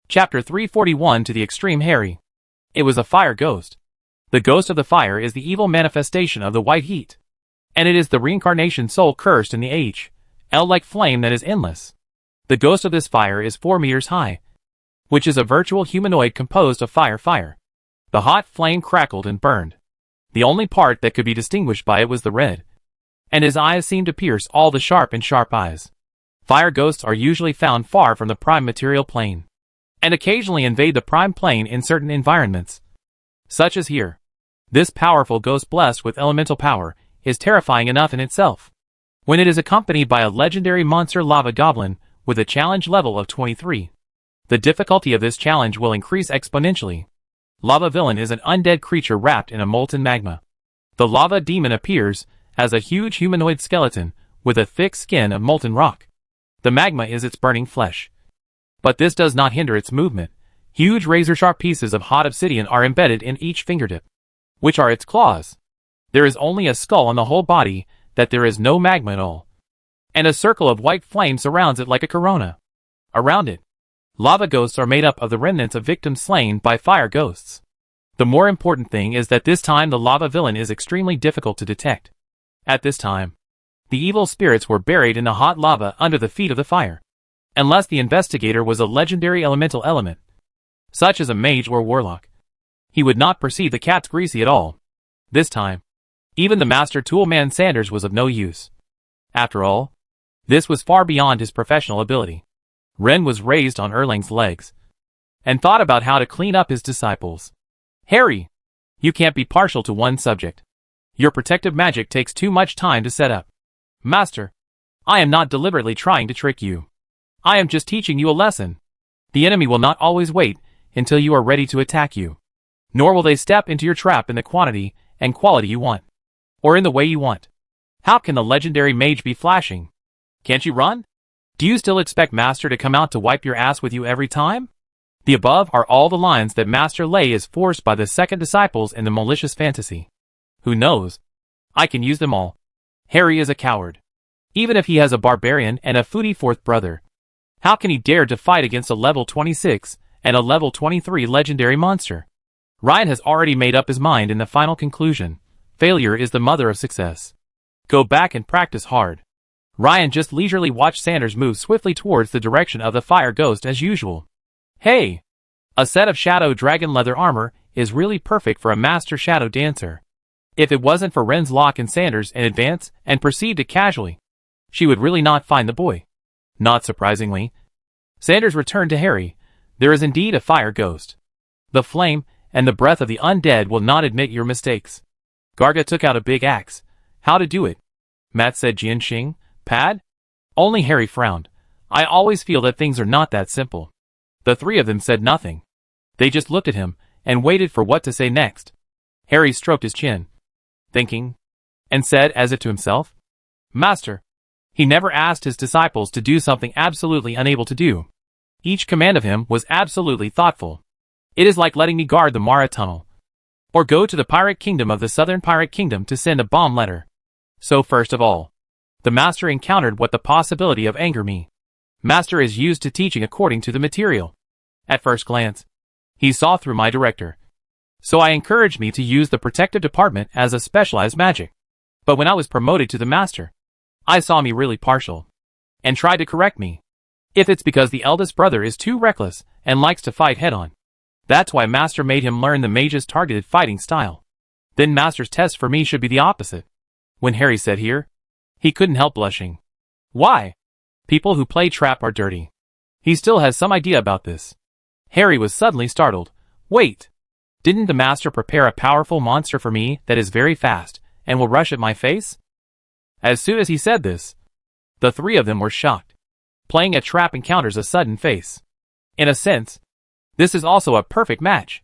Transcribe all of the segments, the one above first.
Chapter 341 to the Extreme Harry. It was a fire ghost. The ghost of the fire is the evil manifestation of the white heat. And it is the reincarnation soul cursed in the H.L. like flame that is endless. The ghost of this fire is 4 meters high, which is a virtual humanoid composed of fire. The hot flame crackled and burned. The only part that could be distinguished by it was the red, and his eyes seemed to pierce all the sharp eyes. Fire ghosts are usually found far from the prime material plane, and occasionally invade the prime plane in certain environments, such as here. This powerful ghost, blessed with elemental power, is terrifying enough in itself. When it is accompanied by a legendary monster lava goblin with a challenge level of 23, the difficulty of this challenge will increase exponentially. Lava villain is an undead creature wrapped in a molten magma. The lava demon appears as a huge humanoid skeleton with a thick skin of molten rock. The magma is its burning flesh. But this does not hinder its movement. Huge razor-sharp pieces of hot obsidian are embedded in each fingertip, which are its claws. There is only a skull on the whole body, that there is no magma at all. And a circle of white flame surrounds it like a corona. Around it, lava ghosts are made up of the remnants of victims slain by fire ghosts. The more important thing is that this time the lava villain is extremely difficult to detect. At this time, the evil spirits were buried in the hot lava under the feet of the fire. Unless the investigator was a legendary elemental element, such as a mage or warlock, he would not perceive the cat's greasy at all. This time, even the master toolman Sanders was of no use. After all, this was far beyond his professional ability. Ren was raised on Erlang's legs, and thought about how to clean up his disciples. Harry, you can't be partial to one subject. Your protective magic takes too much time to set up. Master, I am not deliberately trying to trick you. I am just teaching you a lesson. The enemy will not always wait until you are ready to attack you. Nor will they step into your trap in the quantity and quality you want, or in the way you want. How can the legendary mage be flashing? Can't you run? Do you still expect Master to come out to wipe your ass with you every time? The above are all the lines that Master Lay is forced by the second disciples in the malicious fantasy. Who knows? I can use them all. Harry is a coward. Even if he has a barbarian and a foodie fourth brother, how can he dare to fight against a level 26 and a level 23 legendary monster? Ryan has already made up his mind in the final conclusion. Failure is the mother of success. Go back and practice hard. Ryan just leisurely watched Sanders move swiftly towards the direction of the fire ghost as usual. Hey! A set of shadow dragon leather armor is really perfect for a master shadow dancer. If it wasn't for Ren's lock in Sanders in advance and perceived it casually, she would really not find the boy. Not surprisingly, Sanders returned to Harry. There is indeed a fire ghost. The flame and the breath of the undead will not admit your mistakes. Garga took out a big axe. How to do it? Matt said Jianxing. Pad? Only Harry frowned. I always feel that things are not that simple. The three of them said nothing. They just looked at him and waited for what to say next. Harry stroked his chin, thinking, and said as if to himself, Master. He never asked his disciples to do something absolutely unable to do. Each command of him was absolutely thoughtful. It is like letting me guard the Mara tunnel, or go to the pirate kingdom of the southern pirate kingdom to send a bomb letter. So first of all, the master encountered what the possibility of anger me. Master is used to teaching according to the material. At first glance, he saw through my director. So I encouraged me to use the protective department as a specialized magic. But when I was promoted to the master, I saw me really partial, and tried to correct me. If it's because the eldest brother is too reckless and likes to fight head-on, that's why Master made him learn the mage's targeted fighting style. Then Master's test for me should be the opposite. When Harry said here, he couldn't help blushing. Why? People who play trap are dirty. He still has some idea about this. Harry was suddenly startled. Wait! Didn't the Master prepare a powerful monster for me that is very fast and will rush at my face? As soon as he said this, the three of them were shocked. Playing a trap encounters a sudden face. In a sense, this is also a perfect match.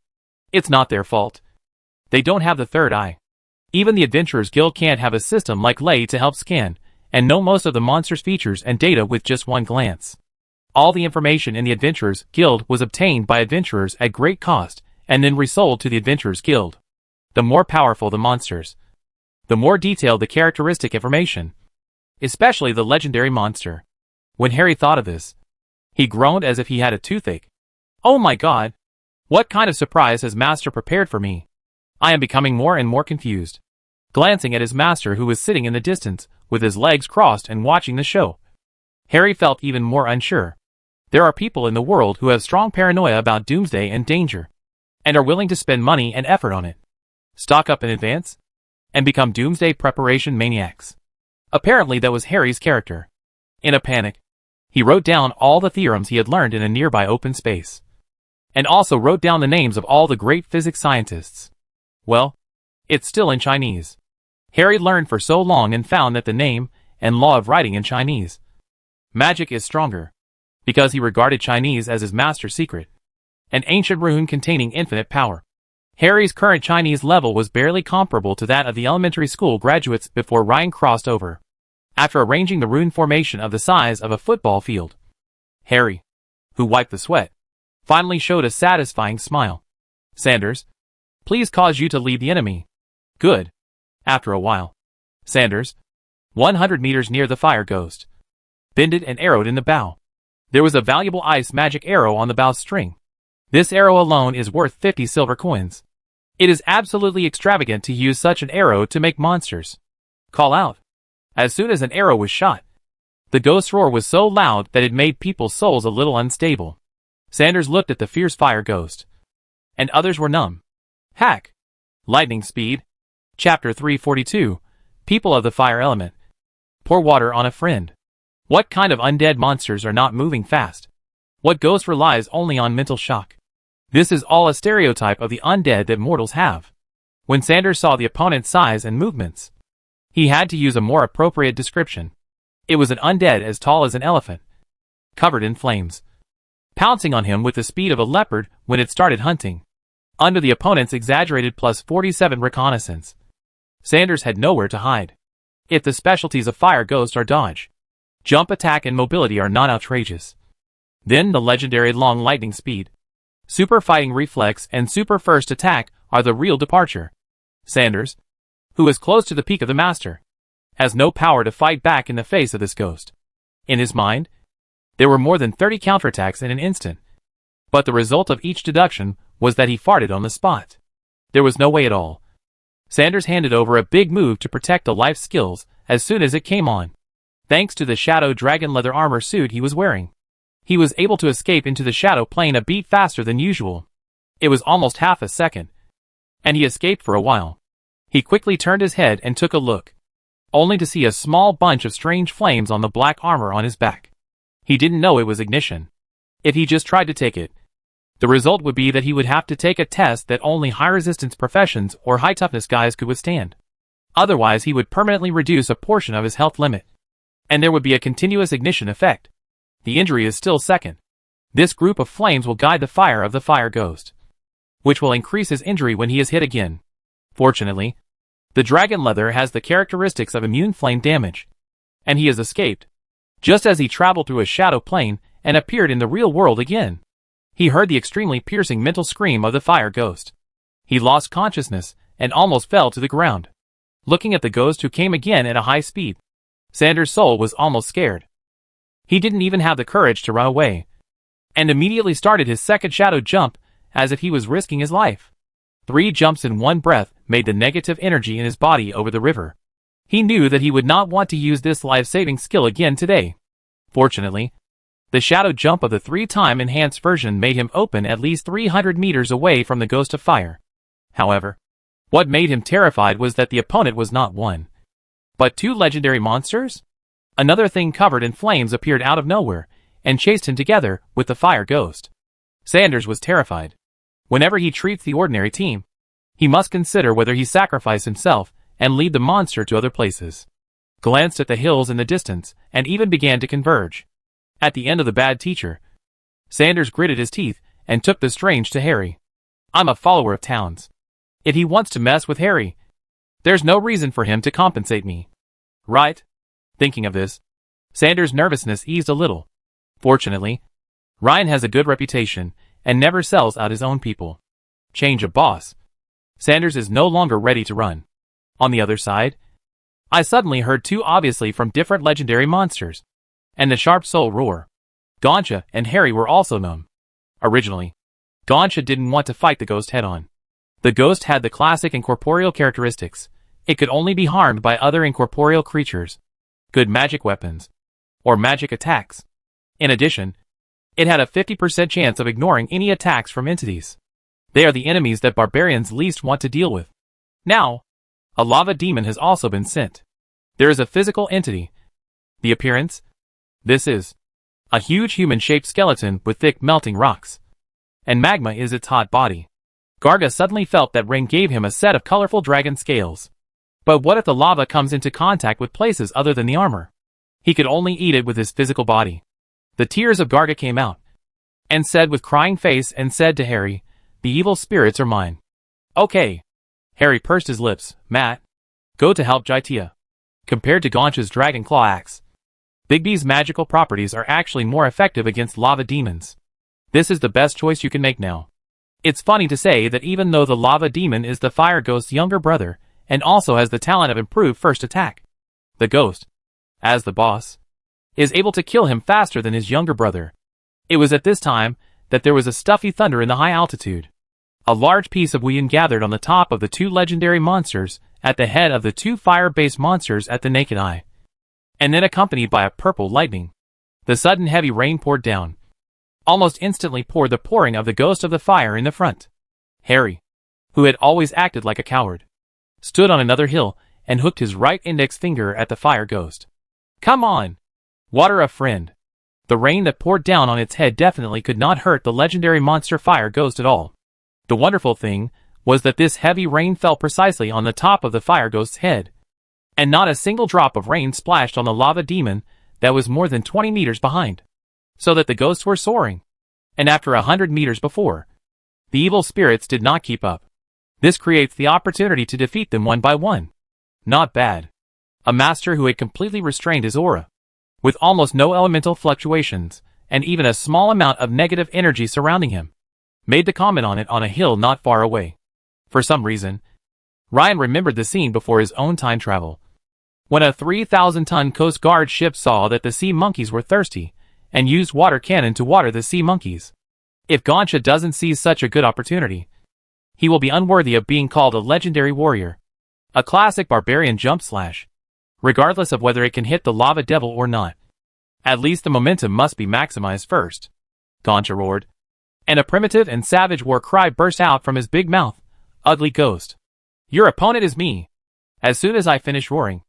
It's not their fault. They don't have the third eye. Even the Adventurers Guild can't have a system like Lay to help scan and know most of the monster's features and data with just one glance. All the information in the Adventurers Guild was obtained by adventurers at great cost and then resold to the Adventurers Guild. The more powerful the monsters, the more detailed the characteristic information, especially the legendary monster. When Harry thought of this, he groaned as if he had a toothache. Oh my god! What kind of surprise has Master prepared for me? I am becoming more and more confused. Glancing at his master who was sitting in the distance, with his legs crossed and watching the show, Harry felt even more unsure. There are people in the world who have strong paranoia about doomsday and danger, and are willing to spend money and effort on it. Stock up in advance, and become doomsday preparation maniacs. Apparently that was Harry's character. In a panic, he wrote down all the theorems he had learned in a nearby open space, and also wrote down the names of all the great physics scientists. Well, it's still in Chinese. Harry learned for so long and found that the name and law of writing in Chinese magic is stronger, because he regarded Chinese as his master secret, an ancient rune containing infinite power. Harry's current Chinese level was barely comparable to that of the elementary school graduates before Ryan crossed over. After arranging the rune formation of the size of a football field, Harry, who wiped the sweat, finally showed a satisfying smile. Sanders, please cause you to lead the enemy. Good. After a while, Sanders, 100 meters near the fire ghost, bended and arrowed in the bow. There was a valuable ice magic arrow on the bowstring. This arrow alone is worth 50 silver coins. It is absolutely extravagant to use such an arrow to make monsters. Call out. As soon as an arrow was shot, the ghost's roar was so loud that it made people's souls a little unstable. Sanders looked at the fierce fire ghost, and others were numb. Hack. Lightning speed. Chapter 342. People of the fire element. Pour water on a friend. What kind of undead monsters are not moving fast? What ghost relies only on mental shock? This is all a stereotype of the undead that mortals have. When Sanders saw the opponent's size and movements, he had to use a more appropriate description. It was an undead as tall as an elephant, covered in flames, pouncing on him with the speed of a leopard when it started hunting. Under the opponent's exaggerated plus 47 reconnaissance, Sanders had nowhere to hide. If the specialties of Fire Ghost are dodge, jump attack and mobility are not outrageous, then the legendary long lightning speed, super fighting reflex and super first attack are the real departure. Sanders, who is close to the peak of the master, has no power to fight back in the face of this ghost. In his mind, there were more than 30 counterattacks in an instant, but the result of each deduction was that he farted on the spot. There was no way at all. Sanders handed over a big move to protect the life skills as soon as it came on. Thanks to the shadow dragon leather armor suit he was wearing, he was able to escape into the shadow plane a beat faster than usual. It was almost half a second, and he escaped for a while. He quickly turned his head and took a look, only to see a small bunch of strange flames on the black armor on his back. He didn't know it was ignition. If he just tried to take it, the result would be that he would have to take a test that only high-resistance professions or high-toughness guys could withstand. Otherwise he would permanently reduce a portion of his health limit, and there would be a continuous ignition effect. The injury is still second. This group of flames will guide the fire of the fire ghost, which will increase his injury when he is hit again. Fortunately, the dragon leather has the characteristics of immune flame damage, and he has escaped, just as he traveled through a shadow plane and appeared in the real world again. He heard the extremely piercing mental scream of the fire ghost. He lost consciousness and almost fell to the ground. Looking at the ghost who came again at a high speed, Sanders' soul was almost scared. He didn't even have the courage to run away, and immediately started his second shadow jump as if he was risking his life. 3 jumps in one breath made the negative energy in his body over the river. He knew that he would not want to use this life-saving skill again today. Fortunately, the shadow jump of the 3-time enhanced version made him open at least 300 meters away from the ghost of fire. However, what made him terrified was that the opponent was not one, but 2 legendary monsters? Another thing covered in flames appeared out of nowhere and chased him together with the fire ghost. Sanders was terrified. Whenever he treats the ordinary team, he must consider whether he sacrifice himself and lead the monster to other places. Glanced at the hills in the distance and even began to converge. At the end of the bad teacher, Sanders gritted his teeth and took the strange to Harry. I'm a follower of Towns. If he wants to mess with Harry, there's no reason for him to compensate me. Right? Thinking of this, Sanders' nervousness eased a little. Fortunately, Ryan has a good reputation and never sells out his own people. Change of boss. Sanders is no longer ready to run. On the other side, I suddenly heard 2 obviously from different legendary monsters, and the sharp soul roar. Goncha and Harry were also numb. Originally, Gonsha didn't want to fight the ghost head-on. The ghost had the classic incorporeal characteristics. It could only be harmed by other incorporeal creatures, good magic weapons, or magic attacks. In addition, it had a 50% chance of ignoring any attacks from entities. They are the enemies that barbarians least want to deal with. Now, a lava demon has also been sent. There is a physical entity. The appearance? This is a huge human-shaped skeleton with thick melting rocks. And magma is its hot body. Garga suddenly felt that Ring gave him a set of colorful dragon scales. But what if the lava comes into contact with places other than the armor? He could only eat it with his physical body. The tears of Garga came out, and said with crying face and said to Harry, "The evil spirits are mine." Okay. Harry pursed his lips. Matt, go to help Jaitia. Compared to Gonsha's Dragon Claw axe, Bigby's magical properties are actually more effective against lava demons. This is the best choice you can make now. It's funny to say that even though the lava demon is the fire ghost's younger brother, and also has the talent of improved first attack, the ghost, as the boss, is able to kill him faster than his younger brother. It was at this time that there was a stuffy thunder in the high altitude. A large piece of Wuyan gathered on the top of the two legendary monsters, at the head of the two fire-based monsters at the naked eye, and then accompanied by a purple lightning. The sudden heavy rain poured down. Almost instantly poured the pouring of the ghost of the fire in the front. Harry, who had always acted like a coward, stood on another hill and hooked his right index finger at the fire ghost. Come on! Water a friend. The rain that poured down on its head definitely could not hurt the legendary monster fire ghost at all. The wonderful thing was that this heavy rain fell precisely on the top of the fire ghost's head, and not a single drop of rain splashed on the lava demon that was more than 20 meters behind, so that the ghosts were soaring. And after 100 meters before, the evil spirits did not keep up. This creates the opportunity to defeat them one by one. Not bad. A master who had completely restrained his aura, with almost no elemental fluctuations, and even a small amount of negative energy surrounding him, made the comment on it on a hill not far away. For some reason, Ryan remembered the scene before his own time travel, when a 3,000-ton Coast Guard ship saw that the sea monkeys were thirsty, and used water cannon to water the sea monkeys. If Gonsha doesn't seize such a good opportunity, he will be unworthy of being called a legendary warrior. A classic barbarian jump slash, regardless of whether it can hit the lava devil or not. At least the momentum must be maximized first. Gonsha roared, and a primitive and savage war cry burst out from his big mouth. Ugly ghost. Your opponent is me. As soon as I finished roaring,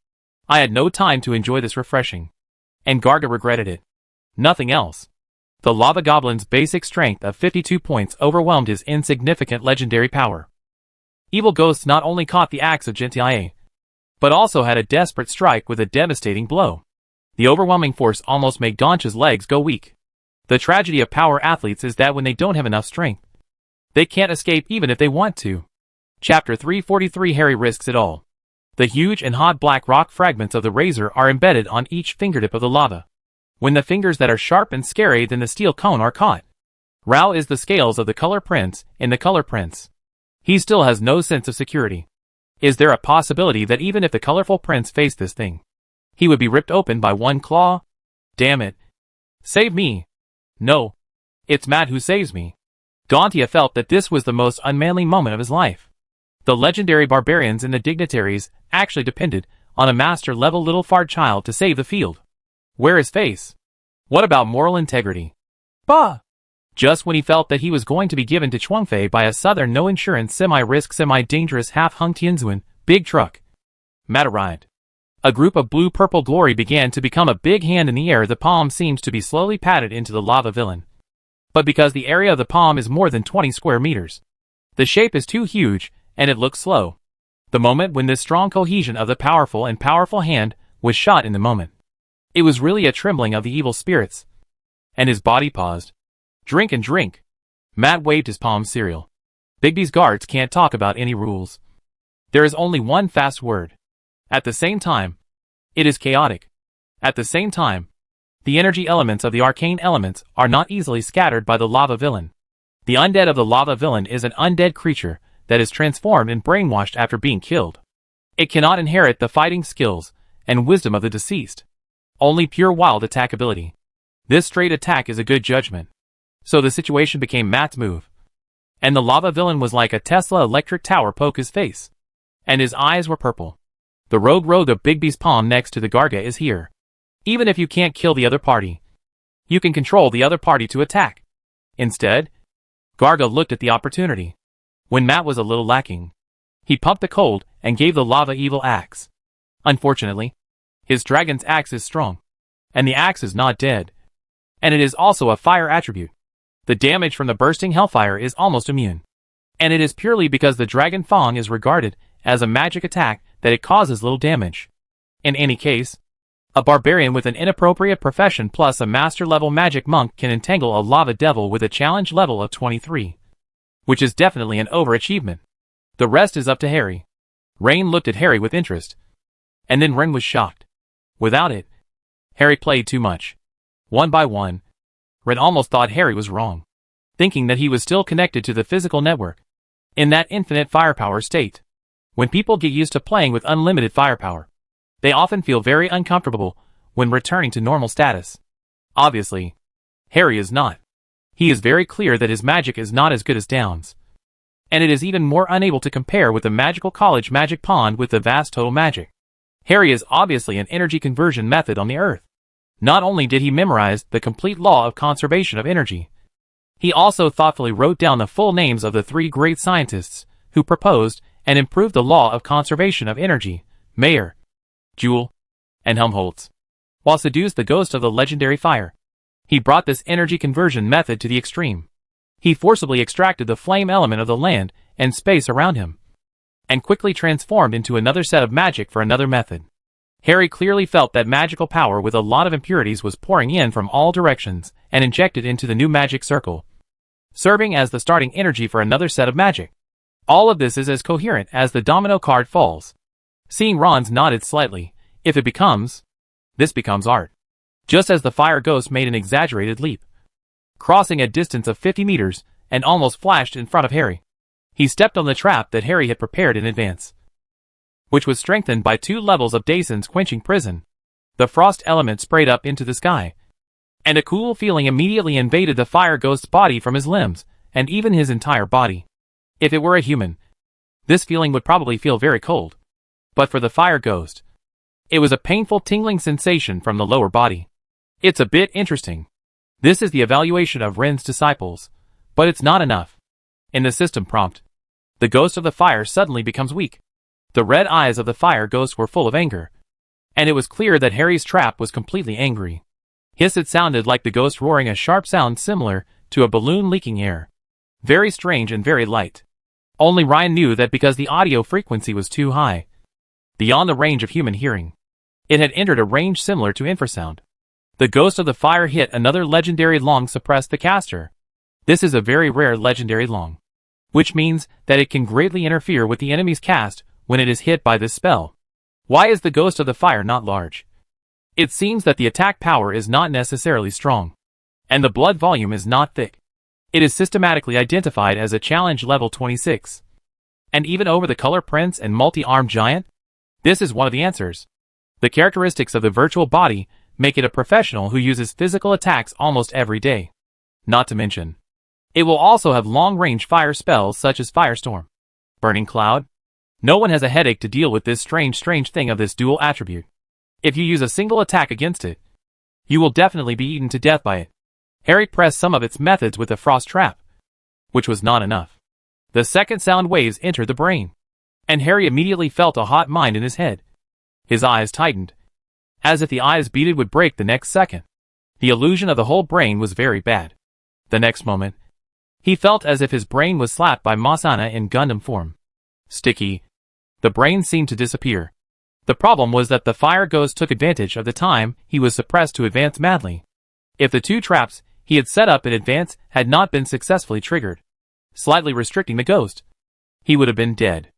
I had no time to enjoy this refreshing. And Garga regretted it. Nothing else. The lava goblin's basic strength of 52 points overwhelmed his insignificant legendary power. Evil ghosts not only caught the axe of Gentiae, but also had a desperate strike with a devastating blow. The overwhelming force almost made Gonsha's legs go weak. The tragedy of power athletes is that when they don't have enough strength, they can't escape even if they want to. Chapter 343 Harry risks it all. The huge and hot black rock fragments of the razor are embedded on each fingertip of the lava. When the fingers that are sharp and scary than the steel cone are caught, Rao is the scales of the color prince in the color prince. He still has no sense of security. Is there a possibility that even if the colorful prince faced this thing, he would be ripped open by one claw? Damn it. Save me. No. It's Matt who saves me. Gantia felt that this was the most unmanly moment of his life. The legendary barbarians and the dignitaries actually depended on a master-level little fart child to save the field. Where is face? What about moral integrity? Bah! Just when he felt that he was going to be given to Chuangfei by a southern no-insurance semi-risk semi-dangerous half-hung Tianzuan big truck, Matt arrived. A group of blue-purple glory began to become a big hand in the air. The palm seems to be slowly patted into the lava villain. But because the area of the palm is more than 20 square meters, the shape is too huge, and it looks slow. The moment when this strong cohesion of the powerful and powerful hand was shot in the moment. It was really a trembling of the evil spirits. And his body paused. Drink and drink. Matt waved his palm cereal. Bigby's guards can't talk about any rules. There is only one fast word. At the same time, it is chaotic. At the same time, the energy elements of the arcane elements are not easily scattered by the lava villain. The undead of the lava villain is an undead creature that is transformed and brainwashed after being killed. It cannot inherit the fighting skills and wisdom of the deceased. Only pure wild attack ability. This straight attack is a good judgment. So the situation became Matt's move. And the lava villain was like a Tesla electric tower poke his face. And his eyes were purple. The rogue of Bigby's pawn next to the Garga is here. Even if you can't kill the other party, you can control the other party to attack. Instead, Garga looked at the opportunity. When Matt was a little lacking, he pumped the cold and gave the lava evil axe. Unfortunately, his dragon's axe is strong, and the axe is not dead. And it is also a fire attribute. The damage from the bursting hellfire is almost immune. And it is purely because the dragon fang is regarded as a magic attack that it causes little damage. In any case, a barbarian with an inappropriate profession plus a master-level magic monk can entangle a lava devil with a challenge level of 23. Which is definitely an overachievement. The rest is up to Harry. Rain looked at Harry with interest. And then Ren was shocked. Without it, Harry played too much. One by one, Ren almost thought Harry was wrong, thinking that he was still connected to the physical network. In that infinite firepower state, when people get used to playing with unlimited firepower, they often feel very uncomfortable when returning to normal status. Obviously, Harry is not. He is very clear that his magic is not as good as Down's. And it is even more unable to compare with the magical college magic pond with the vast total magic. Harry is obviously an energy conversion method on the earth. Not only did he memorize the complete law of conservation of energy, he also thoughtfully wrote down the full names of the 3 great scientists who proposed and improved the law of conservation of energy: Mayer, Joule, and Helmholtz. While seduced the ghost of the legendary fire, he brought this energy conversion method to the extreme. He forcibly extracted the flame element of the land and space around him, and quickly transformed into another set of magic for another method. Harry clearly felt that magical power with a lot of impurities was pouring in from all directions and injected into the new magic circle, serving as the starting energy for another set of magic. All of this is as coherent as the domino card falls. Seeing Ron's nodded slightly. If it becomes, this becomes art. Just as the fire ghost made an exaggerated leap, crossing a distance of 50 meters, and almost flashed in front of Harry. He stepped on the trap that Harry had prepared in advance, which was strengthened by 2 levels of Dason's quenching prison. The frost element sprayed up into the sky, and a cool feeling immediately invaded the fire ghost's body from his limbs, and even his entire body. If it were a human, this feeling would probably feel very cold. But for the fire ghost, it was a painful tingling sensation from the lower body. It's a bit interesting. This is the evaluation of Ren's disciples, but it's not enough. In the system prompt, the ghost of the fire suddenly becomes weak. The red eyes of the fire ghost were full of anger, and it was clear that Harry's trap was completely angry. Hiss, it sounded like the ghost roaring, a sharp sound similar to a balloon leaking air. Very strange and very light. Only Ryan knew that because the audio frequency was too high, beyond the range of human hearing. It had entered a range similar to infrasound. The ghost of the fire hit another legendary long, suppressed the caster. This is a very rare legendary long, which means that it can greatly interfere with the enemy's cast when it is hit by this spell. Why is the ghost of the fire not large? It seems that the attack power is not necessarily strong, and the blood volume is not thick. It is systematically identified as a challenge level 26. And even over the color prince and multi-armed giant? This is one of the answers. The characteristics of the virtual body make it a professional who uses physical attacks almost every day. Not to mention, it will also have long-range fire spells such as Firestorm, Burning Cloud. No one has a headache to deal with this strange thing of this dual attribute. If you use a single attack against it, you will definitely be eaten to death by it. Harry pressed some of its methods with the frost trap, which was not enough. The second sound waves entered the brain, and Harry immediately felt a hot mind in his head. His eyes tightened, as if the eyes beaded would break the next second. The illusion of the whole brain was very bad. The next moment, he felt as if his brain was slapped by Masana in Gundam form. Sticky. The brain seemed to disappear. The problem was that the fire ghost took advantage of the time he was suppressed to advance madly. If the 2 traps he had set up in advance had not been successfully triggered, slightly restricting the ghost, he would have been dead.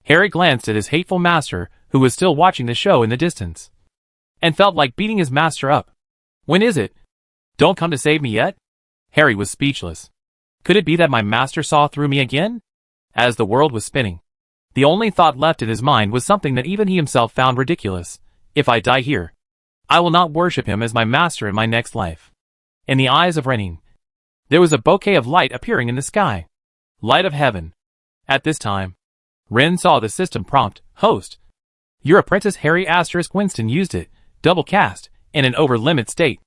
Harry glanced at his hateful master, who was still watching the show in the distance, and felt like beating his master up. When is it? Don't come to save me yet? Harry was speechless. Could it be that my master saw through me again? As the world was spinning, the only thought left in his mind was something that even he himself found ridiculous. If I die here, I will not worship him as my master in my next life. In the eyes of Renin, There was a bouquet of light appearing in the sky. Light of heaven. At this time, Ren saw the system prompt, Host. Your apprentice Harry * Winston used it, double cast, in an over-limit state,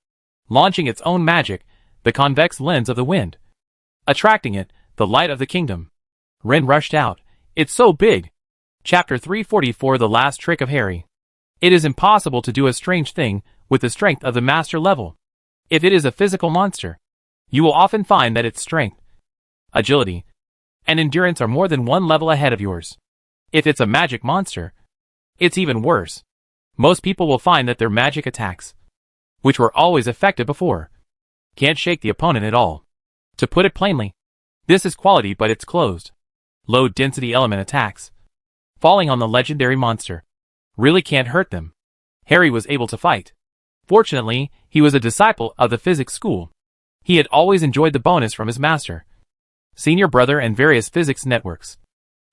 launching its own magic, the convex lens of the wind. Attracting it, the light of the kingdom. Ren rushed out. It's so big. Chapter 344 The Last Trick of Harry. It is impossible to do a strange thing with the strength of the master level. If it is a physical monster, you will often find that its strength, agility, and endurance are more than one level ahead of yours. If it's a magic monster, it's even worse. Most people will find that their magic attacks, which were always effective before, can't shake the opponent at all. To put it plainly, this is quality but it's closed. Low density element attacks, falling on the legendary monster, really can't hurt them. Harry was able to fight. Fortunately, he was a disciple of the physics school. He had always enjoyed the bonus from his master, senior brother and various physics networks,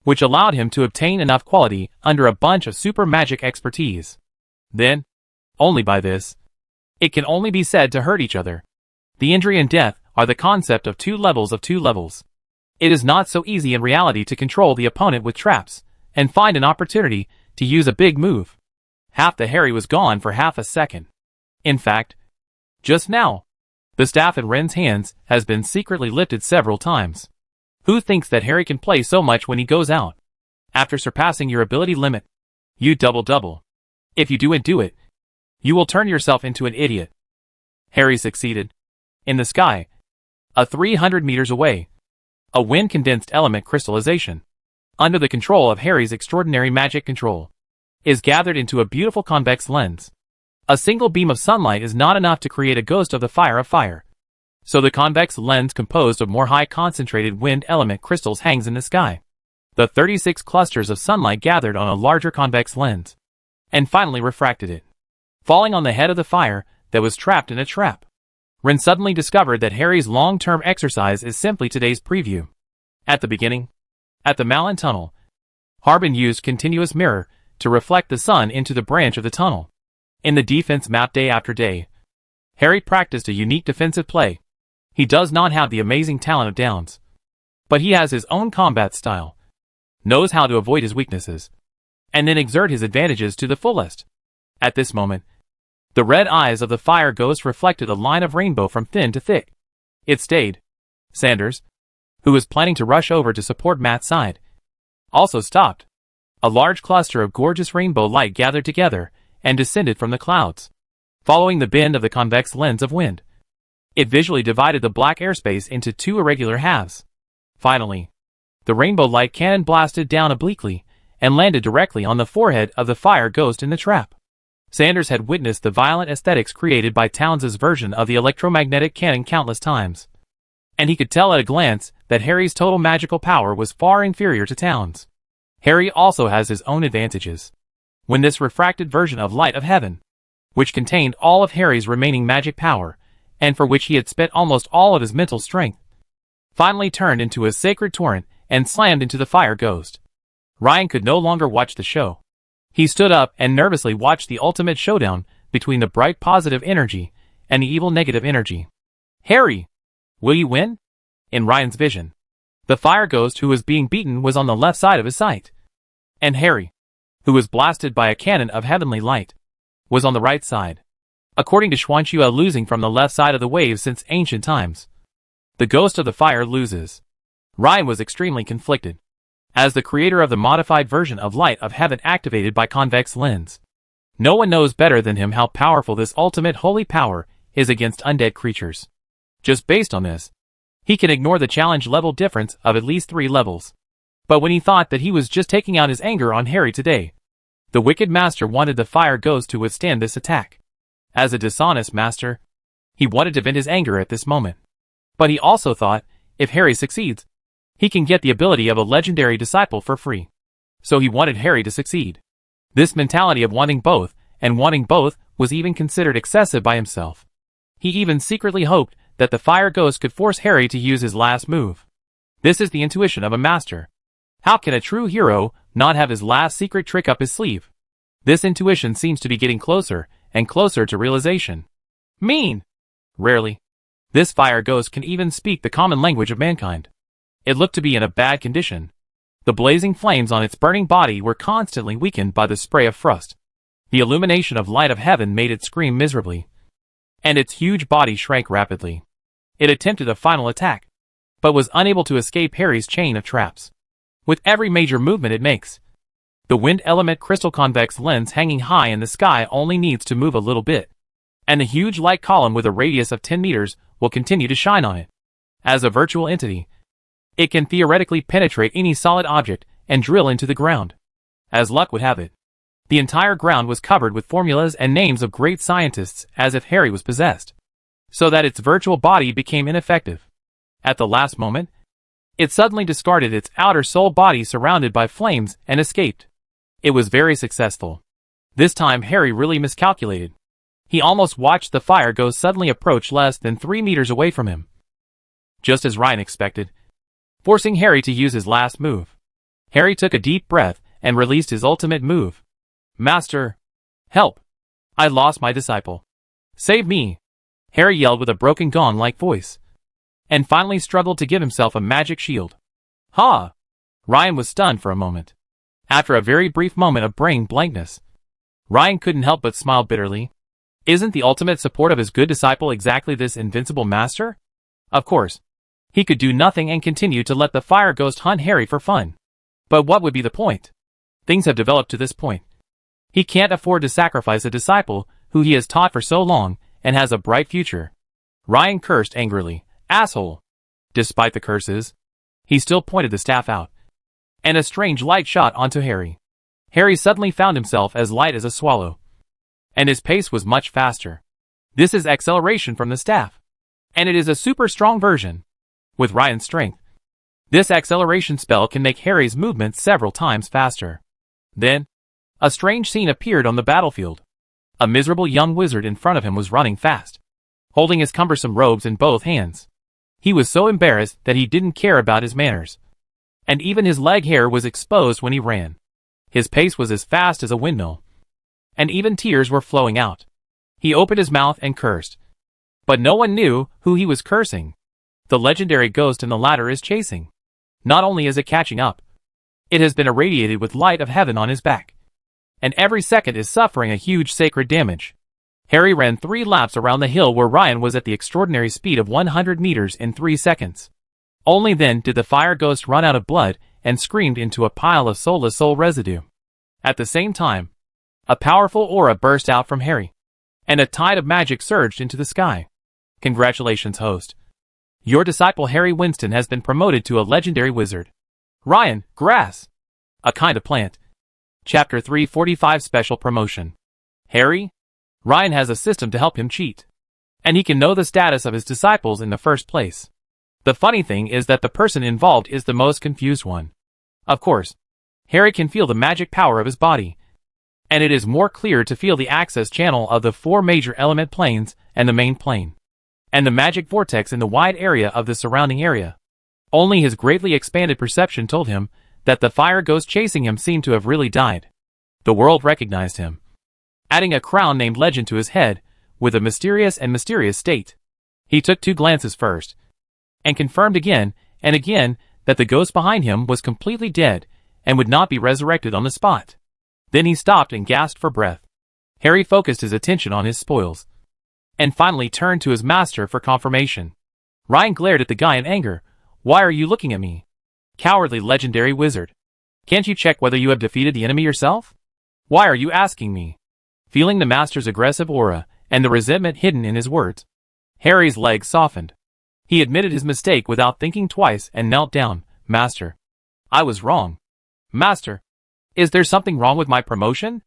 which allowed him to obtain enough quality under a bunch of super magic expertise. Then, only by this, it can only be said to hurt each other. The injury and death are the concept of two levels of two levels. It is not so easy in reality to control the opponent with traps, and find an opportunity to use a big move. Half the Harry was gone for half a second. In fact, just now, the staff in Ren's hands has been secretly lifted several times. Who thinks that Harry can play so much when he goes out? After surpassing your ability limit, you double. If you do it, you will turn yourself into an idiot. Harry succeeded. In the sky, 300 meters away, a wind-condensed element crystallization, under the control of Harry's extraordinary magic control, is gathered into a beautiful convex lens. A single beam of sunlight is not enough to create a ghost of the fire of fire. So the convex lens composed of more high-concentrated wind element crystals hangs in the sky. The 36 clusters of sunlight gathered on a larger convex lens, and finally refracted it, falling on the head of the fire that was trapped in a trap. Ren suddenly discovered that Harry's long-term exercise is simply today's preview. At the beginning, at the Malin Tunnel, Harbin used continuous mirror to reflect the sun into the branch of the tunnel. In the defense map day after day, Harry practiced a unique defensive play. He does not have the amazing talent of Downs, but he has his own combat style, knows how to avoid his weaknesses, and then exert his advantages to the fullest. At this moment, the red eyes of the fire ghost reflected a line of rainbow from thin to thick. It stayed. Sanders, who was planning to rush over to support Matt's side, also stopped. A large cluster of gorgeous rainbow light gathered together and descended from the clouds, following the bend of the convex lens of wind. It visually divided the black airspace into two irregular halves. Finally, the rainbow light cannon blasted down obliquely and landed directly on the forehead of the fire ghost in the trap. Sanders had witnessed the violent aesthetics created by Towns's version of the electromagnetic cannon countless times, and he could tell at a glance that Harry's total magical power was far inferior to Towns. Harry also has his own advantages. When this refracted version of Light of Heaven, which contained all of Harry's remaining magic power, and for which he had spent almost all of his mental strength, finally turned into a sacred torrent and slammed into the fire ghost, Ryan could no longer watch the show. He stood up and nervously watched the ultimate showdown between the bright positive energy and the evil negative energy. Harry, will you win? In Ryan's vision, the fire ghost who was being beaten was on the left side of his sight, and Harry, who was blasted by a cannon of heavenly light, was on the right side. According to Xuanxue, losing from the left side of the wave since ancient times, the ghost of the fire loses. Ryan was extremely conflicted. As the creator of the modified version of Light of Heaven activated by convex lens, no one knows better than him how powerful this ultimate holy power is against undead creatures. Just based on this, he can ignore the challenge level difference of at least 3 levels. But when he thought that he was just taking out his anger on Harry today, the wicked master wanted the fire ghost to withstand this attack. As a dishonest master, he wanted to vent his anger at this moment. But he also thought, if Harry succeeds, he can get the ability of a legendary disciple for free. So he wanted Harry to succeed. This mentality of wanting both, and wanting both, was even considered excessive by himself. He even secretly hoped that the fire ghost could force Harry to use his last move. This is the intuition of a master. How can a true hero not have his last secret trick up his sleeve? This intuition seems to be getting closer and closer to realization. Mean! Rarely, This fire ghost can even speak the common language of mankind. It looked to be in a bad condition. The blazing flames on its burning body were constantly weakened by the spray of frost. The illumination of light of heaven made it scream miserably, and its huge body shrank rapidly. It attempted a final attack, but was unable to escape Harry's chain of traps. With every major movement it makes, the wind element crystal convex lens hanging high in the sky only needs to move a little bit, and the huge light column with a radius of 10 meters will continue to shine on it. As a virtual entity, it can theoretically penetrate any solid object and drill into the ground. As luck would have it, the entire ground was covered with formulas and names of great scientists, as if Harry was possessed, so that its virtual body became ineffective. At the last moment, it suddenly discarded its outer soul body surrounded by flames and escaped. It was very successful. This time Harry really miscalculated. He almost watched the fire ghost suddenly approach less than 3 meters away from him, just as Ryan expected, forcing Harry to use his last move. Harry took a deep breath and released his ultimate move. Master! Help! I lost my disciple. Save me! Harry yelled with a broken gong-like voice, and finally struggled to give himself a magic shield. Ha! Ryan was stunned for a moment. After a very brief moment of brain blankness, Ryan couldn't help but smile bitterly. Isn't the ultimate support of his good disciple exactly this invincible master? Of course, he could do nothing and continue to let the fire ghost hunt Harry for fun. But what would be the point? Things have developed to this point. He can't afford to sacrifice a disciple who he has taught for so long and has a bright future. Ryan cursed angrily. Asshole! Despite the curses, he still pointed the staff out, and a strange light shot onto Harry. Harry suddenly found himself as light as a swallow, and his pace was much faster. This is acceleration from the staff, and it is a super strong version. With Ryan's strength, this acceleration spell can make Harry's movements several times faster. Then, a strange scene appeared on the battlefield. A miserable young wizard in front of him was running fast, holding his cumbersome robes in both hands. He was so embarrassed that he didn't care about his manners, and even his leg hair was exposed when he ran. His pace was as fast as a windmill, and even tears were flowing out. He opened his mouth and cursed, but no one knew who he was cursing. The legendary ghost in the ladder is chasing. Not only is it catching up, it has been irradiated with light of heaven on his back, and every second is suffering a huge sacred damage. Harry ran 3 laps around the hill where Ryan was at the extraordinary speed of 100 meters in 3 seconds. Only then did the fire ghost run out of blood and screamed into a pile of soulless soul residue. At the same time, a powerful aura burst out from Harry, and a tide of magic surged into the sky. Congratulations, host. Your disciple Harry Winston has been promoted to a legendary wizard. Ryan, grass. A kind of plant. Chapter 345 Special Promotion. Harry? Ryan has a system to help him cheat, and he can know the status of his disciples in the first place. The funny thing is that the person involved is the most confused one. Of course, Harry can feel the magic power of his body, and it is more clear to feel the access channel of the 4 major element planes and the main plane, and the magic vortex in the wide area of the surrounding area. Only his greatly expanded perception told him that the fire ghost chasing him seemed to have really died. The world recognized him, adding a crown named Legend to his head, with a mysterious state. He took 2 glances first, and confirmed again and again that the ghost behind him was completely dead and would not be resurrected on the spot. Then he stopped and gasped for breath. Harry focused his attention on his spoils, and finally turned to his master for confirmation. Ryan glared at the guy in anger. Why are you looking at me? Cowardly legendary wizard. Can't you check whether you have defeated the enemy yourself? Why are you asking me? Feeling the master's aggressive aura and the resentment hidden in his words, Harry's legs softened. He admitted his mistake without thinking twice and knelt down. Master, I was wrong. Master, is there something wrong with my promotion?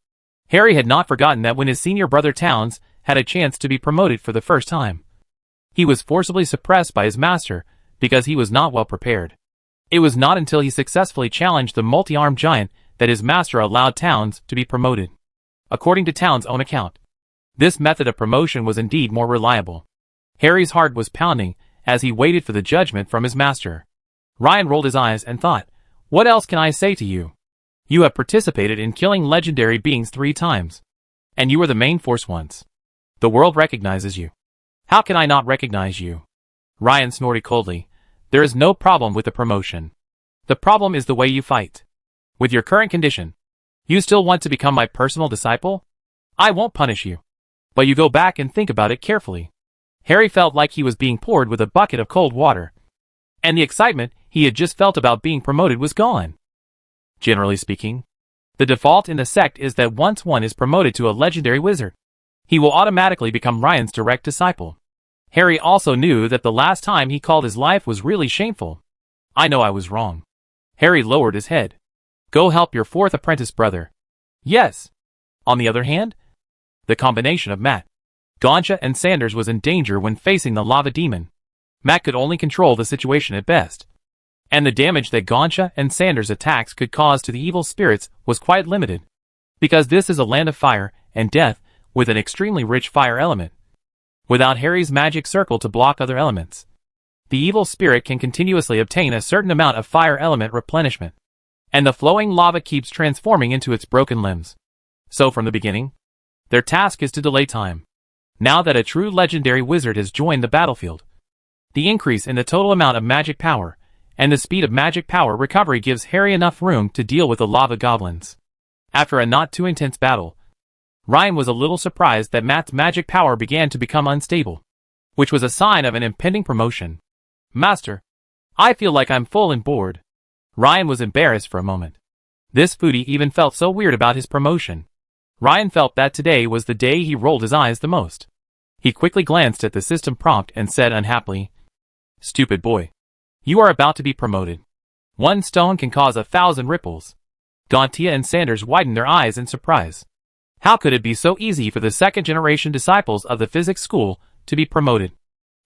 Harry had not forgotten that when his senior brother Towns had a chance to be promoted for the first time, he was forcibly suppressed by his master because he was not well prepared. It was not until he successfully challenged the multi-armed giant that his master allowed Towns to be promoted. According to Towns' own account, this method of promotion was indeed more reliable. Harry's heart was pounding as he waited for the judgment from his master. Ryan rolled his eyes and thought, what else can I say to you? You have participated in killing legendary beings 3 times, and you were the main force once. The world recognizes you. How can I not recognize you? Ryan snorted coldly. There is no problem with the promotion. The problem is the way you fight. With your current condition, you still want to become my personal disciple? I won't punish you. But you go back and think about it carefully. Harry felt like he was being poured with a bucket of cold water. And the excitement he had just felt about being promoted was gone. Generally speaking, the default in the sect is that once one is promoted to a legendary wizard, he will automatically become Ryan's direct disciple. Harry also knew that the last time he called his life was really shameful. I know I was wrong. Harry lowered his head. Go help your fourth apprentice brother. Yes. On the other hand, the combination of Matt, Gauntja and Sanders was in danger when facing the lava demon. Matt could only control the situation at best. And the damage that Gauntja and Sanders' attacks could cause to the evil spirits was quite limited. Because this is a land of fire and death with an extremely rich fire element. Without Harry's magic circle to block other elements, the evil spirit can continuously obtain a certain amount of fire element replenishment. And the flowing lava keeps transforming into its broken limbs. So from the beginning, their task is to delay time. Now that a true legendary wizard has joined the battlefield, the increase in the total amount of magic power and the speed of magic power recovery gives Harry enough room to deal with the lava goblins. After a not too intense battle, Ryan was a little surprised that Matt's magic power began to become unstable, which was a sign of an impending promotion. Master, I feel like I'm full and bored. Ryan was embarrassed for a moment. This foodie even felt so weird about his promotion. Ryan felt that today was the day he rolled his eyes the most. He quickly glanced at the system prompt and said unhappily, Stupid boy. You are about to be promoted. One stone can cause 1,000 ripples. Gauntja and Sanders widened their eyes in surprise. How could it be so easy for the second-generation disciples of the physics school to be promoted?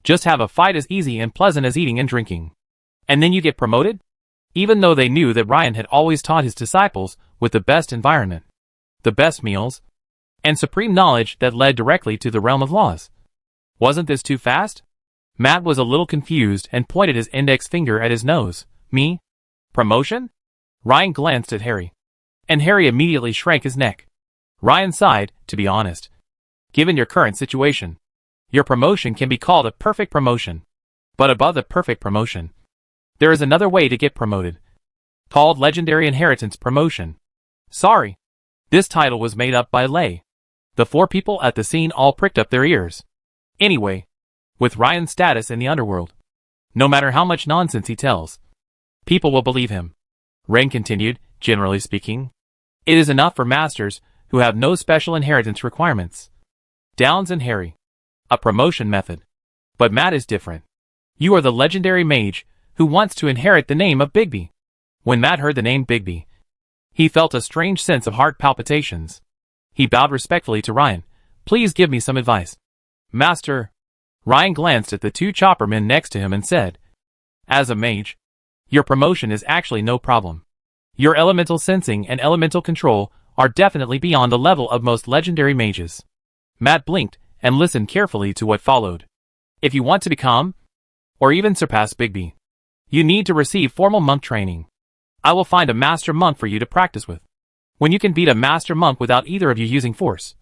Just have a fight as easy and pleasant as eating and drinking. And then you get promoted? Even though they knew that Ryan had always taught his disciples with the best environment, the best meals, and supreme knowledge that led directly to the realm of laws. Wasn't this too fast? Matt was a little confused and pointed his index finger at his nose. Me? Promotion? Ryan glanced at Harry. And Harry immediately shrank his neck. Ryan sighed, to be honest. Given your current situation, your promotion can be called a perfect promotion. But above the perfect promotion, there is another way to get promoted, called Legendary Inheritance Promotion. Sorry. This title was made up by Lay. The four people at the scene all pricked up their ears. Anyway, with Ryan's status in the underworld, no matter how much nonsense he tells, people will believe him. Ren continued, generally speaking, it is enough for masters who have no special inheritance requirements. Downs and Harry. A promotion method. But Matt is different. You are the legendary mage who wants to inherit the name of Bigby. When Matt heard the name Bigby, he felt a strange sense of heart palpitations. He bowed respectfully to Ryan. Please give me some advice. Master. Ryan glanced at the two chopper men next to him and said, As a mage, your promotion is actually no problem. Your elemental sensing and elemental control are definitely beyond the level of most legendary mages. Matt blinked and listened carefully to what followed. If you want to become, or even surpass Bigby, you need to receive formal monk training. I will find a master monk for you to practice with. When you can beat a master monk without either of you using force,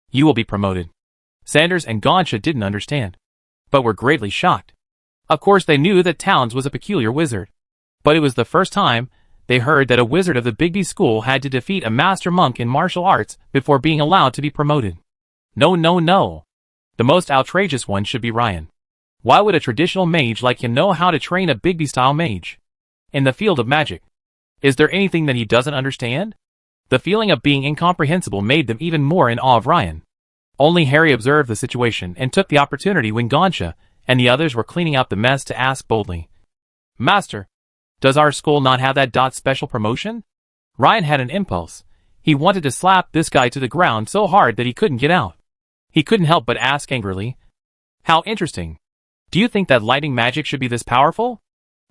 you will be promoted. Sanders and Gauntja didn't understand, but were greatly shocked. Of course they knew that Towns was a peculiar wizard, but it was the first time they heard that a wizard of the Bigby school had to defeat a master monk in martial arts before being allowed to be promoted. No, no, no. The most outrageous one should be Ryan. Why would a traditional mage like him know how to train a Bigby-style mage? In the field of magic, is there anything that he doesn't understand? The feeling of being incomprehensible made them even more in awe of Ryan. Only Harry observed the situation and took the opportunity when Gauntja and the others were cleaning up the mess to ask boldly, Master, does our school not have that special promotion? Ryan had an impulse. He wanted to slap this guy to the ground so hard that he couldn't get out. He couldn't help but ask angrily, How interesting. Do you think that lightning magic should be this powerful?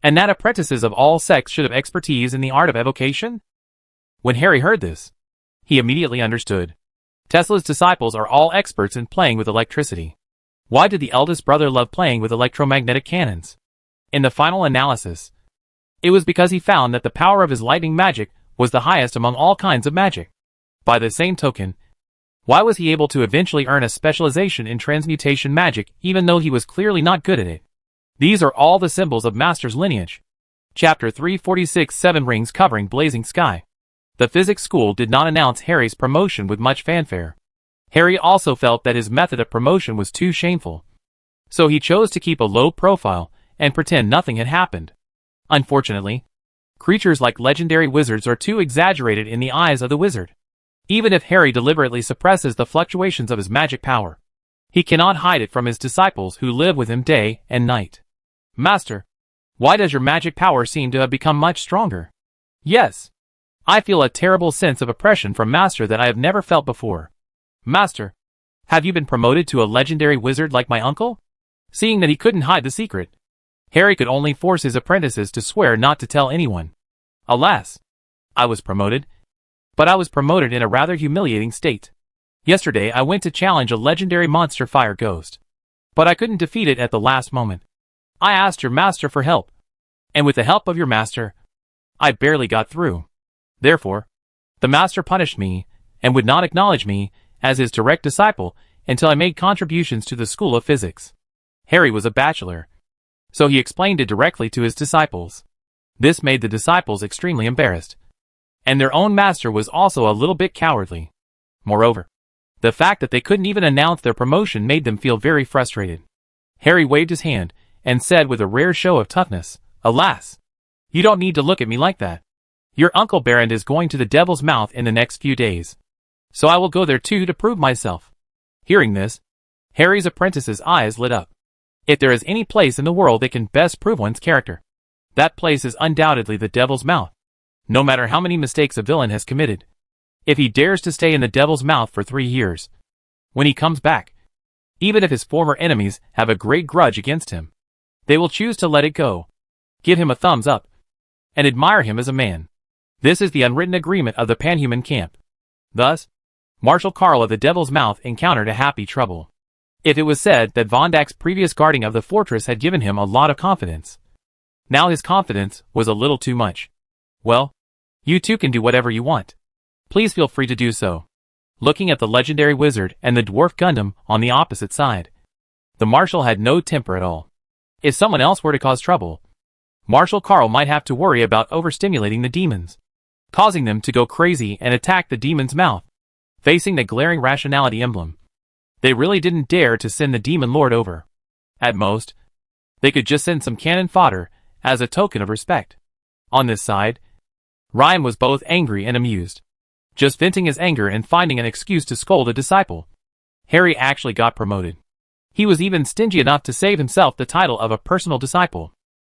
And that apprentices of all sects should have expertise in the art of evocation? When Harry heard this, he immediately understood. Tesla's disciples are all experts in playing with electricity. Why did the eldest brother love playing with electromagnetic cannons? In the final analysis, it was because he found that the power of his lightning magic was the highest among all kinds of magic. By the same token, why was he able to eventually earn a specialization in transmutation magic even though he was clearly not good at it? These are all the symbols of Master's lineage. Chapter 346 7 Rings Covering Blazing Sky. The physics school did not announce Harry's promotion with much fanfare. Harry also felt that his method of promotion was too shameful. So he chose to keep a low profile and pretend nothing had happened. Unfortunately, creatures like legendary wizards are too exaggerated in the eyes of the wizard. Even if Harry deliberately suppresses the fluctuations of his magic power, he cannot hide it from his disciples who live with him day and night. Master, why does your magic power seem to have become much stronger? Yes. I feel a terrible sense of oppression from Master that I have never felt before. Master, have you been promoted to a legendary wizard like my uncle? Seeing that he couldn't hide the secret, Harry could only force his apprentices to swear not to tell anyone. Alas, I was promoted, but I was promoted in a rather humiliating state. Yesterday I went to challenge a legendary monster fire ghost, but I couldn't defeat it at the last moment. I asked your master for help, and with the help of your master, I barely got through. Therefore, the master punished me and would not acknowledge me as his direct disciple until I made contributions to the School of Physics. Harry was a bachelor, so he explained it directly to his disciples. This made the disciples extremely embarrassed, and their own master was also a little bit cowardly. Moreover, the fact that they couldn't even announce their promotion made them feel very frustrated. Harry waved his hand and said with a rare show of toughness, "Alas, you don't need to look at me like that. Your Uncle Barrand is going to the Devil's Mouth in the next few days, so I will go there too to prove myself." Hearing this, Harry's apprentice's eyes lit up. If there is any place in the world that can best prove one's character, that place is undoubtedly the Devil's Mouth. No matter how many mistakes a villain has committed, if he dares to stay in the Devil's Mouth for 3 years, when he comes back, even if his former enemies have a great grudge against him, they will choose to let it go, give him a thumbs up, and admire him as a man. This is the unwritten agreement of the Panhuman camp. Thus, Marshal Karl of the Devil's Mouth encountered a happy trouble. If it was said that Vondak's previous guarding of the fortress had given him a lot of confidence, now his confidence was a little too much. Well, you two can do whatever you want. Please feel free to do so. Looking at the legendary wizard and the dwarf Gundam on the opposite side, the Marshal had no temper at all. If someone else were to cause trouble, Marshal Karl might have to worry about overstimulating the demons, causing them to go crazy and attack the demon's mouth. Facing the glaring rationality emblem, they really didn't dare to send the demon lord over. At most, they could just send some cannon fodder as a token of respect. On this side, Ryan was both angry and amused, just venting his anger and finding an excuse to scold a disciple. Harry actually got promoted. He was even stingy enough to save himself the title of a personal disciple.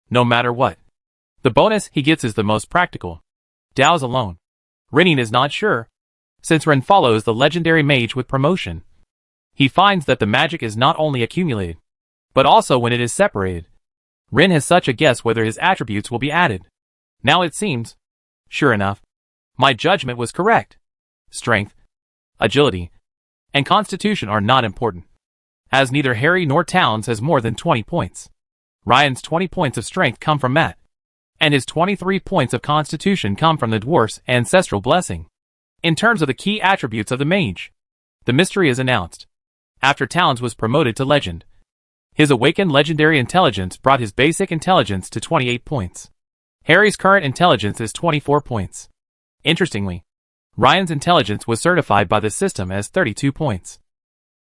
No matter what, the bonus he gets is the most practical. Dow's alone. Renin is not sure, since Ren follows the legendary mage with promotion. He finds that the magic is not only accumulated, but also when it is separated. Ren has such a guess whether his attributes will be added. Now it seems, sure enough, my judgment was correct. Strength, agility, and constitution are not important, as neither Harry nor Towns has more than 20 points. Ryan's 20 points of strength come from Matt, and his 23 points of constitution come from the dwarf's ancestral blessing. In terms of the key attributes of the mage, the mystery is announced. After Towns was promoted to legend, his awakened legendary intelligence brought his basic intelligence to 28 points. Harry's current intelligence is 24 points. Interestingly, Ryan's intelligence was certified by the system as 32 points.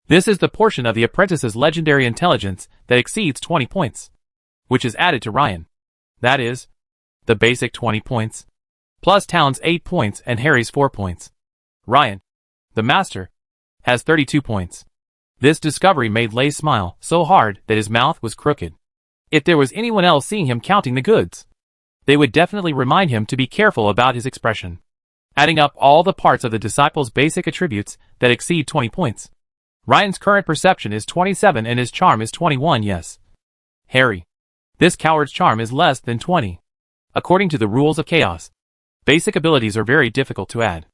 This is the portion of the apprentice's legendary intelligence that exceeds 20 points, which is added to Ryan. That is, the basic 20 points, plus Towns' 8 points and Harry's 4 points. Ryan, the master, has 32 points. This discovery made Lay smile so hard that his mouth was crooked. If there was anyone else seeing him counting the goods, they would definitely remind him to be careful about his expression. Adding up all the parts of the disciple's basic attributes that exceed 20 points, Ryan's current perception is 27 and his charm is 21. Yes, Harry, this coward's charm is less than 20. According to the rules of chaos, basic abilities are very difficult to add.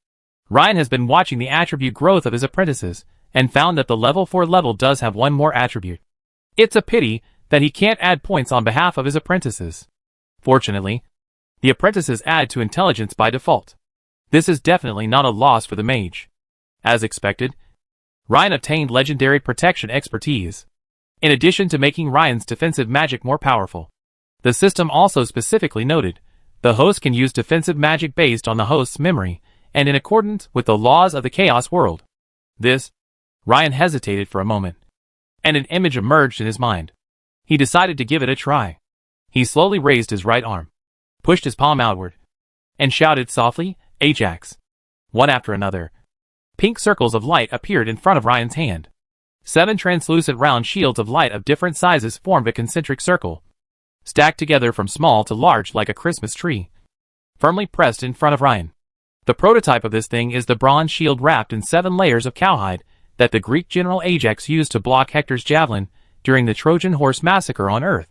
Ryan has been watching the attribute growth of his apprentices and found that the level 4 level does have one more attribute. It's a pity that he can't add points on behalf of his apprentices. Fortunately, the apprentices add to intelligence by default. This is definitely not a loss for the mage. As expected, Ryan obtained legendary protection expertise. In addition to making Ryan's defensive magic more powerful, the system also specifically noted, the host can use defensive magic based on the host's memory, and in accordance with the laws of the Chaos world. Ryan hesitated for a moment, and an image emerged in his mind. He decided to give it a try. He slowly raised his right arm, pushed his palm outward, and shouted softly, Ajax. One after another, pink circles of light appeared in front of Ryan's hand. 7 translucent round shields of light of different sizes formed a concentric circle, stacked together from small to large like a Christmas tree, firmly pressed in front of Ryan. The prototype of this thing is the bronze shield wrapped in 7 layers of cowhide that the Greek general Ajax used to block Hector's javelin during the Trojan horse massacre on Earth.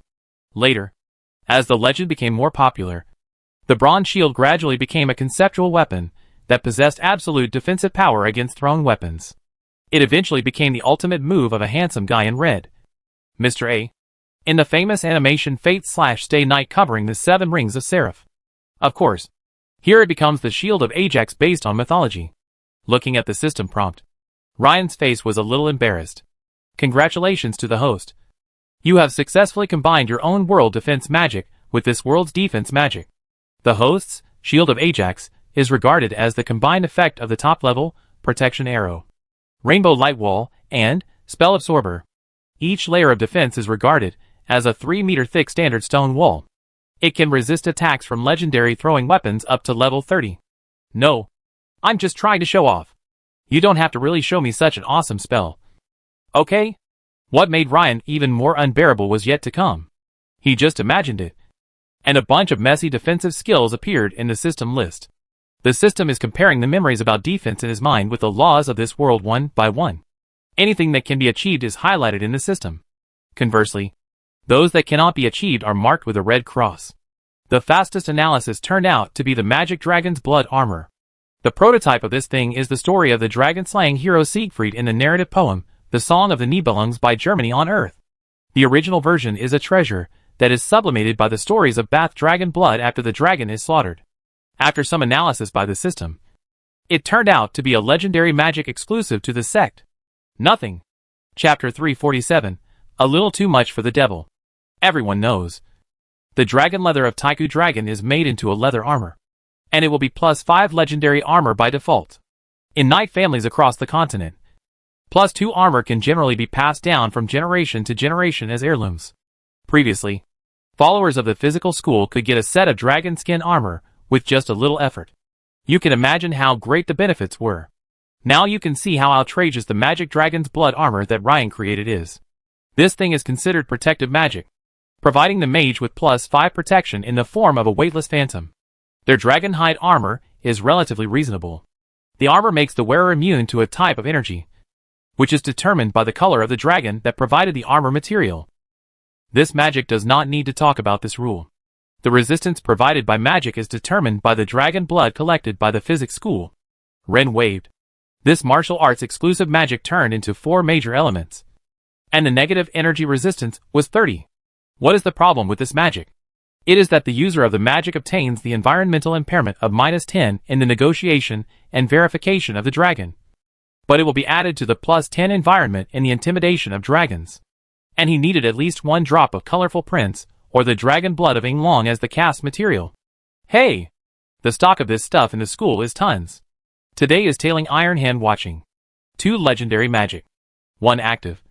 Later, as the legend became more popular, the bronze shield gradually became a conceptual weapon that possessed absolute defensive power against thrown weapons. It eventually became the ultimate move of a handsome guy in red, Mr. A, in the famous animation Fate/Stay Night covering the 7 Rings of Seraph. Of course, here it becomes the shield of Ajax based on mythology. Looking at the system prompt, Ryan's face was a little embarrassed. Congratulations to the host. You have successfully combined your own world defense magic with this world's defense magic. The host's Shield of Ajax is regarded as the combined effect of the top-level Protection Arrow, Rainbow Light Wall, and Spell Absorber. Each layer of defense is regarded as a 3-meter-thick standard stone wall. It can resist attacks from legendary throwing weapons up to level 30. No, I'm just trying to show off. You don't have to really show me such an awesome spell. Okay? What made Ryan even more unbearable was yet to come. He just imagined it, and a bunch of messy defensive skills appeared in the system list. The system is comparing the memories about defense in his mind with the laws of this world one by one. Anything that can be achieved is highlighted in the system. Conversely, those that cannot be achieved are marked with a red cross. The fastest analysis turned out to be the Magic Dragon's Blood Armor. The prototype of this thing is the story of the dragon-slaying hero Siegfried in the narrative poem, The Song of the Nibelungs by Germany on Earth. The original version is a treasure that is sublimated by the stories of bath dragon blood after the dragon is slaughtered. After some analysis by the system, it turned out to be a legendary magic exclusive to the sect. Nothing. Chapter 347, A Little Too Much for the Devil. Everyone knows. The dragon leather of Taiku Dragon is made into a leather armor, and it will be +5 legendary armor by default. In knight families across the continent, +2 armor can generally be passed down from generation to generation as heirlooms. Previously, followers of the physical school could get a set of dragon skin armor with just a little effort. You can imagine how great the benefits were. Now you can see how outrageous the Magic Dragon's Blood armor that Ryan created is. This thing is considered protective magic, providing the mage with +5 protection in the form of a weightless phantom. Their dragon hide armor is relatively reasonable. The armor makes the wearer immune to a type of energy, which is determined by the color of the dragon that provided the armor material. This magic does not need to talk about this rule. The resistance provided by magic is determined by the dragon blood collected by the physics school. Ren waved. This martial arts exclusive magic turned into 4 major elements, and the negative energy resistance was 30. What is the problem with this magic? It is that the user of the magic obtains the environmental impairment of -10 in the negotiation and verification of the dragon. But it will be added to the +10 environment in the intimidation of dragons. And he needed at least 1 drop of colorful prints, or the dragon blood of Yinglong as the cast material. Hey! The stock of this stuff in the school is tons. Today is Tailing Iron Hand watching. 2 legendary magic, 1 active,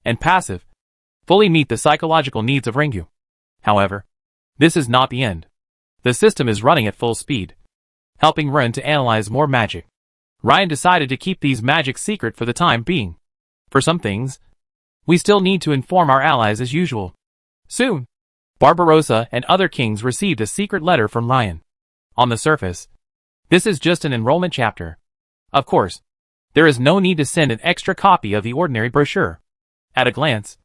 and passive, fully meet the psychological needs of Ringu. However, this is not the end. The system is running at full speed, helping Ren to analyze more magic. Ryan decided to keep these magics secret for the time being. For some things, we still need to inform our allies as usual. Soon, Barbarossa and other kings received a secret letter from Ryan. On the surface, this is just an enrollment chapter. Of course, there is no need to send an extra copy of the ordinary brochure. At a glance,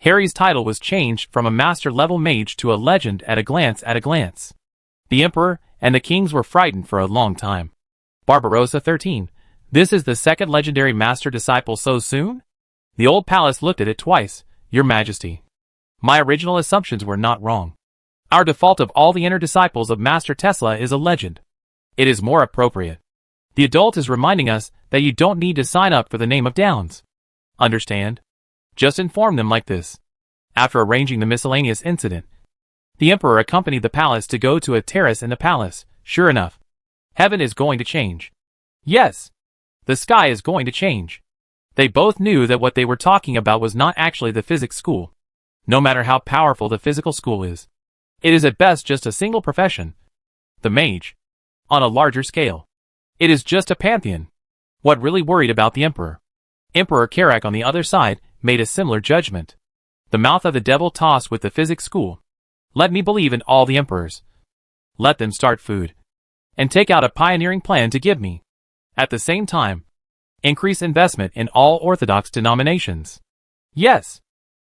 Harry's title was changed from a master-level mage to a legend at a glance. The Emperor and the kings were frightened for a long time. Barbarossa 13. This is the 2nd legendary master disciple so soon? The old palace looked at it twice. Your Majesty, my original assumptions were not wrong. Our default of all the inner disciples of Master Tesla is a legend. It is more appropriate. The adult is reminding us that you don't need to sign up for the name of Downs. Understand? Just inform them like this. After arranging the miscellaneous incident, the emperor accompanied the palace to go to a terrace in the palace. Sure enough, heaven is going to change. Yes, the sky is going to change. They both knew that what they were talking about was not actually the physics school. No matter how powerful the physical school is, it is at best just a single profession. The mage. On a larger scale, it is just a pantheon. What really worried about the emperor? Emperor Karak on the other side made a similar judgment. The mouth of the devil tossed with the physics school. Let me believe in all the emperors. Let them start food. And take out a pioneering plan to give me. At the same time, increase investment in all orthodox denominations. Yes.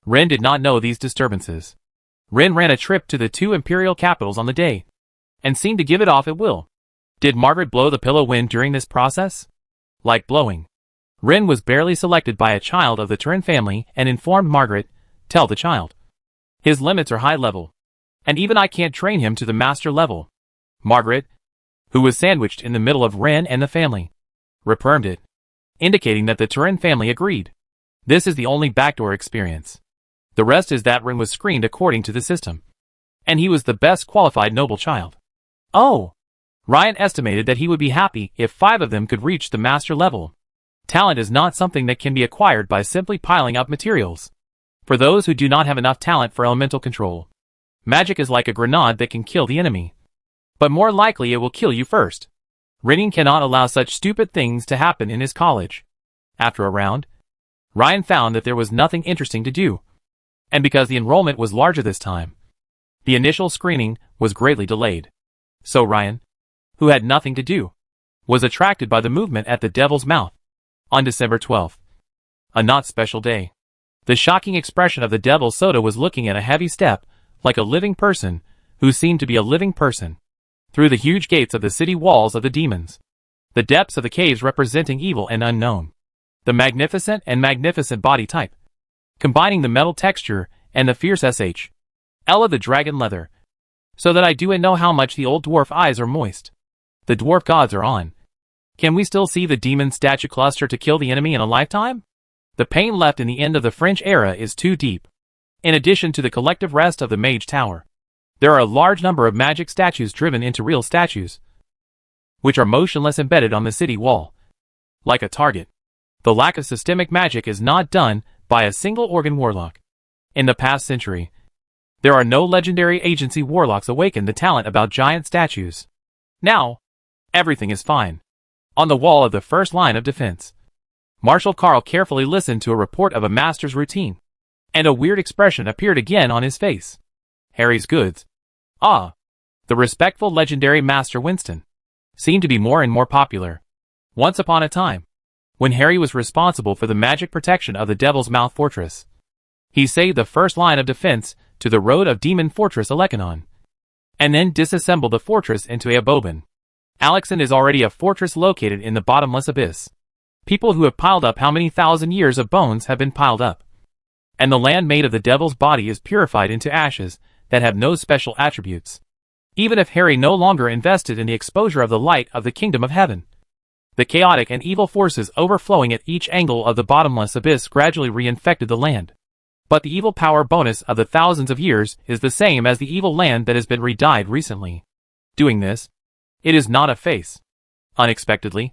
Ren did not know these disturbances. Ren ran a trip to the two imperial capitals on the day, and seemed to give it off at will. Did Margaret blow the pillow wind during this process? Like blowing. Ren was barely selected by a child of the Turin family and informed Margaret, tell the child. His limits are high level, and even I can't train him to the master level. Margaret, who was sandwiched in the middle of Ren and the family, reaffirmed it, indicating that the Turin family agreed. This is the only backdoor experience. The rest is that Ren was screened according to the system, and he was the best qualified noble child. Oh! Ryan estimated that he would be happy if 5 of them could reach the master level. Talent is not something that can be acquired by simply piling up materials. For those who do not have enough talent for elemental control, magic is like a grenade that can kill the enemy. But more likely it will kill you first. Renin cannot allow such stupid things to happen in his college. After a round, Ryan found that there was nothing interesting to do. And because the enrollment was larger this time, the initial screening was greatly delayed. So Ryan, who had nothing to do, was attracted by the movement at the Devil's Mouth. On December 12th, a not special day, the shocking expression of the Devil's Soda was looking at a heavy step, like a living person, who seemed to be a living person, through the huge gates of the city walls of the demons, the depths of the caves representing evil and unknown, the magnificent and magnificent body type, combining the metal texture and the fierce SHL of the dragon leather, so that I do and know how much the old dwarf eyes are moist. The dwarf gods are on. Can we still see the demon statue cluster to kill the enemy in a lifetime? The pain left in the end of the French era is too deep. In addition to the collective rest of the Mage Tower, there are a large number of magic statues driven into real statues, which are motionless embedded on the city wall, like a target. The lack of systemic magic is not done by a single organ warlock. In the past century, there are no legendary agency warlocks awakened the talent about giant statues. Now, everything is fine. On the wall of the first line of defense, Marshal Carl carefully listened to a report of a master's routine, and a weird expression appeared again on his face. Harry's goods. Ah, the respectful legendary Master Winston seemed to be more and more popular. Once upon a time, when Harry was responsible for the magic protection of the Devil's Mouth Fortress, he saved the first line of defense to the road of Demon Fortress Alekanon, and then disassembled the fortress into Aboban. Alexan is already a fortress located in the bottomless abyss. People who have piled up how many thousand years of bones have been piled up. And the land made of the devil's body is purified into ashes that have no special attributes. Even if Harry no longer invested in the exposure of the light of the kingdom of heaven, the chaotic and evil forces overflowing at each angle of the bottomless abyss gradually reinfected the land. But the evil power bonus of the thousands of years is the same as the evil land that has been re-dyed recently. Doing this, it is not a face. Unexpectedly,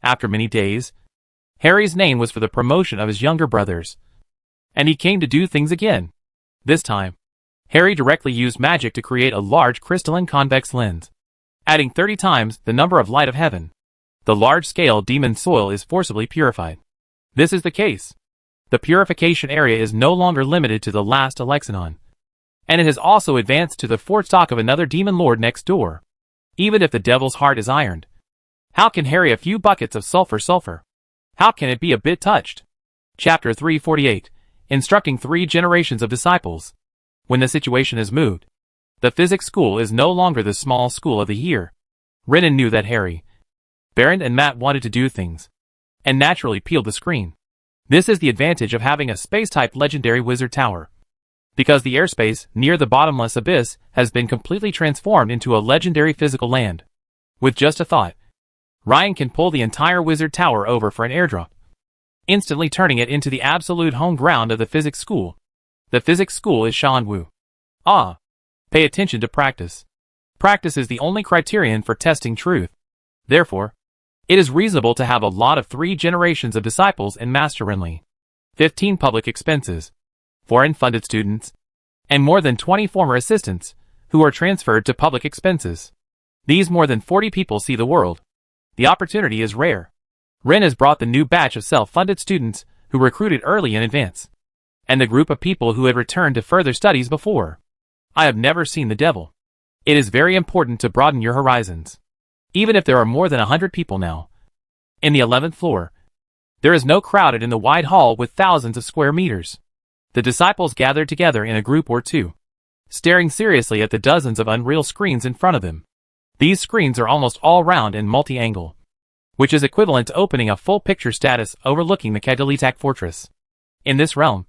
after many days, Harry's name was for the promotion of his younger brothers, and he came to do things again. This time, Harry directly used magic to create a large crystalline convex lens, adding 30 times the number of light of heaven. The large-scale demon soil is forcibly purified. This is the case. The purification area is no longer limited to the last Alexanon, and it has also advanced to the fort stock of another demon lord next door. Even if the devil's heart is ironed, how can Harry a few buckets of sulfur? How can it be a bit touched? Chapter 348, Instructing 3 Generations of Disciples. When the situation is moved, the physics school is no longer the small school of the year. Renan knew that Harry, Baron and Matt wanted to do things, and naturally peeled the screen. This is the advantage of having a space-type legendary wizard tower, because the airspace near the bottomless abyss has been completely transformed into a legendary physical land. With just a thought, Ryan can pull the entire wizard tower over for an airdrop. instantly turning it into the absolute home ground of the physics school. The physics school is Shanwu. Ah. Pay attention to practice. Practice is the only criterion for testing truth. Therefore, it is reasonable to have a lot of 3 generations of disciples in Master Renli, 15 public expenses, foreign-funded students, and more than 20 former assistants, who are transferred to public expenses. These more than 40 people see the world. The opportunity is rare. Ren has brought the new batch of self-funded students, who recruited early in advance, and the group of people who had returned to further studies before. I have never seen the devil. It is very important to broaden your horizons. Even if there are more than 100 people now. In the 11th floor, there is no crowded in the wide hall with thousands of square meters. The disciples gathered together in a group or two, staring seriously at the dozens of unreal screens in front of them. These screens are almost all round and multi-angle, which is equivalent to opening a full picture status overlooking the Kadalitak fortress. In this realm,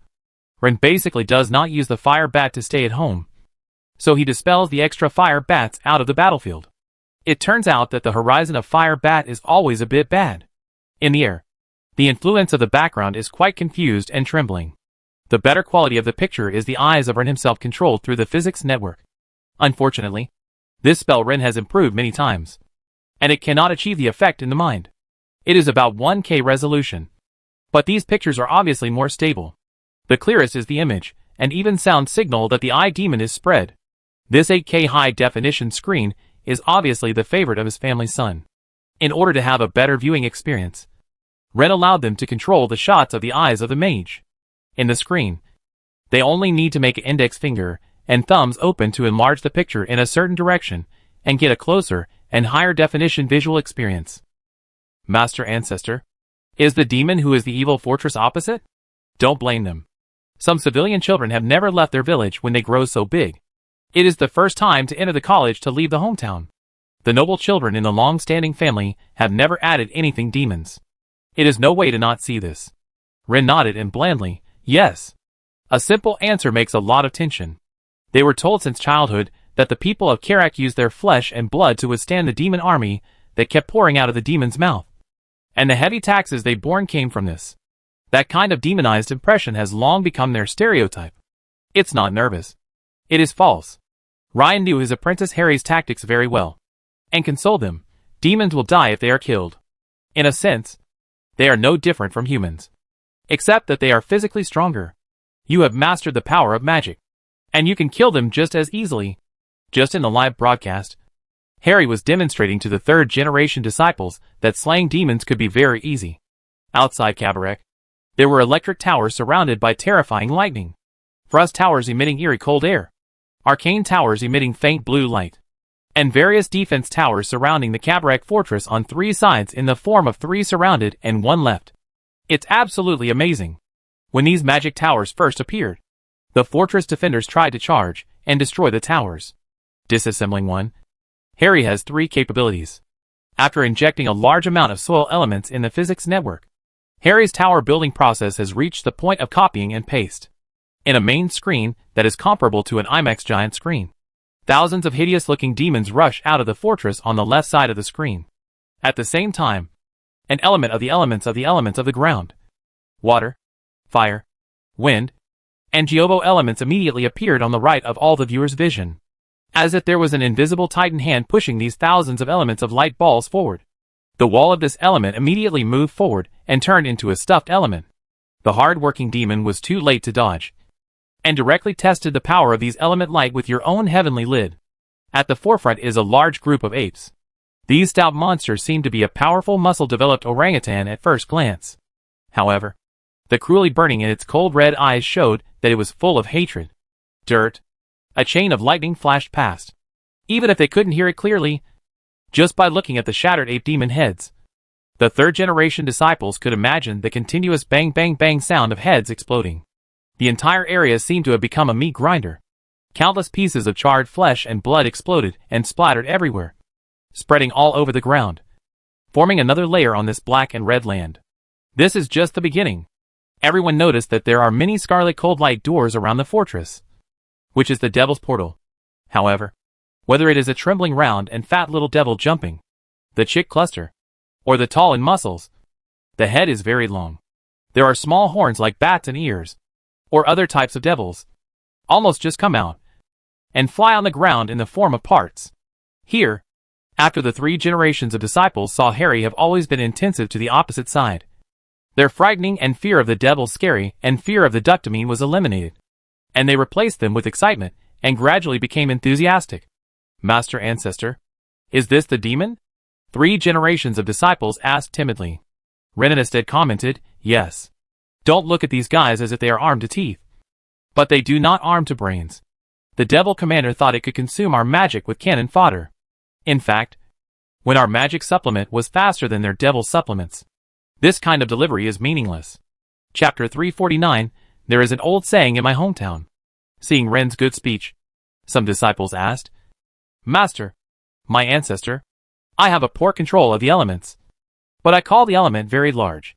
Ren basically does not use the fire bat to stay at home, so he dispels the extra fire bats out of the battlefield. It turns out that the horizon of fire bat is always a bit bad. In the air, the influence of the background is quite confused and trembling. The better quality of the picture is the eyes of Ren himself controlled through the physics network. Unfortunately, this spell Ren has improved many times, and it cannot achieve the effect in the mind. It is about 1K resolution. But these pictures are obviously more stable. The clearest is the image, and even sound signal that the eye demon is spread. This 8K high-definition screen is obviously the favorite of his family's son. In order to have a better viewing experience, Ren allowed them to control the shots of the eyes of the mage. In the screen, they only need to make an index finger and thumbs open to enlarge the picture in a certain direction and get a closer and higher definition visual experience. Master Ancestor? Is the demon who is the evil fortress opposite? Don't blame them. Some civilian children have never left their village when they grow so big. It is the first time to enter the college to leave the hometown. The noble children in the long-standing family have never added anything demons. It is no way to not see this. Ren nodded and blandly, yes. A simple answer makes a lot of tension. They were told since childhood that the people of Karak used their flesh and blood to withstand the demon army that kept pouring out of the demon's mouth. And the heavy taxes they borne came from this. That kind of demonized impression has long become their stereotype. It's not nervous. It is false. Ryan knew his apprentice Harry's tactics very well, and consoled him. Demons will die if they are killed. In a sense, they are no different from humans, except that they are physically stronger. You have mastered the power of magic, and you can kill them just as easily. Just in the live broadcast, Harry was demonstrating to the 3rd-generation disciples that slaying demons could be very easy. Outside Kabarek, there were electric towers surrounded by terrifying lightning, frost towers emitting eerie cold air, arcane towers emitting faint blue light, and various defense towers surrounding the Kabarek fortress on 3 sides in the form of 3 surrounded and 1 left. It's absolutely amazing. When these magic towers first appeared, the fortress defenders tried to charge and destroy the towers. Disassembling one, Harry has 3 capabilities. After injecting a large amount of soil elements in the physics network, Harry's tower building process has reached the point of copying and paste. In a main screen that is comparable to an IMAX giant screen, thousands of hideous-looking demons rush out of the fortress on the left side of the screen. At the same time, an element of the elements of the ground, water, fire, wind, and Geovo elements immediately appeared on the right of all the viewer's vision, as if there was an invisible titan hand pushing these thousands of elements of light balls forward. The wall of this element immediately moved forward and turned into a stuffed element. The hard-working demon was too late to dodge, and directly tested the power of these element light with your own heavenly lid. At the forefront is a large group of apes. These stout monsters seem to be a powerful muscle-developed orangutan at first glance. However, the cruelly burning in its cold red eyes showed that it was full of hatred. Dirt. A chain of lightning flashed past. Even if they couldn't hear it clearly, just by looking at the shattered ape demon heads, the 3rd-generation disciples could imagine the continuous bang-bang-bang sound of heads exploding. The entire area seemed to have become a meat grinder. Countless pieces of charred flesh and blood exploded and splattered everywhere, spreading all over the ground, forming another layer on this black and red land. This is just the beginning. Everyone noticed that there are many scarlet cold light doors around the fortress, which is the devil's portal. However, whether it is a trembling round and fat little devil jumping, the chick cluster, or the tall in muscles, the head is very long. There are small horns like bats and ears, or other types of devils, almost just come out, and fly on the ground in the form of parts. Here, after the 3 generations of disciples saw Harry have always been intensive to the opposite side. Their frightening and fear of the devil scary and fear of the ductamine was eliminated, and they replaced them with excitement and gradually became enthusiastic. Master Ancestor, is this the demon? 3 generations of disciples asked timidly. Ren instead commented, yes. Don't look at these guys as if they are armed to teeth. But they do not arm to brains. The devil commander thought it could consume our magic with cannon fodder. In fact, when our magic supplement was faster than their devil supplements. This kind of delivery is meaningless. Chapter 349, there is an old saying in my hometown. Seeing Ren's good speech, some disciples asked, Master, my ancestor, I have a poor control of the elements. But I call the element very large.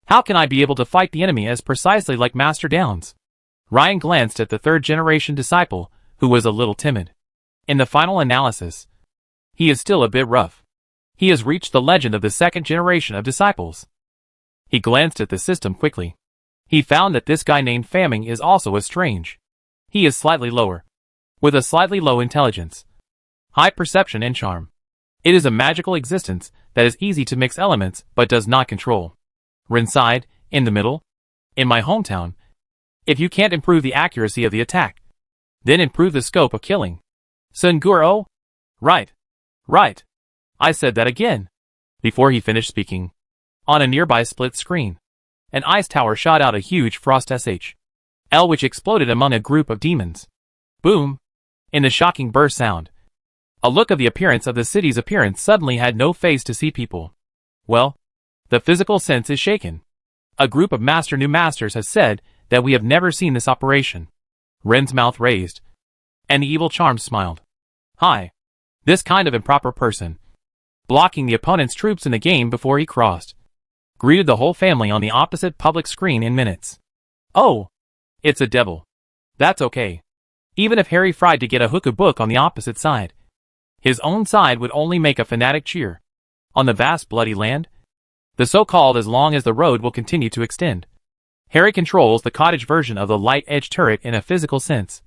How can I be able to fight the enemy as precisely like Master Downs? Ryan glanced at the 3rd generation disciple, who was a little timid. In the final analysis, he is still a bit rough. He has reached the legend of the 2nd generation of disciples. He glanced at the system quickly. He found that this guy named Faming is also as strange. He is slightly lower, with a slightly low intelligence, high perception and charm. It is a magical existence that is easy to mix elements but does not control. Ren sighed, in the middle. In my hometown, if you can't improve the accuracy of the attack, then improve the scope of killing. Sun Guro? Right. Right. I said that again. Before he finished speaking, on a nearby split screen, an ice tower shot out a huge frost SHL which exploded among a group of demons. Boom! In the shocking burst sound, a look of the appearance of the city's appearance suddenly had no face to see people. Well, the physical sense is shaken. A group of new masters has said that we have never seen this operation. Ren's mouth raised, and the evil charm smiled. Hi. This kind of improper person, blocking the opponent's troops in the game before he crossed, greeted the whole family on the opposite public screen in minutes. Oh, it's a devil. That's okay. Even if Harry tried to get a hookah book on the opposite side, his own side would only make a fanatic cheer. On the vast bloody land, the so-called as long as the road will continue to extend. Harry controls the cottage version of the light edge turret in a physical sense,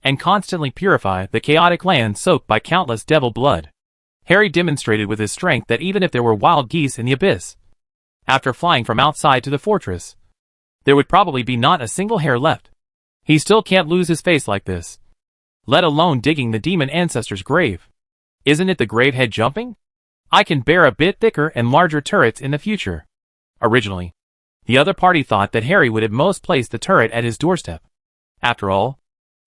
and constantly purify the chaotic land soaked by countless devil blood. Harry demonstrated with his strength that even if there were wild geese in the abyss, after flying from outside to the fortress, there would probably be not a single hair left. He still can't lose his face like this, let alone digging the demon ancestor's grave. Isn't it the grave head jumping? I can bear a bit thicker and larger turrets in the future. Originally, the other party thought that Harry would at most place the turret at his doorstep. After all,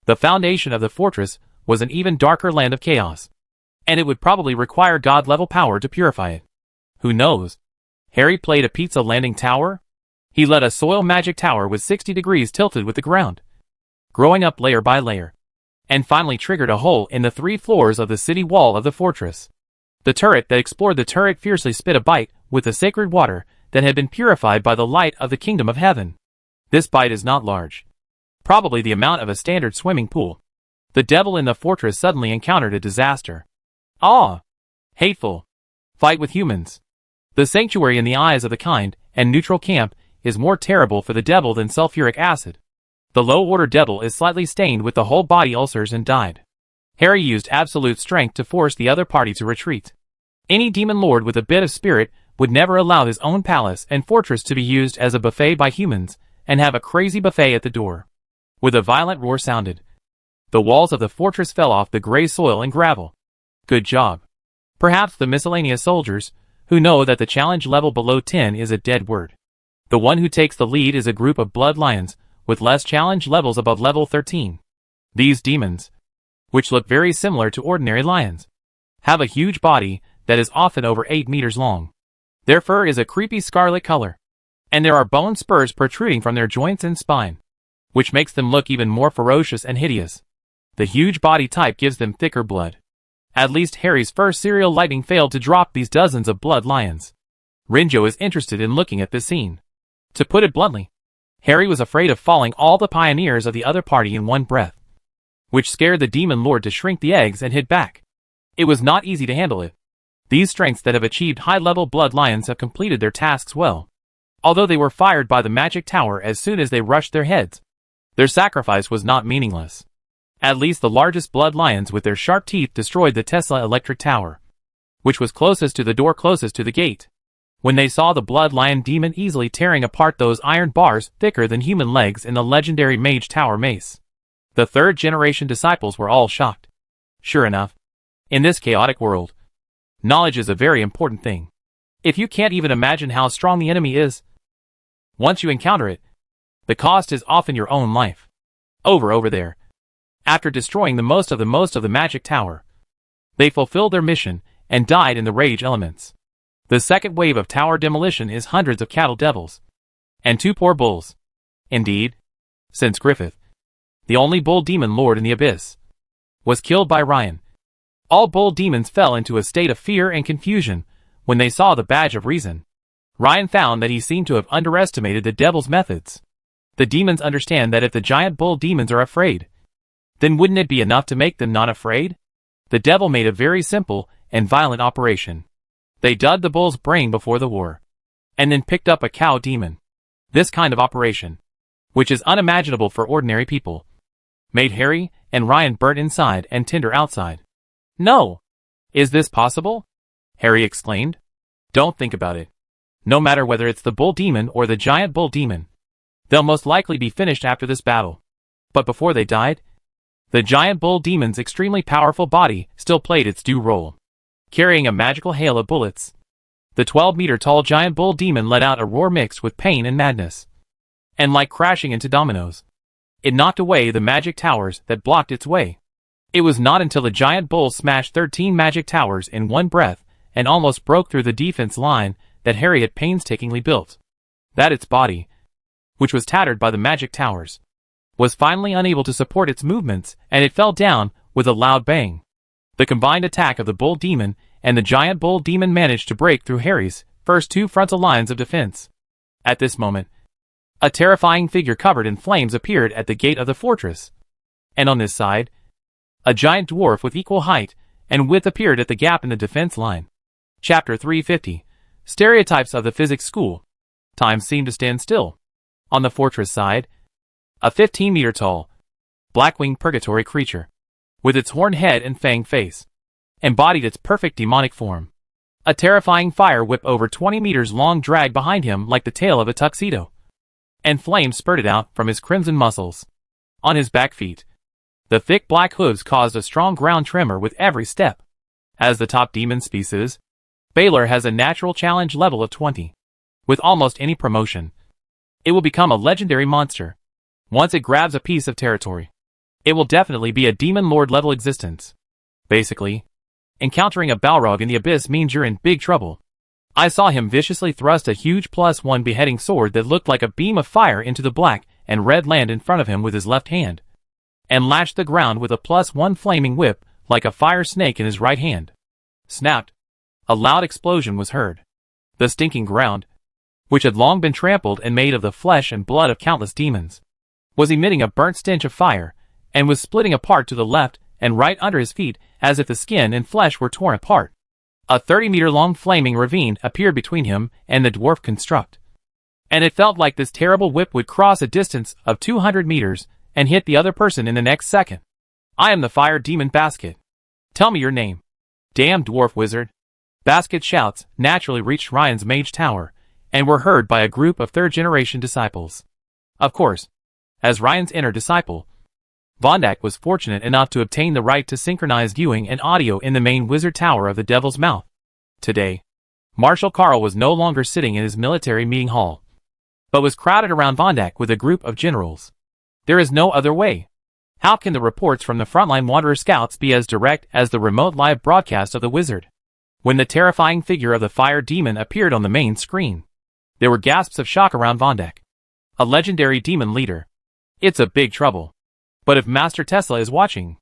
the foundation of the fortress was an even darker land of chaos, and it would probably require god-level power to purify it. Who knows? Harry played a pizza landing tower? He led a soil magic tower with 60 degrees tilted with the ground, growing up layer by layer, and finally triggered a hole in the 3 floors of the city wall of the fortress. The turret that explored the turret fiercely spit a bite with the sacred water that had been purified by the light of the kingdom of heaven. This bite is not large, probably the amount of a standard swimming pool. The devil in the fortress suddenly encountered a disaster. Ah! Hateful. Fight with humans. The sanctuary in the eyes of the kind and neutral camp is more terrible for the devil than sulfuric acid. The low-order devil is slightly stained with the whole body ulcers and died. Harry used absolute strength to force the other party to retreat. Any demon lord with a bit of spirit would never allow his own palace and fortress to be used as a buffet by humans and have a crazy buffet at the door. With a violent roar sounded, the walls of the fortress fell off the gray soil and gravel. Good job. Perhaps the miscellaneous soldiers, who know that the challenge level below 10 is a dead word. The one who takes the lead is a group of blood lions, with less challenge levels above level 13. These demons, which look very similar to ordinary lions, have a huge body that is often over 8 meters long. Their fur is a creepy scarlet color, and there are bone spurs protruding from their joints and spine, which makes them look even more ferocious and hideous. The huge body type gives them thicker blood. At least Harry's first serial lightning failed to drop these dozens of blood lions. Rinjo is interested in looking at this scene. To put it bluntly, Harry was afraid of falling all the pioneers of the other party in one breath, which scared the demon lord to shrink the eggs and hit back. It was not easy to handle it. These strengths that have achieved high-level blood lions have completed their tasks well. Although they were fired by the magic tower as soon as they rushed their heads, their sacrifice was not meaningless. At least the largest blood lions with their sharp teeth destroyed the Tesla electric tower, which was closest to the door closest to the gate. When they saw the blood lion demon easily tearing apart those iron bars thicker than human legs in the legendary mage tower mace, the third-generation disciples were all shocked. Sure enough, in this chaotic world, knowledge is a very important thing. If you can't even imagine how strong the enemy is, once you encounter it, the cost is often your own life. Over there. After destroying the most of the magic tower, they fulfilled their mission and died in the rage elements. The second wave of tower demolition is hundreds of cattle devils and 2 poor bulls. Indeed, since Griffith, the only bull demon lord in the abyss, was killed by Ryan, all bull demons fell into a state of fear and confusion when they saw the badge of reason. Ryan found that he seemed to have underestimated the devil's methods. The demons understand that if the giant bull demons are afraid, then wouldn't it be enough to make them not afraid? The devil made a very simple and violent operation. They dug the bull's brain before the war, and then picked up a cow demon. This kind of operation, which is unimaginable for ordinary people, made Harry and Ryan burnt inside and tinder outside. No! Is this possible? Harry exclaimed. Don't think about it. No matter whether it's the bull demon or the giant bull demon, they'll most likely be finished after this battle. But before they died, the giant bull demon's extremely powerful body still played its due role. Carrying a magical hail of bullets, the 12-meter-tall giant bull demon let out a roar mixed with pain and madness. And like crashing into dominoes, it knocked away the magic towers that blocked its way. It was not until the giant bull smashed 13 magic towers in one breath and almost broke through the defense line that Harry had painstakingly built, that its body, which was tattered by the magic towers, was finally unable to support its movements, and it fell down with a loud bang. The combined attack of the bull demon and the giant bull demon managed to break through Harry's first 2 frontal lines of defense. At this moment, a terrifying figure covered in flames appeared at the gate of the fortress, and on this side, a giant dwarf with equal height and width appeared at the gap in the defense line. Chapter 350. Stereotypes of the Physics School. Time seemed to stand still. On the fortress side, a 15-meter-tall, black-winged purgatory creature, with its horned head and fanged face, embodied its perfect demonic form. A terrifying fire whip over 20 meters long dragged behind him like the tail of a tuxedo, and flames spurted out from his crimson muscles. On his back feet, the thick black hooves caused a strong ground tremor with every step. As the top demon species, Baylor has a natural challenge level of 20. With almost any promotion, it will become a legendary monster. Once it grabs a piece of territory, it will definitely be a demon lord level existence. Basically, encountering a Balrog in the abyss means you're in big trouble. I saw him viciously thrust a huge +1 beheading sword that looked like a beam of fire into the black and red land in front of him with his left hand, and lashed the ground with a +1 flaming whip like a fire snake in his right hand. Snapped. A loud explosion was heard. The stinking ground, which had long been trampled and made of the flesh and blood of countless demons, was emitting a burnt stench of fire, and was splitting apart to the left and right under his feet as if the skin and flesh were torn apart. A 30-meter-long flaming ravine appeared between him and the dwarf construct, and it felt like this terrible whip would cross a distance of 200 meters and hit the other person in the next second. I am the fire demon Basket. Tell me your name. Damn dwarf wizard. Basket's shouts naturally reached Ryan's mage tower, and were heard by a group of third-generation disciples. Of course, as Ryan's inner disciple, Vondak was fortunate enough to obtain the right to synchronize viewing and audio in the main wizard tower of the Devil's Mouth. Today, Marshal Karl was no longer sitting in his military meeting hall, but was crowded around Vondak with a group of generals. There is no other way. How can the reports from the frontline Wanderer Scouts be as direct as the remote live broadcast of the wizard? When the terrifying figure of the fire demon appeared on the main screen, there were gasps of shock around Vondak. A legendary demon leader. It's a big trouble. But if Master Tesla is watching,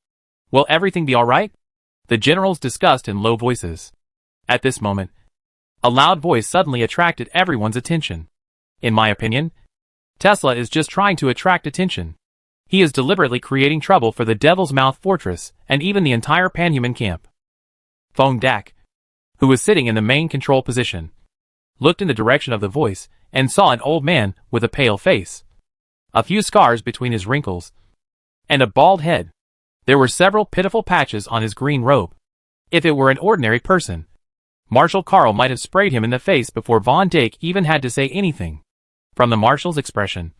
will everything be alright? The generals discussed in low voices. At this moment, a loud voice suddenly attracted everyone's attention. In my opinion, Tesla is just trying to attract attention. He is deliberately creating trouble for the Devil's Mouth Fortress and even the entire Panhuman camp. Fong Dak, who was sitting in the main control position, looked in the direction of the voice, and saw an old man with a pale face, a few scars between his wrinkles, and a bald head. There were several pitiful patches on his green robe. If it were an ordinary person, Marshal Karl might have sprayed him in the face before Von Dijk even had to say anything. From the Marshal's expression,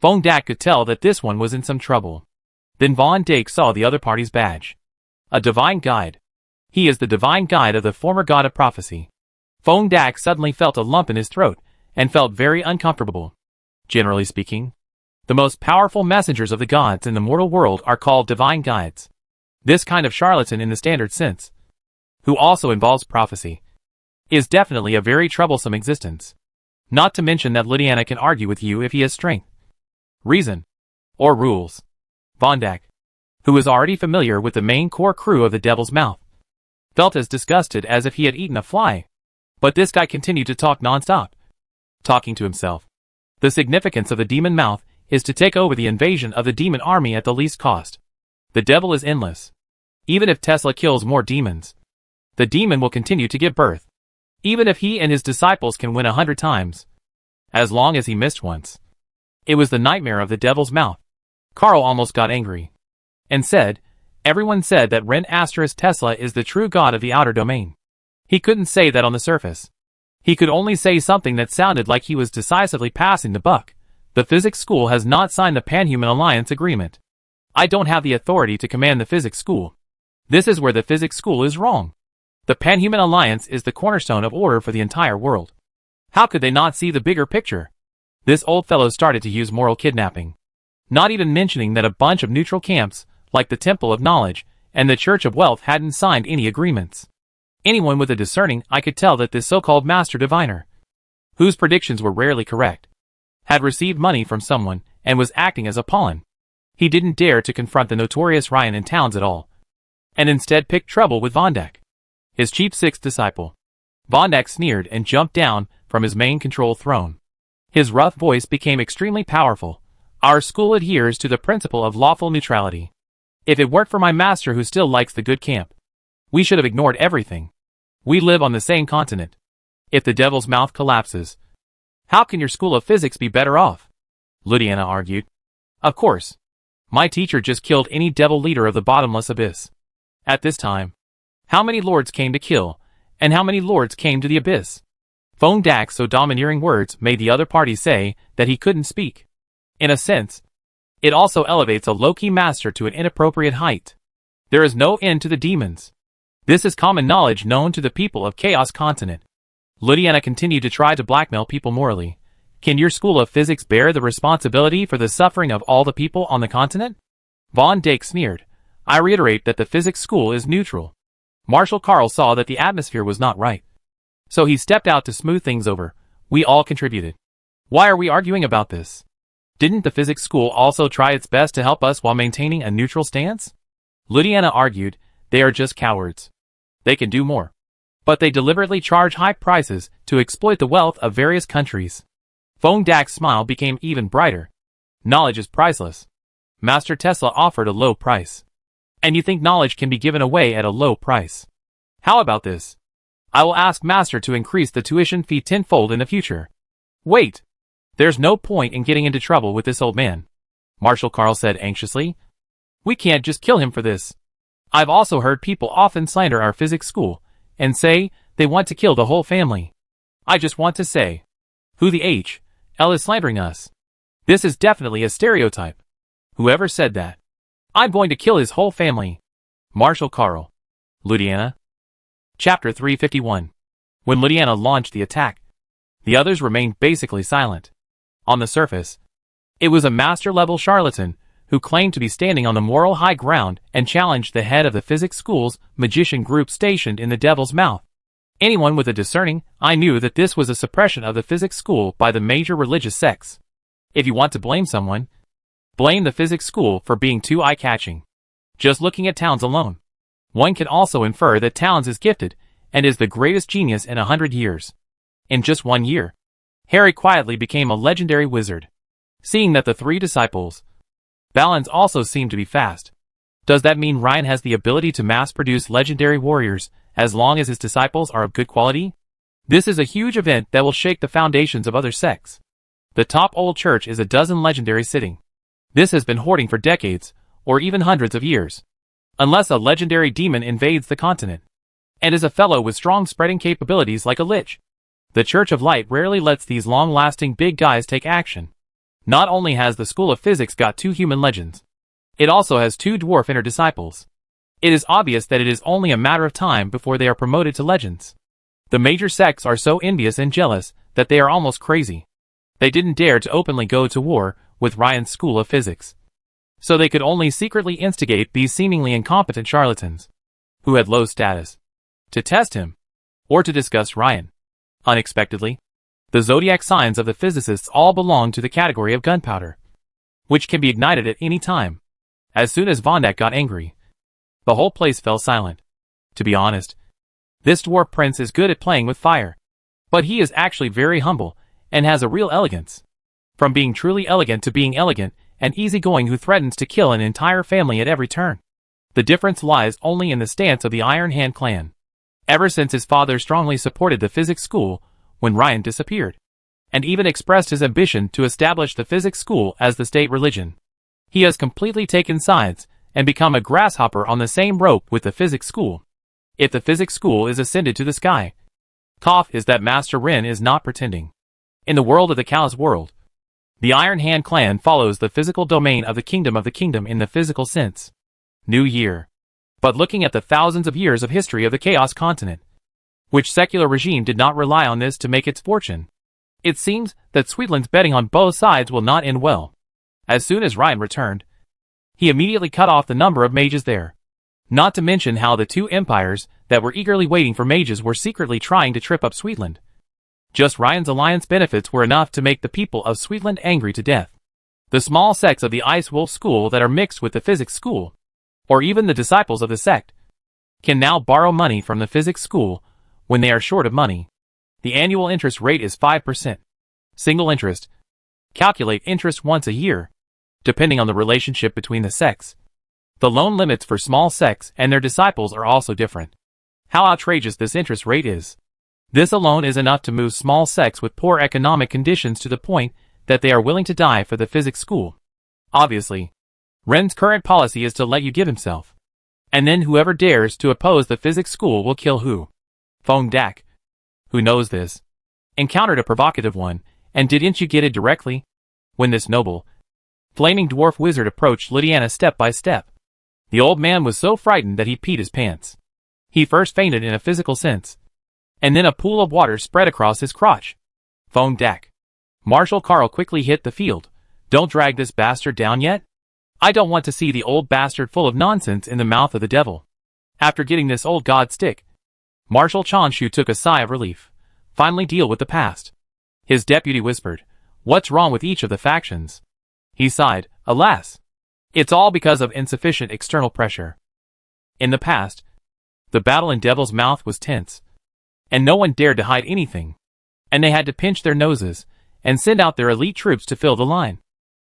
Von Dijk could tell that this one was in some trouble. Then Von Dijk saw the other party's badge. A divine guide. He is the divine guide of the former god of prophecy. Von Dijk suddenly felt a lump in his throat, and felt very uncomfortable. Generally speaking, the most powerful messengers of the gods in the mortal world are called divine guides. This kind of charlatan in the standard sense, who also involves prophecy, is definitely a very troublesome existence. Not to mention that Lydiana can argue with you if he has strength, reason, or rules. Von Dijk, who was already familiar with the main core crew of the Devil's Mouth, felt as disgusted as if he had eaten a fly. But this guy continued to talk non-stop, talking to himself. The significance of the demon mouth is to take over the invasion of the demon army at the least cost. The devil is endless. Even if Tesla kills more demons, the demon will continue to give birth. Even if he and his disciples can win 100 times, as long as he missed once. It was the nightmare of the Devil's Mouth. Karl almost got angry, and said, everyone said that Ren * Tesla is the true god of the outer domain. He couldn't say that on the surface. He could only say something that sounded like he was decisively passing the buck. The physics school has not signed the Panhuman Alliance agreement. I don't have the authority to command the physics school. This is where the physics school is wrong. The Panhuman Alliance is the cornerstone of order for the entire world. How could they not see the bigger picture? This old fellow started to use moral kidnapping. Not even mentioning that a bunch of neutral camps, like the Temple of Knowledge and the Church of Wealth, hadn't signed any agreements. Anyone with a discerning eye could tell that this so-called master diviner, whose predictions were rarely correct, had received money from someone and was acting as a pawn. He didn't dare to confront the notorious Ryan in towns at all, and instead picked trouble with Von Dijk, his chief sixth disciple. Von Dijk sneered and jumped down from his main control throne. His rough voice became extremely powerful. Our school adheres to the principle of lawful neutrality. If it weren't for my master who still likes the good camp, we should have ignored everything. We live on the same continent. If the Devil's Mouth collapses, how can your school of physics be better off? Lydiana argued. Of course. My teacher just killed any devil leader of the bottomless abyss. At this time, how many lords came to kill, and how many lords came to the abyss? Von Dijk's so domineering words made the other party say that he couldn't speak. In a sense, it also elevates a low-key master to an inappropriate height. There is no end to the demons. This is common knowledge known to the people of Chaos Continent. Lydiana continued to try to blackmail people morally. Can your school of physics bear the responsibility for the suffering of all the people on the continent? Von Dijk sneered. I reiterate that the physics school is neutral. Marshal Karl saw that the atmosphere was not right, so he stepped out to smooth things over. We all contributed. Why are we arguing about this? Didn't the physics school also try its best to help us while maintaining a neutral stance? Lydiana argued, they are just cowards. They can do more. But they deliberately charge high prices to exploit the wealth of various countries. Von Dijk's smile became even brighter. Knowledge is priceless. Master Tesla offered a low price. And you think knowledge can be given away at a low price? How about this? I will ask Master to increase the tuition fee tenfold in the future. Wait! There's no point in getting into trouble with this old man, Marshal Karl said anxiously. We can't just kill him for this. I've also heard people often slander our physics school, and say they want to kill the whole family. I just want to say, who the H.L. is slandering us? This is definitely a stereotype. Whoever said that, I'm going to kill his whole family. Marshal Karl. Lydiana. Chapter 351. When Lydiana launched the attack, the others remained basically silent. On the surface, it was a master-level charlatan who claimed to be standing on the moral high ground and challenged the head of the physics school's magician group stationed in the Devil's Mouth. Anyone with a discerning eye knew that this was a suppression of the physics school by the major religious sects. If you want to blame someone, blame the physics school for being too eye-catching. Just looking at Towns alone, one can also infer that Towns is gifted and is the greatest genius in 100 years. In just 1 year, Harry quietly became a legendary wizard. Seeing that the three disciples, Balance also seemed to be fast. Does that mean Ryan has the ability to mass-produce legendary warriors as long as his disciples are of good quality? This is a huge event that will shake the foundations of other sects. The top old church is a dozen legendary sitting. This has been hoarding for decades, or even hundreds of years. Unless a legendary demon invades the continent, and is a fellow with strong spreading capabilities like a lich. The Church of Light rarely lets these long-lasting big guys take action. Not only has the School of Physics got 2 human legends, it also has 2 dwarf inner disciples. It is obvious that it is only a matter of time before they are promoted to legends. The major sects are so envious and jealous that they are almost crazy. They didn't dare to openly go to war with Ryan's School of Physics. So they could only secretly instigate these seemingly incompetent charlatans, who had low status, to test him, or to discuss Ryan. Unexpectedly, the zodiac signs of the physicists all belong to the category of gunpowder, which can be ignited at any time. As soon as Vondak got angry, the whole place fell silent. To be honest, this dwarf prince is good at playing with fire, but he is actually very humble and has a real elegance. From being truly elegant to being elegant and easygoing who threatens to kill an entire family at every turn. The difference lies only in the stance of the Iron Hand clan. Ever since his father strongly supported the physics school when Ryan disappeared, and even expressed his ambition to establish the physics school as the state religion, he has completely taken sides and become a grasshopper on the same rope with the physics school. If the physics school is ascended to the sky, is that Master Rin is not pretending. In the world of the Chaos world, the Iron Hand clan follows the physical domain of the kingdom in the physical sense. New Year. But looking at the thousands of years of history of the Chaos continent, which secular regime did not rely on this to make its fortune, it seems that Sweetland's betting on both sides will not end well. As soon as Ryan returned, he immediately cut off the number of mages there. Not to mention how the 2 empires that were eagerly waiting for mages were secretly trying to trip up Sweetland. Just Ryan's alliance benefits were enough to make the people of Sweetland angry to death. The small sects of the Ice Wolf school that are mixed with the physics school, or even the disciples of the sect, can now borrow money from the physics school when they are short of money. The annual interest rate is 5%. Single interest. Calculate interest once a year, depending on the relationship between the sects. The loan limits for small sects and their disciples are also different. How outrageous this interest rate is. This alone is enough to move small sects with poor economic conditions to the point that they are willing to die for the physics school. Obviously, Ren's current policy is to let you give himself. And then whoever dares to oppose the physics school will kill who? Fong Dak, who knows this, encountered a provocative one, and didn't you get it directly? When this noble, flaming dwarf wizard approached Lydiana step by step, the old man was so frightened that he peed his pants. He first fainted in a physical sense, and then a pool of water spread across his crotch. Fong Dak. Marshal Carl quickly hit the field. Don't drag this bastard down yet. I don't want to see the old bastard full of nonsense in the mouth of the devil. After getting this old god stick, Marshal Chanshu took a sigh of relief. Finally deal with the past. His deputy whispered, what's wrong with each of the factions? He sighed, alas. It's all because of insufficient external pressure. In the past, the battle in Devil's Mouth was tense, and no one dared to hide anything, and they had to pinch their noses and send out their elite troops to fill the line.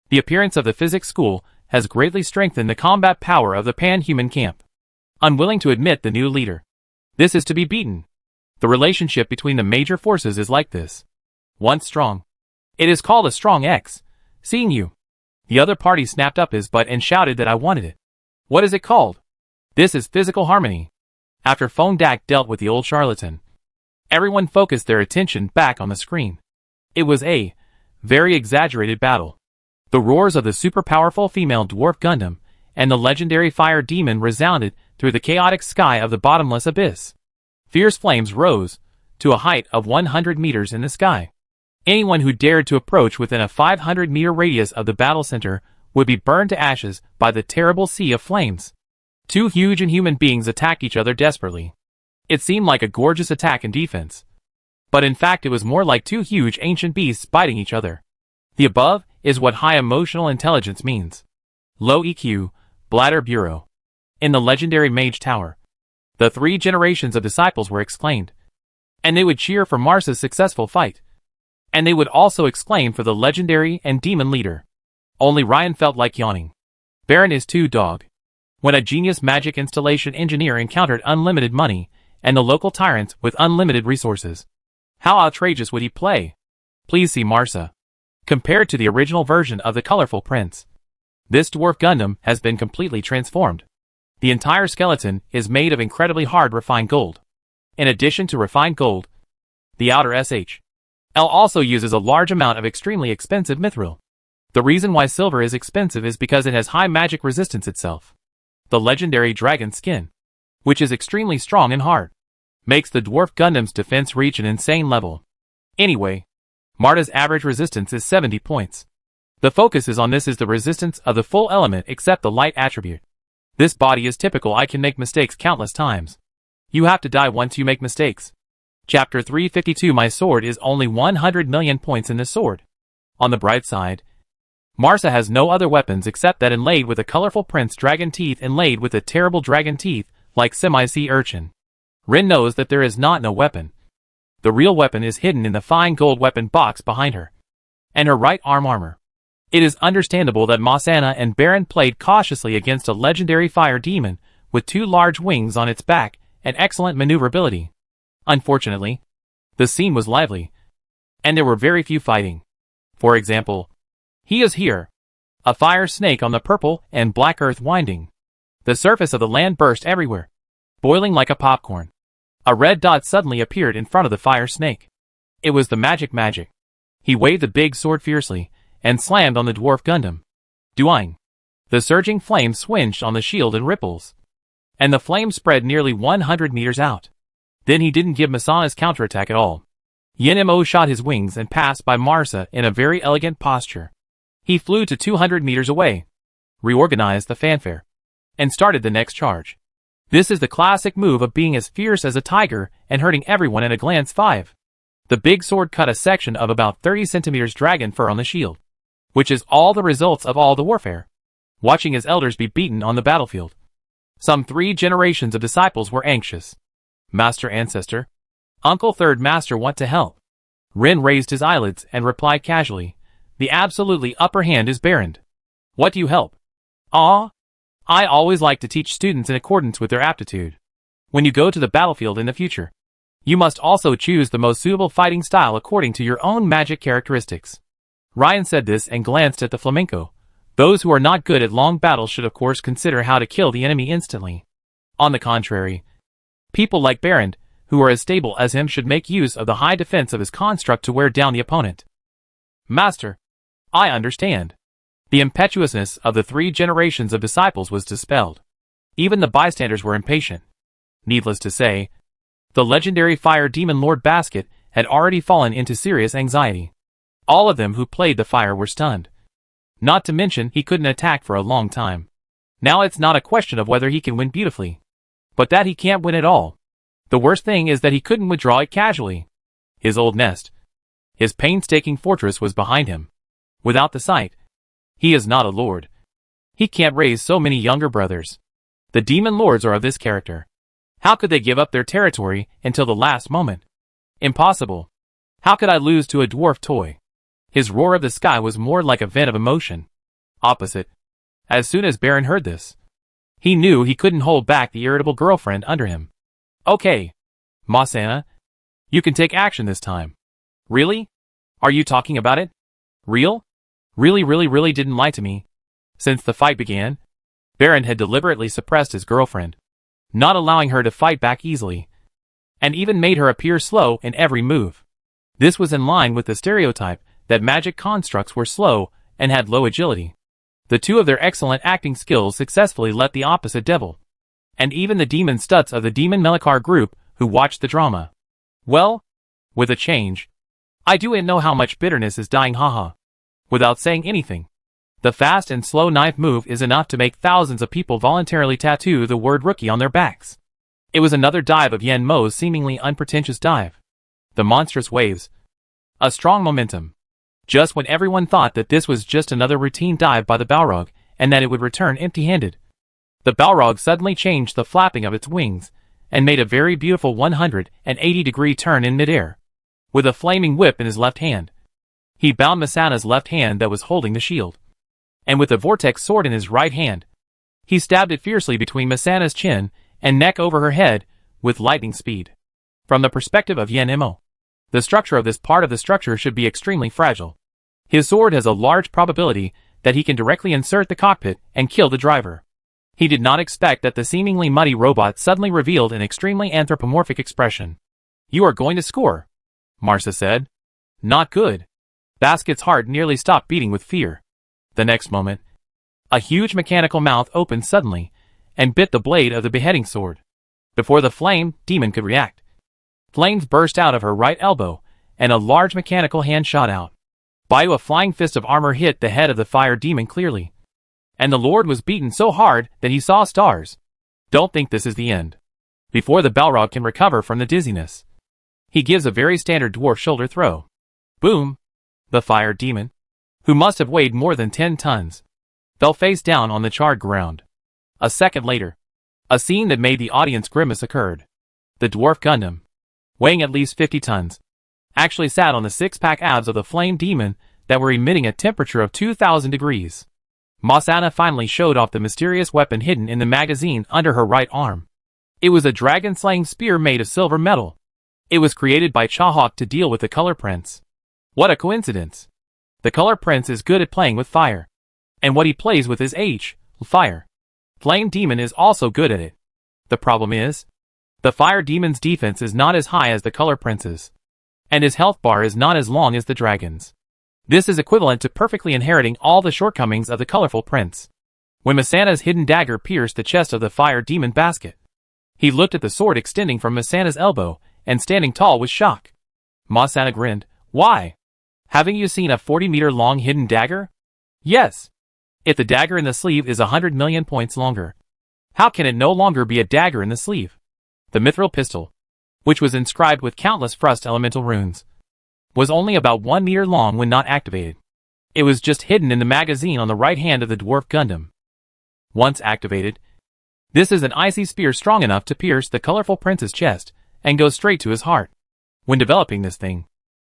The appearance of the physics school has greatly strengthened the combat power of the pan-human camp. Unwilling to admit the new leader, this is to be beaten. The relationship between the major forces is like this. Once strong, it is called a strong X. Seeing you. The other party snapped up his butt and shouted that I wanted it. What is it called? This is physical harmony. After Fong Dak dealt with the old charlatan, everyone focused their attention back on the screen. It was a very exaggerated battle. The roars of the super-powerful female dwarf Gundam and the legendary fire demon resounded through the chaotic sky of the bottomless abyss. Fierce flames rose to a height of 100 meters in the sky. Anyone who dared to approach within a 500-meter radius of the battle center would be burned to ashes by the terrible sea of flames. 2 huge inhuman beings attacked each other desperately. It seemed like a gorgeous attack and defense, but in fact it was more like 2 huge ancient beasts biting each other. The above is what high emotional intelligence means. Low EQ, Bladder Bureau. In the legendary Mage Tower, the 3 generations of disciples were exclaimed, and they would cheer for Marsa's successful fight. And they would also exclaim for the legendary and demon leader. Only Ryan felt like yawning. Baron is too dog. When a genius magic installation engineer encountered unlimited money, and the local tyrants with unlimited resources, How outrageous would he play? Please see Marsa. Compared to the original version of the colorful prints, this dwarf Gundam has been completely transformed. The entire skeleton is made of incredibly hard refined gold. In addition to refined gold, the outer SHL also uses a large amount of extremely expensive mithril. The reason why silver is expensive is because it has high magic resistance itself. The legendary dragon skin, which is extremely strong and hard, makes the dwarf Gundam's defense reach an insane level. Anyway, Marta's average resistance is 70 points. The focus is on this is the resistance of the full element except the light attribute. This body is typical. I can make mistakes countless times. You have to die once you make mistakes. Chapter 352. My sword is only 100 million points in this sword. On the bright side, Marsa has no other weapons except that inlaid with a colorful prince dragon teeth inlaid with a terrible dragon teeth like semi-sea urchin. Rin knows that there is not no weapon. The real weapon is hidden in the fine gold weapon box behind her, and her right arm armor. It is understandable that Masana and Baron played cautiously against a legendary fire demon with 2 large wings on its back and excellent maneuverability. Unfortunately, the scene was lively, and there were very few fighting. For example, he is here, a fire snake on the purple and black earth winding. The surface of the land burst everywhere, boiling like a popcorn. A red dot suddenly appeared in front of the fire snake. It was the magic. He waved the big sword fiercely and slammed on the dwarf Gundam. Doing. The surging flame swinged on the shield in ripples, and the flame spread nearly 100 meters out. Then he didn't give Masana's counterattack at all. Yen-Mo shot his wings and passed by Marsa in a very elegant posture. He flew to 200 meters away, reorganized the fanfare, and started the next charge. This is the classic move of being as fierce as a tiger and hurting everyone at a glance. 5. The big sword cut a section of about 30 centimeters dragon fur on the shield, which is all the results of all the warfare. Watching his elders be beaten on the battlefield, some 3 generations of disciples were anxious. Master Ancestor, Uncle Third Master want to help. Rin raised his eyelids and replied casually, the absolutely upper hand is Baron. What do you help? Ah, I always like to teach students in accordance with their aptitude. When you go to the battlefield in the future, you must also choose the most suitable fighting style according to your own magic characteristics. Ryan said this and glanced at the flamenco. Those who are not good at long battles should of course consider how to kill the enemy instantly. On the contrary, people like Baron, who are as stable as him, should make use of the high defense of his construct to wear down the opponent. Master, I understand. The impetuousness of the 3 generations of disciples was dispelled. Even the bystanders were impatient. Needless to say, the legendary fire demon Lord Basket had already fallen into serious anxiety. All of them who played the fire were stunned. Not to mention he couldn't attack for a long time. Now it's not a question of whether he can win beautifully, but that he can't win at all. The worst thing is that he couldn't withdraw it casually. His old nest, his painstaking fortress was behind him. Without the sight, he is not a lord. He can't raise so many younger brothers. The demon lords are of this character. How could they give up their territory until the last moment? Impossible. How could I lose to a dwarf toy? His roar of the sky was more like a vent of emotion. Opposite. As soon as Baron heard this, he knew he couldn't hold back the irritable girlfriend under him. Okay, Masana, you can take action this time. Really? Are you talking about it? Real? Really didn't lie to me. Since the fight began, Baron had deliberately suppressed his girlfriend, not allowing her to fight back easily, and even made her appear slow in every move. This was in line with the stereotype that magic constructs were slow and had low agility. The 2 of their excellent acting skills successfully let the opposite devil, and even the demon studs of the Demon Melikar group who watched the drama. Well, with a change, I do know how much bitterness is dying, haha. Without saying anything, the fast and slow knife move is enough to make thousands of people voluntarily tattoo the word rookie on their backs. It was another dive of Yen-Mo's seemingly unpretentious dive. The monstrous waves. A strong momentum. Just when everyone thought that this was just another routine dive by the Balrog and that it would return empty-handed, the Balrog suddenly changed the flapping of its wings and made a very beautiful 180-degree turn in midair. With a flaming whip in his left hand, he bound Masana's left hand that was holding the shield, and with the vortex sword in his right hand, he stabbed it fiercely between Masana's chin and neck over her head with lightning speed. From the perspective of Yen-Mo, The structure of this part of the structure should be extremely fragile. His sword has a large probability that he can directly insert the cockpit and kill the driver. He did not expect that the seemingly muddy robot suddenly revealed an extremely anthropomorphic expression. "You are going to score," Marcia said. "Not good." Basket's heart nearly stopped beating with fear. The next moment, a huge mechanical mouth opened suddenly and bit the blade of the beheading sword. Before the flame demon could react, flames burst out of her right elbow and a large mechanical hand shot out. A flying fist of armor hit the head of the fire demon clearly, and the Lord was beaten so hard that he saw stars. Don't think this is the end. Before the Balrog can recover from the dizziness, he gives a very standard dwarf shoulder throw. Boom! The fire demon, who must have weighed more than 10 tons, fell face down on the charred ground. A second later, a scene that made the audience grimace occurred. The dwarf Gundam, weighing at least 50 tons, actually sat on the six-pack abs of the flame demon that were emitting a temperature of 2,000 degrees. Masana finally showed off the mysterious weapon hidden in the magazine under her right arm. It was a dragon-slaying spear made of silver metal. It was created by Chahawk to deal with the Color Prince. What a coincidence! The Color Prince is good at playing with fire, and what he plays with is fire. Flame Demon is also good at it. The problem is, the Fire Demon's defense is not as high as the Color Prince's, and his health bar is not as long as the dragon's. This is equivalent to perfectly inheriting all the shortcomings of the colorful prince. When Masana's hidden dagger pierced the chest of the fire demon Basket, he looked at the sword extending from Masana's elbow and standing tall with shock. Masana grinned. "Why? Haven't you seen a 40-meter-long hidden dagger?" "Yes. If the dagger in the sleeve is 100 million points longer, how can it no longer be a dagger in the sleeve?" The mithril pistol, which was inscribed with countless Frost elemental runes, was only about 1 meter long when not activated. It was just hidden in the magazine on the right hand of the dwarf Gundam. Once activated, this is an icy spear strong enough to pierce the colorful prince's chest and go straight to his heart. When developing this thing,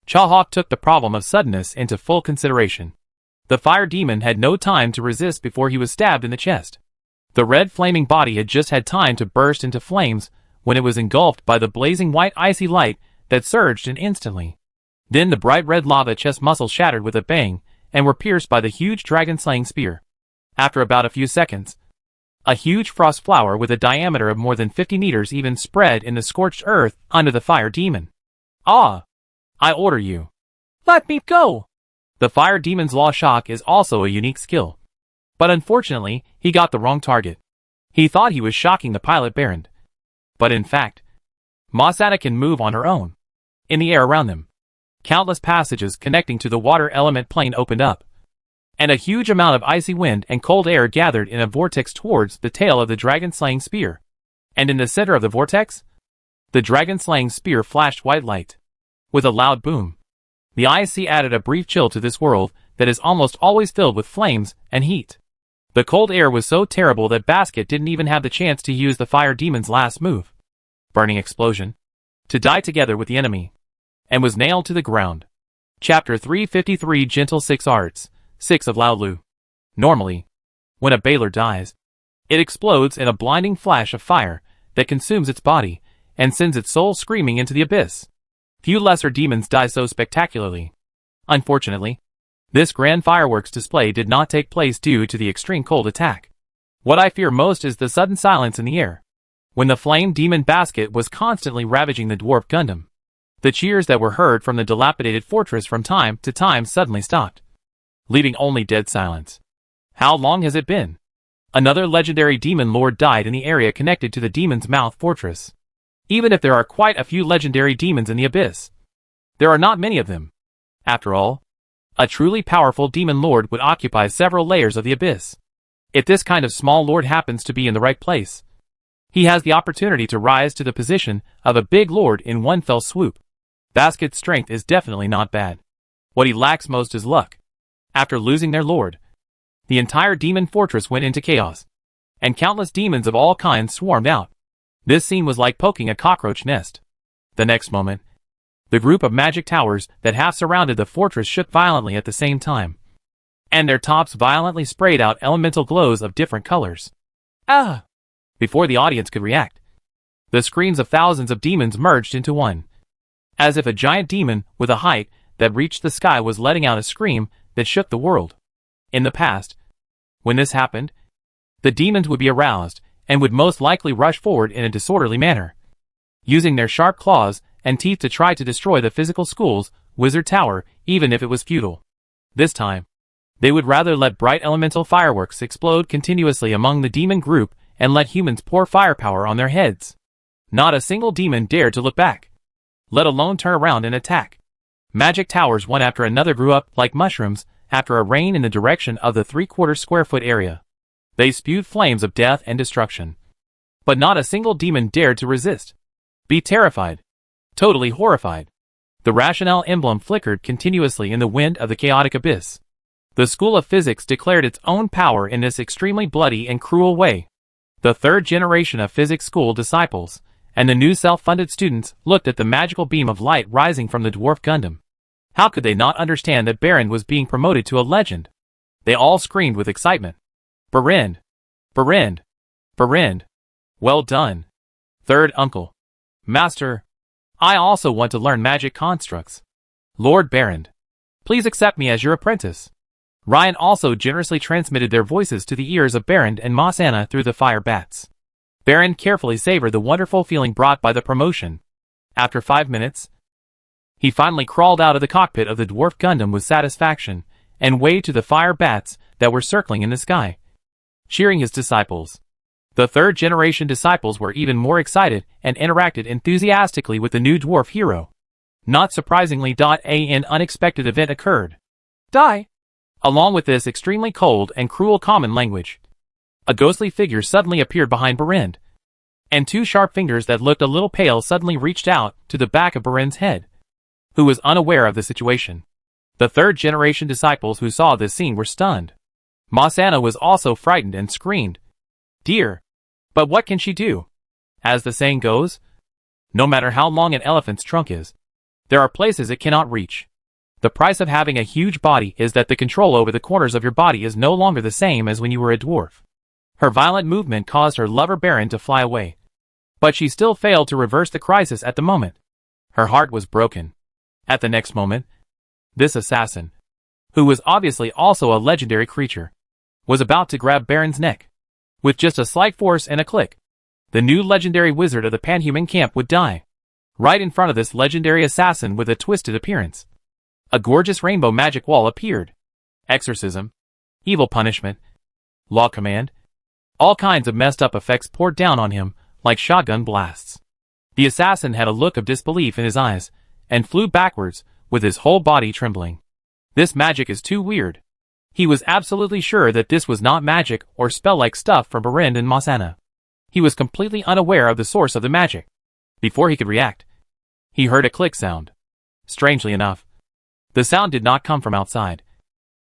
Chahawk took the problem of suddenness into full consideration. The fire demon had no time to resist before he was stabbed in the chest. The red flaming body had just had time to burst into flames when it was engulfed by the blazing white icy light that surged in instantly. Then the bright red lava chest muscles shattered with a bang and were pierced by the huge dragon-slaying spear. After about a few seconds, a huge frost flower with a diameter of more than 50 meters even spread in the scorched earth under the fire demon. "Ah! I order you. Let me go!" The fire demon's law shock is also a unique skill. But unfortunately, he got the wrong target. He thought he was shocking the pilot Baron. But in fact, Masana can move on her own. In the air around them, countless passages connecting to the water element plane opened up, and a huge amount of icy wind and cold air gathered in a vortex towards the tail of the dragon-slaying spear. And in the center of the vortex, the dragon-slaying spear flashed white light. With a loud boom, the IC added a brief chill to this world that is almost always filled with flames and heat. The cold air was so terrible that Basket didn't even have the chance to use the fire demon's last move, Burning Explosion, to die together with the enemy, and was nailed to the ground. Chapter 353 Gentle 6 Arts, 6 of Laolu. Normally, when a Baylor dies, it explodes in a blinding flash of fire that consumes its body and sends its soul screaming into the abyss. Few lesser demons die so spectacularly. Unfortunately, this grand fireworks display did not take place due to the extreme cold attack. What I fear most is the sudden silence in the air. When the flame demon Basket was constantly ravaging the dwarf Gundam, the cheers that were heard from the dilapidated fortress from time to time suddenly stopped, leaving only dead silence. How long has it been? Another legendary demon lord died in the area connected to the Demon's Mouth fortress. Even if there are quite a few legendary demons in the abyss, there are not many of them. After all, a truly powerful demon lord would occupy several layers of the abyss. If this kind of small lord happens to be in the right place, he has the opportunity to rise to the position of a big lord in one fell swoop. Basket's strength is definitely not bad. What he lacks most is luck. After losing their lord, the entire demon fortress went into chaos, and countless demons of all kinds swarmed out. This scene was like poking a cockroach nest. The next moment, the group of magic towers that half surrounded the fortress shook violently at the same time, and their tops violently sprayed out elemental glows of different colors. Ah! Before the audience could react, the screams of thousands of demons merged into one. as if a giant demon with a height that reached the sky was letting out a scream that shook the world. In the past, when this happened, the demons would be aroused and would most likely rush forward in a disorderly manner, using their sharp claws and teeth to try to destroy the physical school's wizard tower, even if it was futile. This time, they would rather let bright elemental fireworks explode continuously among the demon group and let humans pour firepower on their heads. Not a single demon dared to look back, let alone turn around and attack. Magic towers one after another grew up like mushrooms after a rain in the direction of the 3/4 square foot area. They spewed flames of death and destruction. But not a single demon dared to resist. Be terrified. Totally horrified. The rationale emblem flickered continuously in the wind of the chaotic abyss. The School of Physics declared its own power in this extremely bloody and cruel way. The third generation of physics school disciples and the new self-funded students looked at the magical beam of light rising from the dwarf Gundam. How could they not understand that Baron was being promoted to a legend? They all screamed with excitement. Barind! Barind! Barind! Well done, third uncle. Master, I also want to learn magic constructs. Lord Barind, please accept me as your apprentice. Ryan also generously transmitted their voices to the ears of Barind and Mosanna through the fire bats. Barind carefully savored the wonderful feeling brought by the promotion. After 5 minutes, he finally crawled out of the cockpit of the dwarf Gundam with satisfaction and waved to the fire bats that were circling in the sky, cheering his disciples. The third generation disciples were even more excited and interacted enthusiastically with the new dwarf hero. Not surprisingly, an unexpected event occurred. Die! Along with this extremely cold and cruel common language, a ghostly figure suddenly appeared behind Barind, and 2 sharp fingers that looked a little pale suddenly reached out to the back of Barind's head, who was unaware of the situation. The third generation disciples who saw this scene were stunned. Mosanna was also frightened and screamed, "Dear! But what can she do?" As the saying goes, no matter how long an elephant's trunk is, there are places it cannot reach. The price of having a huge body is that the control over the corners of your body is no longer the same as when you were a dwarf. Her violent movement caused her lover Baron to fly away, but she still failed to reverse the crisis at the moment. Her heart was broken. At the next moment, this assassin, who was obviously also a legendary creature, was about to grab Baron's neck. With just a slight force and a click, the new legendary wizard of the Panhuman camp would die. Right in front of this legendary assassin with a twisted appearance, a gorgeous rainbow magic wall appeared. Exorcism, evil punishment, law command, all kinds of messed up effects poured down on him like shotgun blasts. The assassin had a look of disbelief in his eyes and flew backwards with his whole body trembling. This magic is too weird. He was absolutely sure that this was not magic or spell-like stuff from Barind and Mosanna. He was completely unaware of the source of the magic. Before he could react, he heard a click sound. Strangely enough, the sound did not come from outside,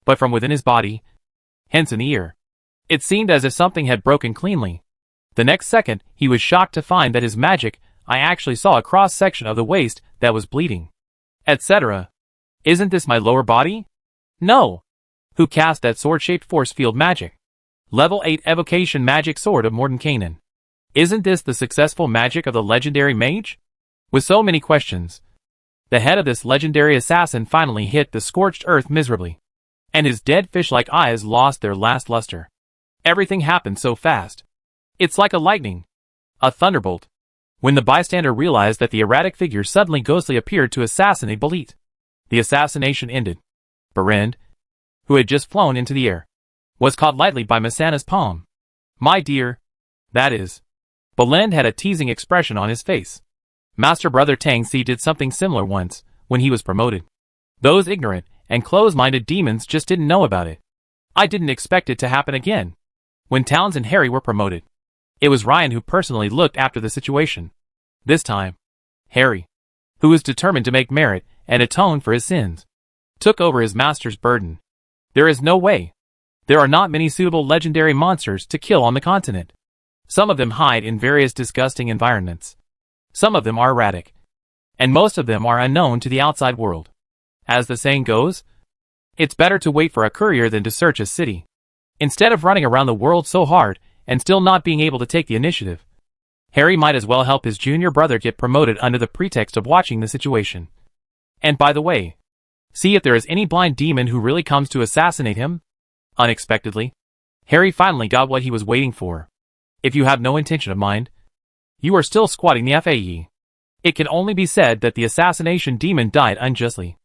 but from within his body, hence in the ear. It seemed as if something had broken cleanly. The next second, he was shocked to find that his magic eye actually saw a cross-section of the waist that was bleeding, etc. Isn't this my lower body? No. Who cast that sword-shaped force field magic? Level 8 evocation magic sword of Mordenkainen. Isn't this the successful magic of the legendary mage? With so many questions, the head of this legendary assassin finally hit the scorched earth miserably, and his dead fish-like eyes lost their last luster. Everything happened so fast. It's like a lightning, a thunderbolt. When the bystander realized that the erratic figure suddenly ghostly appeared to assassinate Belit, the assassination ended. Barind, who had just flown into the air, was caught lightly by Mosanna's palm. My dear, that is. Balind had a teasing expression on his face. Master Brother Tangsi did something similar once, when he was promoted. Those ignorant and close-minded demons just didn't know about it. I didn't expect it to happen again. When Towns and Harry were promoted, it was Ryan who personally looked after the situation. This time, Harry, who was determined to make merit and atone for his sins, took over his master's burden. There is no way. There are not many suitable legendary monsters to kill on the continent. Some of them hide in various disgusting environments. Some of them are erratic, and most of them are unknown to the outside world. As the saying goes, it's better to wait for a courier than to search a city. Instead of running around the world so hard and still not being able to take the initiative, Harry might as well help his junior brother get promoted under the pretext of watching the situation. And by the way, see if there is any blind demon who really comes to assassinate him? Unexpectedly, Harry finally got what he was waiting for. If you have no intention of mind, you are still squatting the FAE. It can only be said that the assassination demon died unjustly.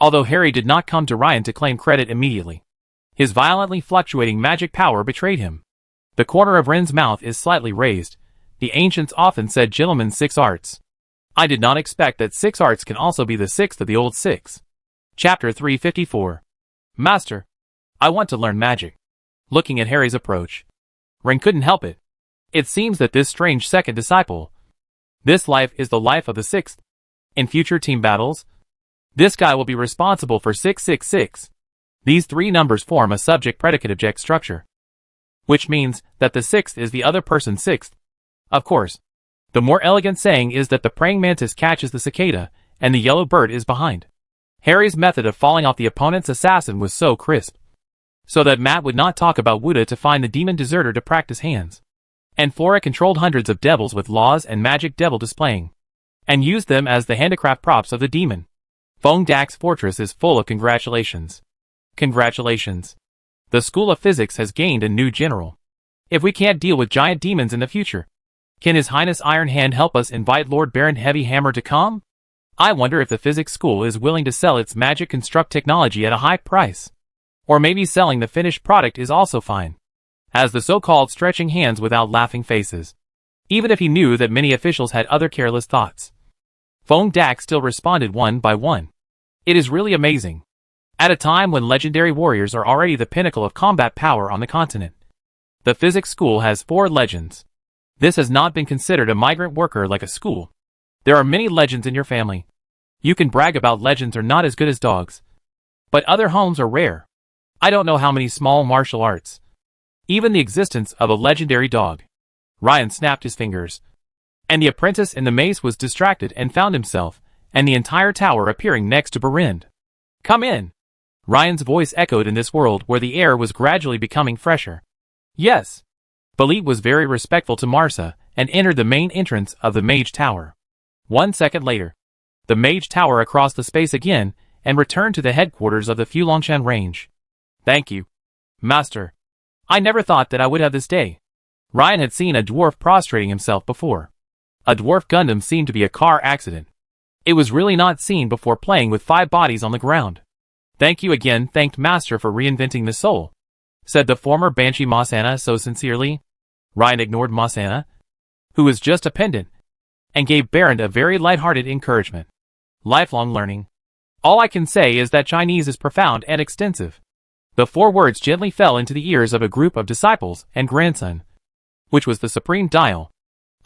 Although Harry did not come to Ryan to claim credit immediately. His violently fluctuating magic power betrayed him. The corner of Ren's mouth is slightly raised. The ancients often said gentlemen's 6 arts. I did not expect that 6 arts can also be the 6th of the old 6. Chapter 354. Master, I want to learn magic. Looking at Harry's approach, Ren couldn't help it. It seems that this strange second disciple, this life is the life of the 6th. In future team battles, this guy will be responsible for 666. These 3 numbers form a subject-predicate-object structure, which means that the 6th is the other person's 6th. Of course, the more elegant saying is that the praying mantis catches the cicada, and the yellow bird is behind. Harry's method of falling off the opponent's assassin was so crisp, so that Matt would not talk about Wuda to find the demon deserter to practice hands. And Flora controlled hundreds of devils with laws and magic devil displaying, and used them as the handicraft props of the demon. Feng Dak's fortress is full of congratulations. Congratulations. The School of Physics has gained a new general. If we can't deal with giant demons in the future, can His Highness Iron Hand help us invite Lord Baron Heavy Hammer to come? I wonder if the physics school is willing to sell its magic construct technology at a high price. Or maybe selling the finished product is also fine. As the so-called stretching hands without laughing faces. Even if he knew that many officials had other careless thoughts. Feng Dak still responded one by one. It is really amazing. At a time when legendary warriors are already the pinnacle of combat power on the continent. The physics school has 4 legends. This has not been considered a migrant worker like a school. There are many legends in your family. You can brag about legends are not as good as dogs. But other homes are rare. I don't know how many small martial arts. Even the existence of a legendary dog. Ryan snapped his fingers. And the apprentice in the mace was distracted and found himself, and the entire tower appearing next to Berind. Come in. Ryan's voice echoed in this world where the air was gradually becoming fresher. Yes. Balit was very respectful to Marsa, and entered the main entrance of the Mage Tower. 1 second later, the Mage Tower across the space again, and returned to the headquarters of the Fulongshan range. Thank you, Master. I never thought that I would have this day. Ryan had seen a dwarf prostrating himself before. A dwarf Gundam seemed to be a car accident. It was really not seen before playing with 5 bodies on the ground. Thank you again, thanked Master for reinventing the soul, said the former Banshee Masana so sincerely. Ryan ignored Masana, who was just a pendant, and gave Berind a very light-hearted encouragement. Lifelong learning. All I can say is that Chinese is profound and extensive. The 4 words gently fell into the ears of a group of disciples and grandson, which was the supreme dial.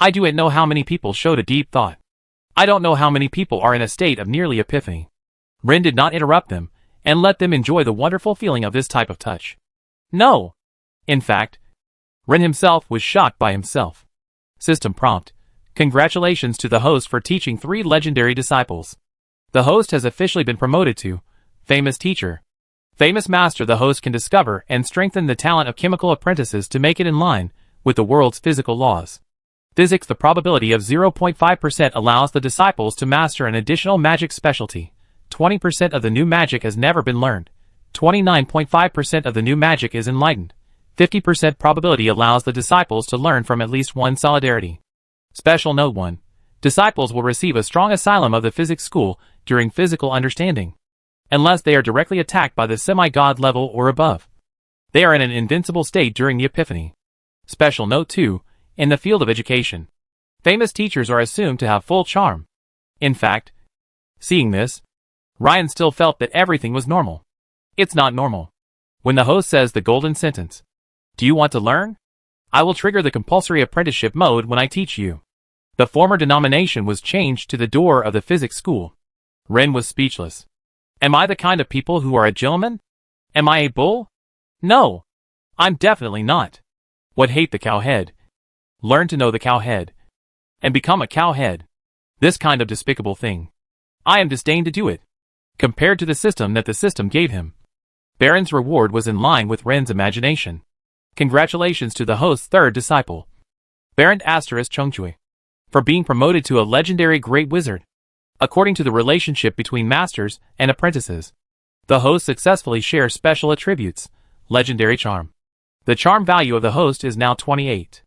I don't know how many people showed a deep thought. I don't know how many people are in a state of nearly epiphany. Ren did not interrupt them, and let them enjoy the wonderful feeling of this type of touch. No. In fact, Ren himself was shocked by himself. System prompt. Congratulations to the host for teaching 3 legendary disciples. The host has officially been promoted to Famous Teacher. Famous Master. The host can discover and strengthen the talent of chemical apprentices to make it in line with the world's physical laws. Physics. The probability of 0.5% allows the disciples to master an additional magic specialty. 20% of the new magic has never been learned. 29.5% of the new magic is enlightened. 50% probability allows the disciples to learn from at least one solidarity. Special Note 1. Disciples will receive a strong asylum of the physics school during physical understanding, unless they are directly attacked by the semi-god level or above. They are in an invincible state during the epiphany. Special Note 2. In the field of education, famous teachers are assumed to have full charm. In fact, seeing this, Ryan still felt that everything was normal. It's not normal. When the host says the golden sentence, "Do you want to learn? I will trigger the compulsory apprenticeship mode when I teach you." The former denomination was changed to the door of the physics school. Ren was speechless. Am I the kind of people who are a gentleman? Am I a bull? No. I'm definitely not. What hate the cowhead? Learn to know the cowhead. And become a cowhead. This kind of despicable thing. I am disdain to do it. Compared to the system that the system gave him. Baron's reward was in line with Ren's imagination. Congratulations to the host's 3rd disciple. Baron *Chongchui. for being promoted to a legendary great wizard. According to the relationship between masters and apprentices, the host successfully shares special attributes. Legendary charm. The charm value of the host is now 28.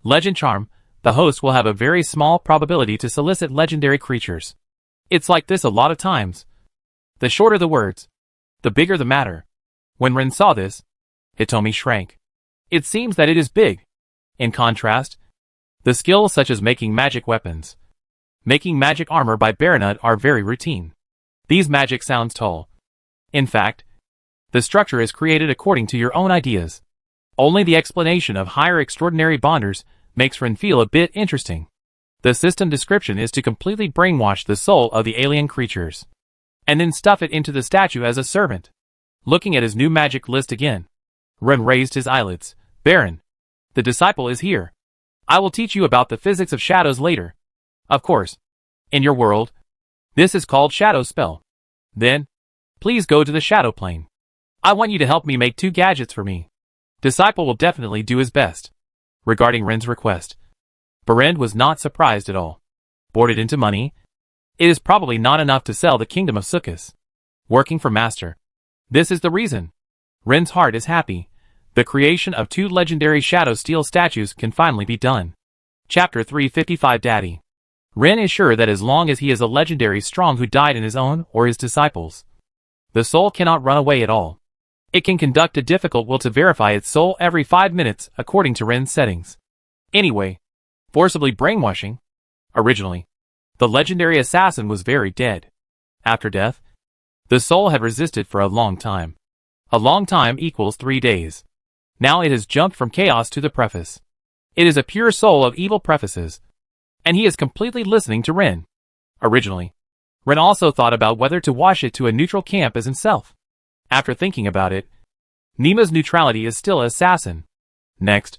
Legend charm. The host will have a very small probability to solicit legendary creatures. It's like this a lot of times. The shorter the words, the bigger the matter. When Rin saw this, Hitomi shrank. It seems that it is big. In contrast, the skills such as making magic weapons, making magic armor by Baronut are very routine. These magic sounds tall. In fact, the structure is created according to your own ideas. Only the explanation of higher extraordinary bonders makes Rin feel a bit interesting. The system description is to completely brainwash the soul of the alien creatures, and then stuff it into the statue as a servant. Looking at his new magic list again, Rin raised his eyelids. Baron, the disciple is here. I will teach you about the physics of shadows later. Of course, in your world, this is called shadow spell. Then, please go to the shadow plane. I want you to help me make 2 gadgets for me. Disciple will definitely do his best. Regarding Rin's request, Berend was not surprised at all. Boarded into money, it is probably not enough to sell the kingdom of Sukkis. Working for master. This is the reason. Rin's heart is happy. The creation of 2 legendary shadow steel statues can finally be done. Chapter 355 Daddy. Rin is sure that as long as he is a legendary strong who died in his own or his disciples, the soul cannot run away at all. It can conduct a difficult will to verify its soul every 5 minutes according to Rin's settings. Anyway, forcibly brainwashing. Originally, the legendary assassin was very dead. After death, the soul had resisted for a long time. A long time equals 3 days. Now it has jumped from chaos to the preface. It is a pure soul of evil prefaces, and he is completely listening to Rin. Originally, Rin also thought about whether to wash it to a neutral camp as himself. After thinking about it, Nima's neutrality is still assassin. Next,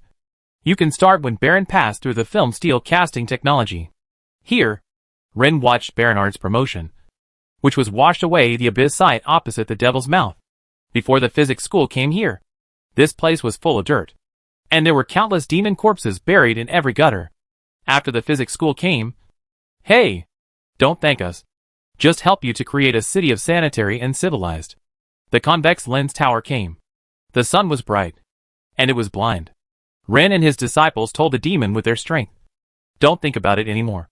you can start when Baron passed through the film steel casting technology. Here, Rin watched Baronard's promotion, which was washed away the abyss site opposite the Devil's Mouth. Before the physics school came here, this place was full of dirt, and there were countless demon corpses buried in every gutter. After the physics school came, hey, don't thank us. Just help you to create a city of sanitary and civilized. The convex lens tower came. The sun was bright, and it was blind. Rin and his disciples told the demon with their strength, don't think about it anymore.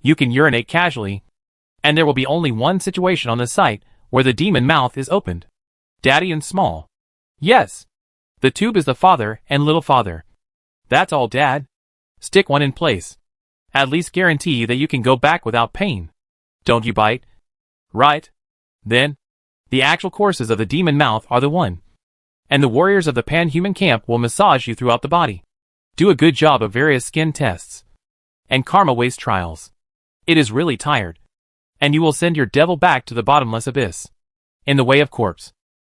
You can urinate casually, and there will be only one situation on the site where the demon mouth is opened. Daddy and small. Yes. The tube is the father and little father. That's all, Dad. Stick one in place. At least guarantee that you can go back without pain. Don't you bite? Right. Then, the actual courses of the demon mouth are the one. And the warriors of the pan-human camp will massage you throughout the body. Do a good job of various skin tests. And karma waste trials. It is really tired. And you will send your devil back to the bottomless abyss. In the way of corpse.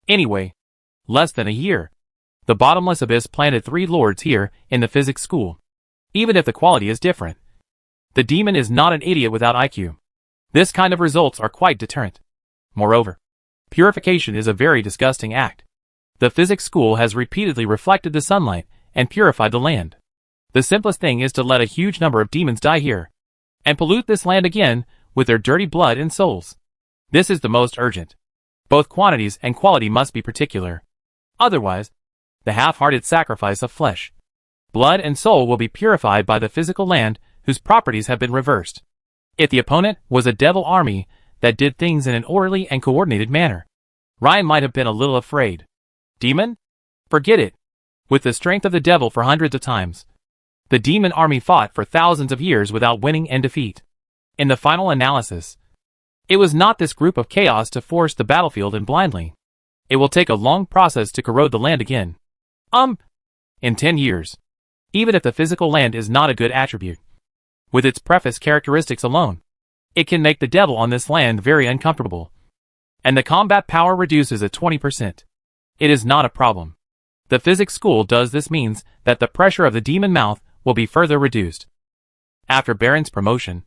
Anyway, less than a year. The bottomless abyss planted 3 lords here in the physics school. Even if the quality is different. The demon is not an idiot without IQ. This kind of results are quite deterrent. Moreover, purification is a very disgusting act. The physics school has repeatedly reflected the sunlight and purified the land. The simplest thing is to let a huge number of demons die here, and pollute this land again with their dirty blood and souls. This is the most urgent. Both quantities and quality must be particular. Otherwise, the half-hearted sacrifice of flesh, blood and soul will be purified by the physical land whose properties have been reversed. If the opponent was a devil army that did things in an orderly and coordinated manner, Ryan might have been a little afraid. Demon? Forget it. With the strength of the devil for hundreds of times, the demon army fought for thousands of years without winning and defeat. In the final analysis, it was not this group of chaos to force the battlefield in blindly. It will take a long process to corrode the land again. In 10 years. Even if the physical land is not a good attribute. With its preface characteristics alone, it can make the devil on this land very uncomfortable. And the combat power reduces at 20%. It is not a problem. The physics school does this means that the pressure of the demon mouth will be further reduced. After Baron's promotion,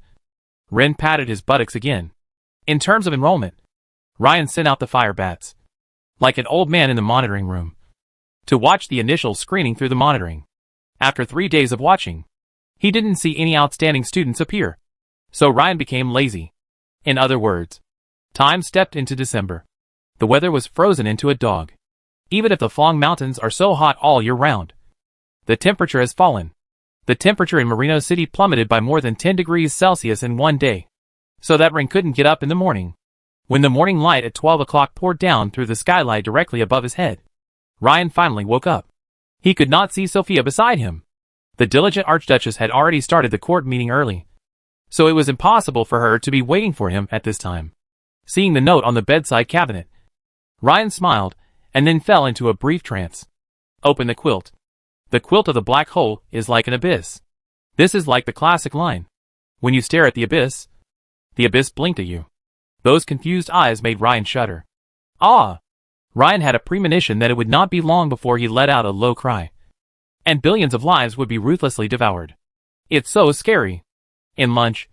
Rin patted his buttocks again. In terms of enrollment, Ryan sent out the fire bats, like an old man in the monitoring room, to watch the initial screening through the monitoring. After 3 days of watching, He didn't see any outstanding students appear. So Ryan became lazy. In other words, time stepped into December. The weather was frozen into a dog. Even if the Phong Mountains are so hot all year round, the temperature has fallen. The temperature in Merino City plummeted by more than 10 degrees Celsius in one day. So that Ren couldn't get up in the morning. When the morning light at 12 o'clock poured down through the skylight directly above his head, Ryan finally woke up. He could not see Sophia beside him. The diligent Archduchess had already started the court meeting early, so it was impossible for her to be waiting for him at this time. Seeing the note on the bedside cabinet, Ryan smiled, and then fell into a brief trance. Open the quilt. The quilt of the black hole is like an abyss. This is like the classic line. When you stare at the abyss blinked at you. Those confused eyes made Ryan shudder. Ah! Ryan had a premonition that it would not be long before he let out a low cry. And billions of lives would be ruthlessly devoured. It's so scary. In lunch,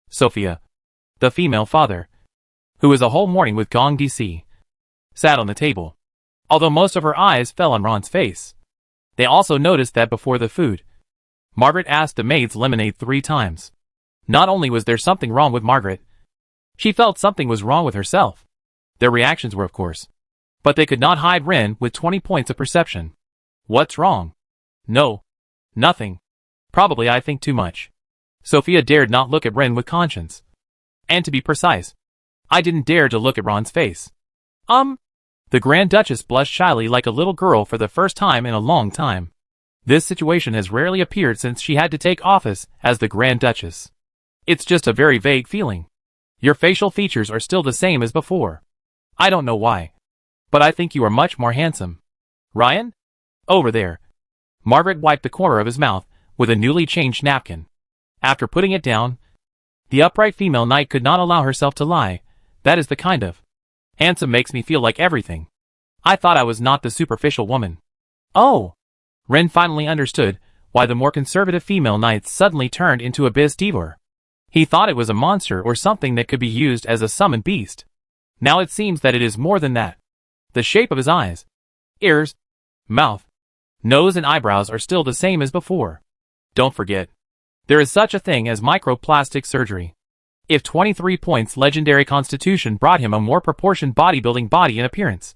Sophia, the female father, who was a whole morning with Gong DC, sat on the table. Although most of her eyes fell on Ron's face, they also noticed that before the food, Margaret asked the maids lemonade 3 times. Not only was there something wrong with Margaret, she felt something was wrong with herself. Their reactions were, of course, but they could not hide Ren with 20 points of perception. What's wrong? No. Nothing. Probably I think too much. Sophia dared not look at Ren with conscience. And to be precise, I didn't dare to look at Ron's face. The Grand Duchess blushed shyly like a little girl for the first time in a long time. This situation has rarely appeared since she had to take office as the Grand Duchess. It's just a very vague feeling. Your facial features are still the same as before. I don't know why, but I think you are much more handsome. Ryan? Over there. Margaret wiped the corner of his mouth with a newly changed napkin. After putting it down, the upright female knight could not allow herself to lie. That is the kind of handsome makes me feel like everything. I thought I was not the superficial woman. Oh! Ren finally understood why the more conservative female knights suddenly turned into Abyss Divor. He thought it was a monster or something that could be used as a summoned beast. Now it seems that it is more than that. The shape of his eyes, ears, mouth, nose and eyebrows are still the same as before. Don't forget, there is such a thing as microplastic surgery. If 23 points legendary constitution brought him a more proportioned bodybuilding body in appearance,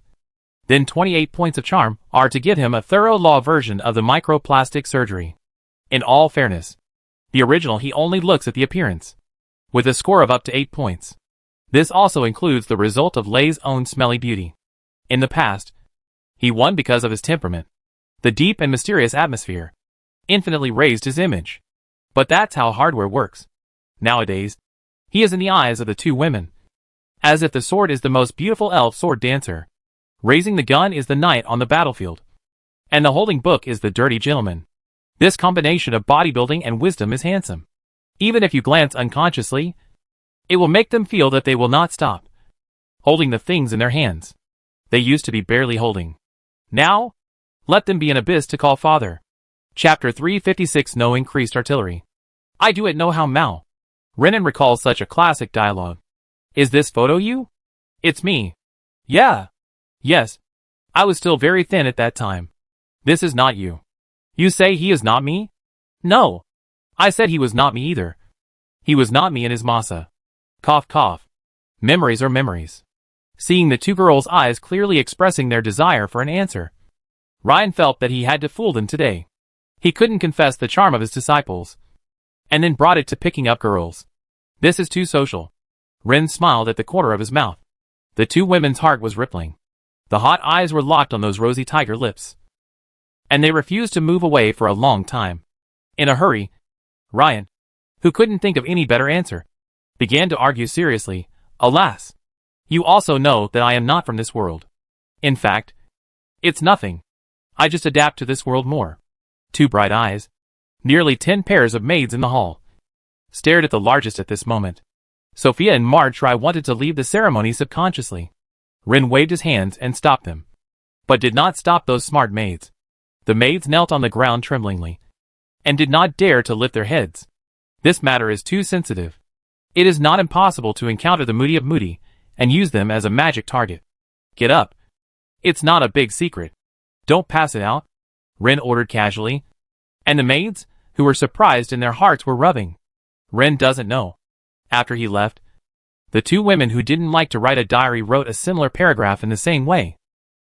then 28 points of charm are to give him a thorough law version of the microplastic surgery. In all fairness, the original he only looks at the appearance, with a score of up to 8 points. This also includes the result of Lei's own smelly beauty. In the past, he won because of his temperament. The deep and mysterious atmosphere infinitely raised his image. But that's how hardware works. Nowadays, he is in the eyes of the two women, as if the sword is the most beautiful elf sword dancer, raising the gun is the knight on the battlefield, and the holding book is the dirty gentleman. This combination of bodybuilding and wisdom is handsome. Even if you glance unconsciously, it will make them feel that they will not stop holding the things in their hands they used to be barely holding. Now, let them be an abyss to call father. Chapter 356 No Increased Artillery. I do it know how Mao. Renan recalls such a classic dialogue. Is this photo you? It's me. Yeah. Yes. I was still very thin at that time. This is not you. You say he is not me? No. I said he was not me either. He was not me in his masa. Cough cough. Memories are memories. Seeing the two girls' eyes clearly expressing their desire for an answer, Ryan felt that he had to fool them today. He couldn't confess the charm of his disciples, and then brought it to picking up girls. This is too social. Ren smiled at the corner of his mouth. The two women's heart was rippling. The hot eyes were locked on those rosy tiger lips, and they refused to move away for a long time. In a hurry, Ryan, who couldn't think of any better answer, began to argue seriously. Alas! You also know that I am not from this world. In fact, it's nothing. I just adapt to this world more. Two bright eyes, nearly 10 pairs of maids in the hall, stared at the largest at this moment. Sophia and Marjorie wanted to leave the ceremony subconsciously. Ren waved his hands and stopped them, but did not stop those smart maids. The maids knelt on the ground tremblingly, and did not dare to lift their heads. This matter is too sensitive. It is not impossible to encounter the Moody of Moody, and use them as a magic target. Get up. It's not a big secret. Don't pass it out, Ren ordered casually. And the maids, who were surprised and their hearts were rubbing. Ren doesn't know. After he left, the two women who didn't like to write a diary wrote a similar paragraph in the same way.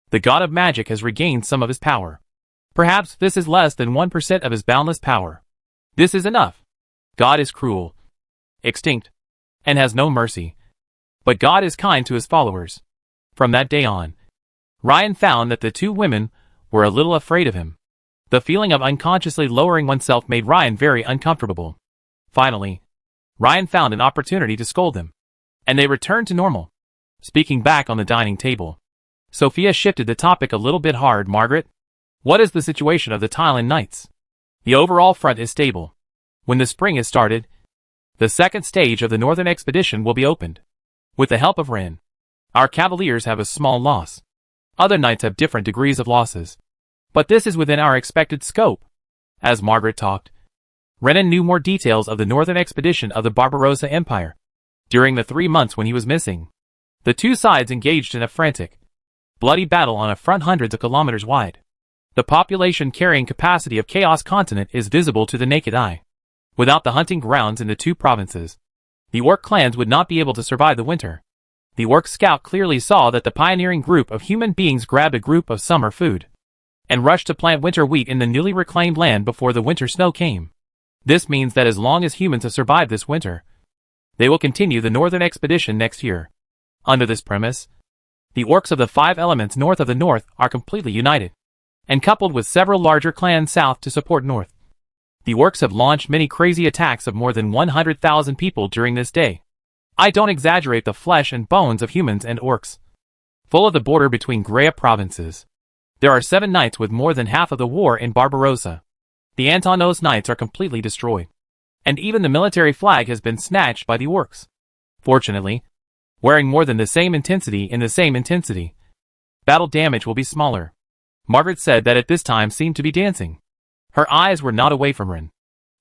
The god of magic has regained some of his power. Perhaps this is less than 1% of his boundless power. This is enough. God is cruel, extinct, and has no mercy. But God is kind to his followers. From that day on, Ryan found that the two women were a little afraid of him. The feeling of unconsciously lowering oneself made Ryan very uncomfortable. Finally, Ryan found an opportunity to scold them, and they returned to normal. Speaking back on the dining table, Sophia shifted the topic a little bit hard. Margaret, what is the situation of the Thailand Knights? The overall front is stable. When the spring is started, the second stage of the northern expedition will be opened. With the help of Ren, our cavaliers have a small loss. Other knights have different degrees of losses. But this is within our expected scope. As Margaret talked, Renan knew more details of the northern expedition of the Barbarossa Empire. During the 3 months when he was missing, the two sides engaged in a frantic, bloody battle on a front hundreds of kilometers wide. The population carrying capacity of Chaos Continent is visible to the naked eye. Without the hunting grounds in the two provinces, the orc clans would not be able to survive the winter. The orc scout clearly saw that the pioneering group of human beings grabbed a group of summer food and rushed to plant winter wheat in the newly reclaimed land before the winter snow came. This means that as long as humans have survived this winter, they will continue the northern expedition next year. Under this premise, the orcs of the 5 elements north of the north are completely united, and coupled with several larger clans south to support north. The orcs have launched many crazy attacks of more than 100,000 people during this day. I don't exaggerate the flesh and bones of humans and orcs. Full of the border between Grea provinces, there are 7 knights with more than half of the war in Barbarossa. The Antonos knights are completely destroyed, and even the military flag has been snatched by the orcs. Fortunately, wearing more than the same intensity in the same intensity, battle damage will be smaller. Margaret said that at this time seemed to be dancing. Her eyes were not away from Ren.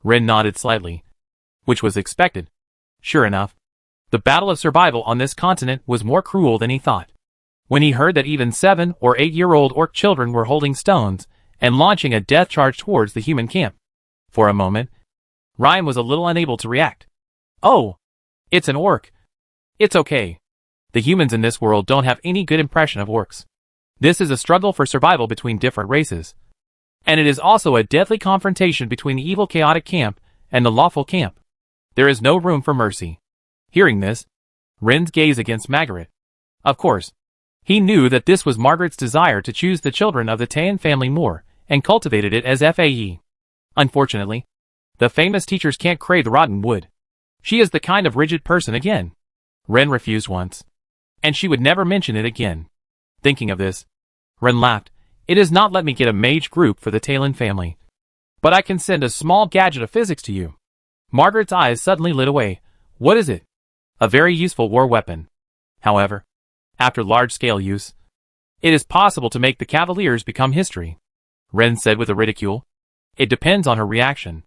Ren nodded slightly, which was expected. Sure enough, the battle of survival on this continent was more cruel than he thought. When he heard that even 7 or 8-year-old orc children were holding stones and launching a death charge towards the human camp. For a moment, Ryan was a little unable to react. Oh, it's an orc. It's okay. The humans in this world don't have any good impression of orcs. This is a struggle for survival between different races. And it is also a deadly confrontation between the evil chaotic camp and the lawful camp. There is no room for mercy. Hearing this, Ren's gaze against Margaret. Of course, he knew that this was Margaret's desire to choose the children of the Tan family more, and cultivated it as FAE. Unfortunately, the famous teachers can't crave the rotten wood. She is the kind of rigid person again. Ren refused once, and she would never mention it again. Thinking of this, Ren laughed. It has not let me get a mage group for the Talon family. But I can send a small gadget of physics to you. Margaret's eyes suddenly lit away. What is it? A very useful war weapon. However, after large-scale use, it is possible to make the Cavaliers become history. Ren said with a ridicule. It depends on her reaction.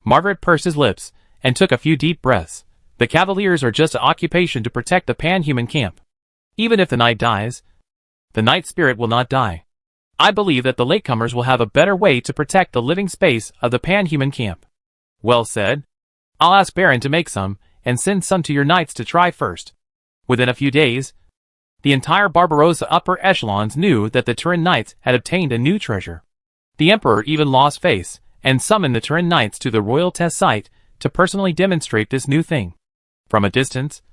Margaret pursed his lips and took a few deep breaths. The Cavaliers are just an occupation to protect the pan-human camp. Even if the knight dies, the knight spirit will not die. I believe that the latecomers will have a better way to protect the living space of the pan-human camp. Well said. I'll ask Baron to make some, and send some to your knights to try first. Within a few days, the entire Barbarossa upper echelons knew that the Turin Knights had obtained a new treasure. The Emperor even lost face, and summoned the Turin Knights to the royal test site to personally demonstrate this new thing. From a distance,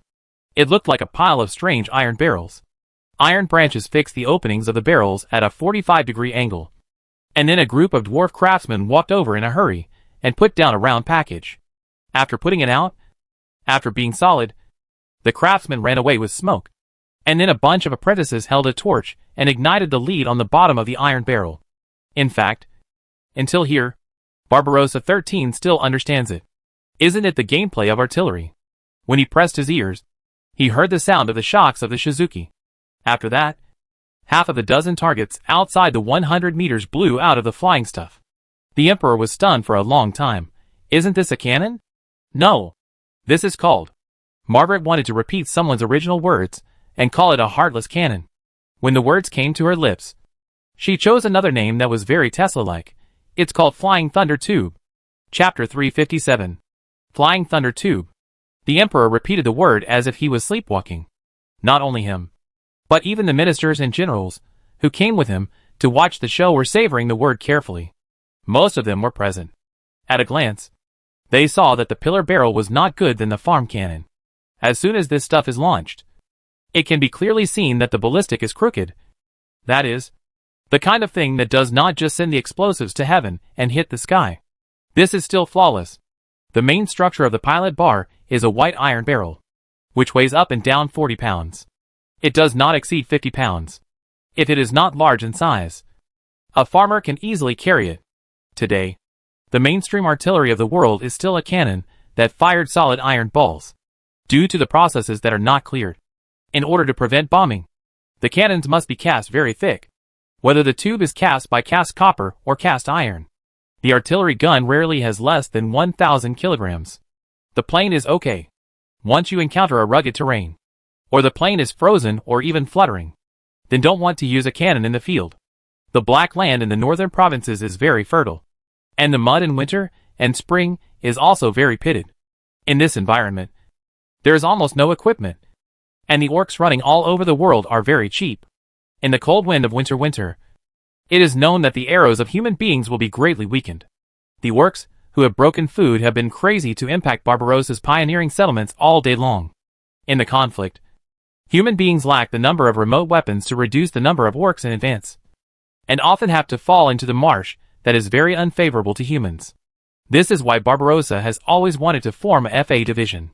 it looked like a pile of strange iron barrels. Iron branches fixed the openings of the barrels at a 45-degree angle. And then a group of dwarf craftsmen walked over in a hurry and put down a round package. After putting it out, after being solid, the craftsmen ran away with smoke. And then a bunch of apprentices held a torch and ignited the lead on the bottom of the iron barrel. In fact, until here, Barbarossa 13 still understands it. Isn't it the gameplay of artillery? When he pressed his ears, he heard the sound of the shocks of the Shizuki. After that, half of the dozen targets outside the 100 meters blew out of the flying stuff. The Emperor was stunned for a long time. Isn't this a cannon? No. This is called. Margaret wanted to repeat someone's original words and call it a heartless cannon. When the words came to her lips, she chose another name that was very Tesla-like. It's called Flying Thunder Tube. Chapter 357. Flying Thunder Tube. The Emperor repeated the word as if he was sleepwalking. Not only him, but even the ministers and generals who came with him to watch the show were savoring the word carefully. Most of them were present. At a glance, they saw that the pillar barrel was not good than the farm cannon. As soon as this stuff is launched, it can be clearly seen that the ballistic is crooked. That is, the kind of thing that does not just send the explosives to heaven and hit the sky. This is still flawless. The main structure of the pilot bar is a white iron barrel, which weighs up and down 40 pounds. It does not exceed 50 pounds. If it is not large in size, a farmer can easily carry it. Today, the mainstream artillery of the world is still a cannon that fired solid iron balls. Due to the processes that are not cleared, in order to prevent bombing, the cannons must be cast very thick. Whether the tube is cast by cast copper or cast iron, the artillery gun rarely has less than 1,000 kilograms. The plane is okay once you encounter a rugged terrain, or the plane is frozen or even fluttering, then don't want to use a cannon in the field. The black land in the northern provinces is very fertile, and the mud in winter and spring is also very pitted. In this environment, there is almost no equipment, and the orcs running all over the world are very cheap. In the cold wind of winter, it is known that the arrows of human beings will be greatly weakened. The orcs, who have broken food, have been crazy to impact Barbarossa's pioneering settlements all day long. In the conflict, human beings lack the number of remote weapons to reduce the number of orcs in advance, and often have to fall into the marsh that is very unfavorable to humans. This is why Barbarossa has always wanted to form a FA division.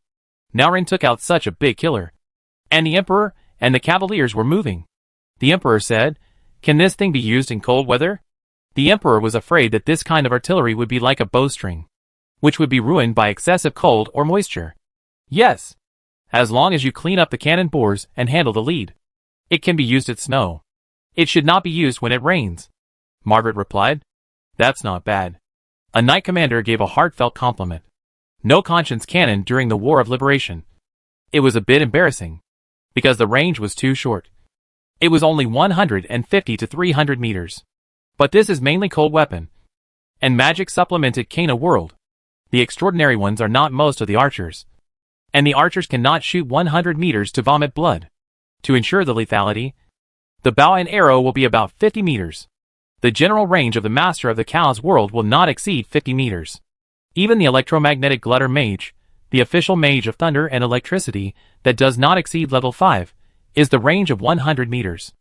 Naurin took out such a big killer, and the Emperor and the Cavaliers were moving. The Emperor said, "Can this thing be used in cold weather?" The Emperor was afraid that this kind of artillery would be like a bowstring, which would be ruined by excessive cold or moisture. Yes, as long as you clean up the cannon bores and handle the lead. It can be used at snow. It should not be used when it rains. Margaret replied, "That's not bad." A knight commander gave a heartfelt compliment. No conscience cannon during the War of Liberation. It was a bit embarrassing, because the range was too short. It was only 150 to 300 meters. But this is mainly cold weapon, and magic supplemented Cana world. The extraordinary ones are not most of the archers, and the archers cannot shoot 100 meters to vomit blood. To ensure the lethality, the bow and arrow will be about 50 meters. The general range of the master of the Cow's world will not exceed 50 meters. Even the electromagnetic Glutter mage, the official mage of thunder and electricity that does not exceed level 5, is the range of 100 meters.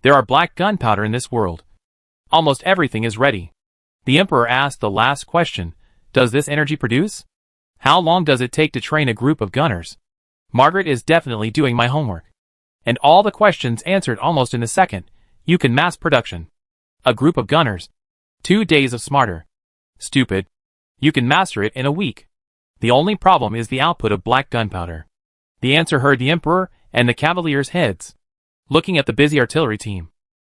There are black gunpowder in this world. Almost everything is ready. The Emperor asked the last question, "Does this energy produce? How long does it take to train a group of gunners?" Margaret is definitely doing my homework. And all the questions answered almost in a second. You can mass production. A group of gunners. 2 days of smarter. Stupid. You can master it in a week. The only problem is the output of black gunpowder. The answer hurt the Emperor and the Cavaliers' heads. Looking at the busy artillery team,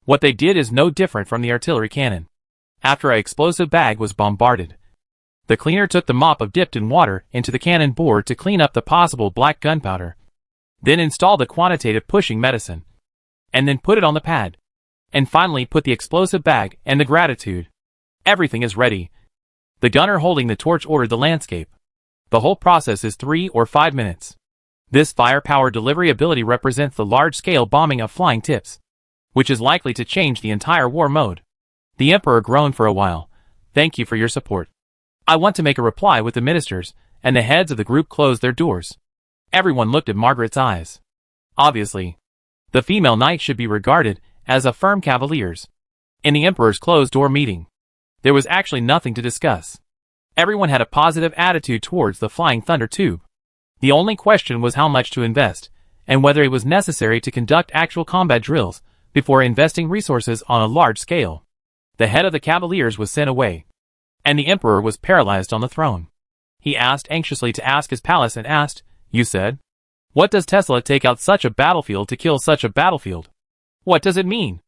what they did is no different from the artillery cannon. After an explosive bag was bombarded, the cleaner took the mop of dipped in water into the cannon bore to clean up the possible black gunpowder, then installed the quantitative pushing medicine, and then put it on the pad, and finally put the explosive bag and the gratitude. Everything is ready. The gunner holding the torch ordered the landscape. The whole process is 3 or 5 minutes. This firepower delivery ability represents the large-scale bombing of flying tips, which is likely to change the entire war mode. The Emperor groaned for a while. "Thank you for your support. I want to make a reply with the ministers," and the heads of the group closed their doors. Everyone looked at Margaret's eyes. Obviously, the female knight should be regarded as a firm cavaliers. In the Emperor's closed-door meeting, there was actually nothing to discuss. Everyone had a positive attitude towards the Flying Thunder tube. The only question was how much to invest, and whether it was necessary to conduct actual combat drills before investing resources on a large scale. The head of the Cavaliers was sent away, and the Emperor was paralyzed on the throne. He asked anxiously to ask his palace and asked, "You said? What does Tesla take out such a battlefield to kill such a battlefield? What does it mean?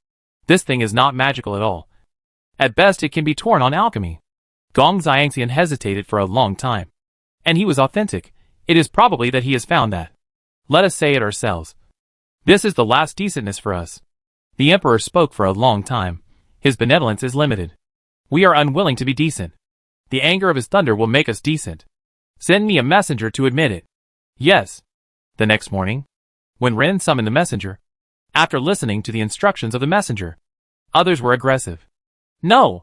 This thing is not magical at all. At best it can be torn on alchemy." Gong Xiangxian hesitated for a long time. And he was authentic. It is probably that he has found that. Let us say it ourselves. This is the last decentness for us. The Emperor spoke for a long time. His benevolence is limited. We are unwilling to be decent. The anger of his thunder will make us decent. Send me a messenger to admit it. Yes. The next morning, when Ren summoned the messenger, after listening to the instructions of the messenger, others were aggressive. No!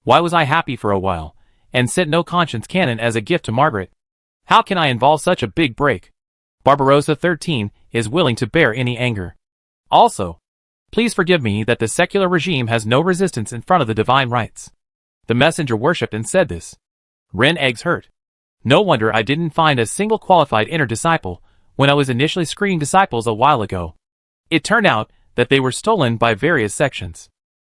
Why was I happy for a while, and sent no conscience cannon as a gift to Margaret? How can I involve such a big break? Barbarossa 13 is willing to bear any anger. Also, please forgive me that the secular regime has no resistance in front of the divine rights. The messenger worshipped and said this. Ren eggs hurt. No wonder I didn't find a single qualified inner disciple when I was initially screening disciples a while ago. It turned out that they were stolen by various sections.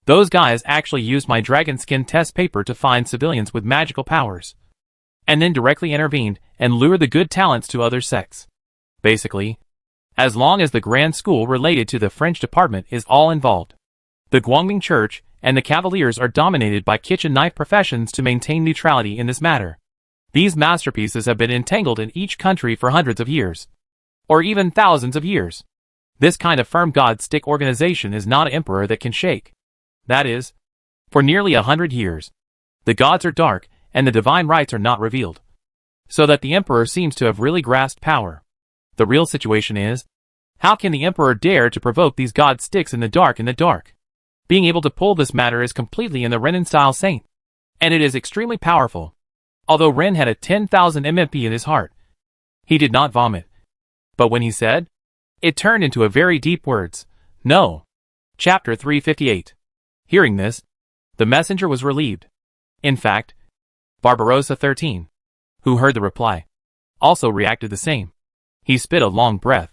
Those guys actually used my dragon skin test paper to find civilians with magical powers, and then directly intervened and lured the good talents to other sects. Basically, as long as the grand school related to the French department is all involved, the Guangming Church and the Cavaliers are dominated by kitchen knife professions to maintain neutrality in this matter. These masterpieces have been entangled in each country for hundreds of years, or even thousands of years. This kind of firm God-stick organization is not an emperor that can shake. That is, for nearly 100 years, the gods are dark and the divine rights are not revealed, so that the emperor seems to have really grasped power. The real situation is, how can the emperor dare to provoke these God-sticks in the dark? Being able to pull this matter is completely in the Renan-style saint, and it is extremely powerful. Although Ren had a 10,000 mmp in his heart, he did not vomit. But when he said, it turned into a very deep words, no. Chapter 358. Hearing this, the messenger was relieved. In fact, Barbarossa 13, who heard the reply, also reacted the same. He spit a long breath.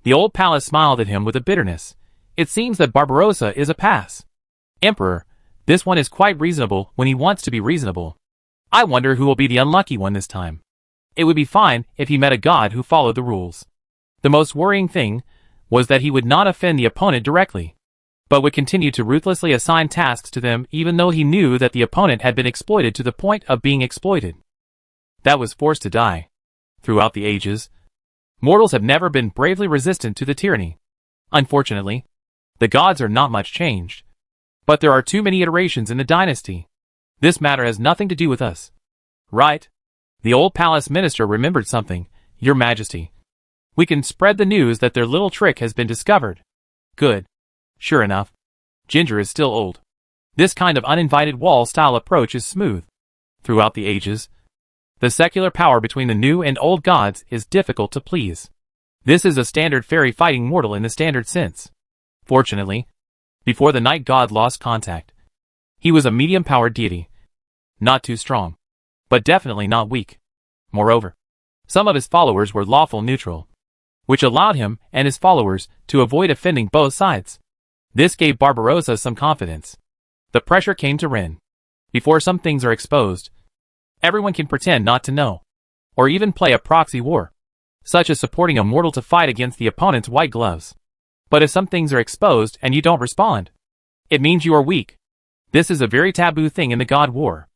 The old palace smiled at him with a bitterness. It seems that Barbarossa is a pass. Emperor, this one is quite reasonable when he wants to be reasonable. I wonder who will be the unlucky one this time. It would be fine if he met a god who followed the rules. The most worrying thing was that he would not offend the opponent directly, but would continue to ruthlessly assign tasks to them even though he knew that the opponent had been exploited to the point of being exploited. That was forced to die. Throughout the ages, mortals have never been bravely resistant to the tyranny. Unfortunately, the gods are not much changed. But there are too many iterations in the dynasty. This matter has nothing to do with us. Right? The old palace minister remembered something. Your Majesty. We can spread the news that their little trick has been discovered. Good. Sure enough, Ginger is still old. This kind of uninvited wall-style approach is smooth. Throughout the ages, the secular power between the new and old gods is difficult to please. This is a standard fairy fighting mortal in the standard sense. Fortunately, before the night god lost contact, he was a medium-powered deity. Not too strong, but definitely not weak. Moreover, some of his followers were lawful neutral, which allowed him and his followers to avoid offending both sides. This gave Barbarossa some confidence. The pressure came to Ren. Before some things are exposed, everyone can pretend not to know, or even play a proxy war, such as supporting a mortal to fight against the opponent's white gloves. But if some things are exposed and you don't respond, it means you are weak. This is a very taboo thing in the God War.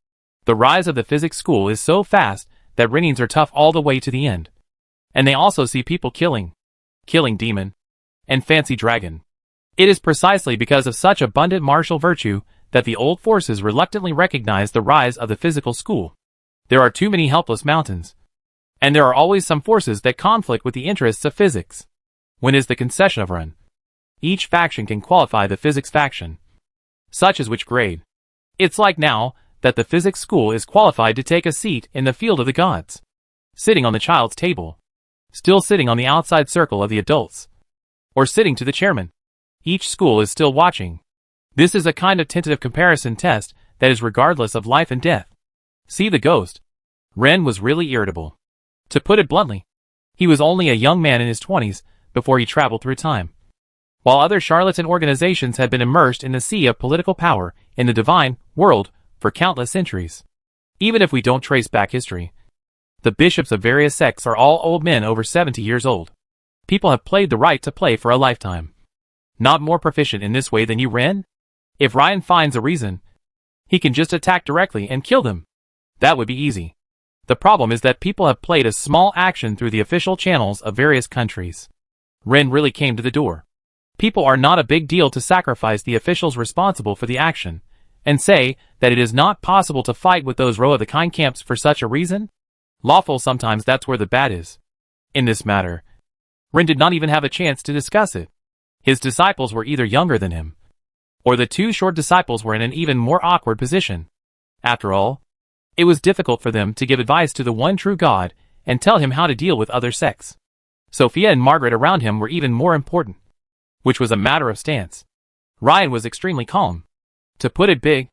The rise of the physics school is so fast that Rennians are tough all the way to the end. And they also see people killing demon, and fancy dragon. It is precisely because of such abundant martial virtue that the old forces reluctantly recognize the rise of the physical school. There are too many helpless mountains. And there are always some forces that conflict with the interests of physics. When is the concession of run? Each faction can qualify the physics faction, such as which grade. It's like now that the physics school is qualified to take a seat in the field of the gods, sitting on the child's table, still sitting on the outside circle of the adults, or sitting to the chairman. Each school is still watching. This is a kind of tentative comparison test that is regardless of life and death. See the ghost. Ren was really irritable. To put it bluntly, he was only a young man in his 20s before he traveled through time. While other charlatan organizations had been immersed in the sea of political power in the divine world for countless centuries. Even if we don't trace back history, the bishops of various sects are all old men over 70 years old. People have played the right to play for a lifetime. Not more proficient in this way than you, Ren? If Ryan finds a reason, he can just attack directly and kill them. That would be easy. The problem is that people have played a small action through the official channels of various countries. Ren really came to the door. People are not a big deal to sacrifice the officials responsible for the action, and say that it is not possible to fight with those row of the kind camps for such a reason? Lawful, sometimes that's where the bad is. In this matter, Rin did not even have a chance to discuss it. His disciples were either younger than him, or the two short disciples were in an even more awkward position. After all, it was difficult for them to give advice to the one true God and tell him how to deal with other sects. Sophia and Margaret around him were even more important, which was a matter of stance. Ryan was extremely calm. To put it big,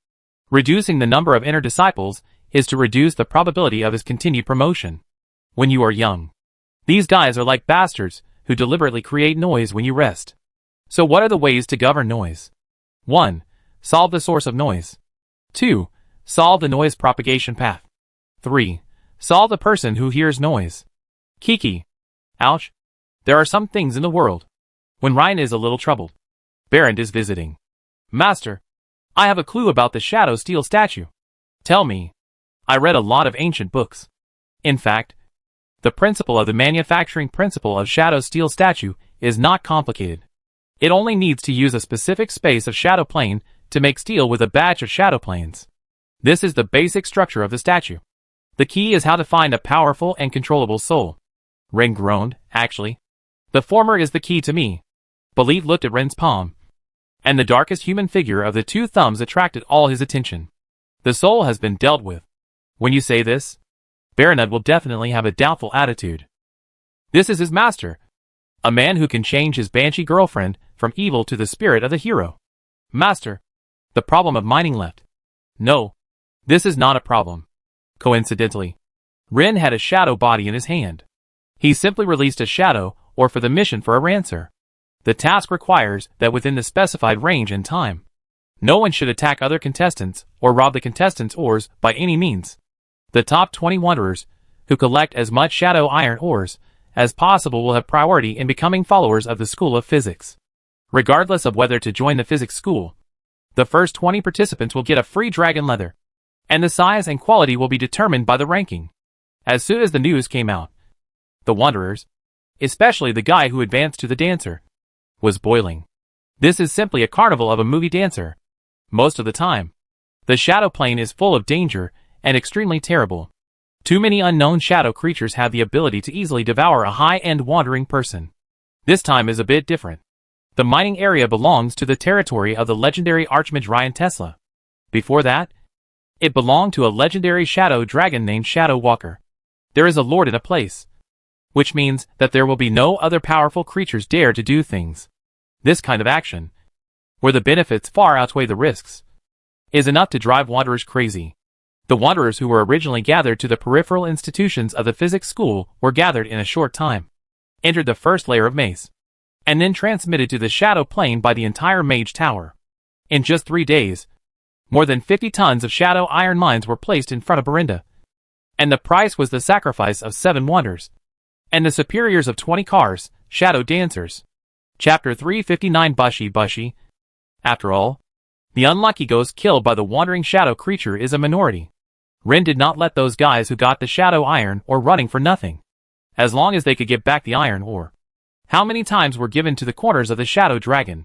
reducing the number of inner disciples is to reduce the probability of his continued promotion. When you are young, these guys are like bastards who deliberately create noise when you rest. So what are the ways to govern noise? 1. Solve the source of noise. 2. Solve the noise propagation path. 3. Solve the person who hears noise. Kiki. Ouch. There are some things in the world. When Ryan is a little troubled, Berend is visiting. Master, I have a clue about the shadow steel statue. Tell me. I read a lot of ancient books. In fact, the principle of the manufacturing principle of shadow steel statue is not complicated. It only needs to use a specific space of shadow plane to make steel with a batch of shadow planes. This is the basic structure of the statue. The key is how to find a powerful and controllable soul. Ren groaned, actually. The former is the key to me. Balit looked at Ren's palm, and the darkest human figure of the two thumbs attracted all his attention. The soul has been dealt with. When you say this, Baronet will definitely have a doubtful attitude. This is his master, a man who can change his banshee girlfriend from evil to the spirit of the hero. Master, the problem of mining left. No, this is not a problem. Coincidentally, Ren had a shadow body in his hand. He simply released a shadow or for the mission for a rancer. The task requires that within the specified range and time, no one should attack other contestants or rob the contestants' ores by any means. The top 20 wanderers, who collect as much shadow iron ores as possible, will have priority in becoming followers of the School of Physics. Regardless of whether to join the physics school, the first 20 participants will get a free dragon leather, and the size and quality will be determined by the ranking. As soon as the news came out, the wanderers, especially the guy who advanced to the dancer, was boiling. This is simply a carnival of a movie dancer. Most of the time, the shadow plane is full of danger and extremely terrible. Too many unknown shadow creatures have the ability to easily devour a high-end wandering person. This time is a bit different. The mining area belongs to the territory of the legendary archmage Ryan Tesla. Before that, it belonged to a legendary shadow dragon named Shadow Walker. There is a lord in a place, which means that there will be no other powerful creatures dare to do things. This kind of action, where the benefits far outweigh the risks, is enough to drive wanderers crazy. The wanderers who were originally gathered to the peripheral institutions of the physics school were gathered in a short time, entered the first layer of maze, and then transmitted to the shadow plane by the entire mage tower. In just 3 days, more than 50 tons of shadow iron mines were placed in front of Berinda, and the price was the sacrifice of 7 wonders, and the superiors of 20 cars, shadow dancers. Chapter 359 Bushi Bushi. After all, the unlucky ghost killed by the wandering shadow creature is a minority. Ren did not let those guys who got the shadow iron ore running for nothing, as long as they could get back the iron ore. How many times were given to the corners of the shadow dragon?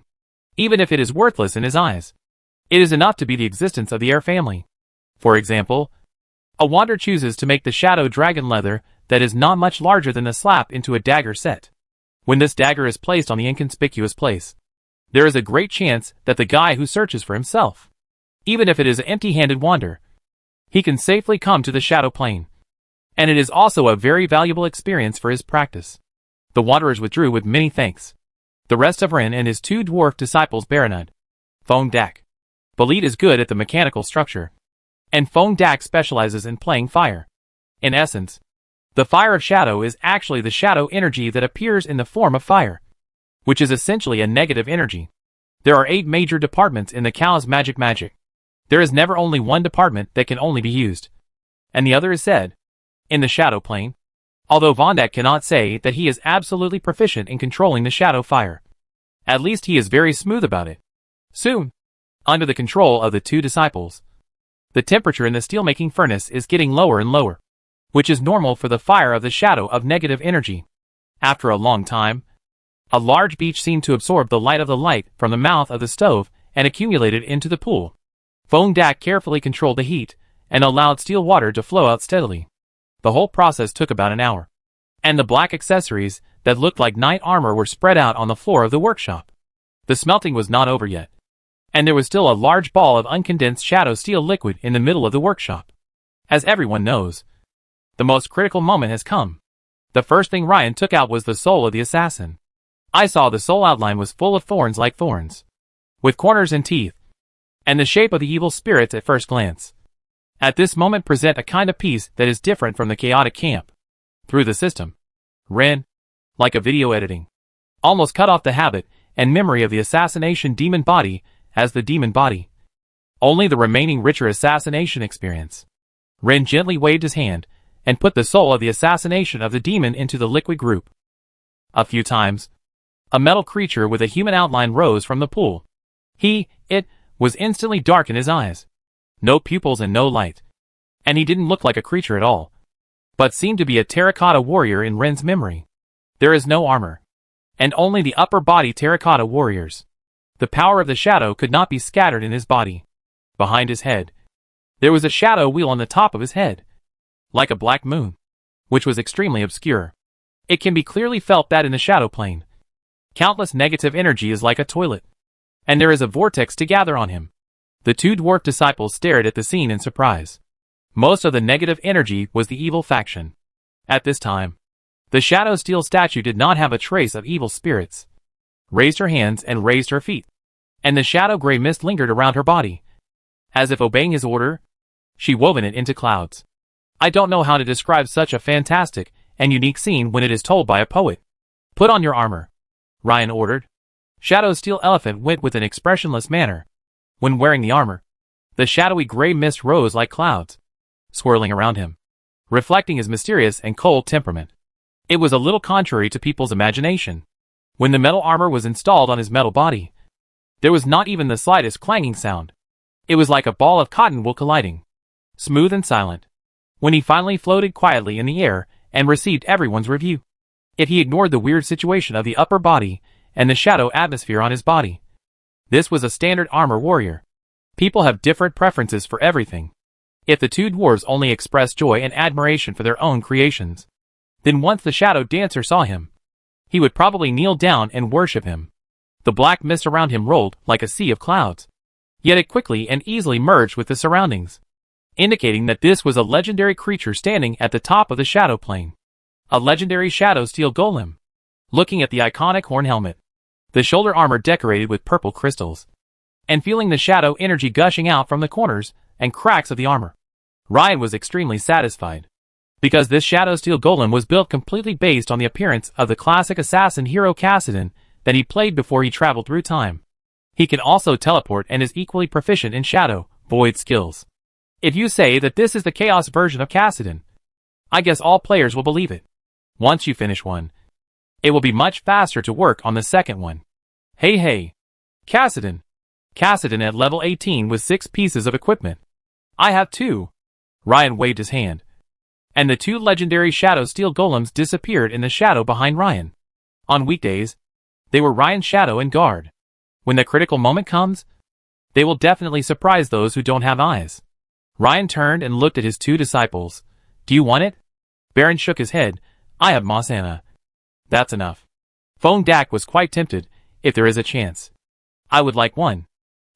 Even if it is worthless in his eyes, it is enough to be the existence of the heir family. For example, a wanderer chooses to make the shadow dragon leather that is not much larger than a slap into a dagger set. When this dagger is placed on the inconspicuous place, there is a great chance that the guy who searches for himself, even if it is an empty-handed wander, he can safely come to the shadow plane. And it is also a very valuable experience for his practice. The wanderers withdrew with many thanks. The rest of Ren and his 2 dwarf disciples Baronet, Fong Dak. Balit is good at the mechanical structure, and Fong Dak specializes in playing fire. In essence, the fire of shadow is actually the shadow energy that appears in the form of fire, which is essentially a negative energy. There are 8 major departments in the Chaos Magic. There is never only one department that can only be used, and the other is said, in the shadow plane. Although Vondak cannot say that he is absolutely proficient in controlling the shadow fire, at least he is very smooth about it. Soon, under the control of the 2 disciples, the temperature in the steelmaking furnace is getting lower and lower, which is normal for the fire of the shadow of negative energy. After a long time, a large beach seemed to absorb the light of the light from the mouth of the stove and accumulate it into the pool. Dak carefully controlled the heat and allowed steel water to flow out steadily. The whole process took about an hour. And the black accessories that looked like knight armor were spread out on the floor of the workshop. The smelting was not over yet. And there was still a large ball of uncondensed shadow steel liquid in the middle of the workshop. As everyone knows, the most critical moment has come. The first thing Ryan took out was the soul of the assassin. I saw the soul outline was full of thorns like thorns, with corners and teeth, and the shape of the evil spirits at first glance. At this moment present a kind of peace that is different from the chaotic camp. Through the system, Ren, like a video editing, almost cut off the habit and memory of the assassination demon body as the demon body. Only the remaining richer assassination experience. Ren gently waved his hand and put the soul of the assassination of the demon into the liquid group. A few times, a metal creature with a human outline rose from the pool. It was instantly dark in his eyes. No pupils and no light. And he didn't look like a creature at all, but seemed to be a terracotta warrior in Ren's memory. There is no armor, and only the upper body terracotta warriors. The power of the shadow could not be scattered in his body. Behind his head, there was a shadow wheel on the top of his head, like a black moon, which was extremely obscure. It can be clearly felt that in the shadow plane, countless negative energy is like a toilet, and there is a vortex to gather on him. The two dwarf disciples stared at the scene in surprise. Most of the negative energy was the evil faction. At this time, the shadow steel statue did not have a trace of evil spirits. Raised her hands and raised her feet, and the shadow gray mist lingered around her body. As if obeying his order, she woven it into clouds. I don't know how to describe such a fantastic and unique scene when it is told by a poet. Put on your armor, Ryan ordered. Shadow Steel Elephant went with an expressionless manner. When wearing the armor, the shadowy gray mist rose like clouds, swirling around him, reflecting his mysterious and cold temperament. It was a little contrary to people's imagination. When the metal armor was installed on his metal body, there was not even the slightest clanging sound. It was like a ball of cotton wool colliding, smooth and silent. When he finally floated quietly in the air and received everyone's review, he ignored the weird situation of the upper body and the shadow atmosphere on his body. This was a standard armor warrior. People have different preferences for everything. If the two dwarves only expressed joy and admiration for their own creations, then once the shadow dancer saw him, he would probably kneel down and worship him. The black mist around him rolled like a sea of clouds, yet it quickly and easily merged with the surroundings, indicating that this was a legendary creature standing at the top of the shadow plane. A legendary shadow steel golem. Looking at the iconic horn helmet, the shoulder armor decorated with purple crystals, and feeling the shadow energy gushing out from the corners and cracks of the armor, Ryan was extremely satisfied. Because this shadow steel golem was built completely based on the appearance of the classic assassin hero Kassadin that he played before he traveled through time. He can also teleport and is equally proficient in shadow void skills. If you say that this is the chaos version of Kassadin, I guess all players will believe it. Once you finish one, it will be much faster to work on the second one. Hey, Kassadin at level 18 with 6 pieces of equipment. I have 2. Ryan waved his hand, and the 2 legendary shadow steel golems disappeared in the shadow behind Ryan. On weekdays, they were Ryan's shadow and guard. When the critical moment comes, they will definitely surprise those who don't have eyes. Ryan turned and looked at his 2 disciples. Do you want it? Baron shook his head. I have Mossana. That's enough. Dak was quite tempted, if there is a chance. I would like one.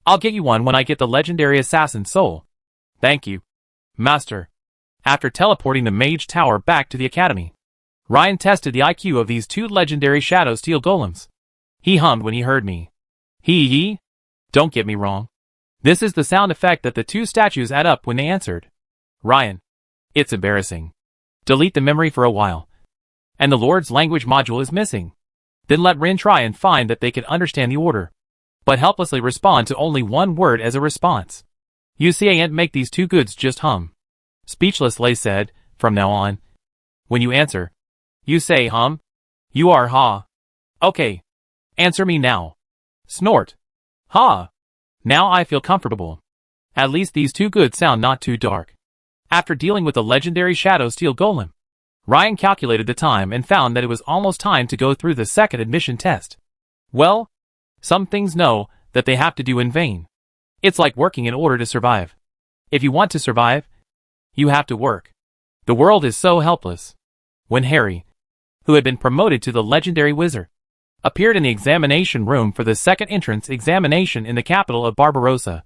I'll get you one when I get the legendary assassin soul. Thank you, Master. After teleporting the mage tower back to the academy, Ryan tested the IQ of these 2 legendary shadow steel golems. He hummed when he heard me. He. Don't get me wrong. This is the sound effect that the 2 statues add up when they answered. Ryan. It's embarrassing. Delete the memory for a while. And the Lord's language module is missing. Then let Ren try and find that they can understand the order, but helplessly respond to only one word as a response. You can't make these 2 goods just hum. Speechless Lay said, from now on, when you answer, you say hum. You are ha. Okay. Answer me now. Snort. Ha. Now I feel comfortable. At least these 2 goods sound not too dark. After dealing with the legendary shadow steel golem, Ryan calculated the time and found that it was almost time to go through the second admission test. Well, some things know that they have to do in vain. It's like working in order to survive. If you want to survive, you have to work. The world is so helpless. When Harry, who had been promoted to the legendary wizard, appeared in the examination room for the second entrance examination in the capital of Barbarossa,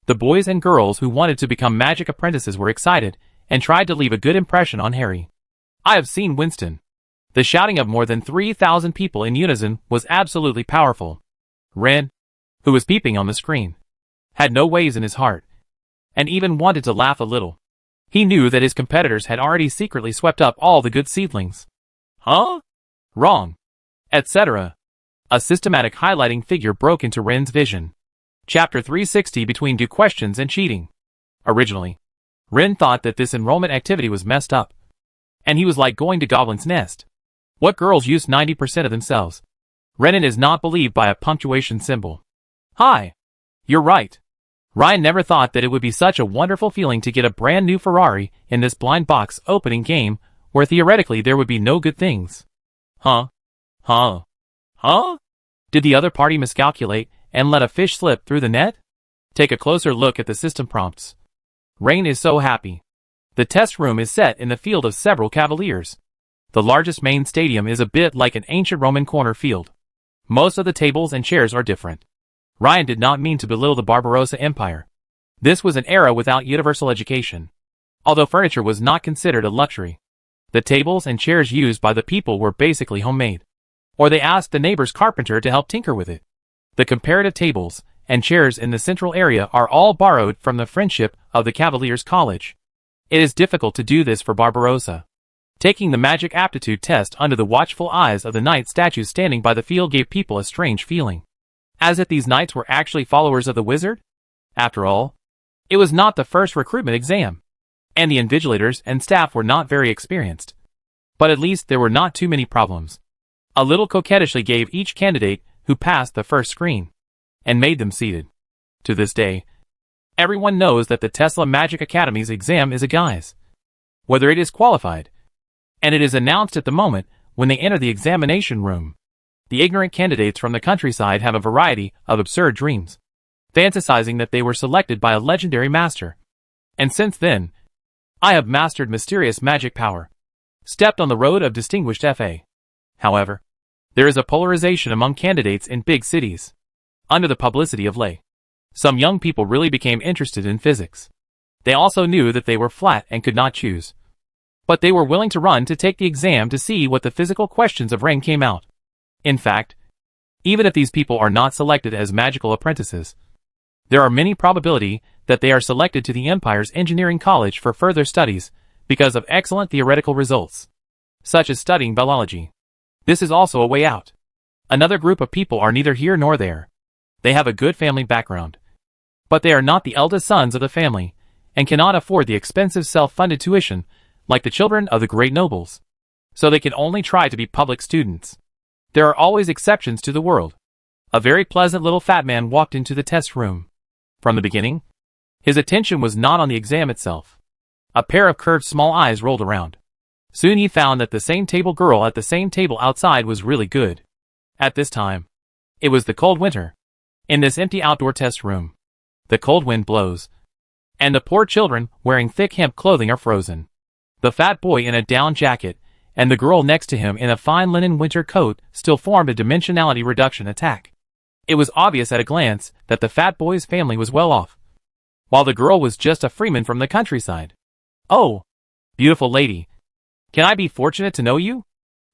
the boys and girls who wanted to become magic apprentices were excited and tried to leave a good impression on Harry. I have seen Winston. The shouting of more than 3,000 people in unison was absolutely powerful. Ren, who was peeping on the screen, had no ways in his heart, and even wanted to laugh a little. He knew that his competitors had already secretly swept up all the good seedlings. Huh? Wrong. Etc. A systematic highlighting figure broke into Ren's vision. Chapter 360 Between Do Questions and Cheating. Originally, Ren thought that this enrollment activity was messed up, and he was like going to Goblin's Nest. What girls use 90% of themselves? Renan is not believed by a punctuation symbol. Hi. You're right. Ryan never thought that it would be such a wonderful feeling to get a brand new Ferrari in this blind box opening game where theoretically there would be no good things. Huh? Did the other party miscalculate and let a fish slip through the net? Take a closer look at the system prompts. Rain is so happy. The test room is set in the field of several cavaliers. The largest main stadium is a bit like an ancient Roman corner field. Most of the tables and chairs are different. Ryan did not mean to belittle the Barbarossa Empire. This was an era without universal education. Although furniture was not considered a luxury, the tables and chairs used by the people were basically homemade, or they asked the neighbor's carpenter to help tinker with it. The comparative tables and chairs in the central area are all borrowed from the friendship of the Cavaliers' College. It is difficult to do this for Barbarossa. Taking the magic aptitude test under the watchful eyes of the knight statues standing by the field gave people a strange feeling, as if these knights were actually followers of the wizard. After all, it was not the first recruitment exam, and the invigilators and staff were not very experienced. But at least there were not too many problems. A little coquettishly gave each candidate who passed the first screen, and made them seated. To this day, everyone knows that the Tesla Magic Academy's exam is a guise, whether it is qualified, and it is announced at the moment when they enter the examination room. The ignorant candidates from the countryside have a variety of absurd dreams, fantasizing that they were selected by a legendary master. And since then, I have mastered mysterious magic power, stepped on the road of distinguished FA. However, there is a polarization among candidates in big cities. Under the publicity of Lay, some young people really became interested in physics. They also knew that they were flat and could not choose, but they were willing to run to take the exam to see what the physical questions of Rain came out. In fact, even if these people are not selected as magical apprentices, there are many probability that they are selected to the Empire's engineering college for further studies because of excellent theoretical results, such as studying biology. This is also a way out. Another group of people are neither here nor there. They have a good family background, but they are not the eldest sons of the family and cannot afford the expensive self-funded tuition like the children of the great nobles, so they can only try to be public students. There are always exceptions to the world. A very pleasant little fat man walked into the test room. From the beginning, his attention was not on the exam itself. A pair of curved small eyes rolled around. Soon he found that the same table girl at the same table outside was really good. At this time, it was the cold winter. In this empty outdoor test room, the cold wind blows, and the poor children wearing thick hemp clothing are frozen. The fat boy in a down jacket and the girl next to him in a fine linen winter coat still formed a dimensionality reduction attack. It was obvious at a glance that the fat boy's family was well off, while the girl was just a freeman from the countryside. "Oh, beautiful lady, can I be fortunate to know you?"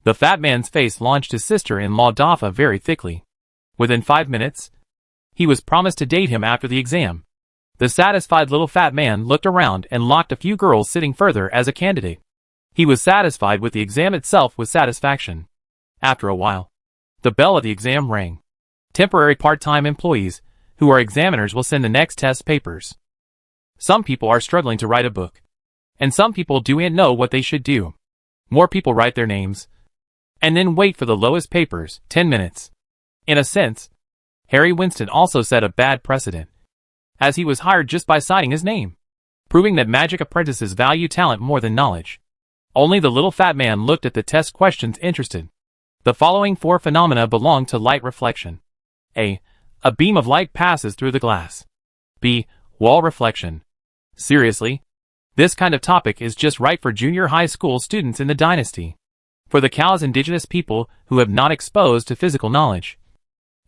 The fat man's face launched his sister-in-law Dafa very thickly. Within 5 minutes, he was promised to date him after the exam. The satisfied little fat man looked around and locked a few girls sitting further as a candidate. He was satisfied with the exam itself with satisfaction. After a while, the bell of the exam rang. Temporary part-time employees, who are examiners, will send the next test papers. Some people are struggling to write a book, and some people don't know what they should do. More people write their names, and then wait for the lowest papers, 10 minutes. In a sense, Harry Winston also set a bad precedent, as he was hired just by citing his name, proving that magic apprentices value talent more than knowledge. Only the little fat man looked at the test questions interested. The following 4 phenomena belong to light reflection. A beam of light passes through the glass. B. Wall reflection. Seriously? This kind of topic is just right for junior high school students in the dynasty. For the Cow's indigenous people who have not exposed to physical knowledge.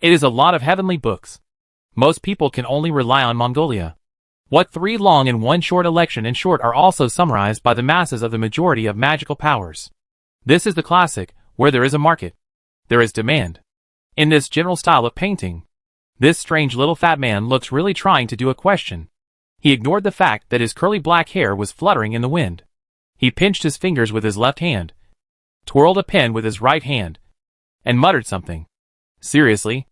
It is a lot of heavenly books. Most people can only rely on Mongolia. What 3 long and 1 short election in short are also summarized by the masses of the majority of magical powers. This is the classic, where there is a market. There is demand. In this general style of painting, this strange little fat man looks really trying to do a question. He ignored the fact that his curly black hair was fluttering in the wind. He pinched his fingers with his left hand, twirled a pen with his right hand, and muttered something. Seriously?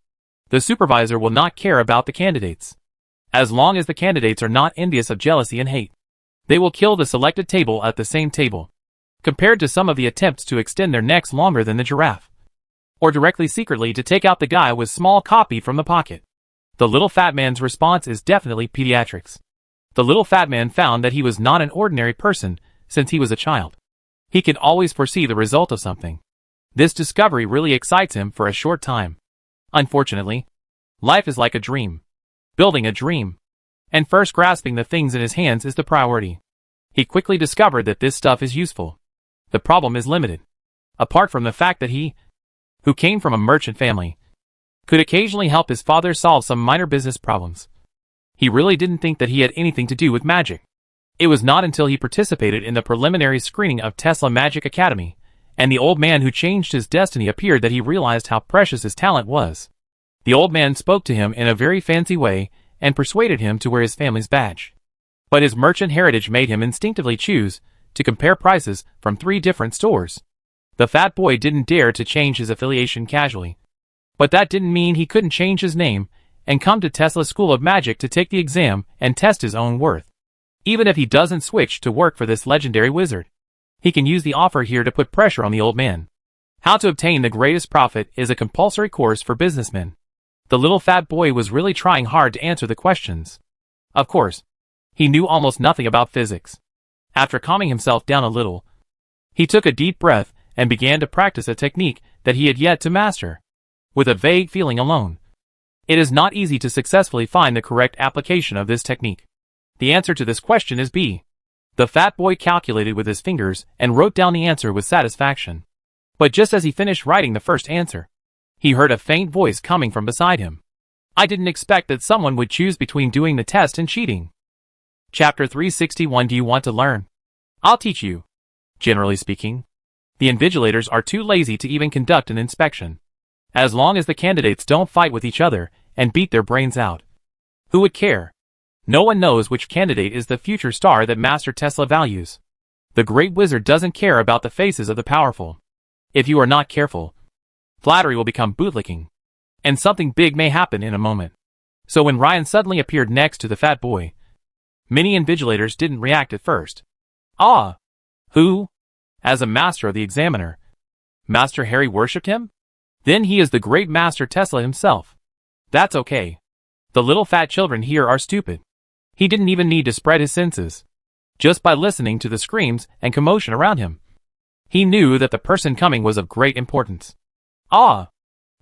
The supervisor will not care about the candidates. As long as the candidates are not envious of jealousy and hate, they will kill the selected table at the same table. Compared to some of the attempts to extend their necks longer than the giraffe, or directly secretly to take out the guy with small copy from the pocket. The little fat man's response is definitely pediatrics. The little fat man found that he was not an ordinary person since he was a child. He can always foresee the result of something. This discovery really excites him for a short time. Unfortunately, life is like a dream. Building a dream, and first grasping the things in his hands is the priority. He quickly discovered that this stuff is useful. The problem is limited. Apart from the fact that he, who came from a merchant family, could occasionally help his father solve some minor business problems, he really didn't think that he had anything to do with magic. It was not until he participated in the preliminary screening of Tesla Magic Academy, and the old man who changed his destiny appeared that he realized how precious his talent was. The old man spoke to him in a very fancy way and persuaded him to wear his family's badge. But his merchant heritage made him instinctively choose to compare prices from 3 different stores. The fat boy didn't dare to change his affiliation casually. But that didn't mean he couldn't change his name and come to Tesla's School of Magic to take the exam and test his own worth. Even if he doesn't switch to work for this legendary wizard, he can use the offer here to put pressure on the old man. How to obtain the greatest profit is a compulsory course for businessmen. The little fat boy was really trying hard to answer the questions. Of course, he knew almost nothing about physics. After calming himself down a little, he took a deep breath and began to practice a technique that he had yet to master. With a vague feeling alone, it is not easy to successfully find the correct application of this technique. The answer to this question is B. The fat boy calculated with his fingers and wrote down the answer with satisfaction. But just as he finished writing the first answer, he heard a faint voice coming from beside him. I didn't expect that someone would choose between doing the test and cheating. Chapter 361. Do you want to learn? I'll teach you. Generally speaking, the invigilators are too lazy to even conduct an inspection. As long as the candidates don't fight with each other and beat their brains out, who would care? No one knows which candidate is the future star that Master Tesla values. The great wizard doesn't care about the faces of the powerful. If you are not careful, flattery will become bootlicking, and something big may happen in a moment. So when Ryan suddenly appeared next to the fat boy, many invigilators didn't react at first. Ah! Who? As a master of the examiner, Master Harry worshipped him? Then he is the great Master Tesla himself. That's okay. The little fat children here are stupid. He didn't even need to spread his senses. Just by listening to the screams and commotion around him, he knew that the person coming was of great importance. Ah!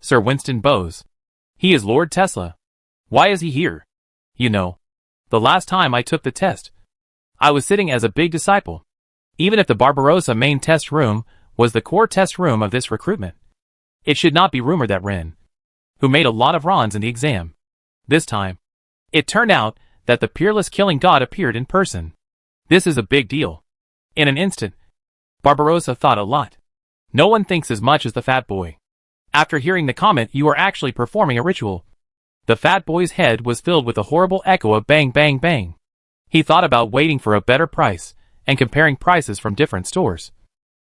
Sir Winston Bowes. He is Lord Tesla. Why is he here? You know, the last time I took the test, I was sitting as a big disciple. Even if the Barbarossa main test room was the core test room of this recruitment, it should not be rumored that Ren, who made a lot of runs in the exam, this time, it turned out that the peerless killing god appeared in person. This is a big deal. In an instant, Barbarossa thought a lot. No one thinks as much as the fat boy. After hearing the comment, you are actually performing a ritual. The fat boy's head was filled with a horrible echo of bang bang bang. He thought about waiting for a better price and comparing prices from different stores.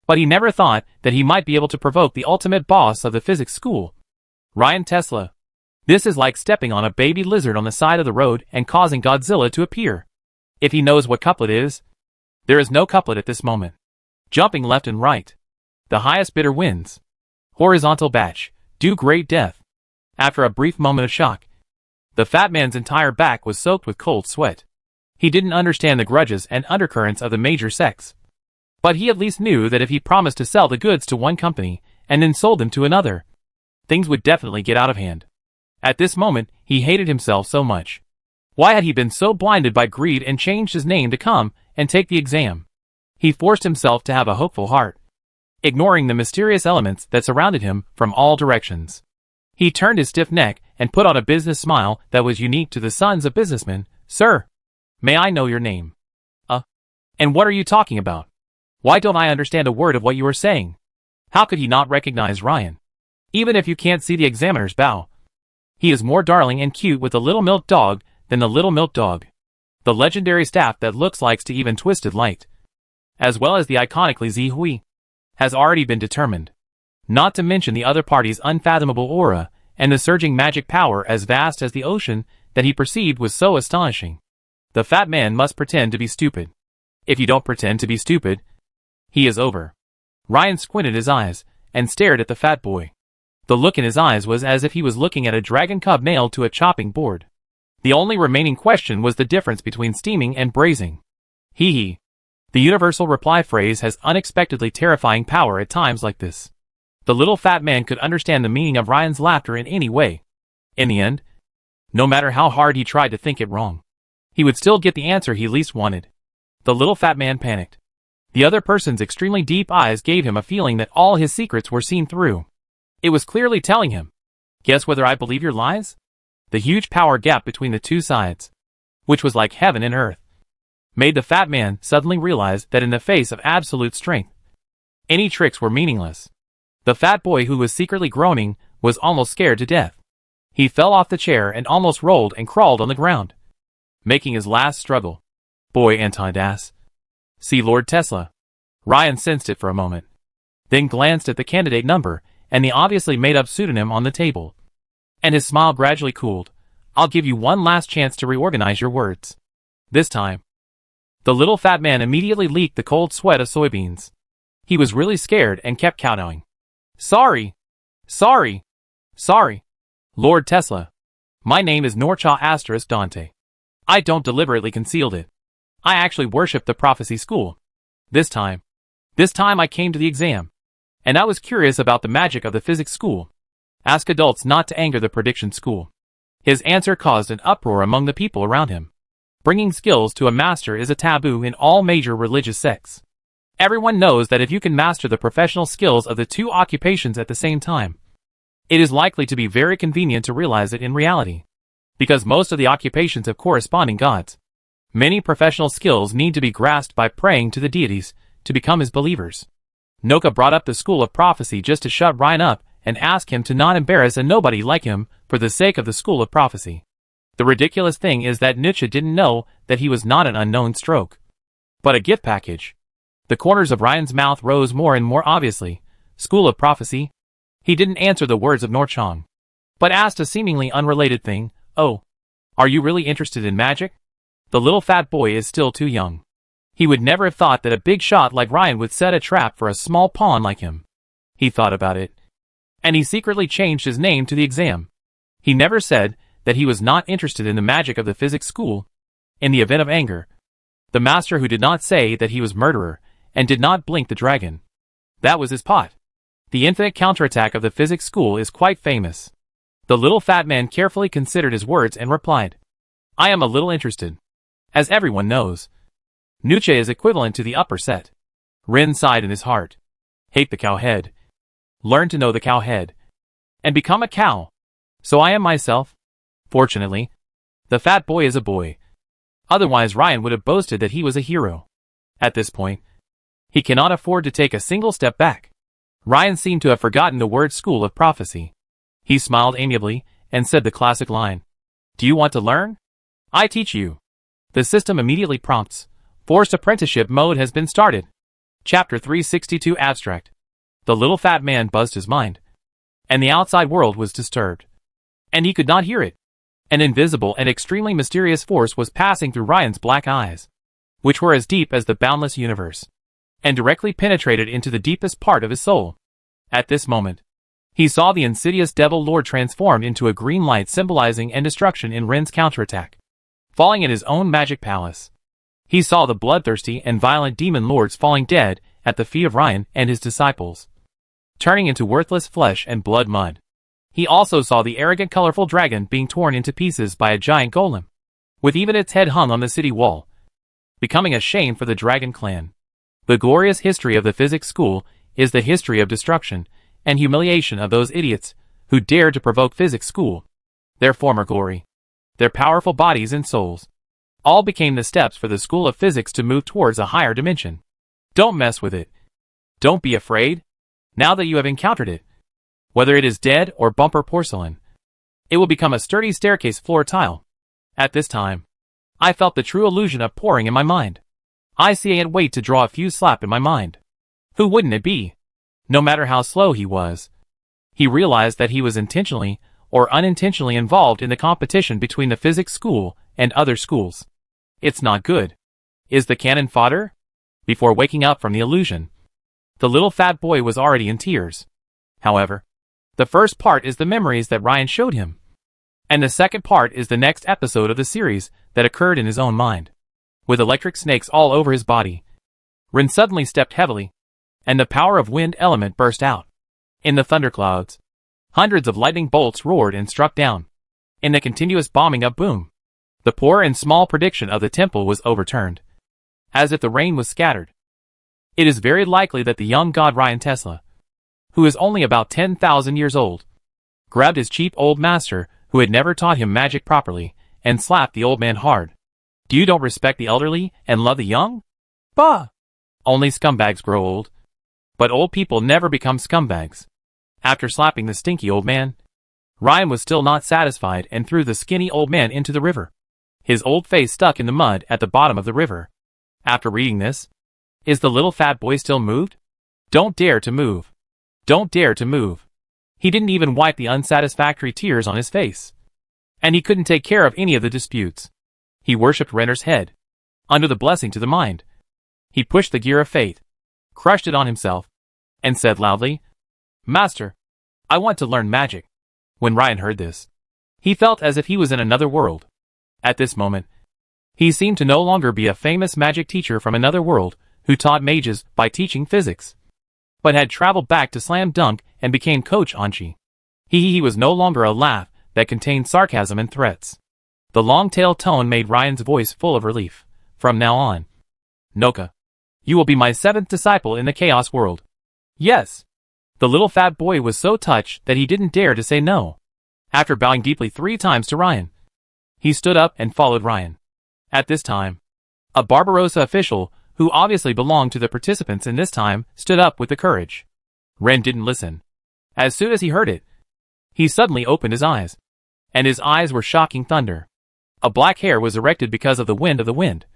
But he never thought that he might be able to provoke the ultimate boss of the physics school, Ryan Tesla. This is like stepping on a baby lizard on the side of the road and causing Godzilla to appear. If he knows what couplet is, there is no couplet at this moment. Jumping left and right. The highest bidder wins. Horizontal batch, do great death. After a brief moment of shock, the fat man's entire back was soaked with cold sweat. He didn't understand the grudges and undercurrents of the major sects. But he at least knew that if he promised to sell the goods to one company and then sold them to another, things would definitely get out of hand. At this moment, he hated himself so much. Why had he been so blinded by greed and changed his name to come and take the exam? He forced himself to have a hopeful heart, ignoring the mysterious elements that surrounded him from all directions. He turned his stiff neck and put on a business smile that was unique to the sons of businessmen. Sir, may I know your name? And what are you talking about? Why don't I understand a word of what you are saying? How could he not recognize Ryan? Even if you can't see the examiner's bow, he is more darling and cute with the little milk dog than the little milk dog. The legendary staff that looks likes to even twisted light, as well as the iconically Zi Hui, has already been determined. Not to mention the other party's unfathomable aura, and the surging magic power as vast as the ocean that he perceived was so astonishing. The fat man must pretend to be stupid. If you don't pretend to be stupid, he is over. Ryan squinted his eyes, and stared at the fat boy. The look in his eyes was as if he was looking at a dragon cub nailed to a chopping board. The only remaining question was the difference between steaming and braising. Hee hee. The universal reply phrase has unexpectedly terrifying power at times like this. The little fat man could understand the meaning of Ryan's laughter in any way. In the end, no matter how hard he tried to think it wrong, he would still get the answer he least wanted. The little fat man panicked. The other person's extremely deep eyes gave him a feeling that all his secrets were seen through. It was clearly telling him, "Guess whether I believe your lies?" The huge power gap between the two sides, which was like heaven and earth, made the fat man suddenly realize that in the face of absolute strength, any tricks were meaningless. The fat boy, who was secretly groaning, was almost scared to death. He fell off the chair and almost rolled and crawled on the ground, making his last struggle. Boy anti-das. See Lord Tesla. Ryan sensed it for a moment, then glanced at the candidate number and the obviously made-up pseudonym on the table, and his smile gradually cooled. I'll give you one last chance to reorganize your words. This time. The little fat man immediately leaked the cold sweat of soybeans. He was really scared and kept kowtowing. Sorry. Sorry. Sorry. Lord Tesla. My name is Norcha * Dante. I don't deliberately concealed it. I actually worship the prophecy school. This time I came to the exam, and I was curious about the magic of the physics school. Ask adults not to anger the prediction school. His answer caused an uproar among the people around him. Bringing skills to a master is a taboo in all major religious sects. Everyone knows that if you can master the professional skills of the two occupations at the same time, it is likely to be very convenient to realize it in reality. Because most of the occupations have corresponding gods, many professional skills need to be grasped by praying to the deities to become his believers. Noka brought up the school of prophecy just to shut Ryan up and ask him to not embarrass a nobody like him for the sake of the school of prophecy. The ridiculous thing is that Nietzsche didn't know that he was not an unknown stroke, but a gift package. The corners of Ryan's mouth rose more and more obviously. School of prophecy? He didn't answer the words of Norchong, but asked a seemingly unrelated thing. Oh, are you really interested in magic? The little fat boy is still too young. He would never have thought that a big shot like Ryan would set a trap for a small pawn like him. He thought about it, and he secretly changed his name to the exam. He never said that he was not interested in the magic of the physics school. In the event of anger, the master who did not say that he was murderer and did not blink the dragon, that was his pot. The infinite counterattack of the physics school is quite famous. The little fat man carefully considered his words and replied, I am a little interested. As everyone knows, Nietzsche is equivalent to the upper set. Rin sighed in his heart. Hate the cow head. Learn to know the cow head, and become a cow. So I am myself. Fortunately, the fat boy is a boy. Otherwise Ryan would have boasted that he was a hero. At this point, he cannot afford to take a single step back. Ryan seemed to have forgotten the word school of prophecy. He smiled amiably and said the classic line. Do you want to learn? I teach you. The system immediately prompts. Forced apprenticeship mode has been started. Chapter 362 Abstract. The little fat man buzzed his mind, and the outside world was disturbed, and he could not hear it. An invisible and extremely mysterious force was passing through Ryan's black eyes, which were as deep as the boundless universe, and directly penetrated into the deepest part of his soul. At this moment, he saw the insidious devil lord transformed into a green light symbolizing end destruction in Ren's counterattack, falling in his own magic palace. He saw the bloodthirsty and violent demon lords falling dead at the feet of Ryan and his disciples, turning into worthless flesh and blood mud. He also saw the arrogant colorful dragon being torn into pieces by a giant golem. with even its head hung on the city wall, becoming a shame for the Dragon Clan. The glorious history of the physics school is the history of destruction and humiliation of those idiots who dared to provoke physics school. Their former glory, their powerful bodies and souls, all became the steps for the school of physics to move towards a higher dimension. Don't mess with it. Don't be afraid. Now that you have encountered it, whether it is dead or bumper porcelain, it will become a sturdy staircase floor tile. At this time, I felt the true illusion of pouring in my mind. I can't wait to draw a few slap in my mind. Who wouldn't it be? No matter how slow he was. He realized that he was intentionally or unintentionally involved in the competition between the physics school and other schools. It's not good. Is the cannon fodder? Before waking up from the illusion, the little fat boy was already in tears. However, the first part is the memories that Ryan showed him, and the second part is the next episode of the series that occurred in his own mind. With electric snakes all over his body, Ren suddenly stepped heavily, and the power of wind element burst out. In the thunderclouds, hundreds of lightning bolts roared and struck down. In the continuous bombing of boom, the poor and small prediction of the temple was overturned, as if the rain was scattered. It is very likely that the young god Ryan Tesla, who is only about 10,000 years old, grabbed his cheap old master who had never taught him magic properly and slapped the old man hard. You don't respect the elderly and love the young? Bah! Only scumbags grow old. But old people never become scumbags. After slapping the stinky old man, Ryan was still not satisfied and threw the skinny old man into the river. His old face stuck in the mud at the bottom of the river. After reading this, is the little fat boy still moved? Don't dare to move. Don't dare to move. He didn't even wipe the unsatisfactory tears on his face. And he couldn't take care of any of the disputes. He worshipped Renner's head, under the blessing to the mind. He pushed the gear of fate, crushed it on himself, and said loudly, "Master, I want to learn magic." When Ryan heard this, he felt as if he was in another world. At this moment, he seemed to no longer be a famous magic teacher from another world who taught mages by teaching physics, but had traveled back to Slam Dunk and became Coach Anchi. He was no longer a laugh that contained sarcasm and threats. The long-tailed tone made Ryan's voice full of relief. From now on, Noka, you will be my 7th disciple in the Chaos World. Yes. The little fat boy was so touched that he didn't dare to say no. After bowing deeply 3 times to Ryan, he stood up and followed Ryan. At this time, a Barbarossa official, who obviously belonged to the participants in this time, stood up with the courage. Ren didn't listen. As soon as he heard it, he suddenly opened his eyes. And his eyes were shocking thunder. A black hair was erected because of the wind.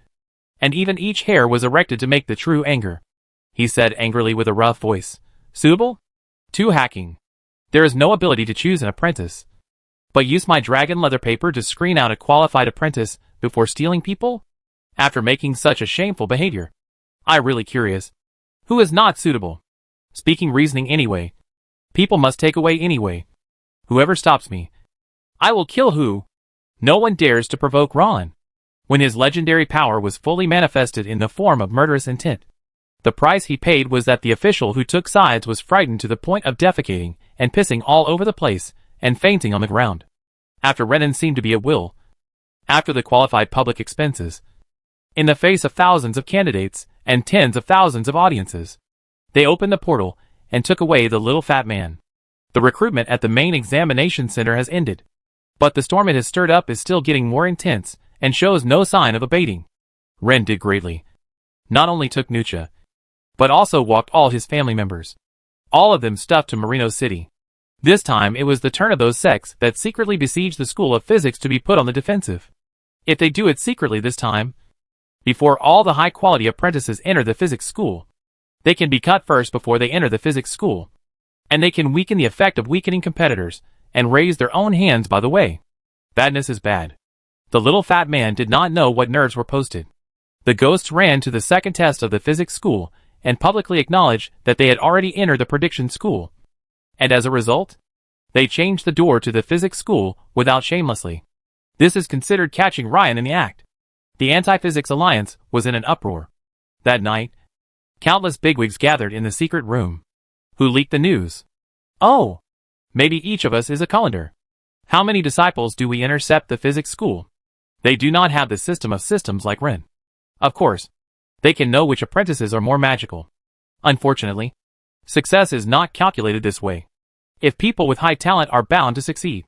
And even each hair was erected to make the true anger. He said angrily with a rough voice, "Suitable? Too hacking. There is no ability to choose an apprentice. But use my dragon leather paper to screen out a qualified apprentice before stealing people? After making such a shameful behavior. I really curious. Who is not suitable? Speaking reasoning anyway. People must take away anyway. Whoever stops me, I will kill who? No one dares to provoke Ron." When his legendary power was fully manifested in the form of murderous intent, the price he paid was that the official who took sides was frightened to the point of defecating and pissing all over the place and fainting on the ground. After Renan seemed to be at will, after the qualified public expenses, in the face of thousands of candidates and tens of thousands of audiences, they opened the portal and took away the little fat man. The recruitment at the main examination center has ended, but the storm it has stirred up is still getting more intense and shows no sign of abating. Ren did greatly. Not only took Nucha, but also walked all his family members, all of them stuffed to Merino City. This time it was the turn of those sects that secretly besieged the School of Physics to be put on the defensive. If they do it secretly this time, before all the high-quality apprentices enter the physics school, they can be cut first before they enter the physics school, and they can weaken the effect of weakening competitors and raise their own hands by the way. Badness is bad. The little fat man did not know what nerves were posted. The ghosts ran to the second test of the physics school and publicly acknowledged that they had already entered the prediction school. And as a result, they changed the door to the physics school without shamelessly. This is considered catching Ryan in the act. The Anti-Physics Alliance was in an uproar. That night, countless bigwigs gathered in the secret room. Who leaked the news? Oh! Maybe each of us is a colander. How many disciples do we intercept the physics school? They do not have the system of systems like Ren. Of course, they can know which apprentices are more magical. Unfortunately, success is not calculated this way. If people with high talent are bound to succeed,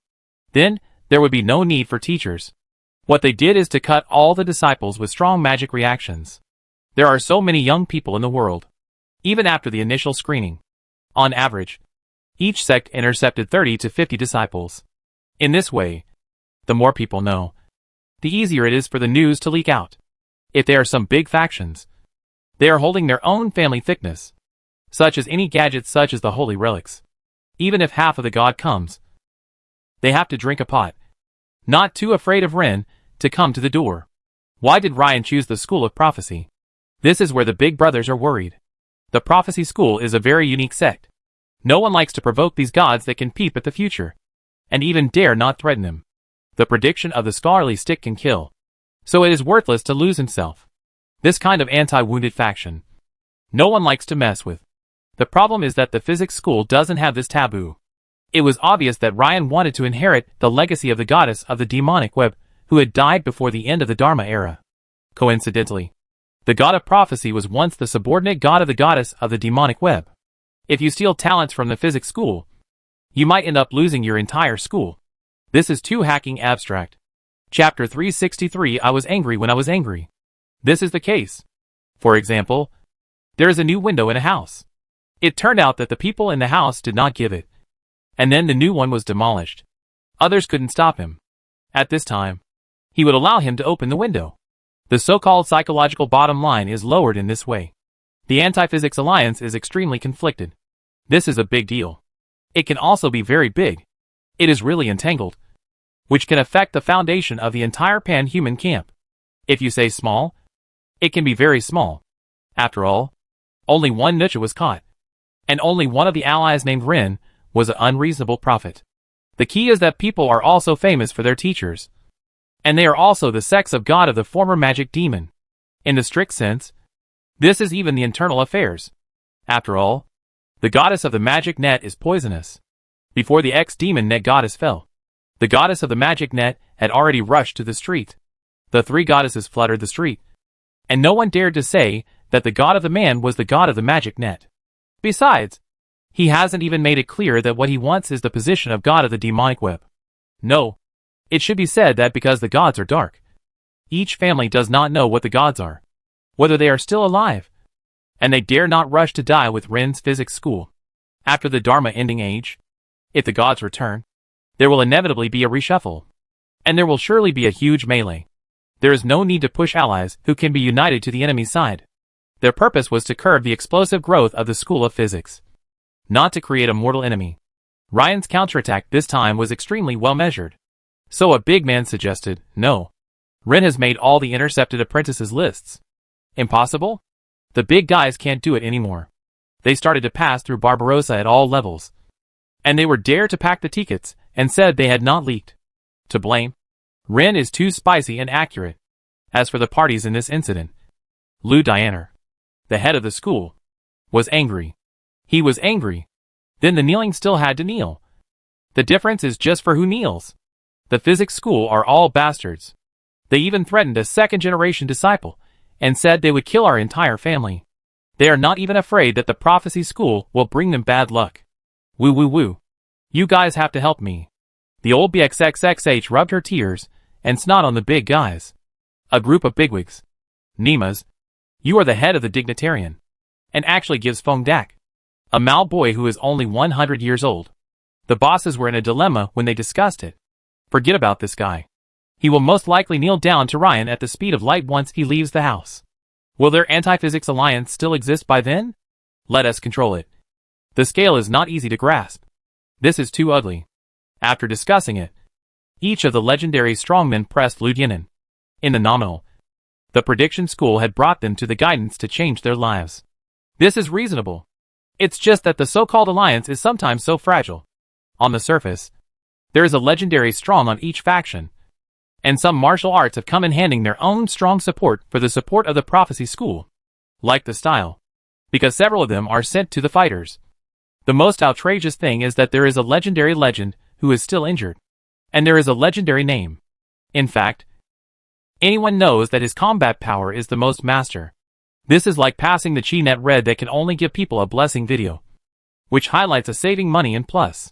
then there would be no need for teachers. What they did is to cut all the disciples with strong magic reactions. There are so many young people in the world. Even after the initial screening, on average, each sect intercepted 30 to 50 disciples. In this way, the more people know, the easier it is for the news to leak out. If they are some big factions, they are holding their own family thickness, such as any gadgets such as the holy relics. Even if half of the god comes, they have to drink a pot. Not too afraid of Ren to come to the door. Why did Ryan choose the School of Prophecy? This is where the big brothers are worried. The Prophecy School is a very unique sect. No one likes to provoke these gods that can peep at the future, and even dare not threaten them. The prediction of the scholarly stick can kill, so it is worthless to lose himself. This kind of anti-wounded faction, no one likes to mess with. The problem is that the physics school doesn't have this taboo. It was obvious that Ryan wanted to inherit the legacy of the goddess of the demonic web, who had died before the end of the Dharma era. Coincidentally, the god of prophecy was once the subordinate god of the goddess of the demonic web. If you steal talents from the physics school, you might end up losing your entire school. This is too hacking abstract. Chapter 363 I was angry when I was angry. This is the case. For example, there is a new window in a house. It turned out that the people in the house did not give it, and then the new one was demolished. Others couldn't stop him. At this time, he would allow him to open the window. The so-called psychological bottom line is lowered in this way. The Anti-Physics Alliance is extremely conflicted. This is a big deal. It can also be very big. It is really entangled, which can affect the foundation of the entire pan-human camp. If you say small, it can be very small. After all, only one Nucha was caught, and only one of the allies named Rin was an unreasonable prophet. The key is that people are also famous for their teachers, and they are also the sex of god of the former magic demon. In the strict sense, this is even the internal affairs. After all, the goddess of the magic net is poisonous. Before the ex-demon net goddess fell, the goddess of the magic net had already rushed to the street. The three goddesses fluttered the street, and no one dared to say that the god of the man was the god of the magic net. Besides, he hasn't even made it clear that what he wants is the position of god of the demonic web. No, it should be said that because the gods are dark, each family does not know what the gods are, whether they are still alive, and they dare not rush to die with Ren's physics school. After the Dharma ending age, if the gods return, there will inevitably be a reshuffle, and there will surely be a huge melee. There is no need to push allies who can be united to the enemy's side. Their purpose was to curb the explosive growth of the School of Physics, not to create a mortal enemy. Ryan's counterattack this time was extremely well measured. So a big man suggested, no. Ren has made all the intercepted apprentices lists. Impossible? The big guys can't do it anymore. They started to pass through Barbarossa at all levels, and they were dare to pack the tickets and said they had not leaked. To blame? Ren is too spicy and accurate. As for the parties in this incident, Lou Dianer, the head of the school, was angry. He was angry. Then the kneeling still had to kneel. The difference is just for who kneels. The physics school are all bastards. They even threatened a second-generation disciple and said they would kill our entire family. They are not even afraid that the prophecy school will bring them bad luck. Woo woo woo. You guys have to help me. The old BXXXH rubbed her tears and snot on the big guys. A group of bigwigs. Nemas, you are the head of the dignitarian, and actually gives Feng Dak, a Mao boy who is only 100 years old. The bosses were in a dilemma when they discussed it. Forget about this guy. He will most likely kneel down to Ryan at the speed of light once he leaves the house. Will their anti-physics alliance still exist by then? Let us control it. The scale is not easy to grasp. This is too ugly. After discussing it, each of the legendary strongmen pressed Liu Dianen. In the nominal, the prediction school had brought them to the guidance to change their lives. This is reasonable. It's just that the so-called alliance is sometimes so fragile. On the surface, there is a legendary strong on each faction, and some martial arts have come in handing their own strong support for the support of the prophecy school. Like the style, because several of them are sent to the fighters. The most outrageous thing is that there is a legendary legend who is still injured, and there is a legendary name. In fact, Anyone knows that his combat power is the most master. This is like passing the chi net red that can only give people a blessing video, which highlights a saving money and plus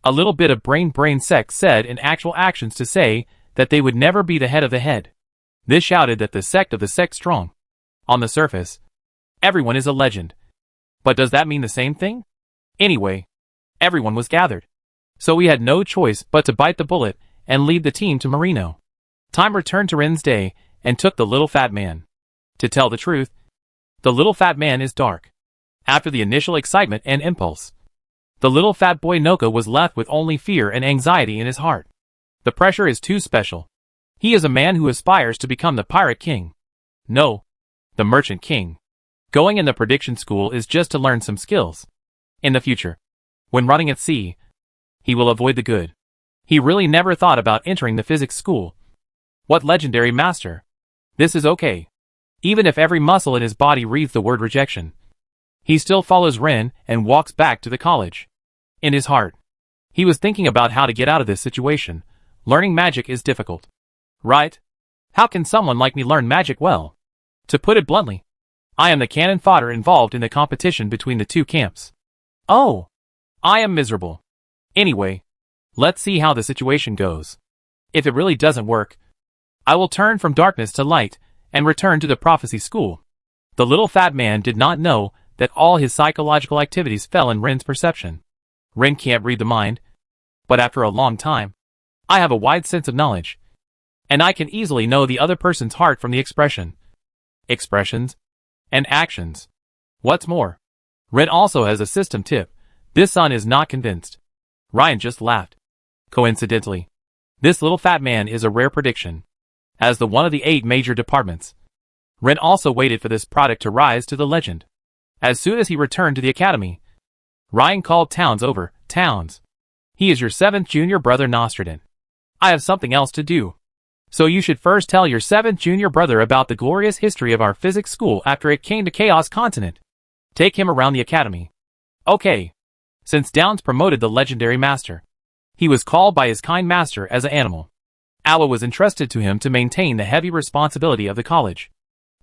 a little bit of brain sex said in actual actions to say that they would never be the head of the head. This shouted that the sect of the sect strong. On the surface, everyone is a legend. But does that mean the same thing? Anyway, everyone was gathered. So we had no choice but to bite the bullet and lead the team to Marino. Time returned to Rin's day and took the little fat man. To tell the truth, the little fat man is dark. After the initial excitement and impulse, the little fat boy Noka was left with only fear and anxiety in his heart. The pressure is too special. He is a man who aspires to become the pirate king. No, the merchant king. Going in the prediction school is just to learn some skills. In the future, when running at sea, he will avoid the good. He really never thought about entering the physics school. What legendary master. This is okay. Even if every muscle in his body reads the word rejection, he still follows Rin and walks back to the college. In his heart, he was thinking about how to get out of this situation. Learning magic is difficult. Right? How can someone like me learn magic well? To put it bluntly, I am the cannon fodder involved in the competition between the two camps. Oh, I am miserable. Anyway, let's see how the situation goes. If it really doesn't work, I will turn from darkness to light and return to the prophecy school. The little fat man did not know that all his psychological activities fell in Rin's perception. Rin can't read the mind, but after a long time, I have a wide sense of knowledge, and I can easily know the other person's heart from the expressions, and actions. What's more, Rin also has a system tip. This son is not convinced. Ryan just laughed. Coincidentally, this little fat man is a rare prediction. As the one of the 8 major departments, Rin also waited for this product to rise to the legend. As soon as he returned to the academy, Ryan called Towns over. Towns, he is your 7th junior brother Nostradamus. I have something else to do. So you should first tell your 7th junior brother about the glorious history of our physics school after it came to Chaos Continent. Take him around the academy. Okay. Since Downs promoted the legendary master, he was called by his kind master as an animal. Awa was entrusted to him to maintain the heavy responsibility of the college.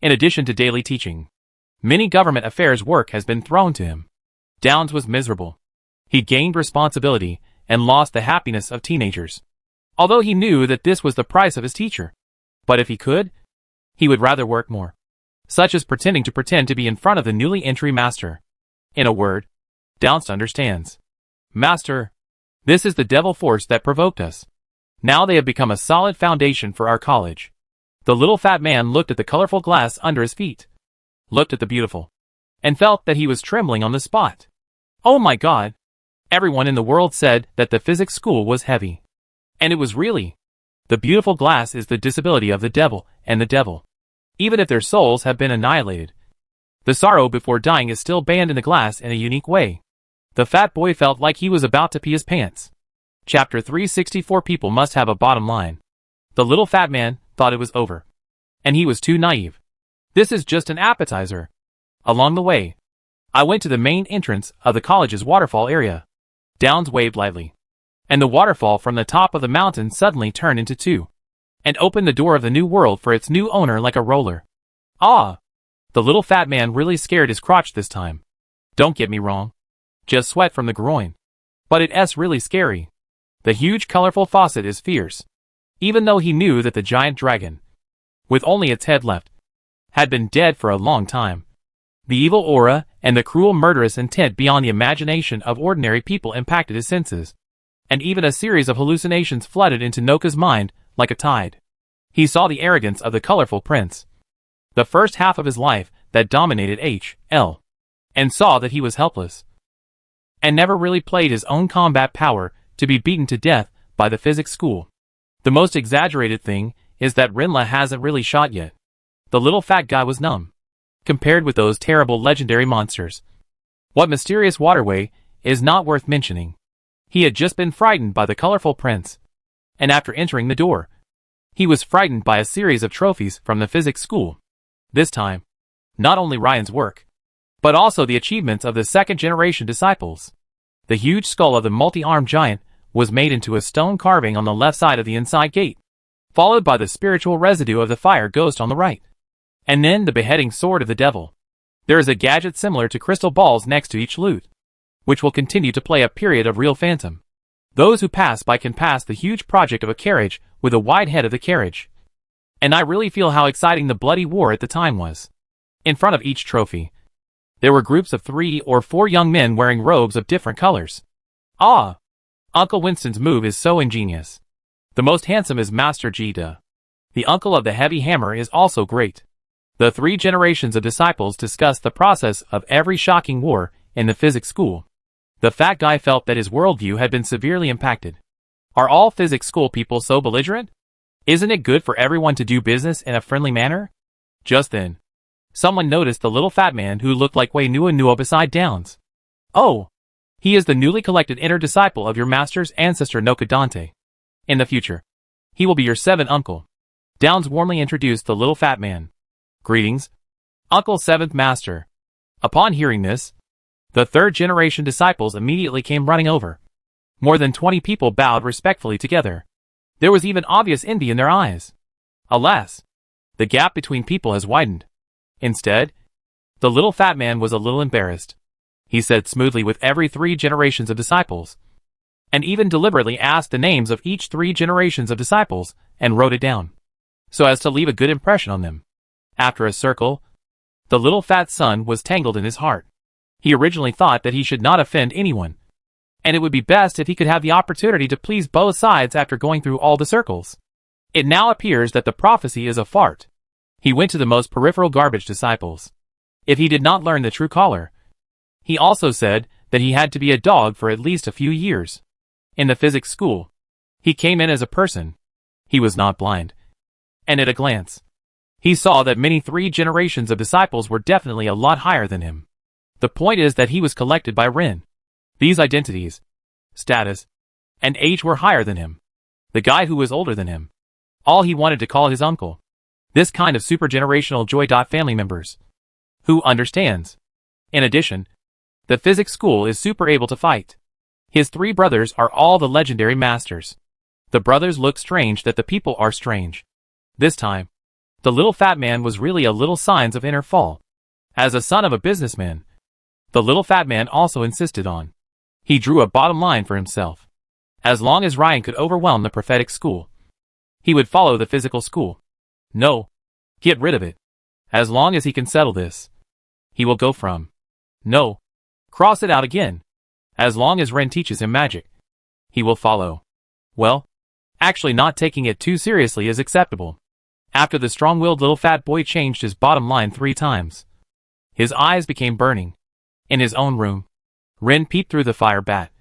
In addition to daily teaching, many government affairs work has been thrown to him. Downs was miserable. He gained responsibility and lost the happiness of teenagers. Although he knew that this was the price of his teacher. But if he could, he would rather work more. Such as pretending to be in front of the newly entry master. In a word, Downs understands. Master, this is the devil force that provoked us. Now they have become a solid foundation for our college. The little fat man looked at the colorful glass under his feet, looked at the beautiful, and felt that he was trembling on the spot. Oh my God! Everyone in the world said that the physics school was heavy. And it was really. The beautiful glass is the disability of the devil and the devil. Even if their souls have been annihilated, the sorrow before dying is still banned in the glass in a unique way. The fat boy felt like he was about to pee his pants. Chapter 364. People must have a bottom line. The little fat man thought it was over. And he was too naive. This is just an appetizer. Along the way, I went to the main entrance of the college's waterfall area. Downs waved lightly, and the waterfall from the top of the mountain suddenly turned into 2, and opened the door of the new world for its new owner like a roller. Ah! The little fat man really scared his crotch this time. Don't get me wrong. Just sweat from the groin. But it's really scary. The huge colorful faucet is fierce. Even though he knew that the giant dragon, with only its head left, had been dead for a long time. The evil aura and the cruel murderous intent beyond the imagination of ordinary people impacted his senses. And even a series of hallucinations flooded into Noka's mind like a tide. He saw the arrogance of the colorful prince. The first half of his life that dominated H.L. and saw that he was helpless. And never really played his own combat power to be beaten to death by the physics school. The most exaggerated thing is that Rinla hasn't really shot yet. The little fat guy was numb, compared with those terrible legendary monsters. What mysterious waterway is not worth mentioning. He had just been frightened by the colorful prince. And after entering the door, he was frightened by a series of trophies from the physics school. This time, not only Ryan's work, but also the achievements of the second-generation disciples. The huge skull of the multi-armed giant was made into a stone carving on the left side of the inside gate. followed by the spiritual residue of the fire ghost on the right. And then the beheading sword of the devil. There is a gadget similar to crystal balls next to each loot, which will continue to play a period of real phantom. Those who pass by can pass the huge project of a carriage with a wide head of the carriage. And I really feel how exciting the bloody war at the time was. In front of each trophy, there were groups of 3 or 4 young men wearing robes of different colors. Ah! Uncle Winston's move is so ingenious. The most handsome is Master Gita. The uncle of the heavy hammer is also great. The 3 generations of disciples discussed the process of every shocking war in the physics school. The fat guy felt that his worldview had been severely impacted. Are all physics school people so belligerent? Isn't it good for everyone to do business in a friendly manner? Just then, someone noticed the little fat man who looked like Wei Nua Nua beside Downs. Oh! He is the newly collected inner disciple of your master's ancestor Nokadante. In the future, he will be your 7th uncle. Downs warmly introduced the little fat man. Greetings, Uncle 7th Master. Upon hearing this, the 3rd generation disciples immediately came running over. More than 20 people bowed respectfully together. There was even obvious envy in their eyes. Alas, the gap between people has widened. Instead, the little fat man was a little embarrassed. He said smoothly with every 3 generations of disciples, and even deliberately asked the names of each 3 generations of disciples and wrote it down, so as to leave a good impression on them. After a circle, the little fat son was tangled in his heart. He originally thought that he should not offend anyone, and it would be best if he could have the opportunity to please both sides after going through all the circles. It now appears that the prophecy is a fart. He went to the most peripheral garbage disciples. If he did not learn the true color, he also said that he had to be a dog for at least a few years. In the physics school, he came in as a person. He was not blind. And at a glance, he saw that many 3 generations of disciples were definitely a lot higher than him. The point is that he was collected by Ren. These identities, status, and age were higher than him. The guy who was older than him. All he wanted to call his uncle. This kind of supergenerational joy. Family members. Who understands? In addition, the physics school is super able to fight. His 3 brothers are all the legendary masters. The brothers look strange that the people are strange. This time, the little fat man was really a little signs of inner fall. As a son of a businessman, the little fat man also insisted on. He drew a bottom line for himself. As long as Ryan could overwhelm the prophetic school, he would follow the physical school. No. Get rid of it. As long as he can settle this, he will go from. No. Cross it out again. As long as Ren teaches him magic, he will follow. Well, actually not taking it too seriously is acceptable. After the strong-willed little fat boy changed his bottom line 3 times, his eyes became burning. In his own room, Ren peeped through the fire bat,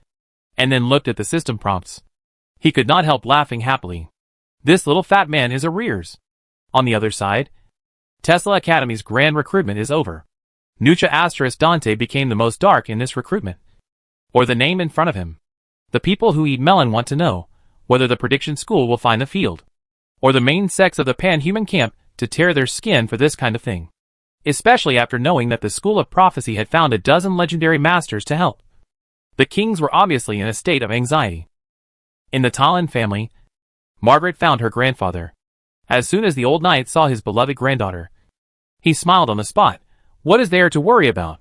and then looked at the system prompts. He could not help laughing happily. This little fat man is arrears. On the other side, Tesla Academy's grand recruitment is over. Nucha * Dante became the most dark in this recruitment. Or the name in front of him. The people who eat melon want to know whether the prediction school will find the field, or the main sex of the pan-human camp to tear their skin for this kind of thing. Especially after knowing that the School of Prophecy had found a dozen legendary masters to help. The kings were obviously in a state of anxiety. In the Talon family, Margaret found her grandfather. As soon as the old knight saw his beloved granddaughter, he smiled on the spot. What is there to worry about?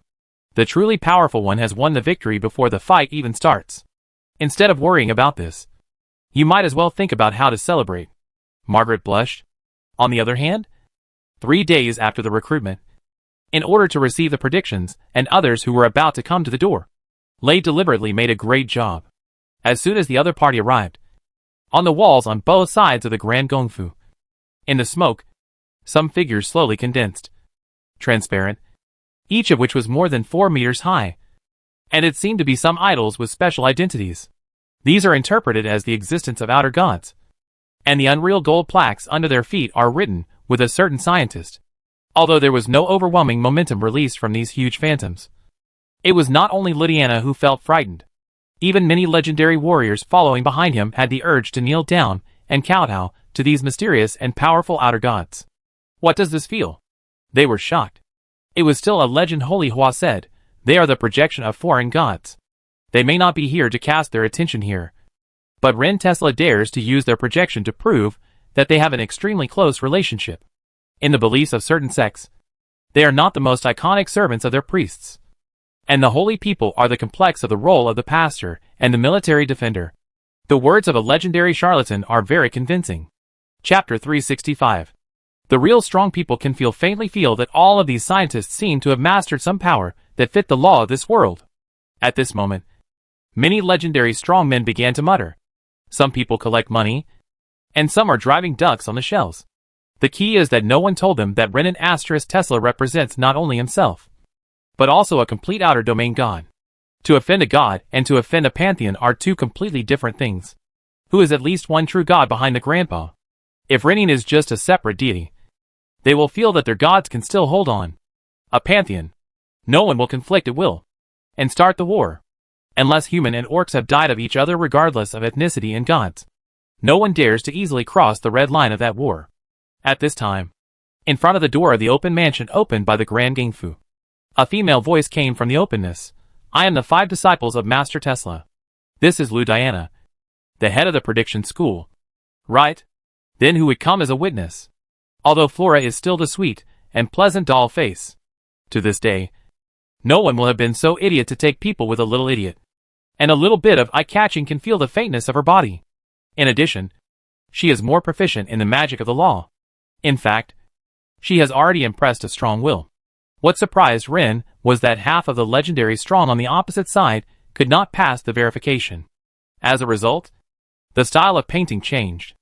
The truly powerful one has won the victory before the fight even starts. Instead of worrying about this, you might as well think about how to celebrate. Margaret blushed. On the other hand, 3 days after the recruitment, in order to receive the predictions and others who were about to come to the door, Lei deliberately made a great job. As soon as the other party arrived, on the walls on both sides of the Grand Gongfu, in the smoke, some figures slowly condensed. Transparent, each of which was more than 4 meters high, and it seemed to be some idols with special identities. These are interpreted as the existence of outer gods, and the unreal gold plaques under their feet are written with a certain scientist. Although there was no overwhelming momentum released from these huge phantoms, it was not only Lydiana who felt frightened. Even many legendary warriors following behind him had the urge to kneel down and kowtow to these mysterious and powerful outer gods. What does this feel? They were shocked. It was still a legend. Holy Hua said, they are the projection of foreign gods. They may not be here to cast their attention here. But Ren Tesla dares to use their projection to prove that they have an extremely close relationship. In the beliefs of certain sects, they are not the most iconic servants of their priests. And the holy people are the complex of the role of the pastor and the military defender. The words of a legendary charlatan are very convincing. Chapter 365. The real strong people can faintly feel that all of these scientists seem to have mastered some power that fit the law of this world. At this moment, many legendary strong men began to mutter. Some people collect money, and some are driving ducks on the shelves. The key is that no one told them that Renan * Tesla represents not only himself, but also a complete outer domain god. To offend a god and to offend a pantheon are two completely different things. Who is at least one true god behind the grandpa? If Renan is just a separate deity, they will feel that their gods can still hold on. A pantheon. No one will conflict at will and start the war. Unless human and orcs have died of each other regardless of ethnicity and gods, no one dares to easily cross the red line of that war. At this time, in front of the door of the open mansion opened by the Grand Gangfu, a female voice came from the openness. I am the 5 disciples of Master Tesla. This is Lou Diana, the head of the prediction school. Right? Then who would come as a witness? Although Flora is still the sweet and pleasant doll face, to this day, no one will have been so idiot to take people with a little idiot. And a little bit of eye-catching can feel the faintness of her body. In addition, she is more proficient in the magic of the law. In fact, she has already impressed a strong will. What surprised Ren was that half of the legendary strong on the opposite side could not pass the verification. As a result, the style of painting changed.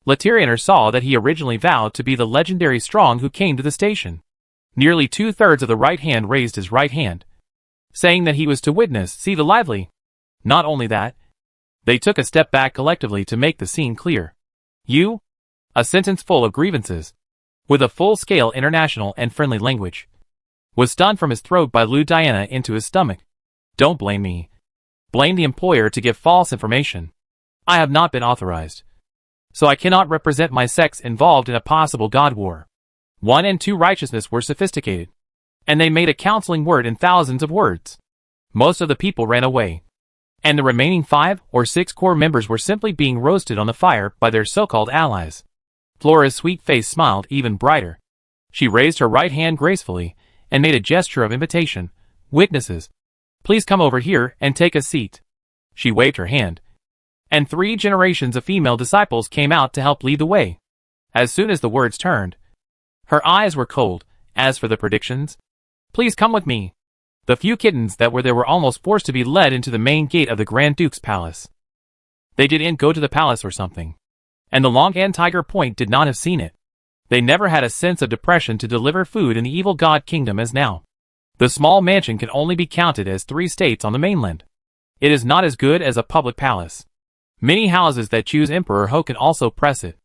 Latirioner saw that he originally vowed to be the legendary strong who came to the station. Nearly 2/3 of the right hand raised his right hand, saying that he was to witness, see the lively. Not only that, they took a step back collectively to make the scene clear. You? A sentence full of grievances, with a full-scale international and friendly language, was stunned from his throat by Lou Diana into his stomach. Don't blame me. Blame the employer to give false information. I have not been authorized, so I cannot represent my sex involved in a possible god war. 1 and 2 righteousness were sophisticated, and they made a counseling word in thousands of words. Most of the people ran away, and the remaining 5 or 6 core members were simply being roasted on the fire by their so-called allies. Flora's sweet face smiled even brighter. She raised her right hand gracefully and made a gesture of invitation. Witnesses, please come over here and take a seat. She waved her hand, and 3 generations of female disciples came out to help lead the way. As soon as the words turned, her eyes were cold. As for the predictions, please come with me. The few kittens that were there were almost forced to be led into the main gate of the Grand Duke's palace. They didn't go to the palace or something, and the Longan Tiger Point did not have seen it. They never had a sense of depression to deliver food in the evil god kingdom as now. The small mansion can only be counted as 3 states on the mainland. It is not as good as a public palace. Many houses that choose Emperor Ho can also press it.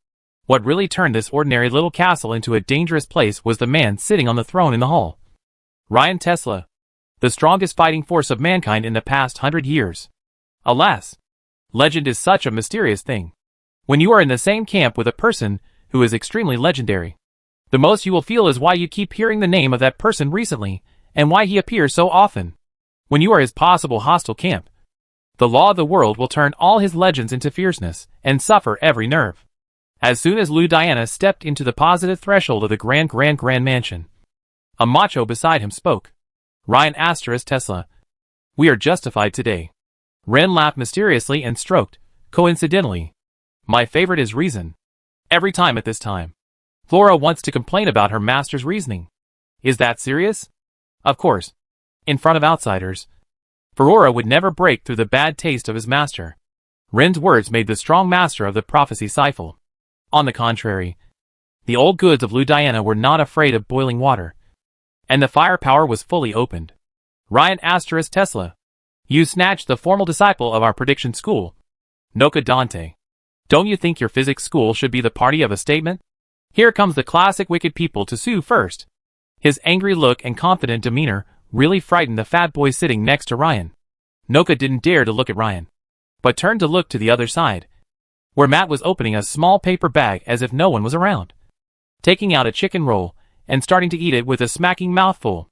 What really turned this ordinary little castle into a dangerous place was the man sitting on the throne in the hall. Ryan Tesla, the strongest fighting force of mankind in the past 100 years. Alas, legend is such a mysterious thing. When you are in the same camp with a person who is extremely legendary, the most you will feel is why you keep hearing the name of that person recently, and why he appears so often. When you are his possible hostile camp, the law of the world will turn all his legends into fierceness, and suffer every nerve. As soon as Lou Diana stepped into the positive threshold of the Grand Mansion, a macho beside him spoke. Ryan * Tesla. We are justified today. Ren laughed mysteriously and stroked. Coincidentally, my favorite is reason. Every time at this time, Flora wants to complain about her master's reasoning. Is that serious? Of course. In front of outsiders, Ferrora would never break through the bad taste of his master. Ren's words made the strong master of the prophecy stifle. On the contrary, the old goods of Lou Diana were not afraid of boiling water, and the firepower was fully opened. Ryan * Tesla. You snatched the formal disciple of our prediction school. Noka Dante. Don't you think your physics school should be the party of a statement? Here comes the classic wicked people to sue first. His angry look and confident demeanor really frightened the fat boy sitting next to Ryan. Noka didn't dare to look at Ryan, but turned to look to the other side, where Matt was opening a small paper bag as if no one was around, taking out a chicken roll and starting to eat it with a smacking mouthful.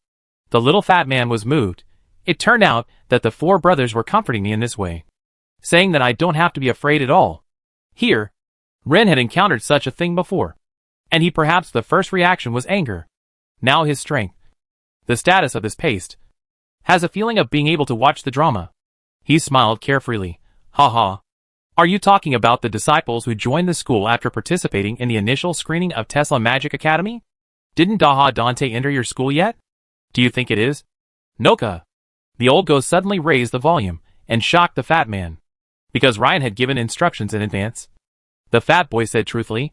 The little fat man was moved. It turned out that the 4 brothers were comforting me in this way, saying that I don't have to be afraid at all. Here, Ren had encountered such a thing before, and perhaps the first reaction was anger. Now his strength, the status of this paste, has a feeling of being able to watch the drama. He smiled carefreely. Ha ha. Are you talking about the disciples who joined the school after participating in the initial screening of Tesla Magic Academy? Didn't Daha Dante enter your school yet? Do you think it is? Noka. The old ghost suddenly raised the volume and shocked the fat man. Because Ryan had given instructions in advance. The fat boy said truthfully.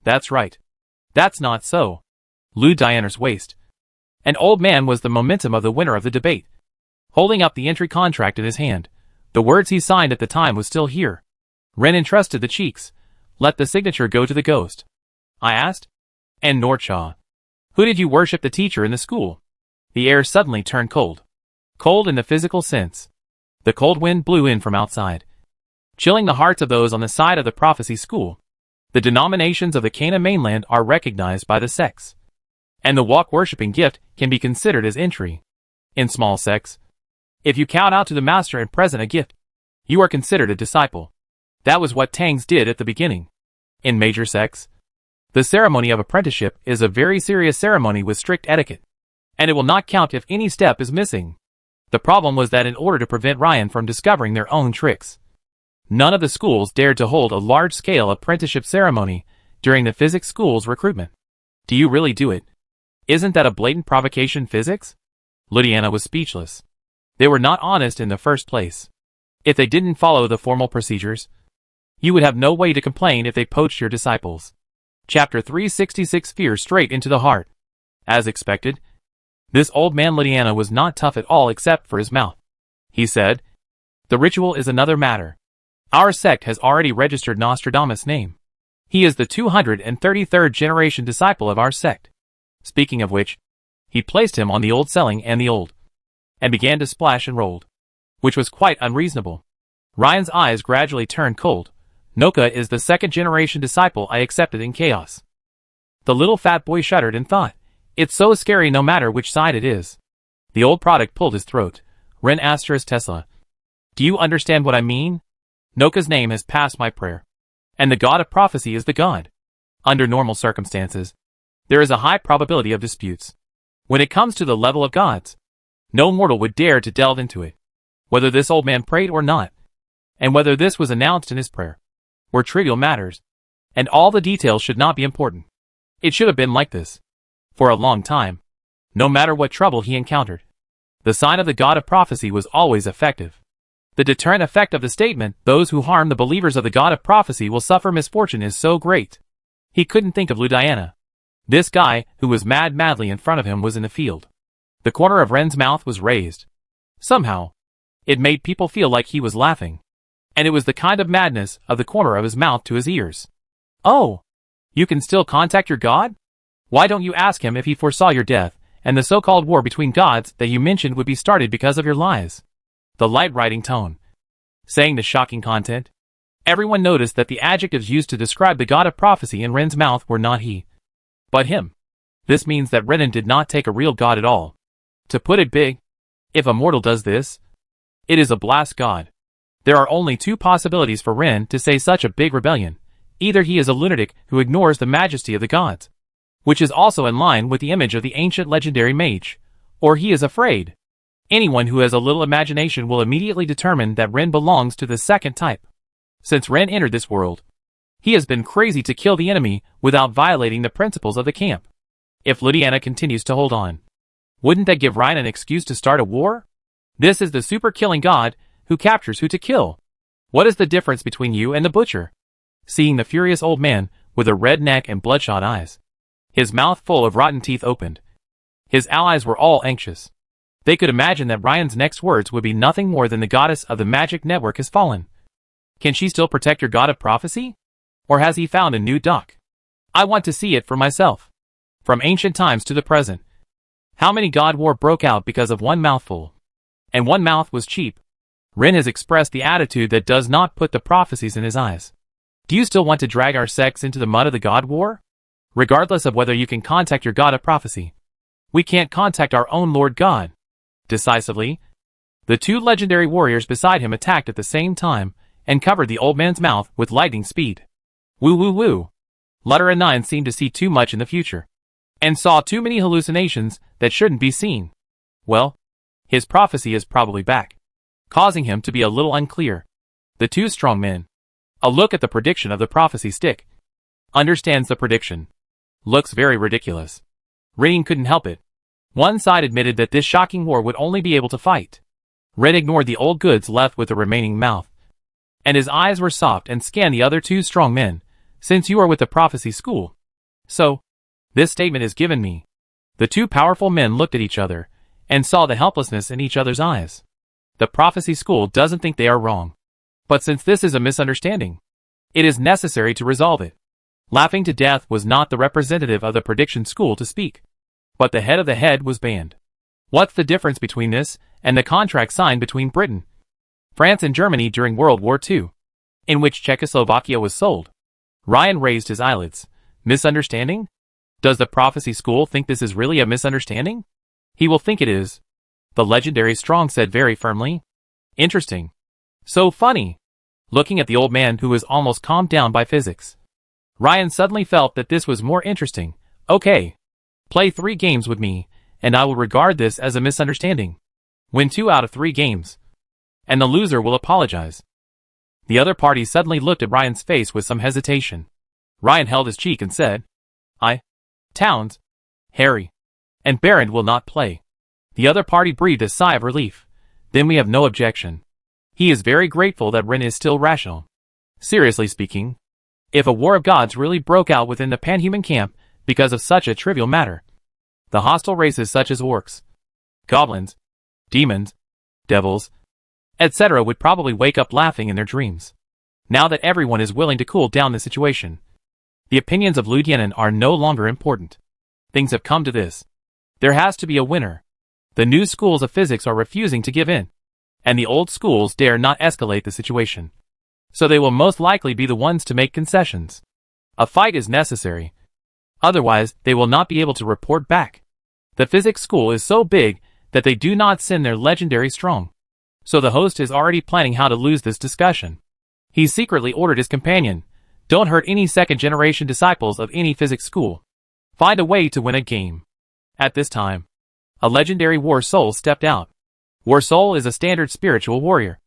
That's right. That's not so. Lou Dianer's waist. An old man was the momentum of the winner of the debate. Holding up the entry contract in his hand, the words he signed at the time was still here. Ren entrusted the cheeks. Let the signature go to the ghost. I asked. And Nordshaw. Who did you worship the teacher in the school? The air suddenly turned cold. Cold in the physical sense. The cold wind blew in from outside, chilling the hearts of those on the side of the prophecy school. The denominations of the Cana mainland are recognized by the sects, and the walk-worshipping gift can be considered as entry. In small sects, if you count out to the master and present a gift, you are considered a disciple. That was what Tangs did at the beginning. In major sects, the ceremony of apprenticeship is a very serious ceremony with strict etiquette, and it will not count if any step is missing. The problem was that in order to prevent Ryan from discovering their own tricks, none of the schools dared to hold a large-scale apprenticeship ceremony during the physics school's recruitment. Do you really do it? Isn't that a blatant provocation, physics? Lydiana was speechless. They were not honest in the first place. If they didn't follow the formal procedures, you would have no way to complain if they poached your disciples. Chapter 366 Fear straight into the heart. As expected, this old man Lydiana was not tough at all except for his mouth. He said, the ritual is another matter. Our sect has already registered Nostradamus' name. He is the 233rd generation disciple of our sect. Speaking of which, he placed him on the old selling and the old, and began to splash and rolled, which was quite unreasonable. Ryan's eyes gradually turned cold. Noka is the second generation disciple I accepted in chaos. The little fat boy shuddered and thought, it's so scary no matter which side it is. The old product pulled his throat. Ren ** Tesla. Do you understand what I mean? Noka's name has passed my prayer. And the god of prophecy is the god. Under normal circumstances, there is a high probability of disputes. When it comes to the level of gods, no mortal would dare to delve into it. Whether this old man prayed or not, and whether this was announced in his prayer, were trivial matters, and all the details should not be important. It should have been like this for a long time, no matter what trouble he encountered. The sign of the god of prophecy was always effective. The deterrent effect of the statement, those who harm the believers of the god of prophecy will suffer misfortune, is so great. He couldn't think of Ludiana. This guy, who was madly in front of him, was in the field. The corner of Ren's mouth was raised. Somehow, it made people feel like he was laughing. And it was the kind of madness of the corner of his mouth to his ears. Oh, you can still contact your god? Why don't you ask him if he foresaw your death, and the so-called war between gods that you mentioned would be started because of your lies? The light writing tone, saying the shocking content. Everyone noticed that the adjectives used to describe the god of prophecy in Ren's mouth were not he, but him. This means that Renan did not take a real god at all. To put it big, if a mortal does this, it is a blast god. There are only two possibilities for Ren to say such a big rebellion. Either he is a lunatic who ignores the majesty of the gods, which is also in line with the image of the ancient legendary mage, or he is afraid. Anyone who has a little imagination will immediately determine that Ren belongs to the second type. Since Ren entered this world, he has been crazy to kill the enemy without violating the principles of the camp. If Lydiana continues to hold on, wouldn't that give Ryan an excuse to start a war? This is the super killing god who captures who to kill. What is the difference between you and the butcher? Seeing the furious old man with a red neck and bloodshot eyes, his mouth full of rotten teeth, opened. His allies were all anxious. They could imagine that Ryan's next words would be nothing more than the goddess of the magic network has fallen. Can she still protect your god of prophecy? Or has he found a new doc? I want to see it for myself. From ancient times to the present, how many god war broke out because of one mouthful? And one mouth was cheap. Ren has expressed the attitude that does not put the prophecies in his eyes. Do you still want to drag our sects into the mud of the god war? Regardless of whether you can contact your god of prophecy, we can't contact our own Lord God. Decisively, the two legendary warriors beside him attacked at the same time and covered the old man's mouth with lightning speed. Woo woo woo. Lutter and Nine seemed to see too much in the future. And saw too many hallucinations that shouldn't be seen. Well, his prophecy is probably back, causing him to be a little unclear. The two strong men. A look at the prediction of the prophecy stick. Understands the prediction. Looks very ridiculous. Ring couldn't help it. One side admitted that this shocking war would only be able to fight. Red ignored the old goods left with the remaining mouth. And his eyes were soft and scanned the other two strong men. Since you are with the prophecy school. So, this statement is given me. The two powerful men looked at each other, and saw the helplessness in each other's eyes. The prophecy school doesn't think they are wrong. But since this is a misunderstanding, it is necessary to resolve it. Laughing to Death was not the representative of the prediction school to speak. But the head of the head was banned. What's the difference between this and the contract signed between Britain, France and Germany during World War II, in which Czechoslovakia was sold? Ryan raised his eyelids. Misunderstanding? Does the prophecy school think this is really a misunderstanding? He will think it is. The legendary Strong said very firmly. Interesting. So funny. Looking at the old man who was almost calmed down by physics. Ryan suddenly felt that this was more interesting. Okay. Play 3 games with me, and I will regard this as a misunderstanding. Win 2 out of 3 games. And the loser will apologize. The other party suddenly looked at Ryan's face with some hesitation. Ryan held his cheek and said, Towns, Harry, and Barron will not play. The other party breathed a sigh of relief. Then we have no objection. He is very grateful that Ren is still rational. Seriously speaking, if a war of gods really broke out within the panhuman camp because of such a trivial matter, the hostile races such as orcs, goblins, demons, devils, etc. would probably wake up laughing in their dreams. Now that everyone is willing to cool down the situation, the opinions of Lieutenant are no longer important. Things have come to this. There has to be a winner. The new schools of physics are refusing to give in, and the old schools dare not escalate the situation. So they will most likely be the ones to make concessions. A fight is necessary. Otherwise, they will not be able to report back. The physics school is so big that they do not send their legendary Strong. So the host is already planning how to lose this discussion. He secretly ordered his companion, don't hurt any second-generation disciples of any physics school. Find a way to win a game. At this time, a legendary war soul stepped out. War soul is a standard spiritual warrior.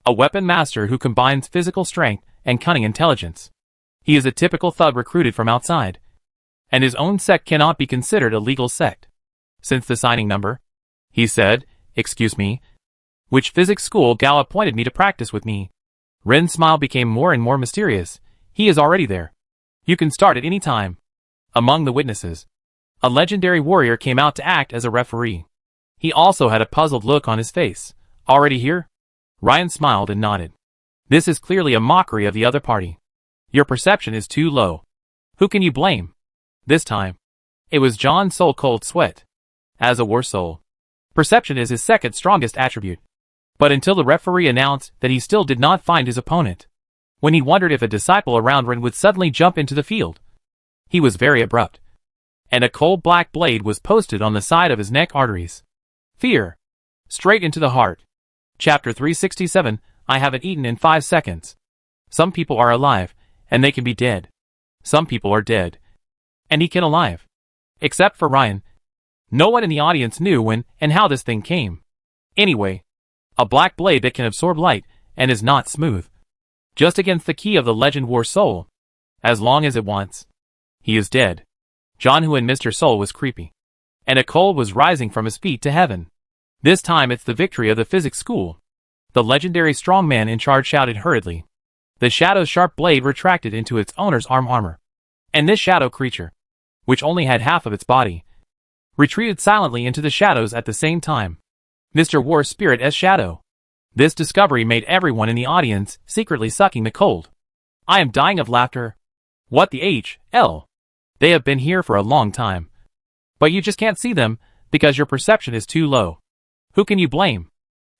A weapon master who combines physical strength and cunning intelligence. He is a typical thug recruited from outside. And his own sect cannot be considered a legal sect. Since the signing number, he said, excuse me, which physics school gal appointed me to practice with me? Ren's smile became more and more mysterious. He is already there. You can start at any time. Among the witnesses, a legendary warrior came out to act as a referee. He also had a puzzled look on his face. Already here? Ryan smiled and nodded. This is clearly a mockery of the other party. Your perception is too low. Who can you blame? This time, it was John's soul cold sweat. As a war soul, perception is his second strongest attribute. But until the referee announced that he still did not find his opponent, when he wondered if a disciple around Ren would suddenly jump into the field, he was very abrupt. And a cold black blade was posted on the side of his neck arteries. Fear. Straight into the heart. Chapter 367, I haven't eaten in 5 seconds. Some people are alive, and they can be dead. Some people are dead, and he can alive. Except for Ryan. No one in the audience knew when and how this thing came. Anyway, a black blade that can absorb light and is not smooth. Just against the key of the legend War Soul. As long as it wants. He is dead. John who in Mr. Soul was creepy. And a cold was rising from his feet to heaven. This time it's the victory of the physics school. The legendary strong man in charge shouted hurriedly. The shadow's sharp blade retracted into its owner's armor. And this shadow creature, which only had half of its body, retreated silently into the shadows at the same time. Mr. War Spirit as Shadow. This discovery made everyone in the audience secretly sucking the cold. I am dying of laughter. What the hell? They have been here for a long time. But you just can't see them, because your perception is too low. Who can you blame?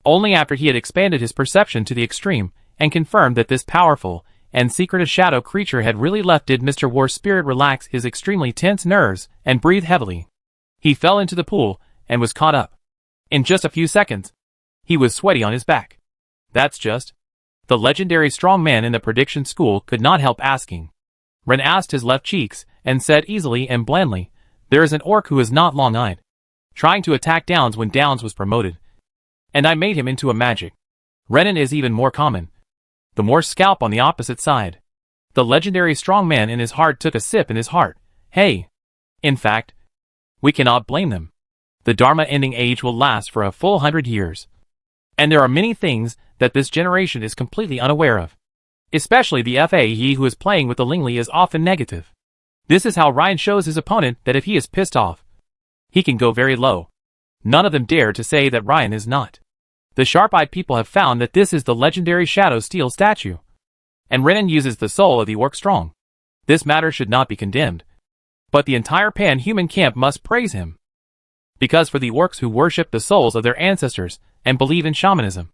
Only after he had expanded his perception to the extreme, and confirmed that this powerful and secretive shadow creature had really left did Mr. War Spirit relax his extremely tense nerves and breathe heavily. He fell into the pool, and was caught up. In just a few seconds, he was sweaty on his back. That's just. The legendary strong man in the prediction school could not help asking. Ren asked his left cheeks, and said easily and blandly, "There is an orc who is not long-eyed, trying to attack Downs when Downs was promoted. And I made him into a magic. Renan is even more common. The Morse scalp on the opposite side." The legendary strongman in his heart took a sip in his heart. Hey! In fact, we cannot blame them. The Dharma ending age will last for a full 100 years. And there are many things that this generation is completely unaware of. Especially the FA. He who is playing with the Lingli is often negative. This is how Ryan shows his opponent that if he is pissed off, he can go very low. None of them dare to say that Ryan is not. The sharp-eyed people have found that this is the legendary Shadow Steel statue. And Renan uses the soul of the orc strong. This matter should not be condemned. But the entire pan-human camp must praise him. Because for the orcs who worship the souls of their ancestors and believe in shamanism,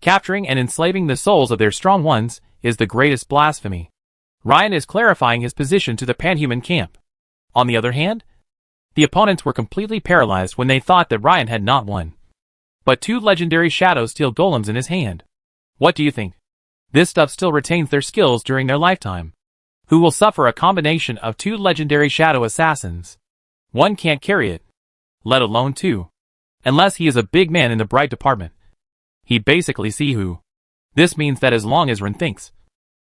capturing and enslaving the souls of their strong ones is the greatest blasphemy. Ryan is clarifying his position to the pan-human camp. On the other hand, the opponents were completely paralyzed when they thought that Ryan had not won, but 2 legendary Shadow Steel golems in his hand. What do you think? This stuff still retains their skills during their lifetime. Who will suffer a combination of 2 legendary shadow assassins? One can't carry it, let alone 2. Unless he is a big man in the bright department. He basically see who. This means that as long as Ren thinks,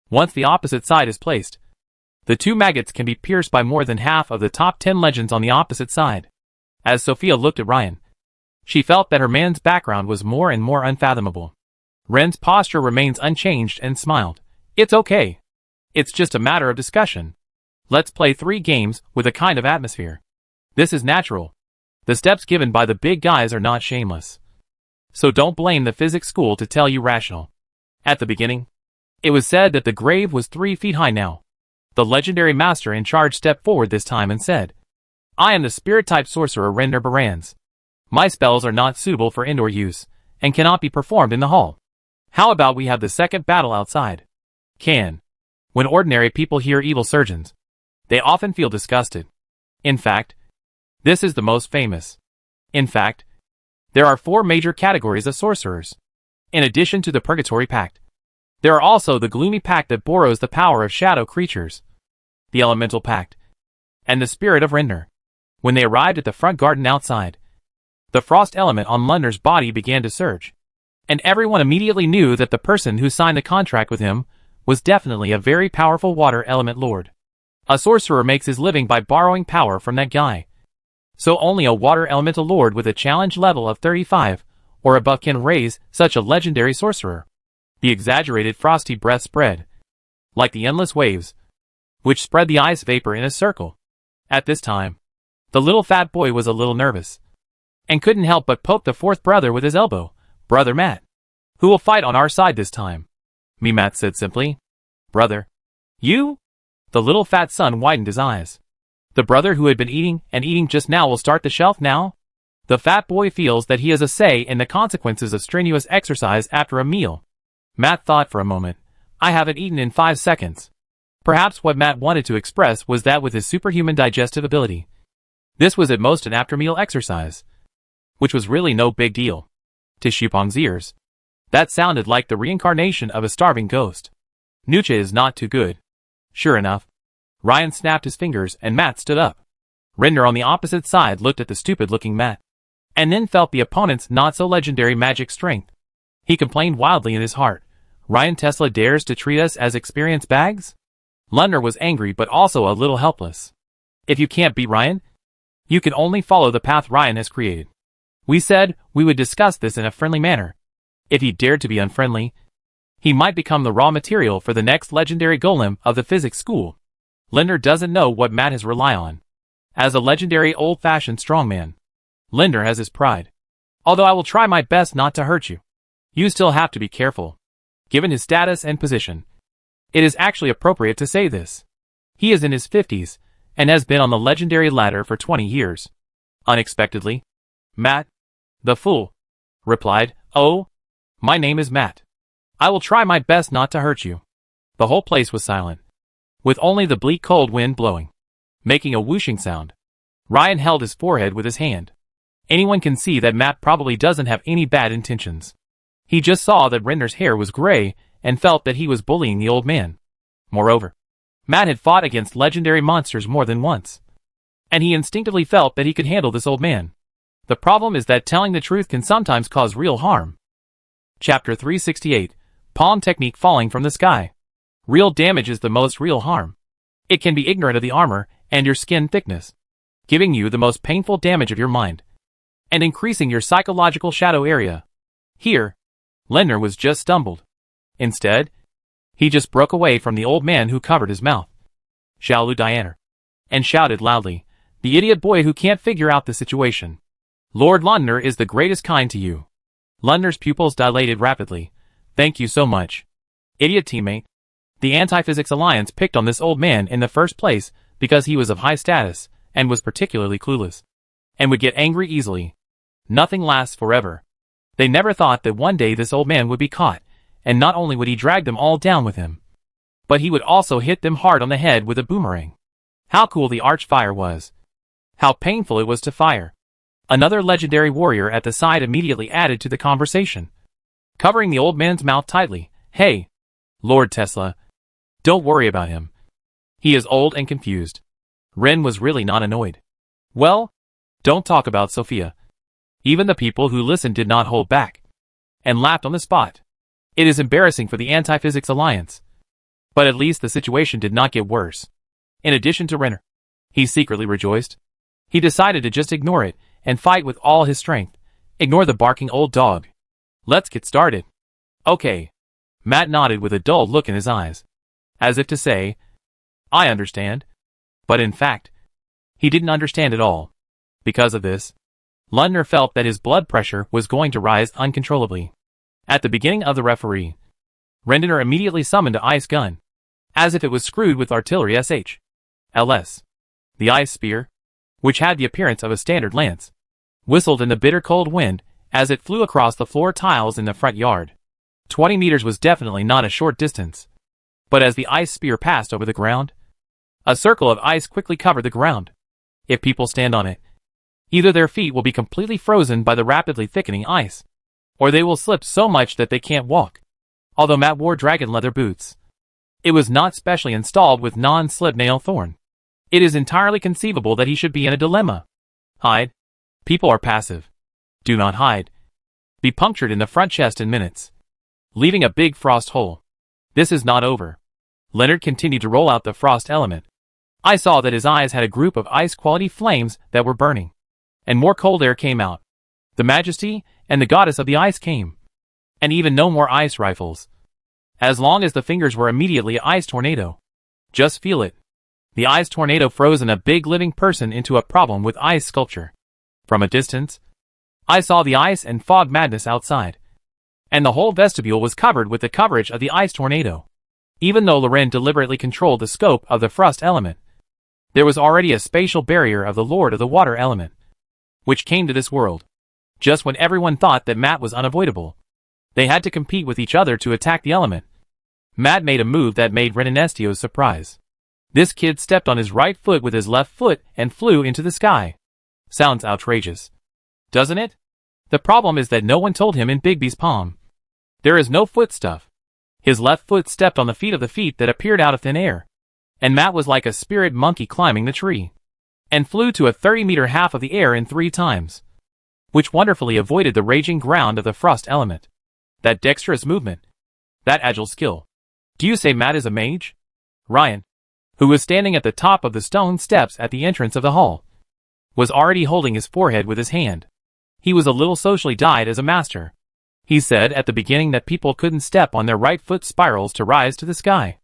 once the opposite side is placed, the 2 maggots can be pierced by more than half of the top 10 legends on the opposite side. As Sophia looked at Ryan, she felt that her man's background was more and more unfathomable. Ren's posture remains unchanged and smiled. It's okay. It's just a matter of discussion. Let's play 3 games with a kind of atmosphere. This is natural. The steps given by the big guys are not shameless. So don't blame the physics school to tell you rational. At the beginning, it was said that the grave was 3 feet high now. The legendary master in charge stepped forward this time and said, "I am the spirit-type sorcerer Render Barans. My spells are not suitable for indoor use, and cannot be performed in the hall. How about we have the second battle outside?" When ordinary people hear evil surgeons, they often feel disgusted. In fact, this is the most famous. In fact, there are 4 major categories of sorcerers. In addition to the Purgatory Pact, there are also the Gloomy Pact that borrows the power of shadow creatures, the Elemental Pact, and the Spirit of Render. When they arrived at the front garden outside, the frost element on Lunder's body began to surge, and everyone immediately knew that the person who signed the contract with him was definitely a very powerful water element lord. A sorcerer makes his living by borrowing power from that guy. So only a water elemental lord with a challenge level of 35 or above can raise such a legendary sorcerer. The exaggerated frosty breath spread, like the endless waves, which spread the ice vapor in a circle. At this time, the little fat boy was a little nervous, and couldn't help but poke the 4th brother with his elbow. "Brother Matt, who will fight on our side this time?" "Me," Matt said simply. "Brother? You?" The little fat son widened his eyes. "The brother who had been eating and eating just now will start the shelf now?" The fat boy feels that he has a say in the consequences of strenuous exercise after a meal. Matt thought for a moment. "I haven't eaten in 5 seconds. Perhaps what Matt wanted to express was that with his superhuman digestive ability, this was at most an after-meal exercise, which was really no big deal. To Xupong's ears, that sounded like the reincarnation of a starving ghost. Nucha is not too good. Sure enough, Ryan snapped his fingers and Matt stood up. Render on the opposite side looked at the stupid-looking Matt, and then felt the opponent's not-so-legendary magic strength. He complained wildly in his heart, "Ryan Tesla dares to treat us as experienced bags?" Lunder was angry but also a little helpless. "If you can't beat Ryan, you can only follow the path Ryan has created. We said we would discuss this in a friendly manner. If he dared to be unfriendly, he might become the raw material for the next legendary golem of the physics school." Linder doesn't know what Matt has rely on. As a legendary old-fashioned strongman, Linder has his pride. "Although I will try my best not to hurt you, you still have to be careful." Given his status and position, it is actually appropriate to say this. He is in his 50s, and has been on the legendary ladder for 20 years. Unexpectedly, Matt, the fool, replied, "Oh, my name is Matt. I will try my best not to hurt you." The whole place was silent, with only the bleak cold wind blowing, making a whooshing sound. Ryan held his forehead with his hand. Anyone can see that Matt probably doesn't have any bad intentions. He just saw that Render's hair was gray and felt that he was bullying the old man. Moreover, Matt had fought against legendary monsters more than once, and he instinctively felt that he could handle this old man. The problem is that telling the truth can sometimes cause real harm. Chapter 368, Palm Technique Falling from the Sky. Real damage is the most real harm. It can be ignorant of the armor and your skin thickness, giving you the most painful damage of your mind, and increasing your psychological shadow area. Here, Lindner was just stumbled. Instead, he just broke away from the old man who covered his mouth, Xiaolu Dianer, and shouted loudly, "The idiot boy who can't figure out the situation. Lord Lundner is the greatest kind to you." Lundner's pupils dilated rapidly. "Thank you so much, idiot teammate." The Anti-Physics Alliance picked on this old man in the first place because he was of high status and was particularly clueless, and would get angry easily. Nothing lasts forever. They never thought that one day this old man would be caught, and not only would he drag them all down with him, but he would also hit them hard on the head with a boomerang. How cool the Archfire was. How painful it was to fire. Another legendary warrior at the side immediately added to the conversation, covering the old man's mouth tightly. "Hey, Lord Tesla, don't worry about him. He is old and confused." Ren was really not annoyed. "Well, don't talk about Sophia." Even the people who listened did not hold back, and laughed on the spot. It is embarrassing for the Anti-Physics Alliance. But at least the situation did not get worse. In addition to Renner, he secretly rejoiced. He decided to just ignore it, and fight with all his strength. Ignore the barking old dog. Let's get started. Okay. Matt nodded with a dull look in his eyes, as if to say, "I understand." But in fact, he didn't understand at all. Because of this, Lundner felt that his blood pressure was going to rise uncontrollably. At the beginning of the referee, Rendener immediately summoned an ice gun, as if it was screwed with artillery SHLS. The ice spear, which had the appearance of a standard lance, whistled in the bitter cold wind as it flew across the floor tiles in the front yard. 20 meters was definitely not a short distance. But as the ice spear passed over the ground, a circle of ice quickly covered the ground. If people stand on it, either their feet will be completely frozen by the rapidly thickening ice, or they will slip so much that they can't walk. Although Matt wore dragon leather boots, it was not specially installed with non-slip nail thorn. It is entirely conceivable that he should be in a dilemma. Hide. People are passive. Do not hide. Be punctured in the front chest in minutes, leaving a big frost hole. This is not over. Leonard continued to roll out the frost element. I saw that his eyes had a group of ice-quality flames that were burning, and more cold air came out. The Majesty and the Goddess of the Ice came, and even no more ice rifles. As long as the fingers were immediately ice tornado. Just feel it. The ice tornado frozen a big living person into a problem with ice sculpture. From a distance, I saw the ice and fog madness outside, and the whole vestibule was covered with the coverage of the ice tornado. Even though Loren deliberately controlled the scope of the frost element, there was already a spatial barrier of the Lord of the Water element, which came to this world. Just when everyone thought that Matt was unavoidable, they had to compete with each other to attack the element. Matt made a move that made Renanestio's surprise. This kid stepped on his right foot with his left foot and flew into the sky. Sounds outrageous, doesn't it? The problem is that no one told him in Bigby's palm. There is no foot stuff. His left foot stepped on the feet of the feet that appeared out of thin air, and Matt was like a spirit monkey climbing the tree, and flew to a 30-meter half of the air in 3 times, which wonderfully avoided the raging ground of the frost element. That dexterous movement, that agile skill. Do you say Matt is a mage? Ryan, who was standing at the top of the stone steps at the entrance of the hall, was already holding his forehead with his hand. He was a little socially dyed as a master. He said at the beginning that people couldn't step on their right foot spirals to rise to the sky.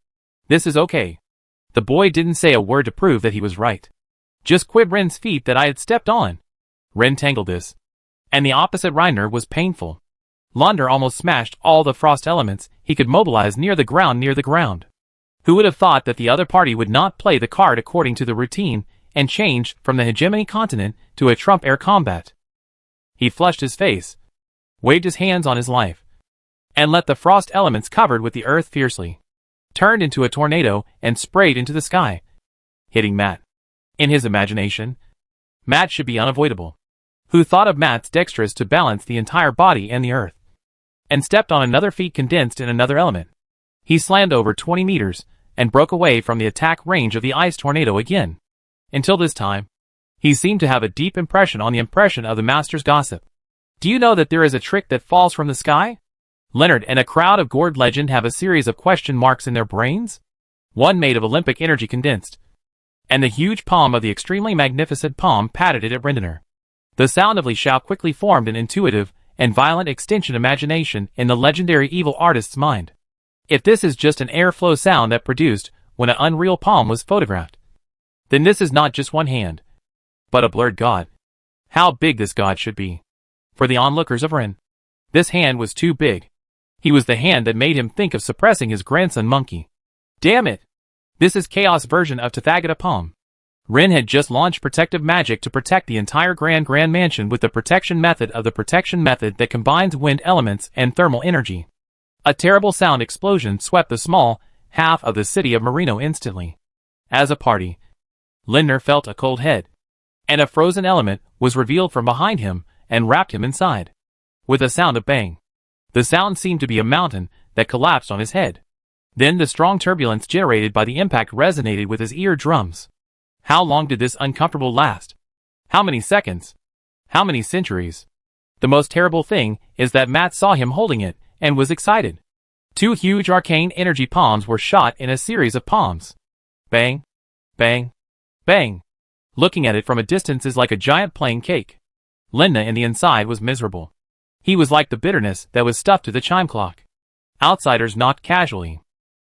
This is okay. The boy didn't say a word to prove that he was right. Just quit Ren's feet that I had stepped on. Ren tangled this, and the opposite Reiner was painful. Launder almost smashed all the frost elements he could mobilize near the ground. Who would have thought that the other party would not play the card according to the routine and change from the hegemony continent to a Trump air combat? He flushed his face, waved his hands on his life, and let the frost elements covered with the earth fiercely, turned into a tornado and sprayed into the sky, hitting Matt. In his imagination, Matt should be unavoidable. Who thought of Matt's dexterous to balance the entire body and the earth, and stepped on another feet condensed in another element. He slammed over 20 meters, and broke away from the attack range of the ice tornado again. Until this time, he seemed to have a deep impression on the impression of the master's gossip. Do you know that there is a trick that falls from the sky? Leonard and a crowd of gourd legend have a series of question marks in their brains. One made of Olympic energy condensed. And the huge palm of the extremely magnificent palm patted it at Rendener. The sound of Li Shao quickly formed an intuitive and violent extension imagination in the legendary evil artist's mind. If this is just an airflow sound that produced when an unreal palm was photographed, then this is not just one hand, but a blurred god. How big this god should be. For the onlookers of Ren, this hand was too big. He was the hand that made him think of suppressing his grandson Monkey. Damn it! This is Chaos' version of Tathagata Palm. Ren had just launched protective magic to protect the entire Grand Mansion with the protection method of the protection method that combines wind elements and thermal energy. A terrible sound explosion swept the small half of the city of Marino instantly. As a party, Lindner felt a cold head, and a frozen element was revealed from behind him and wrapped him inside. With a sound of bang. The sound seemed to be a mountain that collapsed on his head. Then the strong turbulence generated by the impact resonated with his eardrums. How long did this uncomfortable last? How many seconds? How many centuries? The most terrible thing is that Matt saw him holding it and was excited. Two huge arcane energy palms were shot in a series of palms. Bang, bang, bang. Looking at it from a distance is like a giant plain cake. Linda in the inside was miserable. He was like the bitterness that was stuffed to the chime clock. Outsiders knocked casually.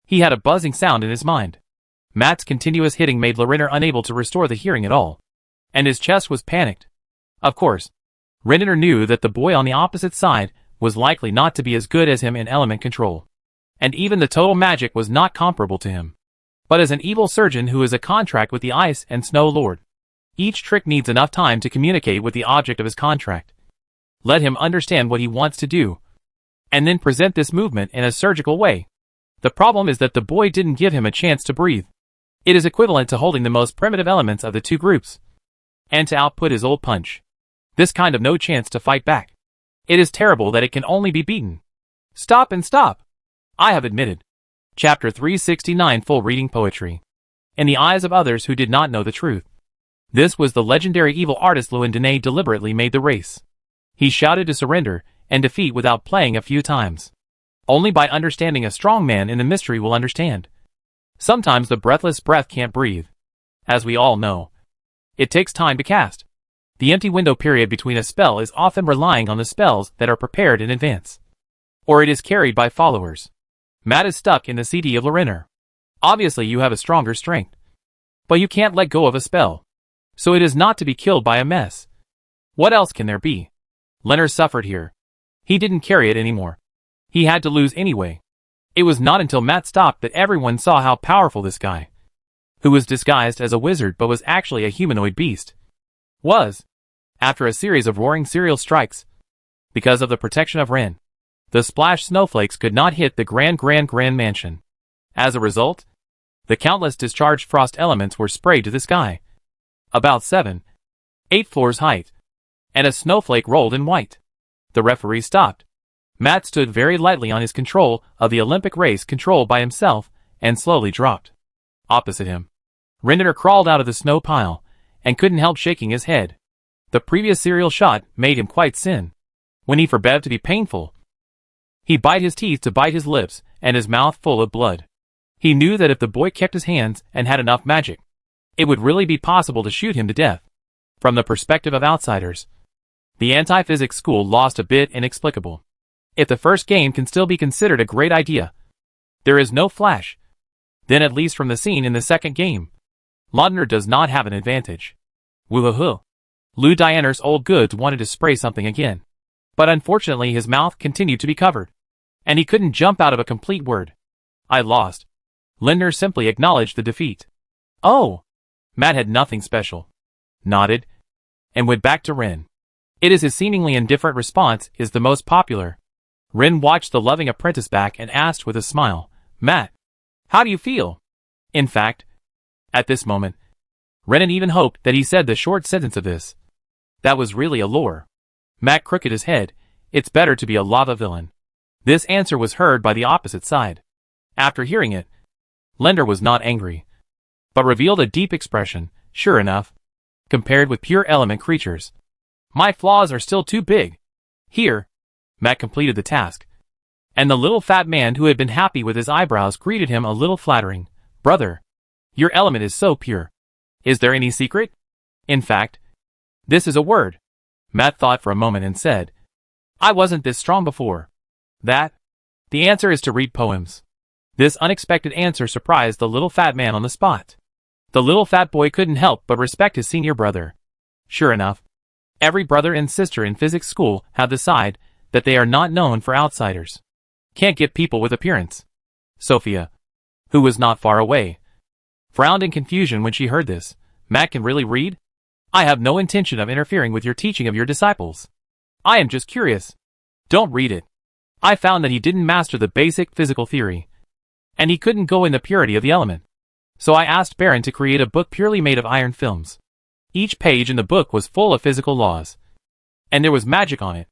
He had a buzzing sound in his mind. Matt's continuous hitting made Rendener unable to restore the hearing at all. And his chest was panicked. Of course, Rendener knew that the boy on the opposite side was likely not to be as good as him in element control. And even the total magic was not comparable to him. But as an evil surgeon who is a contract with the Ice and Snow Lord, each trick needs enough time to communicate with the object of his contract. Let him understand what he wants to do, and then present this movement in a surgical way. The problem is that the boy didn't give him a chance to breathe. It is equivalent to holding the most primitive elements of the two groups, and to output his old punch. This kind of no chance to fight back. It is terrible that it can only be beaten. Stop and stop! I have admitted. Chapter 369 Full Reading Poetry. In the eyes of others who did not know the truth, this was the legendary evil artist Lewin Dene deliberately made the race. He shouted to surrender and defeat without playing a few times. Only by understanding a strong man in the mystery will understand. Sometimes the breathless breath can't breathe. As we all know, it takes time to cast. The empty window period between a spell is often relying on the spells that are prepared in advance. Or it is carried by followers. Matt is stuck in the CD of Rendener. Obviously you have a stronger strength. But you can't let go of a spell. So it is not to be killed by a mess. What else can there be? Leonard suffered here. He didn't carry it anymore. He had to lose anyway. It was not until Matt stopped that everyone saw how powerful this guy, who was disguised as a wizard but was actually a humanoid beast, was. After a series of roaring serial strikes, because of the protection of Ren, the splash snowflakes could not hit the Grand Mansion. As a result, the countless discharged frost elements were sprayed to the sky, about 7, 8 floors height, and a snowflake rolled in white. The referee stopped. Matt stood very lightly on his control of the Olympic race controlled by himself and slowly dropped. Opposite him, Rendener crawled out of the snow pile and couldn't help shaking his head. The previous serial shot made him quite sin. When he forbade to be painful, he bit his teeth to bite his lips and his mouth full of blood. He knew that if the boy kept his hands and had enough magic, it would really be possible to shoot him to death. From the perspective of outsiders, the anti-physics school lost a bit inexplicable. If the first game can still be considered a great idea, there is no flash. Then at least from the scene in the second game, Laudner does not have an advantage. Woohoo! Lou Dianer's old goods wanted to spray something again. But unfortunately his mouth continued to be covered, and he couldn't jump out of a complete word. I lost. Lindner simply acknowledged the defeat. Oh! Matt had nothing special. Nodded, and went back to Ren. It is his seemingly indifferent response is the most popular. Ren watched the loving apprentice back and asked with a smile, Matt, how do you feel? In fact, at this moment, Ren even hoped that he said the short sentence of this. That was really a lore. Matt crooked his head. It's better to be a lava villain. This answer was heard by the opposite side. After hearing it, Lender was not angry, but revealed a deep expression. Sure enough, compared with pure element creatures, my flaws are still too big. Here, Matt completed the task, and the little fat man who had been happy with his eyebrows greeted him a little flattering. Brother, your element is so pure. Is there any secret? In fact, this is a word. Matt thought for a moment and said, I wasn't this strong before. That? The answer is to read poems. This unexpected answer surprised the little fat man on the spot. The little fat boy couldn't help but respect his senior brother. Sure enough, every brother and sister in physics school have the side that they are not known for outsiders. Can't get people with appearance. Sophia, who was not far away, frowned in confusion when she heard this. Matt can really read? I have no intention of interfering with your teaching of your disciples. I am just curious. Don't read it. I found that he didn't master the basic physical theory, and he couldn't go in the purity of the element. So I asked Baron to create a book purely made of iron films. Each page in the book was full of physical laws, and there was magic on it.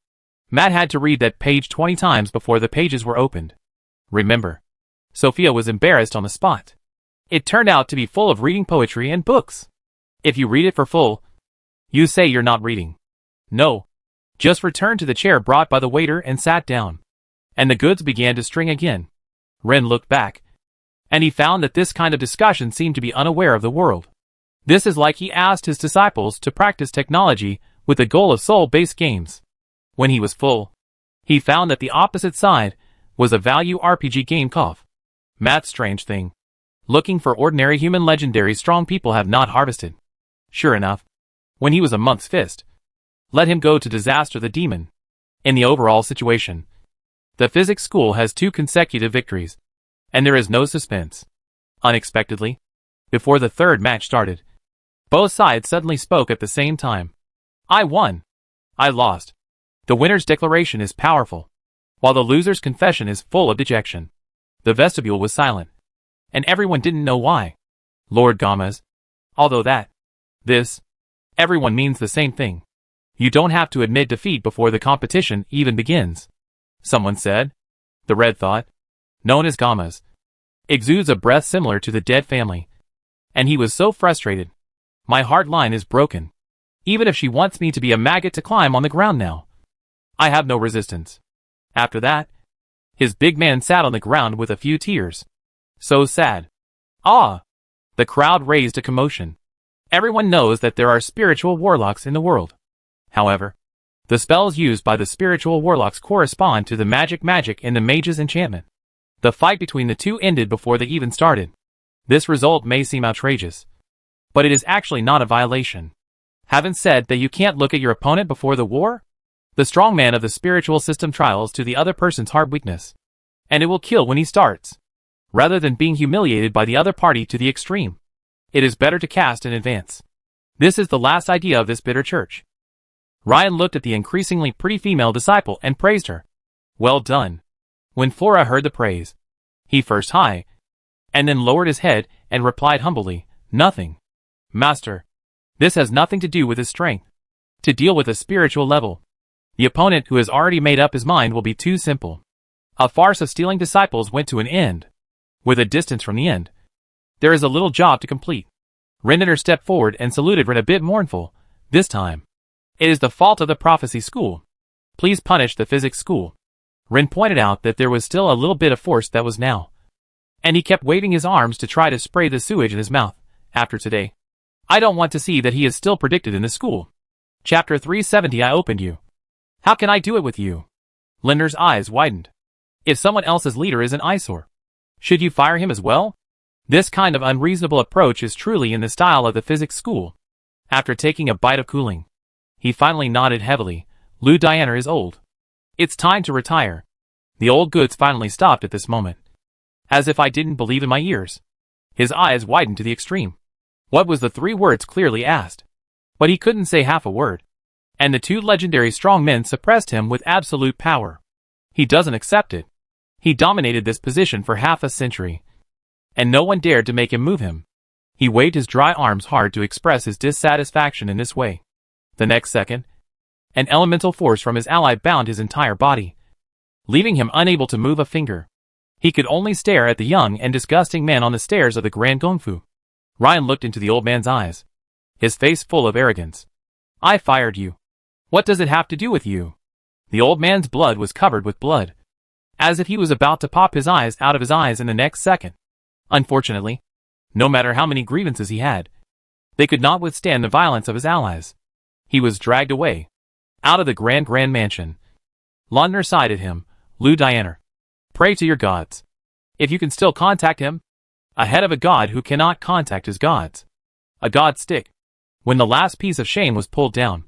Matt had to read that page 20 times before the pages were opened. Remember, Sophia was embarrassed on the spot. It turned out to be full of reading poetry and books. If you read it for full, you say you're not reading. No. Just returned to the chair brought by the waiter and sat down. And the goods began to string again. Ren looked back, and he found that this kind of discussion seemed to be unaware of the world. This is like he asked his disciples to practice technology with the goal of soul-based games. When he was full, he found that the opposite side was a value RPG game cough. Matt's strange thing. Looking for ordinary human legendary strong people have not harvested. Sure enough, when he was a monk's fist, let him go to disaster the demon. In the overall situation, the physics school has 2 consecutive victories, and there is no suspense. Unexpectedly, before the third match started, both sides suddenly spoke at the same time. I won. I lost. The winner's declaration is powerful, while the loser's confession is full of dejection. The vestibule was silent, and everyone didn't know why. Lord Gomez, although everyone means the same thing. You don't have to admit defeat before the competition even begins. Someone said. The red thought, known as Gomez, exudes a breath similar to the dead family. And he was so frustrated. My heart line is broken. Even if she wants me to be a maggot to climb on the ground now, I have no resistance. After that, his big man sat on the ground with a few tears. So sad. Ah! The crowd raised a commotion. Everyone knows that there are spiritual warlocks in the world. However, the spells used by the spiritual warlocks correspond to the magic in the mage's enchantment. The fight between the two ended before they even started. This result may seem outrageous, but it is actually not a violation. Haven't said that you can't look at your opponent before the war? The strongman of the spiritual system trials to the other person's hard weakness, and it will kill when he starts. Rather than being humiliated by the other party to the extreme, it is better to cast in advance. This is the last idea of this bitter church. Ryan looked at the increasingly pretty female disciple and praised her. Well done. When Flora heard the praise, he first high, and then lowered his head and replied humbly, Nothing. Master, this has nothing to do with his strength. To deal with a spiritual level, the opponent who has already made up his mind will be too simple. A farce of stealing disciples went to an end. With a distance from the end, there is a little job to complete. Rendener stepped forward and saluted Ren a bit mournful. This time, it is the fault of the prophecy school. Please punish the physics school. Ren pointed out that there was still a little bit of force that was now, and he kept waving his arms to try to spray the sewage in his mouth. After today, I don't want to see that he is still predicted in the school. Chapter 370. I opened you. How can I do it with you? Linder's eyes widened. If someone else's leader is an eyesore, should you fire him as well? This kind of unreasonable approach is truly in the style of the physics school. After taking a bite of cooling, he finally nodded heavily. Lou Diana is old. It's time to retire. The old goods finally stopped at this moment. As if I didn't believe in my ears. His eyes widened to the extreme. What was the 3 words clearly asked? But he couldn't say half a word. And the 2 legendary strong men suppressed him with absolute power. He doesn't accept it. He dominated this position for half a century, and no one dared to make him move him. He waved his dry arms hard to express his dissatisfaction in this way. The next second, an elemental force from his ally bound his entire body, leaving him unable to move a finger. He could only stare at the young and disgusting man on the stairs of the Grand Gongfu. Ryan looked into the old man's eyes, his face full of arrogance. I fired you. What does it have to do with you? The old man's blood was covered with blood, as if he was about to pop his eyes out of his eyes in the next second. Unfortunately, no matter how many grievances he had, they could not withstand the violence of his allies. He was dragged away, out of the grand mansion. Lundner sighed at him. Lu Dianer, pray to your gods. If you can still contact him, a head of a god who cannot contact his gods. A god stick. When the last piece of shame was pulled down,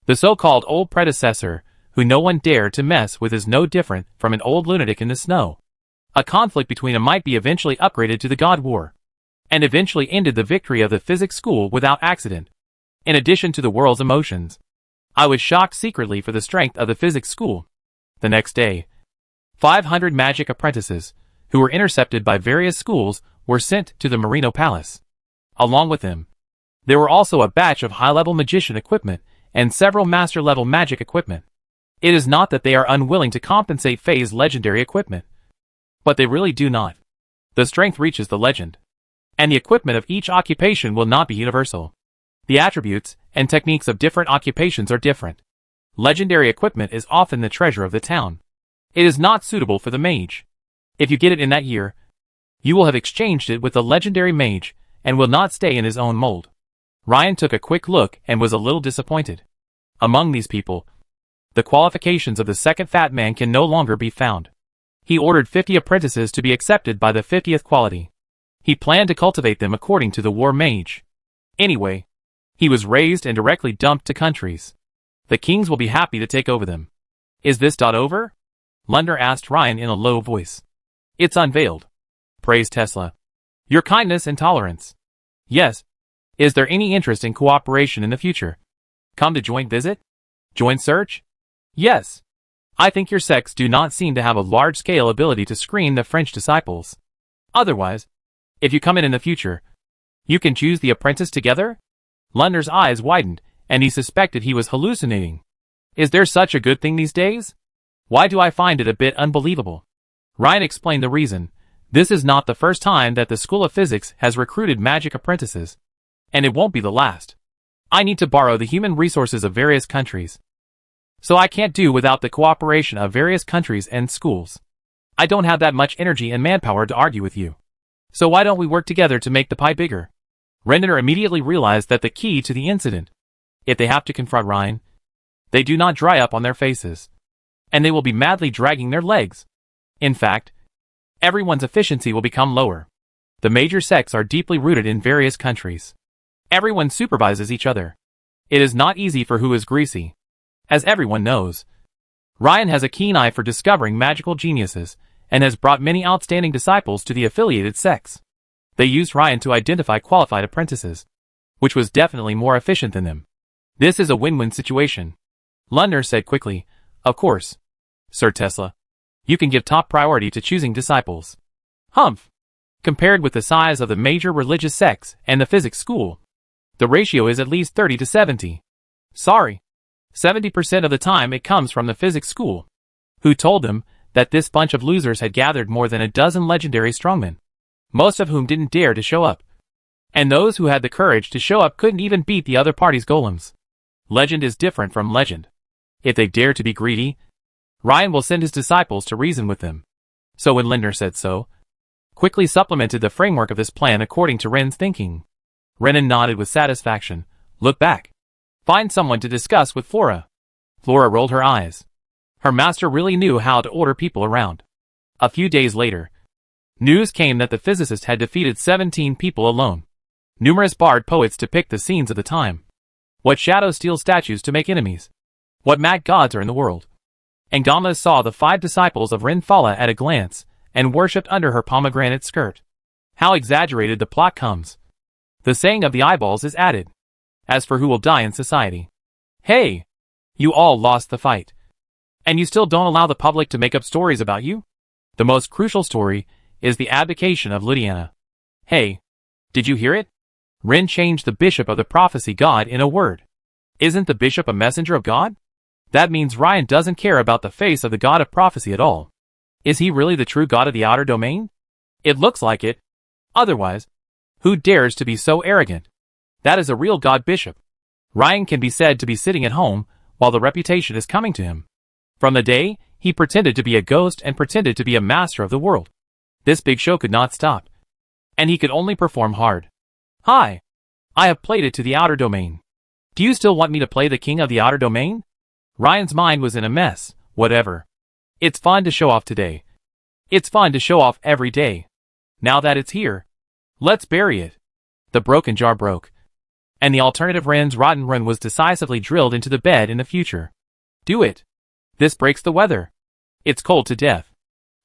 the so-called old predecessor, who no one dared to mess with, is no different from an old lunatic in the snow. A conflict between them might be eventually upgraded to the God War, and eventually ended the victory of the physics school without accident. In addition to the world's emotions, I was shocked secretly for the strength of the physics school. The next day, 500 magic apprentices, who were intercepted by various schools, were sent to the Merino Palace. Along with them, there were also a batch of high-level magician equipment and several master-level magic equipment. It is not that they are unwilling to compensate Faye's legendary equipment, but they really do not. The strength reaches the legend, and the equipment of each occupation will not be universal. The attributes and techniques of different occupations are different. Legendary equipment is often the treasure of the town. It is not suitable for the mage. If you get it in that year, you will have exchanged it with the legendary mage and will not stay in his own mold. Ryan took a quick look and was a little disappointed. Among these people, the qualifications of the second fat man can no longer be found. He ordered 50 apprentices to be accepted by the 50th quality. He planned to cultivate them according to the war mage. Anyway, he was raised and directly dumped to countries. The kings will be happy to take over them. Is this dot over? Lundner asked Ryan in a low voice. It's unveiled. Praised Tesla. Your kindness and tolerance. Yes. Is there any interest in cooperation in the future? Come to joint visit? Joint search? Yes. I think your sects do not seem to have a large-scale ability to screen the French disciples. Otherwise, if you come in the future, you can choose the apprentice together? Lundner's eyes widened, and he suspected he was hallucinating. Is there such a good thing these days? Why do I find it a bit unbelievable? Ryan explained the reason. This is not the first time that the School of Physics has recruited magic apprentices, and it won't be the last. I need to borrow the human resources of various countries, so I can't do without the cooperation of various countries and schools. I don't have that much energy and manpower to argue with you. So why don't we work together to make the pie bigger? Rendener immediately realized that the key to the incident. If they have to confront Ryan, they do not dry up on their faces, and they will be madly dragging their legs. In fact, everyone's efficiency will become lower. The major sects are deeply rooted in various countries. Everyone supervises each other. It is not easy for who is greasy. As everyone knows, Ryan has a keen eye for discovering magical geniuses, and has brought many outstanding disciples to the affiliated sects. They used Ryan to identify qualified apprentices, which was definitely more efficient than them. This is a win-win situation. Lundner said quickly, Of course, Sir Tesla. You can give top priority to choosing disciples. Humph! Compared with the size of the major religious sects and the physics school, the ratio is at least 30 to 70. Sorry. 70% of the time it comes from the physics school. Who told them that this bunch of losers had gathered more than a dozen legendary strongmen, most of whom didn't dare to show up. And those who had the courage to show up couldn't even beat the other party's golems. Legend is different from legend. If they dare to be greedy, Ryan will send his disciples to reason with them. So when Lindner said so, quickly supplemented the framework of this plan according to Ren's thinking. Renan nodded with satisfaction. Look back. Find someone to discuss with Flora. Flora rolled her eyes. Her master really knew how to order people around. A few days later, news came that the physicist had defeated 17 people alone. Numerous bard poets depict the scenes of the time. What shadows steal statues to make enemies? What mad gods are in the world? Angama saw the 5 disciples of Rin Fala at a glance, and worshipped under her pomegranate skirt. How exaggerated the plot comes. The saying of the eyeballs is added. As for who will die in society. Hey! You all lost the fight. And you still don't allow the public to make up stories about you? The most crucial story is the abdication of Lydiana. Hey! Did you hear it? Rin changed the bishop of the prophecy god in a word. Isn't the bishop a messenger of God? That means Ryan doesn't care about the face of the god of prophecy at all. Is he really the true god of the outer domain? It looks like it. Otherwise, who dares to be so arrogant? That is a real god bishop. Ryan can be said to be sitting at home while the reputation is coming to him. From the day he pretended to be a ghost and pretended to be a master of the world, this big show could not stop. And he could only perform hard. Hi. I have played it to the outer domain. Do you still want me to play the king of the outer domain? Ryan's mind was in a mess. Whatever. It's fun to show off today. It's fun to show off every day. Now that it's here, let's bury it. The broken jar broke. And the alternative Ren's rotten run was decisively drilled into the bed in the future. Do it. This breaks the weather. It's cold to death.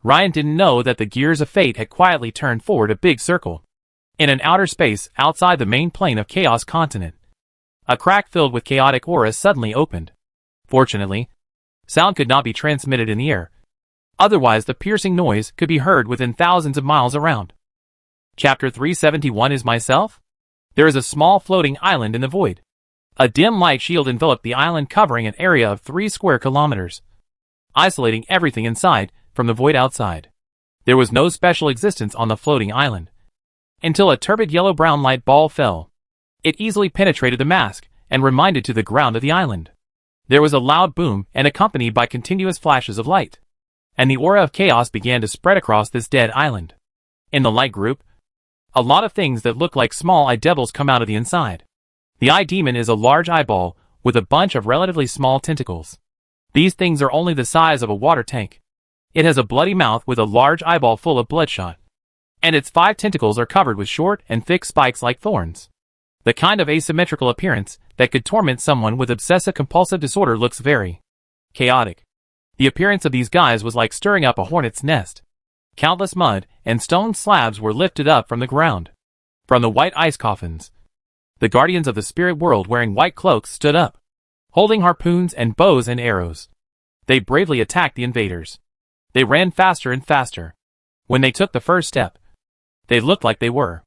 Ryan didn't know that the gears of fate had quietly turned forward a big circle. In an outer space outside the main plane of Chaos continent, a crack filled with chaotic auras suddenly opened. Fortunately, sound could not be transmitted in the air. Otherwise the piercing noise could be heard within thousands of miles around. Chapter 371 is myself? There is a small floating island in the void. A dim light shield enveloped the island, covering an area of 3 square kilometers, isolating everything inside from the void outside. There was no special existence on the floating island, until a turbid yellow-brown light ball fell. It easily penetrated the mask and reminded to the ground of the island. There was a loud boom and accompanied by continuous flashes of light, and the aura of chaos began to spread across this dead island. In the light group, a lot of things that look like small eye devils come out of the inside. The eye demon is a large eyeball with a bunch of relatively small tentacles. These things are only the size of a water tank. It has a bloody mouth with a large eyeball full of bloodshot, and its 5 tentacles are covered with short and thick spikes like thorns. The kind of asymmetrical appearance that could torment someone with obsessive-compulsive disorder looks very chaotic. The appearance of these guys was like stirring up a hornet's nest. Countless mud and stone slabs were lifted up from the ground. From the white ice coffins, the guardians of the spirit world wearing white cloaks stood up, holding harpoons and bows and arrows. They bravely attacked the invaders. They ran faster and faster. When they took the first step, they looked like they were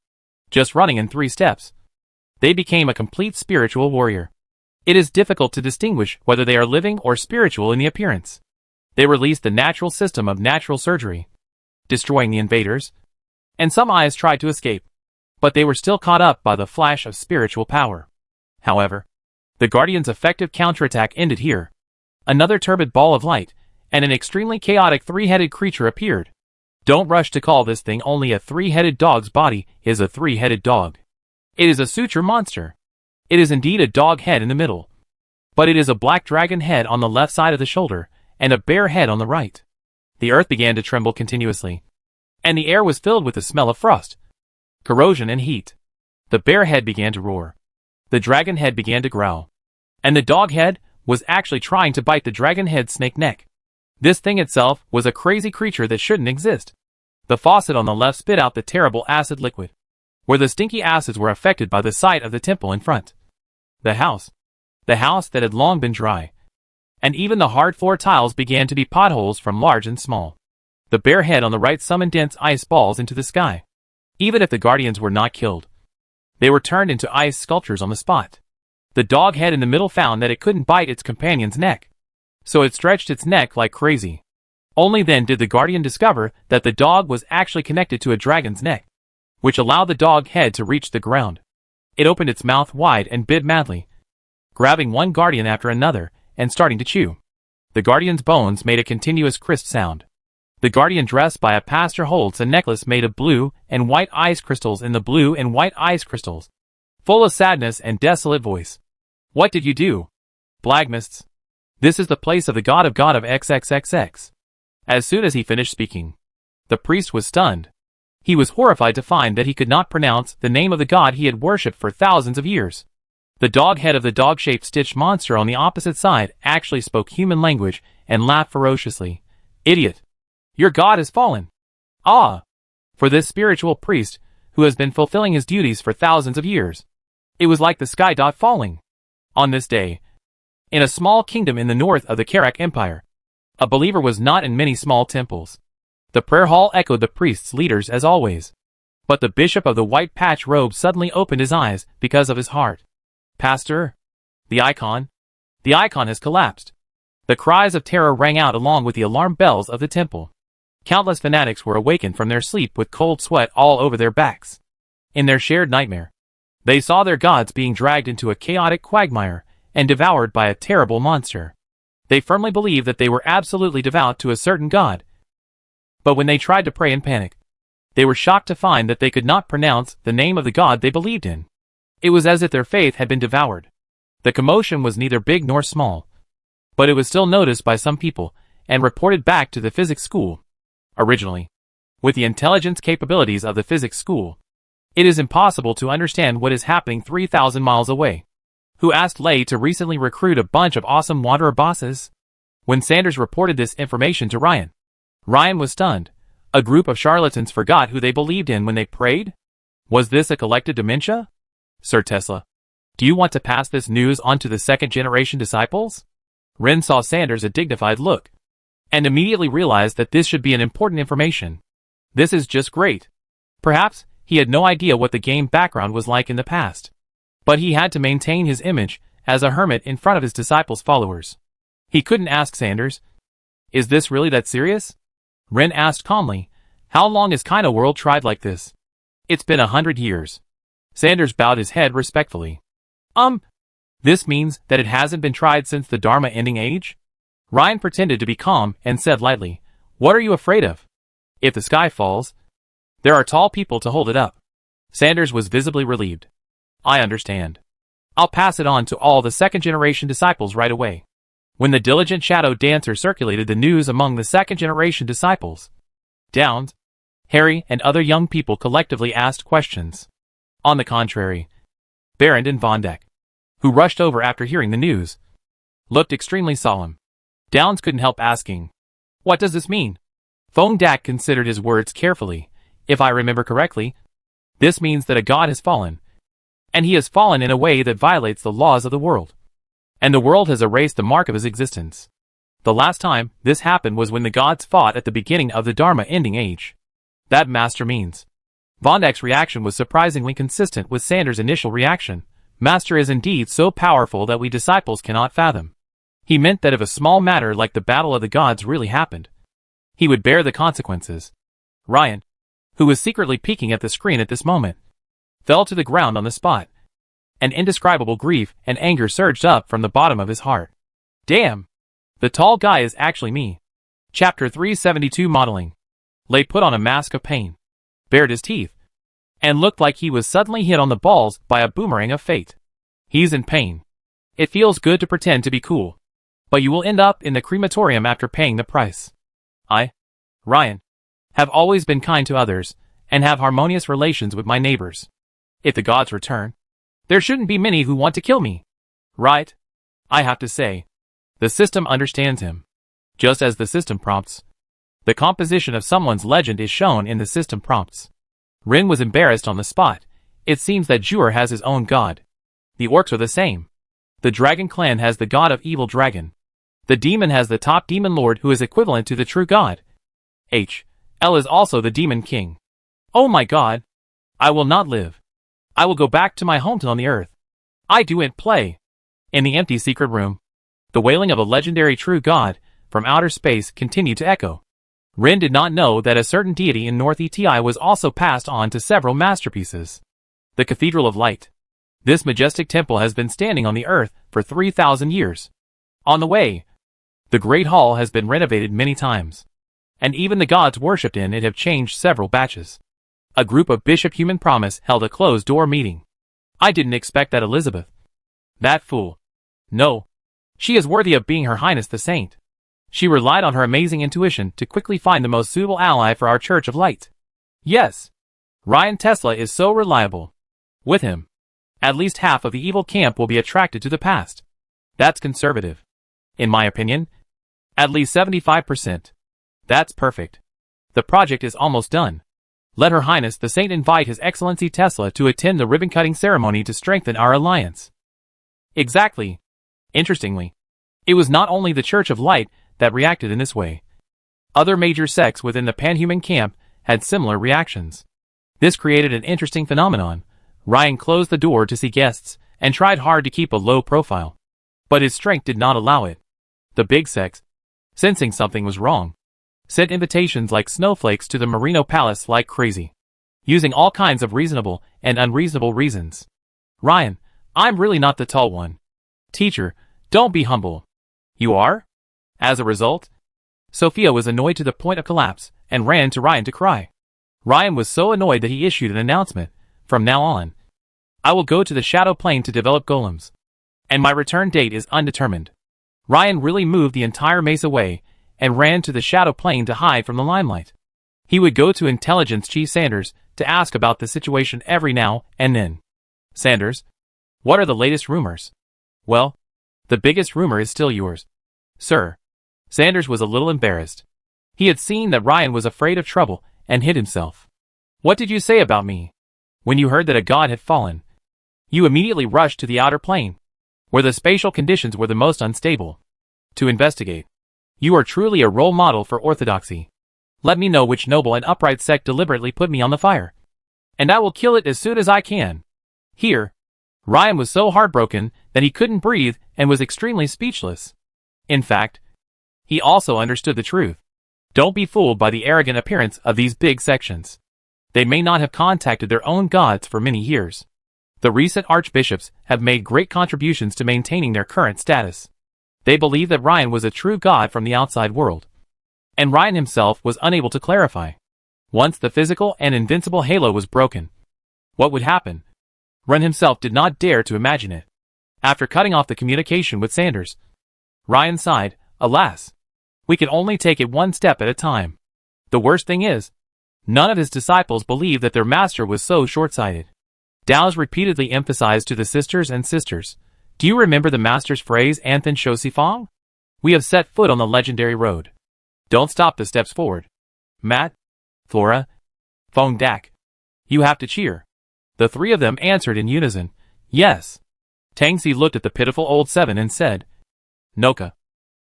just running in 3 steps. They became a complete spiritual warrior. It is difficult to distinguish whether they are living or spiritual in the appearance. They released the natural system of natural surgery, destroying the invaders, and some eyes tried to escape, but they were still caught up by the flash of spiritual power. However, the Guardians' effective counterattack ended here. Another turbid ball of light, and an extremely chaotic 3-headed creature appeared. Don't rush to call this thing only a 3-headed dog's body is a 3-headed dog. It is a suture monster. It is indeed a dog head in the middle, but it is a black dragon head on the left side of the shoulder, and a bear head on the right. The earth began to tremble continuously, and the air was filled with the smell of frost, corrosion and heat. The bear head began to roar. The dragon head began to growl. And the dog head was actually trying to bite the dragon head's snake neck. This thing itself was a crazy creature that shouldn't exist. The faucet on the left spit out the terrible acid liquid, where the stinky acids were affected by the sight of the temple in front. The house that had long been dry, and even the hard floor tiles began to be potholes from large and small. The bear head on the right summoned dense ice balls into the sky. Even if the guardians were not killed, they were turned into ice sculptures on the spot. The dog head in the middle found that it couldn't bite its companion's neck, so it stretched its neck like crazy. Only then did the guardian discover that the dog was actually connected to a dragon's neck, which allowed the dog head to reach the ground. It opened its mouth wide and bit madly, grabbing one guardian after another and starting to chew. The guardian's bones made a continuous crisp sound. The guardian dressed by a pastor holds a necklace made of blue and white ice crystals in the blue and white ice crystals, full of sadness and desolate voice. What did you do? Blagmists. This is the place of the god of XXXX. As soon as he finished speaking, the priest was stunned. He was horrified to find that he could not pronounce the name of the god he had worshipped for thousands of years. The dog head of the dog-shaped stitched monster on the opposite side actually spoke human language and laughed ferociously. Idiot! Your god has fallen! Ah! For this spiritual priest, who has been fulfilling his duties for thousands of years, it was like the sky falling. On this day, in a small kingdom in the north of the Karak Empire, a believer was not in many small temples. The prayer hall echoed the priest's leaders as always. But the bishop of the white patch robe suddenly opened his eyes because of his heart. Pastor? The icon has collapsed. The cries of terror rang out along with the alarm bells of the temple. Countless fanatics were awakened from their sleep with cold sweat all over their backs. In their shared nightmare, they saw their gods being dragged into a chaotic quagmire and devoured by a terrible monster. They firmly believed that they were absolutely devout to a certain god. But when they tried to pray in panic, they were shocked to find that they could not pronounce the name of the god they believed in. It was as if their faith had been devoured. The commotion was neither big nor small, but it was still noticed by some people and reported back to the physics school. Originally, with the intelligence capabilities of the physics school, it is impossible to understand what is happening 3,000 miles away. Who asked Lay to recently recruit a bunch of awesome wanderer bosses? When Sanders reported this information to Ryan, Ryan was stunned. A group of charlatans forgot who they believed in when they prayed? Was this a collective dementia? Sir Tesla, do you want to pass this news on to the second-generation disciples? Ren saw Sanders' a dignified look, and immediately realized that this should be an important information. This is just great. Perhaps he had no idea what the game background was like in the past, but he had to maintain his image as a hermit in front of his disciples' followers. He couldn't ask Sanders, "Is this really that serious?" Ren asked calmly, "How long has Kino World tried like this?" "It's been 100 years. Sanders bowed his head respectfully. This means that it hasn't been tried since the Dharma ending age? Ryan pretended to be calm and said lightly, "What are you afraid of? If the sky falls, there are tall people to hold it up." Sanders was visibly relieved. "I understand. I'll pass it on to all the second-generation disciples right away." When the diligent shadow dancer circulated the news among the second-generation disciples, Downs, Harry, and other young people collectively asked questions. On the contrary, Barrand and Vondak, who rushed over after hearing the news, looked extremely solemn. Downs couldn't help asking, "What does this mean?" Vondak considered his words carefully. "If I remember correctly, this means that a god has fallen, and he has fallen in a way that violates the laws of the world, and the world has erased the mark of his existence. The last time this happened was when the gods fought at the beginning of the Dharma ending age. That Master means." Vondak's reaction was surprisingly consistent with Sanders' initial reaction. "Master is indeed so powerful that we disciples cannot fathom." He meant that if a small matter like the Battle of the Gods really happened, he would bear the consequences. Ryan, who was secretly peeking at the screen at this moment, fell to the ground on the spot. An indescribable grief and anger surged up from the bottom of his heart. "Damn! The tall guy is actually me." Chapter 372 Modeling. Lay put on a mask of pain, bared his teeth, and looked like he was suddenly hit on the balls by a boomerang of fate. "He's in pain. It feels good to pretend to be cool, but you will end up in the crematorium after paying the price. I, Ryan, have always been kind to others, and have harmonious relations with my neighbors. If the gods return, there shouldn't be many who want to kill me. Right? I have to say, the system understands him. Just as the system prompts. The composition of someone's legend is shown in the system prompts." Rin was embarrassed on the spot. It seems that Jur has his own god. The orcs are the same. The dragon clan has the god of evil dragon. The demon has the top demon lord who is equivalent to the true god. L is also the demon king. Oh my god! I will not live. I will go back to my hometown on the earth. I do it play. In the empty secret room, the wailing of a legendary true god from outer space continued to echo. Rin did not know that a certain deity in North ETI was also passed on to several masterpieces. The Cathedral of Light. This majestic temple has been standing on the earth for 3,000 years. On the way, the Great Hall has been renovated many times, and even the gods worshipped in it have changed several batches. A group of Bishop Human Promise held a closed-door meeting. I didn't expect that Elizabeth. That fool. No. She is worthy of being Her Highness the Saint. She relied on her amazing intuition to quickly find the most suitable ally for our Church of Light. Yes. Ryan Tesla is so reliable. With him, at least half of the evil camp will be attracted to the past. That's conservative. In my opinion, at least 75%. That's perfect. The project is almost done. Let Her Highness the Saint invite His Excellency Tesla to attend the ribbon-cutting ceremony to strengthen our alliance. Exactly. Interestingly, it was not only the Church of Light that reacted in this way. Other major sects within the panhuman camp had similar reactions. This created an interesting phenomenon. Ryan closed the door to see guests and tried hard to keep a low profile, but his strength did not allow it. The big sects, sensing something was wrong, sent invitations like snowflakes to the Merino Palace like crazy, using all kinds of reasonable and unreasonable reasons. Ryan, I'm really not the tall one. Teacher, don't be humble. You are? As a result, Sophia was annoyed to the point of collapse and ran to Ryan to cry. Ryan was so annoyed that he issued an announcement. From now on, I will go to the Shadow Plane to develop golems, and my return date is undetermined. Ryan really moved the entire mace away and ran to the Shadow Plane to hide from the limelight. He would go to Intelligence Chief Sanders to ask about the situation every now and then. Sanders, what are the latest rumors? Well, the biggest rumor is still yours, sir. Sanders was a little embarrassed. He had seen that Ryan was afraid of trouble and hid himself. What did you say about me? When you heard that a god had fallen, you immediately rushed to the outer plane, where the spatial conditions were the most unstable, to investigate. You are truly a role model for orthodoxy. Let me know which noble and upright sect deliberately put me on the fire, and I will kill it as soon as I can. Here, Ryan was so heartbroken that he couldn't breathe and was extremely speechless. In fact, he also understood the truth. Don't be fooled by the arrogant appearance of these big sections. They may not have contacted their own gods for many years. The recent archbishops have made great contributions to maintaining their current status. They believe that Ryan was a true god from the outside world, and Ryan himself was unable to clarify. Once the physical and invincible halo was broken, what would happen? Ryan himself did not dare to imagine it. After cutting off the communication with Sanders, Ryan sighed, alas, we can only take it one step at a time. The worst thing is, none of his disciples believed that their master was so short-sighted. Dow's repeatedly emphasized to the sisters, do you remember the master's phrase, Anthen Shosifong? We have set foot on the legendary road. Don't stop the steps forward. Matt, Flora, Fong Dak, you have to cheer. The three of them answered in unison, yes. Tangsi looked at the pitiful old seven and said, Noka,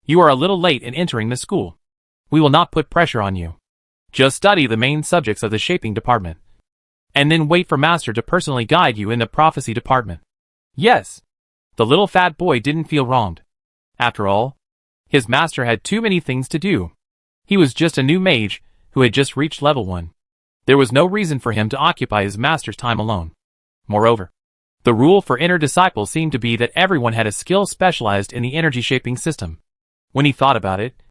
you are a little late in entering the school. We will not put pressure on you. Just study the main subjects of the shaping department, and then wait for Master to personally guide you in the prophecy department. Yes. The little fat boy didn't feel wronged. After all, his master had too many things to do. He was just a new mage who had just reached level 1. There was no reason for him to occupy his master's time alone. Moreover, the rule for inner disciples seemed to be that everyone had a skill specialized in the energy shaping system. When he thought about it,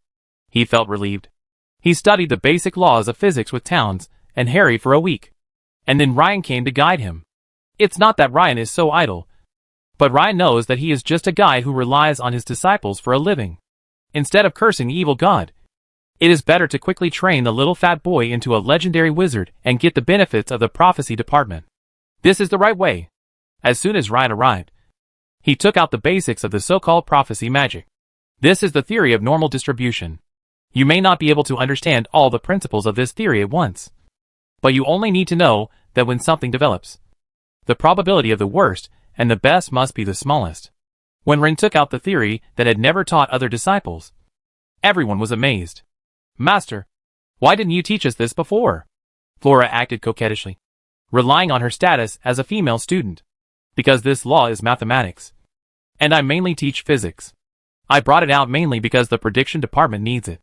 he felt relieved. He studied the basic laws of physics with Towns and Harry for a week, and then Ryan came to guide him. It's not that Ryan is so idle, but Ryan knows that he is just a guy who relies on his disciples for a living. Instead of cursing the evil god, it is better to quickly train the little fat boy into a legendary wizard and get the benefits of the prophecy department. This is the right way. As soon as Ryan arrived, he took out the basics of the so-called prophecy magic. This is the theory of normal distribution. You may not be able to understand all the principles of this theory at once, but you only need to know that when something develops, the probability of the worst and the best must be the smallest. When Ren took out the theory that had never taught other disciples, everyone was amazed. Master, why didn't you teach us this before? Flora acted coquettishly, relying on her status as a female student. Because this law is mathematics, and I mainly teach physics. I brought it out mainly because the prediction department needs it.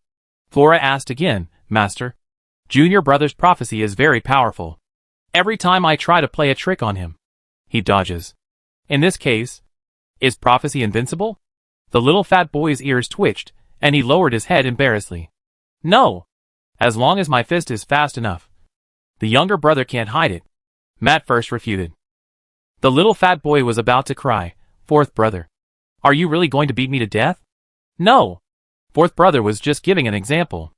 Flora asked again, Master, Junior Brother's prophecy is very powerful. Every time I try to play a trick on him, he dodges. In this case, is prophecy invincible? The little fat boy's ears twitched, and he lowered his head embarrassedly. No. As long as my fist is fast enough. The younger brother can't hide it. Matt first refuted. The little fat boy was about to cry. Fourth brother, are you really going to beat me to death? No. Fourth brother was just giving an example.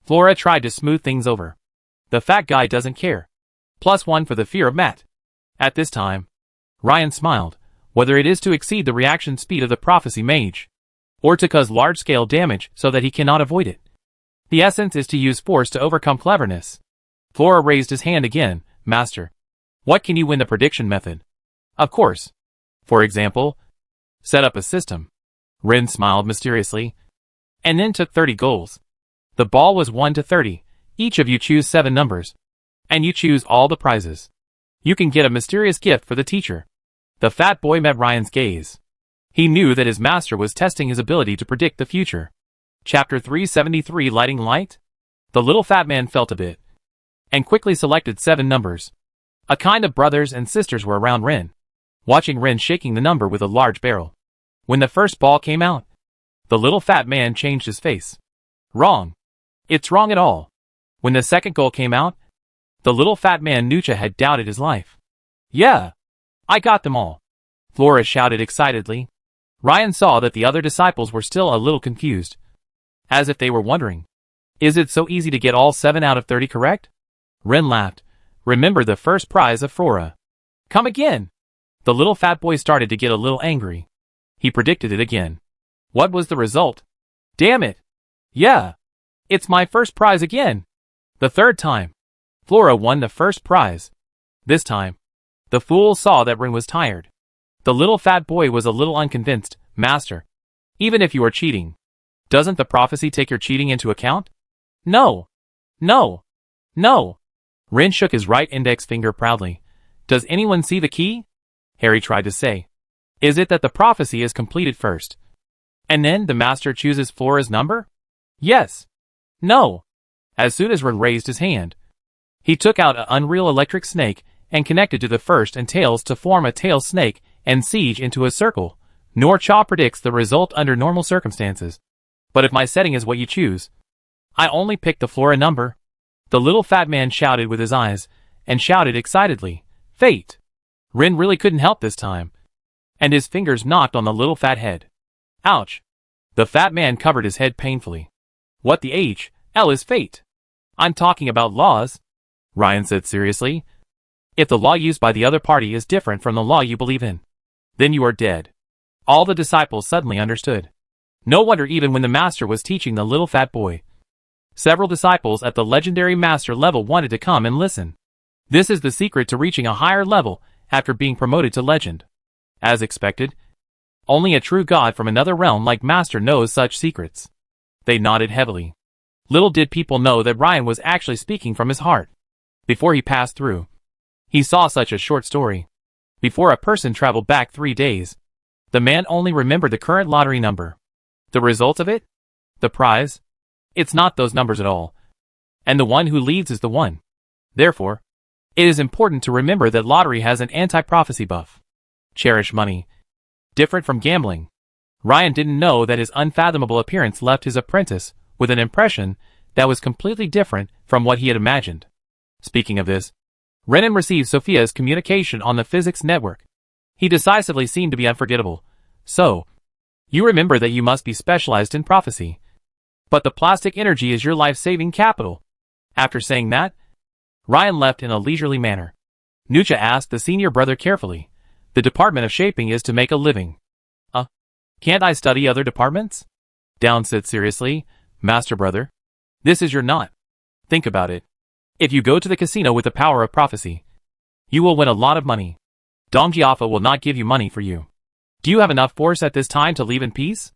Flora tried to smooth things over. The fat guy doesn't care. +1 for the fear of Matt. At this time, Ryan smiled, whether it is to exceed the reaction speed of the prophecy mage, or to cause large-scale damage so that he cannot avoid it. The essence is to use force to overcome cleverness. Flora raised his hand again. Master, what can you win the prediction method? Of course. For example, set up a system. Rin smiled mysteriously, and then took 30 goals. The ball was 1 to 30. Each of you choose 7 numbers, and you choose all the prizes. You can get a mysterious gift for the teacher. The fat boy met Ryan's gaze. He knew that his master was testing his ability to predict the future. Chapter 373 Lighting Light? The little fat man felt a bit, and quickly selected 7 numbers. A kind of brothers and sisters were around Rin, watching Rin shaking the number with a large barrel. When the first ball came out, the little fat man changed his face. Wrong. It's wrong at all. When the second goal came out, the little fat man Nucha had doubted his life. Yeah, I got them all, Flora shouted excitedly. Ryan saw that the other disciples were still a little confused, as if they were wondering, is it so easy to get all 7 out of 30 correct? Rin laughed. Remember the first prize of Flora. Come again. The little fat boy started to get a little angry. He predicted it again. What was the result? Damn it. Yeah. It's my first prize again. The third time. Flora won the first prize. This time, the fool saw that Rin was tired. The little fat boy was a little unconvinced. Master, even if you are cheating, doesn't the prophecy take your cheating into account? No. No. No. Rin shook his right index finger proudly. Does anyone see the key? Harry tried to say. Is it that the prophecy is completed first, and then the master chooses Flora's number? Yes. No. As soon as Rin raised his hand, he took out an unreal electric snake and connected to the first and tails to form a tail snake and siege into a circle. Norcha predicts the result under normal circumstances. But if my setting is what you choose, I only pick the Flora number. The little fat man shouted with his eyes, and shouted excitedly, Fate! Rin really couldn't help this time, and his fingers knocked on the little fat head. Ouch! The fat man covered his head painfully. What the H.L. is fate? I'm talking about laws, Ryan said seriously. If the law used by the other party is different from the law you believe in, then you are dead. All the disciples suddenly understood. No wonder even when the master was teaching the little fat boy, several disciples at the legendary master level wanted to come and listen. This is the secret to reaching a higher level after being promoted to legend. As expected, only a true god from another realm like master knows such secrets. They nodded heavily. Little did people know that Ryan was actually speaking from his heart. Before he passed through, he saw such a short story. Before a person traveled back 3 days, the man only remembered the current lottery number. The result of it? The prize? It's not those numbers at all. And the one who leads is the one. Therefore, it is important to remember that lottery has an anti-prophecy buff. Cherish money. Different from gambling. Ryan didn't know that his unfathomable appearance left his apprentice with an impression that was completely different from what he had imagined. Speaking of this, Renan received Sophia's communication on the physics network. He decisively seemed to be unforgettable. So, you remember that you must be specialized in prophecy. But the plastic energy is your life-saving capital. After saying that, Ryan left in a leisurely manner. Nucha asked the senior brother carefully. The department of shaping is to make a living. Can't I study other departments? Down said seriously, Master brother. This is your knot. Think about it. If you go to the casino with the power of prophecy, you will win a lot of money. Dong Jiafa will not give you money for you. Do you have enough force at this time to leave in peace?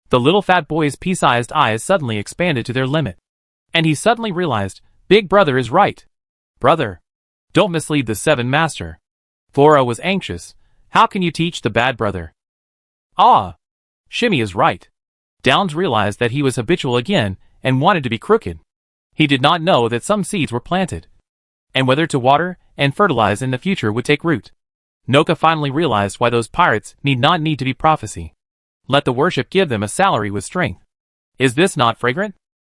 The little fat boy's pea-sized eyes suddenly expanded to their limit. And he suddenly realized, Big brother is right. Brother, don't mislead the 7 master. Flora was anxious. How can you teach the bad brother? Shimmy is right. Downs realized that he was habitual again and wanted to be crooked. He did not know that some seeds were planted, and whether to water and fertilize in the future would take root. Noka finally realized why those pirates need to be prophecy. Let the worship give them a salary with strength. Is this not fragrant?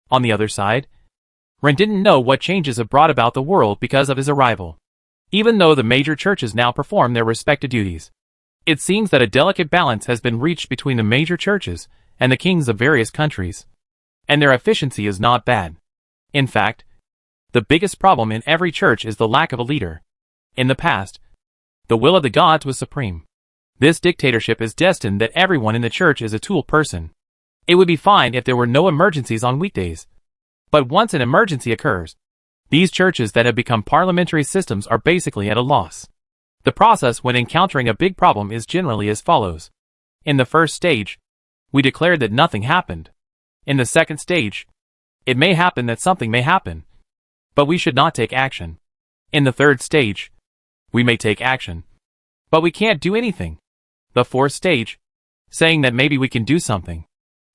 On the other side, Ren didn't know what changes have brought about the world because of his arrival. Even though the major churches now perform their respected duties, it seems that a delicate balance has been reached between the major churches and the kings of various countries. And their efficiency is not bad. In fact, the biggest problem in every church is the lack of a leader. In the past, the will of the gods was supreme. This dictatorship is destined that everyone in the church is a tool person. It would be fine if there were no emergencies on weekdays. But once an emergency occurs, these churches that have become parliamentary systems are basically at a loss. The process when encountering a big problem is generally as follows. In the first stage, we declared that nothing happened. In the second stage, it may happen that something may happen, but we should not take action. In the third stage, we may take action, but we can't do anything. The fourth stage, saying that maybe we can do something,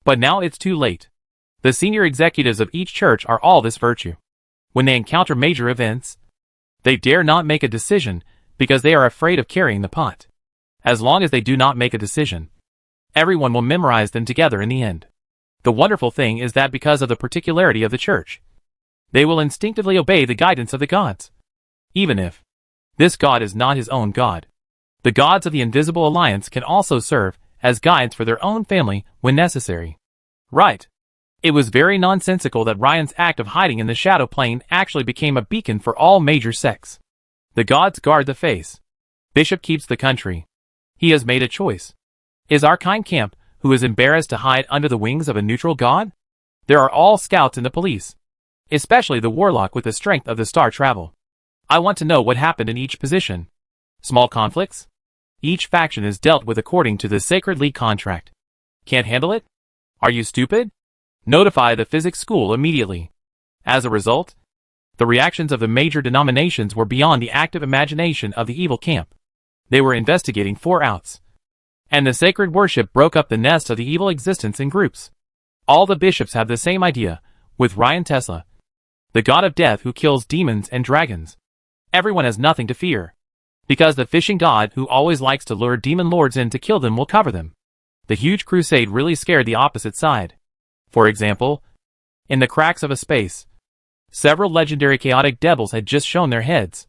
but now it's too late. The senior executives of each church are all this virtue. When they encounter major events, they dare not make a decision because they are afraid of carrying the pot. As long as they do not make a decision, everyone will memorize them together in the end. The wonderful thing is that because of the particularity of the church, they will instinctively obey the guidance of the gods. Even if this god is not his own god, the gods of the invisible alliance can also serve as guides for their own family when necessary. Right. It was very nonsensical that Ryan's act of hiding in the shadow plane actually became a beacon for all major sects. The gods guard the face. Bishop keeps the country. He has made a choice. Is our kind camp, who is embarrassed to hide under the wings of a neutral god? There are all scouts in the police, especially the warlock with the strength of the star travel. I want to know what happened in each position. Small conflicts? Each faction is dealt with according to the Sacred League contract. Can't handle it? Are you stupid? Notify the physics school immediately. As a result, the reactions of the major denominations were beyond the active imagination of the evil camp. They were investigating 4 outs. And the sacred worship broke up the nest of the evil existence in groups. All the bishops have the same idea, with Ryan Tesla, the god of death who kills demons and dragons. Everyone has nothing to fear, because the fishing god who always likes to lure demon lords in to kill them will cover them. The huge crusade really scared the opposite side. For example, in the cracks of a space, several legendary chaotic devils had just shown their heads,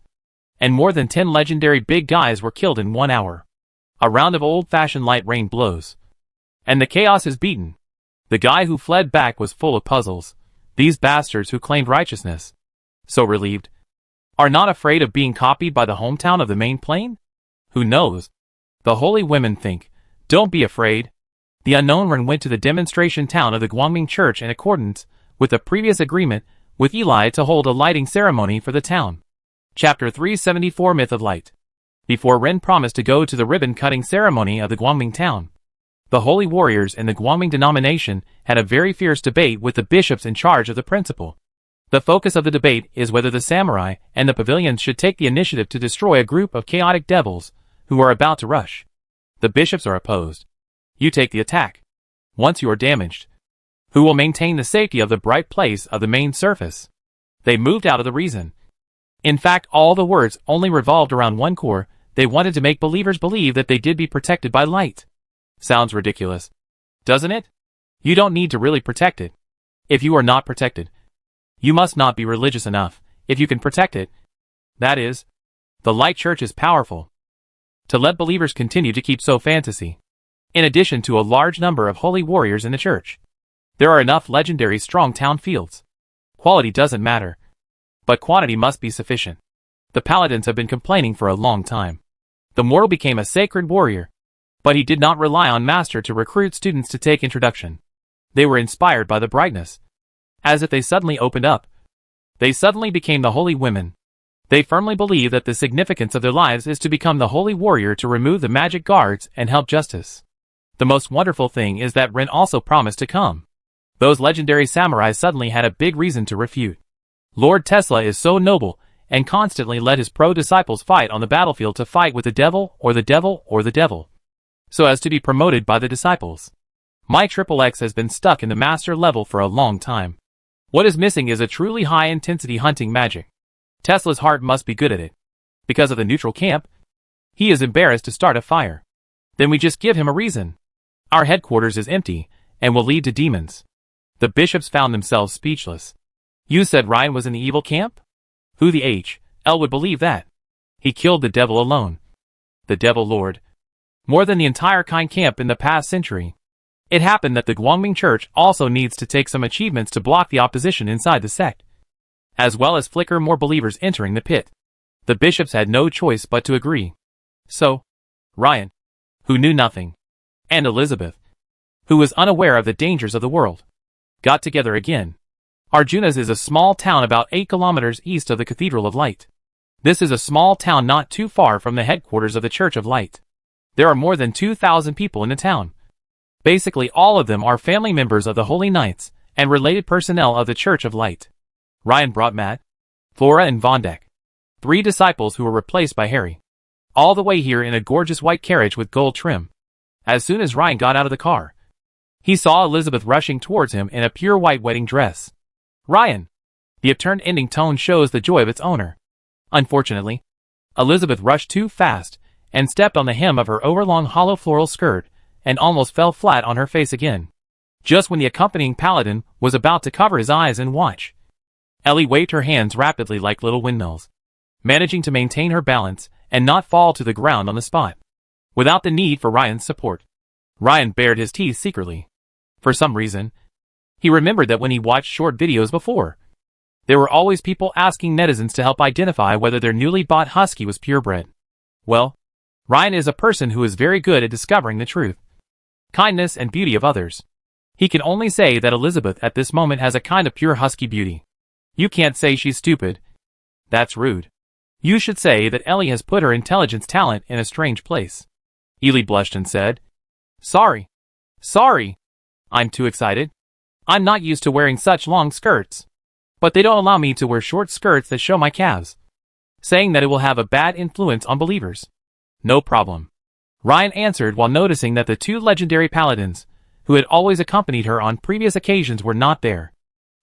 and more than 10 legendary big guys were killed in 1 hour. A round of old-fashioned light rain blows, and the chaos is beaten. The guy who fled back was full of puzzles. These bastards who claimed righteousness, so relieved, are not afraid of being copied by the hometown of the main plane? Who knows? The holy women think, don't be afraid. The unknown one went to the demonstration town of the Guangming Church in accordance with a previous agreement with Eli to hold a lighting ceremony for the town. Chapter 374 Myth of Light. Before Ren promised to go to the ribbon-cutting ceremony of the Guangming town, the holy warriors in the Guangming denomination had a very fierce debate with the bishops in charge of the principal. The focus of the debate is whether the samurai and the pavilions should take the initiative to destroy a group of chaotic devils who are about to rush. The bishops are opposed. You take the attack. Once you are damaged, who will maintain the safety of the bright place of the main surface? They moved out of the reason. In fact, all the words only revolved around one core. They wanted to make believers believe that they did be protected by light. Sounds ridiculous, doesn't it? You don't need to really protect it. If you are not protected, you must not be religious enough. If you can protect it, that is, the light church is powerful to let believers continue to keep so fantasy. In addition to a large number of holy warriors in the church, there are enough legendary strong town fields. Quality doesn't matter, but quantity must be sufficient. The paladins have been complaining for a long time. The mortal became a sacred warrior, but he did not rely on master to recruit students to take introduction. They were inspired by the brightness. As if they suddenly opened up. They suddenly became the holy women. They firmly believe that the significance of their lives is to become the holy warrior to remove the magic guards and help justice. The most wonderful thing is that Ren also promised to come. Those legendary samurai suddenly had a big reason to refute. Lord Tesla is so noble and constantly let his pro-disciples fight on the battlefield to fight with the devil or the devil or the devil, so as to be promoted by the disciples. My XXX has been stuck in the master level for a long time. What is missing is a truly high-intensity hunting magic. Tesla's heart must be good at it. Because of the neutral camp, he is embarrassed to start a fire. Then we just give him a reason. Our headquarters is empty, and will lead to demons. The bishops found themselves speechless. You said Ryan was in the evil camp? Who the H.L. would believe that? He killed the devil alone. The devil lord. More than the entire kind camp in the past century. It happened that the Guangming Church also needs to take some achievements to block the opposition inside the sect, as well as flicker more believers entering the pit. The bishops had no choice but to agree. So, Ryan, who knew nothing, and Elizabeth, who was unaware of the dangers of the world, got together again. Arjuna's is a small town about 8 kilometers east of the Cathedral of Light. This is a small town not too far from the headquarters of the Church of Light. There are more than 2,000 people in the town. Basically all of them are family members of the Holy Knights and related personnel of the Church of Light. Ryan brought Matt, Flora and Vondek, 3 disciples who were replaced by Harry, all the way here in a gorgeous white carriage with gold trim. As soon as Ryan got out of the car, He saw Elizabeth rushing towards him in a pure white wedding dress. Ryan! The upturned ending tone shows the joy of its owner. Unfortunately, Elizabeth rushed too fast and stepped on the hem of her overlong hollow floral skirt and almost fell flat on her face again. Just when the accompanying paladin was about to cover his eyes and watch, Ellie waved her hands rapidly like little windmills, managing to maintain her balance and not fall to the ground on the spot, without the need for Ryan's support. Ryan bared his teeth secretly. For some reason, he remembered that when he watched short videos before, there were always people asking netizens to help identify whether their newly bought husky was purebred. Well, Ryan is a person who is very good at discovering the truth, kindness and beauty of others. He can only say that Elizabeth at this moment has a kind of pure husky beauty. You can't say she's stupid. That's rude. You should say that Ellie has put her intelligence talent in a strange place. Ely blushed and said, Sorry. I'm too excited. I'm not used to wearing such long skirts. But they don't allow me to wear short skirts that show my calves, saying that it will have a bad influence on believers. No problem. Ryan answered while noticing that the two legendary paladins, who had always accompanied her on previous occasions, were not there.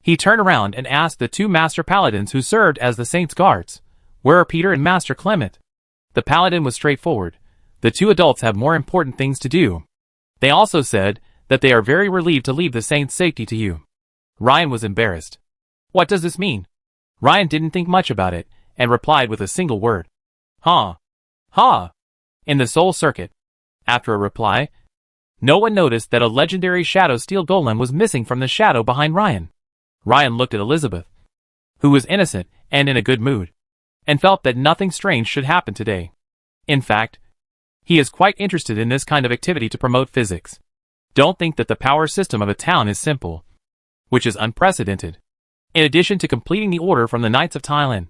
He turned around and asked the two master paladins who served as the saints' guards, Where are Peter and Master Clement? The paladin was straightforward. The two adults have more important things to do. They also said that they are very relieved to leave the saints' safety to you. Ryan was embarrassed. What does this mean? Ryan didn't think much about it, and replied with a single word. Ha! In the soul circuit. After a reply, no one noticed that a legendary shadow steel golem was missing from the shadow behind Ryan. Ryan looked at Elizabeth, who was innocent and in a good mood, and felt that nothing strange should happen today. In fact, he is quite interested in this kind of activity to promote physics. Don't think that the power system of a town is simple, which is unprecedented. In addition to completing the order from the Knights of Thailand,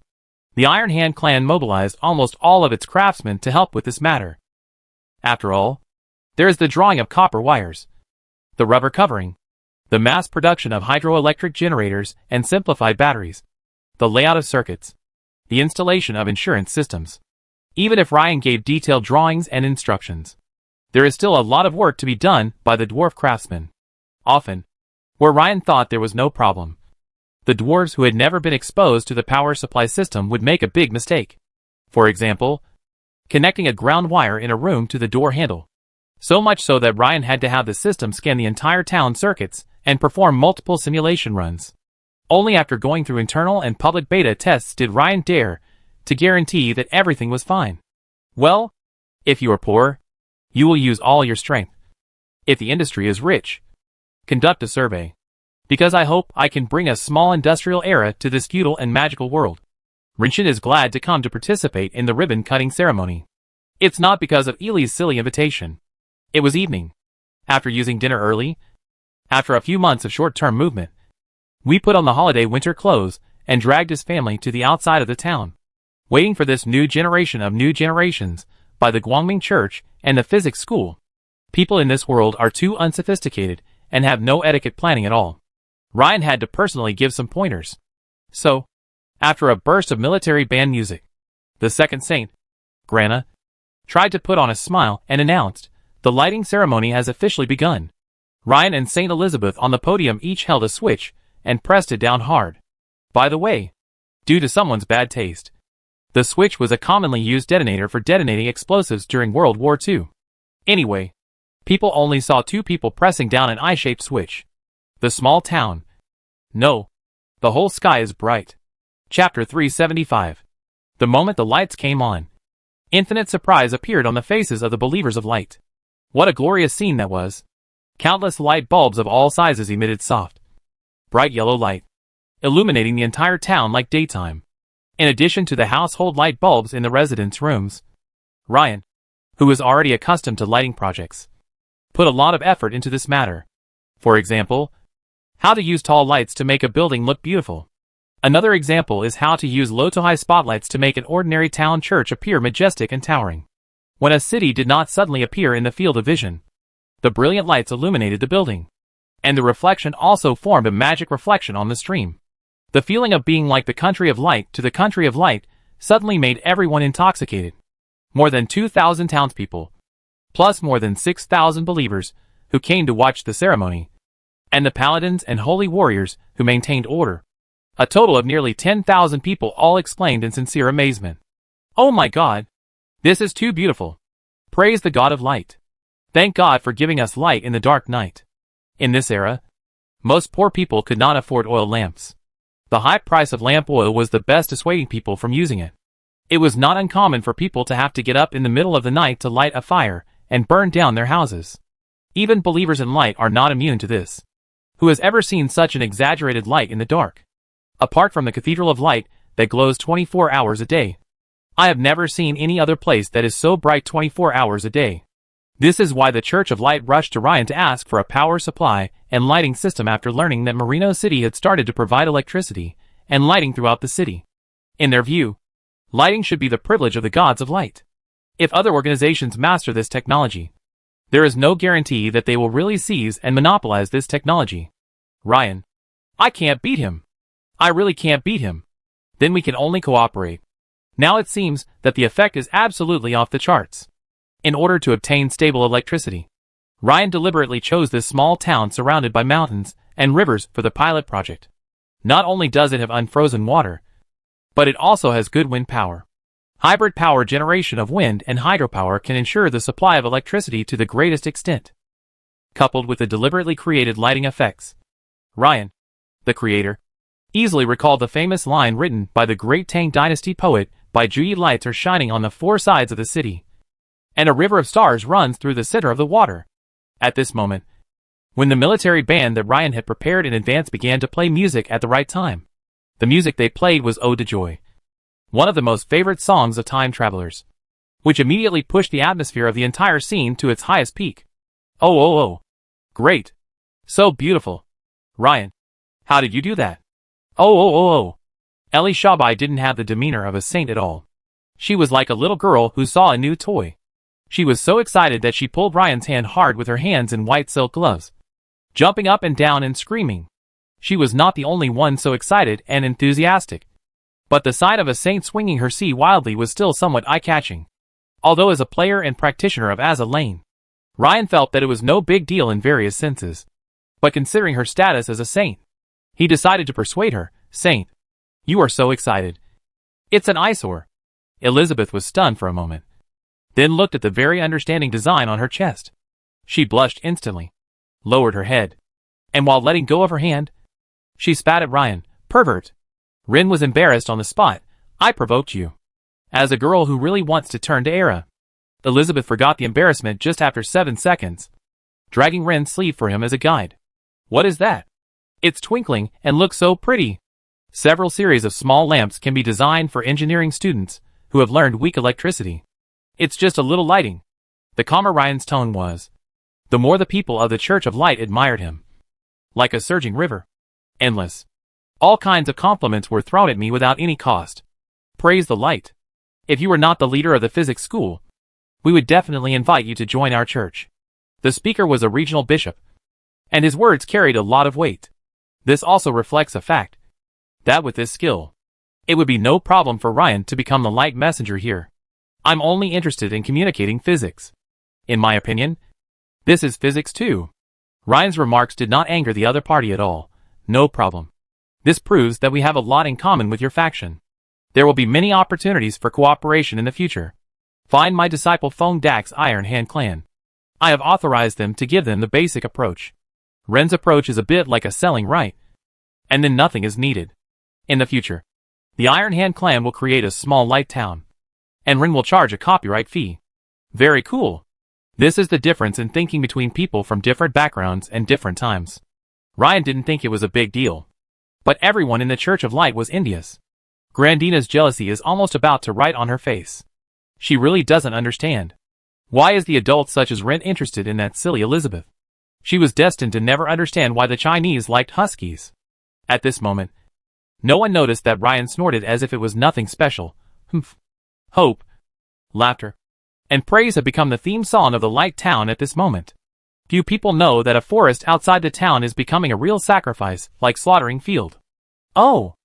the Iron Hand clan mobilized almost all of its craftsmen to help with this matter. After all, there is the drawing of copper wires, the rubber covering, the mass production of hydroelectric generators and simplified batteries, the layout of circuits, the installation of insurance systems. Even if Ryan gave detailed drawings and instructions, there is still a lot of work to be done by the dwarf craftsmen. Often, where Ryan thought there was no problem, the dwarves who had never been exposed to the power supply system would make a big mistake. For example, connecting a ground wire in a room to the door handle. So much so that Ryan had to have the system scan the entire town circuits and perform multiple simulation runs. Only after going through internal and public beta tests did Ryan dare to guarantee that everything was fine. Well, if you are poor, you will use all your strength. If the industry is rich, conduct a survey. Because I hope I can bring a small industrial era to this feudal and magical world. Rinshin is glad to come to participate in the ribbon-cutting ceremony. It's not because of Ely's silly invitation. It was evening. After using dinner early, after a few months of short-term movement, we put on the holiday winter clothes and dragged his family to the outside of the town, waiting for this new generation of new generations by the Guangming Church and the physics school. People in this world are too unsophisticated and have no etiquette planning at all. Ryan had to personally give some pointers. So, after a burst of military band music, the second saint, Grana, tried to put on a smile and announced, the lighting ceremony has officially begun. Ryan and Saint Elizabeth on the podium each held a switch and pressed it down hard. By the way, due to someone's bad taste, the switch was a commonly used detonator for detonating explosives during World War II. Anyway, people only saw two people pressing down an eye-shaped switch. The small town. No. The whole sky is bright. Chapter 375. The moment the lights came on, infinite surprise appeared on the faces of the believers of light. What a glorious scene that was. Countless light bulbs of all sizes emitted soft, bright yellow light, illuminating the entire town like daytime. In addition to the household light bulbs in the residence rooms, Ryan, who was already accustomed to lighting projects, put a lot of effort into this matter. For example, how to use tall lights to make a building look beautiful. Another example is how to use low-to-high spotlights to make an ordinary town church appear majestic and towering, when a city did not suddenly appear in the field of vision. The brilliant lights illuminated the building, and the reflection also formed a magic reflection on the stream. The feeling of being like the country of light to the country of light suddenly made everyone intoxicated. More than 2,000 townspeople, plus more than 6,000 believers, who came to watch the ceremony, and the paladins and holy warriors who maintained order. A total of nearly 10,000 people all exclaimed in sincere amazement. "Oh my God! This is too beautiful! Praise the God of light! Thank God for giving us light in the dark night." In this era, most poor people could not afford oil lamps. The high price of lamp oil was the best dissuading people from using it. It was not uncommon for people to have to get up in the middle of the night to light a fire and burn down their houses. Even believers in light are not immune to this. Who has ever seen such an exaggerated light in the dark? Apart from the Cathedral of Light that glows 24 hours a day, I have never seen any other place that is so bright 24 hours a day. This is why the Church of Light rushed to Ryan to ask for a power supply and lighting system after learning that Merino City had started to provide electricity and lighting throughout the city. In their view, lighting should be the privilege of the gods of light. If other organizations master this technology, there is no guarantee that they will really seize and monopolize this technology. Ryan: "I can't beat him. I really can't beat him. Then we can only cooperate." Now it seems that the effect is absolutely off the charts. In order to obtain stable electricity, Ryan deliberately chose this small town surrounded by mountains and rivers for the pilot project. Not only does it have unfrozen water, but it also has good wind power. Hybrid power generation of wind and hydropower can ensure the supply of electricity to the greatest extent. Coupled with the deliberately created lighting effects, Ryan, the creator, easily recalled the famous line written by the great Tang Dynasty poet, "By Juyi lights are shining on the four sides of the city, and a river of stars runs through the center of the water." At this moment, when the military band that Ryan had prepared in advance began to play music at the right time, the music they played was Ode to Joy, one of the most favorite songs of time travelers, which immediately pushed the atmosphere of the entire scene to its highest peak. "Oh, oh, oh. Great. So beautiful. Ryan, how did you do that? Oh, oh, oh, oh." Ellie Shabai didn't have the demeanor of a saint at all. She was like a little girl who saw a new toy. She was so excited that she pulled Ryan's hand hard with her hands in white silk gloves, jumping up and down and screaming. She was not the only one so excited and enthusiastic. But the sight of a saint swinging her sea wildly was still somewhat eye-catching. Although as a player and practitioner of Azza Lane, Ryan felt that it was no big deal in various senses. But considering her status as a saint, he decided to persuade her. "Saint, you are so excited. It's an eyesore." Elizabeth was stunned for a moment, then looked at the very understanding design on her chest. She blushed instantly, lowered her head, and while letting go of her hand, she spat at Ryan. "Pervert." Rin was embarrassed on the spot. "I provoked you." As a girl who really wants to turn to Era, Elizabeth forgot the embarrassment just after 7 seconds, dragging Rin's sleeve for him as a guide. "What is that? It's twinkling and looks so pretty." Several series of small lamps can be designed for engineering students who have learned weak electricity. "It's just a little lighting." The calmer Ryan's tone was, the more the people of the Church of Light admired him. Like a surging river. Endless. All kinds of compliments were thrown at me without any cost. Praise the light. If you were not the leader of the physics school, we would definitely invite you to join our church. The speaker was a regional bishop, and his words carried a lot of weight. This also reflects a fact that with this skill, it would be no problem for Ryan to become the light messenger here. "I'm only interested in communicating physics. In my opinion, this is physics too." Ryan's remarks did not anger the other party at all. "No problem. This proves that we have a lot in common with your faction. There will be many opportunities for cooperation in the future. Find my disciple Fong Dak's Iron Hand clan. I have authorized them to give them the basic approach. Ren's approach is a bit like a selling right, and then nothing is needed. In the future, the Iron Hand clan will create a small light town, and Ren will charge a copyright fee." Very cool. This is the difference in thinking between people from different backgrounds and different times. Ryan didn't think it was a big deal, but everyone in the Church of Light was envious. Grandina's jealousy is almost about to write on her face. She really doesn't understand. Why is the adult such as Ren interested in that silly Elizabeth? She was destined to never understand why the Chinese liked huskies. At this moment, no one noticed that Ryan snorted as if it was nothing special. Humph. Hope, laughter, and praise have become the theme song of the light town at this moment. Few people know that a forest outside the town is becoming a real sacrifice, like slaughtering field. Oh!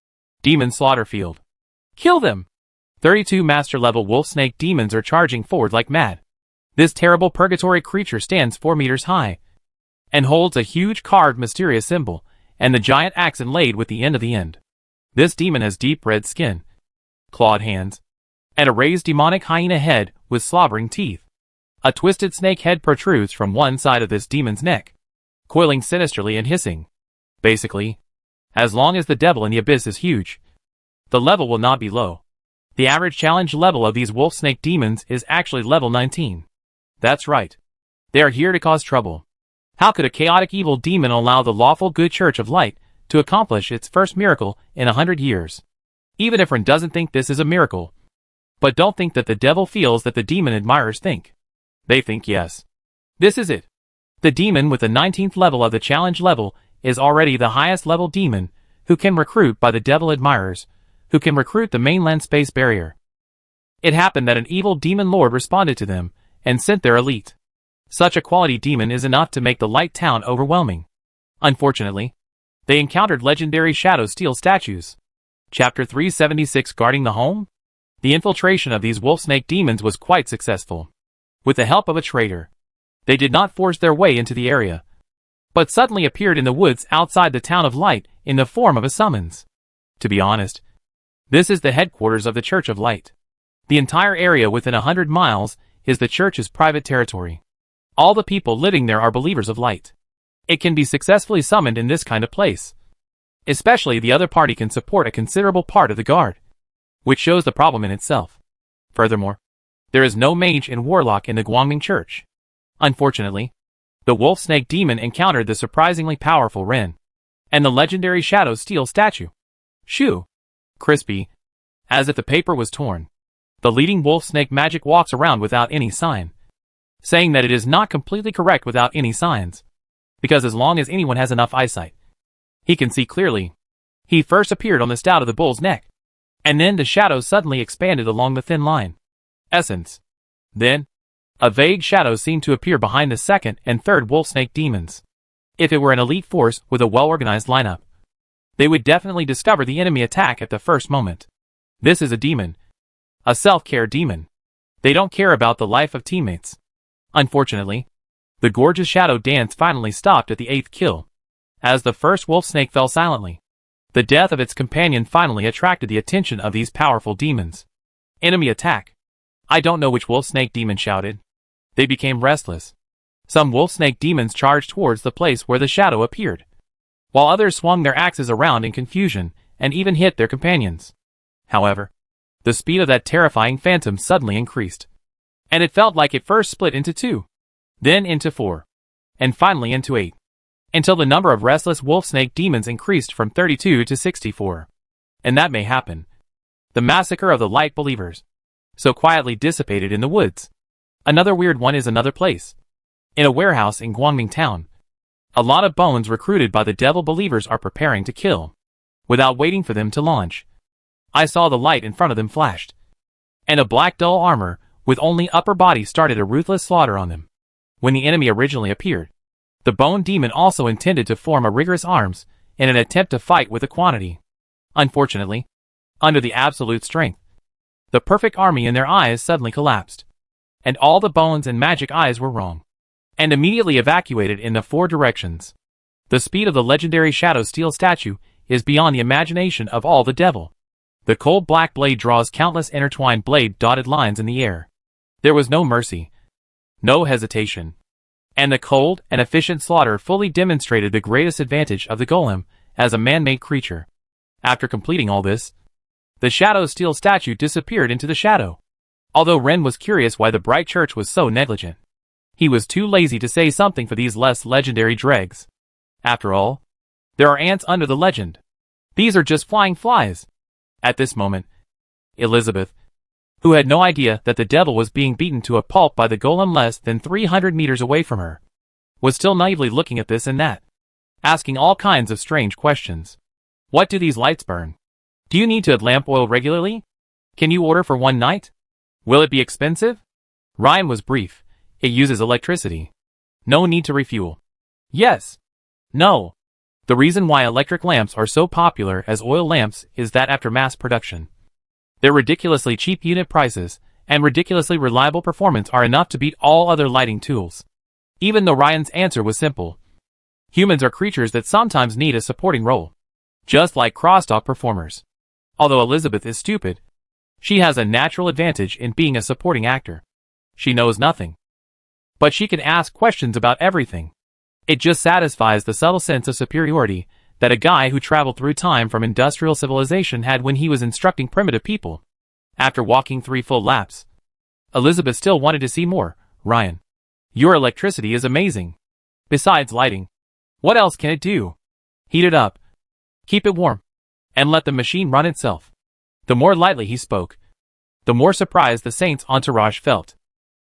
Demon slaughter field. Kill them! 32 master-level wolf snake demons are charging forward like mad. This terrible purgatory creature stands 4 meters high, and holds a huge carved mysterious symbol, and the giant axe inlaid with the end of the end. This demon has deep red skin, clawed hands, and a raised demonic hyena head with slobbering teeth. A twisted snake head protrudes from one side of this demon's neck, coiling sinisterly and hissing. Basically, as long as the devil in the abyss is huge, the level will not be low. The average challenge level of these wolf snake demons is actually level 19. That's right. They are here to cause trouble. How could a chaotic evil demon allow the lawful good Church of Light to accomplish its first miracle in 100 years? Even if Ren doesn't think this is a miracle. But don't think that the devil feels that the demon admirers think. They think yes. This is it. The demon with the 19th level of the challenge level is already the highest level demon who can recruit by the devil admirers, who can recruit the mainland space barrier. It happened that an evil demon lord responded to them and sent their elite. Such a quality demon is enough to make the light town overwhelming. Unfortunately, they encountered legendary shadow steel statues. Chapter 376 Guarding the Home? The infiltration of these wolf snake demons was quite successful. With the help of a traitor, they did not force their way into the area, but suddenly appeared in the woods outside the town of Light in the form of a summons. To be honest, this is the headquarters of the Church of Light. The entire area within 100 miles is the church's private territory. All the people living there are believers of light. It can be successfully summoned in this kind of place. Especially the other party can support a considerable part of the guard, which shows the problem in itself. Furthermore, there is no mage and warlock in the Guangming Church. Unfortunately, the wolf snake demon encountered the surprisingly powerful Ren, and the legendary shadow steel statue. Shoo! Crispy, as if the paper was torn. The leading wolf snake magic walks around without any sign, saying that it is not completely correct without any signs, because as long as anyone has enough eyesight, he can see clearly. He first appeared on the snout of the bull's neck, and then the shadow suddenly expanded along the thin line. Essence. Then, a vague shadow seemed to appear behind the second and third wolf snake demons. If it were an elite force with a well-organized lineup, they would definitely discover the enemy attack at the first moment. This is a demon. A self-care demon. They don't care about the life of teammates. Unfortunately, the gorgeous shadow dance finally stopped at the 8th kill. As the first wolf snake fell silently, the death of its companion finally attracted the attention of these powerful demons. Enemy attack. I don't know which wolf snake demon shouted. They became restless. Some wolf snake demons charged towards the place where the shadow appeared, while others swung their axes around in confusion and even hit their companions. However, the speed of that terrifying phantom suddenly increased, and it felt like it first split into 2, then into 4, and finally into 8, until the number of restless wolf snake demons increased from 32 to 64. And that may happen. The massacre of the light believers, so quietly dissipated in the woods. Another weird one is another place. In a warehouse in Guangming town, a lot of bones recruited by the devil believers are preparing to kill. Without waiting for them to launch, I saw the light in front of them flashed, and a black dull armor with only upper body started a ruthless slaughter on them. When the enemy originally appeared, the bone demon also intended to form a rigorous arms in an attempt to fight with a quantity. Unfortunately, under the absolute strength, the perfect army in their eyes suddenly collapsed, and all the bones and magic eyes were wrong, and immediately evacuated in the 4 directions. The speed of the legendary shadow steel statue is beyond the imagination of all the devil. The cold black blade draws countless intertwined blade-dotted lines in the air. There was no mercy, no hesitation, and the cold and efficient slaughter fully demonstrated the greatest advantage of the golem as a man-made creature. After completing all this, the shadow steel statue disappeared into the shadow. Although Ren was curious why the bright church was so negligent, he was too lazy to say something for these less legendary dregs. After all, there are ants under the legend. These are just flying flies. At this moment, Elizabeth, who had no idea that the devil was being beaten to a pulp by the golem less than 300 meters away from her, was still naively looking at this and that, asking all kinds of strange questions. What do these lights burn? Do you need to add lamp oil regularly? Can you order for one night? Will it be expensive? Ryan was brief. It uses electricity. No need to refuel. Yes. No. The reason why electric lamps are so popular as oil lamps is that after mass production, their ridiculously cheap unit prices and ridiculously reliable performance are enough to beat all other lighting tools. Even though Ryan's answer was simple, Humans are creatures that sometimes need a supporting role, just like crosstalk performers. Although Elizabeth is stupid, she has a natural advantage in being a supporting actor. She knows nothing, but she can ask questions about everything. It just satisfies the subtle sense of superiority that a guy who traveled through time from industrial civilization had when he was instructing primitive people. After walking 3 full laps, Elizabeth still wanted to see more. Ryan, your electricity is amazing. Besides lighting, what else can it do? Heat it up, keep it warm, and let the machine run itself. The more lightly he spoke, the more surprised the saint's entourage felt.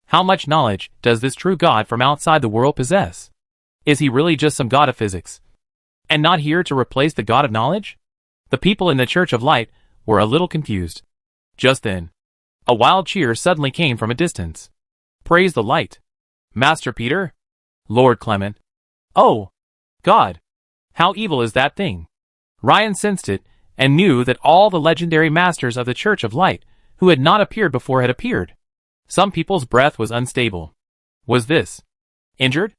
How much knowledge does this true God from outside the world possess? Is he really just some god of physics, and not here to replace the God of knowledge? The people in the Church of Light were a little confused. Just then, a wild cheer suddenly came from a distance. Praise the light, Master Peter, Lord Clement. Oh, God, how evil is that thing? Ryan sensed it, and knew that all the legendary masters of the Church of Light, who had not appeared before, had appeared. Some people's breath was unstable. Was this injured?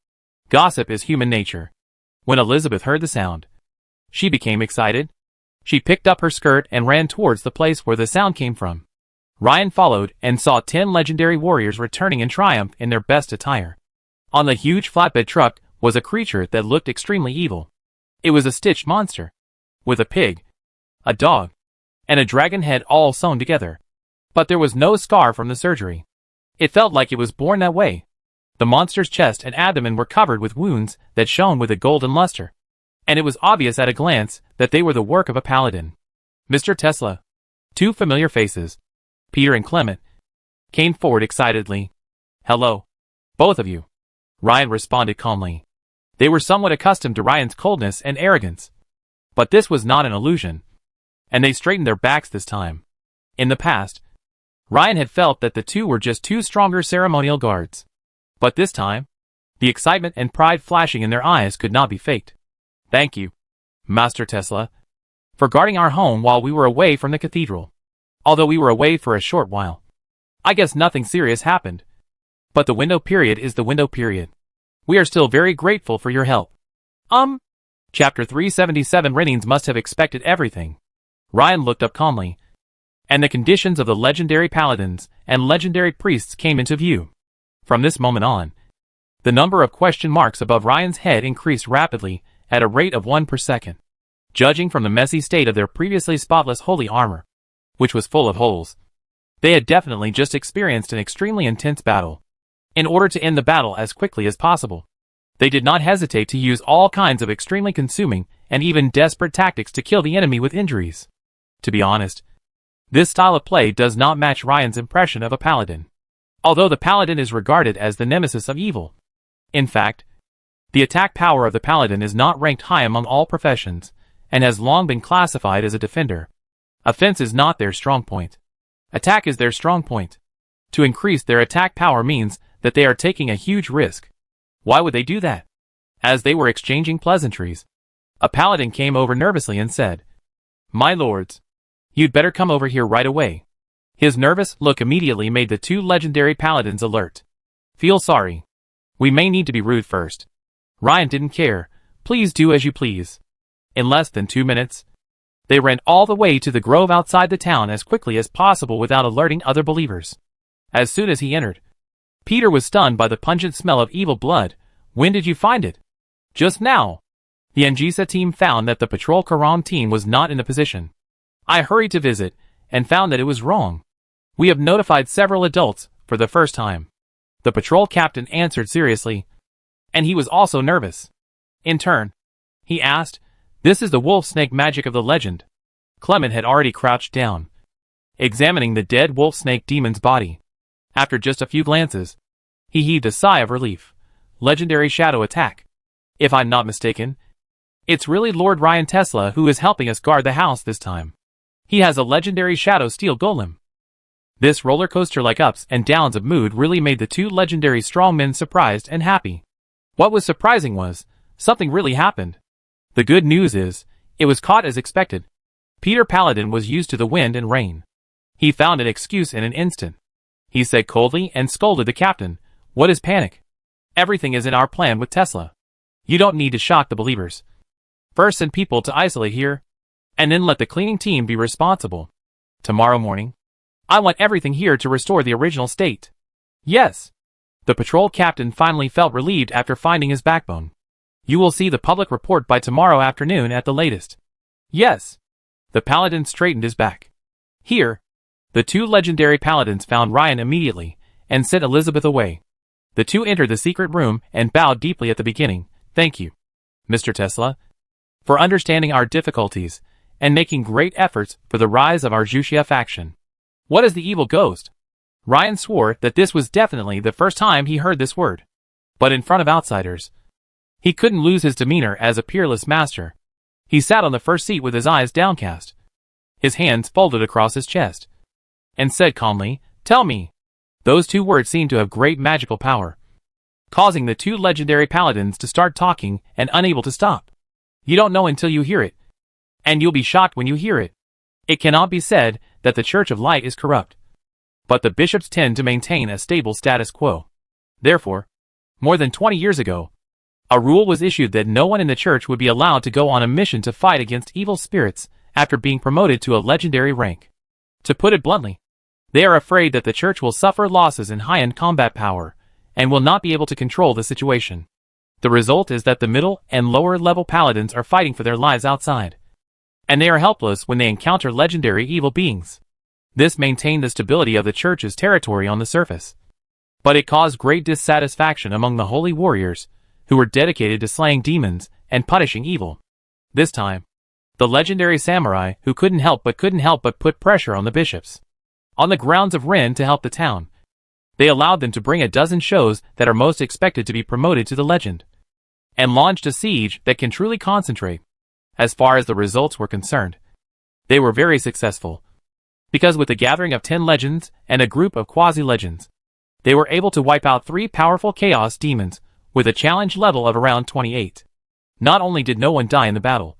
Gossip is human nature. When Elizabeth heard the sound, she became excited. She picked up her skirt and ran towards the place where the sound came from. Ryan followed and saw 10 legendary warriors returning in triumph in their best attire. On the huge flatbed truck was a creature that looked extremely evil. It was a stitched monster, with a pig, a dog, and a dragon head all sewn together. But there was no scar from the surgery. It felt like it was born that way. The monster's chest and abdomen were covered with wounds that shone with a golden luster, and it was obvious at a glance that they were the work of a paladin. Mr. Tesla, 2 familiar faces, Peter and Clement, came forward excitedly. Hello, both of you, Ryan responded calmly. They were somewhat accustomed to Ryan's coldness and arrogance, but this was not an illusion, and they straightened their backs this time. In the past, Ryan had felt that the two were just 2 stronger ceremonial guards. But this time, the excitement and pride flashing in their eyes could not be faked. Thank you, Master Tesla, for guarding our home while we were away from the cathedral. Although we were away for a short while, I guess nothing serious happened. But the window period is the window period. We are still very grateful for your help. Chapter 377. Rennings must have expected everything. Ryan looked up calmly, and the conditions of the legendary paladins and legendary priests came into view. From this moment on, the number of question marks above Ryan's head increased rapidly at a rate of 1 per second. Judging from the messy state of their previously spotless holy armor, which was full of holes, they had definitely just experienced an extremely intense battle. In order to end the battle as quickly as possible, they did not hesitate to use all kinds of extremely consuming and even desperate tactics to kill the enemy with injuries. To be honest, this style of play does not match Ryan's impression of a paladin. Although the paladin is regarded as the nemesis of evil. In fact, the attack power of the paladin is not ranked high among all professions, and has long been classified as a defender. Offense is not their strong point. Attack is their strong point. To increase their attack power means that they are taking a huge risk. Why would they do that? As they were exchanging pleasantries, a paladin came over nervously and said, "My lords, you'd better come over here right away." His nervous look immediately made the 2 legendary paladins alert. Feel sorry. We may need to be rude first. Ryan didn't care. Please do as you please. In less than 2 minutes, they ran all the way to the grove outside the town as quickly as possible without alerting other believers. As soon as he entered, Peter was stunned by the pungent smell of evil blood. When did you find it? Just now. The Angisa team found that the Patrol Karam team was not in the position. I hurried to visit, and found that it was wrong. We have notified several adults for the first time. The patrol captain answered seriously, and he was also nervous. In turn, he asked, "This is the wolf-snake magic of the legend." Clement had already crouched down, examining the dead wolf-snake demon's body. After just a few glances, he heaved a sigh of relief. Legendary shadow attack. If I'm not mistaken, it's really Lord Ryan Tesla who is helping us guard the house this time. He has a legendary shadow steel golem. This roller coaster-like ups and downs of mood really made the 2 legendary strongmen surprised and happy. What was surprising was, something really happened. The good news is, it was caught as expected. Peter Paladin was used to the wind and rain. He found an excuse in an instant. He said coldly and scolded the captain, "What is panic? Everything is in our plan with Tesla. You don't need to shock the believers. First send people to isolate here, and then let the cleaning team be responsible. Tomorrow morning, I want everything here to restore the original state. Yes. The patrol captain finally felt relieved after finding his backbone. You will see the public report by tomorrow afternoon at the latest. Yes. The paladin straightened his back. Here. The two legendary paladins found Ryan immediately, and sent Elizabeth away. The two entered the secret room and bowed deeply at the beginning. Thank you, Mr. Tesla, for understanding our difficulties, and making great efforts for the rise of our Jushia faction. What is the evil ghost? Ryan swore that this was definitely the first time he heard this word. But in front of outsiders, he couldn't lose his demeanor as a peerless master. He sat on the first seat with his eyes downcast, his hands folded across his chest, and said calmly, "Tell me." Those two words seemed to have great magical power, causing the two legendary paladins to start talking and unable to stop. You don't know until you hear it, and you'll be shocked when you hear it. It cannot be said that the Church of Light is corrupt, but the bishops tend to maintain a stable status quo. Therefore, more than 20 years ago, a rule was issued that no one in the church would be allowed to go on a mission to fight against evil spirits after being promoted to a legendary rank. To put it bluntly, they are afraid that the church will suffer losses in high-end combat power and will not be able to control the situation. The result is that the middle and lower level paladins are fighting for their lives outside, and they are helpless when they encounter legendary evil beings. This maintained the stability of the church's territory on the surface, but it caused great dissatisfaction among the holy warriors who were dedicated to slaying demons and punishing evil. This time, the legendary samurai who couldn't help but put pressure on the bishops, on the grounds of Ren, to help the town. They allowed them to bring a dozen shows that are most expected to be promoted to the legend, and launched a siege that can truly concentrate. As far as the results were concerned, they were very successful, because with the gathering of 10 legends and a group of quasi-legends, they were able to wipe out 3 powerful chaos demons with a challenge level of around 28. Not only did no one die in the battle,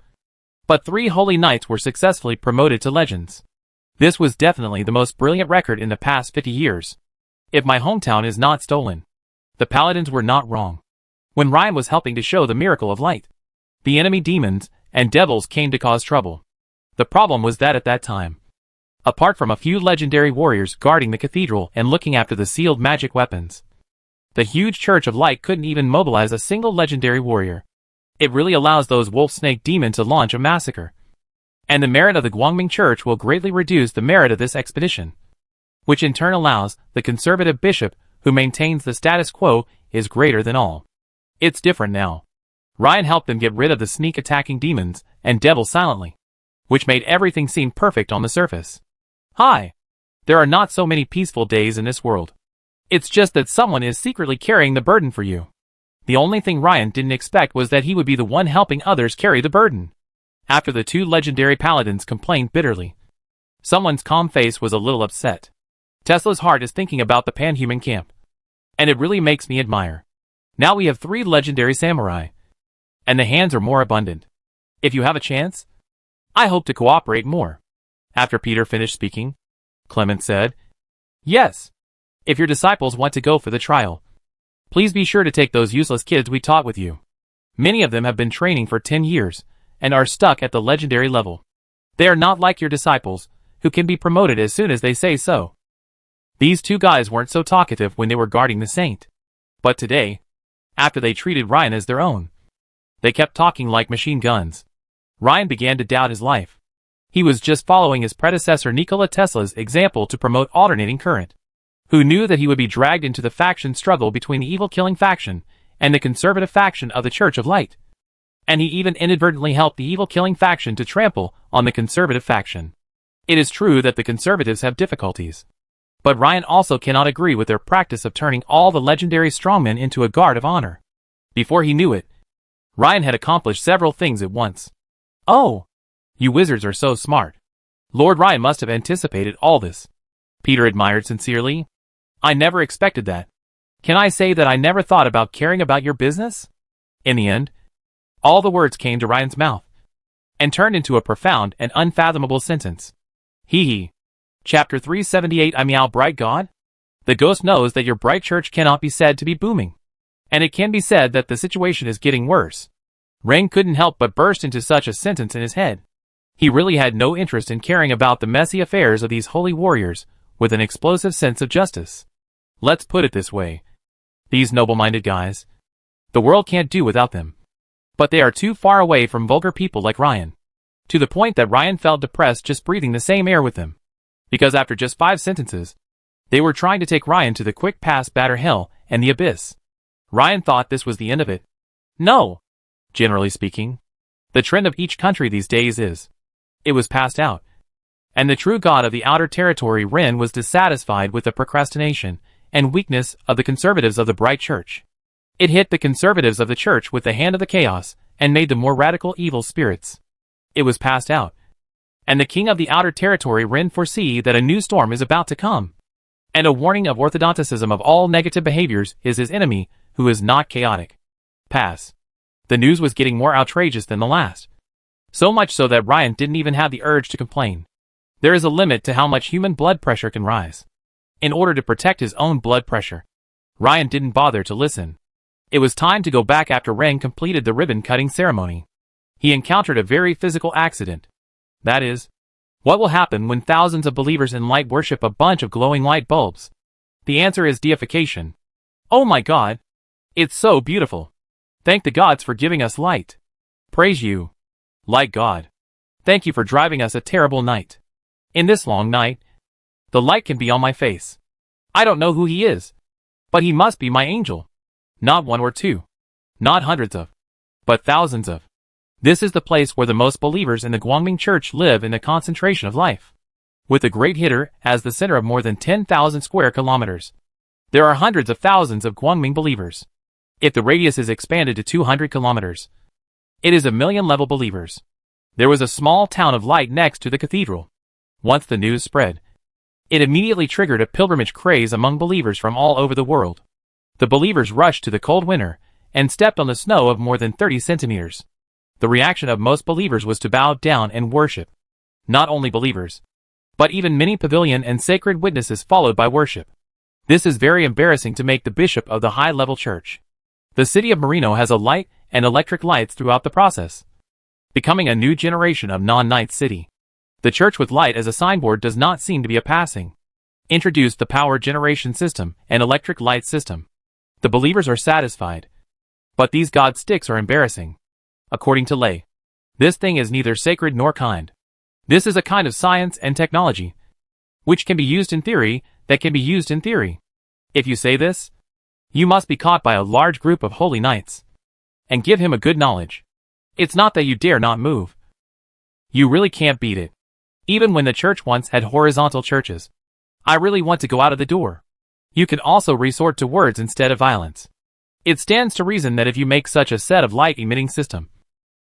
but 3 holy knights were successfully promoted to legends. This was definitely the most brilliant record in the past 50 years. If my hometown is not stolen, the paladins were not wrong. When Ryan was helping to show the miracle of light, the enemy demons and devils came to cause trouble. The problem was that at that time, apart from a few legendary warriors guarding the cathedral and looking after the sealed magic weapons, the huge Church of Light couldn't even mobilize a single legendary warrior. It really allows those wolf snake demons to launch a massacre, and the merit of the Guangming Church will greatly reduce the merit of this expedition, which in turn allows the conservative bishop who maintains the status quo is greater than all. It's different now. Ryan helped them get rid of the sneak attacking demons and devils silently, which made everything seem perfect on the surface. Hi! There are not so many peaceful days in this world. It's just that someone is secretly carrying the burden for you. The only thing Ryan didn't expect was that he would be the one helping others carry the burden. After the 2 legendary paladins complained bitterly, someone's calm face was a little upset. Tesla's heart is thinking about the panhuman camp, and it really makes me admire. Now we have 3 legendary samurai, and the hands are more abundant. If you have a chance, I hope to cooperate more. After Peter finished speaking, Clement said, "Yes, if your disciples want to go for the trial, please be sure to take those useless kids we taught with you. Many of them have been training for 10 years, and are stuck at the legendary level. They are not like your disciples, who can be promoted as soon as they say so." These 2 guys weren't so talkative when they were guarding the saint, but today, after they treated Ryan as their own, they kept talking like machine guns. Ryan began to doubt his life. He was just following his predecessor Nikola Tesla's example to promote alternating current. Who knew that he would be dragged into the faction struggle between the evil-killing faction and the conservative faction of the Church of Light? And he even inadvertently helped the evil-killing faction to trample on the conservative faction. It is true that the conservatives have difficulties, but Ryan also cannot agree with their practice of turning all the legendary strongmen into a guard of honor. Before he knew it, Ryan had accomplished several things at once. Oh! You wizards are so smart. Lord Ryan must have anticipated all this. Peter admired sincerely. I never expected that. Can I say that I never thought about caring about your business? In the end, all the words came to Ryan's mouth, and turned into a profound and unfathomable sentence. Hee. Chapter 378. I meow, bright God? The ghost knows that your bright church cannot be said to be booming. And it can be said that the situation is getting worse. Ren couldn't help but burst into such a sentence in his head. He really had no interest in caring about the messy affairs of these holy warriors, with an explosive sense of justice. Let's put it this way. These noble-minded guys. The world can't do without them. But they are too far away from vulgar people like Ryan. To the point that Ryan felt depressed just breathing the same air with them. Because after just 5 sentences, they were trying to take Ryan to the quick pass batter hell and the abyss. Ryan thought this was the end of it. No. Generally speaking, the trend of each country these days is, it was passed out. And the true god of the outer territory Ren was dissatisfied with the procrastination and weakness of the conservatives of the bright church. It hit the conservatives of the church with the hand of the chaos and made them more radical evil spirits. It was passed out. And the king of the outer territory Ren foresee that a new storm is about to come. And a warning of orthodonticism of all negative behaviors is his enemy, who is not chaotic. Pass. The news was getting more outrageous than the last. So much so that Ryan didn't even have the urge to complain. There is a limit to how much human blood pressure can rise. In order to protect his own blood pressure, Ryan didn't bother to listen. It was time to go back after Ren completed the ribbon-cutting ceremony. He encountered a very physical accident. That is, what will happen when thousands of believers in light worship a bunch of glowing light bulbs? The answer is deification. Oh my God! It's so beautiful. Thank the gods for giving us light. Praise you, light God. Thank you for driving us a terrible night. In this long night, the light can be on my face. I don't know who he is, but he must be my angel. Not 1 or 2. Not hundreds of, but thousands of. This is the place where the most believers in the Guangming Church live in the concentration of life. With the Great Hitter as the center of more than 10,000 square kilometers. There are hundreds of thousands of Guangming believers. If the radius is expanded to 200 kilometers, it is 1,000,000 level believers. There was a small town of light next to the cathedral. Once the news spread, it immediately triggered a pilgrimage craze among believers from all over the world. The believers rushed to the cold winter and stepped on the snow of more than 30 centimeters. The reaction of most believers was to bow down and worship. Not only believers, but even many pavilion and sacred witnesses followed by worship. This is very embarrassing to make the bishop of the high-level church. The city of Marino has a light and electric lights throughout the process, becoming a new generation of non-night city. The church with light as a signboard does not seem to be a passing. Introduced the power generation system and electric light system. The believers are satisfied. But these god sticks are embarrassing. According to Lei, this thing is neither sacred nor kind. This is a kind of science and technology, which can be used in theory, that can be used in theory. If you say this, you must be caught by a large group of holy knights, and give him a good knowledge. It's not that you dare not move. You really can't beat it. Even when the church once had horizontal churches, I really want to go out of the door. You can also resort to words instead of violence. It stands to reason that if you make such a set of light-emitting system,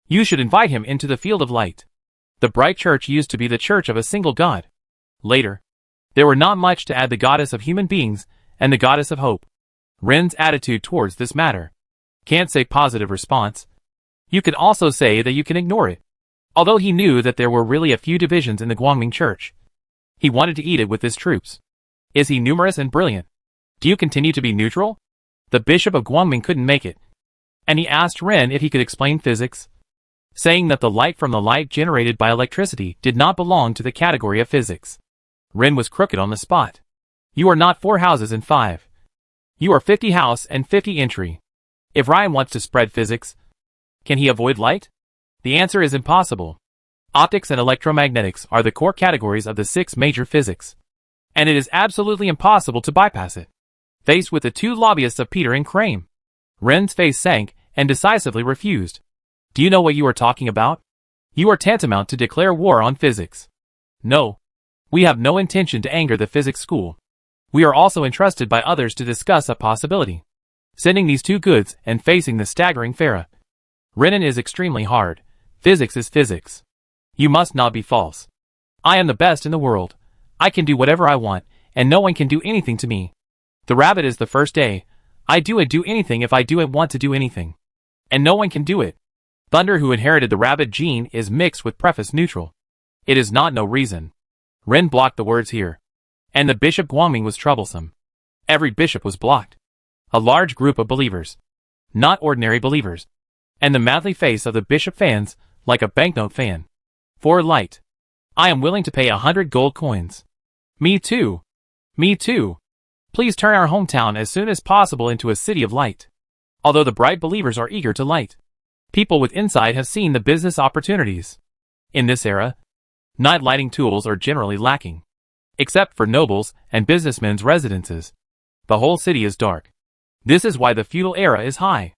you should invite him into the field of light. The bright church used to be the church of a single god. Later, there were not much to add the goddess of human beings and the goddess of hope. Ren's attitude towards this matter. Can't say positive response. You could also say that you can ignore it. Although he knew that there were really a few divisions in the Guangming Church, he wanted to eat it with his troops. Is he numerous and brilliant? Do you continue to be neutral? The bishop of Guangming couldn't make it, and he asked Ren if he could explain physics, saying that the light from the light generated by electricity did not belong to the category of physics. Ren was crooked on the spot. You are not 4 houses and 5. You are 50 house and 50 entry. If Ryan wants to spread physics, can he avoid light? The answer is impossible. Optics and electromagnetics are the core categories of the 6 major physics, and it is absolutely impossible to bypass it. Faced with the 2 lobbyists of Peter and Crane, Ren's face sank and decisively refused. Do you know what you are talking about? You are tantamount to declare war on physics. No. We have no intention to anger the physics school. We are also entrusted by others to discuss a possibility. Sending these 2 goods and facing the staggering Farah. Renan is extremely hard. Physics is physics. You must not be false. I am the best in the world. I can do whatever I want, and no one can do anything to me. The rabbit is the first day. I do anything if I want to do anything. And no one can do it. Thunder, who inherited the rabbit gene, is mixed with preface neutral. It is not no reason. Ren blocked the words here. And the Bishop Guangming was troublesome. Every bishop was blocked. A large group of believers, not ordinary believers. And the madly face of the bishop fans, like a banknote fan. For light. I am willing to pay 100 gold coins. Me too. Me too. Please turn our hometown as soon as possible into a city of light. Although the bright believers are eager to light, people with insight have seen the business opportunities. In this era, night lighting tools are generally lacking. Except for nobles and businessmen's residences. The whole city is dark. This is why the feudal era is high.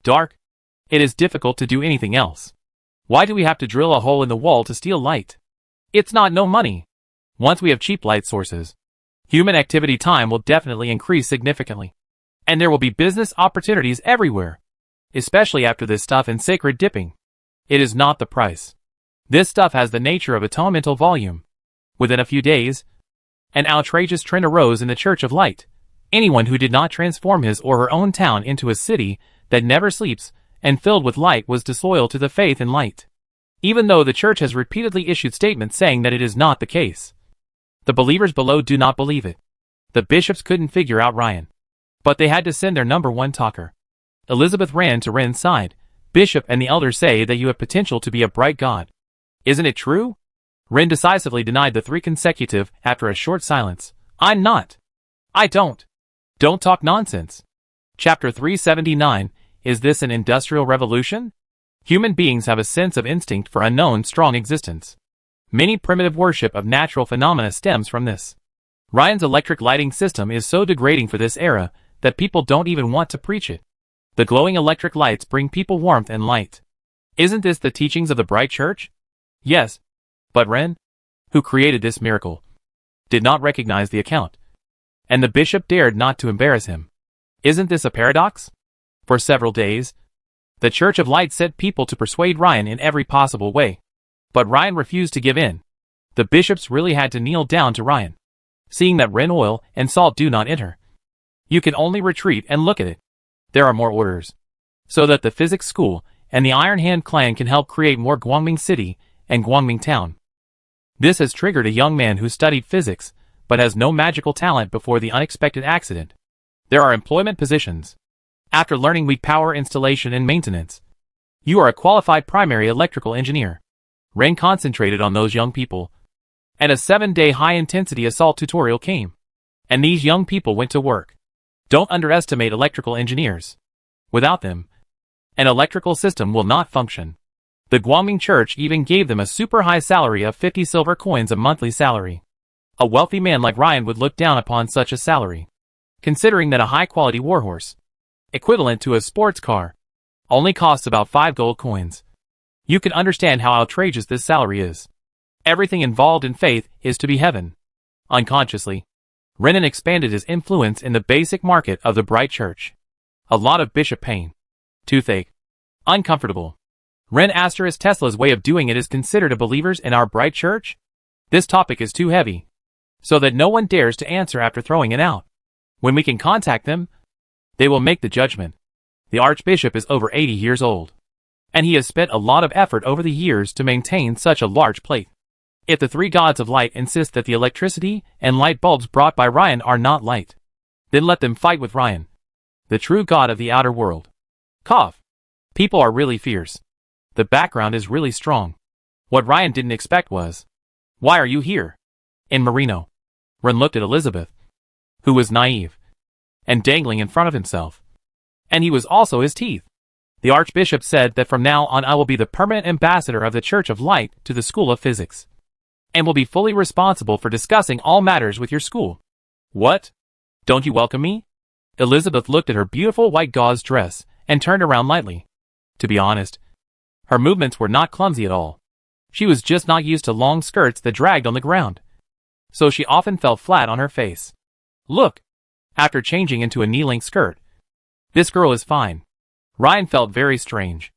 Dark. It is difficult to do anything else. Why do we have to drill a hole in the wall to steal light? It's not no money. Once we have cheap light sources, human activity time will definitely increase significantly. And there will be business opportunities everywhere. Especially after this stuff in sacred dipping. It is not the price. This stuff has the nature of atonemental volume. Within a few days, an outrageous trend arose in the Church of Light. Anyone who did not transform his or her own town into a city that never sleeps and filled with light was disloyal to the faith in light. Even though the church has repeatedly issued statements saying that it is not the case. The believers below do not believe it. The bishops couldn't figure out Ryan. But they had to send their number one talker. Elizabeth ran to Ren's side. Bishop and the elders say that you have potential to be a bright god. Isn't it true? Ren decisively denied the three consecutive after a short silence. I'm not. I don't. Don't talk nonsense. Chapter 379, is this an industrial revolution? Human beings have a sense of instinct for unknown strong existence. Many primitive worship of natural phenomena stems from this. Ryan's electric lighting system is so degrading for this era that people don't even want to preach it. The glowing electric lights bring people warmth and light. Isn't this the teachings of the bright church? Yes. But Ren, who created this miracle, did not recognize the account. And the bishop dared not to embarrass him. Isn't this a paradox? For several days, the Church of Light sent people to persuade Ryan in every possible way. But Ryan refused to give in. The bishops really had to kneel down to Ryan. Seeing that Ren oil and salt do not enter, you can only retreat and look at it. There are more orders. So that the physics school and the Iron Hand clan can help create more Guangming City and Guangming Town. This has triggered a young man who studied physics, but has no magical talent before the unexpected accident. There are employment positions. After learning weak power installation and maintenance, you are a qualified primary electrical engineer. Ren concentrated on those young people. And a 7-day high-intensity assault tutorial came. And these young people went to work. Don't underestimate electrical engineers. Without them, an electrical system will not function. The Guangming Church even gave them a super high salary of 50 silver coins a monthly salary. A wealthy man like Ryan would look down upon such a salary. Considering that a high-quality warhorse, equivalent to a sports car, only costs about 5 gold coins. You can understand how outrageous this salary is. Everything involved in faith is to be heaven. Unconsciously, Renan expanded his influence in the basic market of the bright church. A lot of bishop pain. Toothache. Uncomfortable. Ren asked her, is Tesla's way of doing it is considered a believers in our bright church? This topic is too heavy, so that no one dares to answer after throwing it out. When we can contact them, they will make the judgment. The archbishop is over 80 years old, and he has spent a lot of effort over the years to maintain such a large plate. If the three gods of light insist that the electricity and light bulbs brought by Ryan are not light, then let them fight with Ryan, the true god of the outer world. Cough. People are really fierce. The background is really strong. What Ryan didn't expect was, why are you here? In Merino. Ren looked at Elizabeth, who was naive and dangling in front of himself. And he was also his teeth. The archbishop said that from now on I will be the permanent ambassador of the Church of Light to the School of Physics, and will be fully responsible for discussing all matters with your school. What? Don't you welcome me? Elizabeth looked at her beautiful white gauze dress and turned around lightly. To be honest, her movements were not clumsy at all. She was just not used to long skirts that dragged on the ground, so she often fell flat on her face. Look! After changing into a knee-length skirt, this girl is fine. Ryan felt very strange.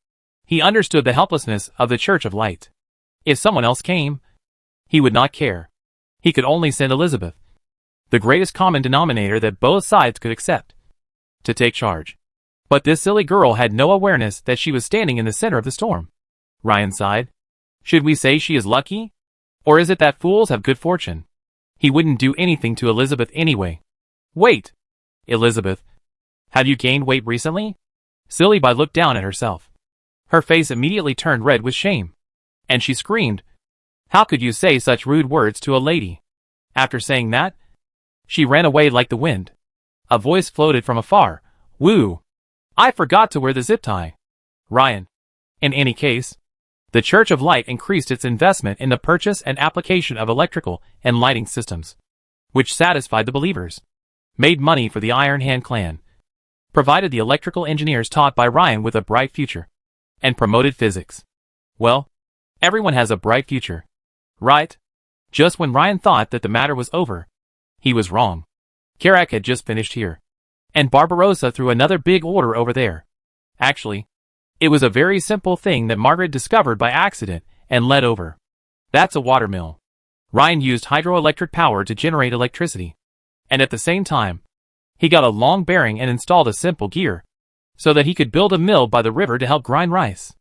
He understood the helplessness of the Church of Light. If someone else came, he would not care. He could only send Elizabeth, the greatest common denominator that both sides could accept, to take charge. But this silly girl had no awareness that she was standing in the center of the storm. Ryan sighed. Should we say she is lucky? Or is it that fools have good fortune? He wouldn't do anything to Elizabeth anyway. Wait! Elizabeth, have you gained weight recently? Silly looked down at herself. Her face immediately turned red with shame. And she screamed, "How could you say such rude words to a lady?" After saying that, she ran away like the wind. A voice floated from afar, "Woo! I forgot to wear the zip tie." Ryan. In any case, the Church of Light increased its investment in the purchase and application of electrical and lighting systems, which satisfied the believers, made money for the Iron Hand clan, provided the electrical engineers taught by Ryan with a bright future, and promoted physics. Well, everyone has a bright future, right? Just when Ryan thought that the matter was over, he was wrong. Karak had just finished here, and Barbarossa threw another big order over there. Actually, it was a very simple thing that Margaret discovered by accident and led over. That's a watermill. Ryan used hydroelectric power to generate electricity, and at the same time, he got a long bearing and installed a simple gear, so that he could build a mill by the river to help grind rice.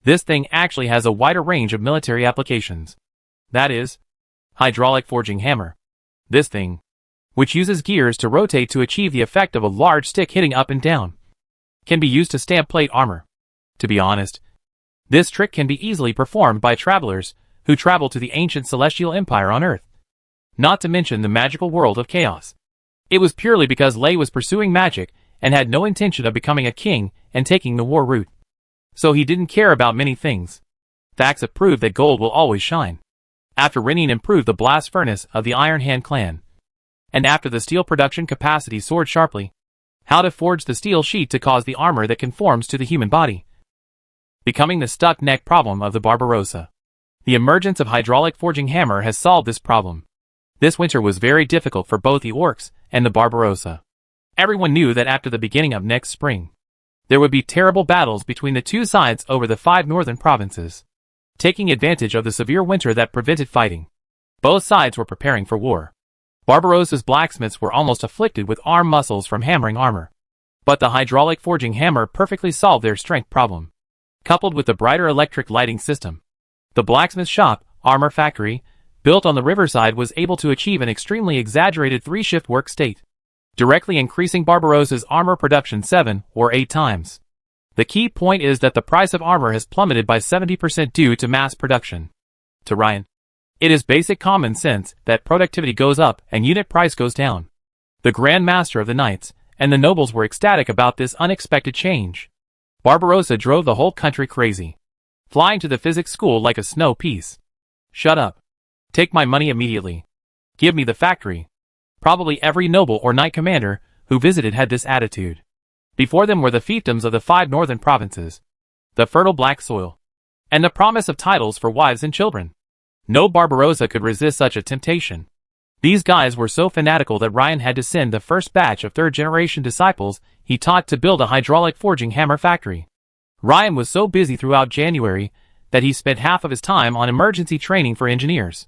This thing actually has a wider range of military applications. That is, hydraulic forging hammer. This thing, which uses gears to rotate to achieve the effect of a large stick hitting up and down, can be used to stamp plate armor. To be honest, this trick can be easily performed by travelers who travel to the ancient celestial empire on Earth. Not to mention the magical world of chaos. It was purely because Lei was pursuing magic and had no intention of becoming a king and taking the war route. So he didn't care about many things. Facts have proved that gold will always shine. After Renin improved the blast furnace of the Iron Hand clan, and after the steel production capacity soared sharply, how to forge the steel sheet to cause the armor that conforms to the human body, becoming the stuck neck problem of the Barbarossa. The emergence of hydraulic forging hammer has solved this problem. This winter was very difficult for both the orcs and the Barbarossa. Everyone knew that after the beginning of next spring, there would be terrible battles between the two sides over the 5 northern provinces. Taking advantage of the severe winter that prevented fighting, both sides were preparing for war. Barbarossa's blacksmiths were almost afflicted with arm muscles from hammering armor. But the hydraulic forging hammer perfectly solved their strength problem. Coupled with the brighter electric lighting system, the blacksmith shop, armor factory, built on the riverside was able to achieve an extremely exaggerated 3-shift work state, directly increasing Barbarossa's armor production 7 or 8 times. The key point is that the price of armor has plummeted by 70% due to mass production. To Ryan, it is basic common sense that productivity goes up and unit price goes down. The Grand Master of the Knights and the nobles were ecstatic about this unexpected change. Barbarossa drove the whole country crazy, flying to the physics school like a snow piece. "Shut up. Take my money immediately. Give me the factory." Probably every noble or knight commander who visited had this attitude. Before them were the fiefdoms of the 5 northern provinces, the fertile black soil, and the promise of titles for wives and children. No Barbarossa could resist such a temptation. These guys were so fanatical that Ryan had to send the first batch of 3rd-generation disciples he taught to build a hydraulic forging hammer factory. Ryan was so busy throughout January that he spent half of his time on emergency training for engineers.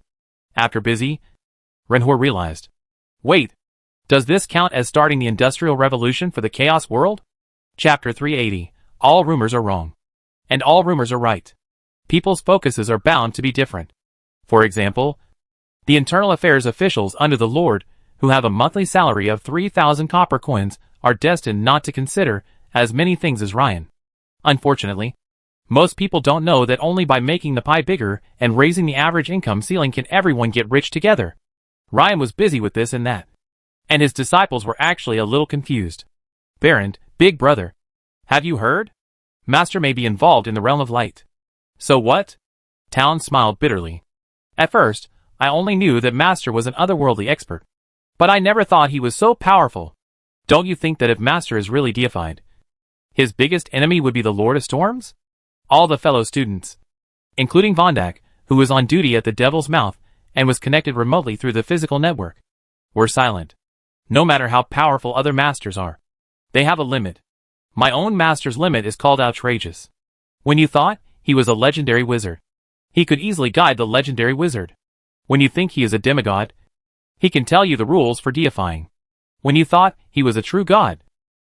After busy, Renhor realized, wait, does this count as starting the Industrial Revolution for the Chaos world? Chapter 380, All rumors are wrong. And all rumors are right. People's focuses are bound to be different. For example, the internal affairs officials under the Lord, who have a monthly salary of 3,000 copper coins, are destined not to consider as many things as Ryan. Unfortunately, most people don't know that only by making the pie bigger and raising the average income ceiling can everyone get rich together. Ryan was busy with this and that, and his disciples were actually a little confused. "Baron, big brother, have you heard? Master may be involved in the realm of light." "So what?" Talon smiled bitterly. "At first, I only knew that Master was an otherworldly expert, but I never thought he was so powerful. Don't you think that if Master is really deified, his biggest enemy would be the Lord of Storms?" All the fellow students, including Vondak, who was on duty at the Devil's Mouth and was connected remotely through the physical network, were silent. No matter how powerful other masters are, they have a limit. My own master's limit is called outrageous. When you thought he was a legendary wizard, he could easily guide the legendary wizard. When you think he is a demigod, he can tell you the rules for deifying. When you thought he was a true god,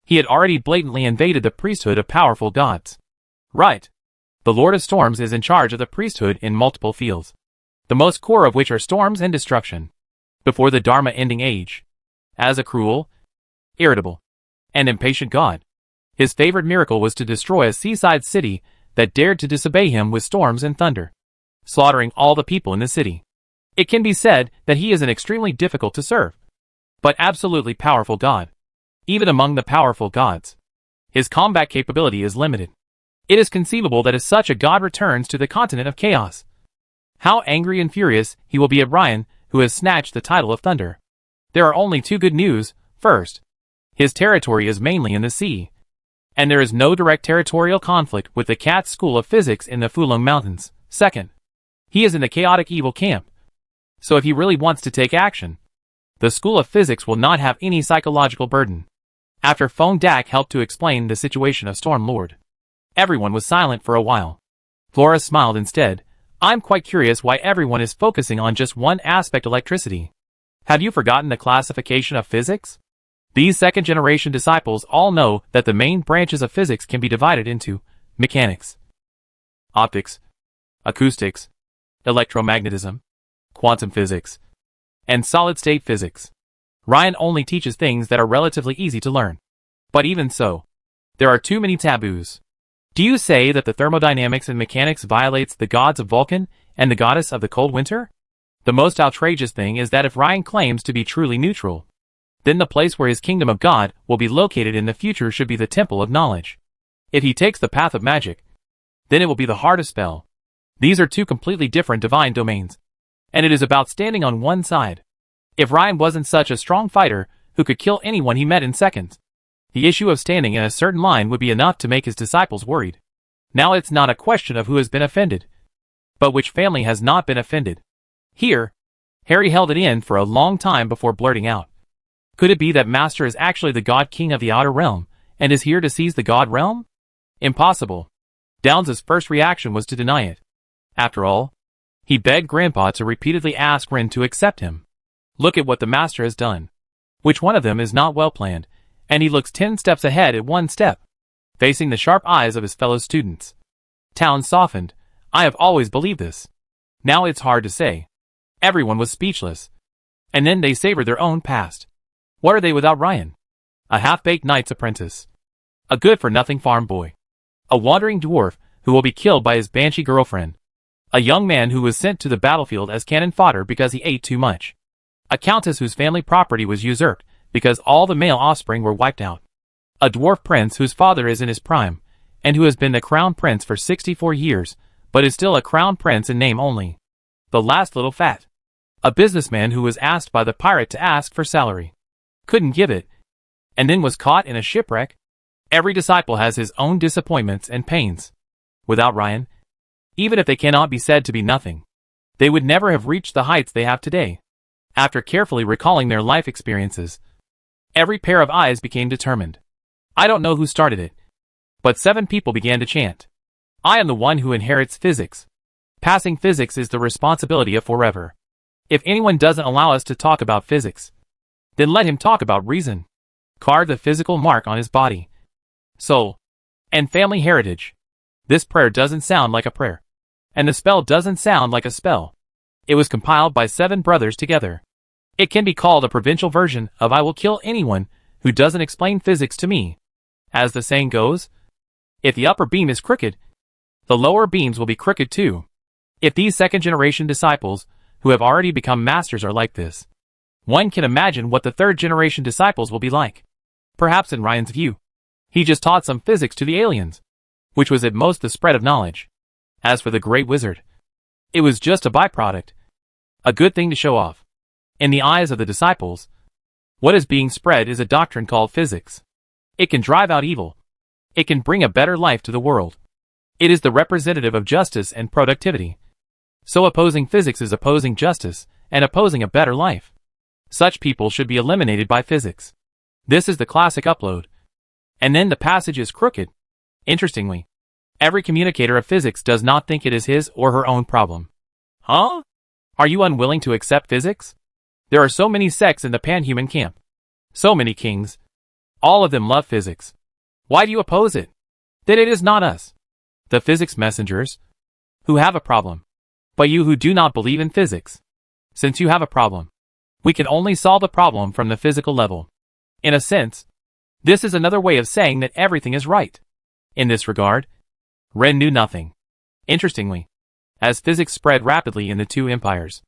he had already blatantly invaded the priesthood of powerful gods. Right. The Lord of Storms is in charge of the priesthood in multiple fields, the most core of which are storms and destruction. Before the Dharma ending age, as a cruel, irritable, and impatient god, His favorite miracle was to destroy a seaside city that dared to disobey him with storms and thunder, slaughtering all the people in the city. It can be said that he is an extremely difficult to serve, but absolutely powerful god. Even among the powerful gods, his combat capability is limited. It is conceivable that if such a god returns to the continent of chaos, how angry and furious he will be at Ryan, who has snatched the title of Thunder. There are only two good news. First, his territory is mainly in the sea, and there is no direct territorial conflict with the Cat's School of Physics in the Fulong Mountains. Second, he is in the chaotic evil camp, so if he really wants to take action, the School of Physics will not have any psychological burden. After Fong Dak helped to explain the situation of Storm Lord, everyone was silent for a while. Flora smiled instead. I'm quite curious why everyone is focusing on just one aspect, electricity. Have you forgotten the classification of physics? These second-generation disciples all know that the main branches of physics can be divided into mechanics, optics, acoustics, electromagnetism, quantum physics, and solid-state physics. Ryan only teaches things that are relatively easy to learn. But even so, there are too many taboos. Do you say that the thermodynamics and mechanics violates the gods of Vulcan and the goddess of the cold winter? The most outrageous thing is that if Ryan claims to be truly neutral, then the place where his kingdom of God will be located in the future should be the Temple of Knowledge. If he takes the path of magic, then it will be the heart of spell. These are two completely different divine domains, and it is about standing on one side. If Ryan wasn't such a strong fighter who could kill anyone he met in seconds, the issue of standing in a certain line would be enough to make his disciples worried. Now it's not a question of who has been offended, but which family has not been offended. Here, Harry held it in for a long time before blurting out. Could it be that Master is actually the God King of the Outer Realm, and is here to seize the God Realm? Impossible. Downs' first reaction was to deny it. After all, he begged Grandpa to repeatedly ask Ren to accept him. Look at what the Master has done. Which one of them is not well planned, and he looks 10 steps ahead at one step, facing the sharp eyes of his fellow students. Town softened. I have always believed this. Now it's hard to say. Everyone was speechless. And then they savored their own past. What are they without Ryan? A half-baked knight's apprentice. A good-for-nothing farm boy. A wandering dwarf who will be killed by his banshee girlfriend. A young man who was sent to the battlefield as cannon fodder because he ate too much. A countess whose family property was usurped because all the male offspring were wiped out. A dwarf prince whose father is in his prime, and who has been the crown prince for 64 years, but is still a crown prince in name only. The last little fat. A businessman who was asked by the pirate to ask for salary. Couldn't give it, and then was caught in a shipwreck. Every disciple has his own disappointments and pains. Without Ryan, even if they cannot be said to be nothing, they would never have reached the heights they have today. After carefully recalling their life experiences, every pair of eyes became determined. I don't know who started it, but 7 people began to chant. I am the one who inherits physics. Passing physics is the responsibility of forever. If anyone doesn't allow us to talk about physics, then let him talk about reason. Carve the physical mark on his body, soul, and family heritage. This prayer doesn't sound like a prayer, and the spell doesn't sound like a spell. It was compiled by 7 brothers together. It can be called a provincial version of I will kill anyone who doesn't explain physics to me. As the saying goes, if the upper beam is crooked, the lower beams will be crooked too. If these second-generation disciples, who have already become masters, are like this, one can imagine what the third-generation disciples will be like. Perhaps in Ryan's view, he just taught some physics to the aliens, which was at most the spread of knowledge. As for the great wizard, it was just a byproduct, a good thing to show off. In the eyes of the disciples, what is being spread is a doctrine called physics. It can drive out evil. It can bring a better life to the world. It is the representative of justice and productivity. So opposing physics is opposing justice and opposing a better life. Such people should be eliminated by physics. This is the classic upload. And then the passage is crooked. Interestingly, every communicator of physics does not think it is his or her own problem. Huh? Are you unwilling to accept physics? There are so many sects in the pan-human camp. So many kings. All of them love physics. Why do you oppose it? Then it is not us, the physics messengers, who have a problem, but you who do not believe in physics. Since you have a problem, we can only solve the problem from the physical level. In a sense, This is another way of saying that everything is right. In this regard, Ren knew nothing. Interestingly, as physics spread rapidly in the two empires,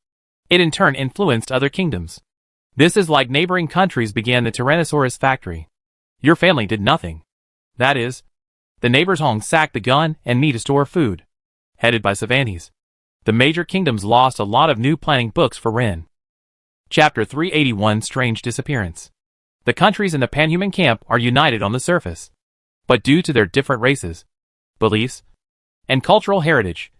it in turn influenced other kingdoms. This is like neighboring countries began the Tyrannosaurus factory. Your family did nothing. That is, the neighbor's home sacked the gun and me to store food. Headed by Cervantes, the major kingdoms lost a lot of new planning books for Ren. Chapter 381 Strange Disappearance. The countries in the panhuman camp are united on the surface, but due to their different races, beliefs, and cultural heritage,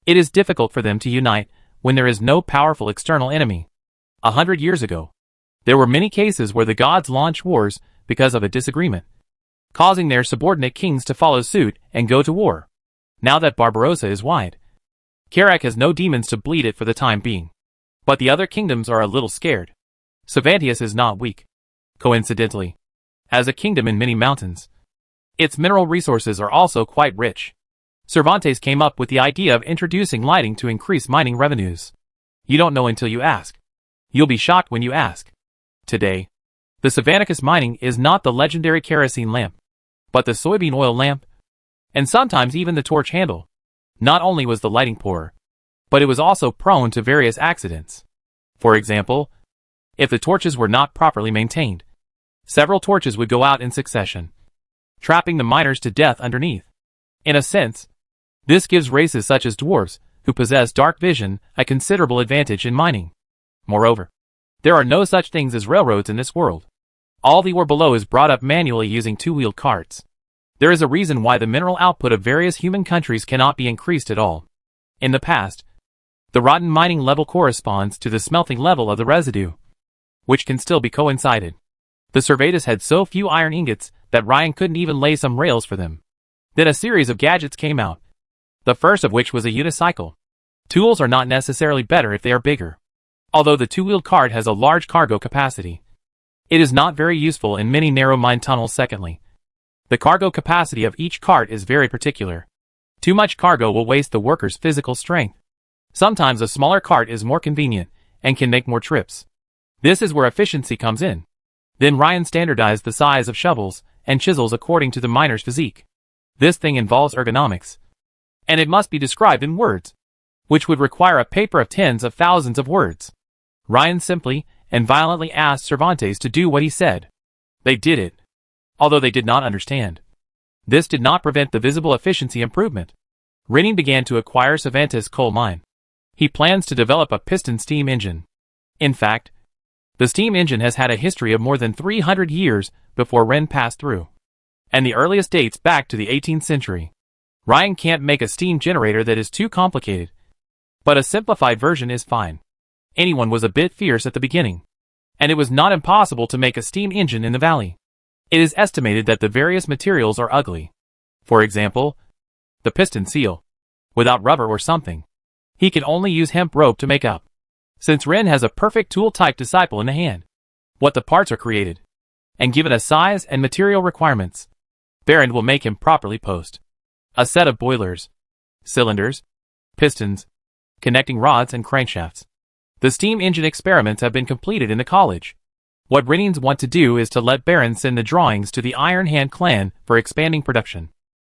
it is difficult for them to unite when there is no powerful external enemy. 100 years ago, there were many cases where the gods launched wars because of a disagreement, causing their subordinate kings to follow suit and go to war. Now that Barbarossa is wide, Kerak has no demons to bleed it for the time being. But the other kingdoms are a little scared. Cervantes is not weak. Coincidentally, as a kingdom in many mountains, its mineral resources are also quite rich. Cervantes came up with the idea of introducing lighting to increase mining revenues. You don't know until you ask. You'll be shocked when you ask. Today, the Savanicus mining is not the legendary kerosene lamp, but the soybean oil lamp, and sometimes even the torch handle. Not only was the lighting poor, but it was also prone to various accidents. For example, if the torches were not properly maintained, several torches would go out in succession, trapping the miners to death underneath. In a sense, this gives races such as dwarves, who possess dark vision, a considerable advantage in mining. Moreover, there are no such things as railroads in this world. All the ore below is brought up manually using two-wheeled carts. There is a reason why the mineral output of various human countries cannot be increased at all. In the past, the rotten mining level corresponds to the smelting level of the residue, which can still be coincided. The Cervantes had so few iron ingots that Ryan couldn't even lay some rails for them. Then a series of gadgets came out, the first of which was a unicycle. Tools are not necessarily better if they are bigger. Although the two-wheeled cart has a large cargo capacity, it is not very useful in many narrow mine tunnels. Secondly, the cargo capacity of each cart is very particular. Too much cargo will waste the worker's physical strength. Sometimes a smaller cart is more convenient and can make more trips. This is where efficiency comes in. Then Ryan standardized the size of shovels and chisels according to the miner's physique. This thing involves ergonomics, and it must be described in words, which would require a paper of tens of thousands of words. Ryan simply and violently asked Cervantes to do what he said. They did it, although they did not understand. This did not prevent the visible efficiency improvement. Rennie began to acquire Cervantes' coal mine. He plans to develop a piston steam engine. In fact, the steam engine has had a history of more than 300 years before Ren passed through, and the earliest dates back to the 18th century. Ryan can't make a steam generator that is too complicated, but a simplified version is fine. Anyone was a bit fierce at the beginning, and it was not impossible to make a steam engine in the valley. It is estimated that the various materials are ugly. For example, the piston seal, without rubber or something. He can only use hemp rope to make up. Since Ren has a perfect tool-type disciple in the hand, what the parts are created, and given a size and material requirements, Barend will make him properly post a set of boilers, cylinders, pistons, connecting rods and crankshafts. The steam engine experiments have been completed in the college. What Rennians want to do is to let Barend send the drawings to the Iron Hand clan for expanding production.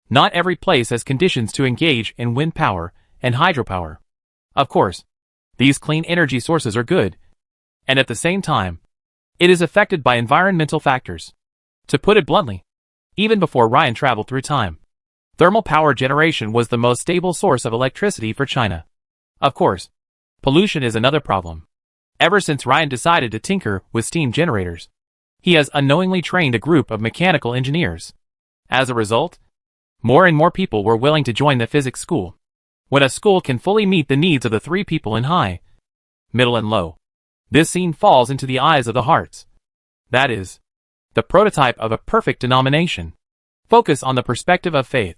Not every place has conditions to engage in wind power and hydropower. Of course, these clean energy sources are good, and at the same time, it is affected by environmental factors. To put it bluntly, even before Ryan traveled through time, thermal power generation was the most stable source of electricity for China. Of course, pollution is another problem. Ever since Ryan decided to tinker with steam generators, he has unknowingly trained a group of mechanical engineers. As a result, more and more people were willing to join the physics school. When a school can fully meet the needs of the three people in high, middle and low, this scene falls into the eyes of the hearts. That is, the prototype of a perfect denomination. Focus on the perspective of faith.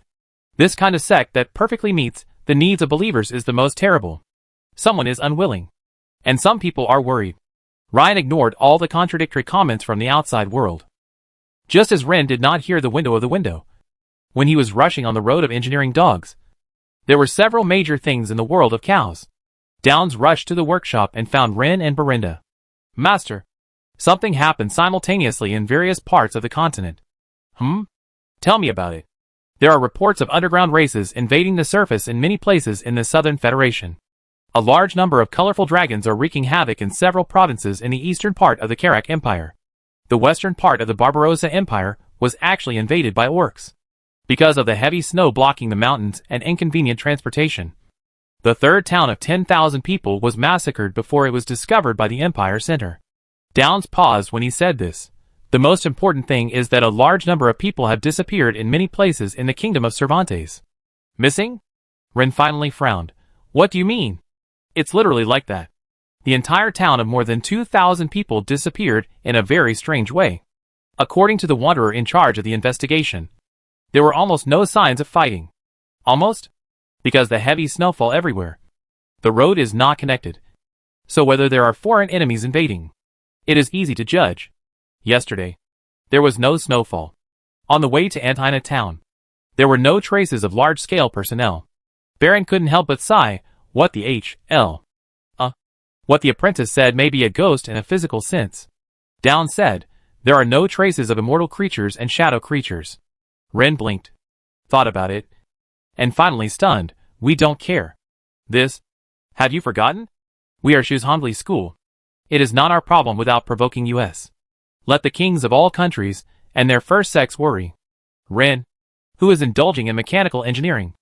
This kind of sect that perfectly meets the needs of believers is the most terrible. Someone is unwilling, and some people are worried. Ryan ignored all the contradictory comments from the outside world. Just as Ren did not hear the window, when he was rushing on the road of engineering dogs, there were several major things in the world of cows. Downs rushed to the workshop and found Ren and Belinda. "Master," Something happened simultaneously in various parts of the continent. Tell me about it. There are reports of underground races invading the surface in many places in the Southern Federation. A large number of colorful dragons are wreaking havoc in several provinces in the eastern part of the Karak Empire. The western part of the Barbarossa Empire was actually invaded by orcs. Because of the heavy snow blocking the mountains and inconvenient transportation. The third town of 10,000 people was massacred before it was discovered by the Empire Center. Downs paused when he said this. The most important thing is that a large number of people have disappeared in many places in the kingdom of Cervantes. Missing? Ren finally frowned. What do you mean? It's literally like that. The entire town of more than 2,000 people disappeared in a very strange way. According to the wanderer in charge of the investigation, there were almost no signs of fighting. Almost? Because the heavy snowfall everywhere. The road is not connected. So whether there are foreign enemies invading, it is easy to judge. Yesterday, there was no snowfall. On the way to Antina town, there were no traces of large-scale personnel. Baron couldn't help but sigh. What the H.L. What the apprentice said may be a ghost in a physical sense. Downs said, there are no traces of immortal creatures and shadow creatures. Ren blinked, thought about it, and finally stunned. We don't care. This? Have you forgotten? We are Shuzhangli's school. It is not our problem without provoking us. Let the kings of all countries and their first sex worry. Ren, who is indulging in mechanical engineering,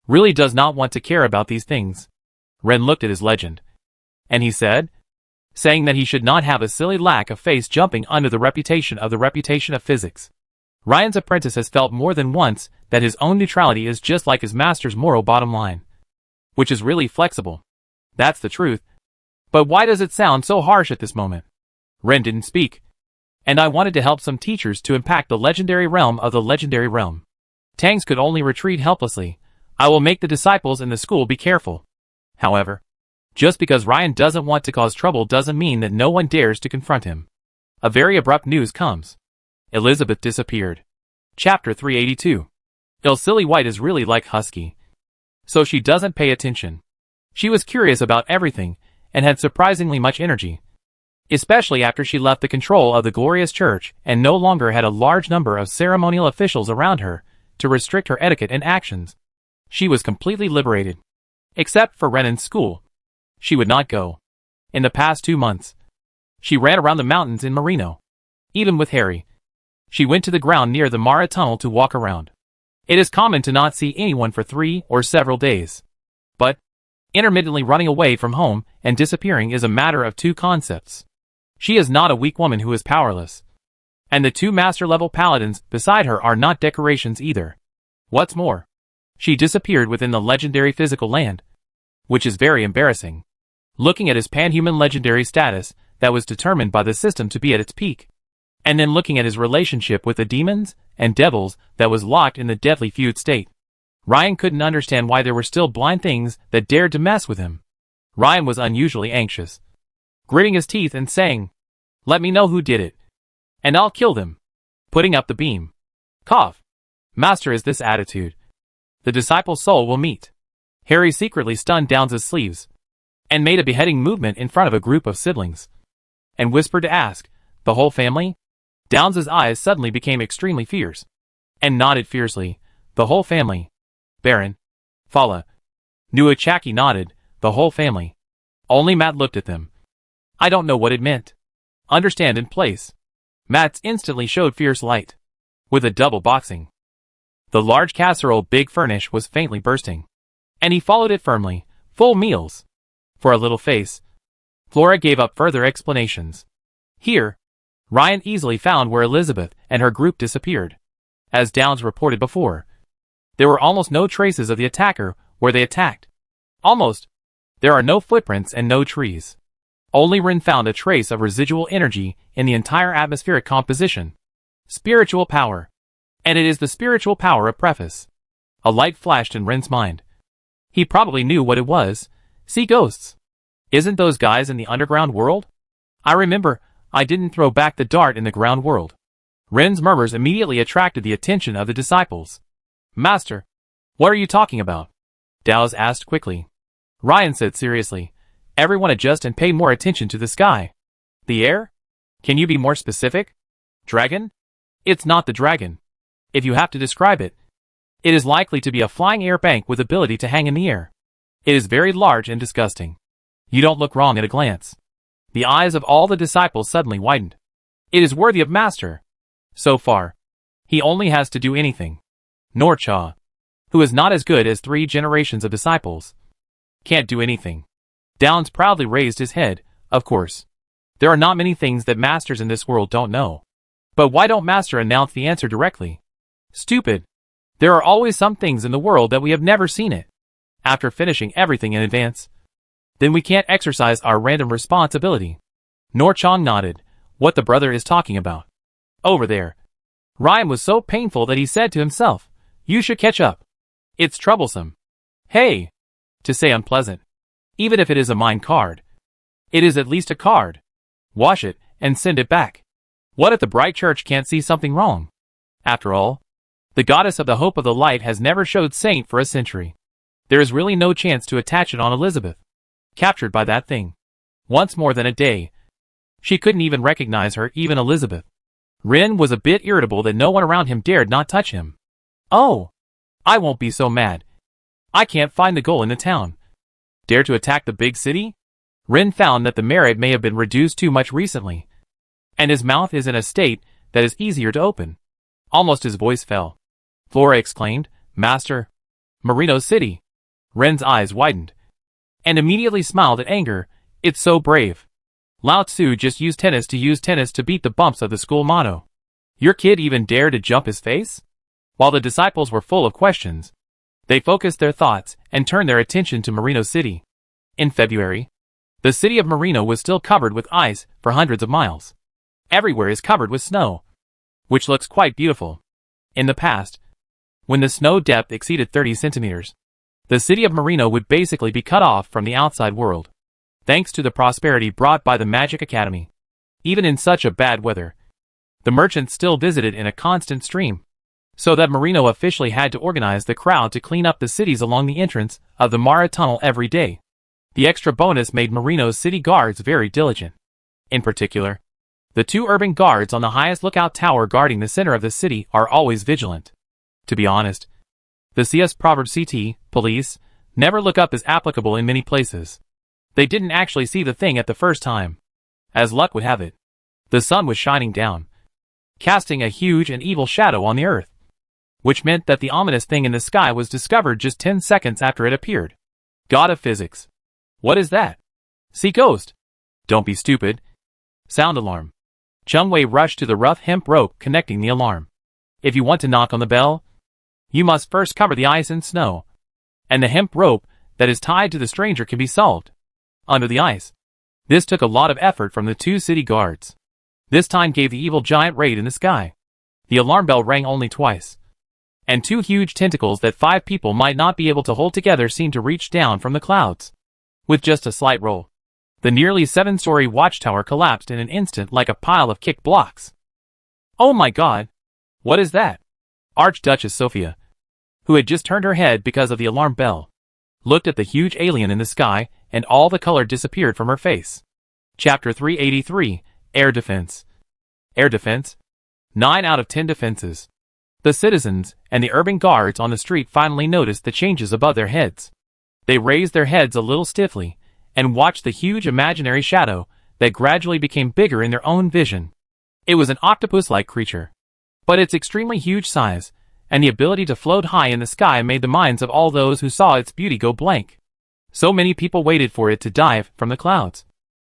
really does not want to care about these things. Ren looked at his legend. And he said, saying that he should not have a silly lack of face jumping under the reputation of physics. Ryan's apprentice has felt more than once that his own neutrality is just like his master's moral bottom line. Which is really flexible. That's the truth. But why does it sound so harsh at this moment? Ren didn't speak. And I wanted to help some teachers to impact the legendary realm of the legendary realm. Tangs could only retreat helplessly. I will make the disciples in the school be careful. However, just because Ryan doesn't want to cause trouble doesn't mean that no one dares to confront him. A very abrupt news comes. Elizabeth disappeared. Chapter 382. Silly White is really like Husky. So she doesn't pay attention. She was curious about everything, and had surprisingly much energy. Especially after she left the control of the glorious church and no longer had a large number of ceremonial officials around her to restrict her etiquette and actions. She was completely liberated. Except for Renan's school. She would not go. In the past 2 months, she ran around the mountains in Marino. Even with Harry, she went to the ground near the Mara tunnel to walk around. It is common to not see anyone for 3 or several days. But, intermittently running away from home and disappearing is a matter of 2 concepts. She is not a weak woman who is powerless. And the 2 master-level paladins beside her are not decorations either. What's more, she disappeared within the legendary physical land, which is very embarrassing. Looking at his panhuman legendary status that was determined by the system to be at its peak, and then looking at his relationship with the demons and devils that was locked in the deadly feud state, Ryan couldn't understand why there were still blind things that dared to mess with him. Ryan was unusually anxious, gritting his teeth and saying, "Let me know who did it, and I'll kill them." Putting up the beam. Cough. Master is this attitude. The disciple's soul will meet. Harry secretly stunned Downs' sleeves, and made a beheading movement in front of a group of siblings, and whispered to ask, "The whole family?" Downs' eyes suddenly became extremely fierce, and nodded fiercely, "The whole family. Baron." Fala. Nuachaki nodded, "The whole family." Only Matt looked at them. I don't know what it meant. Understand in place. Matt's instantly showed fierce light. With a double boxing. The large casserole Big Furnish was faintly bursting. And he followed it firmly, "Full meals." For a little face. Flora gave up further explanations. Here, Ryan easily found where Elizabeth and her group disappeared. As Downs reported before, there were almost no traces of the attacker where they attacked. Almost. There are no footprints and no trees. Only Rin found a trace of residual energy in the entire atmospheric composition. Spiritual power. And it is the spiritual power of preface. A light flashed in Rin's mind. He probably knew what it was. See ghosts. Isn't those guys in the underground world? I remember, I didn't throw back the dart in the ground world. Rin's murmurs immediately attracted the attention of the disciples. Master, what are you talking about? Dow's asked quickly. Ryan said seriously, everyone adjust and pay more attention to the sky. The air? Can you be more specific? Dragon? It's not the dragon. If you have to describe it, it is likely to be a flying air bank with ability to hang in the air. It is very large and disgusting. You don't look wrong at a glance. The eyes of all the disciples suddenly widened. It is worthy of Master. So far, he only has to do anything. Norcha, who is not as good as 3 generations of disciples, can't do anything. Downs proudly raised his head. Of course, there are not many things that masters in this world don't know. But why don't Master announce the answer directly? Stupid. There are always some things in the world that we have never seen it. After finishing everything in advance, then we can't exercise our random responsibility. Norchong nodded. What the brother is talking about. Over there. Rhyme was so painful that he said to himself, you should catch up. It's troublesome. Hey! To say unpleasant. Even if it is a mine card. It is at least a card. Wash it, and send it back. What if the bright church can't see something wrong? After all, the goddess of the hope of the light has never showed saint for a century. There is really no chance to attach it on Elizabeth. Captured by that thing. Once more than a day. She couldn't even recognize her, even Elizabeth. Rin was a bit irritable that no one around him dared not touch him. Oh! I won't be so mad. I can't find the goal in the town. Dare to attack the big city? Rin found that the merit may have been reduced too much recently. And his mouth is in a state that is easier to open. Almost his voice fell. Flora exclaimed, Master. Merino City. Ren's eyes widened. And immediately smiled at anger. It's so brave. Lao Tzu just used tennis to beat the bumps of the school motto. Your kid even dared to jump his face? While the disciples were full of questions, they focused their thoughts and turned their attention to Merino City. In February, the city of Merino was still covered with ice for hundreds of miles. Everywhere is covered with snow, which looks quite beautiful. In the past, when the snow depth exceeded 30 centimeters, the city of Merino would basically be cut off from the outside world, thanks to the prosperity brought by the Magic Academy. Even in such a bad weather, the merchants still visited in a constant stream, so that Merino officially had to organize the crowd to clean up the cities along the entrance of the Mara Tunnel every day. The extra bonus made Merino's city guards very diligent. In particular, the 2 urban guards on the highest lookout tower guarding the center of the city are always vigilant. To be honest, the CS proverb CT, police, never look up is applicable in many places. They didn't actually see the thing at the first time. As luck would have it, the sun was shining down, casting a huge and evil shadow on the earth, which meant that the ominous thing in the sky was discovered just 10 seconds after it appeared. God of physics. What is that? See ghost. Don't be stupid. Sound alarm. Chung Wei rushed to the rough hemp rope connecting the alarm. If you want to knock on the bell, you must first cover the ice and snow, and the hemp rope that is tied to the stranger can be solved under the ice. This took a lot of effort from the 2 city guards. This time gave the evil giant raid in the sky. The alarm bell rang only twice, and 2 huge tentacles that 5 people might not be able to hold together seemed to reach down from the clouds. With just a slight roll, the nearly 7-story watchtower collapsed in an instant like a pile of kicked blocks. Oh my god! What is that? Archduchess Sophia, who had just turned her head because of the alarm bell, looked at the huge alien in the sky, and all the color disappeared from her face. Chapter 383, Air Defense. Air Defense? 9 out of 10 defenses. The citizens and the urban guards on the street finally noticed the changes above their heads. They raised their heads a little stiffly, and watched the huge imaginary shadow that gradually became bigger in their own vision. It was an octopus-like creature, but its extremely huge size and the ability to float high in the sky made the minds of all those who saw its beauty go blank. So many people waited for it to dive from the clouds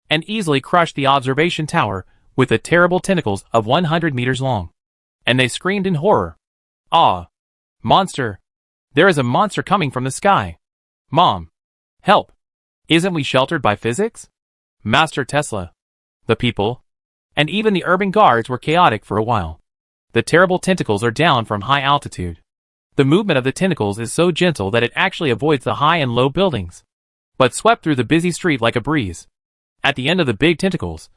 and easily crush the observation tower with the terrible tentacles of 100 meters long. And they screamed in horror. Ah! Monster! There is a monster coming from the sky! Mom! Help! Isn't we sheltered by physics? Master Tesla! The people, and even the urban guards were chaotic for a while. The terrible tentacles are down from high altitude. The movement of the tentacles is so gentle that it actually avoids the high and low buildings, but swept through the busy street like a breeze. At the end of the big tentacles,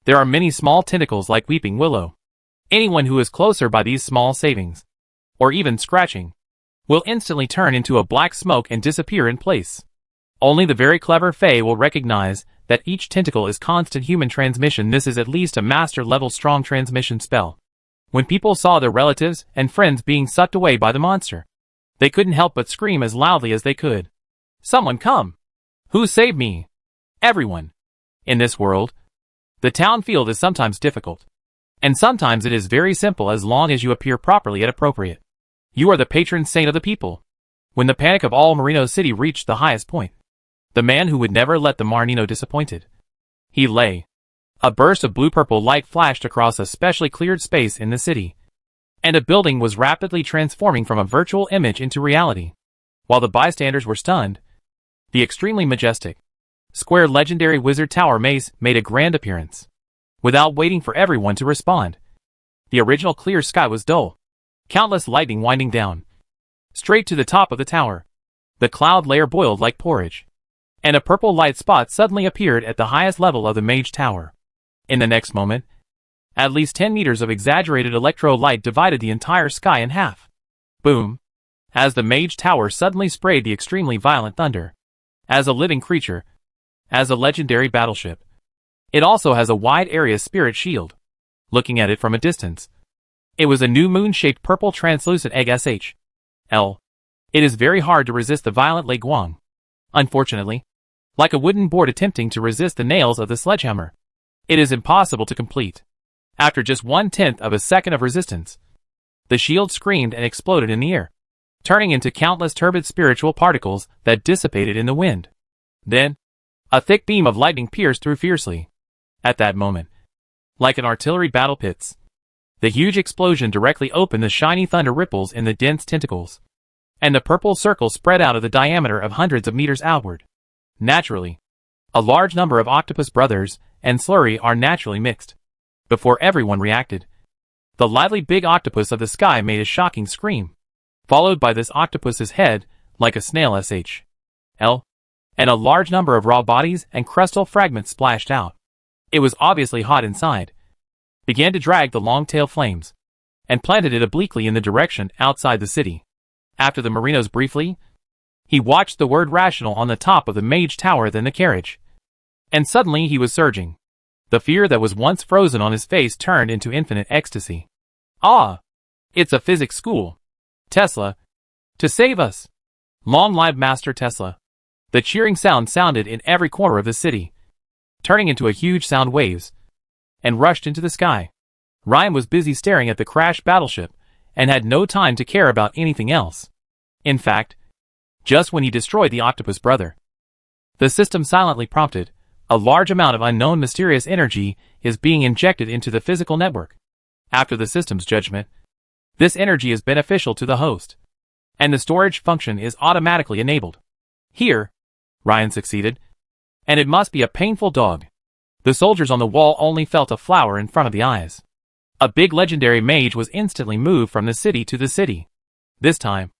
there are many small tentacles like weeping willow. Anyone who is closer by these small savings, or even scratching, will instantly turn into a black smoke and disappear in place. Only the very clever Fae will recognize that each tentacle is constant human transmission. This is at least a master-level strong transmission spell. When people saw their relatives and friends being sucked away by the monster, they couldn't help but scream as loudly as they could. Someone come! Who saved me? Everyone. In this world, the town field is sometimes difficult. And sometimes it is very simple as long as you appear properly and appropriate. You are the patron saint of the people. When the panic of all Marino City reached the highest point, the man who would never let the Marino disappointed. He lay. A burst of blue-purple light flashed across a specially cleared space in the city, and a building was rapidly transforming from a virtual image into reality. While the bystanders were stunned, the extremely majestic, square legendary wizard tower mace made a grand appearance. Without waiting for everyone to respond, the original clear sky was dull, countless lightning winding down, straight to the top of the tower. The cloud layer boiled like porridge, and a purple light spot suddenly appeared at the highest level of the mage tower. In the next moment, at least 10 meters of exaggerated electro light divided the entire sky in half. Boom! As the mage tower suddenly sprayed the extremely violent thunder. As a living creature, as a legendary battleship, it also has a wide area spirit shield. Looking at it from a distance, it was a new moon-shaped purple translucent egg SHL. It is very hard to resist the violent Lei Guang. Unfortunately, like a wooden board attempting to resist the nails of the sledgehammer, it is impossible to complete. After just 1/10 of a second of resistance, the shield screamed and exploded in the air, turning into countless turbid spiritual particles that dissipated in the wind. Then, a thick beam of lightning pierced through fiercely. At that moment, like an artillery battle pits, the huge explosion directly opened the shiny thunder ripples in the dense tentacles, and the purple circle spread out of the diameter of hundreds of meters outward. Naturally, a large number of octopus brothers and slurry are naturally mixed. Before everyone reacted, the lively big octopus of the sky made a shocking scream, followed by this octopus's head, like a snail SHL, and a large number of raw bodies and crustal fragments splashed out. It was obviously hot inside, began to drag the long tail flames, and planted it obliquely in the direction outside the city. After the Marinos briefly, he watched the word rational on the top of the mage tower, then the carriage. And suddenly he was surging. The fear that was once frozen on his face turned into infinite ecstasy. Ah! It's a physics school. Tesla! To save us! Long live Master Tesla! The cheering sound sounded in every corner of the city, turning into a huge sound waves, and rushed into the sky. Ryan was busy staring at the crashed battleship, and had no time to care about anything else. In fact, just when he destroyed the octopus brother, the system silently prompted, a large amount of unknown mysterious energy is being injected into the physical network. After the system's judgment, this energy is beneficial to the host, and the storage function is automatically enabled. Here, Ryan succeeded, and it must be a painful dog. The soldiers on the wall only felt a flower in front of the eyes. A big legendary mage was instantly moved from the city to the city. This time,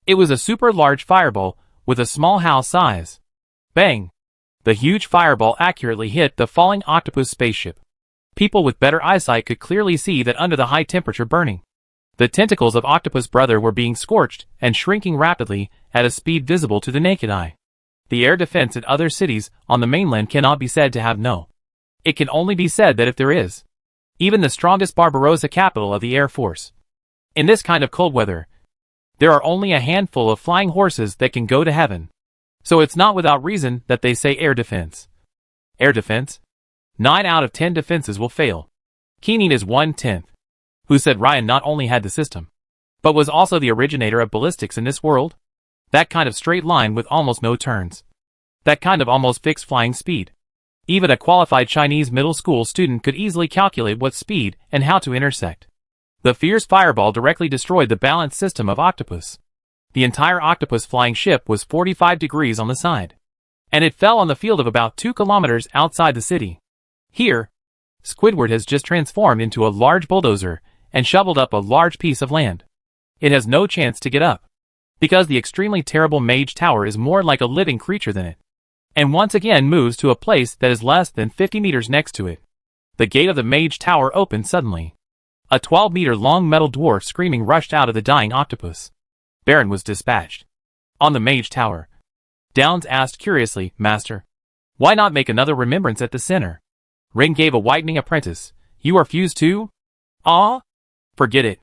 it was a super large fireball with a small house size. Bang! The huge fireball accurately hit the falling octopus spaceship. People with better eyesight could clearly see that under the high temperature burning, the tentacles of Octopus Brother were being scorched and shrinking rapidly at a speed visible to the naked eye. The air defense in other cities on the mainland cannot be said to have no. It can only be said that if there is, even the strongest Barbarossa capital of the Air Force. In this kind of cold weather, there are only a handful of flying horses that can go to heaven. So it's not without reason that they say air defense. Air defense? 9 out of 10 defenses will fail. Keening is 1/10. Who said Ryan not only had the system, but was also the originator of ballistics in this world? That kind of straight line with almost no turns. That kind of almost fixed flying speed. Even a qualified Chinese middle school student could easily calculate what speed and how to intersect. The fierce fireball directly destroyed the balance system of Octopus. The entire Octopus flying ship was 45 degrees on the side, and it fell on the field of about 2 kilometers outside the city. Here, Squidward has just transformed into a large bulldozer and shoveled up a large piece of land. It has no chance to get up, because the extremely terrible Mage Tower is more like a living creature than it, and once again moves to a place that is less than 50 meters next to it. The gate of the Mage Tower opened suddenly. A 12-meter-long metal dwarf screaming rushed out of the dying octopus. Baron was dispatched. On the Mage Tower, Downs asked curiously, Master. Why not make another remembrance at the center? Ring gave a whitening apprentice. You are fused too? Ah? Forget it.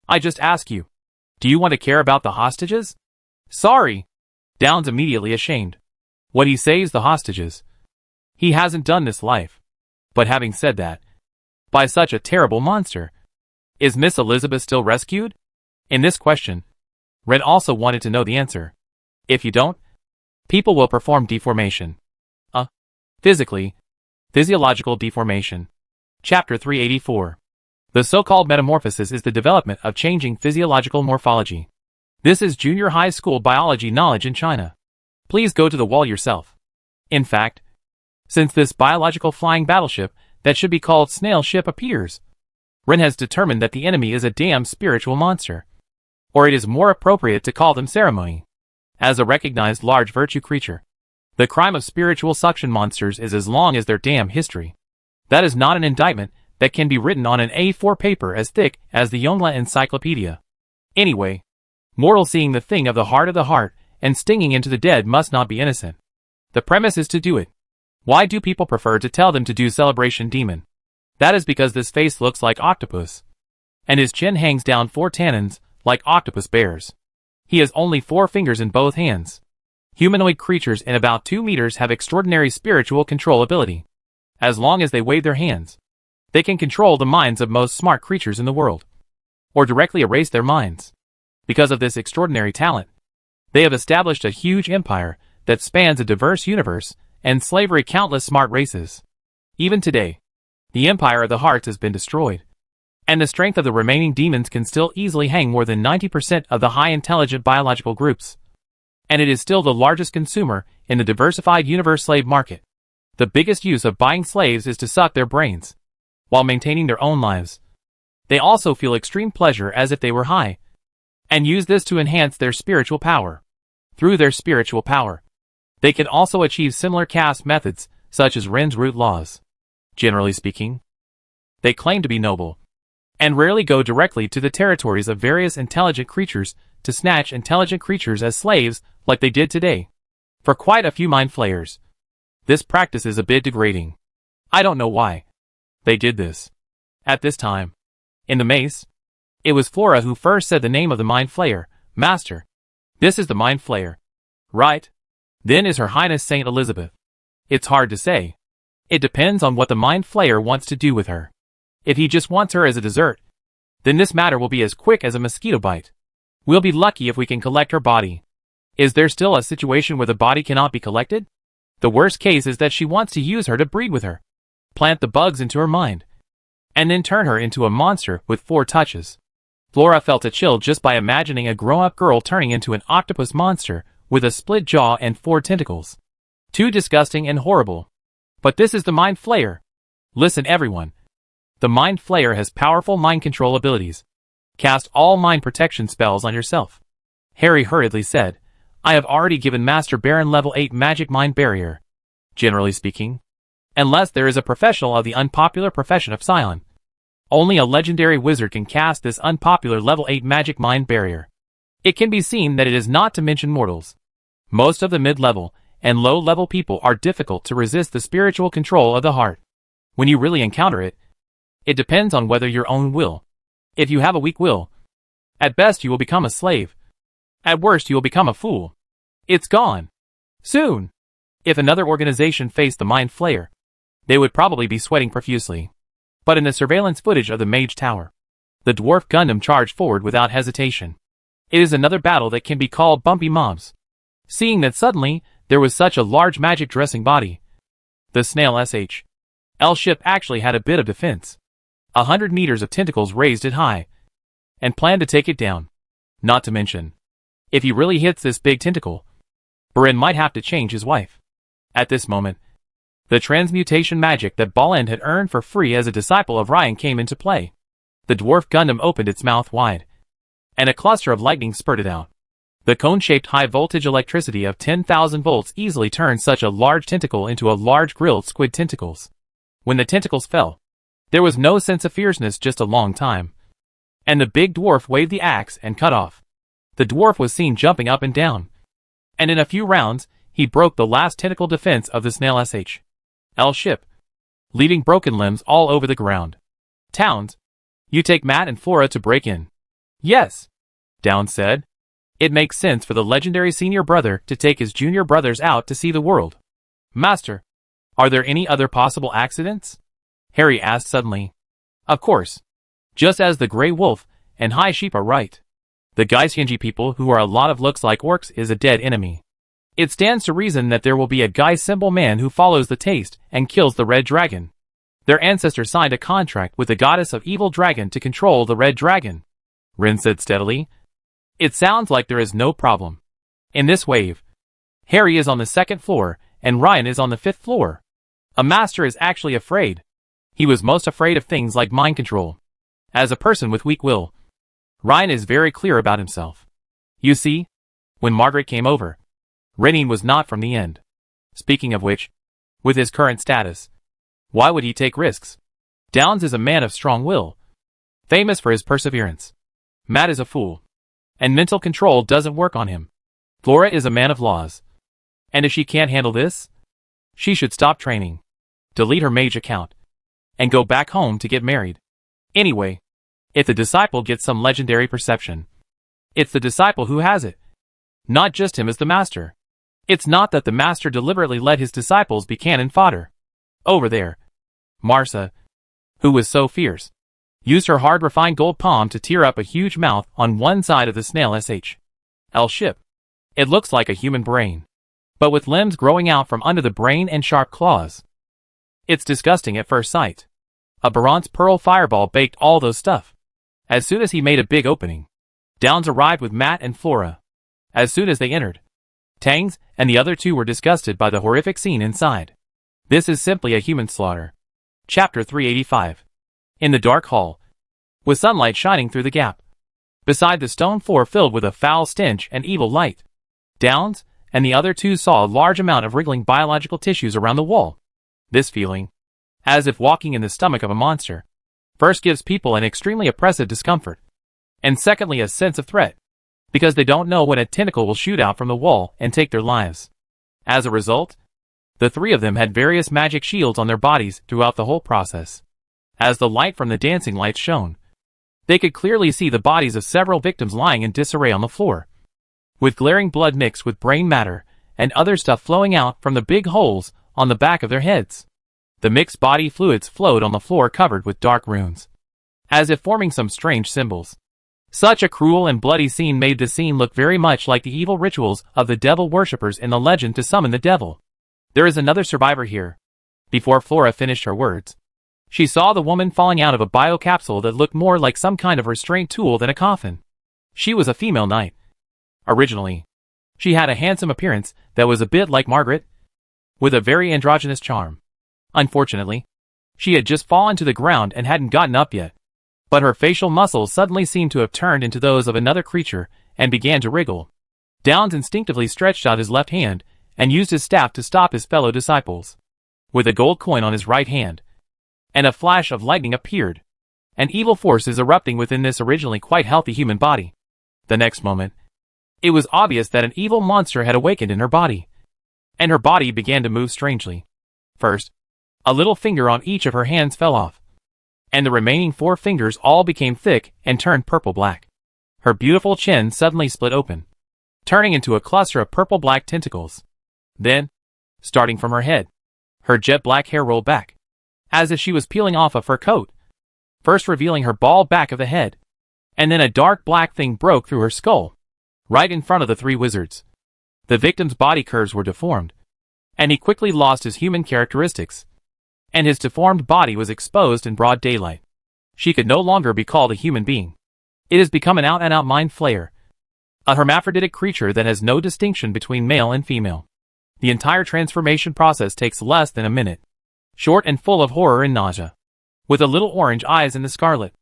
I just ask you. Do you want to care about the hostages? Sorry. Downs immediately ashamed. What he saves the hostages. He hasn't done this life. But having said that, by such a terrible monster, is Miss Elizabeth still rescued? In this question, Ren also wanted to know the answer. If you don't, people will perform deformation. Physically, physiological deformation. Chapter 384. The so-called metamorphosis is the development of changing physiological morphology. This is junior high school biology knowledge in China. Please go to the wall yourself. In fact, since this biological flying battleship that should be called snail ship appears, Ren has determined that the enemy is a damn spiritual monster. Or it is more appropriate to call them ceremony. As a recognized large virtue creature, the crime of spiritual suction monsters is as long as their damn history. That is not an indictment that can be written on an A4 paper as thick as the Yonhla Encyclopedia. Anyway, mortal seeing the thing of the heart and stinging into the dead must not be innocent. The premise is to do it. Why do people prefer to tell them to do celebration demon? That is because this face looks like octopus. And his chin hangs down 4 tannins, like octopus bears. He has only 4 fingers in both hands. Humanoid creatures in about 2 meters have extraordinary spiritual control ability. As long as they wave their hands, they can control the minds of most smart creatures in the world. Or directly erase their minds. Because of this extraordinary talent, they have established a huge empire that spans a diverse universe and slavery countless smart races. Even today, the empire of the hearts has been destroyed. And the strength of the remaining demons can still easily hang more than 90% of the high-intelligent biological groups. And it is still the largest consumer in the diversified universe slave market. The biggest use of buying slaves is to suck their brains, while maintaining their own lives. They also feel extreme pleasure as if they were high, and use this to enhance their spiritual power. Through their spiritual power, they can also achieve similar caste methods, such as Ren's root laws. Generally speaking, they claim to be noble, and rarely go directly to the territories of various intelligent creatures to snatch intelligent creatures as slaves like they did today. For quite a few mind flayers, this practice is a bit degrading. I don't know why they did this. At this time, in the maze, it was Flora who first said the name of the mind flayer. Master, this is the mind flayer, right? Then is Her Highness Saint Elizabeth. It's hard to say. It depends on what the mind flayer wants to do with her. If he just wants her as a dessert, then this matter will be as quick as a mosquito bite. We'll be lucky if we can collect her body. Is there still a situation where the body cannot be collected? The worst case is that she wants to use her to breed with her, plant the bugs into her mind, and then turn her into a monster with 4 touches. Flora felt a chill just by imagining a grown-up girl turning into an octopus monster with a split jaw and 4 tentacles. Too disgusting and horrible. But this is the mind flayer. Listen everyone. The mind flayer has powerful mind control abilities. Cast all mind protection spells on yourself. Harry hurriedly said, I have already given Master Baron level 8 magic mind barrier. Generally speaking, unless there is a professional of the unpopular profession of Scion, only a legendary wizard can cast this unpopular level 8 magic mind barrier. It can be seen that it is not to mention mortals. Most of the mid-level and low-level people are difficult to resist the spiritual control of the heart. When you really encounter it, it depends on whether your own will. If you have a weak will, at best you will become a slave. At worst you will become a fool. It's gone. Soon. If another organization faced the mind flayer, they would probably be sweating profusely. But in the surveillance footage of the Mage Tower, the dwarf Gundam charged forward without hesitation. It is another battle that can be called bumpy mobs. Seeing that suddenly, there was such a large magic dressing body, the snail SHL ship actually had a bit of defense. 100 meters of tentacles raised it high, and planned to take it down. Not to mention, if he really hits this big tentacle, Barin might have to change his wife. At this moment, the transmutation magic that Balend had earned for free as a disciple of Ryan came into play. The dwarf Gundam opened its mouth wide, and a cluster of lightning spurted out. The cone-shaped high-voltage electricity of 10,000 volts easily turned such a large tentacle into a large grilled squid tentacles. When the tentacles fell, there was no sense of fierceness, just a long time. And the big dwarf waved the axe and cut off. The dwarf was seen jumping up and down, and in a few rounds, he broke the last tentacle defense of the snail SHL ship, leaving broken limbs all over the ground. Towns, you take Matt and Flora to break in. Yes, Downs said. It makes sense for the legendary senior brother to take his junior brothers out to see the world. Master, are there any other possible accidents? Harry asked suddenly. Of course. Just as the Grey Wolf and High Sheep are right. The Gaisenji people, who are a lot of looks like orcs, is a dead enemy. It stands to reason that there will be a Gai symbol man who follows the taste and kills the red dragon. Their ancestor signed a contract with the goddess of evil dragon to control the red dragon. Rin said steadily. It sounds like there is no problem. In this wave, Harry is on the 2nd floor and Ryan is on the 5th floor. A master is actually afraid. He was most afraid of things like mind control. As a person with weak will, Ryan is very clear about himself. You see, when Margaret came over, Rennie was not from the end. Speaking of which, with his current status, why would he take risks? Downs is a man of strong will, famous for his perseverance. Matt is a fool, and mental control doesn't work on him. Flora is a man of laws, and if she can't handle this, she should stop training, delete her mage account, and go back home to get married. Anyway, if the disciple gets some legendary perception, it's the disciple who has it, not just him as the master. It's not that the master deliberately let his disciples be cannon fodder. Over there, Marsa, who was so fierce, used her hard refined gold palm to tear up a huge mouth on one side of the snail SHL ship. It looks like a human brain, but with limbs growing out from under the brain and sharp claws. It's disgusting at first sight. A bronze pearl fireball baked all those stuff. As soon as he made a big opening, Downs arrived with Matt and Flora. As soon as they entered, Tangs and the other two were disgusted by the horrific scene inside. This is simply a human slaughter. Chapter 385. In the dark hall, with sunlight shining through the gap, beside the stone floor filled with a foul stench and evil light, Downs and the other two saw a large amount of wriggling biological tissues around the wall. This feeling, as if walking in the stomach of a monster, first gives people an extremely oppressive discomfort, and secondly a sense of threat, because they don't know when a tentacle will shoot out from the wall and take their lives. As a result, the three of them had various magic shields on their bodies throughout the whole process. As the light from the dancing lights shone, they could clearly see the bodies of several victims lying in disarray on the floor, with glaring blood mixed with brain matter and other stuff flowing out from the big holes on the back of their heads. The mixed body fluids flowed on the floor covered with dark runes, as if forming some strange symbols. Such a cruel and bloody scene made the scene look very much like the evil rituals of the devil worshippers in the legend to summon the devil. There is another survivor here. Before Flora finished her words, she saw the woman falling out of a biocapsule that looked more like some kind of restraint tool than a coffin. She was a female knight. Originally, she had a handsome appearance that was a bit like Margaret, with a very androgynous charm. Unfortunately, she had just fallen to the ground and hadn't gotten up yet. But her facial muscles suddenly seemed to have turned into those of another creature and began to wriggle. Downs instinctively stretched out his left hand and used his staff to stop his fellow disciples. With a gold coin on his right hand, and a flash of lightning appeared. An evil force is erupting within this originally quite healthy human body. The next moment, it was obvious that an evil monster had awakened in her body, and her body began to move strangely. First, a little finger on each of her hands fell off, and the remaining 4 fingers all became thick and turned purple-black. Her beautiful chin suddenly split open, turning into a cluster of purple-black tentacles. Then, starting from her head, her jet-black hair rolled back, as if she was peeling off a fur coat, first revealing her bald back of the head, and then a dark black thing broke through her skull, right in front of the 3 wizards. The victim's body curves were deformed, and he quickly lost his human characteristics, and his deformed body was exposed in broad daylight. She could no longer be called a human being. It has become an out-and-out mind flayer, a hermaphroditic creature that has no distinction between male and female. The entire transformation process takes less than a minute. Short and full of horror and nausea, with a little orange eyes in the scarlet.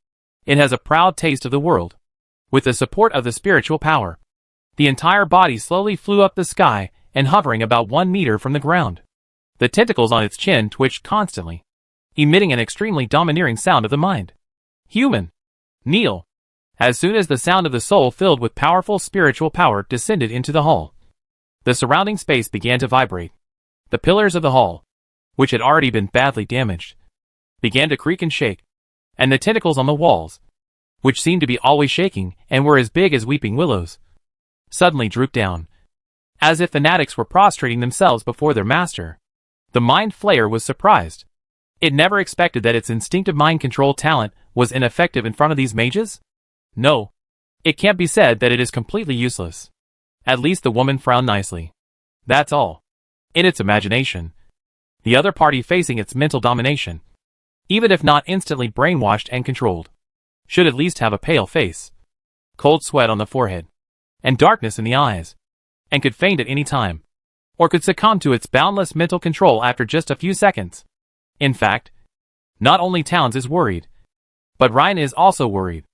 It has a proud taste of the world. With the support of the spiritual power, the entire body slowly flew up the sky and hovering about 1 meter from the ground. The tentacles on its chin twitched constantly, emitting an extremely domineering sound of the mind. Human! Kneel! As soon as the sound of the soul filled with powerful spiritual power descended into the hall, The surrounding space began to vibrate. The pillars of the hall, which had already been badly damaged, began to creak and shake, and the tentacles on the walls, which seemed to be always shaking and were as big as weeping willows, suddenly drooped down, as if fanatics were prostrating themselves before their master. The Mind Flayer was surprised. It never expected that its instinctive mind control talent was ineffective in front of these mages? No. It can't be said that it is completely useless. At least the woman frowned nicely. That's all. In its imagination. The other party facing its mental domination, even if not instantly brainwashed and controlled, should at least have a pale face, cold sweat on the forehead, and darkness in the eyes, and could faint at any time, or could succumb to its boundless mental control after just a few seconds. In fact, not only Towns is worried, but Ryan is also worried.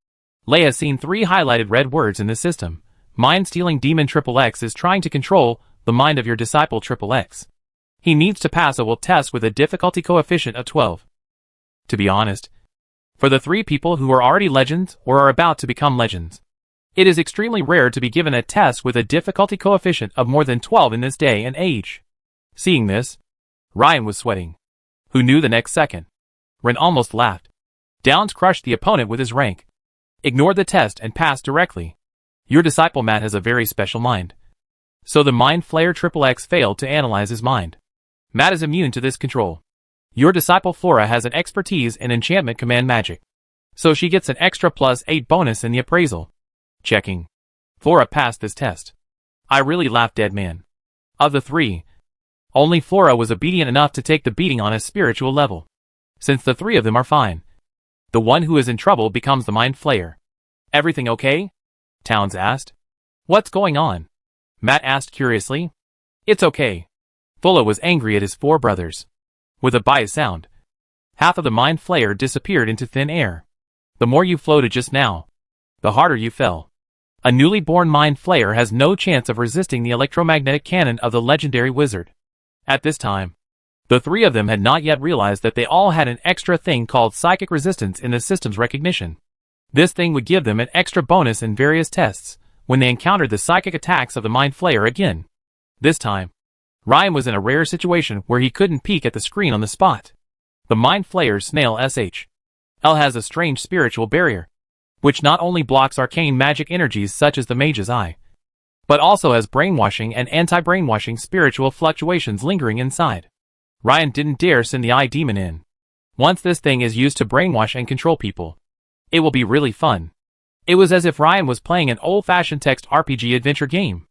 Lei has seen 3 highlighted red words in the system. Mind-stealing demon XXX is trying to control the mind of your disciple XXX. He needs to pass a will test with a difficulty coefficient of 12. To be honest, for the 3 people who are already legends or are about to become legends, it is extremely rare to be given a test with a difficulty coefficient of more than 12 in this day and age. Seeing this, Ryan was sweating. Who knew the next second? Ren almost laughed. Downs crushed the opponent with his rank, ignored the test and passed directly. Your disciple Matt has a very special mind. So the Mind Flayer XXX failed to analyze his mind. Matt is immune to this control. Your disciple Flora has an expertise in enchantment command magic, so she gets an extra +8 bonus in the appraisal. Checking. Flora passed this test. I really laughed, dead man. Of the 3, only Flora was obedient enough to take the beating on a spiritual level. Since the 3 of them are fine, the one who is in trouble becomes the Mind Flayer. Everything okay? Towns asked. What's going on? Matt asked curiously. It's okay. Fulla was angry at his 4 brothers. With a bias sound, half of the Mind Flayer disappeared into thin air. The more you floated just now, the harder you fell. A newly born Mind Flayer has no chance of resisting the electromagnetic cannon of the legendary wizard. At this time, the 3 of them had not yet realized that they all had an extra thing called psychic resistance in the system's recognition. This thing would give them an extra bonus in various tests when they encountered the psychic attacks of the Mind Flayer again. This time, Ryan was in a rare situation where he couldn't peek at the screen on the spot. The Mind Flayer's snail SHL has a strange spiritual barrier, which not only blocks arcane magic energies such as the Mage's Eye, but also has brainwashing and anti-brainwashing spiritual fluctuations lingering inside. Ryan didn't dare send the Eye Demon in. Once this thing is used to brainwash and control people, it will be really fun. It was as if Ryan was playing an old-fashioned text RPG adventure game.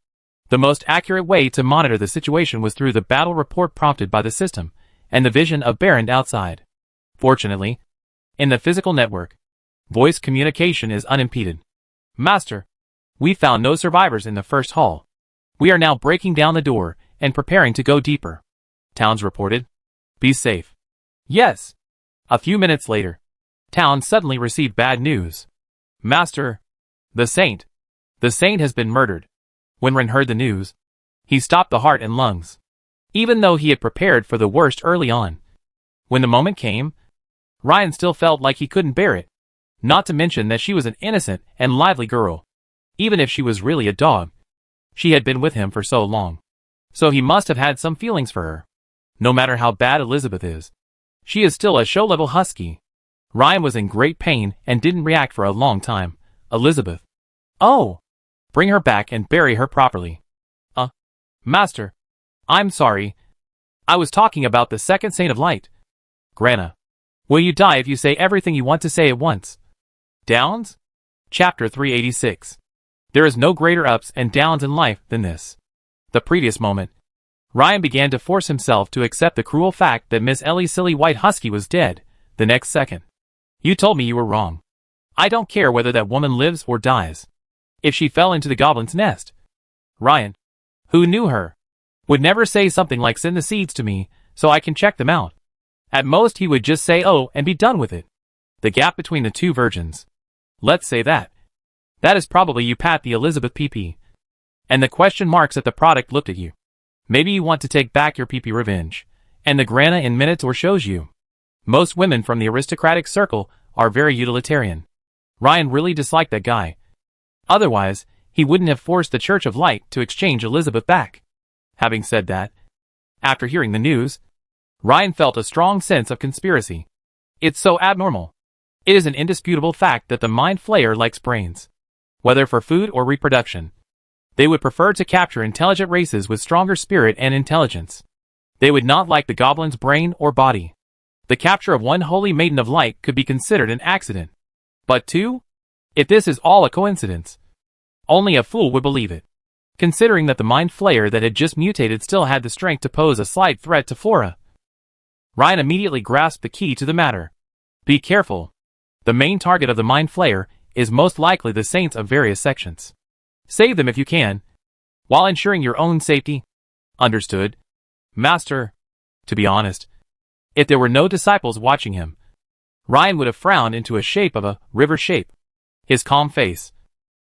The most accurate way to monitor the situation was through the battle report prompted by the system, and the vision of Barrand outside. Fortunately, in the physical network, voice communication is unimpeded. Master, we found no survivors in the first hall. We are now breaking down the door and preparing to go deeper. Towns reported. Be safe. Yes. A few minutes later, Towns suddenly received bad news. Master, the Saint has been murdered. When Ren heard the news, he stopped the heart and lungs. Even though he had prepared for the worst early on, when the moment came, Ryan still felt like he couldn't bear it. Not to mention that she was an innocent and lively girl. Even if she was really a dog, she had been with him for so long. So he must have had some feelings for her. No matter how bad Elizabeth is, she is still a show-level husky. Ryan was in great pain and didn't react for a long time. Elizabeth. Oh! Bring her back and bury her properly. Master. I'm sorry. I was talking about the second Saint of Light. Grana. Will you die if you say everything you want to say at once? Downs? Chapter 386. There is no greater ups and downs in life than this. The previous moment, Ryan began to force himself to accept the cruel fact that Miss Ellie's silly white husky was dead. The next second, you told me you were wrong. I don't care whether that woman lives or dies. If she fell into the goblin's nest. Ryan, who knew her, would never say something like send the seeds to me so I can check them out. At most he would just say oh and be done with it. The gap between the 2 virgins. Let's say that. That is probably you, Pat the Elizabeth PP. And the question marks at the product looked at you. Maybe you want to take back your PP revenge. And the Grana in minutes or shows you. Most women from the aristocratic circle are very utilitarian. Ryan really disliked that guy. Otherwise, he wouldn't have forced the Church of Light to exchange Elizabeth back. Having said that, after hearing the news, Ryan felt a strong sense of conspiracy. It's so abnormal. It is an indisputable fact that the Mind Flayer likes brains. Whether for food or reproduction, they would prefer to capture intelligent races with stronger spirit and intelligence. They would not like the goblin's brain or body. The capture of one holy maiden of light could be considered an accident. But two? If this is all a coincidence, only a fool would believe it. Considering that the Mind Flayer that had just mutated still had the strength to pose a slight threat to Flora. Ryan immediately grasped the key to the matter. Be careful. The main target of the Mind Flayer is most likely the saints of various sections. Save them if you can, while ensuring your own safety. Understood, Master. To be honest, if there were no disciples watching him, Ryan would have frowned into a shape of a river shape. His calm face,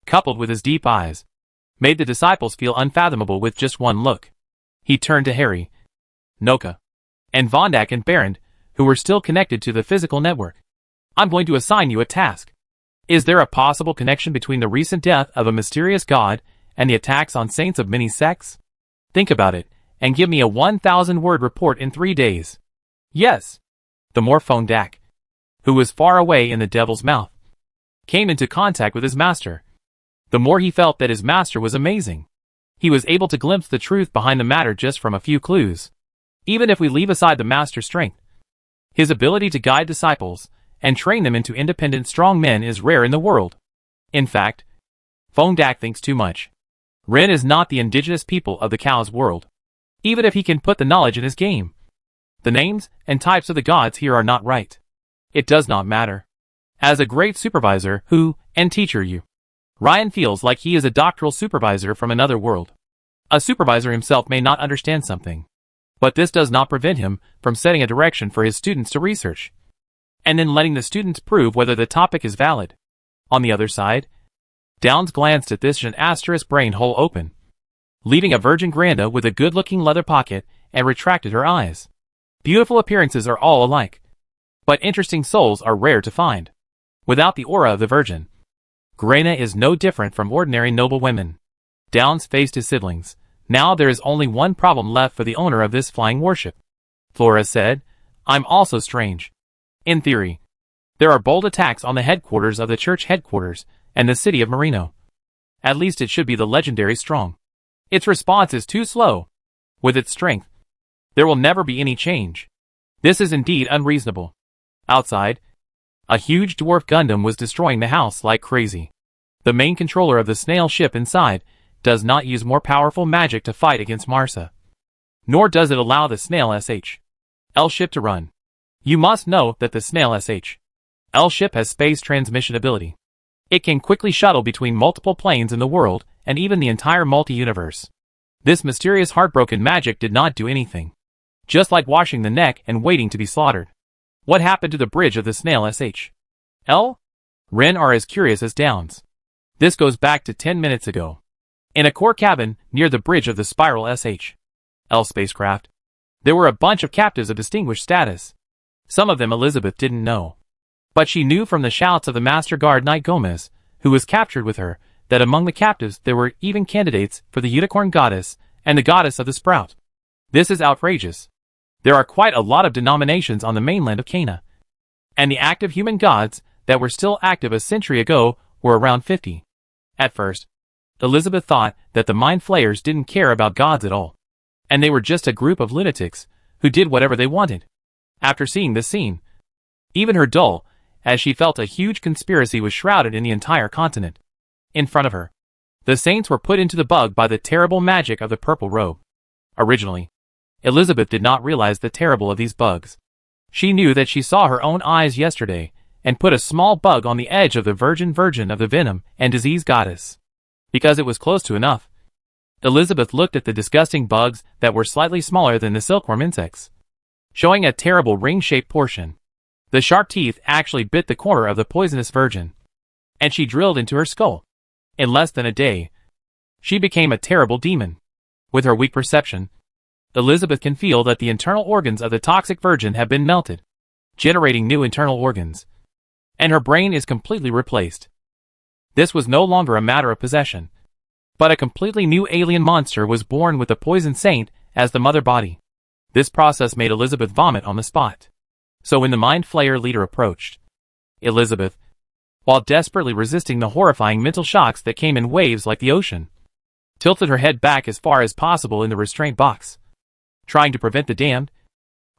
coupled with his deep eyes, made the disciples feel unfathomable with just one look. He turned to Harry, Noka, and Vondak and Barrand, who were still connected to the physical network. I'm going to assign you a task. Is there a possible connection between the recent death of a mysterious god and the attacks on saints of many sects? Think about it, and give me a 1,000-word report in 3 days. Yes. The more Vondak, who was far away in the devil's mouth, came into contact with his master, the more he felt that his master was amazing. He was able to glimpse the truth behind the matter just from a few clues. Even if we leave aside the master's strength, his ability to guide disciples and train them into independent strong men is rare in the world. In fact, Vondak thinks too much. Ren is not the indigenous people of the cow's world. Even if he can put the knowledge in his game, the names and types of the gods here are not right. It does not matter. As a great supervisor and teacher Ryan feels like he is a doctoral supervisor from another world. A supervisor himself may not understand something, but this does not prevent him from setting a direction for his students to research, and then letting the students prove whether the topic is valid. On the other side, Downs glanced at this an asterisk brain hole open, leaving a Virgin Granda with a good-looking leather pocket, and retracted her eyes. Beautiful appearances are all alike, but interesting souls are rare to find. Without the aura of the Virgin, Grana is no different from ordinary noble women. Downs faced his siblings. Now there is only one problem left for the owner of this flying warship. Flora said, I'm also strange. In theory, there are bold attacks on the headquarters of the church headquarters and the city of Marino. At least it should be the legendary strong. Its response is too slow. With its strength, there will never be any change. This is indeed unreasonable. Outside, a huge dwarf Gundam was destroying the house like crazy. The main controller of the snail ship inside does not use more powerful magic to fight against Marsa. Nor does it allow the snail SH-L ship to run. You must know that the snail SH-L ship has space transmission ability. It can quickly shuttle between multiple planes in the world and even the entire multi-universe. This mysterious heartbroken magic did not do anything. Just like washing the neck and waiting to be slaughtered. What happened to the bridge of the snail SH-L? Ren are as curious as Downs. This goes back to 10 minutes ago. In a core cabin near the bridge of the Spiral SH-L spacecraft, there were a bunch of captives of distinguished status. Some of them Elizabeth didn't know. But she knew from the shouts of the Master Guard Knight Gomez, who was captured with her, that among the captives there were even candidates for the Unicorn Goddess and the Goddess of the Sprout. This is outrageous. There are quite a lot of denominations on the mainland of Cana. And the active human gods that were still active a century ago were around 50. At first, Elizabeth thought that the Mind Flayers didn't care about gods at all, and they were just a group of lunatics who did whatever they wanted. After seeing this scene, even her dull, as she felt a huge conspiracy was shrouded in the entire continent. In front of her, the saints were put into the bug by the terrible magic of the purple robe. Originally, Elizabeth did not realize the terrible of these bugs. She knew that she saw her own eyes yesterday, and put a small bug on the edge of the virgin of the venom and disease goddess. Because it was close to enough, Elizabeth looked at the disgusting bugs that were slightly smaller than the silkworm insects, showing a terrible ring-shaped portion. The sharp teeth actually bit the corner of the poisonous virgin, and she drilled into her skull. In less than a day, she became a terrible demon. With her weak perception, Elizabeth can feel that the internal organs of the toxic virgin have been melted, generating new internal organs, and her brain is completely replaced. This was no longer a matter of possession, But a completely new alien monster was born with the poison saint as the mother body. This process made Elizabeth vomit on the spot. So when the Mind Flayer leader approached, Elizabeth, while desperately resisting the horrifying mental shocks that came in waves like the ocean, tilted her head back as far as possible in the restraint box, trying to prevent the damned,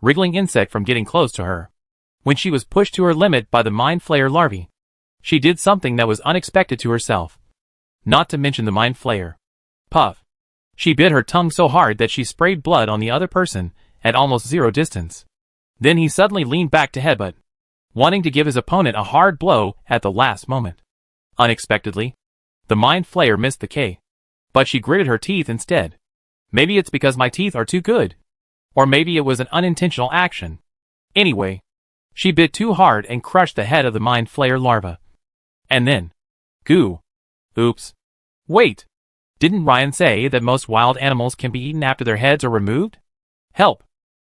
wriggling insect from getting close to her. When she was pushed to her limit by the Mind Flayer larvae, she did something that was unexpected to herself. Not to mention the Mind Flayer. Puff. She bit her tongue so hard that she sprayed blood on the other person at almost zero distance. Then he suddenly leaned back to headbutt, wanting to give his opponent a hard blow at the last moment. Unexpectedly, the Mind Flayer missed the K. But she gritted her teeth instead. Maybe it's because my teeth are too good. Or maybe it was an unintentional action. Anyway, she bit too hard and crushed the head of the Mind Flayer larva. And then, goo. Oops. Wait. Didn't Ryan say that most wild animals can be eaten after their heads are removed? Help.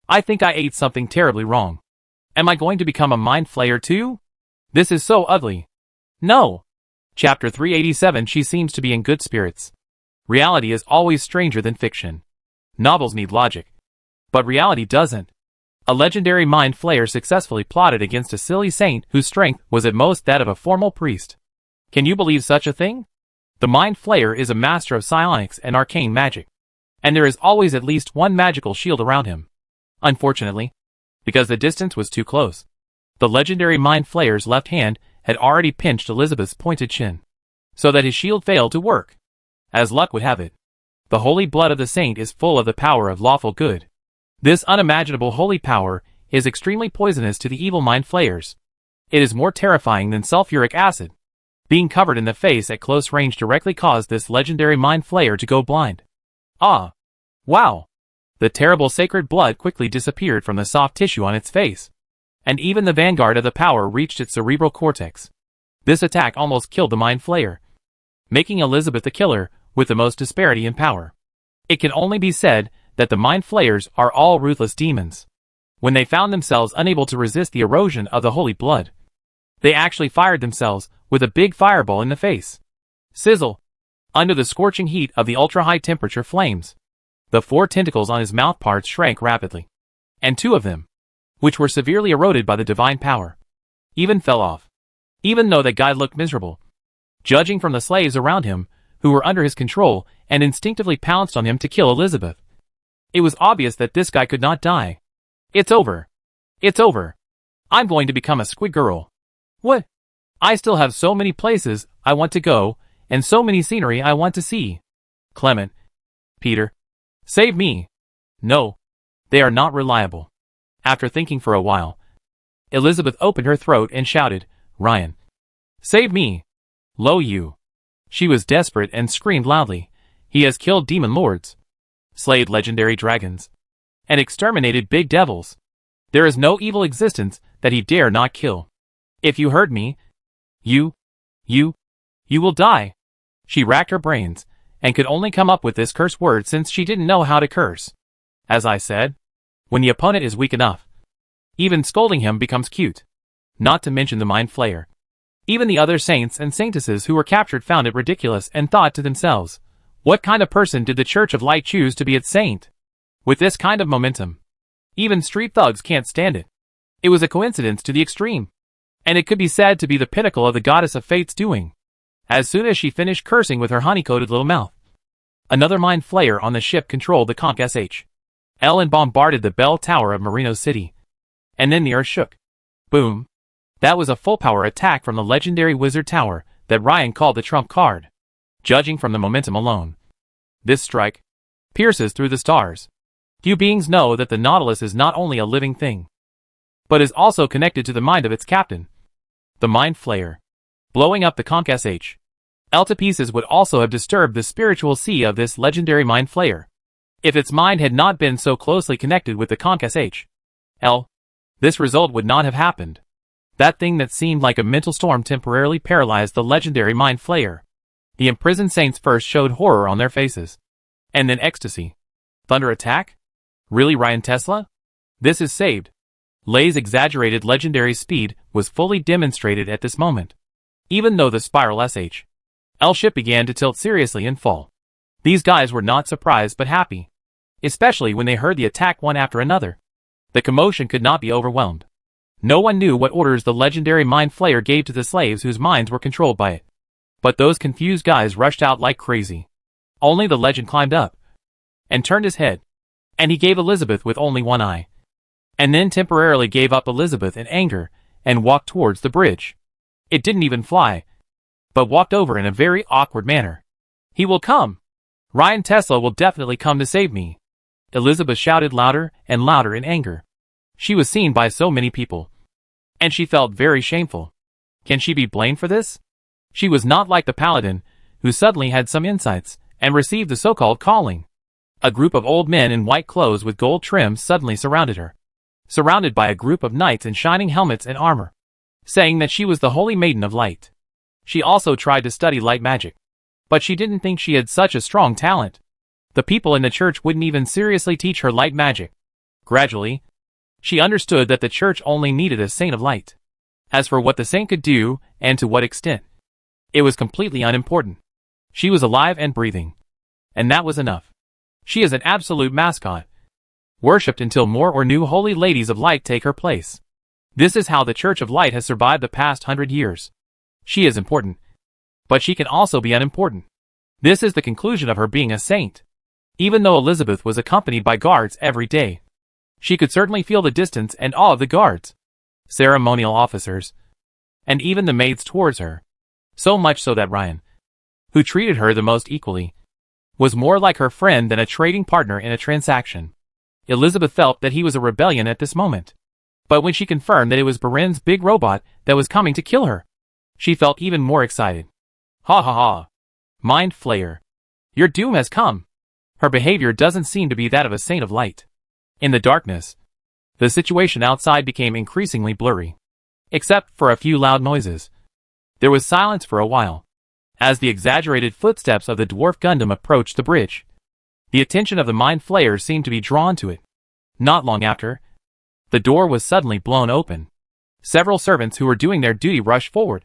I think I ate something terribly wrong. Am I going to become a Mind Flayer too? This is so ugly. No. Chapter 387. She seems to be in good spirits. Reality is always stranger than fiction. Novels need logic. But reality doesn't. A legendary Mind Flayer successfully plotted against a silly saint whose strength was at most that of a formal priest. Can you believe such a thing? The Mind Flayer is a master of psionics and arcane magic. And there is always at least one magical shield around him. Unfortunately, because the distance was too close, the legendary Mind Flayer's left hand had already pinched Elizabeth's pointed chin, so that his shield failed to work. As luck would have it, the holy blood of the saint is full of the power of lawful good. This unimaginable holy power is extremely poisonous to the evil Mind Flayers. It is more terrifying than sulfuric acid. Being covered in the face at close range directly caused this legendary Mind Flayer to go blind. Ah! Wow! The terrible sacred blood quickly disappeared from the soft tissue on its face. And even the vanguard of the power reached its cerebral cortex. This attack almost killed the Mind Flayer, making Elizabeth the killer with the most disparity in power. It can only be said that the Mind Flayers are all ruthless demons. When they found themselves unable to resist the erosion of the holy blood, they actually fired themselves with a big fireball in the face. Sizzle! Under the scorching heat of the ultra-high temperature flames, the 4 tentacles on his mouth parts shrank rapidly. And 2 of them, which were severely eroded by the divine power, even fell off. Even though that guy looked miserable, judging from the slaves around him, who were under his control and instinctively pounced on him to kill Elizabeth. It was obvious that this guy could not die. It's over. It's over. I'm going to become a squid girl. What? I still have so many places I want to go, and so many scenery I want to see. Clement. Peter. Save me. No. They are not reliable. After thinking for a while, Elizabeth opened her throat and shouted, Ryan. Save me. Lo you. She was desperate and screamed loudly. He has killed demon lords, slayed legendary dragons, and exterminated big devils. There is no evil existence that he dare not kill. If you hurt me, you will die. She racked her brains, and could only come up with this curse word since she didn't know how to curse. As I said, when the opponent is weak enough, even scolding him becomes cute. Not to mention the Mind Flayer. Even the other saints and saintesses who were captured found it ridiculous and thought to themselves, what kind of person did the Church of Light choose to be its saint? With this kind of momentum, even street thugs can't stand it. It was a coincidence to the extreme. And it could be said to be the pinnacle of the goddess of fate's doing. As soon as she finished cursing with her honey-coated little mouth, another Mind Flayer on the ship controlled the conch SHL and bombarded the bell tower of Marino City. And then the earth shook. Boom. That was a full-power attack from the legendary wizard tower that Ryan called the trump card. Judging from the momentum alone, this strike pierces through the stars. Few beings know that the Nautilus is not only a living thing, but is also connected to the mind of its captain, the Mind Flayer. Blowing up the conch SHL to pieces would also have disturbed the spiritual sea of this legendary Mind Flayer. If its mind had not been so closely connected with the conch SHL, this result would not have happened. That thing that seemed like a mental storm temporarily paralyzed the legendary Mind Flayer. The imprisoned saints first showed horror on their faces, and then ecstasy. Thunder attack? Really, Ryan Tesla? This is saved. Lay's exaggerated legendary speed was fully demonstrated at this moment. Even though the spiral SHL ship began to tilt seriously and fall, These guys were not surprised but happy, especially when they heard the attack one after another. The commotion could not be overwhelmed. No one knew what orders the legendary Mind Flayer gave to the slaves whose minds were controlled by it. But those confused guys rushed out like crazy. Only the legend climbed up and turned his head, and he gave Elizabeth with only one eye, and then temporarily gave up Elizabeth in anger and walked towards the bridge. It didn't even fly, but walked over in a very awkward manner. He will come. Ryan Tesla will definitely come to save me. Elizabeth shouted louder and louder in anger. She was seen by so many people, and she felt very shameful. Can she be blamed for this? She was not like the paladin, who suddenly had some insights and received the so-called calling. A group of old men in white clothes with gold trims suddenly surrounded her, surrounded by a group of knights in shining helmets and armor, saying that she was the Holy Maiden of Light. She also tried to study light magic, but she didn't think she had such a strong talent. The people in the church wouldn't even seriously teach her light magic. Gradually, she understood that the church only needed a saint of light. As for what the saint could do, and to what extent, it was completely unimportant. She was alive and breathing, and that was enough. She is an absolute mascot, worshipped until more or new holy ladies of light take her place. This is how the Church of Light has survived the past 100 years. She is important, but she can also be unimportant. This is the conclusion of her being a saint. Even though Elizabeth was accompanied by guards every day, she could certainly feel the distance and awe of the guards, ceremonial officers, and even the maids towards her. So much so that Ryan, who treated her the most equally, was more like her friend than a trading partner in a transaction. Elizabeth felt that he was a rebellion at this moment. But when she confirmed that it was Barin's big robot that was coming to kill her, she felt even more excited. Ha ha ha. Mind Flayer. Your doom has come. Her behavior doesn't seem to be that of a saint of light. In the darkness, the situation outside became increasingly blurry. Except for a few loud noises, there was silence for a while, as the exaggerated footsteps of the dwarf Gundam approached the bridge. The attention of the Mind Flayer seemed to be drawn to it. Not long after, the door was suddenly blown open. Several servants who were doing their duty rushed forward,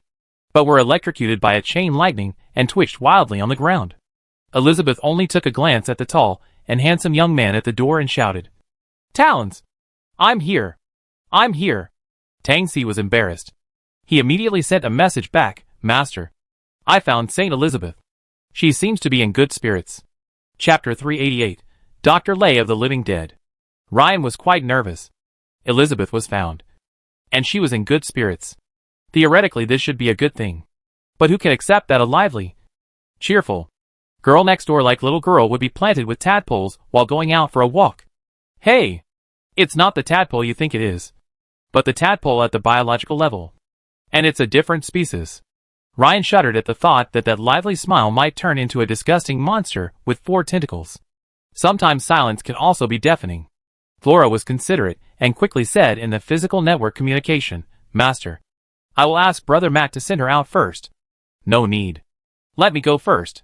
but were electrocuted by a chain lightning and twitched wildly on the ground. Elizabeth only took a glance at the tall and handsome young man at the door and shouted, "Talons! I'm here! I'm here!" Tangsi was embarrassed. He immediately sent a message back, "Master, I found Saint Elizabeth. She seems to be in good spirits." Chapter 388, Dr. Lay of the Living Dead. Ryan was quite nervous. Elizabeth was found, and she was in good spirits. Theoretically, this should be a good thing. But who can accept that a lively, cheerful girl next door like little girl would be planted with tadpoles while going out for a walk? Hey! It's not the tadpole you think it is, but the tadpole at the biological level. And it's a different species. Ryan shuddered at the thought that that lively smile might turn into a disgusting monster with 4 tentacles. Sometimes silence can also be deafening. Flora was considerate and quickly said in the physical network communication, "Master, I will ask Brother Matt to send her out first." "No need. Let me go first.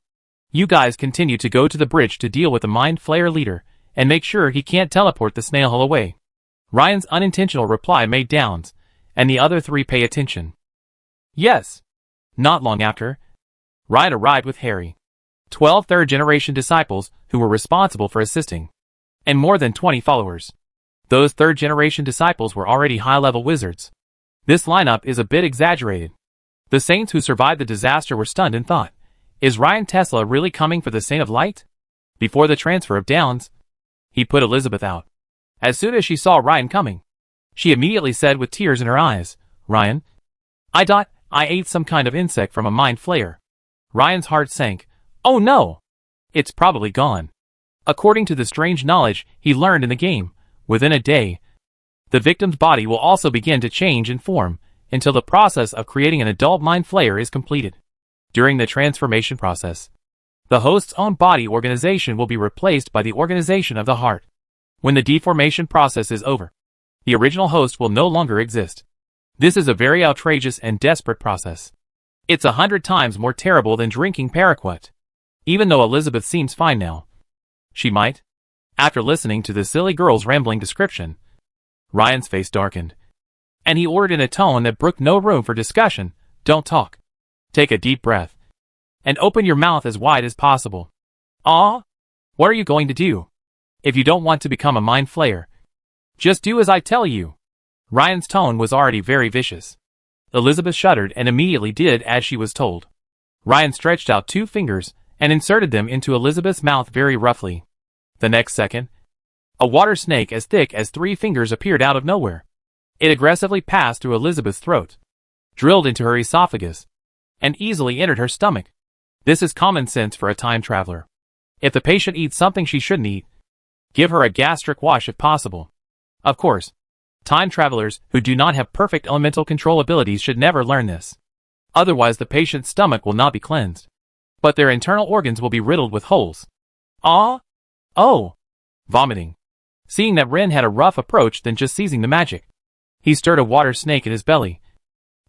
You guys continue to go to the bridge to deal with the Mind Flayer leader and make sure he can't teleport the snail hole away." Ryan's unintentional reply made Downs and the other 3 pay attention. Yes. Not long after, Ryan arrived with Harry, 12 third-generation disciples who were responsible for assisting, and more than 20 followers. Those third-generation disciples were already high-level wizards. This lineup is a bit exaggerated. The saints who survived the disaster were stunned and thought, is Ryan Tesla really coming for the Saint of Light? Before the transfer of Downs, he put Elizabeth out. As soon as she saw Ryan coming, she immediately said with tears in her eyes, "Ryan, I ate some kind of insect from a Mind Flayer." Ryan's heart sank. Oh no! It's probably gone. According to the strange knowledge he learned in the game, within a day, the victim's body will also begin to change in form until the process of creating an adult Mind Flayer is completed. During the transformation process, the host's own body organization will be replaced by the organization of the heart. When the deformation process is over, the original host will no longer exist. This is a very outrageous and desperate process. It's 100 times more terrible than drinking paraquat. Even though Elizabeth seems fine now, she might. After listening to the silly girl's rambling description, Ryan's face darkened, and he ordered in a tone that brooked no room for discussion, "Don't talk. Take a deep breath, and open your mouth as wide as possible." Ah? What are you going to do? If you don't want to become a mind flayer, just do as I tell you. Ryan's tone was already very vicious. Elizabeth shuddered and immediately did as she was told. Ryan stretched out 2 fingers and inserted them into Elizabeth's mouth very roughly. The next second, a water snake as thick as 3 fingers appeared out of nowhere. It aggressively passed through Elizabeth's throat, drilled into her esophagus, and easily entered her stomach. This is common sense for a time traveler. If the patient eats something she shouldn't eat, give her a gastric wash if possible. Of course, time travelers who do not have perfect elemental control abilities should never learn this. Otherwise the patient's stomach will not be cleansed, but their internal organs will be riddled with holes. Ah? Oh! Vomiting. Seeing that Ren had a rough approach than just seizing the magic, he stirred a water snake in his belly,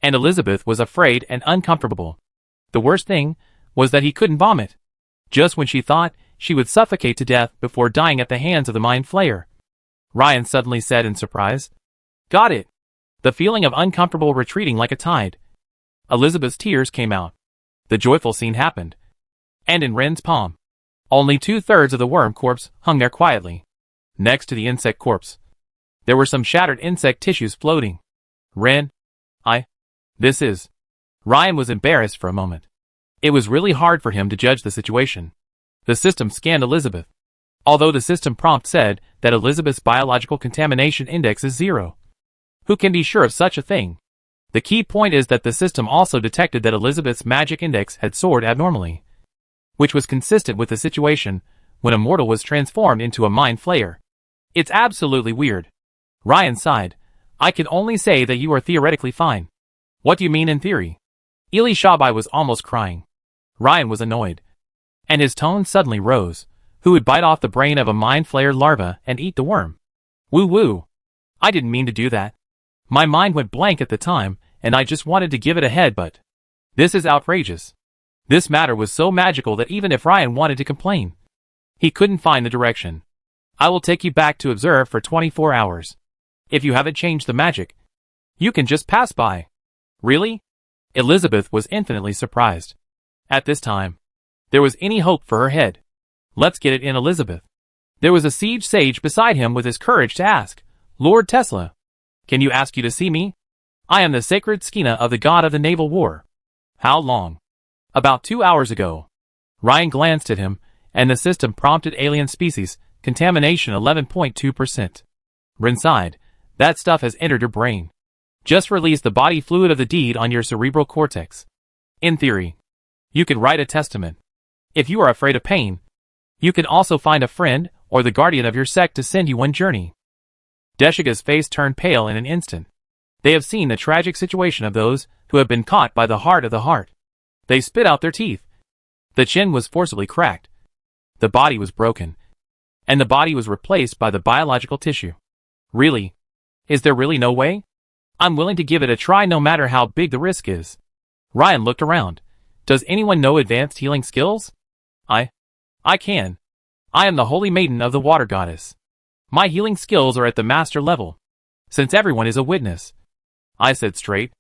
and Elizabeth was afraid and uncomfortable. The worst thing was that he couldn't vomit, just when she thought she would suffocate to death before dying at the hands of the mind flayer. Ryan suddenly said in surprise, "Got it." The feeling of uncomfortable retreating like a tide. Elizabeth's tears came out. The joyful scene happened. And in Ren's palm, only 2/3 of the worm corpse hung there quietly, next to the insect corpse. There were some shattered insect tissues floating. Ren, this is... Ryan was embarrassed for a moment. It was really hard for him to judge the situation. The system scanned Elizabeth, although the system prompt said that Elizabeth's biological contamination index is 0. Who can be sure of such a thing? The key point is that the system also detected that Elizabeth's magic index had soared abnormally, which was consistent with the situation when a mortal was transformed into a mind flayer. It's absolutely weird. Ryan sighed. I can only say that you are theoretically fine. What do you mean in theory? Ili Shabai was almost crying. Ryan was annoyed, and his tone suddenly rose. Who would bite off the brain of a mind flayer larva and eat the worm? Woo-woo. I didn't mean to do that. My mind went blank at the time, and I just wanted to give it a head, but this is outrageous. This matter was so magical that even if Ryan wanted to complain, he couldn't find the direction. I will take you back to observe for 24 hours. If you haven't changed the magic, you can just pass by. Really? Elizabeth was infinitely surprised. At this time, there was any hope for her head. Let's get it in, Elizabeth. There was a siege sage beside him with his courage to ask, Lord Tesla, can you ask you to see me? I am the sacred Skina of the god of the naval war. How long? About 2 hours ago. Ryan glanced at him, and the system prompted alien species, contamination 11.2%. Ren sighed. That stuff has entered your brain. Just release the body fluid of the deed on your cerebral cortex. In theory, you could write a testament. If you are afraid of pain, you can also find a friend or the guardian of your sect to send you one journey. Deshiga's face turned pale in an instant. They have seen the tragic situation of those who have been caught by the heart of the heart. They spit out their teeth. The chin was forcibly cracked. The body was broken, and the body was replaced by the biological tissue. Really? Is there really no way? I'm willing to give it a try no matter how big the risk is. Ryan looked around. Does anyone know advanced healing skills? I can. I am the holy maiden of the water goddess. My healing skills are at the master level. Since everyone is a witness, I said straight,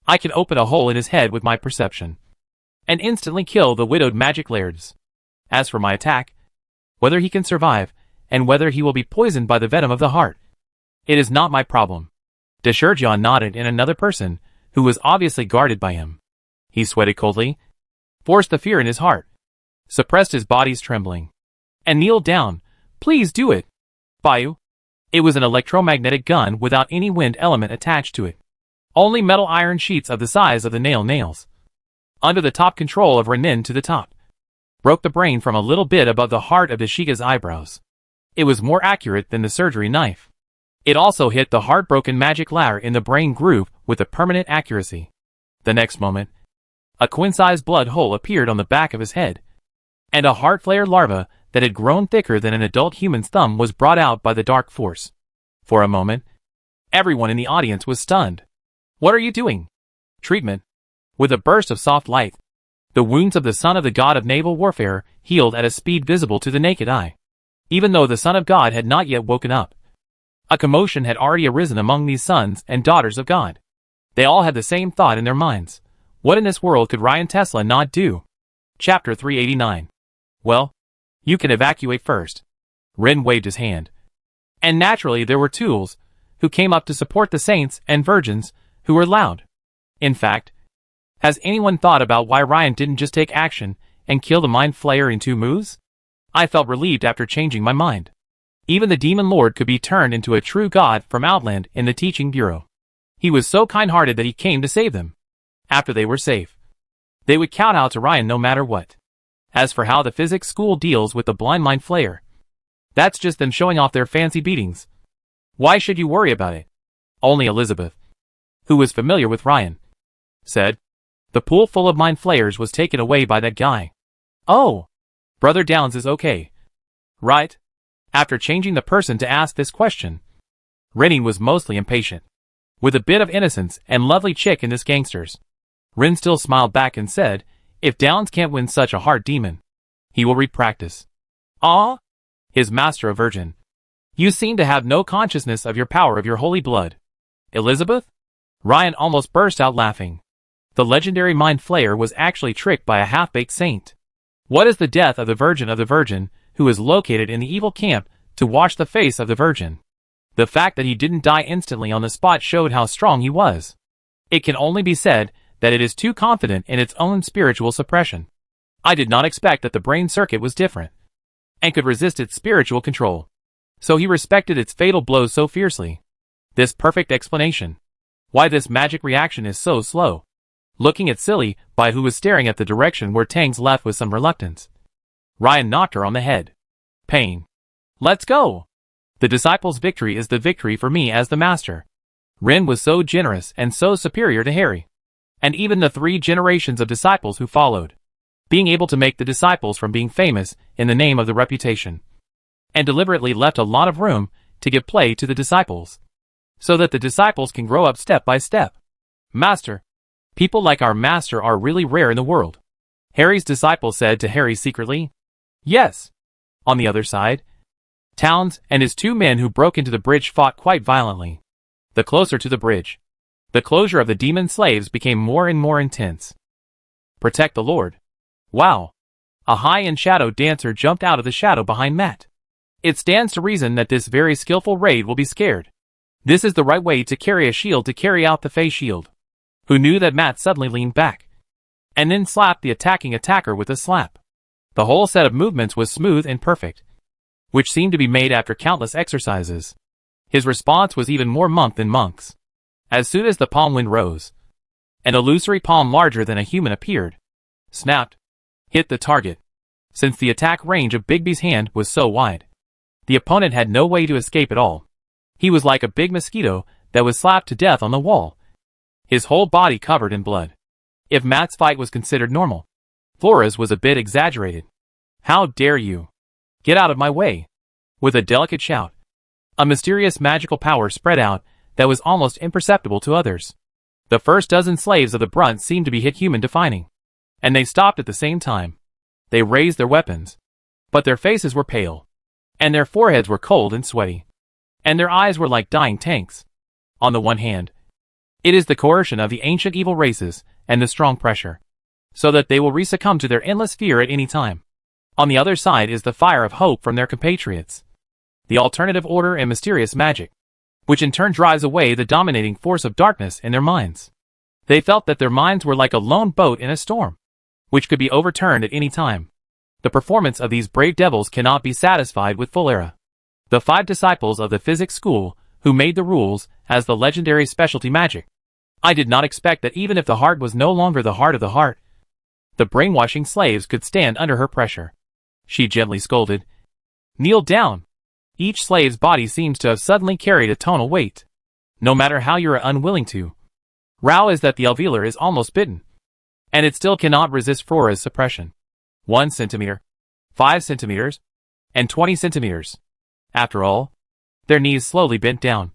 I can open a hole in his head with my perception, and instantly kill the widowed magic lairds. As for my attack, whether he can survive, and whether he will be poisoned by the venom of the heart, it is not my problem. Deshurjian nodded, and another person, who was obviously guarded by him. He sweated coldly, forced the fear in his heart, suppressed his body's trembling, and kneeled down. Please do it. Bayu. It was an electromagnetic gun without any wind element attached to it. Only metal iron sheets of the size of the nails. Under the top control of Renin to the top. Broke the brain from a little bit above the heart of Deshiga's eyebrows. It was more accurate than the surgery knife. It also hit the heartbroken magic ladder in the brain groove with a permanent accuracy. The next moment, a queen-sized blood hole appeared on the back of his head, and a heart flare larva that had grown thicker than an adult human's thumb was brought out by the dark force. For a moment, everyone in the audience was stunned. What are you doing? Treatment. With a burst of soft light, the wounds of the son of the god of naval warfare healed at a speed visible to the naked eye. Even though the son of God had not yet woken up, a commotion had already arisen among these sons and daughters of God. They all had the same thought in their minds. What in this world could Ryan Tesla not do? Chapter 389. Well, You can evacuate first. Rin waved his hand. And naturally there were tools, who came up to support the saints and virgins, who were loud. In fact, has anyone thought about why Ryan didn't just take action and kill the Mind Flayer in 2 moves? I felt relieved after changing my mind. Even the Demon Lord could be turned into a true god from Outland in the Teaching Bureau. He was so kind-hearted that he came to save them. After they were safe, they would kowtow to Ryan no matter what. As for how the physics school deals with the blind Mind Flayer, that's just them showing off their fancy beatings. Why should you worry about it? Only Elizabeth, who was familiar with Ryan, said, the pool full of Mind Flayers was taken away by that guy. Oh, Brother Downs is okay, right? After changing the person to ask this question, Rennie was mostly impatient. With a bit of innocence and lovely chick in this gangsters, Rin still smiled back and said, if Downs can't win such a hard demon, he will re-practice. Ah? His master a virgin. You seem to have no consciousness of your power of your holy blood. Elizabeth? Ryan almost burst out laughing. The legendary Mind Flayer was actually tricked by a half-baked saint. What is the death of the Virgin, who is located in the evil camp to wash the face of the Virgin? The fact that he didn't die instantly on the spot showed how strong he was. It can only be said that it is too confident in its own spiritual suppression. I did not expect that the brain circuit was different, and could resist its spiritual control. So he respected its fatal blows so fiercely. This perfect explanation. Why this magic reaction is so slow. Looking at Silly, by who was staring at the direction where Tang's left with some reluctance. Ryan knocked her on the head. Pain. Let's go. The disciples' victory is the victory for me as the master. Rin was so generous and so superior to Harry. And even the 3 generations of disciples who followed. Being able to make the disciples from being famous in the name of the reputation. And deliberately left a lot of room to give play to the disciples. So that the disciples can grow up step by step. Master. People like our master are really rare in the world. Harry's disciple said to Harry secretly. Yes. On the other side, Towns and his 2 men who broke into the bridge fought quite violently. The closer to the bridge, the closure of the demon slaves became more and more intense. Protect the Lord. Wow. A high-end shadow dancer jumped out of the shadow behind Matt. It stands to reason that this very skillful raid will be scared. This is the right way to carry a shield to carry out the Fey shield. Who knew that Matt suddenly leaned back, and then slapped the attacking attacker with a slap. The whole set of movements was smooth and perfect, which seemed to be made after countless exercises. His response was even more monk than monks. As soon as the palm wind rose, an illusory palm larger than a human appeared, snapped, hit the target. Since the attack range of Bigby's hand was so wide, the opponent had no way to escape at all. He was like a big mosquito that was slapped to death on the wall, his whole body covered in blood. If Matt's fight was considered normal, Flora's was a bit exaggerated. How dare you? Get out of my way. With a delicate shout, a mysterious magical power spread out that was almost imperceptible to others. The first dozen slaves of the brunt seemed to be hit human defining, and they stopped at the same time. They raised their weapons, but their faces were pale, and their foreheads were cold and sweaty, and their eyes were like dying tanks. On the one hand, it is the coercion of the ancient evil races and the strong pressure, so that they will succumb to their endless fear at any time. On the other side is the fire of hope from their compatriots, the alternative order and mysterious magic, which in turn drives away the dominating force of darkness in their minds. They felt that their minds were like a lone boat in a storm, which could be overturned at any time. The performance of these brave devils cannot be satisfied with full era. The 5 disciples of the physics school, who made the rules, as the legendary specialty magic. I did not expect that even if the heart was no longer the heart of the heart, the brainwashing slaves could stand under her pressure. She gently scolded. Kneel down. Each slave's body seems to have suddenly carried a tonal weight, no matter how you are unwilling to. Row is that the alveolar is almost bitten, and it still cannot resist Flora's suppression. 1 centimeter, 5 centimeters, and 20 centimeters. After all, their knees slowly bent down,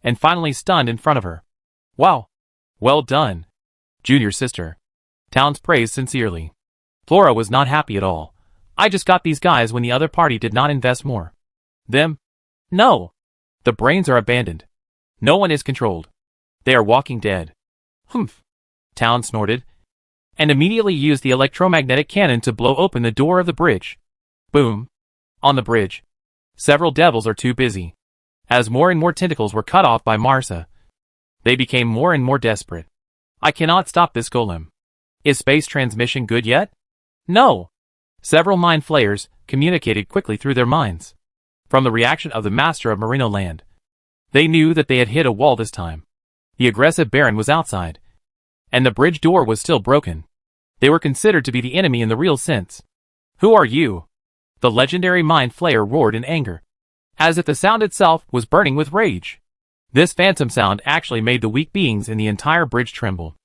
and finally stunned in front of her. Wow. Well done, junior sister. Towns praised sincerely. Flora was not happy at all. I just got these guys when the other party did not invest more. Them? No. The brains are abandoned. No one is controlled. They are walking dead. Humph. Towns snorted, and immediately used the electromagnetic cannon to blow open the door of the bridge. Boom. On the bridge. Several devils are too busy. As more and more tentacles were cut off by Marsa, they became more and more desperate. I cannot stop this golem. Is space transmission good yet? No. Several mind flayers communicated quickly through their minds. From the reaction of the master of Merino Land, they knew that they had hit a wall this time. The aggressive Baron was outside, and the bridge door was still broken. They were considered to be the enemy in the real sense. Who are you? The legendary mind flayer roared in anger, as if the sound itself was burning with rage. This phantom sound actually made the weak beings in the entire bridge tremble.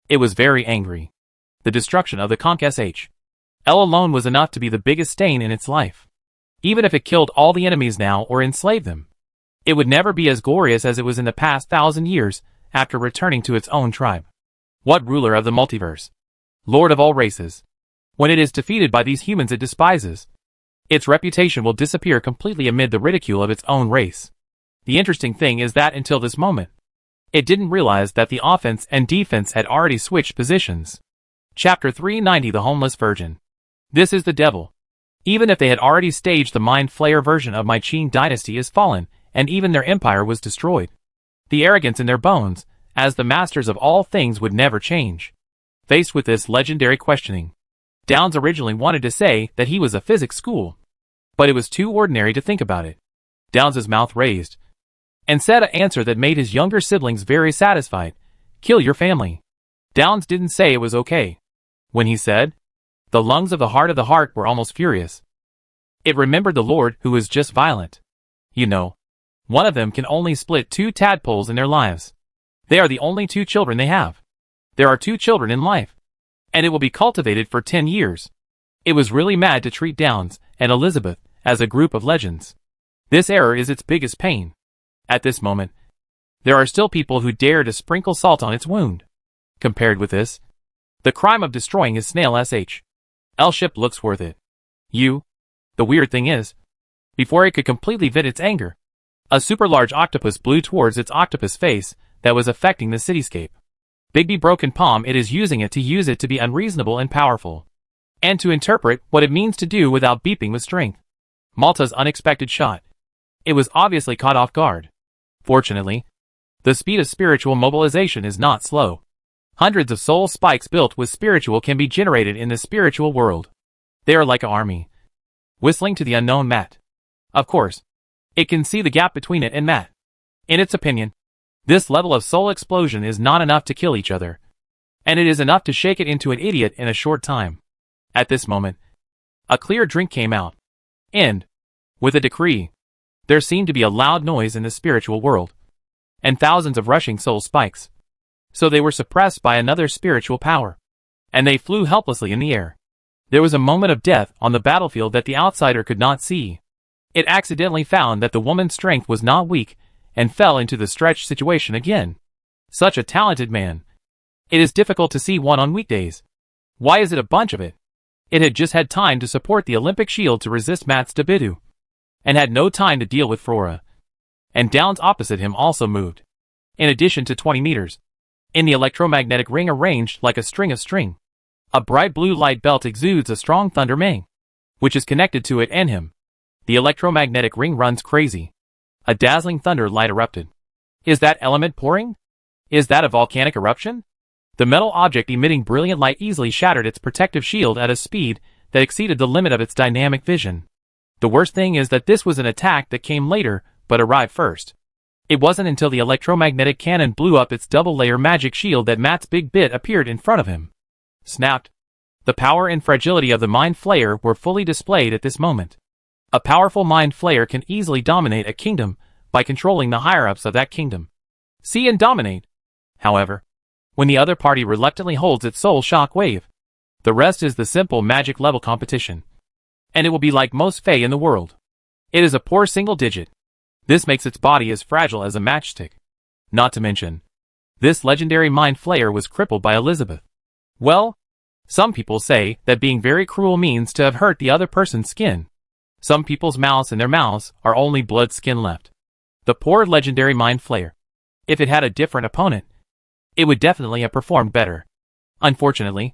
It was very angry. The destruction of the Conch SH L alone was enough to be the biggest stain in its life. Even if it killed all the enemies now or enslaved them, it would never be as glorious as it was in the past 1,000 years after returning to its own tribe. What ruler of the multiverse? Lord of all races. When it is defeated by these humans it despises, its reputation will disappear completely amid the ridicule of its own race. The interesting thing is that until this moment, it didn't realize that the offense and defense had already switched positions. Chapter 390 The Homeless Virgin. This is the devil. Even if they had already staged the Mind Flayer version of my Qing dynasty is fallen, and even their empire was destroyed, the arrogance in their bones, as the masters of all things, would never change. Faced with this legendary questioning, Downs originally wanted to say that he was a physics school, but it was too ordinary to think about it. Downs' mouth raised, and said an answer that made his younger siblings very satisfied. Kill your family. Downs didn't say it was okay. When he said, the lungs of the heart were almost furious. It remembered the Lord who was just violent. You know, one of them can only split 2 tadpoles in their lives. They are the only 2 children they have. There are 2 children in life, and it will be cultivated for 10 years. It was really mad to treat Downs and Elizabeth as a group of legends. This error is its biggest pain. At this moment, there are still people who dare to sprinkle salt on its wound. Compared with this, the crime of destroying his snail SH.L ship looks worth it. The weird thing is, before it could completely vent its anger, a super large octopus blew towards its octopus face that was affecting the cityscape. Bigby broken palm, it is using it to be unreasonable and powerful, and to interpret what it means to do without beeping with strength. Malta's unexpected shot. It was obviously caught off guard. Fortunately, the speed of spiritual mobilization is not slow. Hundreds of soul spikes built with spiritual can be generated in the spiritual world. They are like an army, whistling to the unknown Matt. Of course, it can see the gap between it and Matt. In its opinion, this level of soul explosion is not enough to kill each other, and it is enough to shake it into an idiot in a short time. At this moment, a clear drink came out, and, with a decree, there seemed to be a loud noise in the spiritual world, and thousands of rushing soul spikes. So they were suppressed by another spiritual power, and they flew helplessly in the air. There was a moment of death on the battlefield that the outsider could not see. It accidentally found that the woman's strength was not weak, and fell into the stretched situation again. Such a talented man. It is difficult to see one on weekdays. Why is it a bunch of it? It had just had time to support the Olympic shield to resist Matt's Dabidu, and had no time to deal with Flora. And Downs opposite him also moved. In addition to 20 meters. In the electromagnetic ring arranged like a string of string, a bright blue light belt exudes a strong thunder mang, which is connected to it and him. The electromagnetic ring runs crazy. A dazzling thunder light erupted. Is that element pouring? Is that a volcanic eruption? The metal object emitting brilliant light easily shattered its protective shield at a speed that exceeded the limit of its dynamic vision. The worst thing is that this was an attack that came later, but arrived first. It wasn't until the electromagnetic cannon blew up its double-layer magic shield that Matt's big bit appeared in front of him. Snapped. The power and fragility of the Mind Flayer were fully displayed at this moment. A powerful Mind Flayer can easily dominate a kingdom by controlling the higher-ups of that kingdom. See and dominate. However, when the other party reluctantly holds its soul shock wave, the rest is the simple magic level competition. And it will be like most Fae in the world. It is a poor single digit. This makes its body as fragile as a matchstick. Not to mention, this legendary Mind Flayer was crippled by Elizabeth. Well, some people say that being very cruel means to have hurt the other person's skin. Some people's mouths and their mouths are only blood skin left. The poor legendary Mind Flayer. If it had a different opponent, it would definitely have performed better. Unfortunately,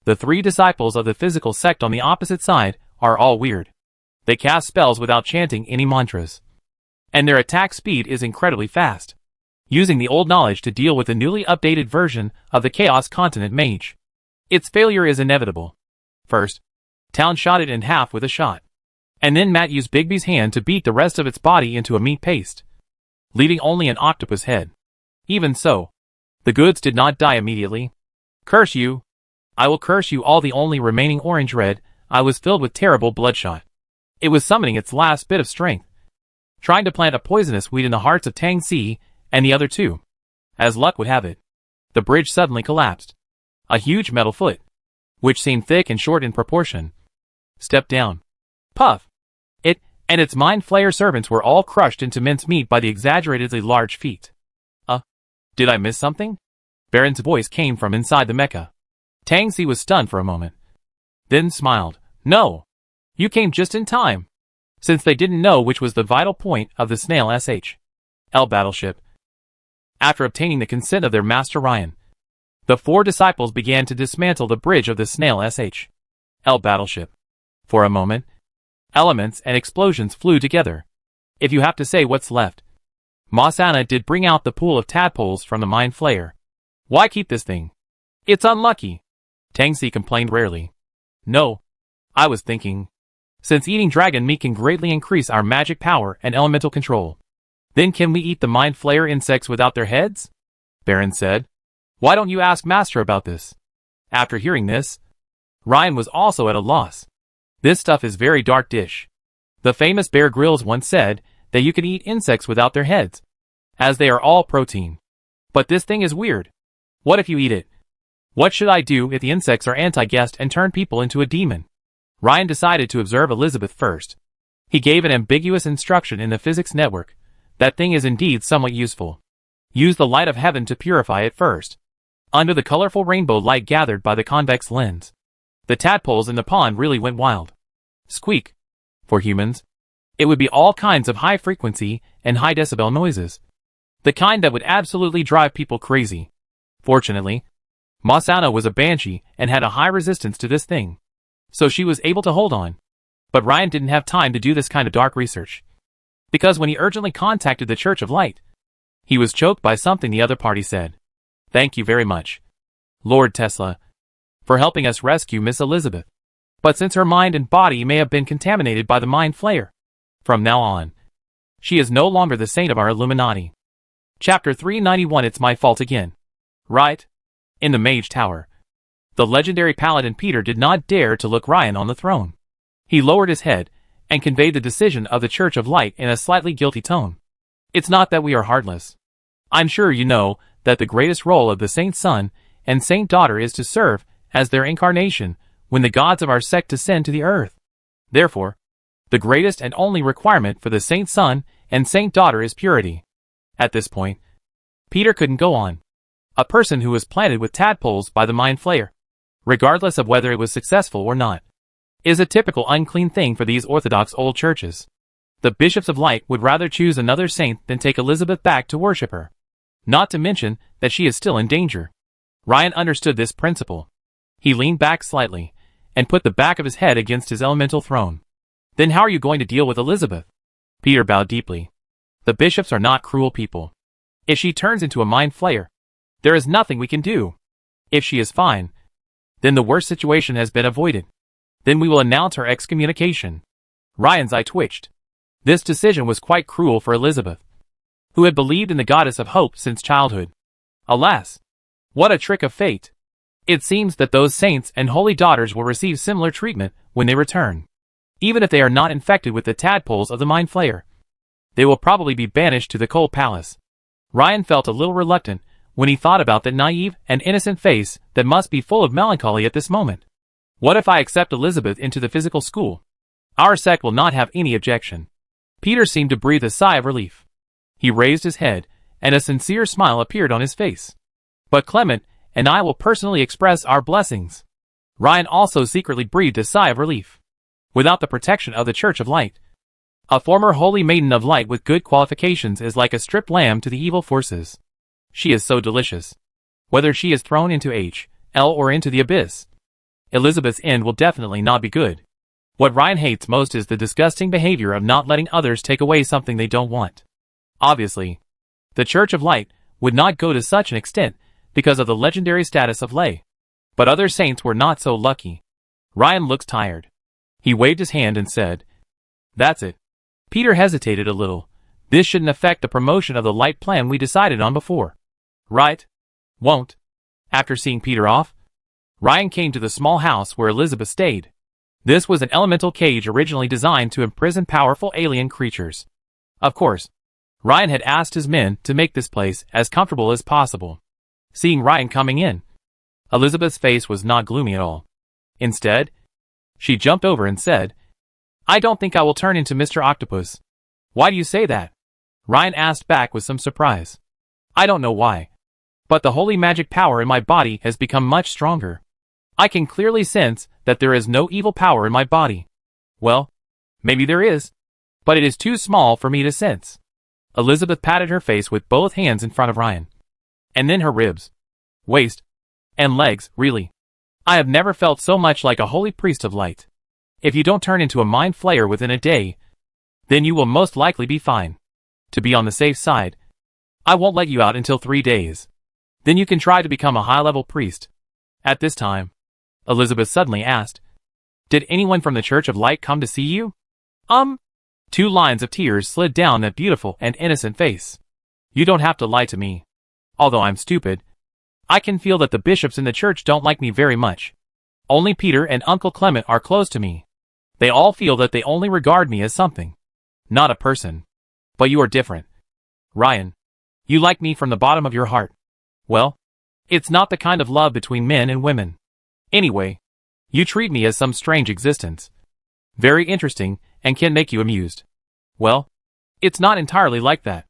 the 3 disciples of the physical sect on the opposite side are all weird. They cast spells without chanting any mantras. And their attack speed is incredibly fast, using the old knowledge to deal with the newly updated version of the Chaos Continent Mage. Its failure is inevitable. First, Town shot it in half with a shot. And then Matt used Bigby's hand to beat the rest of its body into a meat paste, leaving only an octopus head. Even so, the goods did not die immediately. Curse you! I will curse you all. The only remaining orange-red eye was filled with terrible bloodshot. It was summoning its last bit of strength, trying to plant a poisonous weed in the hearts of Tang Si and the other two. As luck would have it, the bridge suddenly collapsed. A huge metal foot, which seemed thick and short in proportion, stepped down. Puff! It and its mind flayer servants were all crushed into mincemeat by the exaggeratedly large feet. Did I miss something? Baron's voice came from inside the mecha. Tang Si was stunned for a moment, then smiled. No! You came just in time, since they didn't know which was the vital point of the Snail SHL battleship. After obtaining the consent of their master Ryan, the four disciples began to dismantle the bridge of the Snail SHL battleship. For a moment, elements and explosions flew together. If you have to say what's left, Masana did bring out the pool of tadpoles from the mind flayer. Why keep this thing? It's unlucky, Tang Si complained rarely. No, I was thinking, since eating dragon meat can greatly increase our magic power and elemental control, then can we eat the mind flayer insects without their heads? Baron said. Why don't you ask Master about this? After hearing this, Ryan was also at a loss. This stuff is very dark dish. The famous Bear Grylls once said that you can eat insects without their heads, as they are all protein. But this thing is weird. What if you eat it? What should I do if the insects are anti-guest and turn people into a demon? Ryan decided to observe Elizabeth first. He gave an ambiguous instruction in the physics network. That thing is indeed somewhat useful. Use the light of heaven to purify it first. Under the colorful rainbow light gathered by the convex lens, the tadpoles in the pond really went wild. Squeak. For humans, it would be all kinds of high frequency and high decibel noises. The kind that would absolutely drive people crazy. Fortunately, Masana was a banshee and had a high resistance to this thing, so she was able to hold on. But Ryan didn't have time to do this kind of dark research, because when he urgently contacted the Church of Light, he was choked by something the other party said. Thank you very much, Lord Tesla, for helping us rescue Miss Elizabeth. But since her mind and body may have been contaminated by the mind flayer, from now on, she is no longer the saint of our Illuminati. Chapter 391. It's my fault again. Right? In the Mage Tower, the legendary paladin Peter did not dare to look Ryan on the throne. He lowered his head and conveyed the decision of the Church of Light in a slightly guilty tone. It's not that we are heartless. I'm sure you know that the greatest role of the Saint Son and Saint Daughter is to serve as their incarnation when the gods of our sect descend to the earth. Therefore, the greatest and only requirement for the Saint Son and Saint Daughter is purity. At this point, Peter couldn't go on. A person who was planted with tadpoles by the mind flayer, regardless of whether it was successful or not, is a typical unclean thing for these orthodox old churches. The bishops of light would rather choose another saint than take Elizabeth back to worship her. Not to mention that she is still in danger. Ryan understood this principle. He leaned back slightly and put the back of his head against his elemental throne. Then how are you going to deal with Elizabeth? Peter bowed deeply. The bishops are not cruel people. If she turns into a mind flayer, there is nothing we can do. If she is fine, then the worst situation has been avoided. Then we will announce her excommunication. Ryan's eye twitched. This decision was quite cruel for Elizabeth, who had believed in the goddess of hope since childhood. Alas, what a trick of fate. It seems that those saints and holy daughters will receive similar treatment when they return. Even if they are not infected with the tadpoles of the mind flayer, they will probably be banished to the cold palace. Ryan felt a little reluctant when he thought about that naive and innocent face that must be full of melancholy at this moment. What if I accept Elizabeth into the physical school? Our sect will not have any objection. Peter seemed to breathe a sigh of relief. He raised his head, and a sincere smile appeared on his face. But Clement and I will personally express our blessings. Ryan also secretly breathed a sigh of relief. Without the protection of the Church of Light, a former holy maiden of light with good qualifications is like a stripped lamb to the evil forces. She is so delicious. Whether she is thrown into HL or into the abyss, Elizabeth's end will definitely not be good. What Ryan hates most is the disgusting behavior of not letting others take away something they don't want. Obviously, the Church of Light would not go to such an extent because of the legendary status of Lay. But other saints were not so lucky. Ryan looked tired. He waved his hand and said, "That's it." Peter hesitated a little. This shouldn't affect the promotion of the light plan we decided on before. Right? Won't. After seeing Peter off, Ryan came to the small house where Elizabeth stayed. This was an elemental cage originally designed to imprison powerful alien creatures. Of course, Ryan had asked his men to make this place as comfortable as possible. Seeing Ryan coming in, Elizabeth's face was not gloomy at all. Instead, she jumped over and said, "I don't think I will turn into Mr. Octopus." "Why do you say that?" Ryan asked back with some surprise. "I don't know why, but the holy magic power in my body has become much stronger. I can clearly sense that there is no evil power in my body." "Well, maybe there is, but it is too small for me to sense." Elizabeth patted her face with both hands in front of Ryan. And then her ribs, waist, and legs, really. I have never felt so much like a holy priest of light. If you don't turn into a mind flayer within a day, then you will most likely be fine. To be on the safe side, I won't let you out until 3 days. Then you can try to become a high-level priest. At this time, Elizabeth suddenly asked, "Did anyone from the Church of Light come to see you?" 2 lines of tears slid down that beautiful and innocent face. "You don't have to lie to me. Although I'm stupid, I can feel that the bishops in the church don't like me very much. Only Peter and Uncle Clement are close to me. They all feel that they only regard me as something, not a person. But you are different. Ryan, you like me from the bottom of your heart. Well, it's not the kind of love between men and women. Anyway, you treat me as some strange existence. Very interesting and can make you amused. Well, it's not entirely like that."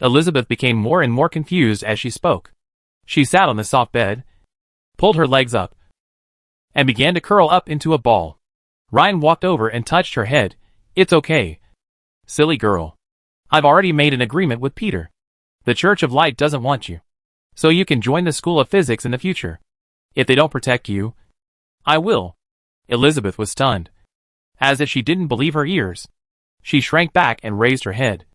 Elizabeth became more and more confused as she spoke. She sat on the soft bed, pulled her legs up, and began to curl up into a ball. Ryan walked over and touched her head. "It's okay. Silly girl. I've already made an agreement with Peter. The Church of Light doesn't want you. So you can join the School of Physics in the future. If they don't protect you, I will." Elizabeth was stunned. As if she didn't believe her ears. She shrank back and raised her head.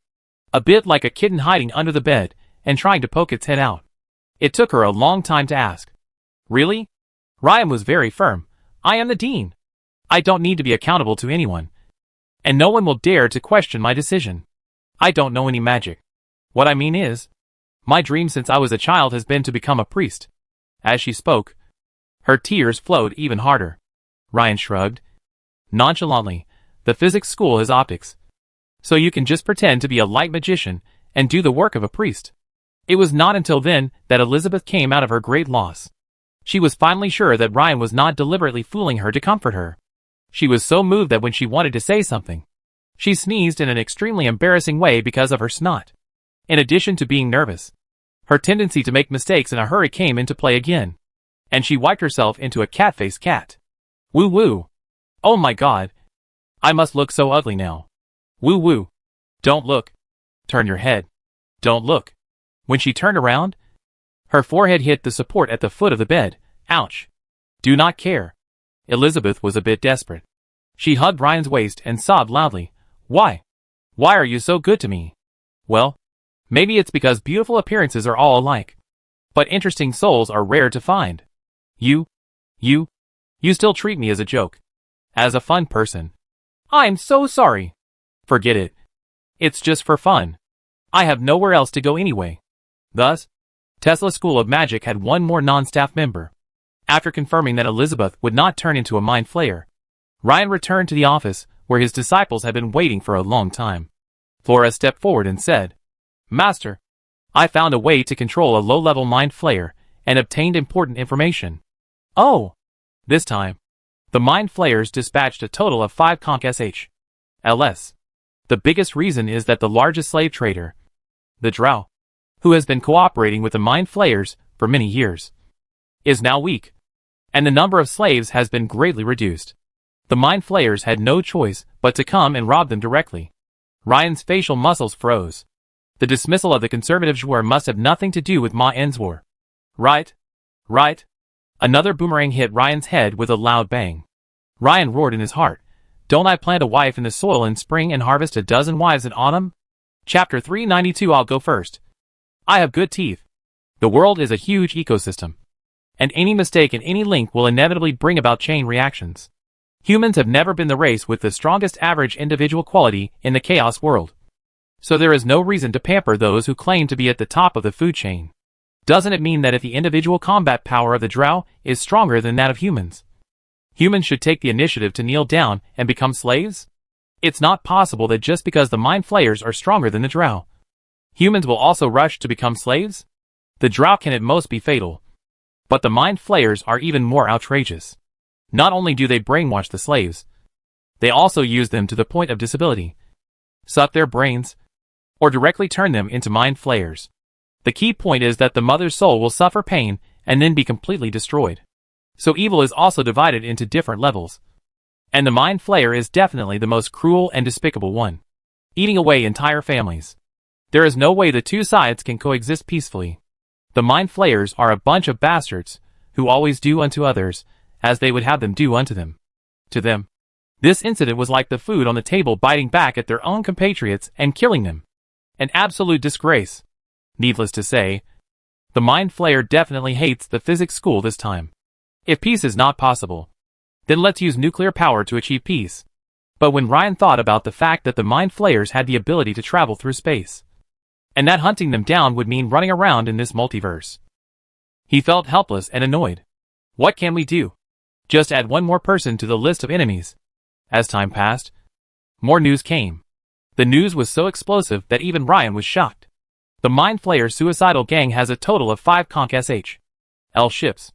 A bit like a kitten hiding under the bed and trying to poke its head out. It took her a long time to ask, "Really?" Ryan was very firm. "I am the dean. I don't need to be accountable to anyone. And no one will dare to question my decision. I don't know any magic. What I mean is, my dream since I was a child has been to become a priest." As she spoke, her tears flowed even harder. Ryan shrugged. Nonchalantly, "The physics school is optics. So you can just pretend to be a light magician and do the work of a priest." It was not until then that Elizabeth came out of her great loss. She was finally sure that Ryan was not deliberately fooling her to comfort her. She was so moved that when she wanted to say something, she sneezed in an extremely embarrassing way because of her snot. In addition to being nervous, her tendency to make mistakes in a hurry came into play again, and she wiped herself into a cat-faced cat. "Woo woo. Oh my God. I must look so ugly now. Woo woo. Don't look. Turn your head. Don't look." When she turned around, her forehead hit the support at the foot of the bed. "Ouch. Do not care." Elizabeth was a bit desperate. She hugged Ryan's waist and sobbed loudly. "Why? Why are you so good to me?" "Well, maybe it's because beautiful appearances are all alike. But interesting souls are rare to find. You still treat me as a joke. As a fun person. I'm so sorry." "Forget it. It's just for fun. I have nowhere else to go anyway." Thus, Tesla School of Magic had one more non-staff member. After confirming that Elizabeth would not turn into a mind flayer, Ryan returned to the office where his disciples had been waiting for a long time. Flora stepped forward and said, "Master, I found a way to control a low-level mind flayer and obtained important information." "Oh!" This time, the mind flayers dispatched a total of 5 conch sh.ls. The biggest reason is that the largest slave trader, the Drow, who has been cooperating with the mind flayers for many years, is now weak, and the number of slaves has been greatly reduced. The mind flayers had no choice but to come and rob them directly. Ryan's facial muscles froze. The dismissal of the conservative joueur must have nothing to do with Ma Enswar. Right. Another boomerang hit Ryan's head with a loud bang. Ryan roared in his heart. Don't I plant a wife in the soil in spring and harvest a dozen wives in autumn? Chapter 392. I'll go first. I have good teeth. The world is a huge ecosystem, and any mistake in any link will inevitably bring about chain reactions. Humans have never been the race with the strongest average individual quality in the chaos world. So there is no reason to pamper those who claim to be at the top of the food chain. Doesn't it mean that if the individual combat power of the drow is stronger than that of humans, humans should take the initiative to kneel down and become slaves? It's not possible that just because the mind flayers are stronger than the drow, humans will also rush to become slaves? The drow can at most be fatal, but the mind flayers are even more outrageous. Not only do they brainwash the slaves, they also use them to the point of disability, suck their brains, or directly turn them into mind flayers. The key point is that the mother's soul will suffer pain and then be completely destroyed. So evil is also divided into different levels, and the mind flayer is definitely the most cruel and despicable one, eating away entire families. There is no way the two sides can coexist peacefully. The mind flayers are a bunch of bastards who always do unto others as they would have them do unto them. To them, this incident was like the food on the table biting back at their own compatriots and killing them. An absolute disgrace. Needless to say, the mind flayer definitely hates the physics school this time. If peace is not possible, then let's use nuclear power to achieve peace. But when Ryan thought about the fact that the mind flayers had the ability to travel through space, and that hunting them down would mean running around in this multiverse, he felt helpless and annoyed. What can we do? Just add one more person to the list of enemies. As time passed, more news came. The news was so explosive that even Ryan was shocked. The Mind Flayer suicidal gang has a total of 5 Conch-SH-L ships.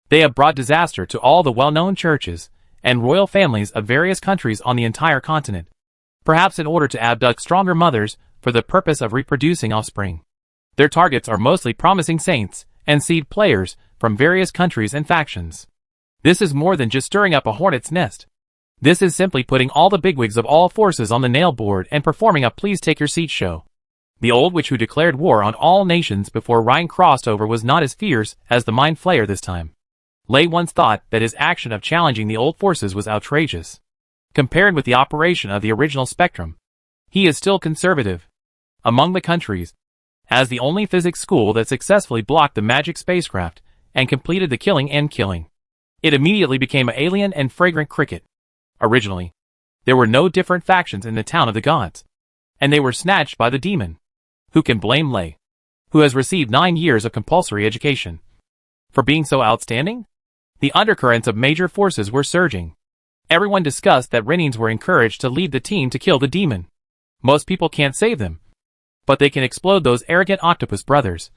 They have brought disaster to all the well-known churches and royal families of various countries on the entire continent, perhaps in order to abduct stronger mothers for the purpose of reproducing offspring. Their targets are mostly promising saints and seed players from various countries and factions. This is more than just stirring up a hornet's nest. This is simply putting all the bigwigs of all forces on the nail board and performing a please take your seat show. The old witch who declared war on all nations before Ryan crossed over was not as fierce as the Mind Flayer this time. Lay once thought that his action of challenging the old forces was outrageous. Compared with the operation of the original Spectrum, he is still conservative. Among the countries, as the only physics school that successfully blocked the magic spacecraft and completed the killing and killing, it immediately became an alien and fragrant cricket. Originally, there were no different factions in the town of the gods, and they were snatched by the demon. Who can blame Lay, who has received 9 years of compulsory education, for being so outstanding? The undercurrents of major forces were surging. Everyone discussed that Renines were encouraged to lead the team to kill the demon. Most people can't save them, but they can explode those arrogant octopus brothers,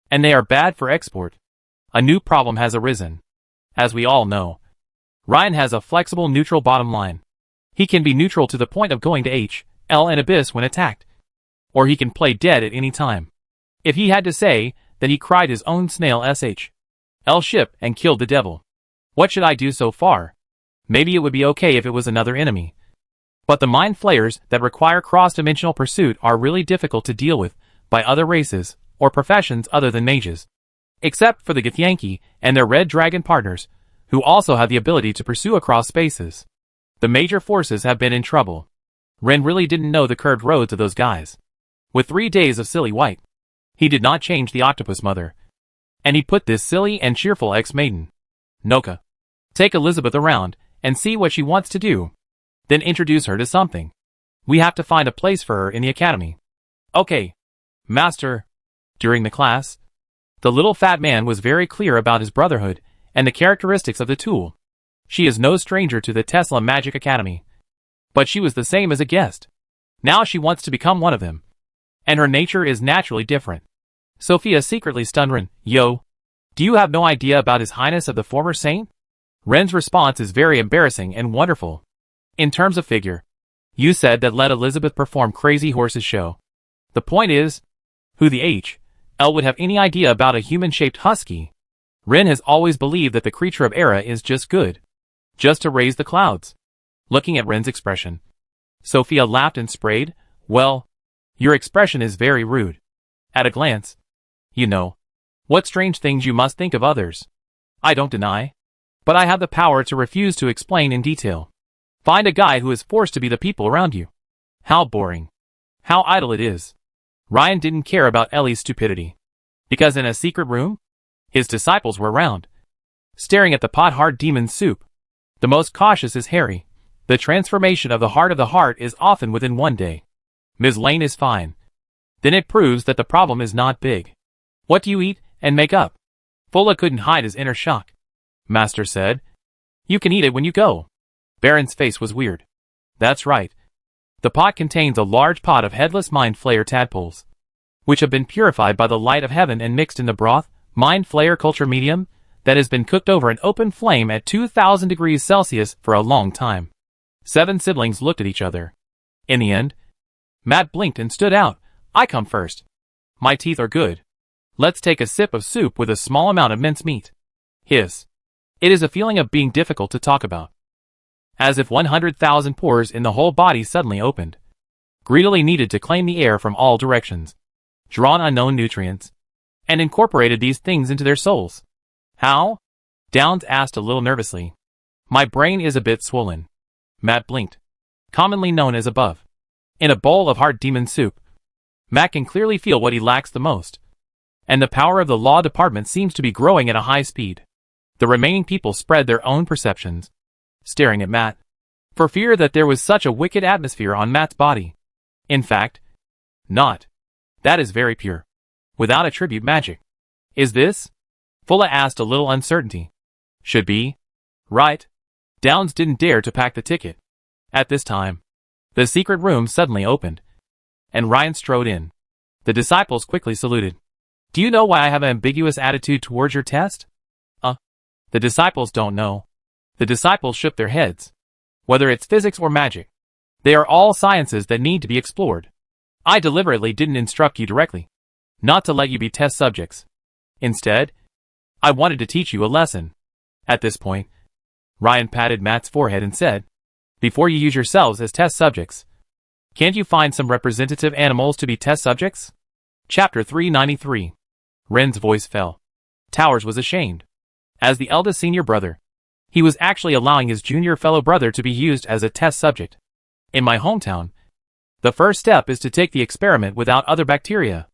and they are bad for export. A new problem has arisen. As we all know, Ryan has a flexible neutral bottom line. He can be neutral to the point of going to H, L and Abyss when attacked, or he can play dead at any time. If he had to say, then he cried his own snail SH-L ship and killed the devil. What should I do so far? Maybe it would be okay if it was another enemy. But the Mind Flayers that require cross-dimensional pursuit are really difficult to deal with by other races or professions other than mages. Except for the Githyanki and their Red Dragon partners, who also have the ability to pursue across spaces. The major forces have been in trouble. Ren really didn't know the curved roads of those guys. With 3 days of silly white, he did not change the octopus mother. And he put this silly and cheerful ex-maiden, Noka, take Elizabeth around and see what she wants to do. Then introduce her to something. We have to find a place for her in the academy. Okay, master. During the class, the little fat man was very clear about his brotherhood and the characteristics of the tool. She is no stranger to the Tesla Magic Academy, but she was the same as a guest. Now she wants to become one of them, and her nature is naturally different. Sophia secretly stunned Ren. Yo, do you have no idea about His Highness of the former saint? Ren's response is very embarrassing and wonderful. In terms of figure, you said that let Elizabeth perform Crazy Horse's show. The point is, who the H-L would have any idea about a human-shaped husky? Ren has always believed that the creature of Era is just good, just to raise the clouds. Looking at Ren's expression, Sophia laughed and sprayed, well, your expression is very rude. At a glance, you know, what strange things you must think of others. I don't deny, but I have the power to refuse to explain in detail. Find a guy who is forced to be the people around you. How boring. How idle it is. Ryan didn't care about Ellie's stupidity. Because in a secret room, his disciples were around, staring at the pot-hard demon soup. The most cautious is Harry. The transformation of the heart is often within one day. Ms. Lane is fine. Then it proves that the problem is not big. What do you eat and make up? Fulla couldn't hide his inner shock. Master said, you can eat it when you go. Baron's face was weird. That's right. The pot contains a large pot of headless mind flayer tadpoles, which have been purified by the light of heaven and mixed in the broth, mind flayer culture medium, that has been cooked over an open flame at 2000 degrees Celsius for a long time. 7 siblings looked at each other. In the end, Matt blinked and stood out. I come first. My teeth are good. Let's take a sip of soup with a small amount of mincemeat. Hiss. It is a feeling of being difficult to talk about. As if 100,000 pores in the whole body suddenly opened, greedily needed to claim the air from all directions, drawn unknown nutrients, and incorporated these things into their souls. How? Downs asked a little nervously. My brain is a bit swollen. Matt blinked. Commonly known as above. In a bowl of hard demon soup, Matt can clearly feel what he lacks the most. And the power of the law department seems to be growing at a high speed. The remaining people spread their own perceptions, staring at Matt, for fear that there was such a wicked atmosphere on Matt's body. In fact, not. That is very pure. Without attribute magic. Is this? Fulla asked a little uncertainty. Should be. Right. Downs didn't dare to pack the ticket. At this time, the secret room suddenly opened, and Ryan strode in. The disciples quickly saluted. Do you know why I have an ambiguous attitude towards your test? The disciples don't know. The disciples shook their heads. Whether it's physics or magic, they are all sciences that need to be explored. I deliberately didn't instruct you directly, not to let you be test subjects. Instead, I wanted to teach you a lesson. At this point, Ryan patted Matt's forehead and said, before you use yourselves as test subjects, can't you find some representative animals to be test subjects? Chapter 393. Ren's voice fell. Towers was ashamed. As the eldest senior brother, he was actually allowing his junior fellow brother to be used as a test subject. In my hometown, the first step is to take the experiment without other bacteria.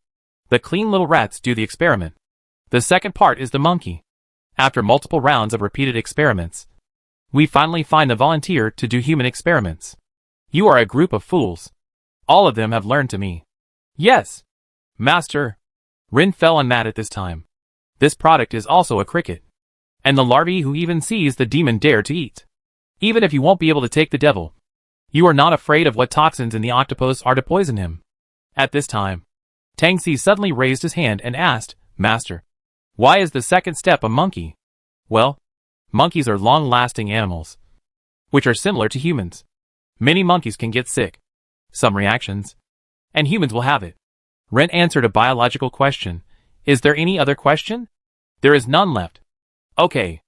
The clean little rats do the experiment. The second part is the monkey. After multiple rounds of repeated experiments, we finally find the volunteer to do human experiments. You are a group of fools. All of them have learned to me. Yes, Master. Ren fell on Matt at this time. This product is also a cricket. And the larvae who even sees the demon dare to eat. Even if you won't be able to take the devil, you are not afraid of what toxins in the octopus are to poison him. At this time, Tangxi suddenly raised his hand and asked, Master, why is the second step a monkey? Well, monkeys are long-lasting animals, which are similar to humans. Many monkeys can get sick, some reactions, and humans will have it. Ren answered a biological question. Is there any other question? There is none left. Okay.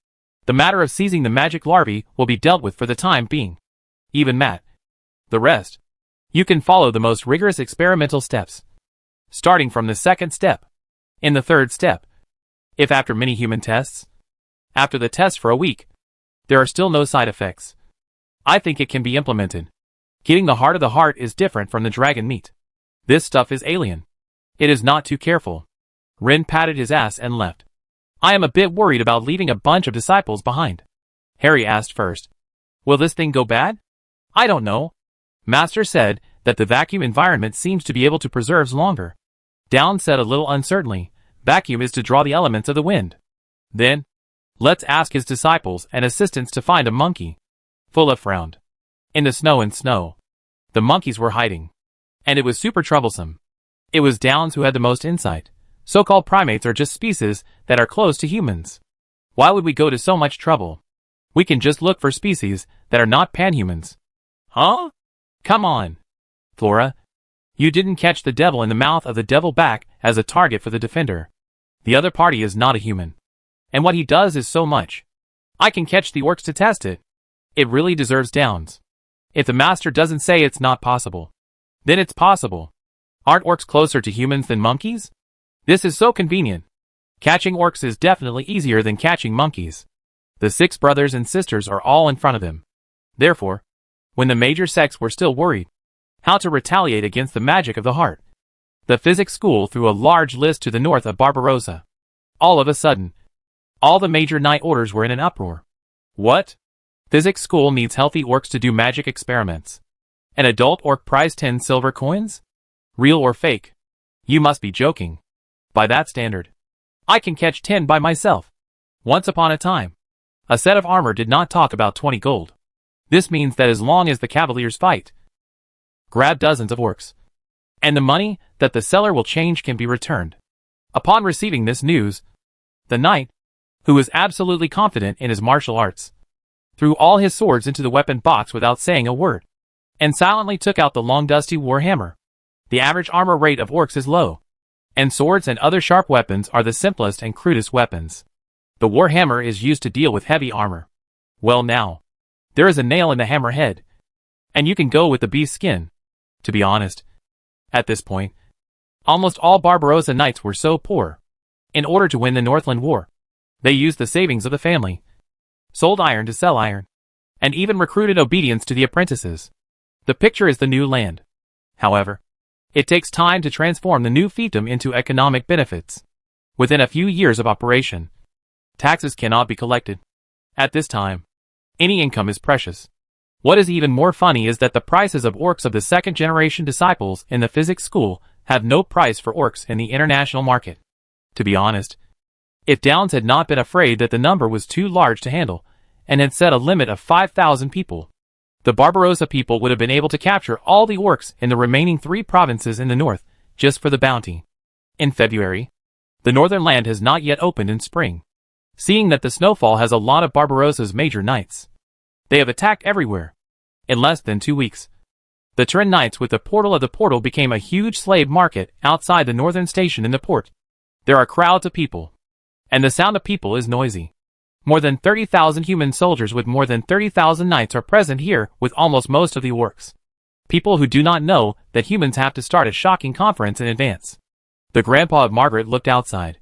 The matter of seizing the magic larvae will be dealt with for the time being. Even Matt. The rest. You can follow the most rigorous experimental steps, starting from the second step. In the third step, if after many human tests, after the test for a week, there are still no side effects, I think it can be implemented. Getting the heart of the heart is different from the dragon meat. This stuff is alien. It is not too careful. Ren patted his ass and left. I am a bit worried about leaving a bunch of disciples behind. Harry asked first. Will this thing go bad? I don't know. Master said that the vacuum environment seems to be able to preserve longer. Down said a little uncertainly, vacuum is to draw the elements of the wind. Then, let's ask his disciples and assistants to find a monkey. Fulla frowned. In the snow. The monkeys were hiding. And it was super troublesome. It was Downs who had the most insight. So-called primates are just species that are close to humans. Why would we go to so much trouble? We can just look for species that are not panhumans. Huh? Come on. Flora, you didn't catch the devil in the mouth of the devil back as a target for the defender. The other party is not a human. And what he does is so much. I can catch the orcs to test it. It really deserves Downs. If the master doesn't say it's not possible, then it's possible. Aren't orcs closer to humans than monkeys? This is so convenient. Catching orcs is definitely easier than catching monkeys. The 6 brothers and sisters are all in front of him. Therefore, when the major sects were still worried how to retaliate against the magic of the heart. The physics school threw a large list to the north of Barbarossa. All of a sudden, all the major knight orders were in an uproar. What? Physics school needs healthy orcs to do magic experiments. An adult orc prize 10 silver coins? Real or fake? You must be joking. By that standard, I can catch 10 by myself. Once upon a time, a set of armor did not talk about 20 gold. This means that as long as the cavaliers fight, grab dozens of orcs, and the money that the seller will change can be returned. Upon receiving this news, the knight, who was absolutely confident in his martial arts, threw all his swords into the weapon box without saying a word, and silently took out the long dusty war hammer. The average armor rate of orcs is low, and swords and other sharp weapons are the simplest and crudest weapons. The war hammer is used to deal with heavy armor. Well now, there is a nail in the hammer head, and you can go with the beast skin. To be honest, at this point, almost all Barbarossa knights were so poor. In order to win the Northland War, they used the savings of the family, sold iron to sell iron, and even recruited obedience to the apprentices. The picture is the new land. However, it takes time to transform the new fiefdom into economic benefits. Within a few years of operation, taxes cannot be collected. At this time, any income is precious. What is even more funny is that the prices of orcs of the second-generation disciples in the physics school have no price for orcs in the international market. To be honest, if Downs had not been afraid that the number was too large to handle, and had set a limit of 5,000 people, the Barbarossa people would have been able to capture all the orcs in the remaining 3 provinces in the north, just for the bounty. In February, the northern land has not yet opened in spring. Seeing that the snowfall has a lot of Barbarossa's major knights, they have attacked everywhere. In less than 2 weeks, the Turin Knights with the portal of the portal became a huge slave market outside the northern station in the port. There are crowds of people, and the sound of people is noisy. More than 30,000 human soldiers with more than 30,000 knights are present here with almost most of the orcs. People who do not know that humans have to start a shocking conference in advance. The grandpa of Margaret looked outside,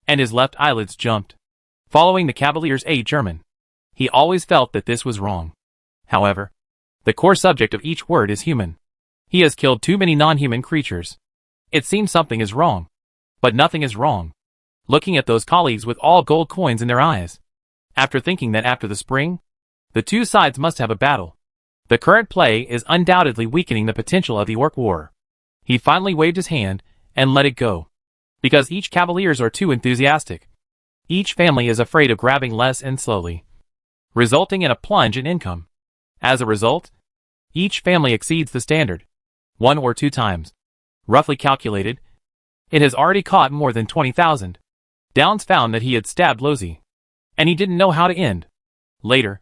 and his left eyelids jumped. Following the Cavalier's aid German, he always felt that this was wrong. However, the core subject of each word is human. He has killed too many non-human creatures. It seems something is wrong. But nothing is wrong. Looking at those colleagues with all gold coins in their eyes, after thinking that after the spring, the two sides must have a battle. The current play is undoubtedly weakening the potential of the orc war. He finally waved his hand and let it go. Because each cavaliers are too enthusiastic. Each family is afraid of grabbing less and slowly, resulting in a plunge in income. As a result, each family exceeds the standard 1 or 2 times. Roughly calculated, it has already caught more than 20,000. Downs found that he had stabbed Losey, and he didn't know how to end. Later,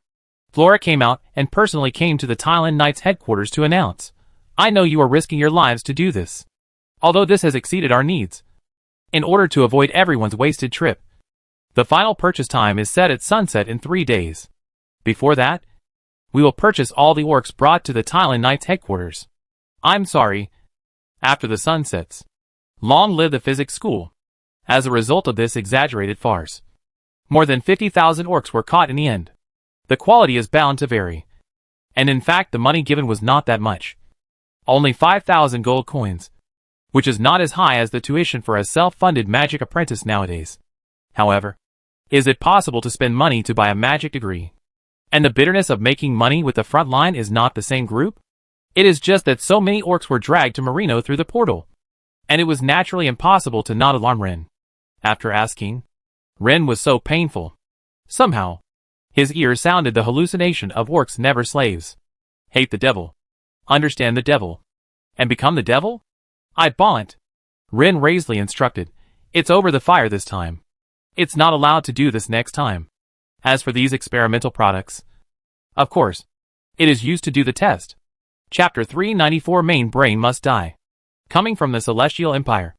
Flora came out and personally came to the Thailand Knights headquarters to announce, "I know you are risking your lives to do this. Although this has exceeded our needs. In order to avoid everyone's wasted trip, the final purchase time is set at sunset in 3 days. Before that, we will purchase all the orcs brought to the Thailand Knights headquarters. I'm sorry. After the sun sets. Long live the physics school." As a result of this exaggerated farce, more than 50,000 orcs were caught in the end. The quality is bound to vary. And in fact the money given was not that much. Only 5,000 gold coins, which is not as high as the tuition for a self-funded magic apprentice nowadays. However, is it possible to spend money to buy a magic degree? And the bitterness of making money with the front line is not the same group? It is just that so many orcs were dragged to Marino through the portal, and it was naturally impossible to not alarm Ren. After asking, Ren was so painful. Somehow, his ears sounded the hallucination of orcs never slaves. Hate the devil. Understand the devil. And become the devil? I baunt. Ren Raisley instructed. It's over the fire this time. It's not allowed to do this next time. As for these experimental products, of course, it is used to do the test. Chapter 394 Main Brain Must Die. Coming from the Celestial Empire,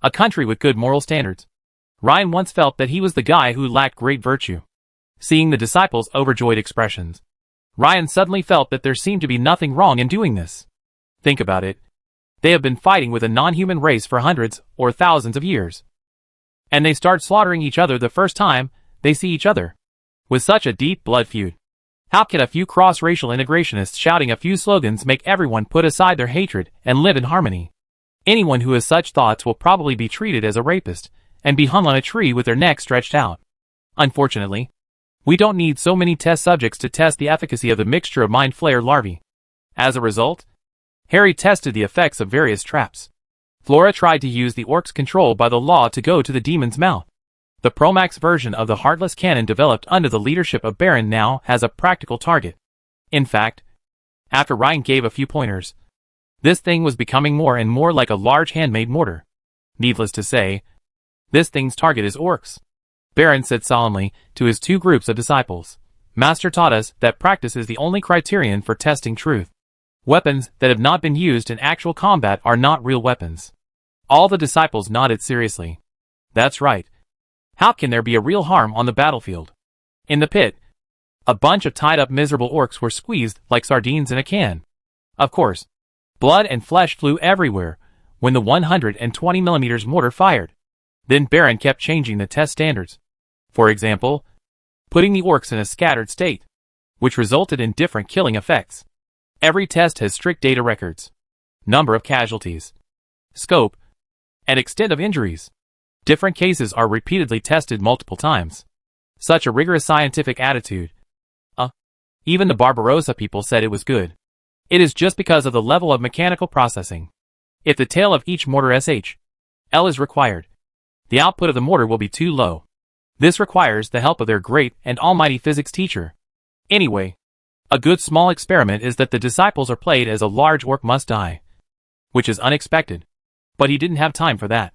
a country with good moral standards, Ryan once felt that he was the guy who lacked great virtue. Seeing the disciples' overjoyed expressions, Ryan suddenly felt that there seemed to be nothing wrong in doing this. Think about it. They have been fighting with a non-human race for hundreds or thousands of years. And they start slaughtering each other the first time they see each other. With such a deep blood feud, How can a few cross-racial integrationists shouting a few slogans make everyone put aside their hatred and live in harmony? Anyone who has such thoughts will probably be treated as a rapist and be hung on a tree with their neck stretched out. Unfortunately, we don't need so many test subjects to test the efficacy of the mixture of mind flayer larvae. As a result, Harry tested the effects of various traps. Flora tried to use the orcs controlled by the law to go to the demon's mouth. The Promax version of the Heartless Cannon developed under the leadership of Baron now has a practical target. In fact, after Ryan gave a few pointers, this thing was becoming more and more like a large handmade mortar. Needless to say, this thing's target is orcs. Baron said solemnly to his two groups of disciples, Master taught us that practice is the only criterion for testing truth. Weapons that have not been used in actual combat are not real weapons. All the disciples nodded seriously. That's right. How can there be a real harm on the battlefield? In the pit, a bunch of tied-up miserable orcs were squeezed like sardines in a can. Of course, blood and flesh flew everywhere when the 120mm mortar fired. Then Baron kept changing the test standards. For example, putting the orcs in a scattered state, which resulted in different killing effects. Every test has strict data records, number of casualties, scope, and extent of injuries. Different cases are repeatedly tested multiple times. Such a rigorous scientific attitude. Even the Barbarossa people said it was good. It is just because of the level of mechanical processing. If the tail of each mortar SHL is required, the output of the mortar will be too low. This requires the help of their great and almighty physics teacher. Anyway, a good small experiment is that the disciples are played as a large orc must die. Which is unexpected. But he didn't have time for that.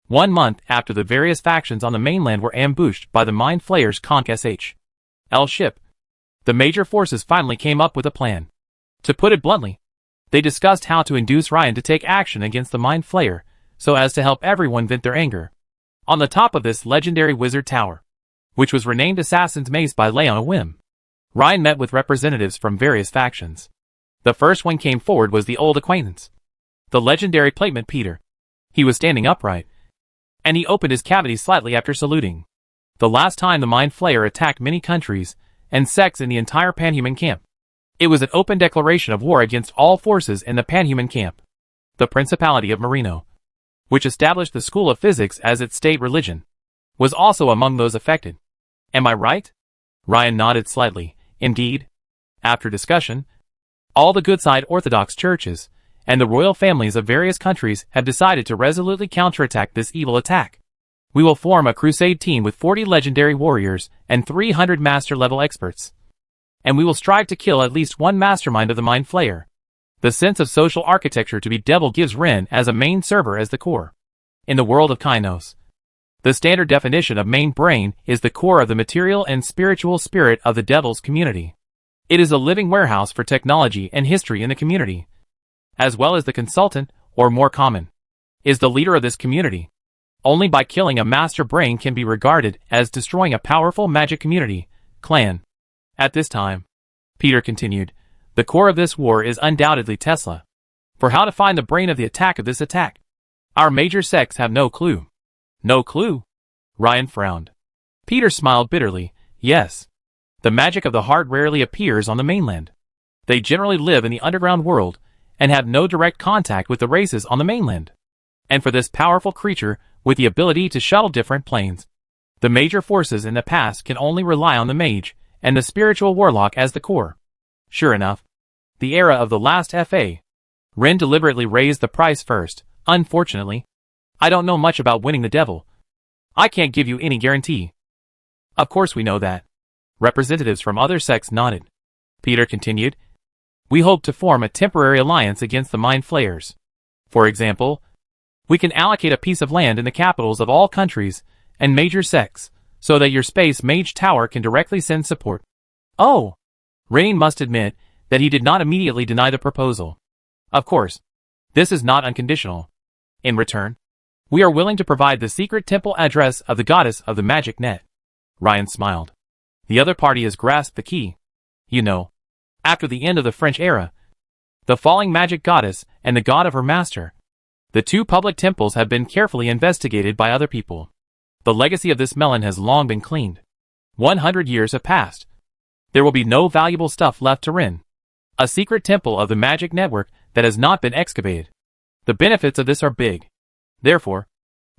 1 month after the various factions on the mainland were ambushed by the Mind Flayer's Conch SHL ship, the major forces finally came up with a plan. To put it bluntly, they discussed how to induce Ryan to take action against the Mind Flayer, so as to help everyone vent their anger. On the top of this legendary wizard tower, which was renamed Assassin's Mace by Lay on a whim, Ryan met with representatives from various factions. The first one came forward was the old acquaintance, the legendary plateman Peter. He was standing upright, and he opened his cavity slightly after saluting. The last time the Mind Flayer attacked many countries and sects in the entire Panhuman camp, it was an open declaration of war against all forces in the Panhuman camp. The Principality of Marino, which established the School of Physics as its state religion, was also among those affected. Am I right? Ryan nodded slightly. Indeed. After discussion, all the Goodside Orthodox churches and the royal families of various countries have decided to resolutely counterattack this evil attack. We will form a crusade team with 40 legendary warriors and 300 master-level experts. And we will strive to kill at least one mastermind of the Mind Flayer. The sense of social architecture to be devil gives Ren as a main server as the core. In the world of Kainos, the standard definition of main brain is the core of the material and spiritual spirit of the devil's community. It is a living warehouse for technology and history in the community, as well as the consultant, or more common, is the leader of this community. Only by killing a master brain can be regarded as destroying a powerful magic community, clan. At this time, Peter continued, the core of this war is undoubtedly Tesla. For how to find the brain of the attack of this attack, our major sects have no clue. No clue? Ryan frowned. Peter smiled bitterly. Yes. The magic of the heart rarely appears on the mainland. They generally live in the underground world, and have no direct contact with the races on the mainland. And for this powerful creature, with the ability to shuttle different planes, the major forces in the past can only rely on the mage, and the spiritual warlock as the core. Sure enough, the era of the last FA. Ren deliberately raised the price first. Unfortunately, I don't know much about winning the devil. I can't give you any guarantee. Of course we know that. Representatives from other sects nodded. Peter continued, we hope to form a temporary alliance against the Mind Flayers. For example, we can allocate a piece of land in the capitals of all countries and major sects, so that your Space Mage Tower can directly send support. Oh! Rain must admit that he did not immediately deny the proposal. Of course, this is not unconditional. In return, we are willing to provide the secret temple address of the goddess of the magic net. Ryan smiled. The other party has grasped the key. You know, after the end of the French era, the falling magic goddess and the god of her master, the two public temples have been carefully investigated by other people. The legacy of this melon has long been cleaned. 100 years have passed. There will be no valuable stuff left to Rin. A secret temple of the magic network that has not been excavated. The benefits of this are big. Therefore,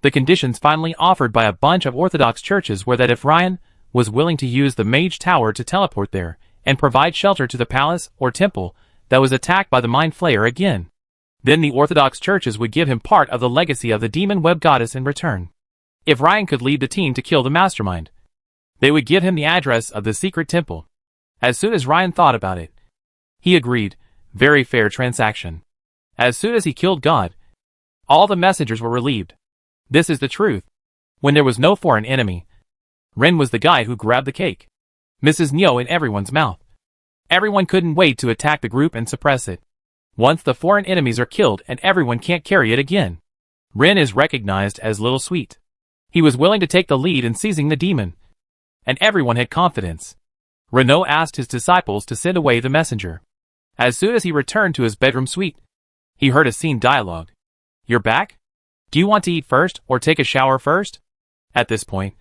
the conditions finally offered by a bunch of Orthodox churches were that if Ryan was willing to use the Mage Tower to teleport there and provide shelter to the palace or temple that was attacked by the Mind Flayer again, then the Orthodox churches would give him part of the legacy of the Demon Web Goddess in return. If Ryan could lead the team to kill the mastermind, they would give him the address of the secret temple. As soon as Ryan thought about it, he agreed. Very fair transaction. As soon as he killed God, all the messengers were relieved. This is the truth. When there was no foreign enemy, Ren was the guy who grabbed the cake. Mrs. Nyo in everyone's mouth. Everyone couldn't wait to attack the group and suppress it. Once the foreign enemies are killed and everyone can't carry it again, Ren is recognized as Little Sweet. He was willing to take the lead in seizing the demon, and everyone had confidence. Renaud asked his disciples to send away the messenger. As soon as he returned to his bedroom suite, he heard a scene dialogue. "You're back? Do you want to eat first or take a shower first?" At this point,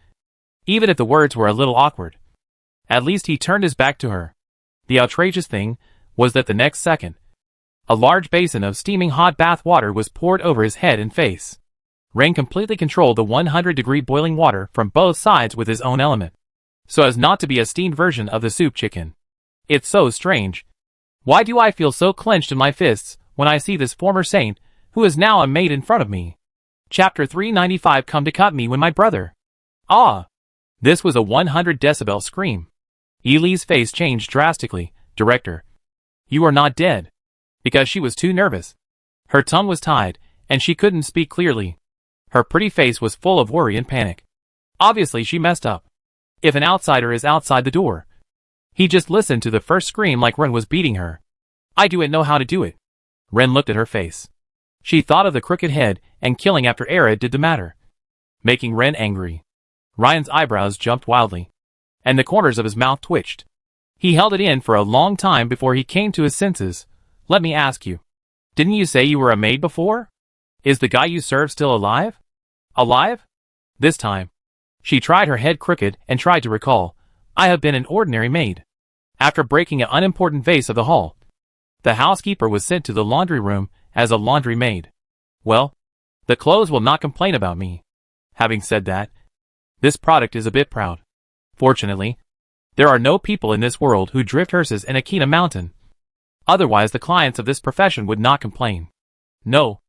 even if the words were a little awkward, at least he turned his back to her. The outrageous thing was that the next second, a large basin of steaming hot bath water was poured over his head and face. Ren completely controlled the 100-degree boiling water from both sides with his own element, so as not to be a steamed version of the soup chicken. It's so strange. Why do I feel so clenched in my fists when I see this former saint, who is now a maid in front of me? Chapter 395 Come to cut me when my brother. Ah! This was a 100 decibel scream. Ely's face changed drastically. Director, you are not dead. Because she was too nervous. Her tongue was tied, and she couldn't speak clearly. Her pretty face was full of worry and panic. Obviously she messed up. If an outsider is outside the door, he just listened to the first scream like Ren was beating her. I do it know how to do it. Ren looked at her face. She thought of the crooked head and killing after Era did the matter, making Ren angry. Ryan's eyebrows jumped wildly, and the corners of his mouth twitched. He held it in for a long time before he came to his senses. Let me ask you, didn't you say you were a maid before? Is the guy you serve still alive? Alive? This time, she tried her head crooked and tried to recall. I have been an ordinary maid. After breaking an unimportant vase of the hall, the housekeeper was sent to the laundry room as a laundry maid. Well, the clothes will not complain about me. Having said that, this product is a bit proud. Fortunately, there are no people in this world who drift hearses in Akina Mountain. Otherwise the clients of this profession would not complain. No.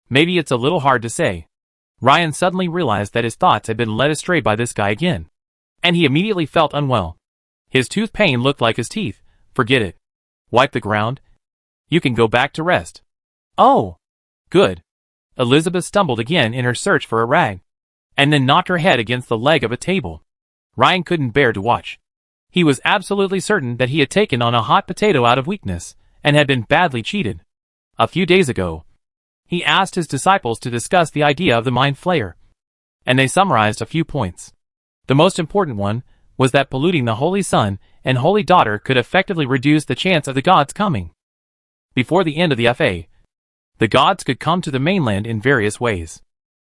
Maybe it's a little hard to say. Ryan suddenly realized that his thoughts had been led astray by this guy again, and he immediately felt unwell. His tooth pain looked like his teeth. Forget it. Wipe the ground. You can go back to rest. Oh! Good. Elizabeth stumbled again in her search for a rag, and then knocked her head against the leg of a table. Ryan couldn't bear to watch. He was absolutely certain that he had taken on a hot potato out of weakness, and had been badly cheated. A few days ago, he asked his disciples to discuss the idea of the Mind Flayer, and they summarized a few points. The most important one was that polluting the Holy Son and Holy Daughter could effectively reduce the chance of the gods coming. Before the end of the FA, the gods could come to the mainland in various ways.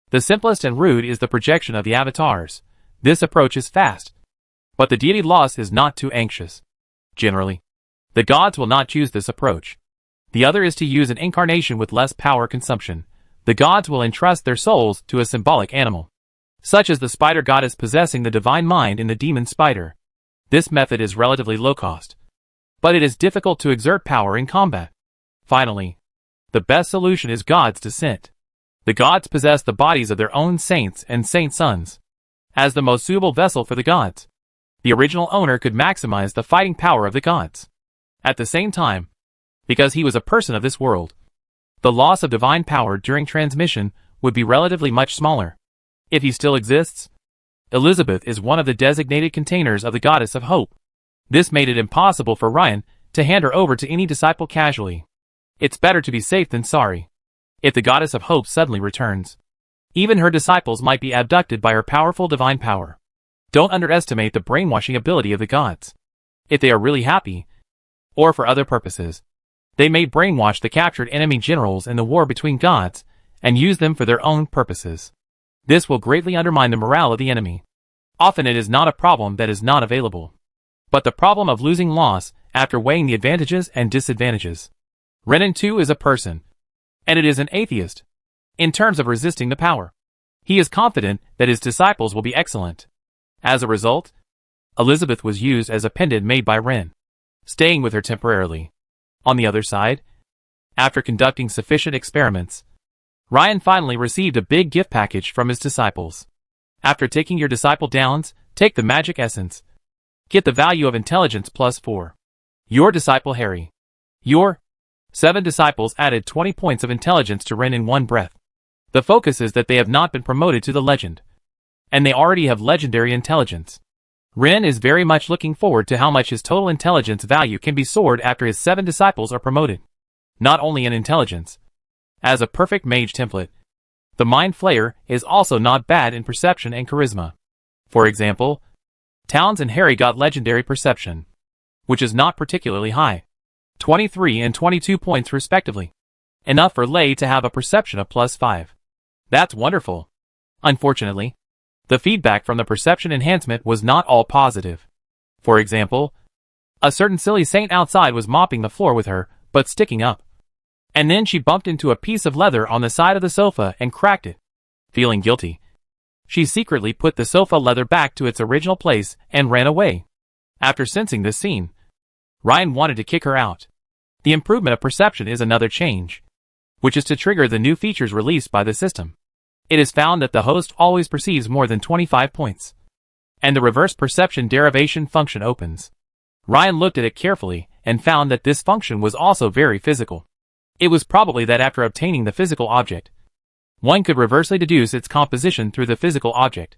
The simplest and rude is the projection of the avatars. This approach is fast, but the deity loss is not too anxious. Generally, the gods will not choose this approach. The other is to use an incarnation with less power consumption. The gods will entrust their souls to a symbolic animal, such as the spider goddess possessing the divine mind in the demon spider. This method is relatively low cost, but it is difficult to exert power in combat. Finally, the best solution is God's descent. The gods possess the bodies of their own saints and saint sons. As the most suitable vessel for the gods, the original owner could maximize the fighting power of the gods. At the same time, because he was a person of this world, the loss of divine power during transmission would be relatively much smaller. If he still exists, Elizabeth is one of the designated containers of the goddess of hope. This made it impossible for Ryan to hand her over to any disciple casually. It's better to be safe than sorry. If the goddess of hope suddenly returns, even her disciples might be abducted by her powerful divine power. Don't underestimate the brainwashing ability of the gods. If they are really happy, or for other purposes, they may brainwash the captured enemy generals in the war between gods, and use them for their own purposes. This will greatly undermine the morale of the enemy. Often it is not a problem that is not available. but the problem of losing loss after weighing the advantages and disadvantages. Renan too is a person, and it is an atheist, in terms of resisting the power. He is confident that his disciples will be excellent. As a result, Elizabeth was used as a pendant made by Ren, staying with her temporarily. On the other side, after conducting sufficient experiments, Ryan finally received a big gift package from his disciples. After taking your disciple downs, take the magic essence. Get the value of intelligence +4. Your disciple Harry. Your 7 disciples added 20 points of intelligence to Ren in one breath. The focus is that they have not been promoted to the legend, and they already have legendary intelligence. Ren is very much looking forward to how much his total intelligence value can be soared after his 7 disciples are promoted. Not only in intelligence. As a perfect mage template, the Mind Flayer is also not bad in perception and charisma. For example, Towns and Harry got legendary perception, which is not particularly high. 23 and 22 points respectively. Enough for Lei to have a perception of +5. That's wonderful. Unfortunately, the feedback from the perception enhancement was not all positive. For example, a certain silly saint outside was mopping the floor with her, but sticking up. And then she bumped into a piece of leather on the side of the sofa and cracked it. Feeling guilty, she secretly put the sofa leather back to its original place and ran away. After sensing this scene, Ryan wanted to kick her out. The improvement of perception is another change, which is to trigger the new features released by the system. It is found that the host always perceives more than 25 points, and the reverse perception derivation function opens. Ryan looked at it carefully and found that this function was also very physical. It was probably that after obtaining the physical object, one could reversely deduce its composition through the physical object.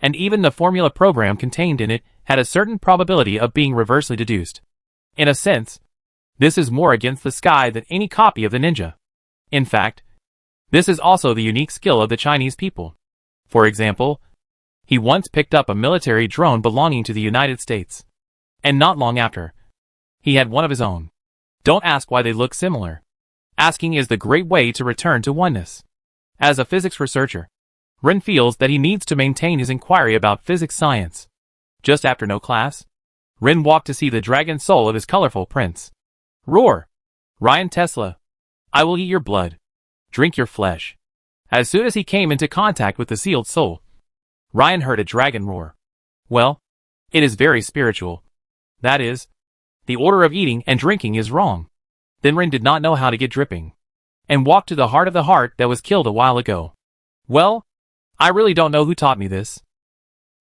And even the formula program contained in it had a certain probability of being reversely deduced. In a sense, this is more against the sky than any copy of the ninja. In fact, this is also the unique skill of the Chinese people. For example, he once picked up a military drone belonging to the United States. And not long after, he had one of his own. Don't ask why they look similar. Asking is the great way to return to oneness. As a physics researcher, Ren feels that he needs to maintain his inquiry about physics science. Just after no class, Ren walked to see the dragon soul of his colorful prince. Roar! Ryan Tesla, I will eat your blood, drink your flesh. As soon as he came into contact with the sealed soul, Ryan heard a dragon roar. Well, it is very spiritual. That is, the order of eating and drinking is wrong. Then Ren did not know how to get dripping, and walked to the heart of the heart that was killed a while ago. Well, I really don't know who taught me this.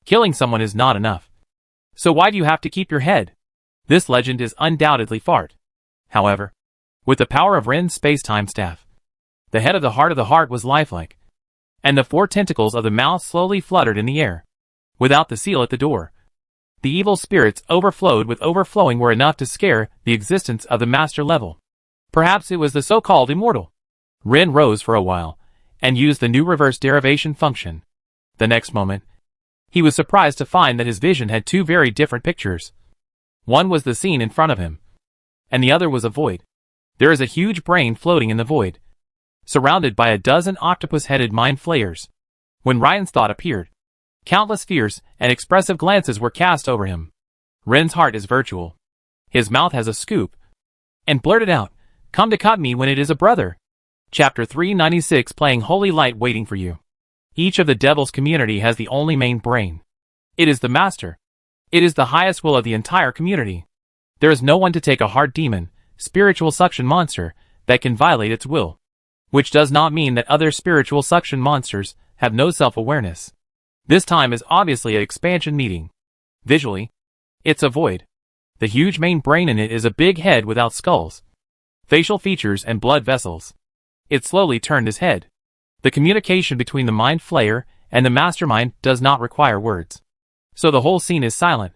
Killing someone is not enough. So why do you have to keep your head? This legend is undoubtedly fart. However, with the power of Ren's space-time staff, the head of the heart was lifelike, and the 4 tentacles of the mouth slowly fluttered in the air. Without the seal at the door, the evil spirits overflowed with overflowing were enough to scare the existence of the master level. Perhaps it was the so-called immortal. Ren rose for a while, and used the new reverse derivation function. The next moment, he was surprised to find that his vision had 2 very different pictures. One was the scene in front of him, and the other was a void. There is a huge brain floating in the void, surrounded by a dozen octopus-headed mind flayers. When Ryan's thought appeared, countless fierce and expressive glances were cast over him. Ren's heart is virtual. His mouth has a scoop, and blurted out, "Come to cut me when it is a brother." Chapter 396 Playing Holy Light waiting for you. Each of the devil's community has the only main brain. It is the master. It is the highest will of the entire community. There is no one to take a hard demon, spiritual suction monster, that can violate its will. Which does not mean that other spiritual suction monsters have no self-awareness. This time is obviously an expansion meeting. Visually, it's a void. The huge main brain in it is a big head without skulls, facial features and blood vessels. It slowly turned his head. The communication between the mind flayer and the mastermind does not require words. So the whole scene is silent,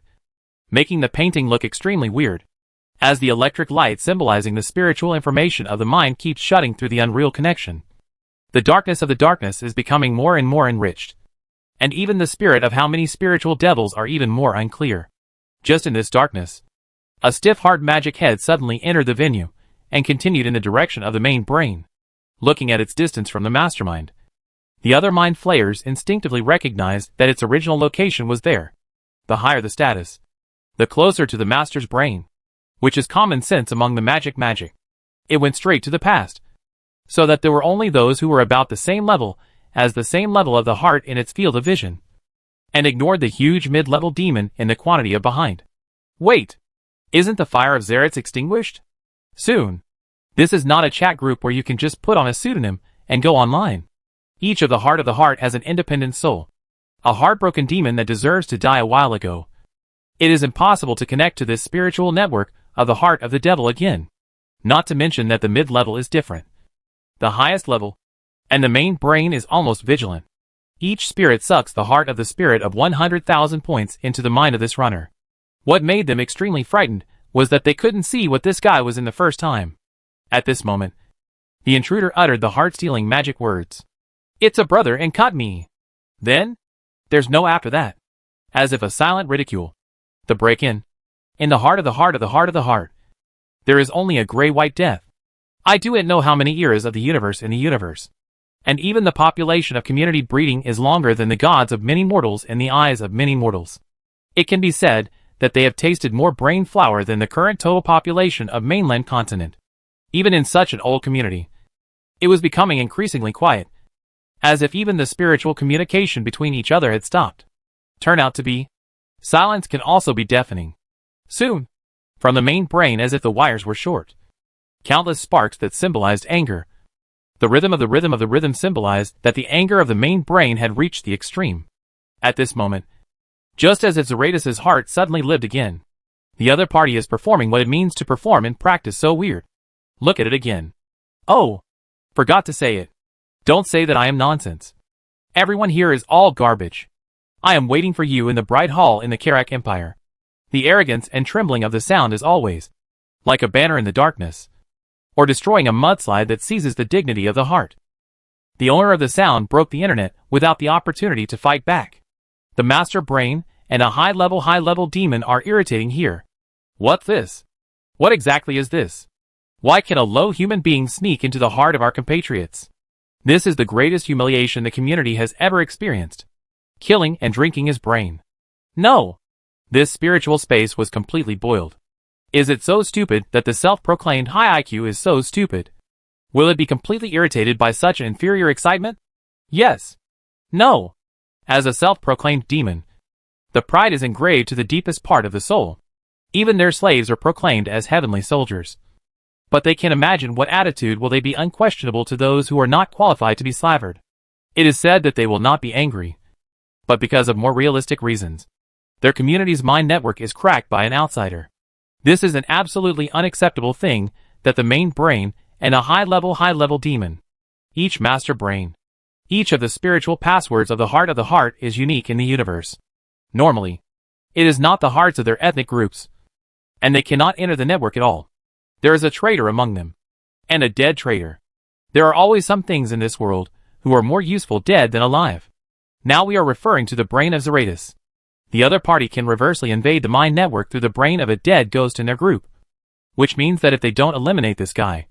making the painting look extremely weird, as the electric light symbolizing the spiritual information of the mind keeps shutting through the unreal connection. The darkness of the darkness is becoming more and more enriched, and even the spirit of how many spiritual devils are even more unclear. Just in this darkness, a stiff hard magic head suddenly entered the venue, and continued in the direction of the main brain. Looking at its distance from the mastermind, the other mind flayers instinctively recognized that its original location was there. The higher the status, the closer to the master's brain, which is common sense among the magic. It went straight to the past, so that there were only those who were about the same level as the same level of the heart in its field of vision, and ignored the huge mid-level demon in the quantity of behind. Wait! Isn't the fire of Zaretz extinguished? Soon. This is not a chat group where you can just put on a pseudonym and go online. Each of the heart has an independent soul, a heartbroken demon that deserves to die a while ago. It is impossible to connect to this spiritual network of the heart of the devil again. Not to mention that the mid-level is different. The highest level, and the main brain is almost vigilant. Each spirit sucks the heart of the spirit of 100,000 points into the mind of this runner. What made them extremely frightened was that they couldn't see what this guy was in the first time. At this moment, the intruder uttered the heart-stealing magic words. "It's a brother and cut me." Then, there's no after that. As if a silent ridicule. The break-in. In the heart of the heart of the heart of the heart. There is only a gray-white death. I don't know how many eras of the universe in the universe. And even the population of community breeding is longer than the gods of many mortals in the eyes of many mortals. It can be said that they have tasted more brain flour than the current total population of mainland continent. Even in such an old community, it was becoming increasingly quiet, as if even the spiritual communication between each other had stopped. Turn out to be. Silence can also be deafening. Soon, from the main brain as if the wires were short, countless sparks that symbolized anger. The rhythm of the rhythm of the rhythm symbolized that the anger of the main brain had reached the extreme. At this moment, just as if Zaretis' heart suddenly lived again, the other party is performing what it means to perform in practice. So weird. Look at it again. Oh, forgot to say it. Don't say that I am nonsense. Everyone here is all garbage. I am waiting for you in the bright hall in the Karak Empire. The arrogance and trembling of the sound is always like a banner in the darkness, or destroying a mudslide that seizes the dignity of the heart. The owner of the sound broke the internet without the opportunity to fight back. The master brain and a high-level demon are irritating here. What's this? What exactly is this? Why can a low human being sneak into the heart of our compatriots? This is the greatest humiliation the community has ever experienced. Killing and drinking his brain. No! This spiritual space was completely boiled. Is it so stupid that the self-proclaimed high IQ is so stupid? Will it be completely irritated by such an inferior excitement? Yes. No. As a self-proclaimed demon, the pride is engraved to the deepest part of the soul. Even their slaves are proclaimed as heavenly soldiers. But they can imagine what attitude will they be unquestionable to those who are not qualified to be slavered. It is said that they will not be angry, but because of more realistic reasons. Their community's mind network is cracked by an outsider. This is an absolutely unacceptable thing that the main brain and a high-level demon, each master brain, each of the spiritual passwords of the heart is unique in the universe. Normally, it is not the hearts of their ethnic groups, and they cannot enter the network at all. There is a traitor among them, and a dead traitor. There are always some things in this world who are more useful dead than alive. Now we are referring to the brain of Zaretis. The other party can reversely invade the mind network through the brain of a dead ghost in their group, which means that if they don't eliminate this guy,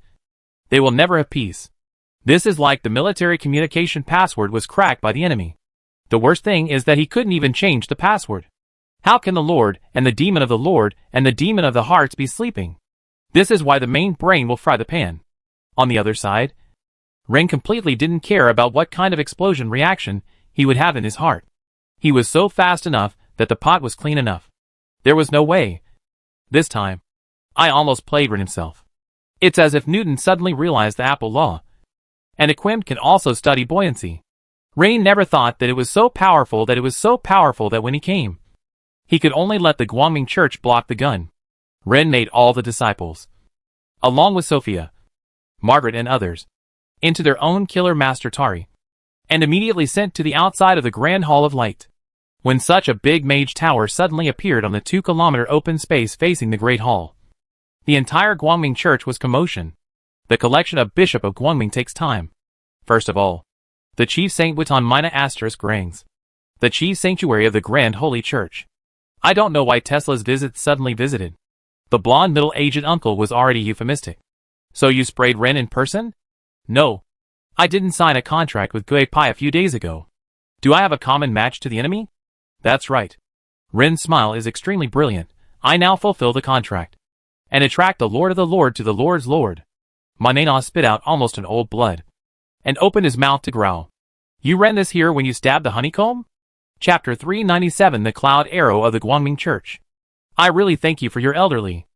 they will never have peace. This is like the military communication password was cracked by the enemy. The worst thing is that he couldn't even change the password. How can the Lord and the demon of the Lord and the demon of the hearts be sleeping? This is why the main brain will fry the pan. On the other side, Ren completely didn't care about what kind of explosion reaction he would have in his heart. He was so fast enough that the pot was clean enough. There was no way. This time, I almost played Ren himself. It's as if Newton suddenly realized the Apple law. And a Quim can also study buoyancy. Ren never thought that it was so powerful that when he came, he could only let the Guangming Church block the gun. Ren made all the disciples, along with Sophia, Margaret and others, into their own killer master Tari, and immediately sent to the outside of the Grand Hall of Light. When such a big mage tower suddenly appeared on the 2-kilometer open space facing the Great Hall, the entire Guangming Church was commotion. The collection of Bishop of Guangming takes time. First of all, the Chief Saint Witan Mina * Grangs, the Chief Sanctuary of the Grand Holy Church. I don't know why Tesla's visit suddenly visited. The blonde middle-aged uncle was already euphemistic. So you sprayed Ren in person? No. I didn't sign a contract with Gui Pai a few days ago. Do I have a common match to the enemy? That's right. Ren's smile is extremely brilliant. I now fulfill the contract, and attract the Lord of the Lord to the Lord's Lord. Manena spit out almost an old blood, and opened his mouth to growl. You ran this here when you stabbed the honeycomb? Chapter 397 The Cloud Arrow of the Guangming Church. I really thank you for your elderly.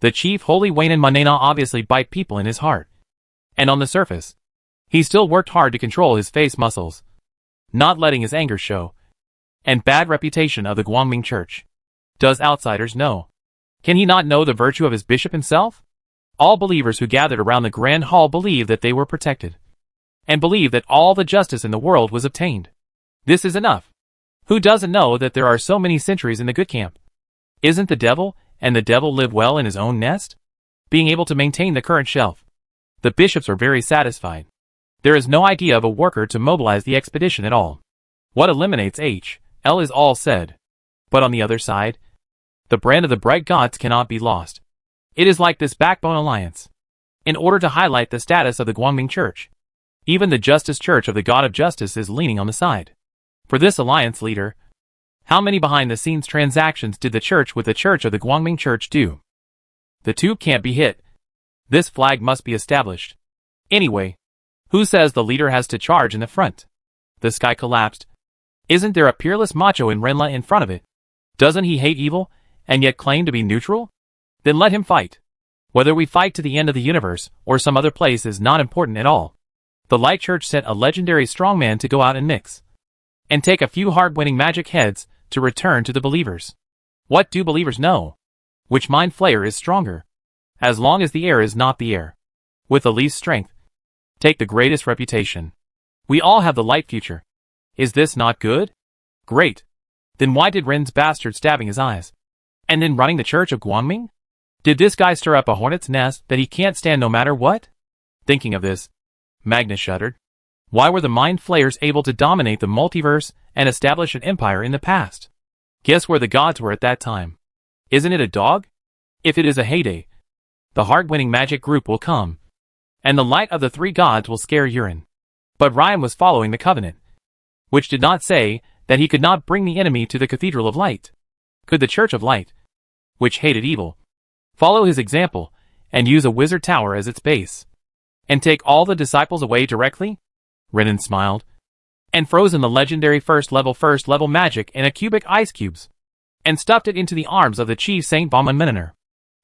The chief Holy Wayne and Manena obviously bite people in his heart. And on the surface, he still worked hard to control his face muscles, not letting his anger show. And bad reputation of the Guangming Church. Does outsiders know? Can he not know the virtue of his bishop himself? All believers who gathered around the grand hall believed that they were protected, and believed that all the justice in the world was obtained. This is enough. Who doesn't know that there are so many sentries in the good camp? Isn't the devil, and the devil live well in his own nest? Being able to maintain the current shelf. The bishops are very satisfied. There is no idea of a worker to mobilize the expedition at all. What eliminates L is all said. But on the other side, the brand of the bright gods cannot be lost. It is like this backbone alliance. In order to highlight the status of the Guangming Church, even the Justice Church of the God of Justice is leaning on the side. For this alliance leader, how many behind-the-scenes transactions did the church with the Church of the Guangming Church do? The two can't be hit. This flag must be established. Anyway, who says the leader has to charge in the front? The sky collapsed. Isn't there a peerless macho in Renla in front of it? Doesn't he hate evil, and yet claim to be neutral? Then let him fight. Whether we fight to the end of the universe, or some other place is not important at all. The Light Church sent a legendary strongman to go out and mix, and take a few hard-winning magic heads, to return to the believers. What do believers know? Which mind flayer is stronger? As long as the air is not the air. With the least strength. Take the greatest reputation. We all have the light future. Is this not good? Great. Then why did Ren's bastard stabbing his eyes? And then running the Church of Guangming? Did this guy stir up a hornet's nest that he can't stand no matter what? Thinking of this, Magnus shuddered. Why were the Mind Flayers able to dominate the multiverse and establish an empire in the past? Guess where the gods were at that time. Isn't it a dog? If it is a heyday, the hard-winning magic group will come, and the light of the three gods will scare Urin. But Ryan was following the covenant, which did not say that he could not bring the enemy to the Cathedral of Light. Could the Church of Light, which hated evil, follow his example and use a wizard tower as its base, and take all the disciples away directly? Renan smiled, and froze in the legendary first level magic in a cubic ice cubes, and stuffed it into the arms of the chief Saint Baumanmenaner.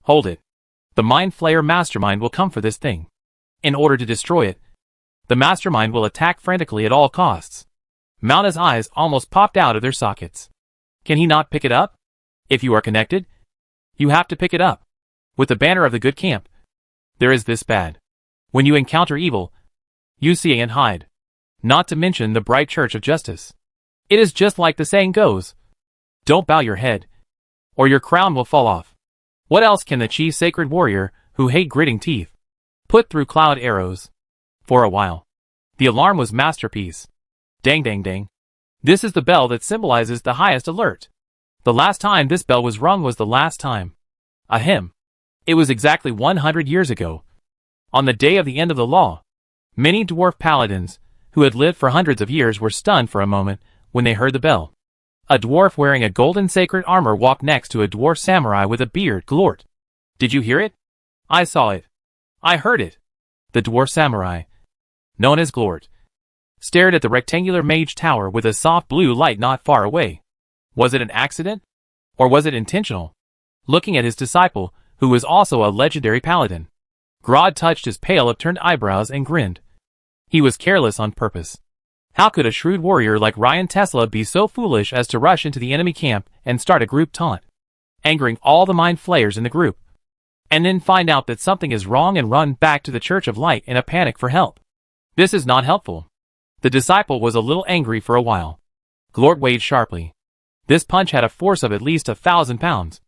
Hold it. The Mind Flayer mastermind will come for this thing. In order to destroy it, the mastermind will attack frantically at all costs. Mauna's eyes almost popped out of their sockets. Can he not pick it up? If you are connected, you have to pick it up. With the banner of the good camp. There is this bad. When you encounter evil, you see and hide. Not to mention the bright Church of Justice. It is just like the saying goes. Don't bow your head, or your crown will fall off. What else can the chief sacred warrior, who hate gritting teeth, put through cloud arrows? For a while, the alarm was masterpiece. Dang dang dang. This is the bell that symbolizes the highest alert. The last time this bell was rung was the last time. Ahem. It was exactly 100 years ago. On the day of the end of the law, many dwarf paladins, who had lived for hundreds of years, were stunned for a moment when they heard the bell. A dwarf wearing a golden sacred armor walked next to a dwarf samurai with a beard. Glort. Did you hear it? I saw it. I heard it. The dwarf samurai, known as Glort, stared at the rectangular mage tower with a soft blue light not far away. Was it an accident? Or was it intentional? Looking at his disciple, who was also a legendary paladin, Grodd touched his pale upturned eyebrows and grinned. He was careless on purpose. How could a shrewd warrior like Ryan Tesla be so foolish as to rush into the enemy camp and start a group taunt, angering all the Mind Flayers in the group, and then find out that something is wrong and run back to the Church of Light in a panic for help? This is not helpful. The disciple was a little angry for a while. Glort weighed sharply. This punch had a force of at least 1,000 pounds.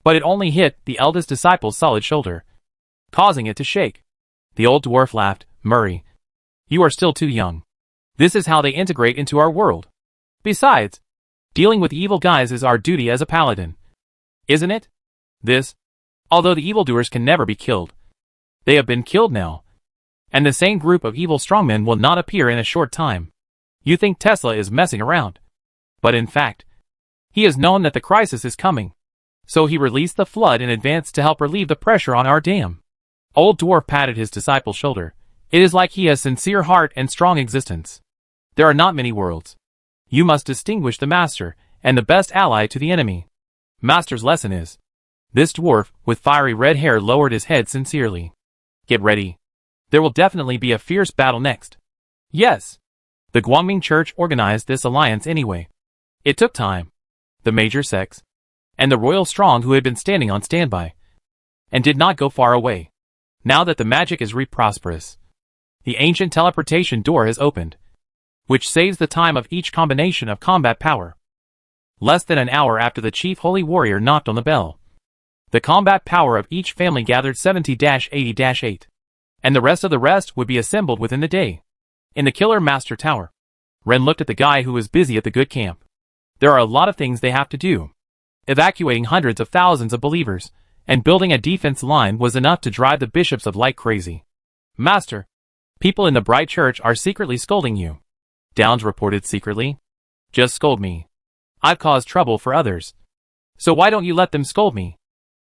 But it only hit the eldest disciple's solid shoulder, causing it to shake. The old dwarf laughed. Murray, you are still too young. This is how they integrate into our world. Besides, dealing with evil guys is our duty as a paladin. Isn't it? Although the evildoers can never be killed. They have been killed now. And the same group of evil strongmen will not appear in a short time. You think Tesla is messing around. But in fact, he has known that the crisis is coming. So he released the flood in advance to help relieve the pressure on our dam. Old Dwarf patted his disciple's shoulder. It is like he has sincere heart and strong existence. There are not many worlds. You must distinguish the master, and the best ally to the enemy. Master's lesson is. This dwarf, with fiery red hair, lowered his head sincerely. Get ready. There will definitely be a fierce battle next. Yes. The Guangming Church organized this alliance anyway. It took time. The major sects, and the royal strong who had been standing on standby, and did not go far away. Now that the magic is prosperous, the ancient teleportation door has opened, which saves the time of each combination of combat power. Less than an hour after the chief holy warrior knocked on the bell, the combat power of each family gathered 70-80-8, and the rest would be assembled within the day. In the Killer Master Tower, Ren looked at the guy who was busy at the good camp. There are a lot of things they have to do. Evacuating hundreds of thousands of believers and building a defense line was enough to drive the bishops of light crazy. Master, people in the Bright Church are secretly scolding you. Downs reported secretly. Just scold me. I've caused trouble for others. So why don't you let them scold me?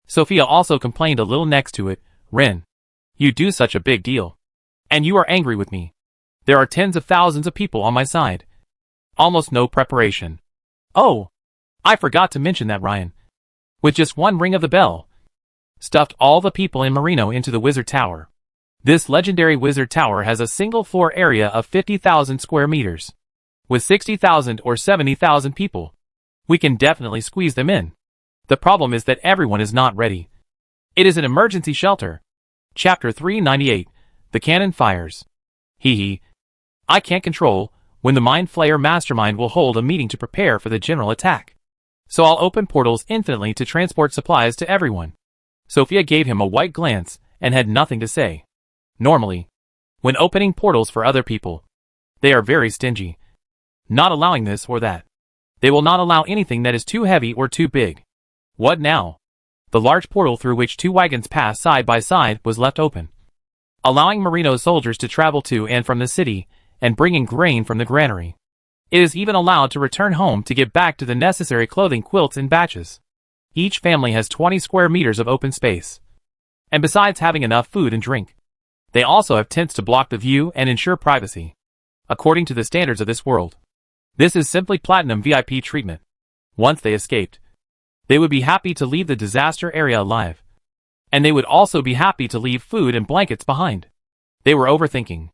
Sophia also complained a little next to it. Ren, you do such a big deal. And you are angry with me. There are tens of thousands of people on my side. Almost no preparation. Oh, I forgot to mention that Ryan, with just one ring of the bell, stuffed all the people in Marino into the Wizard Tower. This legendary Wizard Tower has a single floor area of 50,000 square meters. With 60,000 or 70,000 people, we can definitely squeeze them in. The problem is that everyone is not ready. It is an emergency shelter. Chapter 398, The Cannon Fires. Hee. I can't control when the Mind Flayer Mastermind will hold a meeting to prepare for the general attack. So I'll open portals infinitely to transport supplies to everyone. Sophia gave him a white glance and had nothing to say. Normally, when opening portals for other people, they are very stingy, not allowing this or that. They will not allow anything that is too heavy or too big. What now? The large portal through which two wagons pass side by side was left open, allowing Marino's soldiers to travel to and from the city and bringing grain from the granary. It is even allowed to return home to get back to the necessary clothing quilts in batches. Each family has 20 square meters of open space. And besides having enough food and drink, they also have tents to block the view and ensure privacy. According to the standards of this world, this is simply platinum VIP treatment. Once they escaped, they would be happy to leave the disaster area alive. And they would also be happy to leave food and blankets behind. They were overthinking.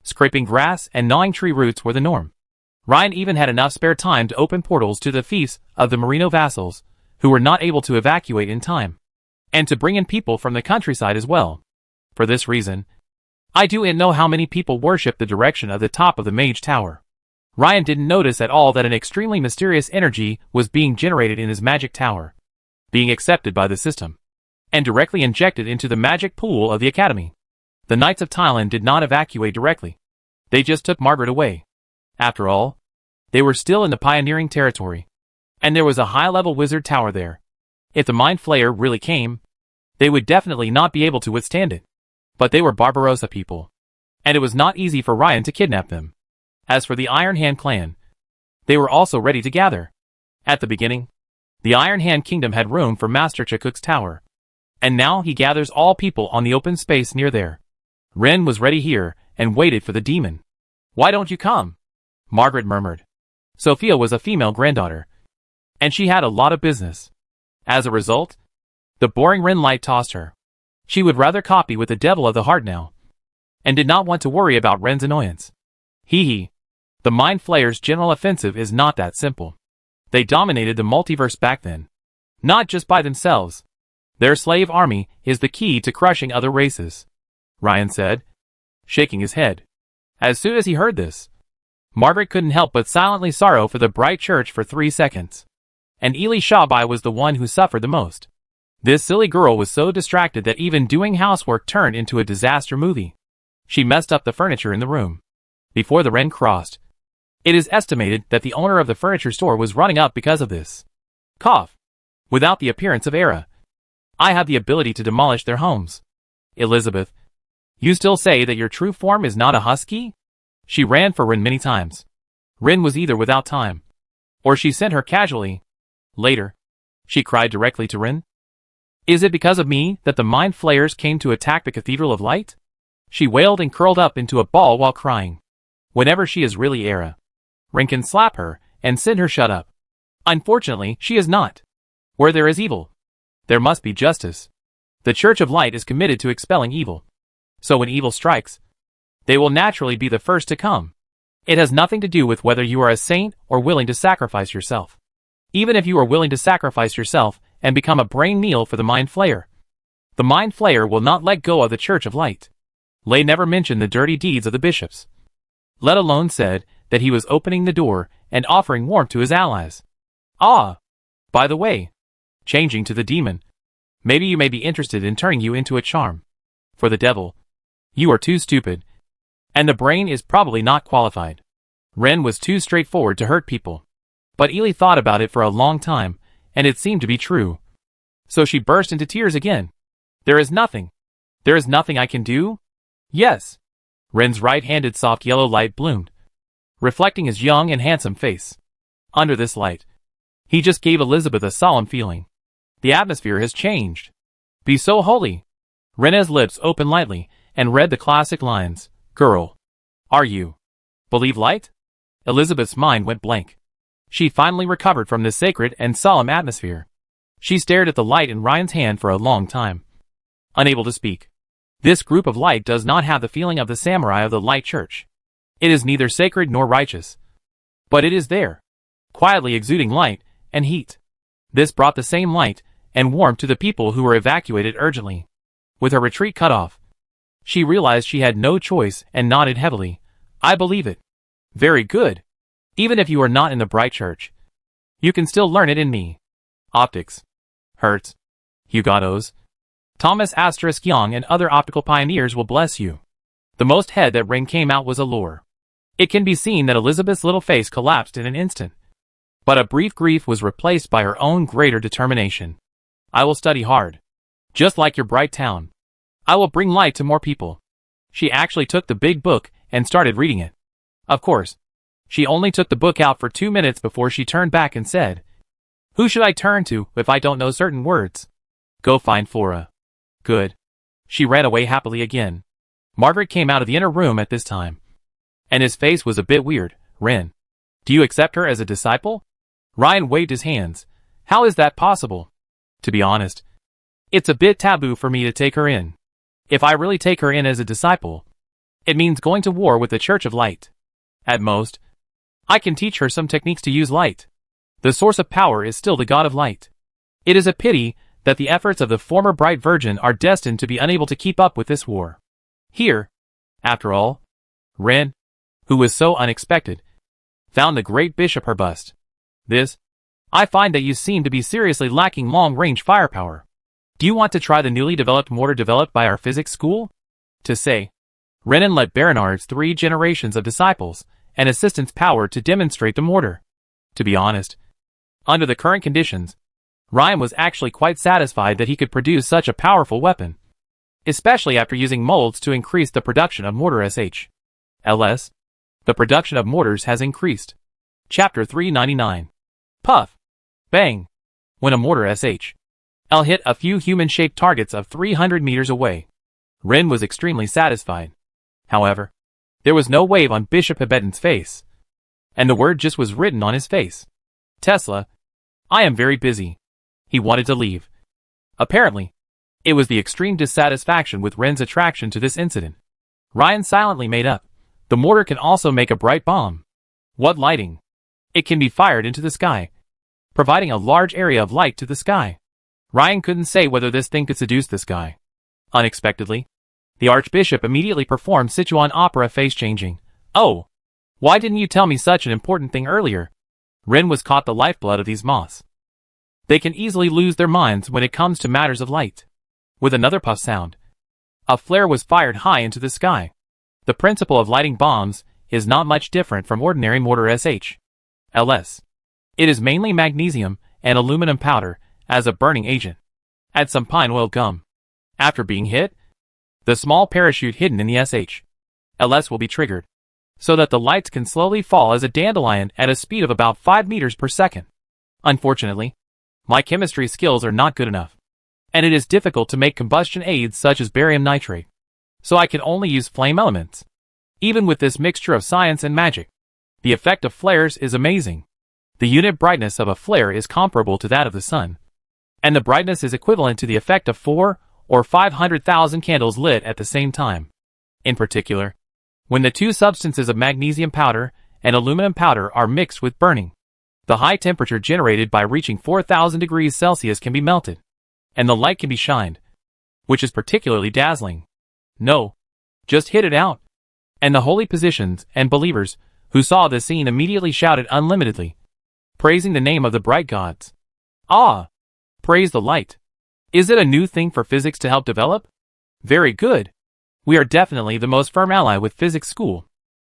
Scraping grass and gnawing tree roots were the norm. Ryan even had enough spare time to open portals to the fiefs of the Marino vassals, who were not able to evacuate in time, and to bring in people from the countryside as well. For this reason, I don't know how many people worship the direction of the top of the Mage Tower. Ryan didn't notice at all that an extremely mysterious energy was being generated in his magic tower, being accepted by the system, and directly injected into the magic pool of the academy. The Knights of Thailand did not evacuate directly. They just took Margaret away. After all, they were still in the pioneering territory, and there was a high-level wizard tower there. If the Mind Flayer really came, they would definitely not be able to withstand it. But they were Barbarossa people, and it was not easy for Ryan to kidnap them. As for the Iron Hand clan, they were also ready to gather. At the beginning, the Iron Hand Kingdom had room for Master Chakuk's tower, and now he gathers all people on the open space near there. Ren was ready here and waited for the demon. Why don't you come? Margaret murmured. Sophia was a female granddaughter, and she had a lot of business. As a result, the boring Ren light tossed her. She would rather copy with the devil of the heart now, and did not want to worry about Ren's annoyance. Hee. The Mind Flayer's general offensive is not that simple. They dominated the multiverse back then. Not just by themselves. Their slave army is the key to crushing other races, Ryan said, shaking his head. As soon as he heard this, Margaret couldn't help but silently sorrow for the Bright Church for 3 seconds. And Eli Shabai was the one who suffered the most. This silly girl was so distracted that even doing housework turned into a disaster movie. She messed up the furniture in the room before the Ren crossed. It is estimated that the owner of the furniture store was running up because of this. Cough. Without the appearance of Era, I have the ability to demolish their homes. Elizabeth, you still say that your true form is not a husky? She ran for Ren many times. Ren was either without time, or she sent her casually. Later, she cried directly to Rin. Is it because of me that the mind flayers came to attack the Cathedral of Light? She wailed and curled up into a ball while crying. Whenever she is really Era, Rin can slap her and send her shut up. Unfortunately, she is not. Where there is evil, there must be justice. The Church of Light is committed to expelling evil. So when evil strikes, they will naturally be the first to come. It has nothing to do with whether you are a saint or willing to sacrifice yourself. Even if you are willing to sacrifice yourself and become a brain meal for the Mind Flayer, the Mind Flayer will not let go of the Church of Light. Lay never mentioned the dirty deeds of the bishops, let alone said that he was opening the door and offering warmth to his allies. Ah! By the way, changing to the demon, maybe you may be interested in turning you into a charm. For the devil, you are too stupid, and the brain is probably not qualified. Ren was too straightforward to hurt people. But Ely thought about it for a long time, and it seemed to be true. So she burst into tears again. There is nothing I can do? Yes. Ren's right-handed soft yellow light bloomed, reflecting his young and handsome face. Under this light, he just gave Elizabeth a solemn feeling. The atmosphere has changed. Be so holy. Rene's lips opened lightly and read the classic lines. Girl, are you believe light? Elizabeth's mind went blank. She finally recovered from this sacred and solemn atmosphere. She stared at the light in Ryan's hand for a long time, unable to speak. This group of light does not have the feeling of the samurai of the Light Church. It is neither sacred nor righteous. But it is there, quietly exuding light and heat. This brought the same light and warmth to the people who were evacuated urgently. With her retreat cut off, she realized she had no choice and nodded heavily. I believe it. Very good. Even if you are not in the Bright Church, you can still learn it in me. Optics, Hertz, Hugatos, Thomas Asterisk Young and other optical pioneers will bless you. The most head that Ring came out was Allure. It can be seen that Elizabeth's little face collapsed in an instant. But a brief grief was replaced by her own greater determination. I will study hard. Just like your bright town. I will bring light to more people. She actually took the big book and started reading it. Of course, she only took the book out for 2 minutes before she turned back and said, Who should I turn to if I don't know certain words? Go find Flora. Good. She ran away happily again. Margaret came out of the inner room at this time, and his face was a bit weird. Ren, do you accept her as a disciple? Ryan waved his hands. How is that possible? To be honest, it's a bit taboo for me to take her in. If I really take her in as a disciple, it means going to war with the Church of Light. At most, I can teach her some techniques to use light. The source of power is still the God of Light. It is a pity that the efforts of the former Bright Virgin are destined to be unable to keep up with this war. Here, after all, Ren, who was so unexpected, found the great bishop her bust. I find that you seem to be seriously lacking long-range firepower. Do you want to try the newly developed mortar developed by our physics school? To say, Renan let Baronard's 3 generations of disciples and assistants power to demonstrate the mortar. To be honest, under the current conditions, Ryan was actually quite satisfied that he could produce such a powerful weapon, especially after using molds to increase the production of mortar SH. LS. The production of mortars has increased. Chapter 399. Puff. Bang. When a mortar SH. L hit a few human-shaped targets of 300 meters away, Ren was extremely satisfied. However, there was no wave on Bishop Abeddon's face, and the word just was written on his face. Tesla, I am very busy. He wanted to leave. Apparently, it was the extreme dissatisfaction with Ren's attraction to this incident. Ryan silently made up. The mortar can also make a bright bomb. What lighting? It can be fired into the sky, providing a large area of light to the sky. Ryan couldn't say whether this thing could seduce the sky. Unexpectedly, the Archbishop immediately performed Sichuan opera face-changing. Oh, why didn't you tell me such an important thing earlier? Ren was caught the lifeblood of these moths. They can easily lose their minds when it comes to matters of light. With another puff sound, a flare was fired high into the sky. The principle of lighting bombs is not much different from ordinary mortar SH. LS. It is mainly magnesium and aluminum powder as a burning agent. Add some pine oil gum. After being hit, the small parachute hidden in the SH. LS will be triggered, so that the lights can slowly fall as a dandelion at a speed of about 5 meters per second. Unfortunately, My chemistry skills are not good enough, and it is difficult to make combustion aids such as barium nitrate, so I can only use flame elements. Even with this mixture of science and magic, the effect of flares is amazing. The unit brightness of a flare is comparable to that of the sun, and the brightness is equivalent to the effect of 4 or 500,000 candles lit at the same time. In particular, when the two substances of magnesium powder and aluminum powder are mixed with burning, the high temperature generated by reaching 4,000 degrees Celsius can be melted, and the light can be shined, which is particularly dazzling. No, just hit it out. And the holy positions and believers who saw the scene immediately shouted unlimitedly, praising the name of the bright gods. Ah! Praise the light. Is it a new thing for physics to help develop? Very good. We are definitely the most firm ally with physics school.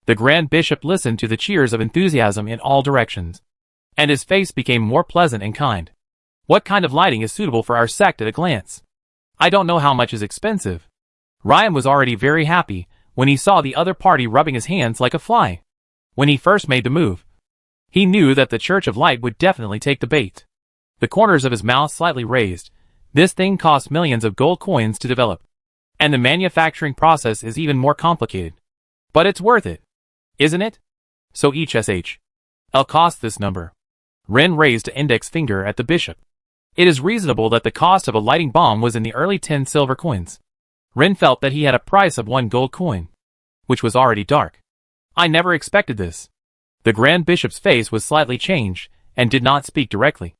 The Grand Bishop listened to the cheers of enthusiasm in all directions, and his face became more pleasant and kind. What kind of lighting is suitable for our sect at a glance? I don't know how much is expensive. Ryan was already very happy when he saw the other party rubbing his hands like a fly. When he first made the move, he knew that the Church of Light would definitely take the bait. The corners of his mouth slightly raised. This thing cost millions of gold coins to develop, and the manufacturing process is even more complicated. But it's worth it, isn't it? So each SHL cost this number. Ren raised an index finger at the bishop. It is reasonable that the cost of a lighting bomb was in the early 10 silver coins. Ren felt that he had a price of 1 gold coin, which was already dark. I never expected this. The Grand Bishop's face was slightly changed and did not speak directly,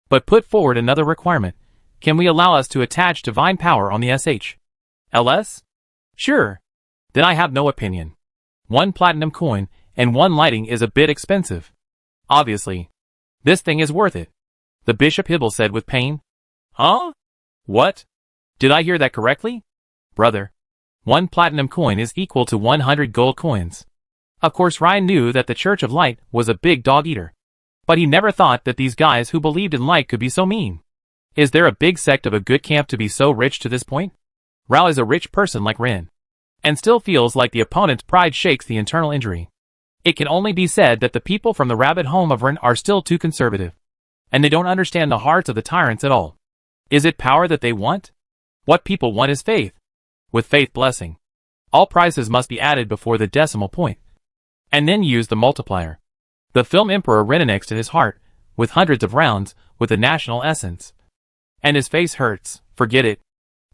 but put forward another requirement. Can we allow us to attach divine power on the SHLs? Sure. Then I have no opinion. 1 platinum coin and 1 lighting is a bit expensive. Obviously, this thing is worth it, the Bishop Hibble said with pain. Huh? What? Did I hear that correctly? Brother, 1 platinum coin is equal to 100 gold coins. Of course Ryan knew that the Church of Light was a big dog eater, but he never thought that these guys who believed in light could be so mean. Is there a big sect of a good camp to be so rich to this point? Rao is a rich person like Ren, and still feels like the opponent's pride shakes the internal injury. It can only be said that the people from the rabbit home of Ren are still too conservative, and they don't understand the hearts of the tyrants at all. Is it power that they want? What people want is faith. With faith blessing, all prices must be added before the decimal point, and then use the multiplier. The film Emperor Ren annexed in his heart, with hundreds of rounds, with the national essence. And his face hurts. Forget it.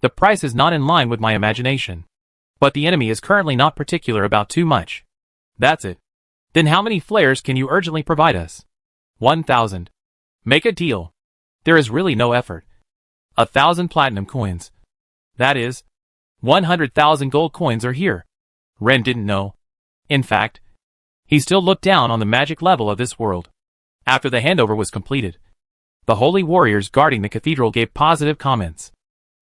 The price is not in line with my imagination. But the enemy is currently not particular about too much. That's it. Then how many flares can you urgently provide us? 1,000. Make a deal. There is really no effort. 1,000 platinum coins. That is, 100,000 gold coins are here. Ren didn't know. In fact, he still looked down on the magic level of this world. After the handover was completed, the holy warriors guarding the cathedral gave positive comments.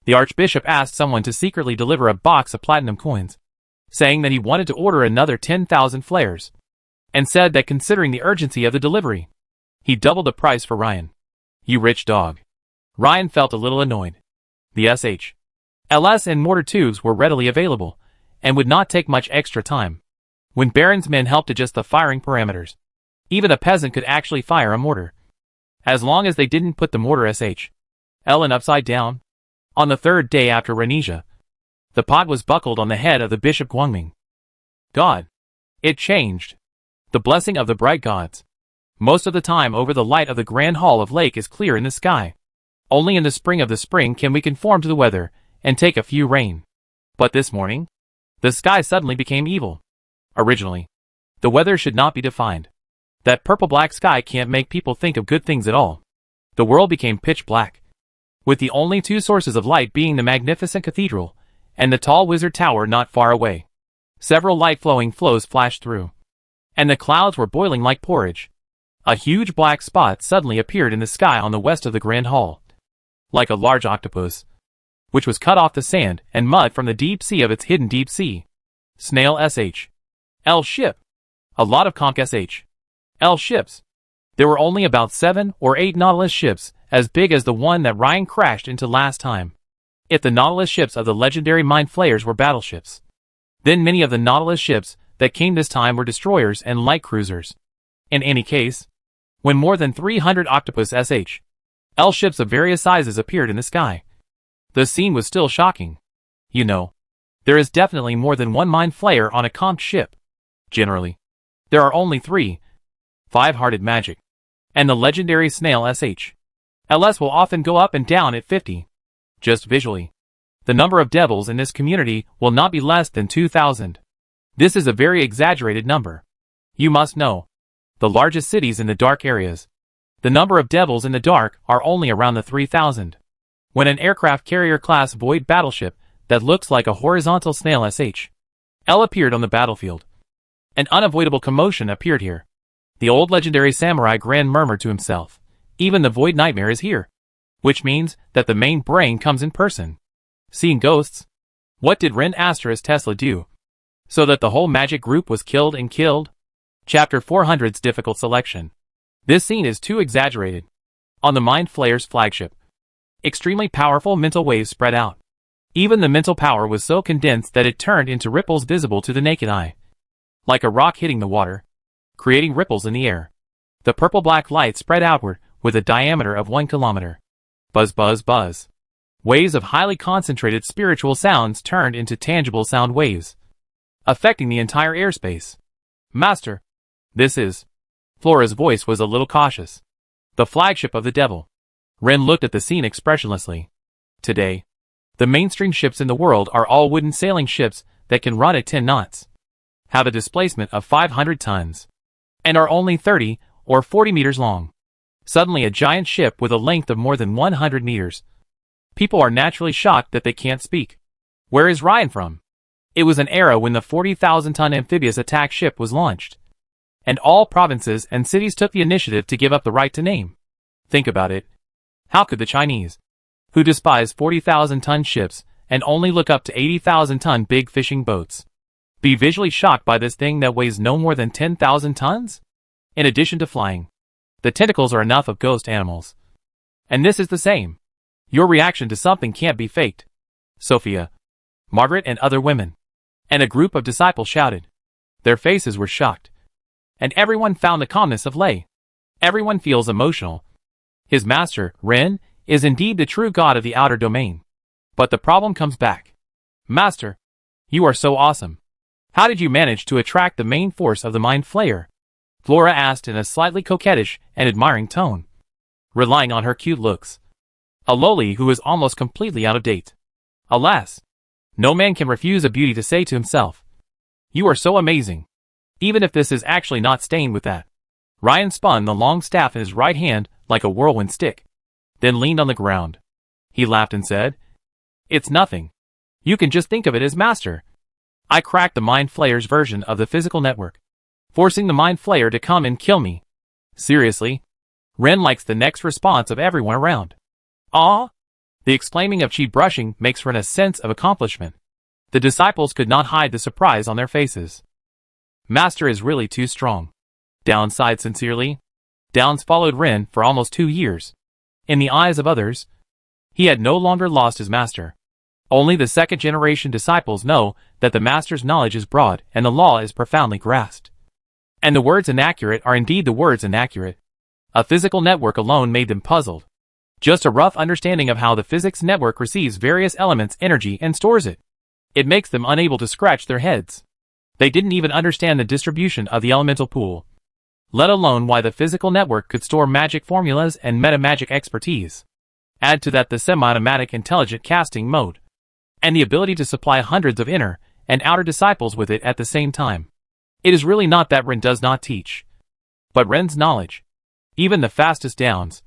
The Archbishop asked someone to secretly deliver a box of platinum coins, saying that he wanted to order another 10,000 flares, and said that considering the urgency of the delivery, he doubled the price for Ryan. You rich dog. Ryan felt a little annoyed. The SHLs and mortar tubes were readily available, and would not take much extra time. When Baron's men helped adjust the firing parameters, even a peasant could actually fire a mortar, as long as they didn't put the mortar SHL in upside down. On the 3rd day after Renesia, the pot was buckled on the head of the Bishop Guangming. God. It changed. The blessing of the bright gods. Most of the time over the light of the Grand Hall of Lake is clear in the sky. Only in the spring of the spring can we conform to the weather and take a few rain. But this morning, the sky suddenly became evil. Originally, the weather should not be defined. That purple-black sky can't make people think of good things at all. The world became pitch black, with the only 2 sources of light being the magnificent cathedral and the tall wizard tower not far away. Several light-flowing flows flashed through, and the clouds were boiling like porridge. A huge black spot suddenly appeared in the sky on the west of the Grand Hall, like a large octopus, which was cut off the sand and mud from the deep sea of its hidden deep sea. Snail SHL ship. A lot of conch SHL ships. There were only about 7 or 8 Nautilus ships, as big as the one that Ryan crashed into last time. If the Nautilus ships of the legendary Mind Flayers were battleships, then many of the Nautilus ships that came this time were destroyers and light cruisers. In any case, when more than 300 octopus SHL L ships of various sizes appeared in the sky. The scene was still shocking. You know, there is definitely more than one mind flayer on a comped ship. Generally, there are only 3. 5-hearted magic. And the legendary snail SH. LS will often go up and down at 50. Just visually, the number of devils in this community will not be less than 2,000. This is a very exaggerated number. You must know, the largest cities in the dark areas, the number of devils in the dark are only around the 3,000. When an aircraft carrier class void battleship that looks like a horizontal snail SH.L appeared on the battlefield, an unavoidable commotion appeared here. The old legendary samurai Gran murmured to himself, even the void nightmare is here. Which means that the main brain comes in person. Seeing ghosts? What did Ren Asterisk Tesla do? So that the whole magic group was killed and killed? Chapter 400's difficult selection. This scene is too exaggerated. On the Mind Flayer's flagship, extremely powerful mental waves spread out. Even the mental power was so condensed that it turned into ripples visible to the naked eye. Like a rock hitting the water, creating ripples in the air. The purple-black light spread outward with a diameter of 1 kilometer. Buzz buzz buzz. Waves of highly concentrated spiritual sounds turned into tangible sound waves, affecting the entire airspace. Master, this is... Flora's voice was a little cautious. The flagship of the devil. Ren looked at the scene expressionlessly. Today, the mainstream ships in the world are all wooden sailing ships that can run at 10 knots, have a displacement of 500 tons, and are only 30 or 40 meters long. Suddenly a giant ship with a length of more than 100 meters. People are naturally shocked that they can't speak. Where is Ryan from? It was an era when the 40,000-ton amphibious attack ship was launched, and all provinces and cities took the initiative to give up the right to name. Think about it. How could the Chinese, who despise 40,000-ton ships and only look up to 80,000-ton big fishing boats, be visually shocked by this thing that weighs no more than 10,000 tons? In addition to flying, the tentacles are enough of ghost animals. And this is the same. Your reaction to something can't be faked. Sophia, Margaret and other women, and a group of disciples shouted. Their faces were shocked. And everyone found the calmness of Lei. Everyone feels emotional. His master, Ren, is indeed the true god of the outer domain. But the problem comes back. Master, you are so awesome. How did you manage to attract the main force of the Mind Flayer? Flora asked in a slightly coquettish and admiring tone, relying on her cute looks. A loli who is almost completely out of date. Alas, no man can refuse a beauty to say to himself, you are so amazing. Even if this is actually not stained with that. Ryan spun the long staff in his right hand like a whirlwind stick, then leaned on the ground. He laughed and said, it's nothing. You can just think of it as master. I cracked the Mind Flayer's version of the physical network, forcing the Mind Flayer to come and kill me. Seriously? Ren likes the next response of everyone around. Ah! The exclaiming of chi brushing makes Ren a sense of accomplishment. The disciples could not hide the surprise on their faces. Master is really too strong. Downs sighed sincerely. Downs followed Ren for almost 2 years. In the eyes of others, he had no longer lost his master. Only the second-generation disciples know that the master's knowledge is broad and the law is profoundly grasped. And the words inaccurate are indeed the words inaccurate. A physical network alone made them puzzled. Just a rough understanding of how the physics network receives various elements' energy and stores it. It makes them unable to scratch their heads. They didn't even understand the distribution of the elemental pool, let alone why the physical network could store magic formulas and meta-magic expertise. Add to that the semi-automatic intelligent casting mode, and the ability to supply hundreds of inner and outer disciples with it at the same time. It is really not that Ren does not teach, but Ren's knowledge, even the fastest Downs.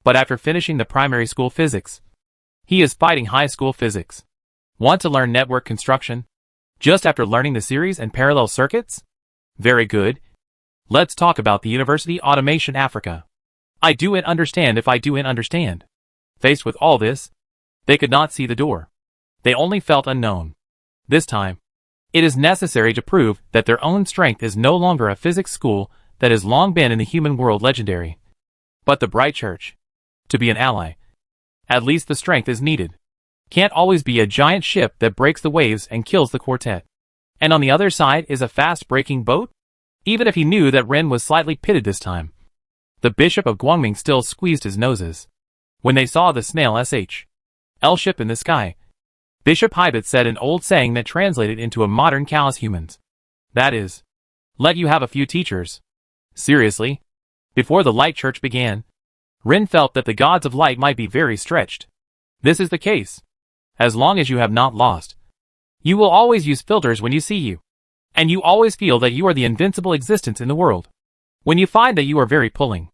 But after finishing the primary school physics, he is fighting high school physics. Want to learn network construction? Just after learning the series and parallel circuits? Very good. Let's talk about the University Automation Africa. I do it understand if I do it understand. Faced with all this, they could not see the door. They only felt unknown. This time, it is necessary to prove that their own strength is no longer a physics school that has long been in the human world legendary, but the bright church. To be an ally, at least the strength is needed. Can't always be a giant ship that breaks the waves and kills the quartet. And on the other side is a fast-breaking boat? Even if he knew that Ren was slightly pitted this time. The Bishop of Guangming still squeezed his noses. when they saw the snail SH.L ship in the sky. Bishop Hybut said an old saying that translated into a modern callous humans. That is, let you have a few teachers. Seriously? Before the light church began, Rin felt that the gods of light might be very stretched. This is the case. As long as you have not lost, you will always use filters when you see you. And you always feel that you are the invincible existence in the world. When you find that you are very pulling,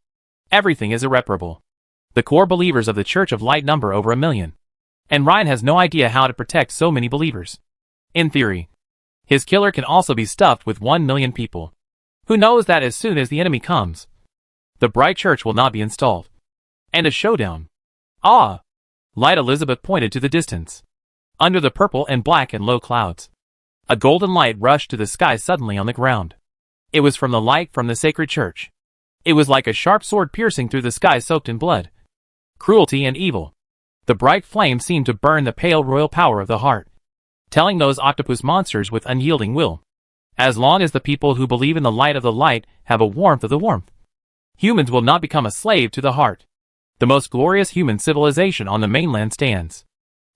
everything is irreparable. The core believers of the Church of Light number over 1 million. And Ryan has no idea how to protect so many believers. In theory, his killer can also be stuffed with 1 million people. Who knows that as soon as the enemy comes, the bright church will not be installed. And a showdown. Ah! Light Elizabeth pointed to the distance. Under the purple and black and low clouds, a golden light rushed to the sky suddenly on the ground. It was from the light from the sacred church. It was like a sharp sword piercing through the sky soaked in blood, cruelty and evil. The bright flame seemed to burn the pale royal power of the heart, telling those octopus monsters with unyielding will, as long as the people who believe in the light of the light have a warmth of the warmth, humans will not become a slave to the heart. The most glorious human civilization on the mainland stands.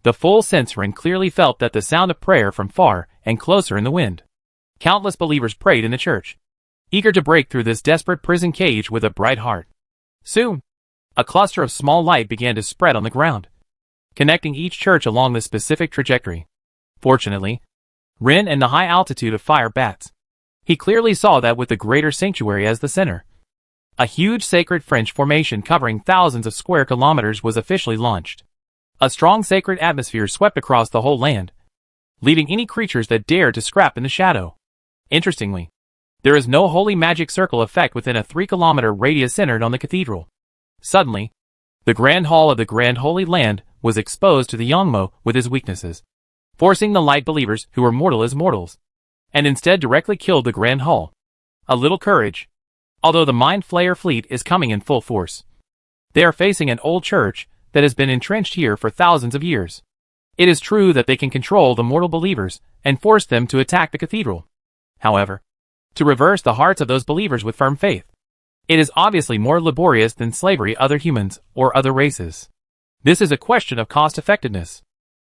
The full sensorin clearly felt that the sound of prayer from far and closer in the wind. Countless believers prayed in the church, eager to break through this desperate prison cage with a bright heart. Soon, a cluster of small light began to spread on the ground, connecting each church along the specific trajectory. Fortunately, Rin and the high altitude of fire bats, he clearly saw that with the greater sanctuary as the center. A huge sacred French formation covering thousands of square kilometers was officially launched. A strong sacred atmosphere swept across the whole land, leaving any creatures that dared to scrap in the shadow. Interestingly, there is no holy magic circle effect within a 3-kilometer radius centered on the cathedral. Suddenly, the Grand Hall of the Grand Holy Land was exposed to the Yongmo with his weaknesses, forcing the light believers who were mortal as mortals, and instead directly killed the Grand Hall. A little courage. Although the Mind Flayer fleet is coming in full force, they are facing an old church that has been entrenched here for thousands of years. It is true that they can control the mortal believers and force them to attack the cathedral. However, to reverse the hearts of those believers with firm faith, it is obviously more laborious than slavery other humans or other races. This is a question of cost-effectiveness.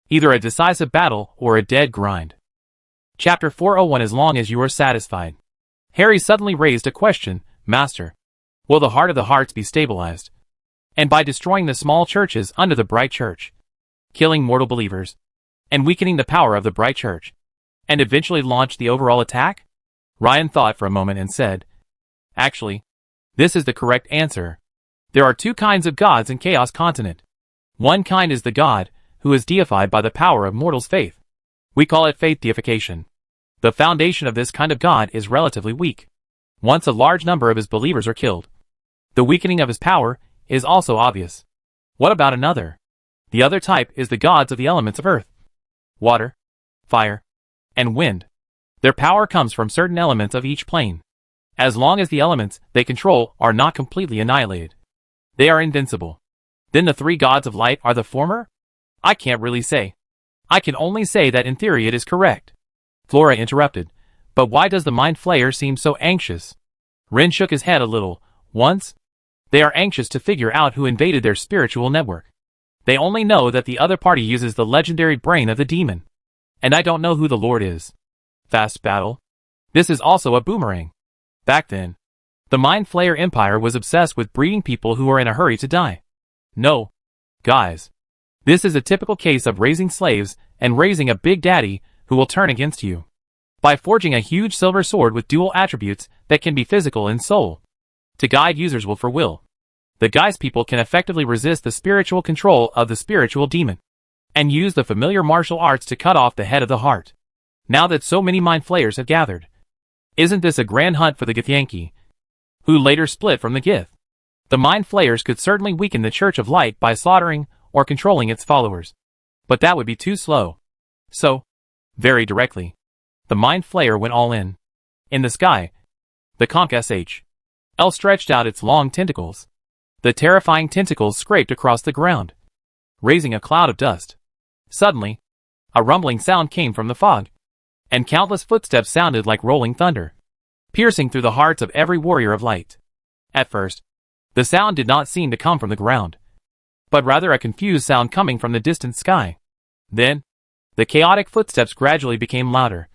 Either a decisive battle or a dead grind. Chapter 401. As long as you are satisfied. Harry suddenly raised a question. Master, will the heart of the hearts be stabilized? And by destroying the small churches under the bright church, killing mortal believers, and weakening the power of the bright church, and eventually launch the overall attack? Ryan thought for a moment and said, actually, this is the correct answer. There are 2 kinds of gods in Chaos Continent. One kind is the god who is deified by the power of mortals' faith. We call it faith deification. The foundation of this kind of god is relatively weak. Once a large number of his believers are killed, the weakening of his power is also obvious. What about another? The other type is the gods of the elements of earth, water, fire, and wind. Their power comes from certain elements of each plane. As long as the elements they control are not completely annihilated, they are invincible. Then the 3 gods of light are the former? I can't really say. I can only say that in theory it is correct. Flora interrupted. But why does the Mind Flayer seem so anxious? Rin shook his head a little. Once, they are anxious to figure out who invaded their spiritual network. They only know that the other party uses the legendary brain of the demon. And I don't know who the Lord is. Fast battle. This is also a boomerang. Back then, the Mind Flayer Empire was obsessed with breeding people who are in a hurry to die. No, guys. This is a typical case of raising slaves and raising a big daddy who will turn against you by forging a huge silver sword with dual attributes that can be physical and soul, to guide users will for will. The Geist people can effectively resist the spiritual control of the spiritual demon, and use the familiar martial arts to cut off the head of the heart. Now that so many Mind Flayers have gathered, isn't this a grand hunt for the Githyanki, who later split from the Gith? The Mind Flayers could certainly weaken the Church of Light by slaughtering or controlling its followers, but that would be too slow. So, very directly, the Mind Flayer went all in. In the sky, the conch SH.L stretched out its long tentacles. The terrifying tentacles scraped across the ground, raising a cloud of dust. Suddenly, a rumbling sound came from the fog, and countless footsteps sounded like rolling thunder, piercing through the hearts of every warrior of light. At first, the sound did not seem to come from the ground. but rather a confused sound coming from the distant sky. Then, the chaotic footsteps gradually became louder,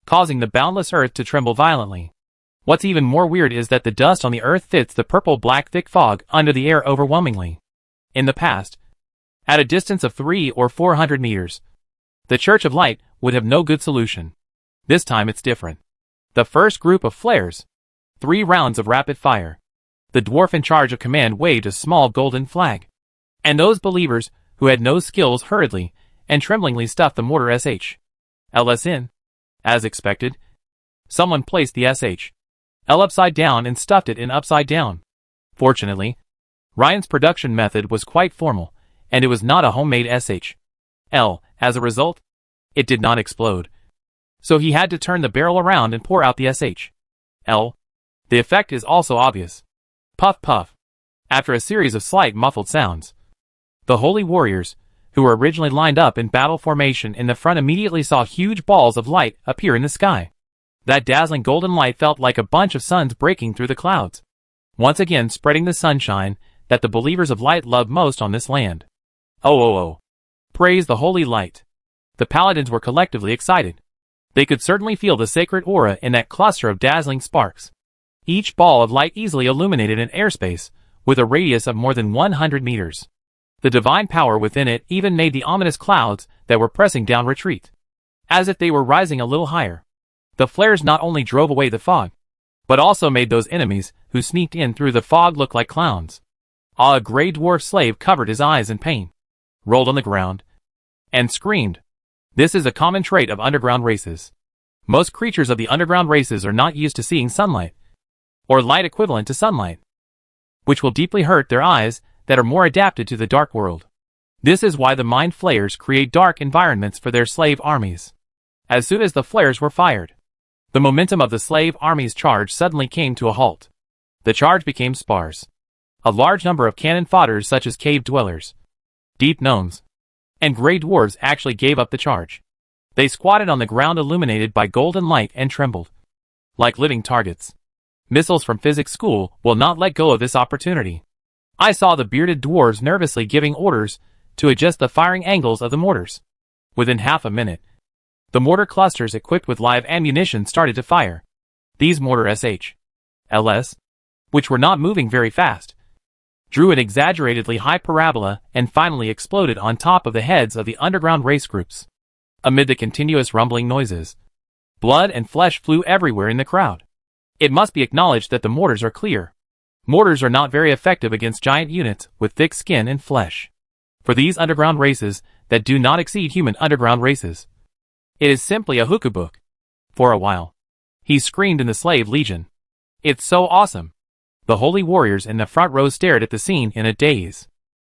causing the boundless earth to tremble violently. What's even more weird is that the dust on the earth fits the purple-black thick fog under the air overwhelmingly. In the past, at a distance of 300 or 400 meters, the Church of Light would have no good solution. This time it's different. The first group of flares, 3 rounds of rapid fire. The dwarf in charge of command waved a small golden flag. And those believers who had no skills hurriedly and tremblingly stuffed the mortar SH/LS in. As expected, someone placed the SH/L upside down and stuffed it in upside down. Fortunately, Ryan's production method was quite formal, and it was not a homemade SH/L. As a result, it did not explode. So he had to turn the barrel around and pour out the SH/L. The effect is also obvious. Puff puff. After a series of slight muffled sounds, the holy warriors, who were originally lined up in battle formation in the front, immediately saw huge balls of light appear in the sky. That dazzling golden light felt like a bunch of suns breaking through the clouds, once again spreading the sunshine that the believers of light love most on this land. Oh. Praise the holy light. The paladins were collectively excited. They could certainly feel the sacred aura in that cluster of dazzling sparks. Each ball of light easily illuminated an airspace with a radius of more than 100 meters. The divine power within it even made the ominous clouds that were pressing down retreat, as if they were rising a little higher. The flares not only drove away the fog, but also made those enemies who sneaked in through the fog look like clowns. A gray dwarf slave covered his eyes in pain, rolled on the ground, and screamed. This is a common trait of underground races. Most creatures of the underground races are not used to seeing sunlight, or light equivalent to sunlight, which will deeply hurt their eyes that are more adapted to the dark world. This is why the mind flayers create dark environments for their slave armies. As soon as the flares were fired, the momentum of the slave army's charge suddenly came to a halt. The charge became sparse. A large number of cannon fodders such as cave dwellers, deep gnomes, and gray dwarves actually gave up the charge. They squatted on the ground illuminated by golden light and trembled like living targets. Missiles from physics school will not let go of this opportunity. I saw the bearded dwarves nervously giving orders to adjust the firing angles of the mortars. Within half a minute, the mortar clusters equipped with live ammunition started to fire. These mortar SH/LS, which were not moving very fast, drew an exaggeratedly high parabola and finally exploded on top of the heads of the underground race groups. Amid the continuous rumbling noises, blood and flesh flew everywhere in the crowd. It must be acknowledged that the mortars are clear. Mortars are not very effective against giant units with thick skin and flesh. For these underground races that do not exceed human underground races, it is simply a hookah-book. For a while, he screamed in the slave legion. It's so awesome. The holy warriors in the front row stared at the scene in a daze.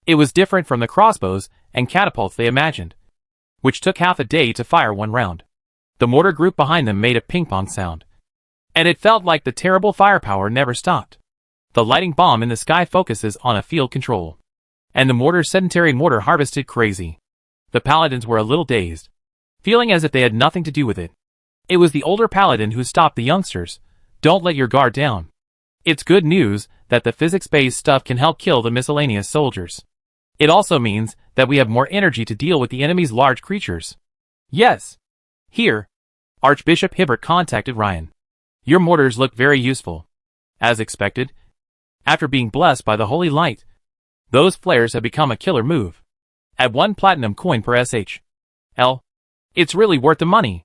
It was different from the crossbows and catapults they imagined, which took half a day to fire one round. The mortar group behind them made a ping-pong sound, and it felt like the terrible firepower never stopped. The lighting bomb in the sky focuses on a field control, and the mortar's sedentary mortar harvested crazy. The paladins were a little dazed, feeling as if they had nothing to do with it. It was the older paladin who stopped the youngsters. Don't let your guard down. It's good news that the physics-based stuff can help kill the miscellaneous soldiers. It also means that we have more energy to deal with the enemy's large creatures. Yes. Here, Archbishop Hibbert contacted Ryan. Your mortars look very useful. As expected, after being blessed by the holy light, those flares have become a killer move. At 1 platinum coin per SH/L, it's really worth the money.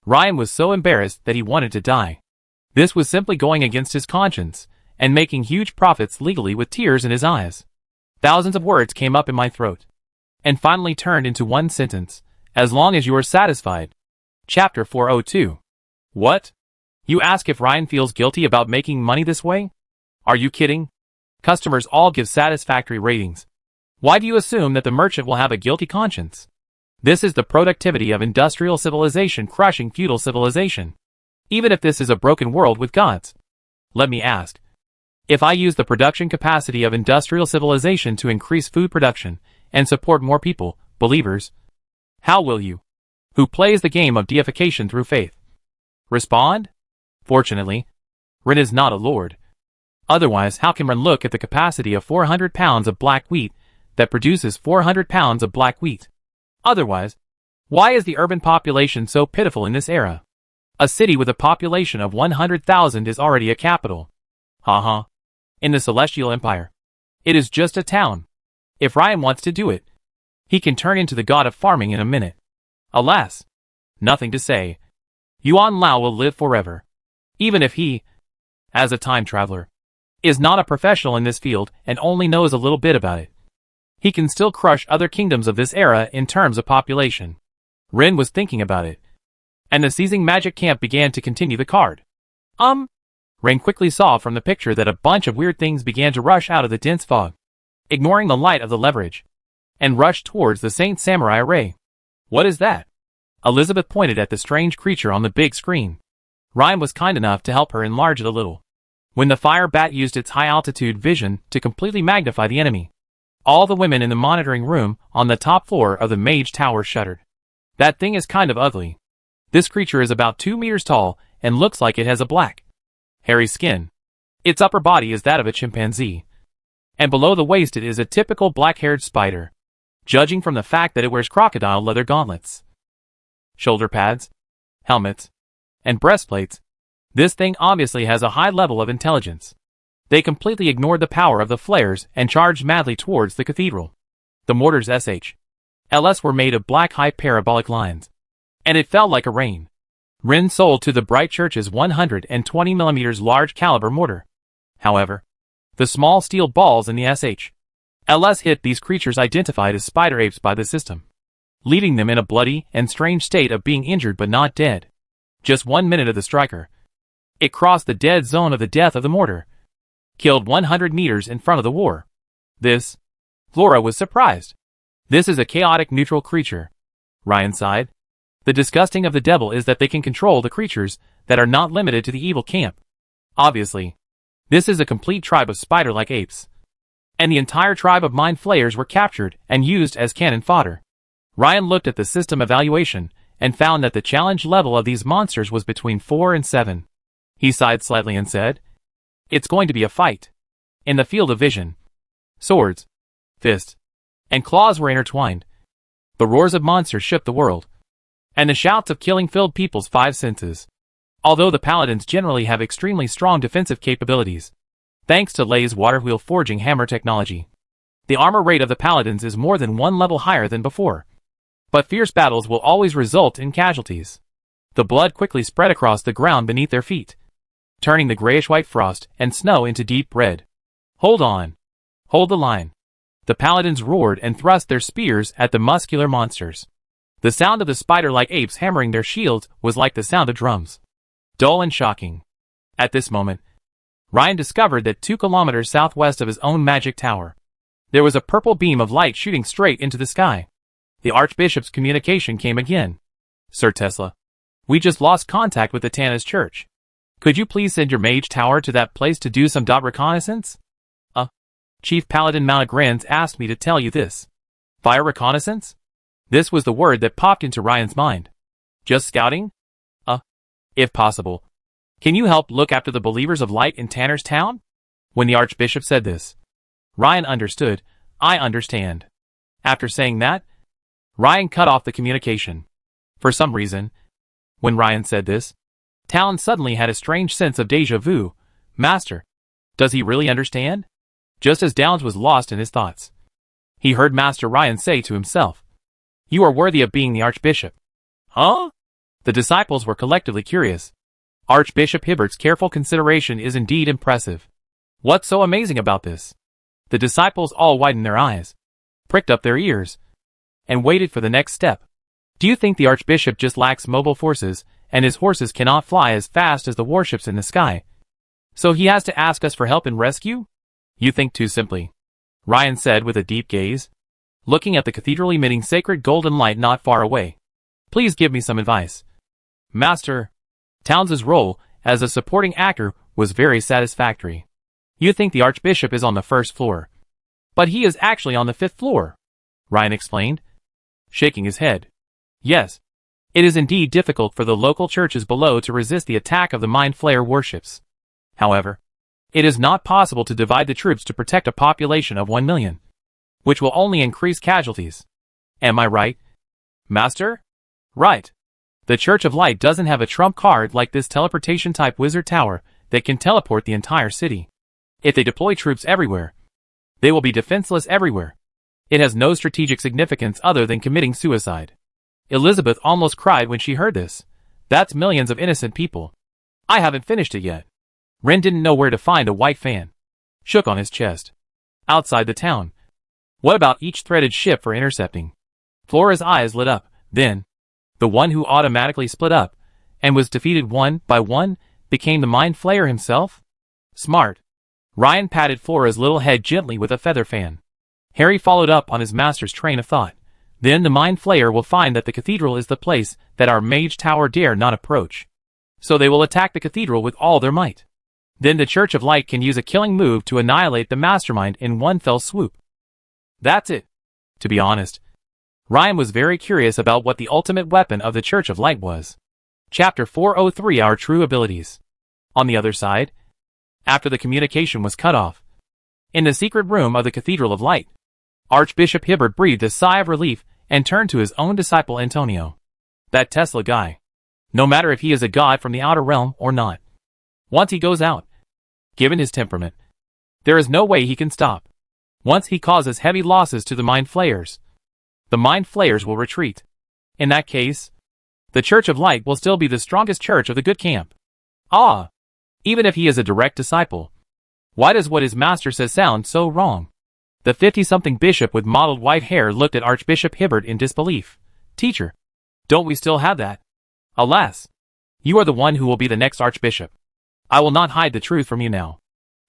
Ryan was so embarrassed that he wanted to die. This was simply going against his conscience and making huge profits legally with tears in his eyes. Thousands of words came up in my throat and finally turned into one sentence. As long as you are satisfied. Chapter 402. What? You ask if Ryan feels guilty about making money this way? Are you kidding? Customers all give satisfactory ratings. Why do you assume that the merchant will have a guilty conscience? This is the productivity of industrial civilization crushing feudal civilization. Even if this is a broken world with gods. Let me ask. If I use the production capacity of industrial civilization to increase food production and support more people, believers, how will you, who plays the game of deification through faith, respond? Fortunately, Ren is not a lord. Otherwise, how can Ren look at the capacity of 400 pounds of black wheat that produces 400 pounds of black wheat. Otherwise, why is the urban population so pitiful in this era? A city with a population of 100,000 is already a capital. Haha. In the Celestial Empire, it is just a town. If Ryan wants to do it, he can turn into the god of farming in a minute. Alas, nothing to say. Yuan Lao will live forever. Even if he, as a time traveler, is not a professional in this field and only knows a little bit about it, he can still crush other kingdoms of this era in terms of population. Rin was thinking about it, and the seizing magic camp began to continue the card. Rin quickly saw from the picture that a bunch of weird things began to rush out of the dense fog, ignoring the light of the leverage, and rushed towards the Saint Samurai array. What is that? Elizabeth pointed at the strange creature on the big screen. Ryan was kind enough to help her enlarge it a little. When the fire bat used its high-altitude vision to completely magnify the enemy, all the women in the monitoring room on the top floor of the Mage Tower shuddered. That thing is kind of ugly. This creature is about 2 meters tall and looks like it has a black, hairy skin. Its upper body is that of a chimpanzee, and below the waist it is a typical black-haired spider, judging from the fact that it wears crocodile leather gauntlets, shoulder pads, helmets, and breastplates. This thing obviously has a high level of intelligence. They completely ignored the power of the flares and charged madly towards the cathedral. The mortar's SHLs were made of black high parabolic lines, and it fell like a rain. Rin sold to the Bright Church's 120mm large caliber mortar. However, the small steel balls in the SHLs hit these creatures identified as spider apes by the system, leaving them in a bloody and strange state of being injured but not dead. Just 1 minute of the striker, it crossed the dead zone of the death of the mortar, killed 100 meters in front of the war. This, Flora was surprised. This is a chaotic neutral creature. Ryan sighed. The disgusting of the devil is that they can control the creatures that are not limited to the evil camp. Obviously, this is a complete tribe of spider-like apes, and the entire tribe of mind flayers were captured and used as cannon fodder. Ryan looked at the system evaluation and found that the challenge level of these monsters was between 4 and 7. He sighed slightly and said, "It's going to be a fight." In the field of vision, swords, fists, and claws were intertwined. The roars of monsters shook the world, and the shouts of killing filled people's 5 senses. Although the paladins generally have extremely strong defensive capabilities, thanks to Lei's waterwheel forging hammer technology, the armor rate of the paladins is more than 1 level higher than before. But fierce battles will always result in casualties. The blood quickly spread across the ground beneath their feet, turning the grayish-white frost and snow into deep red. Hold on. Hold the line. The paladins roared and thrust their spears at the muscular monsters. The sound of the spider-like apes hammering their shields was like the sound of drums, dull and shocking. At this moment, Ryan discovered that 2 kilometers southwest of his own magic tower, there was a purple beam of light shooting straight into the sky. The Archbishop's communication came again. "Sir Tesla, we just lost contact with the Tana's church. Could you please send your mage tower to that place to do some reconnaissance?" Chief Paladin Malagranz asked me to tell you this. Fire reconnaissance? This was the word that popped into Ryan's mind. Just scouting? If possible, can you help look after the believers of light in Tanner's town? When the Archbishop said this, Ryan understood. I understand. After saying that, Ryan cut off the communication. For some reason, when Ryan said this, Talon suddenly had a strange sense of déjà vu. Master, does he really understand? Just as Downs was lost in his thoughts, he heard Master Ryan say to himself, "You are worthy of being the Archbishop." Huh? The disciples were collectively curious. Archbishop Hibbert's careful consideration is indeed impressive. What's so amazing about this? The disciples all widened their eyes, pricked up their ears, and waited for the next step. Do you think the Archbishop just lacks mobile forces, and his horses cannot fly as fast as the warships in the sky, so he has to ask us for help in rescue? You think too simply, Ryan said with a deep gaze, looking at the cathedral emitting sacred golden light not far away. Please give me some advice. Master, Towns's role as a supporting actor was very satisfactory. You think the Archbishop is on the 1st floor, but he is actually on the 5th floor, Ryan explained, shaking his head. Yes, it is indeed difficult for the local churches below to resist the attack of the Mind Flayer warships. However, it is not possible to divide the troops to protect a population of 1 million. which will only increase casualties. Am I right, Master? Right. The Church of Light doesn't have a trump card like this teleportation-type wizard tower that can teleport the entire city. If they deploy troops everywhere, they will be defenseless everywhere. It has no strategic significance other than committing suicide. Elizabeth almost cried when she heard this. That's millions of innocent people. I haven't finished it yet. Ren didn't know where to find a white fan. Shook on his chest. Outside the town. What about each threaded ship for intercepting? Flora's eyes lit up. Then, the one who automatically split up, and was defeated one by one, became the Mind Flayer himself? Smart. Ryan patted Flora's little head gently with a feather fan. Harry followed up on his master's train of thought. Then the Mind Flayer will find that the cathedral is the place that our mage tower dare not approach. So they will attack the cathedral with all their might. Then the Church of Light can use a killing move to annihilate the mastermind in one fell swoop. That's it. To be honest, Ryan was very curious about what the ultimate weapon of the Church of Light was. Chapter 403 Our True Abilities. On the other side, after the communication was cut off, in the secret room of the Cathedral of Light, Archbishop Hibbert breathed a sigh of relief and turned to his own disciple Antonio. That Tesla guy. No matter if he is a god from the outer realm or not. Once he goes out, given his temperament, there is no way he can stop. Once he causes heavy losses to the Mind Flayers, the Mind Flayers will retreat. In that case, the Church of Light will still be the strongest church of the good camp. Ah! Even if he is a direct disciple. Why does what his master says sound so wrong? The 50-something bishop with mottled white hair looked at Archbishop Hibbert in disbelief. Teacher, don't we still have that? Alas! You are the one who will be the next archbishop. I will not hide the truth from you now.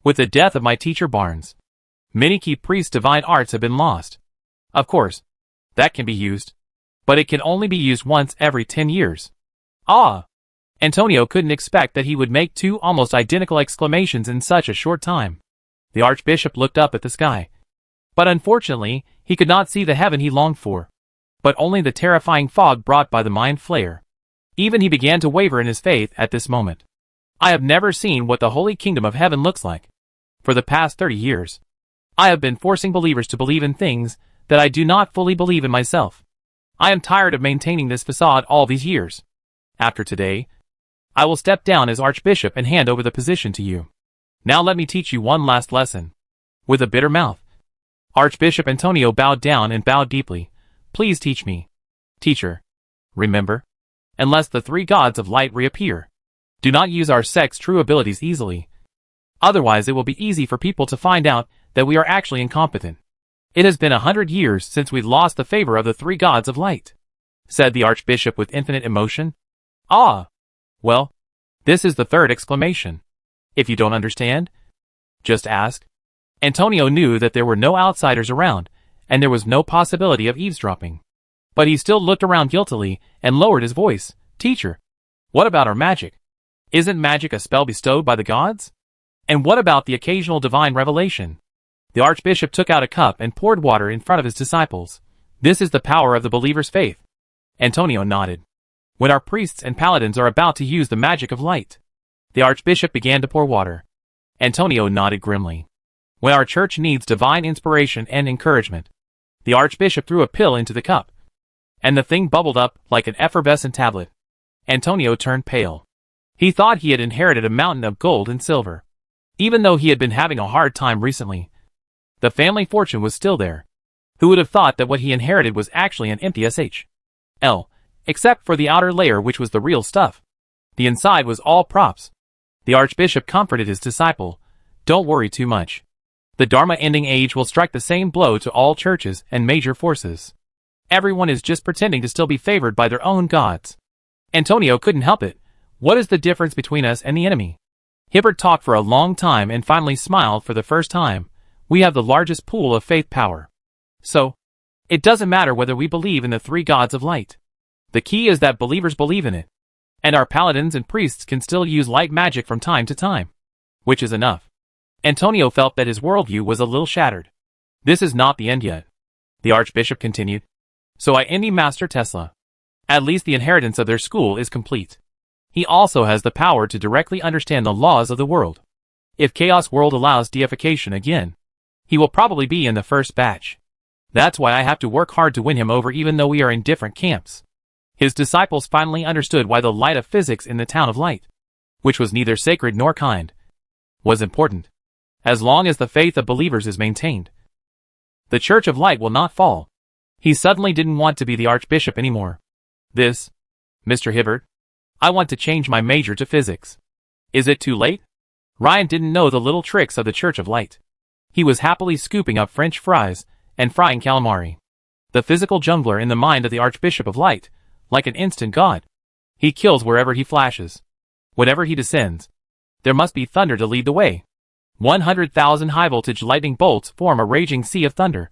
With the death of my teacher Barnes, many key priests' divine arts have been lost. Of course, that can be used. But it can only be used once every 10 years. Ah! Antonio couldn't expect that he would make two almost identical exclamations in such a short time. The archbishop looked up at the sky. But unfortunately, he could not see the heaven he longed for, but only the terrifying fog brought by the Mind Flayer. Even he began to waver in his faith at this moment. I have never seen what the holy kingdom of heaven looks like. For the past 30 years, I have been forcing believers to believe in things that I do not fully believe in myself. I am tired of maintaining this facade all these years. After today, I will step down as archbishop and hand over the position to you. Now let me teach you one last lesson. With a bitter mouth, Archbishop Antonio bowed down and bowed deeply. Please teach me. Teacher, remember, unless the three gods of light reappear, do not use our sect's true abilities easily. Otherwise it will be easy for people to find out that we are actually incompetent. It has been 100 years since we lost the favor of the three gods of light, said the archbishop with infinite emotion. Ah! Well, this is the third exclamation. If you don't understand, just ask. Antonio knew that there were no outsiders around, and there was no possibility of eavesdropping. But he still looked around guiltily and lowered his voice. Teacher, what about our magic? Isn't magic a spell bestowed by the gods? And what about the occasional divine revelation? The archbishop took out a cup and poured water in front of his disciples. This is the power of the believer's faith. Antonio nodded. When our priests and paladins are about to use the magic of light. The archbishop began to pour water. Antonio nodded grimly. When our church needs divine inspiration and encouragement. The archbishop threw a pill into the cup, and the thing bubbled up like an effervescent tablet. Antonio turned pale. He thought he had inherited a mountain of gold and silver. Even though he had been having a hard time recently, the family fortune was still there. Who would have thought that what he inherited was actually an empty SHL, except for the outer layer which was the real stuff. The inside was all props. The archbishop comforted his disciple. Don't worry too much. The Dharma-ending age will strike the same blow to all churches and major forces. Everyone is just pretending to still be favored by their own gods. Antonio couldn't help it. What is the difference between us and the enemy? Hibbert talked for a long time and finally smiled for the first time. We have the largest pool of faith power. So, it doesn't matter whether we believe in the three gods of light. The key is that believers believe in it. And our paladins and priests can still use light magic from time to time. Which is enough. Antonio felt that his worldview was a little shattered. This is not the end yet. The archbishop continued. So I envy Master Tesla. At least the inheritance of their school is complete. He also has the power to directly understand the laws of the world. If Chaos World allows deification again, he will probably be in the first batch. That's why I have to work hard to win him over even though we are in different camps. His disciples finally understood why the light of physics in the town of light, which was neither sacred nor kind, was important. As long as the faith of believers is maintained, the Church of Light will not fall. He suddenly didn't want to be the archbishop anymore. Mr. Hibbert, I want to change my major to physics. Is it too late? Ryan didn't know the little tricks of the Church of Light. He was happily scooping up French fries and frying calamari. The physical jungler in the mind of the Archbishop of Light, like an instant god. He kills wherever he flashes. Whatever he descends, there must be thunder to lead the way. 100,000 high-voltage lightning bolts form a raging sea of thunder,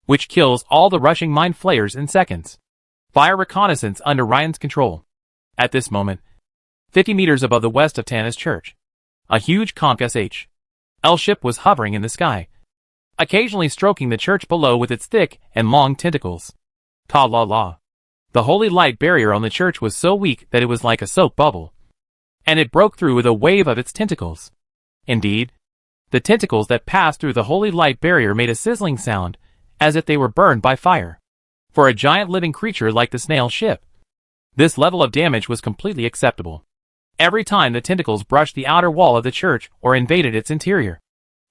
which kills all the rushing mind flayers in seconds. Fire reconnaissance under Ryan's control. At this moment, 50 meters above the west of Tana's church, a huge conch L ship was hovering in the sky, occasionally stroking the church below with its thick and long tentacles. Ta-la-la. The holy light barrier on the church was so weak that it was like a soap bubble, and it broke through with a wave of its tentacles. Indeed, the tentacles that passed through the holy light barrier made a sizzling sound, as if they were burned by fire. For a giant living creature like the snail ship, this level of damage was completely acceptable. Every time the tentacles brushed the outer wall of the church or invaded its interior,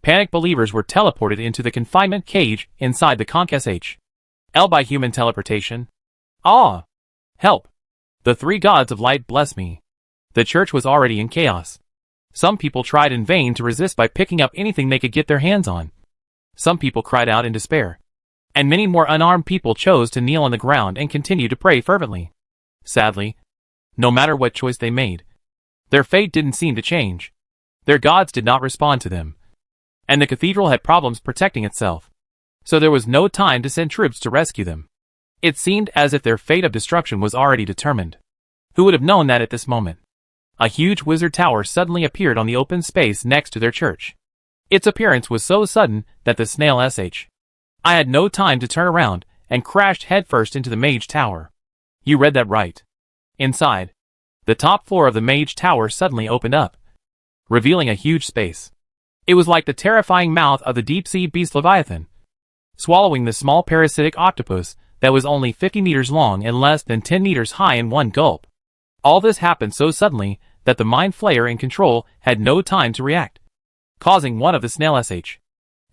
panicked believers were teleported into the confinement cage inside the conch L by human teleportation. Ah! Help! The three gods of light bless me. The church was already in chaos. Some people tried in vain to resist by picking up anything they could get their hands on. Some people cried out in despair, and many more unarmed people chose to kneel on the ground and continue to pray fervently. Sadly, no matter what choice they made, their fate didn't seem to change. Their gods did not respond to them, and the cathedral had problems protecting itself, so there was no time to send troops to rescue them. It seemed as if their fate of destruction was already determined. Who would have known that at this moment? A huge wizard tower suddenly appeared on the open space next to their church. Its appearance was so sudden that the snail I had no time to turn around and crashed headfirst into the mage tower. You read that right. Inside, the top floor of the mage tower suddenly opened up, revealing a huge space. It was like the terrifying mouth of the deep-sea beast Leviathan, swallowing the small parasitic octopus that was only 50 meters long and less than 10 meters high in one gulp. All this happened so suddenly that the mind flayer in control had no time to react, causing one of the snail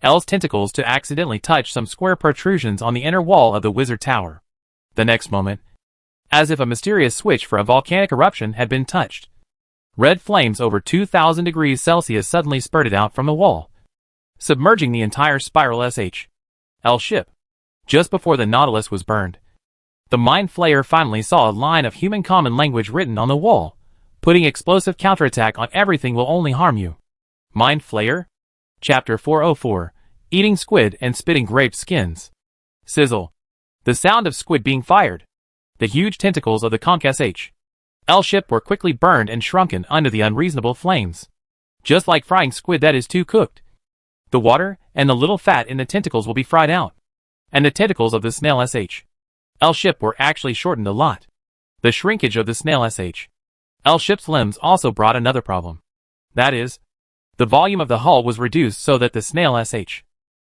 L's tentacles to accidentally touch some square protrusions on the inner wall of the wizard tower. The next moment, as if a mysterious switch for a volcanic eruption had been touched, red flames over 2,000 degrees Celsius suddenly spurted out from the wall, submerging the entire spiral L ship. Just before the Nautilus was burned, the mind flayer finally saw a line of human common language written on the wall. Putting explosive counterattack on everything will only harm you. Mind flayer? Chapter 404. Eating squid and spitting grape skins. Sizzle. The sound of squid being fired. The huge tentacles of the conch L ship were quickly burned and shrunken under the unreasonable flames. Just like frying squid that is too cooked. The water and the little fat in the tentacles will be fried out, and the tentacles of the snail L ship were actually shortened a lot. The shrinkage of the snail L ship's limbs also brought another problem. That is, the volume of the hull was reduced so that the snail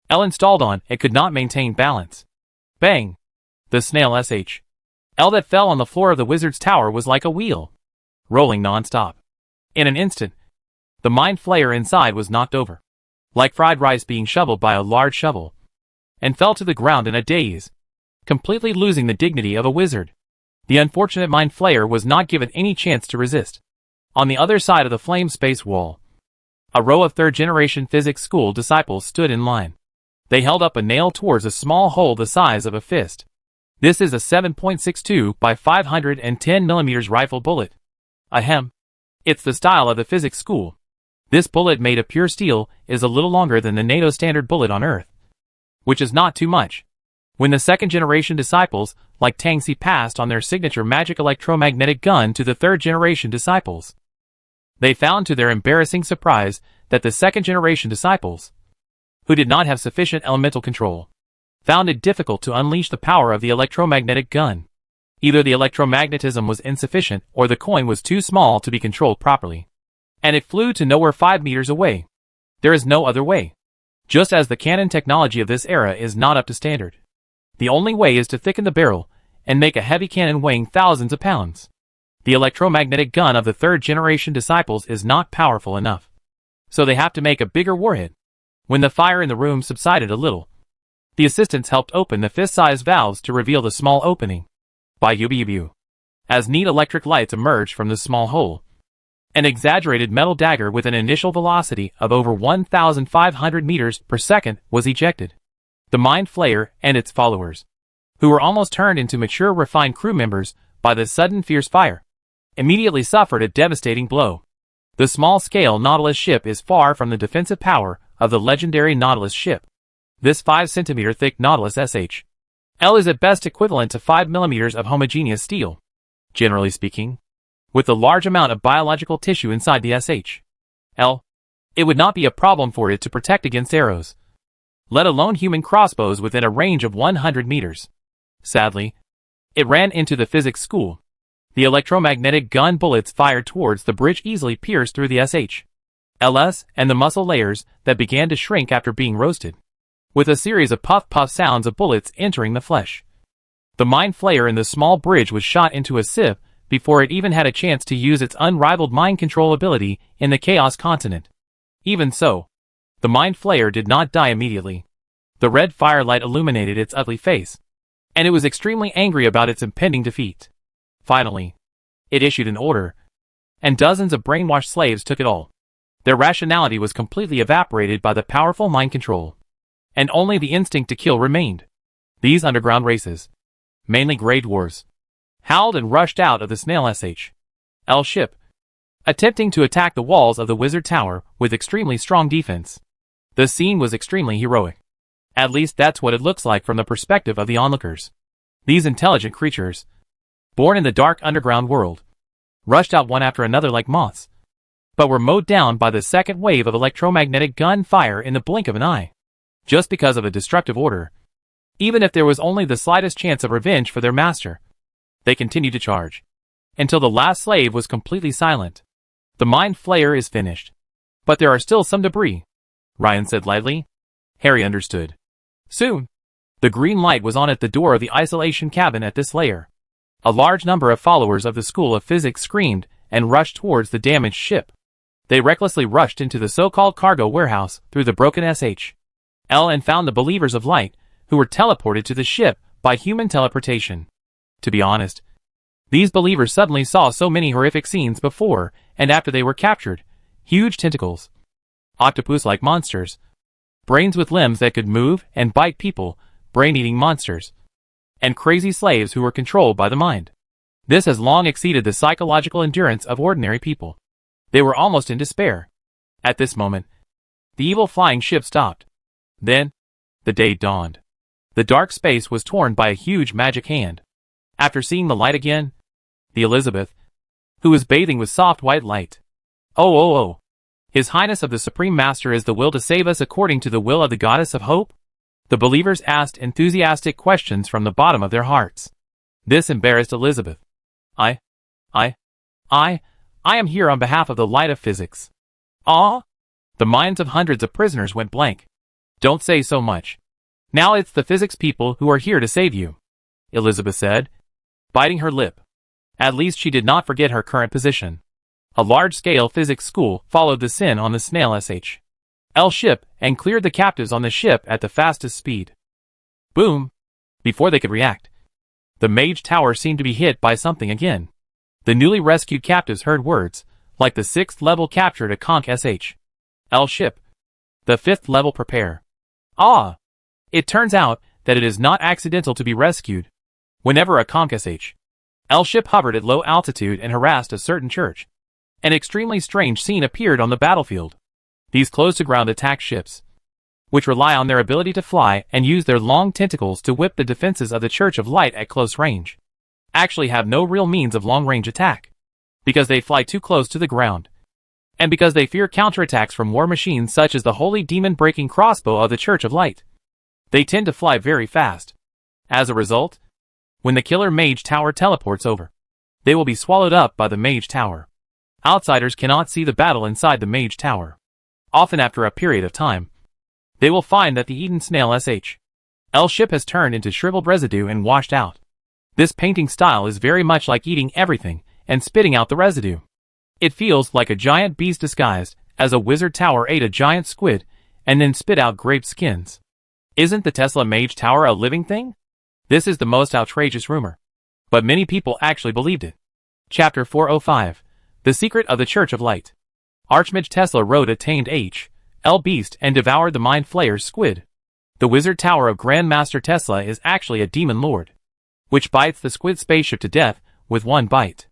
L installed on it could not maintain balance. Bang! The snail L that fell on the floor of the wizard's tower was like a wheel, rolling non-stop. In an instant, the mind flayer inside was knocked over, like fried rice being shoveled by a large shovel, and fell to the ground in a daze, completely losing the dignity of a wizard. The unfortunate mind flayer was not given any chance to resist. On the other side of the flame space wall, a row of third-generation physics school disciples stood in line. They held up a nail towards a small hole the size of a fist. This is a 7.62 by 510 mm rifle bullet. Ahem. It's the style of the physics school. This bullet made of pure steel is a little longer than the NATO standard bullet on Earth, which is not too much. When the second-generation disciples, like Tangxi, passed on their signature magic electromagnetic gun to the third-generation disciples, they found to their embarrassing surprise that the second-generation disciples, who did not have sufficient elemental control, found it difficult to unleash the power of the electromagnetic gun. Either the electromagnetism was insufficient or the coin was too small to be controlled properly, and it flew to nowhere 5 meters away. There is no other way. Just as the cannon technology of this era is not up to standard, The only way is to thicken the barrel and make a heavy cannon weighing thousands of pounds. The electromagnetic gun of the third-generation disciples is not powerful enough, so they have to make a bigger warhead. When the fire in the room subsided a little, the assistants helped open the fist-sized valves to reveal the small opening. By yubu, as neat electric lights emerged from the small hole, an exaggerated metal dagger with an initial velocity of over 1,500 meters per second was ejected. The Mind Flayer and its followers, who were almost turned into mature, refined crew members by the sudden fierce fire, immediately suffered a devastating blow. The small-scale Nautilus ship is far from the defensive power of the legendary Nautilus ship. This 5-centimeter thick Nautilus SH.L is at best equivalent to 5 millimeters of homogeneous steel, generally speaking. With the large amount of biological tissue inside the SH.L, it would not be a problem for it to protect against arrows, let alone human crossbows within a range of 100 meters. Sadly, it ran into the physics school. The electromagnetic gun bullets fired towards the bridge easily pierced through the SH.LS and the muscle layers that began to shrink after being roasted, with a series of puff-puff sounds of bullets entering the flesh. The Mind Flayer in the small bridge was shot into a sieve before it even had a chance to use its unrivaled mind control ability in the Chaos Continent. Even so, the Mind Flayer did not die immediately. The red firelight illuminated its ugly face, and it was extremely angry about its impending defeat. Finally, it issued an order, and dozens of brainwashed slaves took it all. Their rationality was completely evaporated by the powerful mind control, and only the instinct to kill remained. These underground races, mainly Grey Dwarves, howled and rushed out of the Snail SH.L ship, attempting to attack the walls of the Wizard Tower with extremely strong defense. The scene was extremely heroic. At least that's what it looks like from the perspective of the onlookers. These intelligent creatures, born in the dark underground world, rushed out one after another like moths, but were mowed down by the second wave of electromagnetic gun fire in the blink of an eye, just because of a destructive order. Even if there was only the slightest chance of revenge for their master, they continued to charge, until the last slave was completely silent. The Mind Flayer is finished, but there are still some debris, Ryan said lightly. Harry understood. Soon, the green light was on at the door of the isolation cabin at this layer. A large number of followers of the School of Physics screamed and rushed towards the damaged ship. They recklessly rushed into the so-called cargo warehouse through the broken SH.L and found the Believers of Light, who were teleported to the ship by human teleportation. To be honest, these believers suddenly saw so many horrific scenes before and after they were captured. Huge tentacles, octopus-like monsters, brains with limbs that could move and bite people, brain-eating monsters, and crazy slaves who were controlled by the mind. This has long exceeded the psychological endurance of ordinary people. They were almost in despair. At this moment, the evil flying ship stopped. Then, the day dawned. The dark space was torn by a huge magic hand. After seeing the light again, the Elizabeth, who was bathing with soft white light. Oh. His Highness of the Supreme Master is the will to save us according to the will of the Goddess of Hope? The believers asked enthusiastic questions from the bottom of their hearts. This embarrassed Elizabeth. I am here on behalf of the light of physics. Ah? The minds of hundreds of prisoners went blank. Don't say so much. Now it's the physics people who are here to save you, Elizabeth said, biting her lip. At least she did not forget her current position. A large-scale physics school followed the Sin on the Snail SH.L ship and cleared the captives on the ship at the fastest speed. Boom! Before they could react, the Mage Tower seemed to be hit by something again. The newly rescued captives heard words, like the 6th level captured a conch SH.L ship. The 5th level prepare. Ah! It turns out that it is not accidental to be rescued. Whenever a conch SH.L ship hovered at low altitude and harassed a certain church, an extremely strange scene appeared on the battlefield. These close-to-ground attack ships, which rely on their ability to fly and use their long tentacles to whip the defenses of the Church of Light at close range, actually have no real means of long-range attack, because they fly too close to the ground, and because they fear counterattacks from war machines such as the holy demon-breaking crossbow of the Church of Light. They tend to fly very fast. As a result, when the killer Mage Tower teleports over, they will be swallowed up by the Mage Tower. Outsiders cannot see the battle inside the Mage Tower. Often after a period of time, they will find that the Eden Snail SH.L L ship has turned into shriveled residue and washed out. This painting style is very much like eating everything and spitting out the residue. It feels like a giant beast disguised as a wizard tower ate a giant squid and then spit out grape skins. Isn't the Tesla Mage Tower a living thing? This is the most outrageous rumor. But many people actually believed it. Chapter 405. The Secret of the Church of Light. Archmage Tesla rode a tamed H.L. beast and devoured the Mind Flayer's squid. The Wizard Tower of Grandmaster Tesla is actually a demon lord, which bites the squid spaceship to death with one bite.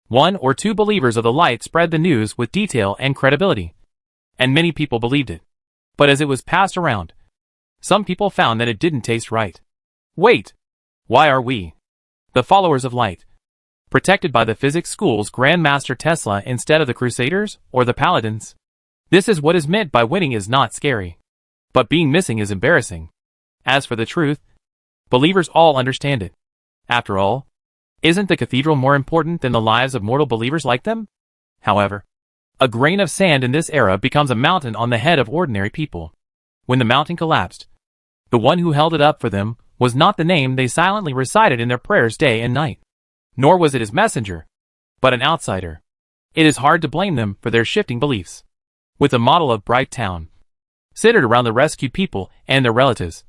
1 or 2 believers of the light spread the news with detail and credibility, and many people believed it. But as it was passed around, some people found that it didn't taste right. Wait! Why are we, the followers of light, protected by the physics school's Grandmaster Tesla instead of the Crusaders or the Paladins? This is what is meant by winning is not scary, but being missing is embarrassing. As for the truth, believers all understand it. After all, isn't the cathedral more important than the lives of mortal believers like them? However, a grain of sand in this era becomes a mountain on the head of ordinary people. When the mountain collapsed, the one who held it up for them was not the name they silently recited in their prayers day and night, nor was it his messenger, but an outsider. It is hard to blame them for their shifting beliefs. With the model of Bright Town centered around the rescued people and their relatives,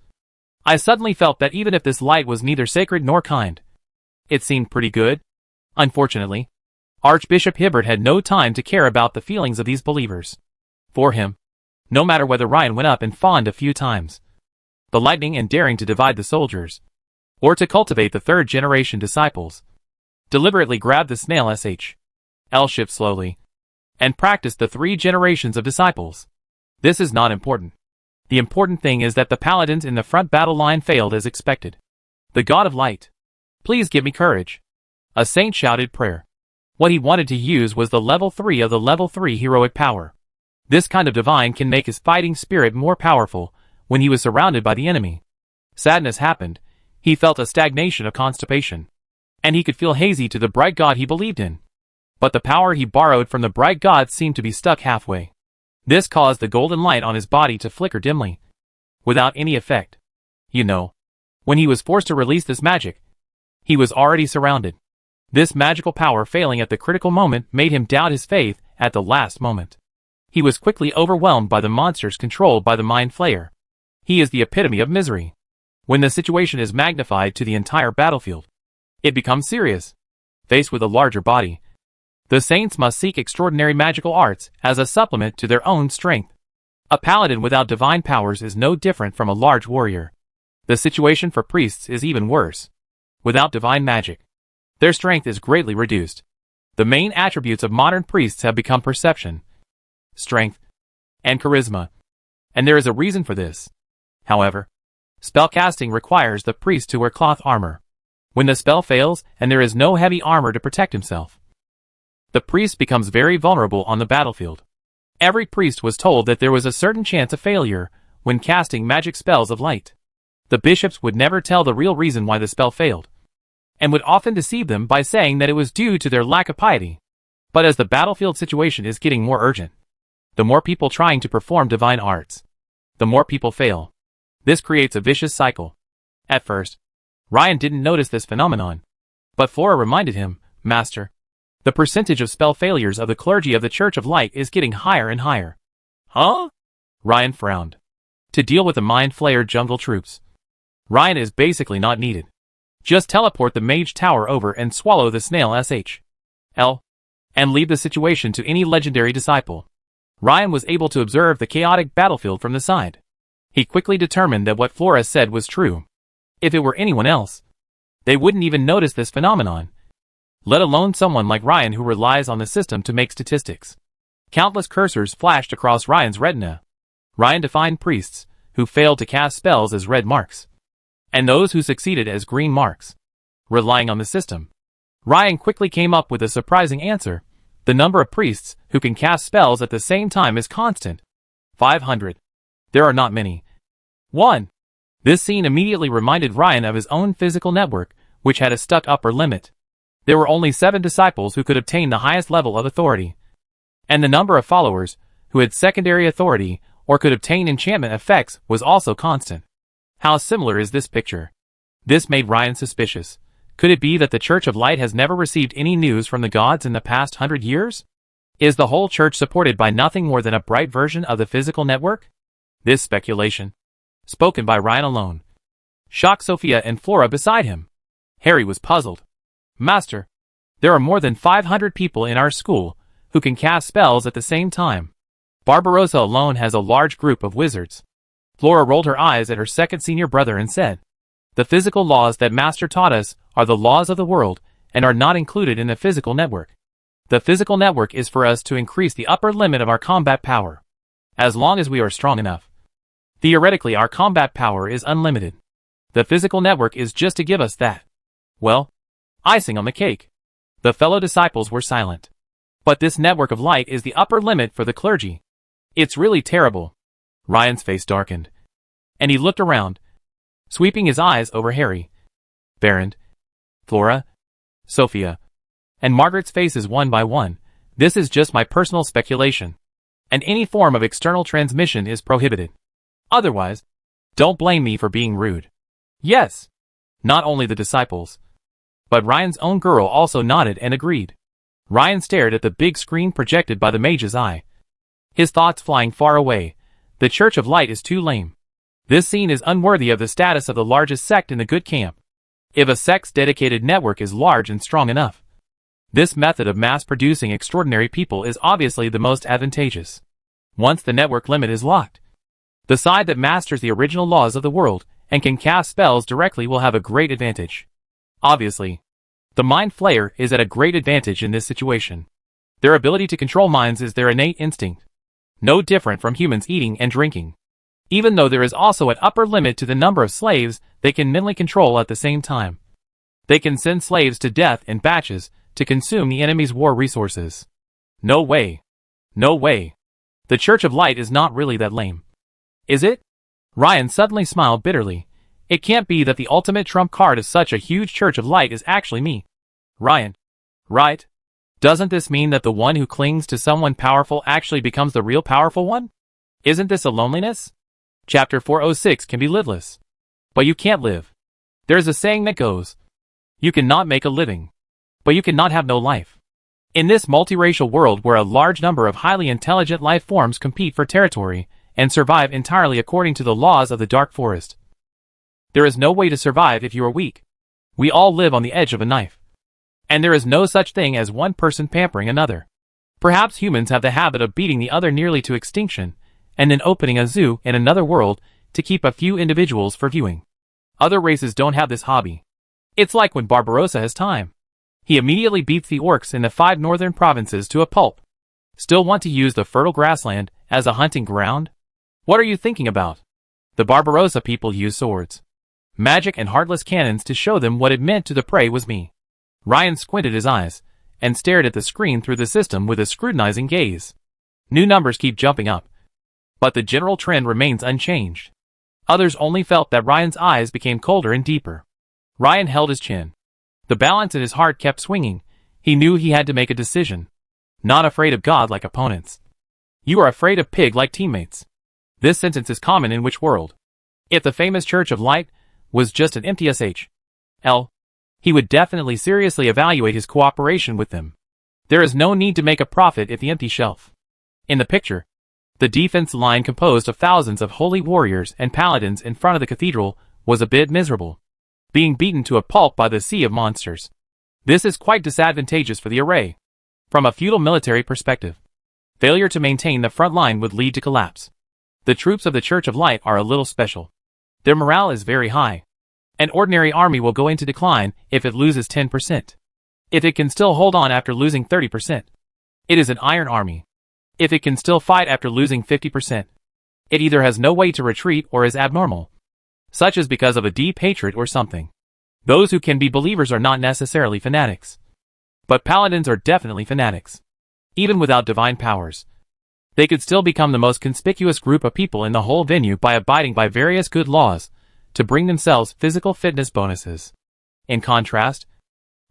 I suddenly felt that even if this light was neither sacred nor kind, it seemed pretty good. Unfortunately, Archbishop Hibbert had no time to care about the feelings of these believers. For him, no matter whether Ryan went up and fawned a few times, the lightning and daring to divide the soldiers, or to cultivate the third-generation disciples, deliberately grabbed the snail SH.L ship slowly, and practiced the 3 generations of disciples. This is not important. The important thing is that the paladins in the front battle line failed as expected. The God of Light, please give me courage. A saint shouted prayer. What he wanted to use was the level 3 of the level 3 heroic power. This kind of divine can make his fighting spirit more powerful when he was surrounded by the enemy. Sadness happened. He felt a stagnation of constipation, and he could feel hazy to the bright God he believed in. But the power he borrowed from the bright God seemed to be stuck halfway. This caused the golden light on his body to flicker dimly, without any effect. You know, when he was forced to release this magic, he was already surrounded. This magical power failing at the critical moment made him doubt his faith at the last moment. He was quickly overwhelmed by the monsters controlled by the Mind Flayer. He is the epitome of misery. When the situation is magnified to the entire battlefield, it becomes serious. Faced with a larger body, the saints must seek extraordinary magical arts as a supplement to their own strength. A paladin without divine powers is no different from a large warrior. The situation for priests is even worse. Without divine magic, their strength is greatly reduced. The main attributes of modern priests have become perception, strength, and charisma, and there is a reason for this. However, spellcasting requires the priest to wear cloth armor. When the spell fails and there is no heavy armor to protect himself, the priest becomes very vulnerable on the battlefield. Every priest was told that there was a certain chance of failure when casting magic spells of light. The bishops would never tell the real reason why the spell failed, and would often deceive them by saying that it was due to their lack of piety. But as the battlefield situation is getting more urgent, the more people trying to perform divine arts, the more people fail. This creates a vicious cycle. At first, Ryan didn't notice this phenomenon, but Flora reminded him, Master, the percentage of spell failures of the clergy of the Church of Light is getting higher and higher. Huh? Ryan frowned. To deal with the Mind Flayer jungle troops, Ryan is basically not needed. Just teleport the Mage Tower over and swallow the snail SH.L, and leave the situation to any legendary disciple. Ryan was able to observe the chaotic battlefield from the side. He quickly determined that what Flora said was true. If it were anyone else, they wouldn't even notice this phenomenon, let alone someone like Ryan who relies on the system to make statistics. Countless cursors flashed across Ryan's retina. Ryan defined priests who failed to cast spells as red marks, and those who succeeded as green marks. Relying on the system, Ryan quickly came up with a surprising answer. The number of priests who can cast spells at the same time is constant. 500. There are not many. 1. This scene immediately reminded Ryan of his own physical network, which had a stuck upper limit. There were only 7 disciples who could obtain the highest level of authority, and the number of followers who had secondary authority or could obtain enchantment effects was also constant. How similar is this picture? This made Ryan suspicious. Could it be that the Church of Light has never received any news from the gods in the past 100 years? Is the whole church supported by nothing more than a bright version of the physical network? This speculation, spoken by Ryan alone, shocked Sophia and Flora beside him. Harry was puzzled. Master, there are more than 500 people in our school who can cast spells at the same time. Barbarossa alone has a large group of wizards. Flora rolled her eyes at her second senior brother and said, the physical laws that Master taught us are the laws of the world and are not included in the physical network. The physical network is for us to increase the upper limit of our combat power. As long as we are strong enough. Theoretically, our combat power is unlimited. The physical network is just to give us that. Well, icing on the cake. The fellow disciples were silent. But this network of light is the upper limit for the clergy. It's really terrible. Ryan's face darkened. And he looked around, sweeping his eyes over Harry, Baron, Flora, Sophia, and Margaret's faces one by one. This is just my personal speculation. And any form of external transmission is prohibited. Otherwise, don't blame me for being rude. Yes. Not only the disciples, but Ryan's own girl also nodded and agreed. Ryan stared at the big screen projected by the mage's eye, his thoughts flying far away. The Church of Light is too lame. This scene is unworthy of the status of the largest sect in the good camp. If a sect's dedicated network is large and strong enough, this method of mass-producing extraordinary people is obviously the most advantageous. Once the network limit is locked, the side that masters the original laws of the world and can cast spells directly will have a great advantage. Obviously, the Mind Flayer is at a great advantage in this situation. Their ability to control minds is their innate instinct, no different from humans eating and drinking. Even though there is also an upper limit to the number of slaves they can mentally control at the same time. They can send slaves to death in batches to consume the enemy's war resources. No way. No way. The Church of Light is not really that lame. Is it? Ryan suddenly smiled bitterly. It can't be that the ultimate trump card of such a huge Church of Light is actually me. Ryan. Right? Doesn't this mean that the one who clings to someone powerful actually becomes the real powerful one? Isn't this a loneliness? Chapter 406 can be liveless. But you can't live. There's a saying that goes, you cannot make a living, but you cannot have no life. In this multiracial world where a large number of highly intelligent life forms compete for territory and survive entirely according to the laws of the Dark Forest, there is no way to survive if you are weak. We all live on the edge of a knife. And there is no such thing as one person pampering another. Perhaps humans have the habit of beating the other nearly to extinction, and then opening a zoo in another world to keep a few individuals for viewing. Other races don't have this hobby. It's like when Barbarossa has time. He immediately beats the orcs in the 5 northern provinces to a pulp. Still want to use the fertile grassland as a hunting ground? What are you thinking about? The Barbarossa people use swords, magic and heartless cannons to show them what it meant to the prey was me. Ryan squinted his eyes and stared at the screen through the system with a scrutinizing gaze. New numbers keep jumping up, but the general trend remains unchanged. Others only felt that Ryan's eyes became colder and deeper. Ryan held his chin. The balance in his heart kept swinging. He knew he had to make a decision. Not afraid of God like opponents. You are afraid of pig like teammates. This sentence is common in which world? If the famous Church of Light was just an empty SHL, he would definitely seriously evaluate his cooperation with them. There is no need to make a profit if the empty shelf. In the picture, the defense line composed of thousands of holy warriors and paladins in front of the cathedral was a bit miserable, being beaten to a pulp by the sea of monsters. This is quite disadvantageous for the array. From a feudal military perspective, failure to maintain the front line would lead to collapse. The troops of the Church of Light are a little special. Their morale is very high. An ordinary army will go into decline if it loses 10%. If it can still hold on after losing 30%, it is an iron army. If it can still fight after losing 50%, it either has no way to retreat or is abnormal, such as because of a deep hatred or something. Those who can be believers are not necessarily fanatics. But paladins are definitely fanatics. Even without divine powers, they could still become the most conspicuous group of people in the whole venue by abiding by various good laws to bring themselves physical fitness bonuses. In contrast,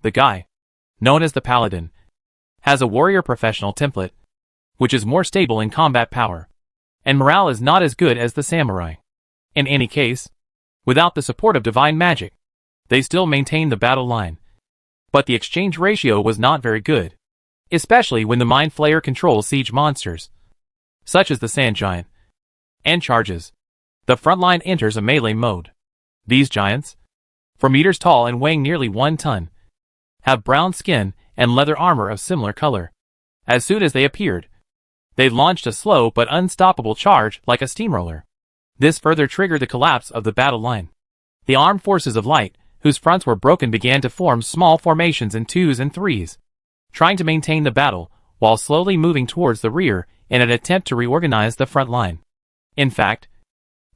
the guy, known as the paladin, has a warrior professional template, which is more stable in combat power, and morale is not as good as the samurai. In any case, Without the support of divine magic, they still maintained the battle line. But the exchange ratio was not very good, especially when the Mind Flayer controls siege monsters, such as the Sand Giant, and charges. The front line enters a melee mode. These giants, 4 meters tall and weighing nearly 1 ton, have brown skin and leather armor of similar color. As soon as they appeared, they launched a slow but unstoppable charge like a steamroller. This further triggered the collapse of the battle line. The armed forces of light, whose fronts were broken, began to form small formations in 2s and 3s, trying to maintain the battle while slowly moving towards the rear in an attempt to reorganize the front line. In fact,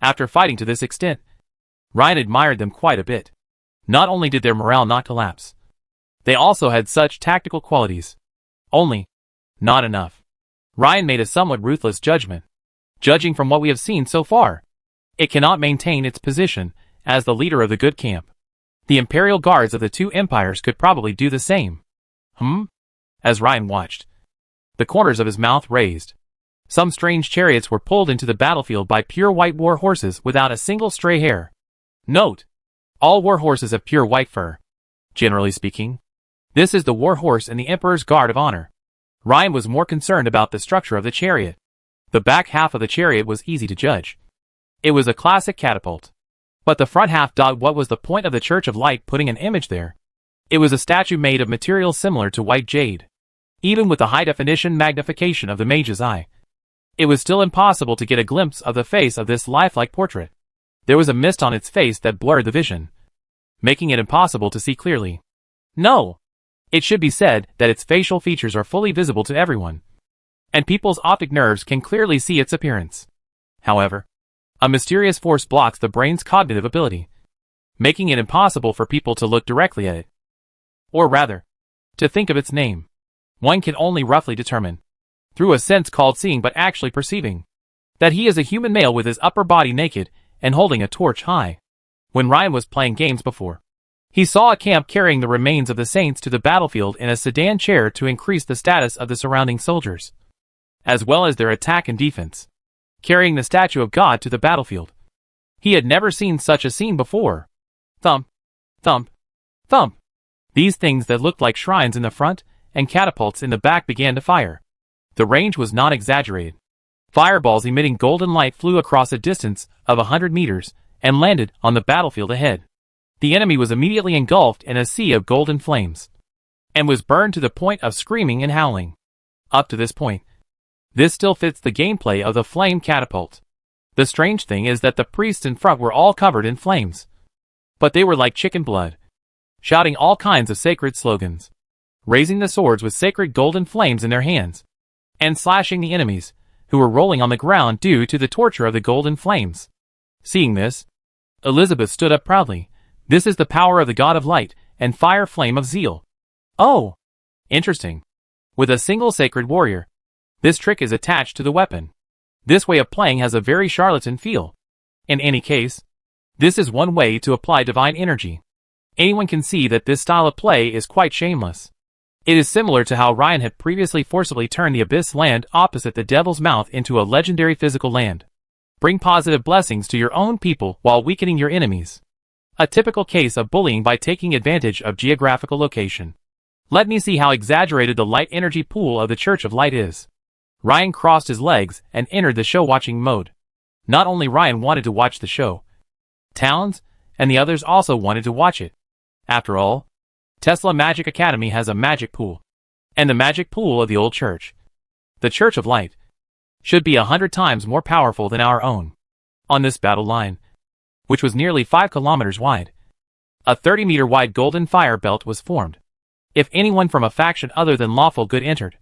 after fighting to this extent, Ryan admired them quite a bit. Not only did their morale not collapse, they also had such tactical qualities. Only, not enough. Ryan made a somewhat ruthless judgment. Judging from what we have seen so far, it cannot maintain its position as the leader of the good camp. The Imperial Guards of the 2 empires could probably do the same. As Ryan watched, the corners of his mouth raised. Some strange chariots were pulled into the battlefield by pure white war horses without a single stray hair. Note: all war horses have pure white fur. Generally speaking, this is the war horse in the Emperor's Guard of Honor. Ryan was more concerned about the structure of the chariot. The back half of the chariot was easy to judge. It was a classic catapult. But the front half, what was the point of the Church of Light putting an image there? It was a statue made of material similar to white jade. Even with the high-definition magnification of the mage's eye, it was still impossible to get a glimpse of the face of this lifelike portrait. There was a mist on its face that blurred the vision, making it impossible to see clearly. No! It should be said that its facial features are fully visible to everyone, and people's optic nerves can clearly see its appearance. However, a mysterious force blocks the brain's cognitive ability, making it impossible for people to look directly at it. Or rather, to think of its name. One can only roughly determine, through a sense called seeing but actually perceiving, that he is a human male with his upper body naked and holding a torch high. When Ryan was playing games before, he saw a camp carrying the remains of the saints to the battlefield in a sedan chair to increase the status of the surrounding soldiers, as well as their attack and defense. Carrying the statue of God to the battlefield. He had never seen such a scene before. Thump, thump, thump. These things that looked like shrines in the front and catapults in the back began to fire. The range was not exaggerated. Fireballs emitting golden light flew across a distance of 100 meters and landed on the battlefield ahead. The enemy was immediately engulfed in a sea of golden flames, and was burned to the point of screaming and howling. Up to this point, this still fits the gameplay of the flame catapult. The strange thing is that the priests in front were all covered in flames, but they were like chicken blood, shouting all kinds of sacred slogans, raising the swords with sacred golden flames in their hands, and slashing the enemies, who were rolling on the ground due to the torture of the golden flames. Seeing this, Elizabeth stood up proudly. This is the power of the God of Light and Fire Flame of Zeal. Oh! Interesting. With a single sacred warrior, this trick is attached to the weapon. This way of playing has a very charlatan feel. In any case, this is one way to apply divine energy. Anyone can see that this style of play is quite shameless. It is similar to how Ryan had previously forcibly turned the Abyss land opposite the Devil's Mouth into a legendary physical land. Bring positive blessings to your own people while weakening your enemies. A typical case of bullying by taking advantage of geographical location. Let me see how exaggerated the light energy pool of the Church of Light is. Ryan crossed his legs and entered the show-watching mode. Not only Ryan wanted to watch the show, Towns and the others also wanted to watch it. After all, Tesla Magic Academy has a magic pool, and the magic pool of the old church, the Church of Light, should be 100 times more powerful than our own. On this battle line, which was nearly 5 kilometers wide, a 30-meter wide golden fire belt was formed. If anyone from a faction other than lawful good entered,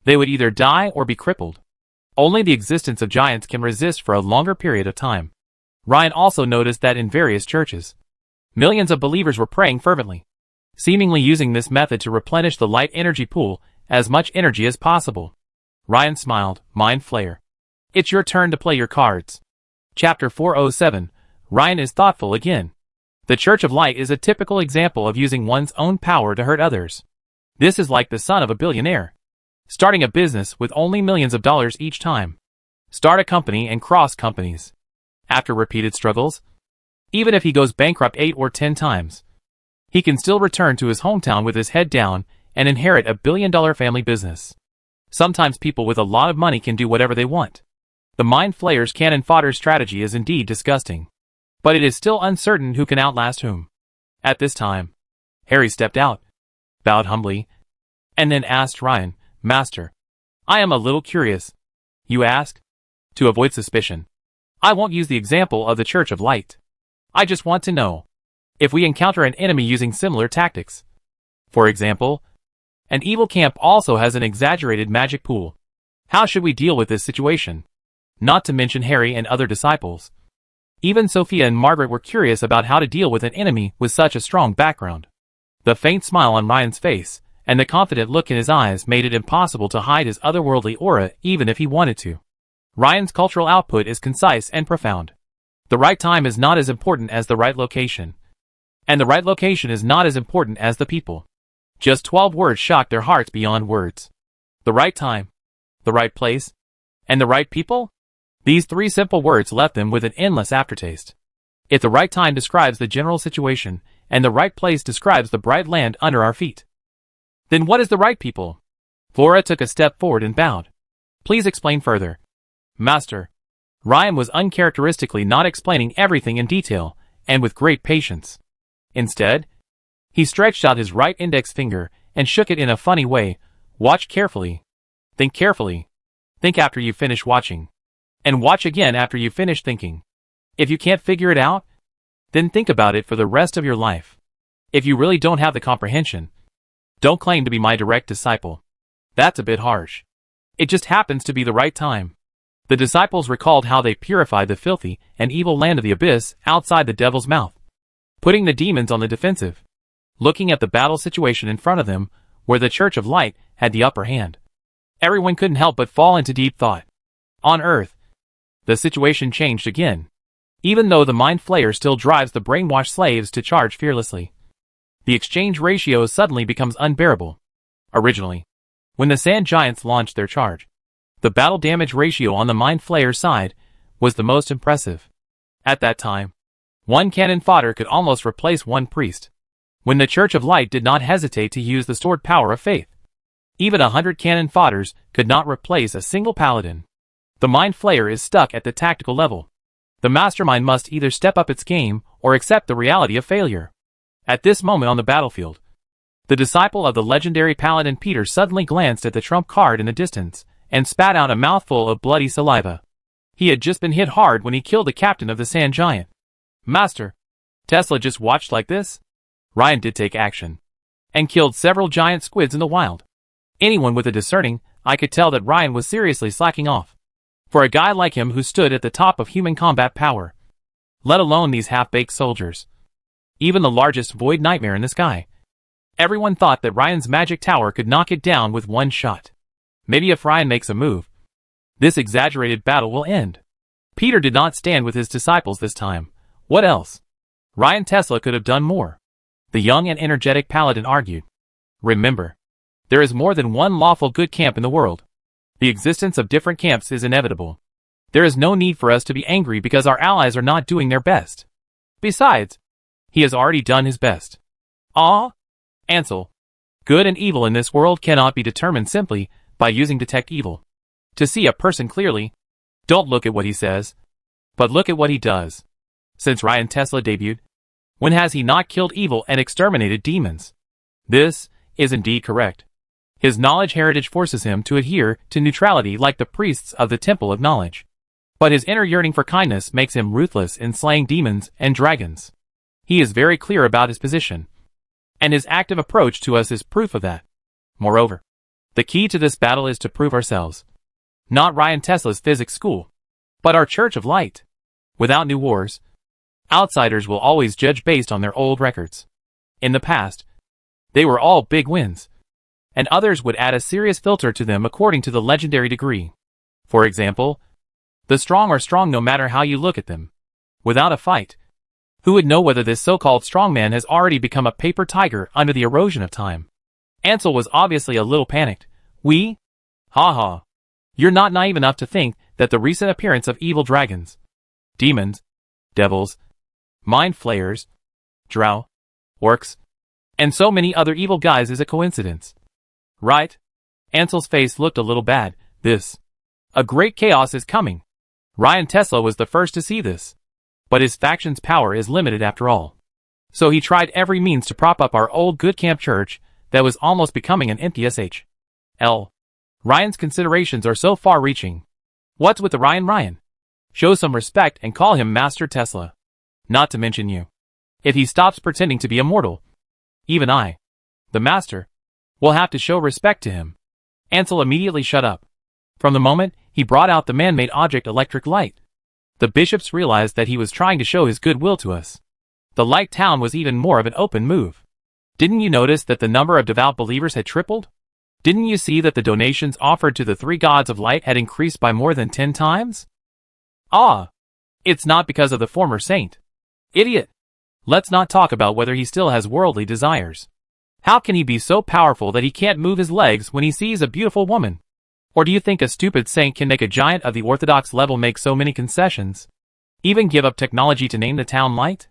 they would either die or be crippled. Only the existence of giants can resist for a longer period of time. Ryan also noticed that in various churches, millions of believers were praying fervently, seemingly using this method to replenish the light energy pool as much energy as possible. Ryan smiled. Mind Flayer. It's your turn to play your cards. Chapter 407. Ryan is thoughtful again. The Church of Light is a typical example of using one's own power to hurt others. This is like the son of a billionaire, starting a business with only millions of dollars each time. Start a company and cross companies. After repeated struggles, Even if he goes bankrupt 8 or 10 times, he can still return to his hometown with his head down and inherit a billion-dollar family business. Sometimes people with a lot of money can do whatever they want. The mind flayer's cannon fodder strategy is indeed disgusting. But it is still uncertain who can outlast whom. At this time, Harry stepped out, bowed humbly, and then asked Ryan, "Master, I am a little curious. You ask?" To avoid suspicion, I won't use the example of the Church of Light. I just want to know if we encounter an enemy using similar tactics. For example, an evil camp also has an exaggerated magic pool. How should we deal with this situation? Not to mention Harry and other disciples. Even Sophia and Margaret were curious about how to deal with an enemy with such a strong background. The faint smile on Ryan's face and the confident look in his eyes made it impossible to hide his otherworldly aura even if he wanted to. Ryan's cultural output is concise and profound. The right time is not as important as the right location. And the right location is not as important as the people. Just 12 words shocked their hearts beyond words. The right time, the right place, and the right people? These 3 simple words left them with an endless aftertaste. If the right time describes the general situation, and the right place describes the bright land under our feet, then what is the right people? Flora took a step forward and bowed. Please explain further. Master. Ryan was uncharacteristically not explaining everything in detail, and with great patience. Instead, he stretched out his right index finger and shook it in a funny way. Watch carefully. Think carefully. Think after you finish watching. And watch again after you finish thinking. If you can't figure it out, then think about it for the rest of your life. If you really don't have the comprehension, don't claim to be my direct disciple. That's a bit harsh. It just happens to be the right time. The disciples recalled how they purified the filthy and evil land of the abyss outside the devil's mouth, putting the demons on the defensive. Looking at the battle situation in front of them, where the Church of Light had the upper hand, everyone couldn't help but fall into deep thought. On Earth, the situation changed again. Even though the Mind Flayer still drives the brainwashed slaves to charge fearlessly, the exchange ratio suddenly becomes unbearable. Originally, when the Sand Giants launched their charge, the battle damage ratio on the Mind Flayer's side was the most impressive. At that time, 1 cannon fodder could almost replace 1 priest. When the Church of Light did not hesitate to use the stored power of faith, even 100 cannon fodders could not replace a single paladin. The Mind Flayer is stuck at the tactical level. The mastermind must either step up its game or accept the reality of failure. At this moment on the battlefield, the disciple of the legendary paladin Peter suddenly glanced at the trump card in the distance and spat out a mouthful of bloody saliva. He had just been hit hard when he killed the captain of the Sand Giant. Master, Tesla just watched like this? Ryan did take action and killed several giant squids in the wild. Anyone with a discerning eye could tell that Ryan was seriously slacking off. For a guy like him who stood at the top of human combat power, let alone these half-baked soldiers, even the largest void nightmare in the sky, everyone thought that Ryan's magic tower could knock it down with 1 shot. Maybe if Ryan makes a move, this exaggerated battle will end. Peter did not stand with his disciples this time. What else? Ryan Tesla could have done more. The young and energetic paladin argued. Remember, there is more than 1 lawful good camp in the world. The existence of different camps is inevitable. There is no need for us to be angry because our allies are not doing their best. Besides, he has already done his best. Ah, Ansel, good and evil in this world cannot be determined simply by using detect evil. To see a person clearly, don't look at what he says, but look at what he does. Since Ryan Tesla debuted, when has he not killed evil and exterminated demons? This is indeed correct. His knowledge heritage forces him to adhere to neutrality like the priests of the Temple of Knowledge. But his inner yearning for kindness makes him ruthless in slaying demons and dragons. He is very clear about his position, and his active approach to us is proof of that. Moreover, the key to this battle is to prove ourselves. Not Ryan Tesla's physics school, but our Church of Light. Without new wars, outsiders will always judge based on their old records. In the past, they were all big wins, and others would add a serious filter to them according to the legendary degree. For example, the strong are strong no matter how you look at them. Without a fight, who would know whether this so-called strongman has already become a paper tiger under the erosion of time? Ansel was obviously a little panicked. Ha. You're not naive enough to think that the recent appearance of evil dragons, demons, devils, Mind flayers, drow, orcs, and so many other evil guys is a coincidence. Right? Ansel's face looked a little bad. A great chaos is coming. Ryan Tesla was the first to see this. But his faction's power is limited after all. So he tried every means to prop up our old good camp church that was almost becoming an empty SHL. Ryan's considerations are so far-reaching. What's with the Ryan? Show some respect and call him Master Tesla. Not to mention you. If he stops pretending to be immortal, even I, the Master, will have to show respect to him. Ansel immediately shut up. From the moment he brought out the man-made object electric light, the bishops realized that he was trying to show his goodwill to us. The light town was even more of an open move. Didn't you notice that the number of devout believers had tripled? Didn't you see that the donations offered to the three gods of light had increased by more than 10 times? Ah! It's not because of the former saint. Idiot! Let's not talk about whether he still has worldly desires. How can he be so powerful that he can't move his legs when he sees a beautiful woman? Or do you think a stupid saint can make a giant of the orthodox level make so many concessions? Even give up technology to name the town light?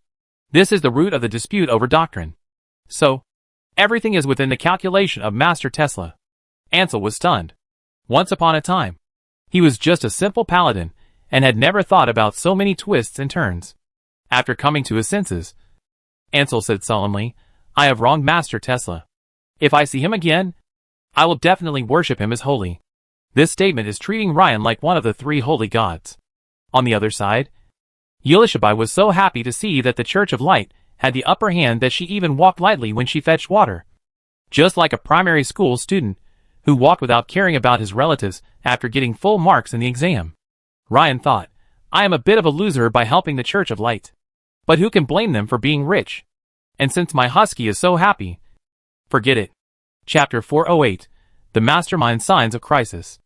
This is the root of the dispute over doctrine. So, everything is within the calculation of Master Tesla. Ansel was stunned. Once upon a time, he was just a simple paladin and had never thought about so many twists and turns. After coming to his senses, Ansel said solemnly, I have wronged Master Tesla. If I see him again, I will definitely worship him as holy. This statement is treating Ryan like one of the three holy gods. On the other side, Elishabai was so happy to see that the Church of Light had the upper hand that she even walked lightly when she fetched water. Just like a primary school student who walked without caring about his relatives after getting full marks in the exam. Ryan thought, I am a bit of a loser by helping the Church of Light. But who can blame them for being rich? And since my husky is so happy, forget it. Chapter 408, The Mastermind Signs of Crisis.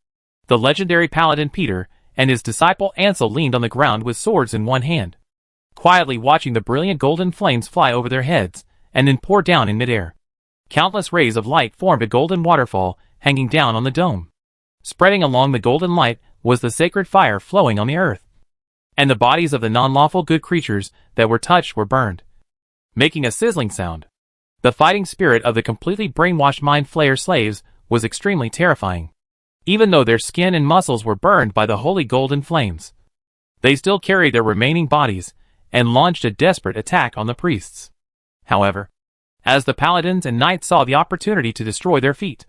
The legendary paladin Peter and his disciple Ansel leaned on the ground with swords in one hand, quietly watching the brilliant golden flames fly over their heads and then pour down in midair. Countless rays of light formed a golden waterfall hanging down on the dome. Spreading along the golden light was the sacred fire flowing on the earth. And the bodies of the non-lawful good creatures that were touched were burned, making a sizzling sound. The fighting spirit of the completely brainwashed mind flayer slaves was extremely terrifying. Even though their skin and muscles were burned by the holy golden flames, they still carried their remaining bodies and launched a desperate attack on the priests. However, as the paladins and knights saw the opportunity to destroy their feet,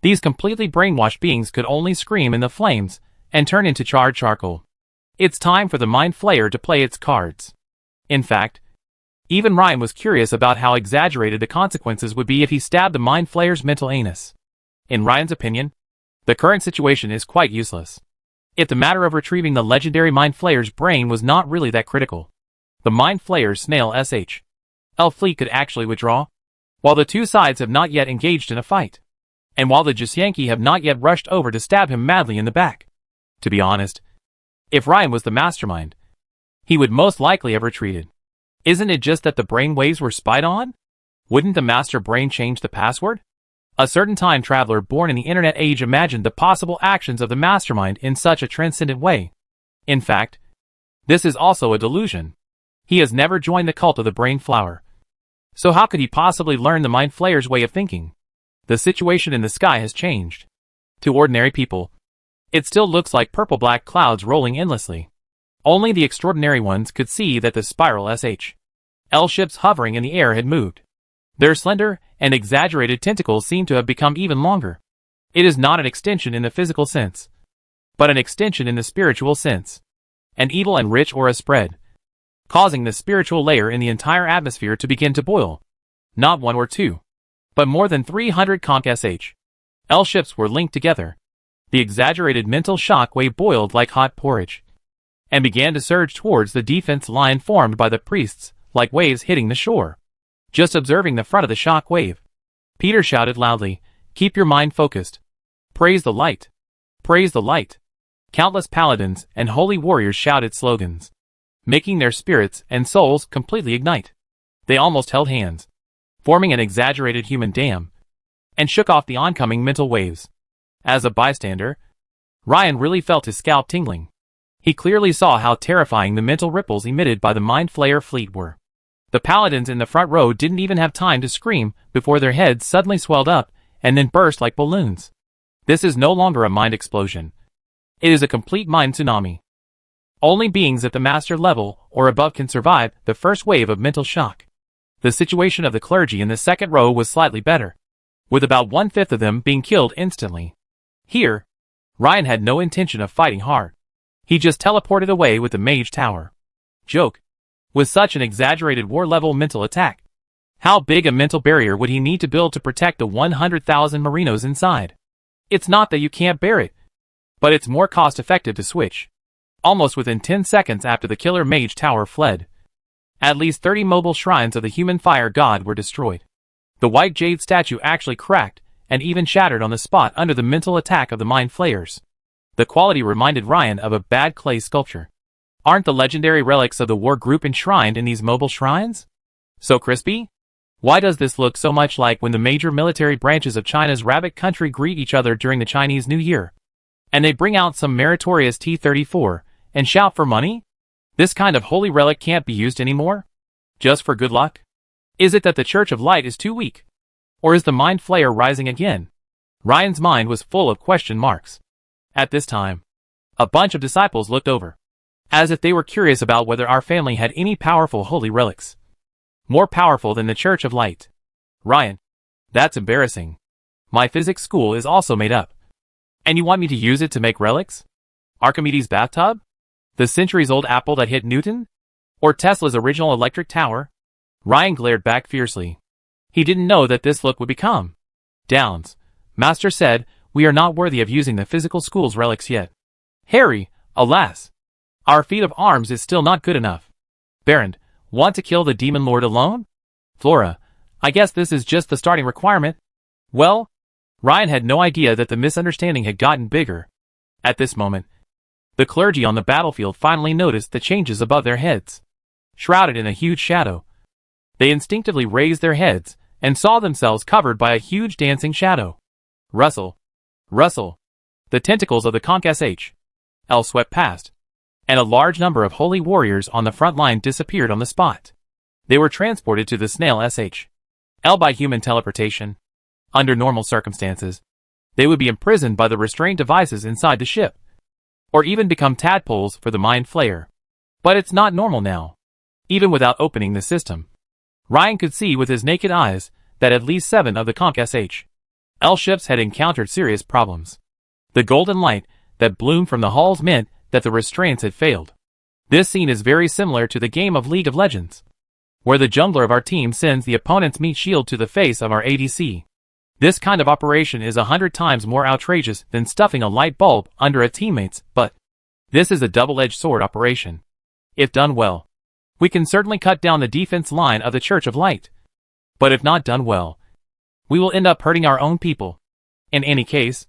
these completely brainwashed beings could only scream in the flames and turn into charred charcoal. It's time for the mind flayer to play its cards. In fact, even Ryan was curious about how exaggerated the consequences would be if he stabbed the mind flayer's mental anus. In Ryan's opinion, the current situation is quite useless. If the matter of retrieving the legendary mind flayer's brain was not really that critical, the mind flayer's snail SHL fleet could actually withdraw, while the two sides have not yet engaged in a fight, and while the Jasyanki have not yet rushed over to stab him madly in the back. To be honest, if Ryan was the mastermind, he would most likely have retreated. Isn't it just that the brain waves were spied on? Wouldn't the master brain change the password? A certain time traveler born in the internet age imagined the possible actions of the mastermind in such a transcendent way. In fact, this is also a delusion. He has never joined the cult of the brain flower. So how could he possibly learn the mind flayer's way of thinking? The situation in the sky has changed. To ordinary people, it still looks like purple-black clouds rolling endlessly. Only the extraordinary ones could see that the spiral SHL ships hovering in the air had moved. Their slender and exaggerated tentacles seem to have become even longer. It is not an extension in the physical sense, but an extension in the spiritual sense. An evil and rich aura spread, causing the spiritual layer in the entire atmosphere to begin to boil. Not one or two, but more than 300 conch SHL ships were linked together. The exaggerated mental shock wave boiled like hot porridge, and began to surge towards the defense line formed by the priests, like waves hitting the shore. Just observing the front of the shock wave, Peter shouted loudly, "Keep your mind focused. Praise the light. Praise the light." Countless paladins and holy warriors shouted slogans, making their spirits and souls completely ignite. They almost held hands, forming an exaggerated human dam, and shook off the oncoming mental waves. As a bystander, Ryan really felt his scalp tingling. He clearly saw how terrifying the mental ripples emitted by the mind flayer fleet were. The paladins in the front row didn't even have time to scream before their heads suddenly swelled up and then burst like balloons. This is no longer a mind explosion. It is a complete mind tsunami. Only beings at the master level or above can survive the first wave of mental shock. The situation of the clergy in the second row was slightly better, with about 1/5 of them being killed instantly. Here, Ryan had no intention of fighting hard. He just teleported away with the mage tower. Joke. With such an exaggerated war-level mental attack, how big a mental barrier would he need to build to protect the 100,000 Marinos inside? It's not that you can't bear it, but it's more cost-effective to switch. Almost within 10 seconds after the killer mage tower fled, at least 30 mobile shrines of the human fire god were destroyed. The white jade statue actually cracked and even shattered on the spot under the mental attack of the mind flayers. The quality reminded Ryan of a bad clay sculpture. Aren't the legendary relics of the war group enshrined in these mobile shrines? So crispy? Why does this look so much like when the major military branches of China's rabbit country greet each other during the Chinese New Year, and they bring out some meritorious T-34 and shout for money? This kind of holy relic can't be used anymore? Just for good luck? Is it that the Church of Light is too weak? Or is the mind flayer rising again? Ryan's mind was full of question marks. At this time, a bunch of disciples looked over, as if they were curious about whether our family had any powerful holy relics. More powerful than the Church of Light. Ryan, that's embarrassing. My physics school is also made up. And you want me to use it to make relics? Archimedes' bathtub? The centuries-old apple that hit Newton? Or Tesla's original electric tower? Ryan glared back fiercely. He didn't know that this look would become. Downs. Master said, we are not worthy of using the physical school's relics yet. Harry, alas. Our feat of arms is still not good enough. Baron, want to kill the demon lord alone? Flora, I guess this is just the starting requirement. Well, Ryan had no idea that the misunderstanding had gotten bigger. At this moment, the clergy on the battlefield finally noticed the changes above their heads. Shrouded in a huge shadow, they instinctively raised their heads and saw themselves covered by a huge dancing shadow. Rustle. Rustle. The tentacles of the conch SH.L swept past, and a large number of holy warriors on the front line disappeared on the spot. They were transported to the snail SH.L by human teleportation. Under normal circumstances, they would be imprisoned by the restraint devices inside the ship, or even become tadpoles for the mind flayer. But it's not normal now. Even without opening the system, Ryan could see with his naked eyes that at least 7 of the conch SH.L ships had encountered serious problems. The golden light that bloomed from the hulls meant that the restraints had failed. This scene is very similar to the game of League of Legends, where the jungler of our team sends the opponent's meat shield to the face of our ADC. This kind of operation is 100 times more outrageous than stuffing a light bulb under a teammate's butt. This is a double-edged sword operation. If done well, we can certainly cut down the defense line of the Church of Light. But if not done well, we will end up hurting our own people. In any case,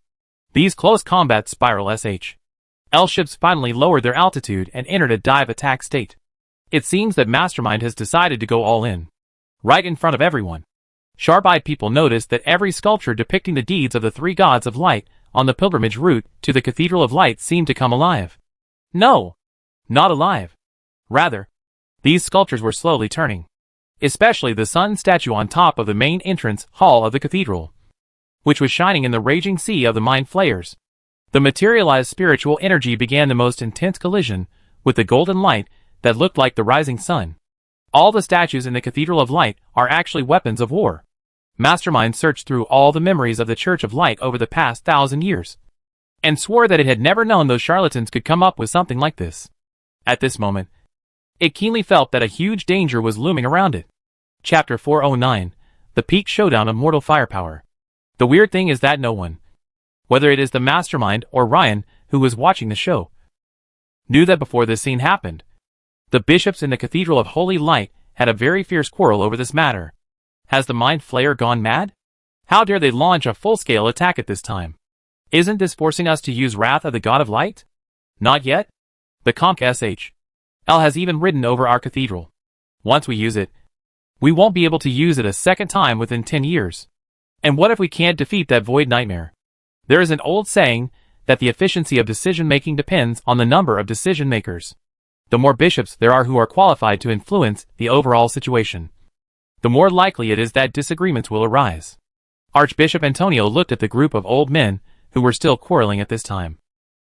these close combat spiral SH.L ships finally lowered their altitude and entered a dive attack state. It seems that Mastermind has decided to go all in. Right in front of everyone, sharp-eyed people noticed that every sculpture depicting the deeds of the 3 gods of light on the pilgrimage route to the Cathedral of Light seemed to come alive. No, not alive. Rather, these sculptures were slowly turning. Especially the sun statue on top of the main entrance hall of the cathedral, which was shining in the raging sea of the mind flayers. The materialized spiritual energy began the most intense collision with the golden light that looked like the rising sun. All the statues in the Cathedral of Light are actually weapons of war. Mastermind searched through all the memories of the Church of Light over the past 1,000 years, and swore that it had never known those charlatans could come up with something like this. At this moment, it keenly felt that a huge danger was looming around it. Chapter 409, The Peak Showdown of Mortal Firepower. The weird thing is that no one, whether it is the Mastermind or Ryan, who was watching the show, knew that before this scene happened, the bishops in the Cathedral of Holy Light had a very fierce quarrel over this matter. Has the Mind Flayer gone mad? How dare they launch a full-scale attack at this time? Isn't this forcing us to use Wrath of the God of Light? Not yet. The conch SH.L has even ridden over our cathedral. Once we use it, we won't be able to use it a second time within 10 years. And what if we can't defeat that void nightmare? There is an old saying that the efficiency of decision-making depends on the number of decision-makers. the more bishops there are who are qualified to influence the overall situation, the more likely it is that disagreements will arise. Archbishop Antonio looked at the group of old men who were still quarreling at this time.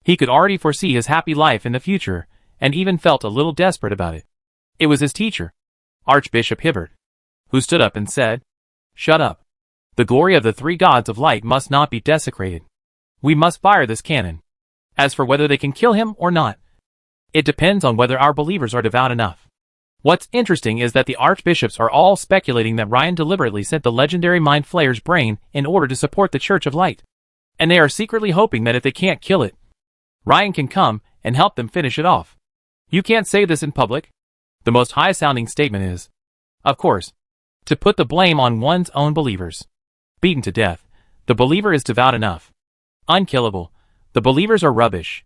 He could already foresee his happy life in the future, and even felt a little desperate about it. It was his teacher, Archbishop Hibbert, who stood up and said, "Shut up. The glory of the three gods of light must not be desecrated. We must fire this cannon. As for whether they can kill him or not, it depends on whether our believers are devout enough." What's interesting is that the archbishops are all speculating that Ryan deliberately sent the legendary Mind Flayer's brain in order to support the Church of Light. And they are secretly hoping that if they can't kill it, Ryan can come and help them finish it off. You can't say this in public. The most high-sounding statement is, of course, to put the blame on one's own believers. Beaten to death, the believer is devout enough. Unkillable, the believers are rubbish.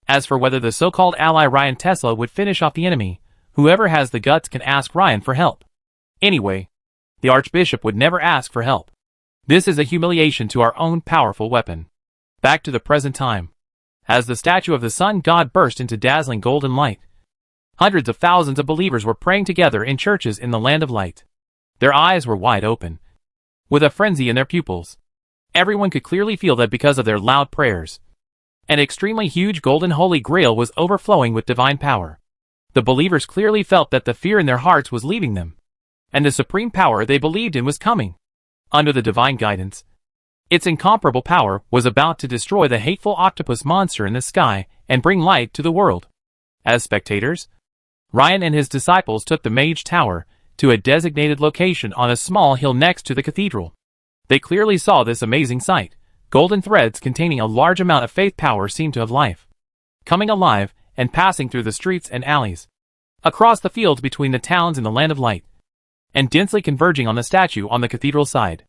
As for whether the so-called ally Ryan Tesla would finish off the enemy, whoever has the guts can ask Ryan for help. Anyway, the Archbishop would never ask for help. This is a humiliation to our own powerful weapon. Back to the present time. As the statue of the sun god burst into dazzling golden light, hundreds of thousands of believers were praying together in churches in the land of light. Their eyes were wide open, with a frenzy in their pupils. Everyone could clearly feel that because of their loud prayers, an extremely huge golden holy grail was overflowing with divine power. The believers clearly felt that the fear in their hearts was leaving them, and the supreme power they believed in was coming. Under the divine guidance, its incomparable power was about to destroy the hateful octopus monster in the sky and bring light to the world. As spectators, Ryan and his disciples took the Mage Tower to a designated location on a small hill next to the cathedral. They clearly saw this amazing sight. Golden threads containing a large amount of faith power seemed to have life, coming alive and passing through the streets and alleys, across the fields between the towns in the land of light, and densely converging on the statue on the cathedral side.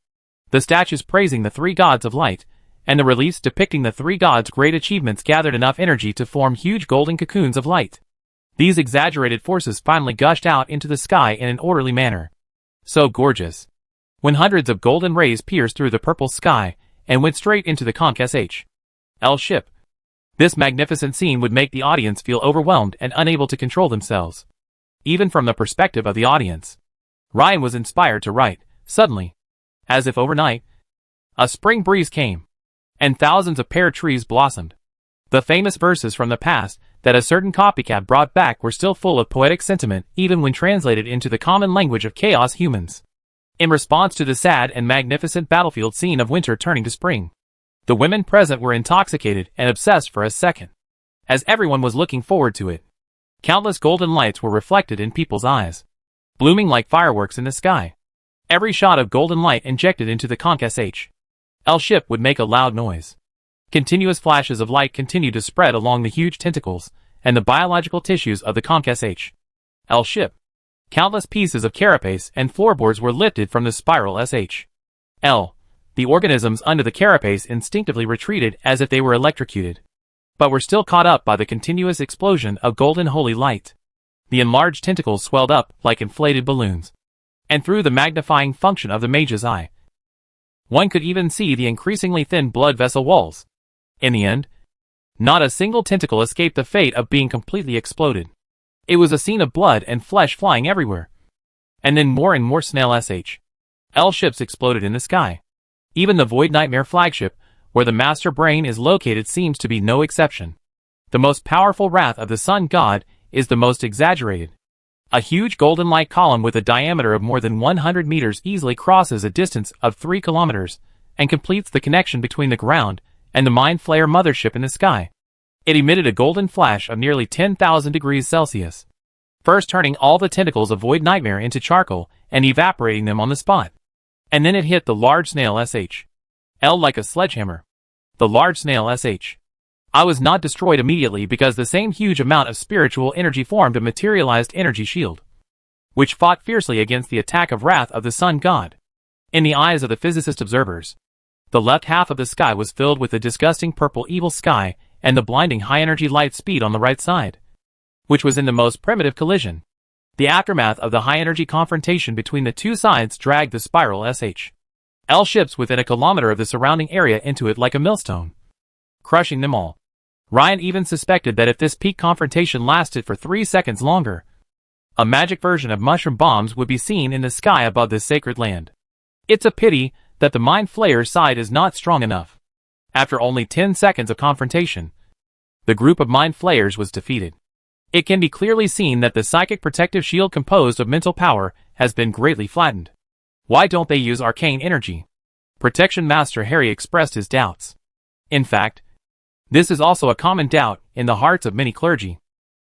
The statues praising the three gods of light, and the reliefs depicting the three gods' great achievements gathered enough energy to form huge golden cocoons of light. These exaggerated forces finally gushed out into the sky in an orderly manner. So gorgeous. When hundreds of golden rays pierced through the purple sky and went straight into the conch L ship. This magnificent scene would make the audience feel overwhelmed and unable to control themselves. Even from the perspective of the audience, Ryan was inspired to write. Suddenly, as if overnight, a spring breeze came, and thousands of pear trees blossomed. The famous verses from the past that a certain copycat brought back were still full of poetic sentiment even when translated into the common language of chaos humans. In response to the sad and magnificent battlefield scene of winter turning to spring, the women present were intoxicated and obsessed for a second, as everyone was looking forward to it. Countless golden lights were reflected in people's eyes, blooming like fireworks in the sky. Every shot of golden light injected into the conch L ship would make a loud noise. Continuous flashes of light continued to spread along the huge tentacles and the biological tissues of the conch L ship. Countless pieces of carapace and floorboards were lifted from the spiral L. The organisms under the carapace instinctively retreated as if they were electrocuted, but were still caught up by the continuous explosion of golden holy light. The enlarged tentacles swelled up like inflated balloons, and through the magnifying function of the mage's eye, one could even see the increasingly thin blood vessel walls. In the end, not a single tentacle escaped the fate of being completely exploded. It was a scene of blood and flesh flying everywhere. And then more and more snail L ships exploded in the sky. Even the Void Nightmare flagship, where the master brain is located, seems to be no exception. The most powerful wrath of the sun god is the most exaggerated. A huge golden light column with a diameter of more than 100 meters easily crosses a distance of 3 kilometers and completes the connection between the ground and the Mind Flayer mothership in the sky. It emitted a golden flash of nearly 10,000 degrees Celsius, first turning all the tentacles of Void Nightmare into charcoal and evaporating them on the spot. And then it hit the large snail L like a sledgehammer. The large snail I was not destroyed immediately because the same huge amount of spiritual energy formed a materialized energy shield, which fought fiercely against the attack of wrath of the sun god. In the eyes of the physicist observers, the left half of the sky was filled with the disgusting purple evil sky and the blinding high-energy light speed on the right side, which was in the most primitive collision. The aftermath of the high-energy confrontation between the two sides dragged the spiral L ships within a kilometer of the surrounding area into it like a millstone, crushing them all. Ryan even suspected that if this peak confrontation lasted for 3 seconds longer, a magic version of mushroom bombs would be seen in the sky above this sacred land. It's a pity that the Mind Flayer's side is not strong enough. After only 10 seconds of confrontation, the group of Mind Flayers was defeated. It can be clearly seen that the psychic protective shield composed of mental power has been greatly flattened. Why don't they use arcane energy? Protection Master Harry expressed his doubts. In fact, this is also a common doubt in the hearts of many clergy.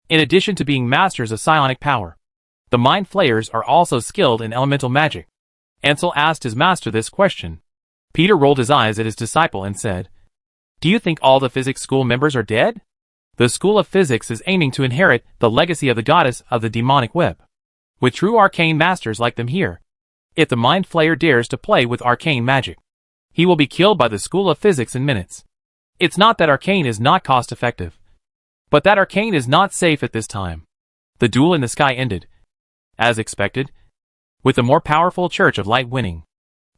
In addition to being masters of psionic power, the Mind Flayers are also skilled in elemental magic. Ansel asked his master this question. Peter rolled his eyes at his disciple and said, "Do you think all the physics school members are dead? The School of Physics is aiming to inherit the legacy of the goddess of the demonic web. With true arcane masters like them here, if the Mind Flayer dares to play with arcane magic, he will be killed by the School of Physics in minutes. It's not that arcane is not cost-effective, but that arcane is not safe at this time." The duel in the sky ended, as expected, with the more powerful Church of Light winning.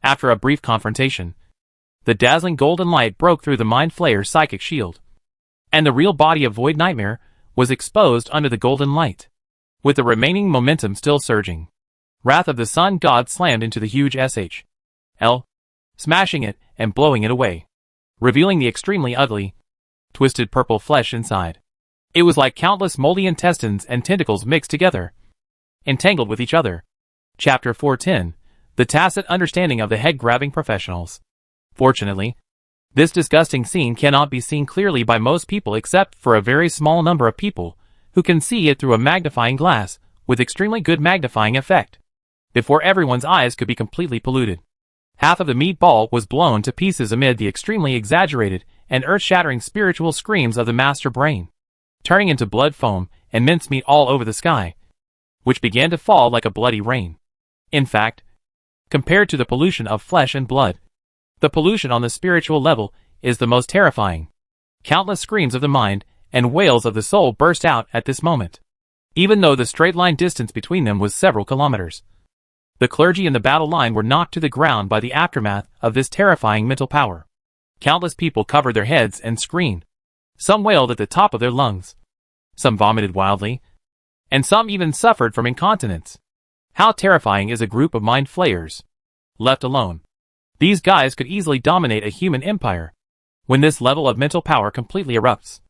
After a brief confrontation, the dazzling golden light broke through the Mind Flayer's psychic shield, and the real body of Void Nightmare was exposed under the golden light, with the remaining momentum still surging. Wrath of the Sun God slammed into the huge SHL, smashing it and blowing it away, revealing the extremely ugly, twisted purple flesh inside. It was like countless moldy intestines and tentacles mixed together, entangled with each other. Chapter 410, The Tacit Understanding of the Head-Grabbing Professionals. Fortunately, this disgusting scene cannot be seen clearly by most people except for a very small number of people who can see it through a magnifying glass with extremely good magnifying effect, before everyone's eyes could be completely polluted. Half of the meatball was blown to pieces amid the extremely exaggerated and earth-shattering spiritual screams of the master brain, turning into blood foam and mincemeat all over the sky, which began to fall like a bloody rain. In fact, compared to the pollution of flesh and blood, the pollution on the spiritual level is the most terrifying. Countless screams of the mind and wails of the soul burst out at this moment, even though the straight-line distance between them was several kilometers. The clergy in the battle line were knocked to the ground by the aftermath of this terrifying mental power. Countless people covered their heads and screamed. Some wailed at the top of their lungs. Some vomited wildly, and some even suffered from incontinence. How terrifying is a group of Mind Flayers? Left alone, these guys could easily dominate a human empire. When this level of mental power completely erupts,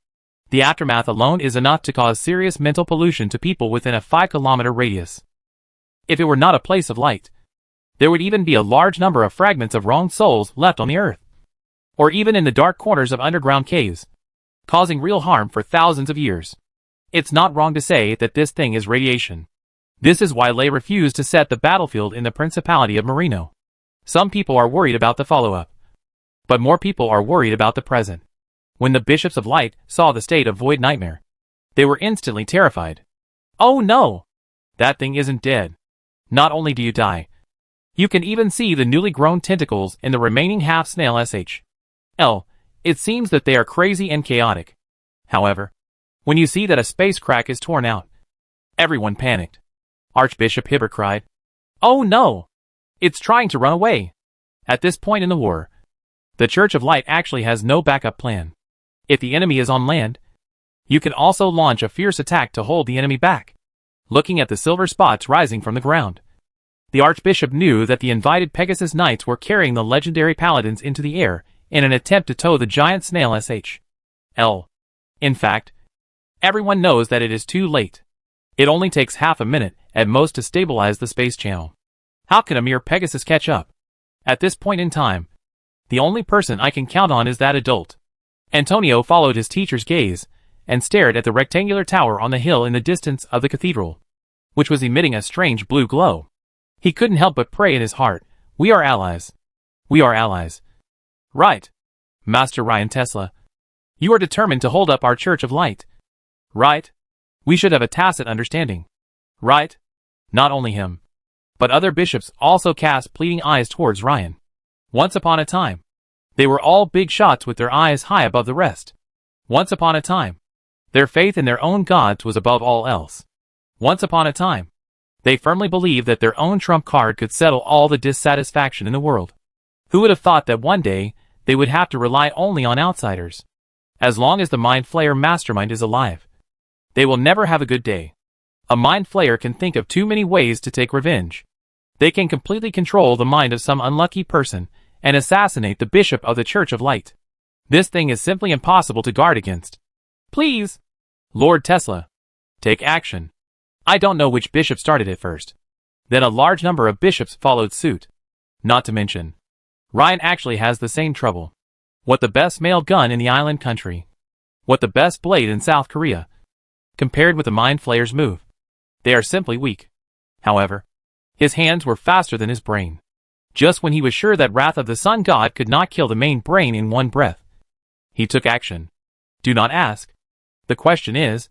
the aftermath alone is enough to cause serious mental pollution to people within a 5-kilometer radius. If it were not a place of light, there would even be a large number of fragments of wronged souls left on the earth, or even in the dark corners of underground caves, causing real harm for thousands of years. It's not wrong to say that this thing is radiation. This is why Lay refused to set the battlefield in the Principality of Marino. Some people are worried about the follow-up, but more people are worried about the present. When the Bishops of Light saw the state of Void Nightmare, they were instantly terrified. Oh no! That thing isn't dead. Not only do you die, you can even see the newly grown tentacles in the remaining half-snail SHL. It seems that they are crazy and chaotic. However, when you see that a space crack is torn out, everyone panicked. Archbishop Hibbert cried, "Oh no! It's trying to run away!" At this point in the war, the Church of Light actually has no backup plan. If the enemy is on land, you can also launch a fierce attack to hold the enemy back. Looking at the silver spots rising from the ground, the Archbishop knew that the invited Pegasus Knights were carrying the legendary paladins into the air in an attempt to tow the giant snail SHL. In fact, everyone knows that it is too late. It only takes half a minute at most to stabilize the space channel. How can a mere Pegasus catch up? At this point in time, the only person I can count on is that adult. Antonio followed his teacher's gaze and stared at the rectangular tower on the hill in the distance of the cathedral, which was emitting a strange blue glow. He couldn't help but pray in his heart, "We are allies. We are allies." Right, Master Ryan Tesla. You are determined to hold up our Church of Light. Right? We should have a tacit understanding. Right? Not only him, but other bishops also cast pleading eyes towards Ryan. Once upon a time, they were all big shots with their eyes high above the rest. Once upon a time, their faith in their own gods was above all else. Once upon a time, they firmly believed that their own trump card could settle all the dissatisfaction in the world. Who would have thought that one day they would have to rely only on outsiders? As long as the Mind Flayer mastermind is alive, they will never have a good day. A Mind Flayer can think of too many ways to take revenge. They can completely control the mind of some unlucky person and assassinate the Bishop of the Church of Light. This thing is simply impossible to guard against. Please, Lord Tesla, take action. I don't know which bishop started it first. Then a large number of bishops followed suit. Not to mention, Ryan actually has the same trouble. What the best male gun in the island country? What the best blade in South Korea? Compared with the Mind Flayer's move, they are simply weak. However, his hands were faster than his brain. Just when he was sure that Wrath of the Sun God could not kill the main brain in one breath, he took action. Do not ask. The question is,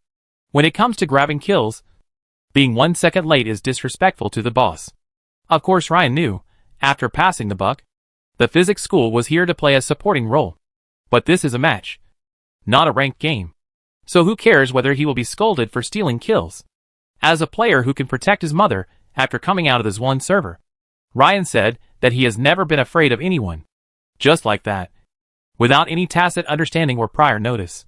when it comes to grabbing kills, being 1 second late is disrespectful to the boss. Of course Ryan knew, after passing the buck, the physics school was here to play a supporting role. But this is a match, not a ranked game. So who cares whether he will be scolded for stealing kills? As a player who can protect his mother after coming out of this one server, Ryan said that he has never been afraid of anyone. Just like that, without any tacit understanding or prior notice.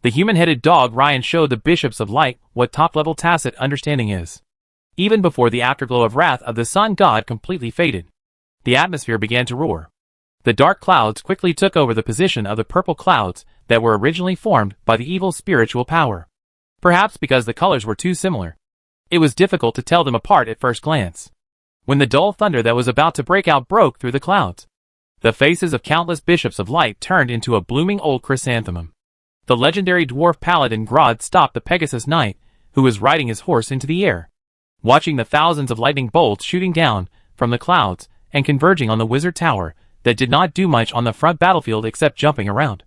The human-headed dog Ryan showed the Bishops of Light what top-level tacit understanding is. Even before the afterglow of Wrath of the Sun God completely faded, the atmosphere began to roar. The dark clouds quickly took over the position of the purple clouds that were originally formed by the evil spiritual power. Perhaps because the colors were too similar, it was difficult to tell them apart at first glance. When the dull thunder that was about to break out broke through the clouds, the faces of countless Bishops of Light turned into a blooming old chrysanthemum. The legendary dwarf paladin Grodd stopped the Pegasus Knight, who was riding his horse into the air. Watching the thousands of lightning bolts shooting down from the clouds and converging on the wizard tower that did not do much on the front battlefield except jumping around,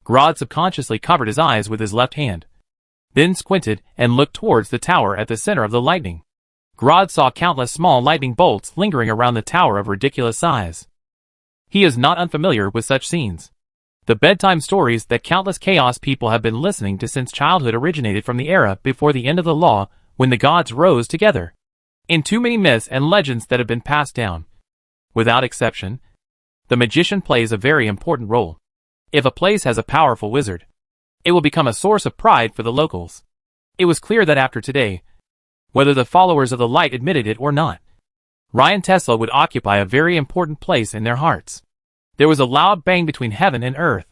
Grodd subconsciously covered his eyes with his left hand, then squinted and looked towards the tower at the center of the lightning. Grodd saw countless small lightning bolts lingering around the tower of ridiculous size. He is not unfamiliar with such scenes. The bedtime stories that countless chaos people have been listening to since childhood originated from the era before the end of the law, when the gods rose together. In too many myths and legends that have been passed down, without exception, the magician plays a very important role. If a place has a powerful wizard, it will become a source of pride for the locals. It was clear that after today, whether the followers of the light admitted it or not, Ryan Tesla would occupy a very important place in their hearts. There was a loud bang between heaven and earth.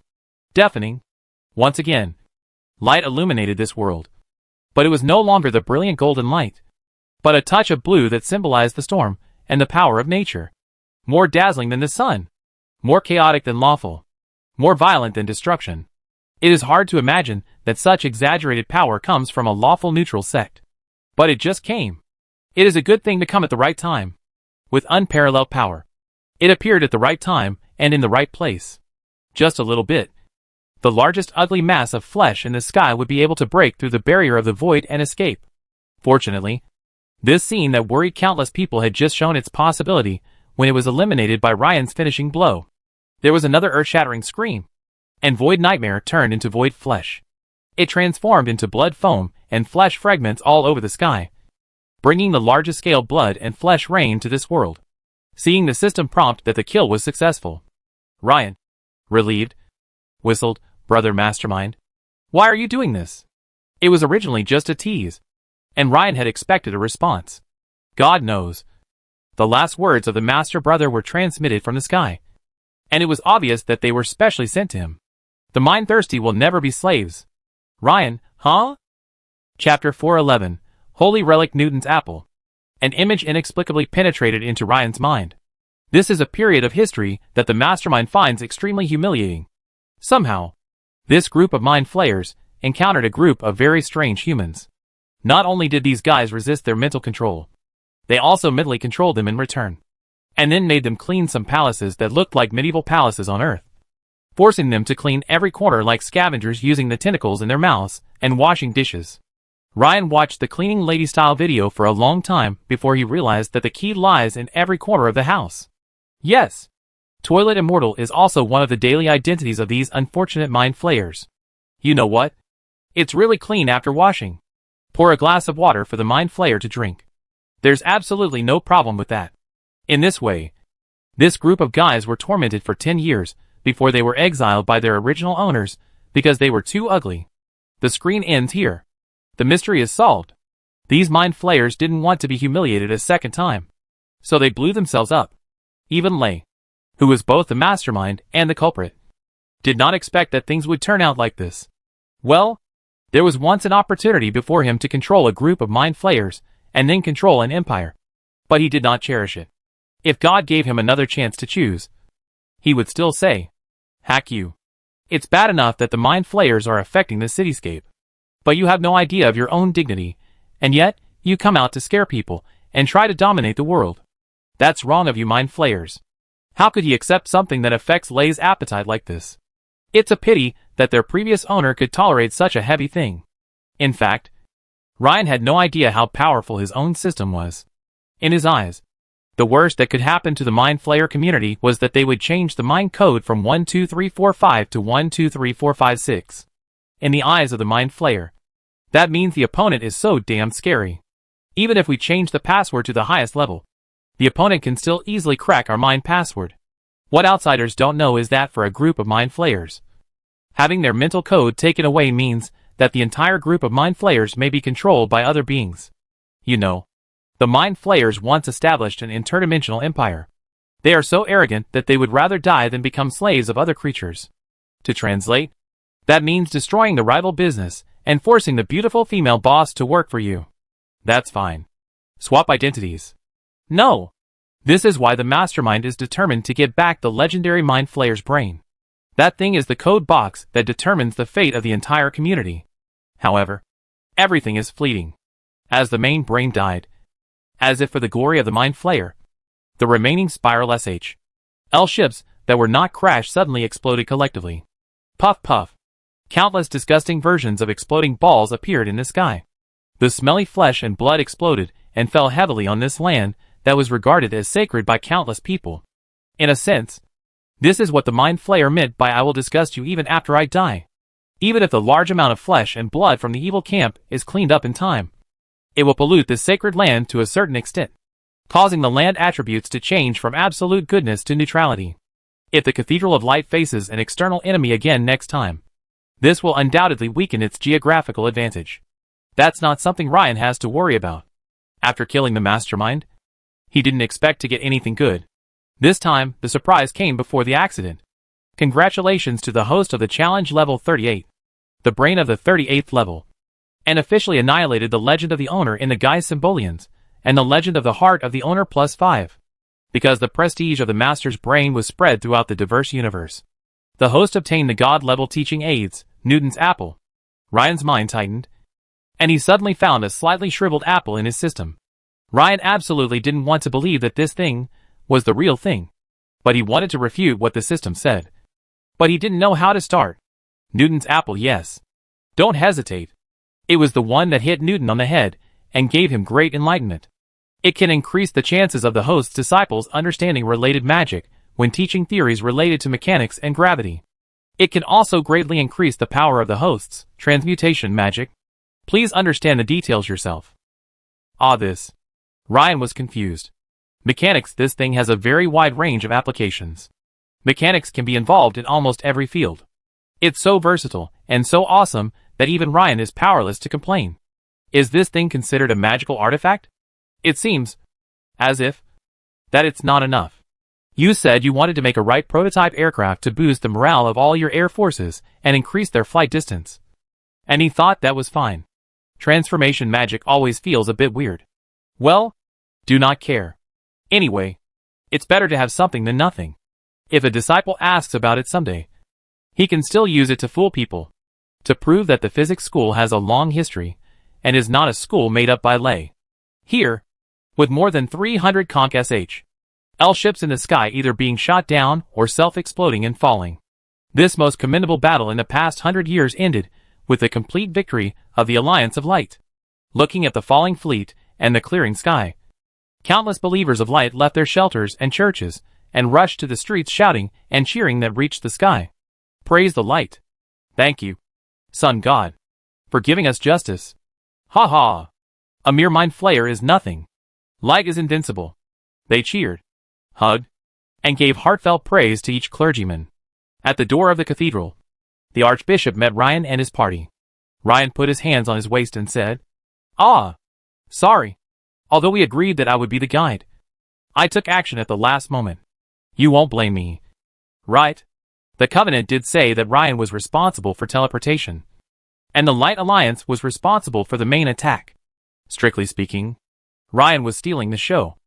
Deafening. Once again, light illuminated this world. But it was no longer the brilliant golden light, but a touch of blue that symbolized the storm and the power of nature. More dazzling than the sun. More chaotic than lawful. More violent than destruction. It is hard to imagine that such exaggerated power comes from a lawful neutral sect. But it just came. It is a good thing to come at the right time. With unparalleled power. It appeared at the right time and in the right place. Just a little bit. The largest ugly mass of flesh in the sky would be able to break through the barrier of the void and escape. Fortunately, this scene that worried countless people had just shown its possibility when it was eliminated by Ryan's finishing blow. There was another earth-shattering scream, and Void Nightmare turned into Void Flesh. It transformed into blood foam and flesh fragments all over the sky, bringing the largest-scale blood and flesh rain to this world. Seeing the system prompt that the kill was successful, Ryan, relieved, whistled, "Brother Mastermind, why are you doing this?" It was originally just a tease, and Ryan had expected a response. God knows. The last words of the Master Brother were transmitted from the sky, and it was obvious that they were specially sent to him. The mind-thirsty will never be slaves. Ryan, huh? Chapter 411, Holy Relic Newton's Apple. An image inexplicably penetrated into Ryan's mind. This is a period of history that the mastermind finds extremely humiliating. Somehow, this group of mind flayers encountered a group of very strange humans. Not only did these guys resist their mental control, they also mentally controlled them in return, and then made them clean some palaces that looked like medieval palaces on Earth, forcing them to clean every corner like scavengers using the tentacles in their mouths and washing dishes. Ryan watched the cleaning lady style video for a long time before he realized that the key lies in every corner of the house. Yes, Toilet Immortal is also one of the daily identities of these unfortunate mind flayers. You know what? It's really clean after washing. Pour a glass of water for the mind flayer to drink. There's absolutely no problem with that. In this way, this group of guys were tormented for 10 years before they were exiled by their original owners because they were too ugly. The screen ends here. The mystery is solved. These mind flayers didn't want to be humiliated a second time. So they blew themselves up. Even Lei, who was both the mastermind and the culprit, did not expect that things would turn out like this. Well, there was once an opportunity before him to control a group of mind flayers and then control an empire. But he did not cherish it. If God gave him another chance to choose, he would still say, "Hack you." It's bad enough that the mind flayers are affecting the cityscape. But you have no idea of your own dignity, and yet, you come out to scare people and try to dominate the world. That's wrong of you mind flayers. How could he accept something that affects Lei's appetite like this? It's a pity that their previous owner could tolerate such a heavy thing. In fact, Ryan had no idea how powerful his own system was. In his eyes, the worst that could happen to the mind flayer community was that they would change the mind code from 12345 to 123456. In the eyes of the mind flayer, that means the opponent is so damn scary. Even if we change the password to the highest level, the opponent can still easily crack our mind password. What outsiders don't know is that for a group of mind flayers, having their mental code taken away means that the entire group of mind flayers may be controlled by other beings. You know, the mind flayers once established an interdimensional empire. They are so arrogant that they would rather die than become slaves of other creatures. To translate, that means destroying the rival business and forcing the beautiful female boss to work for you. That's fine. Swap identities. No. This is why the mastermind is determined to get back the legendary mind flayer's brain. That thing is the code box that determines the fate of the entire community. However, everything is fleeting. As the main brain died, as if for the glory of the mind flayer, the remaining spiral SHL ships that were not crashed suddenly exploded collectively. Puff puff. Countless disgusting versions of exploding balls appeared in the sky. The smelly flesh and blood exploded and fell heavily on this land that was regarded as sacred by countless people. In a sense, this is what the mind flayer meant by "I will disgust you even after I die." Even if the large amount of flesh and blood from the evil camp is cleaned up in time, it will pollute this sacred land to a certain extent, causing the land attributes to change from absolute goodness to neutrality. If the Cathedral of Light faces an external enemy again next time, this will undoubtedly weaken its geographical advantage. That's not something Ryan has to worry about. After killing the mastermind, he didn't expect to get anything good. This time, the surprise came before the accident. Congratulations to the host of the challenge level 38, the brain of the 38th level, and officially annihilated the legend of the owner in the Gai's Symbolians, and the legend of the heart of the owner +5. Because the prestige of the master's brain was spread throughout the diverse universe. The host obtained the god-level teaching aids, Newton's apple. Ryan's mind tightened, and he suddenly found a slightly shriveled apple in his system. Ryan absolutely didn't want to believe that this thing was the real thing, but he wanted to refute what the system said. But he didn't know how to start. Newton's apple, yes. Don't hesitate. It was the one that hit Newton on the head and gave him great enlightenment. It can increase the chances of the host's disciples understanding related magic when teaching theories related to mechanics and gravity. It can also greatly increase the power of the host's transmutation magic. Please understand the details yourself. This. Ryan was confused. Mechanics. This thing has a very wide range of applications. Mechanics can be involved in almost every field. It's so versatile and so awesome that even Ryan is powerless to complain. Is this thing considered a magical artifact? It seems as if that it's not enough. You said you wanted to make a right prototype aircraft to boost the morale of all your air forces and increase their flight distance. And he thought that was fine. Transformation magic always feels a bit weird. Well, do not care. Anyway, it's better to have something than nothing. If a disciple asks about it someday, he can still use it to fool people. To prove that the physics school has a long history, and is not a school made up by Lei. Here, with more than 300 conch SHL ships in the sky either being shot down or self-exploding and falling. This most commendable battle in the past 100 years ended with the complete victory of the Alliance of Light. Looking at the falling fleet and the clearing sky, countless believers of light left their shelters and churches and rushed to the streets shouting and cheering that reached the sky. Praise the light. Thank you, Sun God, for giving us justice. Ha ha. A mere mind flayer is nothing. Light is invincible. They cheered, hugged, and gave heartfelt praise to each clergyman. At the door of the cathedral, The Archbishop met Ryan and his party. Ryan put his hands on his waist and said, "Ah, sorry. Although we agreed that I would be the guide, I took action at the last moment. You won't blame me, right?" The Covenant did say that Ryan was responsible for teleportation, and the Light Alliance was responsible for the main attack. Strictly speaking, Ryan was stealing the show.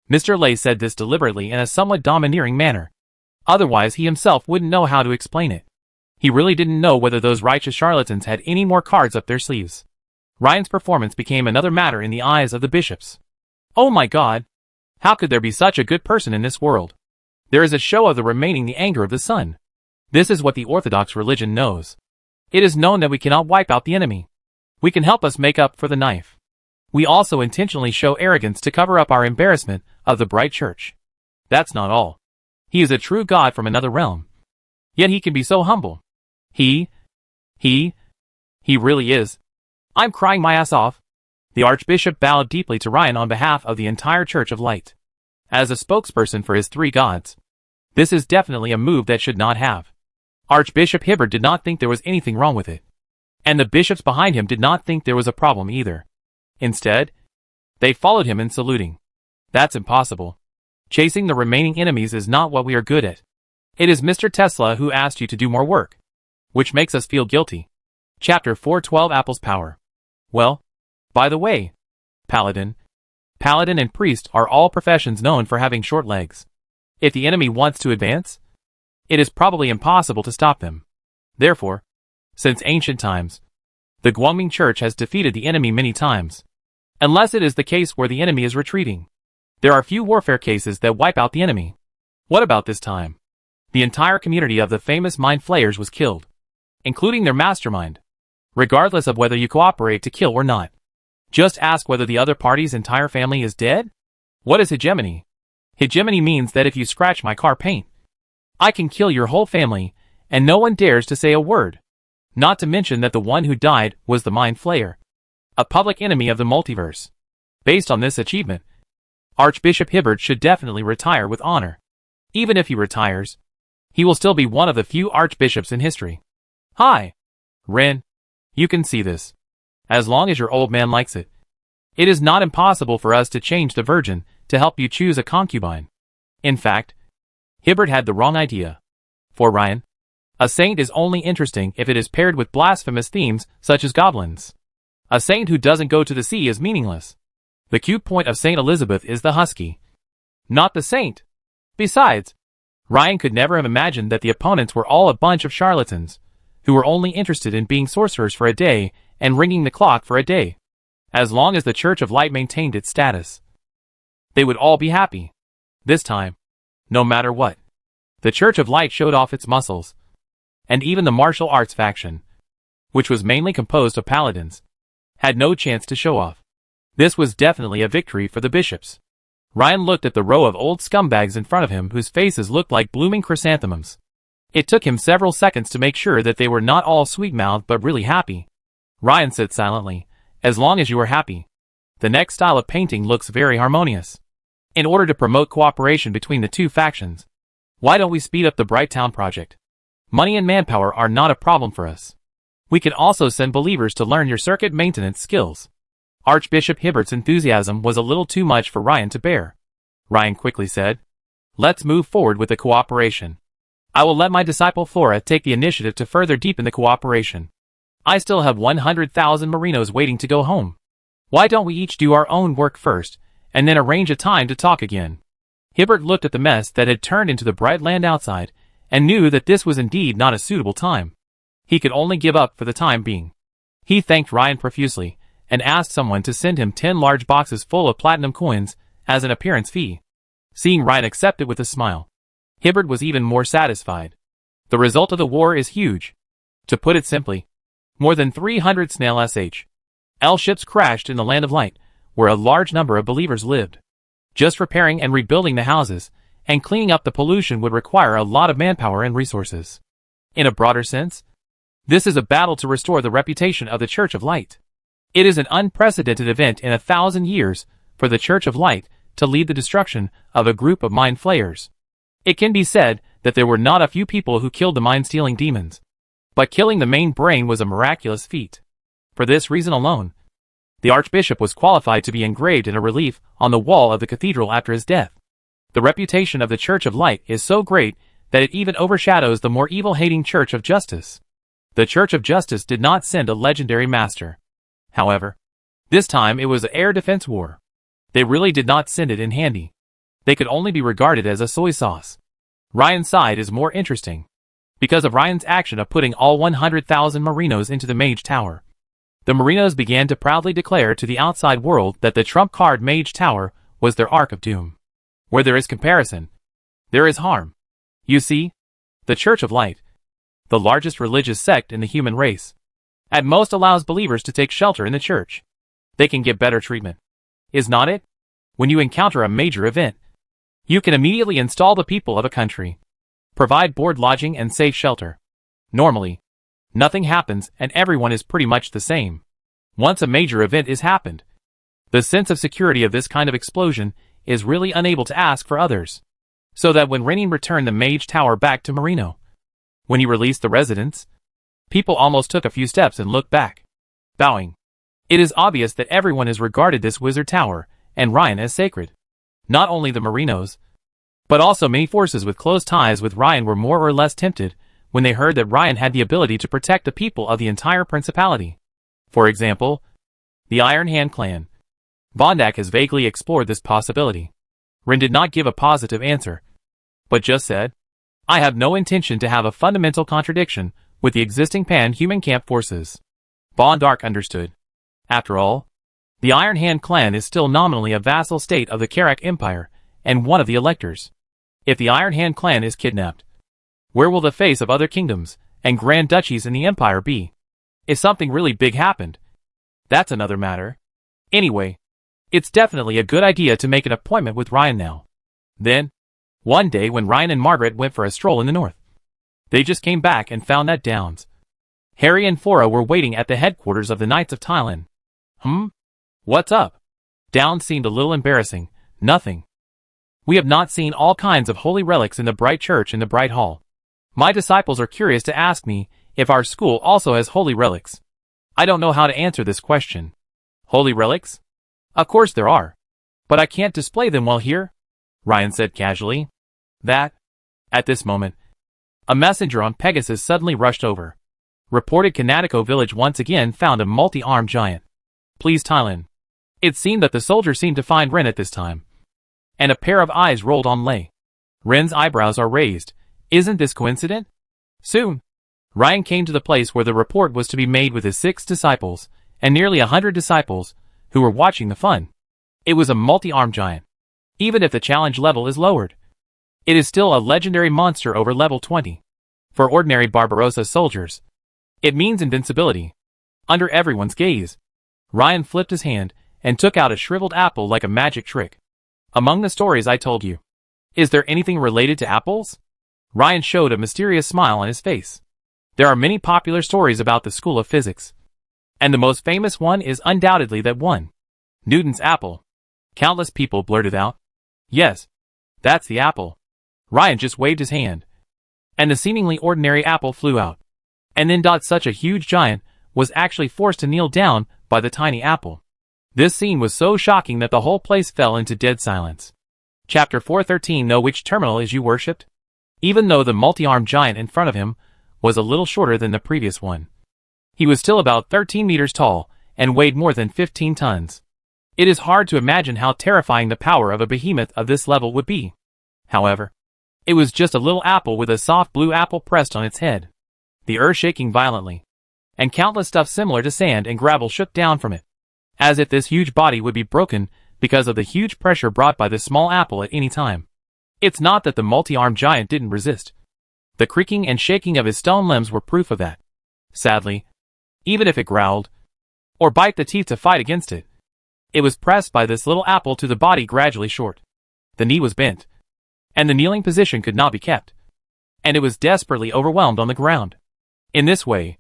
Mr. Lay said this deliberately in a somewhat domineering manner. Otherwise he himself wouldn't know how to explain it. He really didn't know whether those righteous charlatans had any more cards up their sleeves. Ryan's performance became another matter in the eyes of the bishops. Oh my God! How could there be such a good person in this world? There is a show of the remaining the anger of the sun. This is what the Orthodox religion knows. It is known that we cannot wipe out the enemy. We can help us make up for the knife. We also intentionally show arrogance to cover up our embarrassment of the bright church. That's not all. He is a true God from another realm. Yet he can be so humble. He really is. I'm crying my ass off. The Archbishop bowed deeply to Ryan on behalf of the entire Church of Light. As a spokesperson for his three gods, this is definitely a move that should not have. Archbishop Hibbert did not think there was anything wrong with it. And the bishops behind him did not think there was a problem either. Instead, they followed him in saluting. That's impossible. Chasing the remaining enemies is not what we are good at. It is Mr. Tesla who asked you to do more work, which makes us feel guilty. Chapter 412 Apple's Power. Well, by the way, Paladin and Priest are all professions known for having short legs. If the enemy wants to advance, it is probably impossible to stop them. Therefore, since ancient times, the Guangming Church has defeated the enemy many times. Unless it is the case where the enemy is retreating, there are few warfare cases that wipe out the enemy. What about this time? The entire community of the famous Mind Flayers was killed, including their mastermind, regardless of whether you cooperate to kill or not. Just ask whether the other party's entire family is dead? What is hegemony? Hegemony means that if you scratch my car paint, I can kill your whole family, and no one dares to say a word. Not to mention that the one who died was the Mind Flayer, a public enemy of the multiverse. Based on this achievement, Archbishop Hibbert should definitely retire with honor. Even if he retires, he will still be one of the few archbishops in history. Hi, Ren. You can see this. As long as your old man likes it. It is not impossible for us to change the virgin to help you choose a concubine. In fact, Hibbert had the wrong idea. For Ryan, a saint is only interesting if it is paired with blasphemous themes such as goblins. A saint who doesn't go to the sea is meaningless. The cute point of Saint Elizabeth is the husky, not the saint. Besides, Ryan could never have imagined that the opponents were all a bunch of charlatans, who were only interested in being sorcerers for a day and ringing the clock for a day. As long as the Church of Light maintained its status, they would all be happy. This time, no matter what, the Church of Light showed off its muscles. And even the martial arts faction, which was mainly composed of paladins, had no chance to show off. This was definitely a victory for the bishops. Ryan looked at the row of old scumbags in front of him whose faces looked like blooming chrysanthemums. It took him several seconds to make sure that they were not all sweet-mouthed but really happy. Ryan said silently, "As long as you are happy. The next style of painting looks very harmonious. In order to promote cooperation between the two factions, why don't we speed up the Bright Town project? Money and manpower are not a problem for us. We can also send believers to learn your circuit maintenance skills." Archbishop Hibbert's enthusiasm was a little too much for Ryan to bear. Ryan quickly said, "Let's move forward with the cooperation. I will let my disciple Flora take the initiative to further deepen the cooperation. I still have 100,000 Merinos waiting to go home. Why don't we each do our own work first, and then arrange a time to talk again?" Hibbert looked at the mess that had turned into the bright land outside, and knew that this was indeed not a suitable time. He could only give up for the time being. He thanked Ryan profusely, and asked someone to send him 10 large boxes full of platinum coins as an appearance fee. Seeing Ryan accept it with a smile, Hibbert was even more satisfied. The result of the war is huge. To put it simply, more than 300 snail SH.L ships crashed in the Land of Light, where a large number of believers lived. Just repairing and rebuilding the houses, and cleaning up the pollution would require a lot of manpower and resources. In a broader sense, this is a battle to restore the reputation of the Church of Light. It is an unprecedented event in 1,000 years for the Church of Light to lead the destruction of a group of mind flayers. It can be said that there were not a few people who killed the mind-stealing demons, But killing the main brain was a miraculous feat. For this reason alone, the archbishop was qualified to be engraved in a relief on the wall of the cathedral after his death. The reputation of the Church of Light is so great that it even overshadows the more evil-hating Church of Justice. The Church of Justice did not send a legendary master. However, this time it was an air defense war. They really did not send it in handy. They could only be regarded as a soy sauce. Ryan's side is more interesting, because of Ryan's action of putting all 100,000 Marinos into the Mage Tower. The Marinos began to proudly declare to the outside world that the trump card Mage Tower was their Ark of Doom. Where there is comparison, there is harm. You see, the Church of Light, the largest religious sect in the human race, at most allows believers to take shelter in the church. They can get better treatment. Is not it? When you encounter a major event, you can immediately install the people of a country, provide board lodging and safe shelter. Normally, nothing happens and everyone is pretty much the same. Once a major event is happened, the sense of security of this kind of explosion is really unable to ask for others. So that when Renin returned the Mage Tower back to Marino, when he released the residents, people almost took a few steps and looked back, bowing. It is obvious that everyone has regarded this Wizard Tower and Ryan as sacred. Not only the Marinos, but also many forces with close ties with Ryan were more or less tempted when they heard that Ryan had the ability to protect the people of the entire principality. For example, the Iron Hand clan. Vondak has vaguely explored this possibility. Rin did not give a positive answer, but just said, I have no intention to have a fundamental contradiction with the existing pan-human camp forces. Vondark understood. After all, the Iron Hand clan is still nominally a vassal state of the Karak Empire and one of the electors. If the Iron Hand clan is kidnapped, where will the face of other kingdoms and grand duchies in the empire be? If something really big happened, that's another matter. Anyway, it's definitely a good idea to make an appointment with Ryan now. Then, one day when Ryan and Margaret went for a stroll in the north, they just came back and found that Downs, Harry and Flora were waiting at the headquarters of the Knights of Thailand. What's up? Downs seemed a little embarrassing. Nothing. We have not seen all kinds of holy relics in the Bright Church in the Bright Hall. My disciples are curious to ask me if our school also has holy relics. I don't know how to answer this question. Holy relics? Of course there are. But I can't display them while here, Ryan said casually. At this moment, a messenger on Pegasus suddenly rushed over. Reported Kanatiko village once again found a multi-armed giant. Please Thailand. It seemed that the soldier seemed to find Ren at this time. And a pair of eyes rolled on Lei. Ren's eyebrows are raised. Isn't this coincident? Soon, Ryan came to the place where the report was to be made with his 6 disciples, and nearly 100 disciples, who were watching the fun. It was a multi-armed giant. Even if the challenge level is lowered, it is still a legendary monster over level 20. For ordinary Barbarossa soldiers, it means invincibility. Under everyone's gaze, Ryan flipped his hand and took out a shriveled apple like a magic trick. Among the stories I told you, is there anything related to apples? Ryan showed a mysterious smile on his face. There are many popular stories about the School of Physics, and the most famous one is undoubtedly that one. Newton's apple. Countless people blurted out, yes, that's the apple. Ryan just waved his hand, and the seemingly ordinary apple flew out. And then such a huge giant was actually forced to kneel down by the tiny apple. This scene was so shocking that the whole place fell into dead silence. Chapter 413. Know which terminal is you worshipped? Even though the multi-armed giant in front of him was a little shorter than the previous one, he was still about 13 meters tall and weighed more than 15 tons. It is hard to imagine how terrifying the power of a behemoth of this level would be. However, it was just a little apple with a soft blue apple pressed on its head. The earth shaking violently, and countless stuff similar to sand and gravel shook down from it, as if this huge body would be broken because of the huge pressure brought by this small apple at any time. It's not that the multi-armed giant didn't resist. The creaking and shaking of his stone limbs were proof of that. Sadly, even if it growled, or bite the teeth to fight against it, it was pressed by this little apple to the body gradually short. The knee was bent, and the kneeling position could not be kept, and it was desperately overwhelmed on the ground. In this way,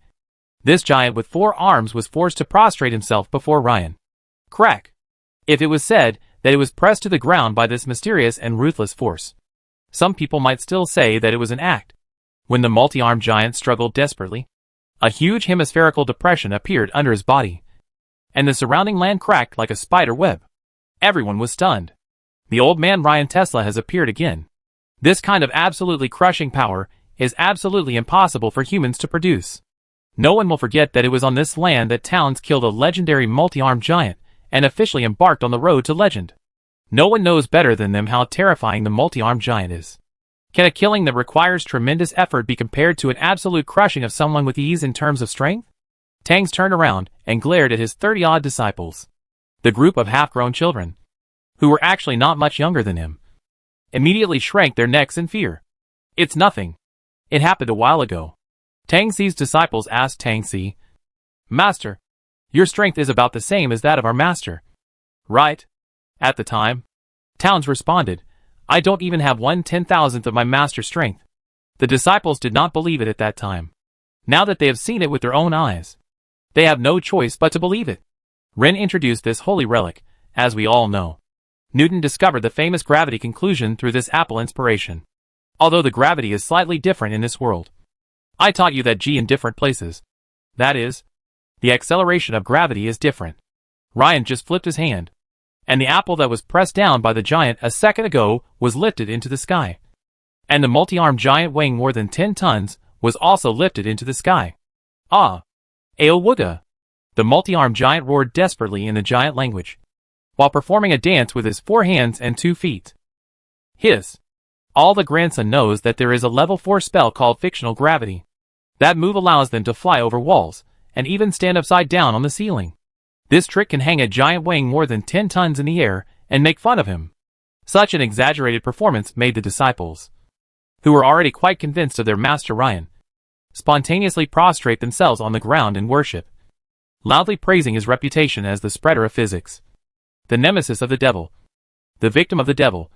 this giant with 4 arms was forced to prostrate himself before Ryan. Crack! If it was said that it was pressed to the ground by this mysterious and ruthless force, some people might still say that it was an act. When the multi-armed giant struggled desperately, A huge hemispherical depression appeared under his body, and the surrounding land cracked like a spider web. Everyone was stunned. The old man Ryan Tesla has appeared again. This kind of absolutely crushing power is absolutely impossible for humans to produce. No one will forget that it was on this land that Towns killed a legendary multi-armed giant and officially embarked on the road to legend. No one knows better than them how terrifying the multi-armed giant is. Can a killing that requires tremendous effort be compared to an absolute crushing of someone with ease in terms of strength? Tangs turned around and glared at his 30-odd disciples. The group of half-grown children, who were actually not much younger than him, immediately shrank their necks in fear. It's nothing. It happened a while ago. Tang Xi's disciples asked Tang Xi, Master, your strength is about the same as that of our master, right? At the time, Towns responded, I don't even have 1/10,000th of my master's strength. The disciples did not believe it at that time. Now that they have seen it with their own eyes, they have no choice but to believe it. Ren introduced this holy relic, as we all know. Newton discovered the famous gravity conclusion through this apple inspiration. Although the gravity is slightly different in this world. I taught you that g in different places. That is, the acceleration of gravity is different. Ryan just flipped his hand, and the apple that was pressed down by the giant a second ago was lifted into the sky. And the multi-armed giant weighing more than 10 tons was also lifted into the sky. Ah! Aowuga! The multi-armed giant roared desperately in the giant language, while performing a dance with his 4 hands and 2 feet. Hiss! All the grandson knows that there is a level 4 spell called fictional gravity. That move allows them to fly over walls, and even stand upside down on the ceiling. This trick can hang a giant weighing more than 10 tons in the air and make fun of him. Such an exaggerated performance made the disciples, who were already quite convinced of their master Ryan, spontaneously prostrate themselves on the ground in worship, loudly praising his reputation as the spreader of physics, the nemesis of the devil, the victim of the devil,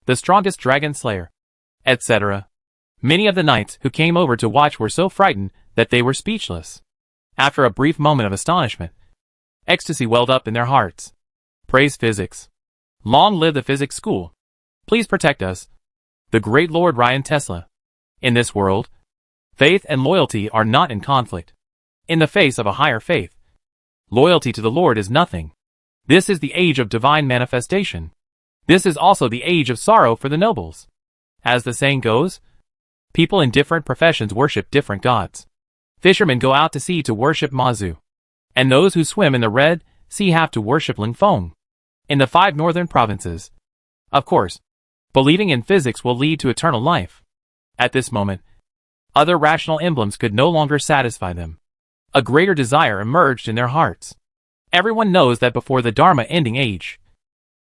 the strongest dragon slayer, etc. Many of the knights who came over to watch were so frightened that they were speechless. After a brief moment of astonishment, ecstasy welled up in their hearts. Praise physics. Long live the physics school. Please protect us. The great Lord Ryan Tesla. In this world, faith and loyalty are not in conflict. In the face of a higher faith, loyalty to the Lord is nothing. This is the age of divine manifestation. This is also the age of sorrow for the nobles. As the saying goes, people in different professions worship different gods. Fishermen go out to sea to worship Mazu, and those who swim in the Red Sea have to worship Lingfeng. In the 5 northern provinces, of course, believing in physics will lead to eternal life. At this moment, other rational emblems could no longer satisfy them. A greater desire emerged in their hearts. Everyone knows that before the Dharma-ending age,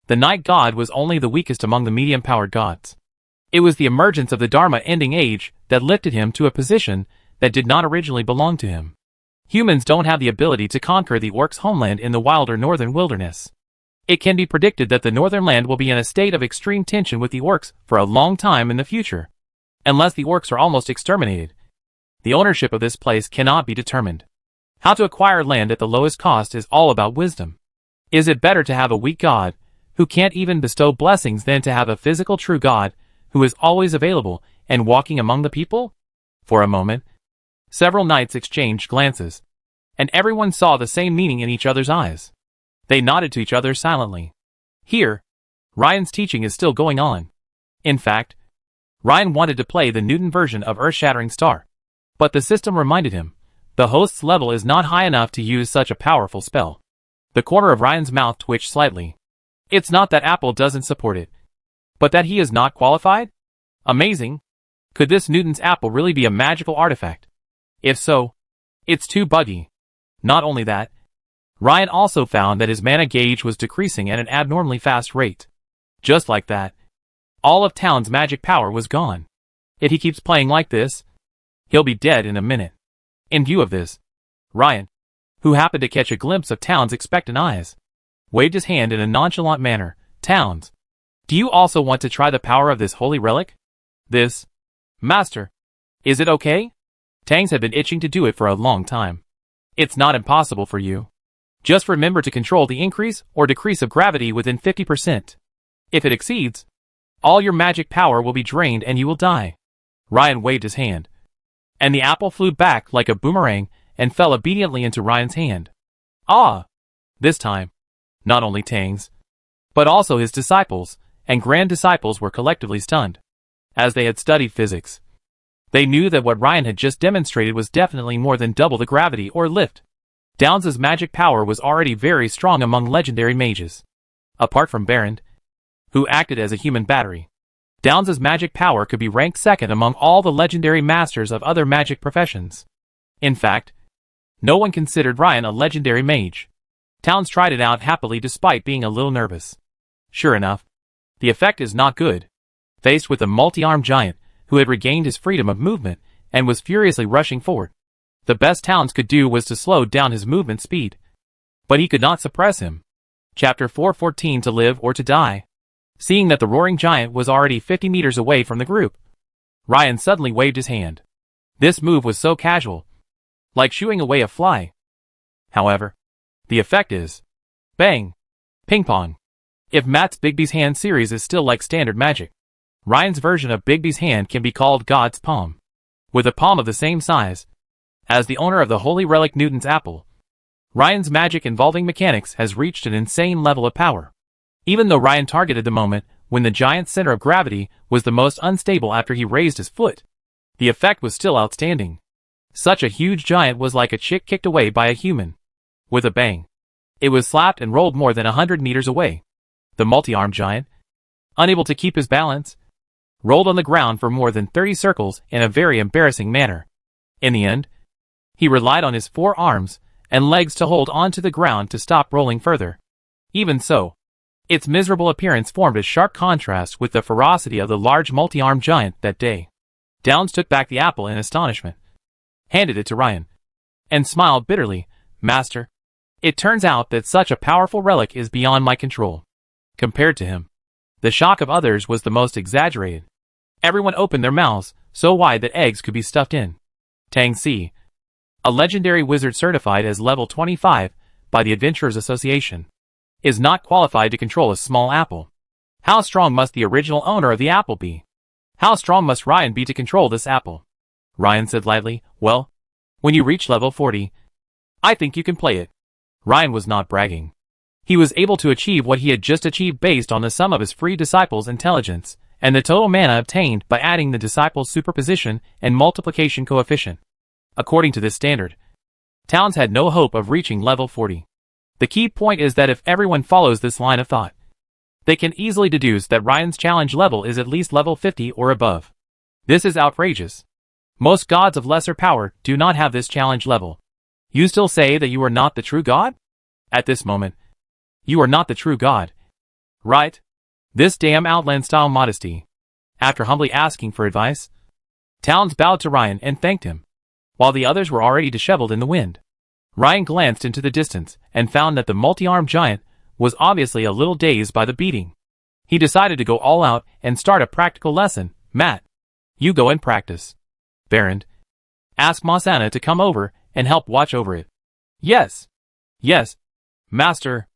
the night god was only the weakest among the medium-powered gods. It was the emergence of the Dharma-ending age that lifted him to a position that did not originally belong to him. Humans don't have the ability to conquer the orcs' homeland in the wilder northern wilderness. It can be predicted that the northern land will be in a state of extreme tension with the orcs for a long time in the future. Unless the orcs are almost exterminated, the ownership of this place cannot be determined. How to acquire land at the lowest cost is all about wisdom. Is it better to have a weak god who can't even bestow blessings than to have a physical true god who is always available and walking among the people? For a moment, several knights exchanged glances, and everyone saw the same meaning in each other's eyes. They nodded to each other silently. Here, Ryan's teaching is still going on. In fact, Ryan wanted to play the Newton version of Earth-Shattering Star, but the system reminded him, the host's level is not high enough to use such a powerful spell. The corner of Ryan's mouth twitched slightly. It's not that Apple doesn't support it, but that he is not qualified? Amazing. Could this Newton's apple really be a magical artifact? If so, it's too buggy. Not only that, Ryan also found that his mana gauge was decreasing at an abnormally fast rate. Just like that, all of Town's magic power was gone. If he keeps playing like this, he'll be dead in a minute. In view of this, Ryan, who happened to catch a glimpse of Town's expectant eyes, waved his hand in a nonchalant manner. Towns, do you also want to try the power of this holy relic? This, Master, is it okay? Tangs had been itching to do it for a long time. It's not impossible for you. Just remember to control the increase or decrease of gravity within 50%. If it exceeds, all your magic power will be drained and you will die. Ryan waved his hand. and the apple flew back like a boomerang and fell obediently into Ryan's hand. Ah! This time, not only Tang's, but also his disciples and grand disciples were collectively stunned. As they had studied physics, they knew that what Ryan had just demonstrated was definitely more than double the gravity or lift. Downes' magic power was already very strong among legendary mages. Apart from Barrand, who acted as a human battery, Downes' magic power could be ranked second among all the legendary masters of other magic professions. In fact, no one considered Ryan a legendary mage. Downes tried it out happily despite being a little nervous. Sure enough, the effect is not good. Faced with a multi-armed giant who had regained his freedom of movement and was furiously rushing forward, the best Downes could do was to slow down his movement speed. But he could not suppress him. Chapter 414, To Live or to Die. Seeing that the roaring giant was already 50 meters away from the group, Ryan suddenly waved his hand. This move was so casual, like shooing away a fly. However, the effect is bang, ping pong. If Matt's Bigby's Hand series is still like standard magic, Ryan's version of Bigby's Hand can be called God's Palm. With a palm of the same size as the owner of the Holy Relic Newton's apple, Ryan's magic involving mechanics has reached an insane level of power. Even though Ryan targeted the moment when the giant's center of gravity was the most unstable after he raised his foot, the effect was still outstanding. Such a huge giant was like a chick kicked away by a human. With a bang, it was slapped and rolled more than 100 meters away. The multi-armed giant, unable to keep his balance, rolled on the ground for more than 30 circles in a very embarrassing manner. In the end, he relied on his 4 arms and legs to hold on to the ground to stop rolling further. Even so, its miserable appearance formed a sharp contrast with the ferocity of the large multi-armed giant that day. Downes took back the apple in astonishment, handed it to Ryan, and smiled bitterly. Master, it turns out that such a powerful relic is beyond my control. Compared to him, the shock of others was the most exaggerated. Everyone opened their mouths so wide that eggs could be stuffed in. Tang Si, a legendary wizard certified as level 25 by the Adventurers Association, is not qualified to control a small apple. How strong must the original owner of the apple be? How strong must Ryan be to control this apple? Ryan said lightly, well, when you reach level 40, I think you can play it. Ryan was not bragging. He was able to achieve what he had just achieved based on the sum of his free disciples' intelligence and the total mana obtained by adding the disciples' superposition and multiplication coefficient. According to this standard, Downes had no hope of reaching level 40. The key point is that if everyone follows this line of thought, they can easily deduce that Ryan's challenge level is at least level 50 or above. This is outrageous. Most gods of lesser power do not have this challenge level. You still say that you are not the true god? At this moment, you are not the true god. Right? This damn Outland-style modesty. After humbly asking for advice, Downes bowed to Ryan and thanked him, while the others were already disheveled in the wind. Ryan glanced into the distance and found that the multi-armed giant was obviously a little dazed by the beating. He decided to go all out and start a practical lesson. Matt, you go and practice. Barrand, ask Mosanna to come over and help watch over it. Yes. Yes, Master.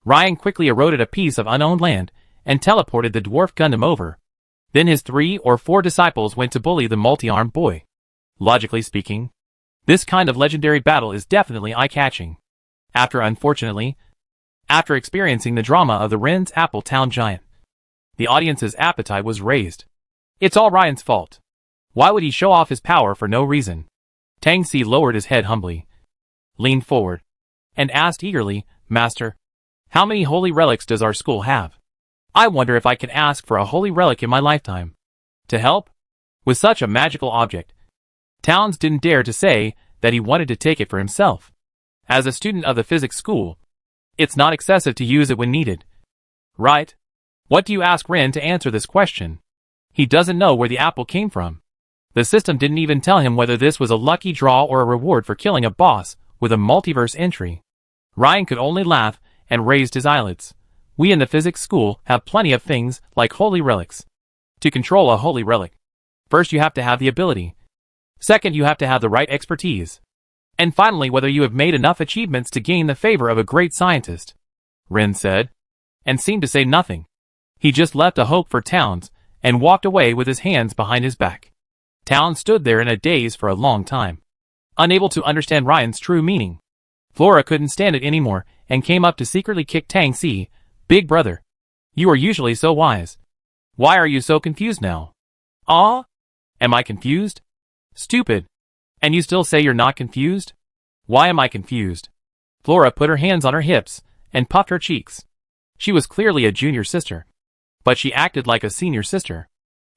Ryan quickly eroded a piece of unowned land and teleported the dwarf Gundam over. Then his 3 or 4 disciples went to bully the multi-armed boy. Logically speaking, this kind of legendary battle is definitely eye-catching. After experiencing the drama of the Ren's Apple Town giant, the audience's appetite was raised. It's all Ryan's fault. Why would he show off his power for no reason? Tang Si lowered his head humbly, leaned forward, and asked eagerly, Master, how many holy relics does our school have? I wonder if I can ask for a holy relic in my lifetime. To help? With such a magical object, Downes didn't dare to say that he wanted to take it for himself. As a student of the physics school, it's not excessive to use it when needed. Right? What do you ask Ren to answer this question? He doesn't know where the apple came from. The system didn't even tell him whether this was a lucky draw or a reward for killing a boss with a multiverse entry. Ryan could only laugh and raised his eyelids. We in the physics school have plenty of things like holy relics. To control a holy relic, first you have to have the ability. Second, you have to have the right expertise. And finally, whether you have made enough achievements to gain the favor of a great scientist. Ren said, and seemed to say nothing. He just left a hope for Downes and walked away with his hands behind his back. Town stood there in a daze for a long time, unable to understand Ryan's true meaning. Flora couldn't stand it anymore and came up to secretly kick Tang Si. Big brother, you are usually so wise. Why are you so confused now? Ah? Am I confused? Stupid. And you still say you're not confused? Why am I confused? Flora put her hands on her hips and puffed her cheeks. She was clearly a junior sister, but she acted like a senior sister.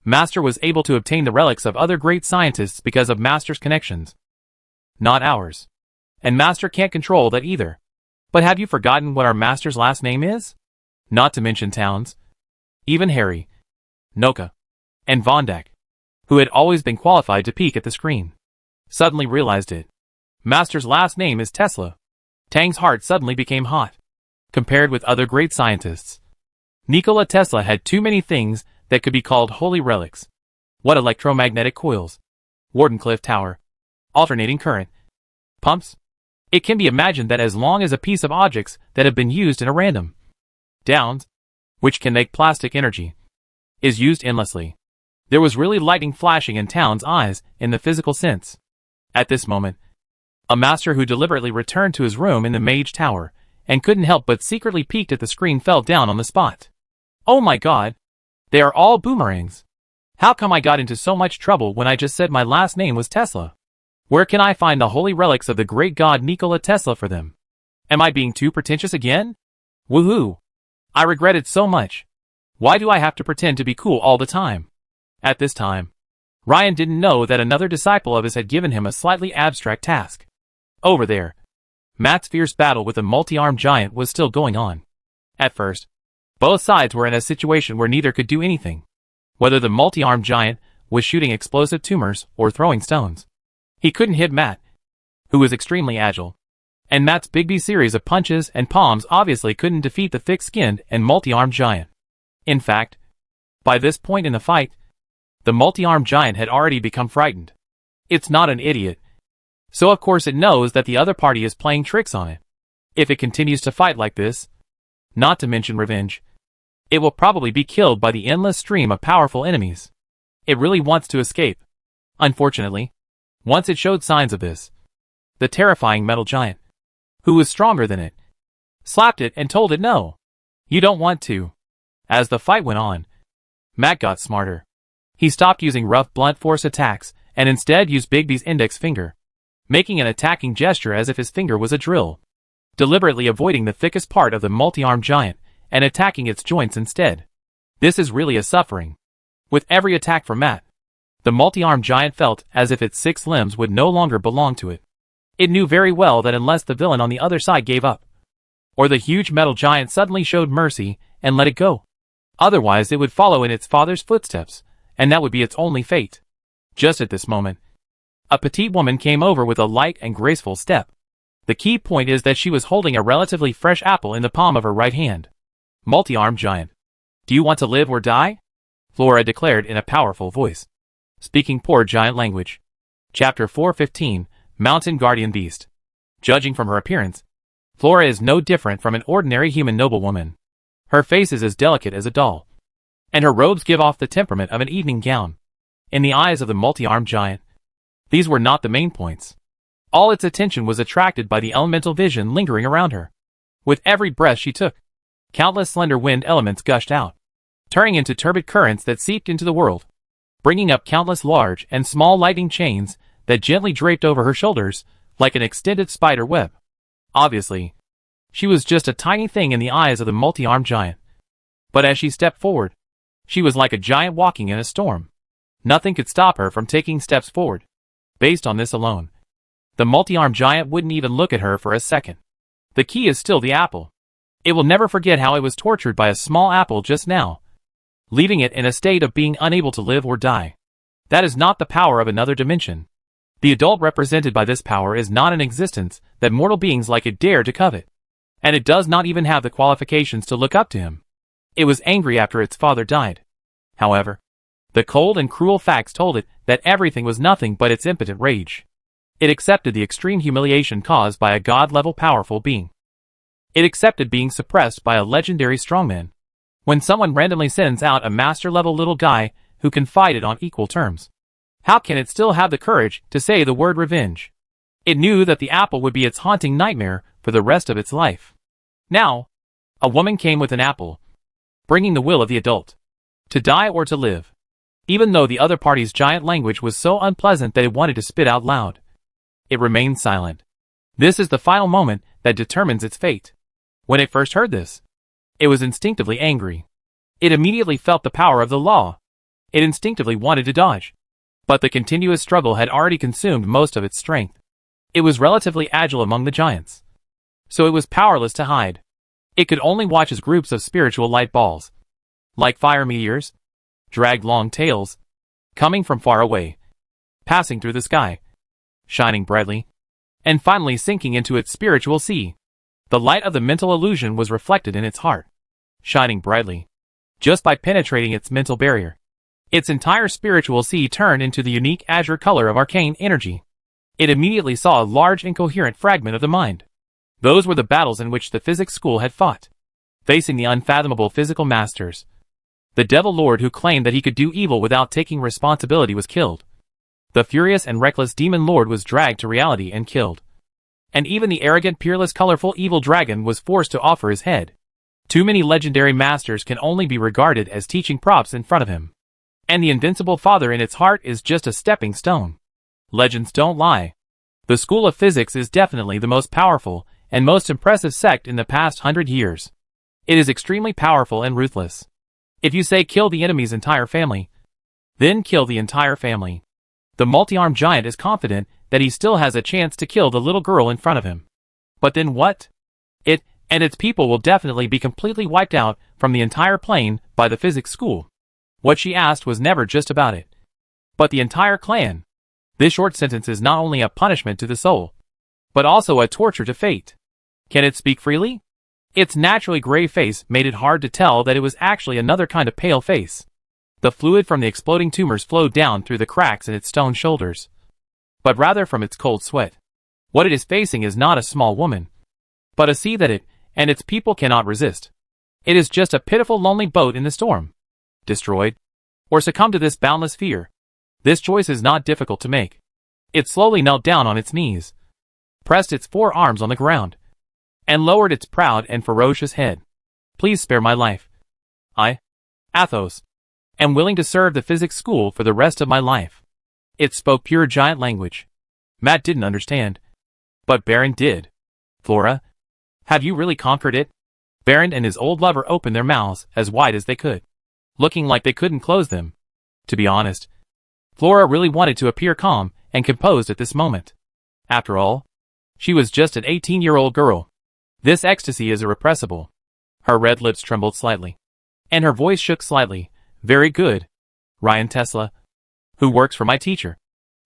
Master was able to obtain the relics of other great scientists because of Master's connections, not ours. And Master can't control that either. But have you forgotten what our Master's last name is? Not to mention Towns. Even Harry, Noka, and Vondak, who had always been qualified to peek at the screen, suddenly realized it. Master's last name is Tesla. Tang's heart suddenly became hot. Compared with other great scientists, Nikola Tesla had too many things that could be called holy relics. What electromagnetic coils, Wardenclyffe Tower, alternating current, pumps. It can be imagined that as long as a piece of objects that have been used in a random downs, which can make plastic energy, is used endlessly. There was really lightning flashing in Town's eyes in the physical sense. At this moment, a master who deliberately returned to his room in the Mage Tower and couldn't help but secretly peeked at the screen fell down on the spot. Oh my god! They are all boomerangs! How come I got into so much trouble when I just said my last name was Tesla? Where can I find the holy relics of the great god Nikola Tesla for them? Am I being too pretentious again? Woohoo! I regret it so much. Why do I have to pretend to be cool all the time? At this time, Ryan didn't know that another disciple of his had given him a slightly abstract task. Over there, Matt's fierce battle with the multi-armed giant was still going on. At first, both sides were in a situation where neither could do anything. Whether the multi-armed giant was shooting explosive tumors or throwing stones, he couldn't hit Matt, who was extremely agile. And Matt's Bigby series of punches and palms obviously couldn't defeat the thick-skinned and multi-armed giant. In fact, by this point in the fight, the multi-armed giant had already become frightened. It's not an idiot, so of course it knows that the other party is playing tricks on it. If it continues to fight like this, not to mention revenge, it will probably be killed by the endless stream of powerful enemies. It really wants to escape. Unfortunately, once it showed signs of this, the terrifying metal giant, who was stronger than it, slapped it and told it no. You don't want to. As the fight went on, Matt got smarter. He stopped using rough blunt force attacks and instead used Bigby's index finger, making an attacking gesture as if his finger was a drill, deliberately avoiding the thickest part of the multi-armed giant and attacking its joints instead. This is really a suffering. With every attack from Matt, the multi-armed giant felt as if its 6 limbs would no longer belong to it. It knew very well that unless the villain on the other side gave up, or the huge metal giant suddenly showed mercy and let it go, otherwise it would follow in its father's footsteps, and that would be its only fate. Just at this moment, a petite woman came over with a light and graceful step. The key point is that she was holding a relatively fresh apple in the palm of her right hand. Multi-armed giant, do you want to live or die? Flora declared in a powerful voice, speaking poor giant language. Chapter 415, Mountain Guardian Beast. Judging from her appearance, Flora is no different from an ordinary human noblewoman. Her face is as delicate as a doll, and her robes give off the temperament of an evening gown. In the eyes of the multi-armed giant, these were not the main points. All its attention was attracted by the elemental vision lingering around her. With every breath she took, countless slender wind elements gushed out, turning into turbid currents that seeped into the world, bringing up countless large and small lightning chains that gently draped over her shoulders like an extended spider web. Obviously, she was just a tiny thing in the eyes of the multi-armed giant. But as she stepped forward, she was like a giant walking in a storm. Nothing could stop her from taking steps forward. Based on this alone, the multi-armed giant wouldn't even look at her for a second. The key is still the apple. It will never forget how it was tortured by a small apple just now, leaving it in a state of being unable to live or die. That is not the power of another dimension. The adult represented by this power is not an existence that mortal beings like it dare to covet. And it does not even have the qualifications to look up to him. It was angry after its father died. However, the cold and cruel facts told it that everything was nothing but its impotent rage. It accepted the extreme humiliation caused by a god-level powerful being. It accepted being suppressed by a legendary strongman. When someone randomly sends out a master-level little guy who can fight it on equal terms, How can it still have the courage to say the word revenge? It knew that the apple would be its haunting nightmare for the rest of its life. Now, a woman came with an apple, bringing the will of the adult. To die or to live. Even though the other party's giant language was so unpleasant that it wanted to spit out loud. It remained silent. This is the final moment that determines its fate. When it first heard this, it was instinctively angry. It immediately felt the power of the law. It instinctively wanted to dodge. But the continuous struggle had already consumed most of its strength. It was relatively agile among the giants. So it was powerless to hide. It could only watch as groups of spiritual light balls, like fire meteors, dragged long tails, coming from far away, passing through the sky, shining brightly, and finally sinking into its spiritual sea. The light of the mental illusion was reflected in its heart, shining brightly, just by penetrating its mental barrier. Its entire spiritual sea turned into the unique azure color of arcane energy. It immediately saw a large incoherent fragment of the mind. Those were the battles in which the physics school had fought, facing the unfathomable physical masters. The devil lord who claimed that he could do evil without taking responsibility was killed. The furious and reckless demon lord was dragged to reality and killed. And even the arrogant, peerless, colorful evil dragon was forced to offer his head. Too many legendary masters can only be regarded as teaching props in front of him. And the invincible father in its heart is just a stepping stone. Legends don't lie. The school of physics is definitely the most powerful and most impressive sect in the past 100 years. It is extremely powerful and ruthless. If you say kill the enemy's entire family, then kill the entire family. The multi-armed giant is confident that he still has a chance to kill the little girl in front of him. But then what? It and its people will definitely be completely wiped out from the entire plane by the physics school. What she asked was never just about it, but the entire clan. This short sentence is not only a punishment to the soul, but also a torture to fate. Can it speak freely? Its naturally gray face made it hard to tell that it was actually another kind of pale face. The fluid from the exploding tumors flowed down through the cracks in its stone shoulders, but rather from its cold sweat. What it is facing is not a small woman, but a sea that it and its people cannot resist. It is just a pitiful, lonely boat in the storm. Destroyed, or succumb to this boundless fear. This choice is not difficult to make. It slowly knelt down on its knees, pressed its 4 arms on the ground, and lowered its proud and ferocious head. Please spare my life. I, Athos, am willing to serve the physics school for the rest of my life. It spoke pure giant language. Matt didn't understand, but Baron did. Flora, have you really conquered it? Baron and his old lover opened their mouths as wide as they could, looking like they couldn't close them. To be honest, Flora really wanted to appear calm and composed at this moment. After all, she was just an 18-year-old girl. This ecstasy is irrepressible. Her red lips trembled slightly, and her voice shook slightly. Very good, Ryan Tesla, who works for my teacher,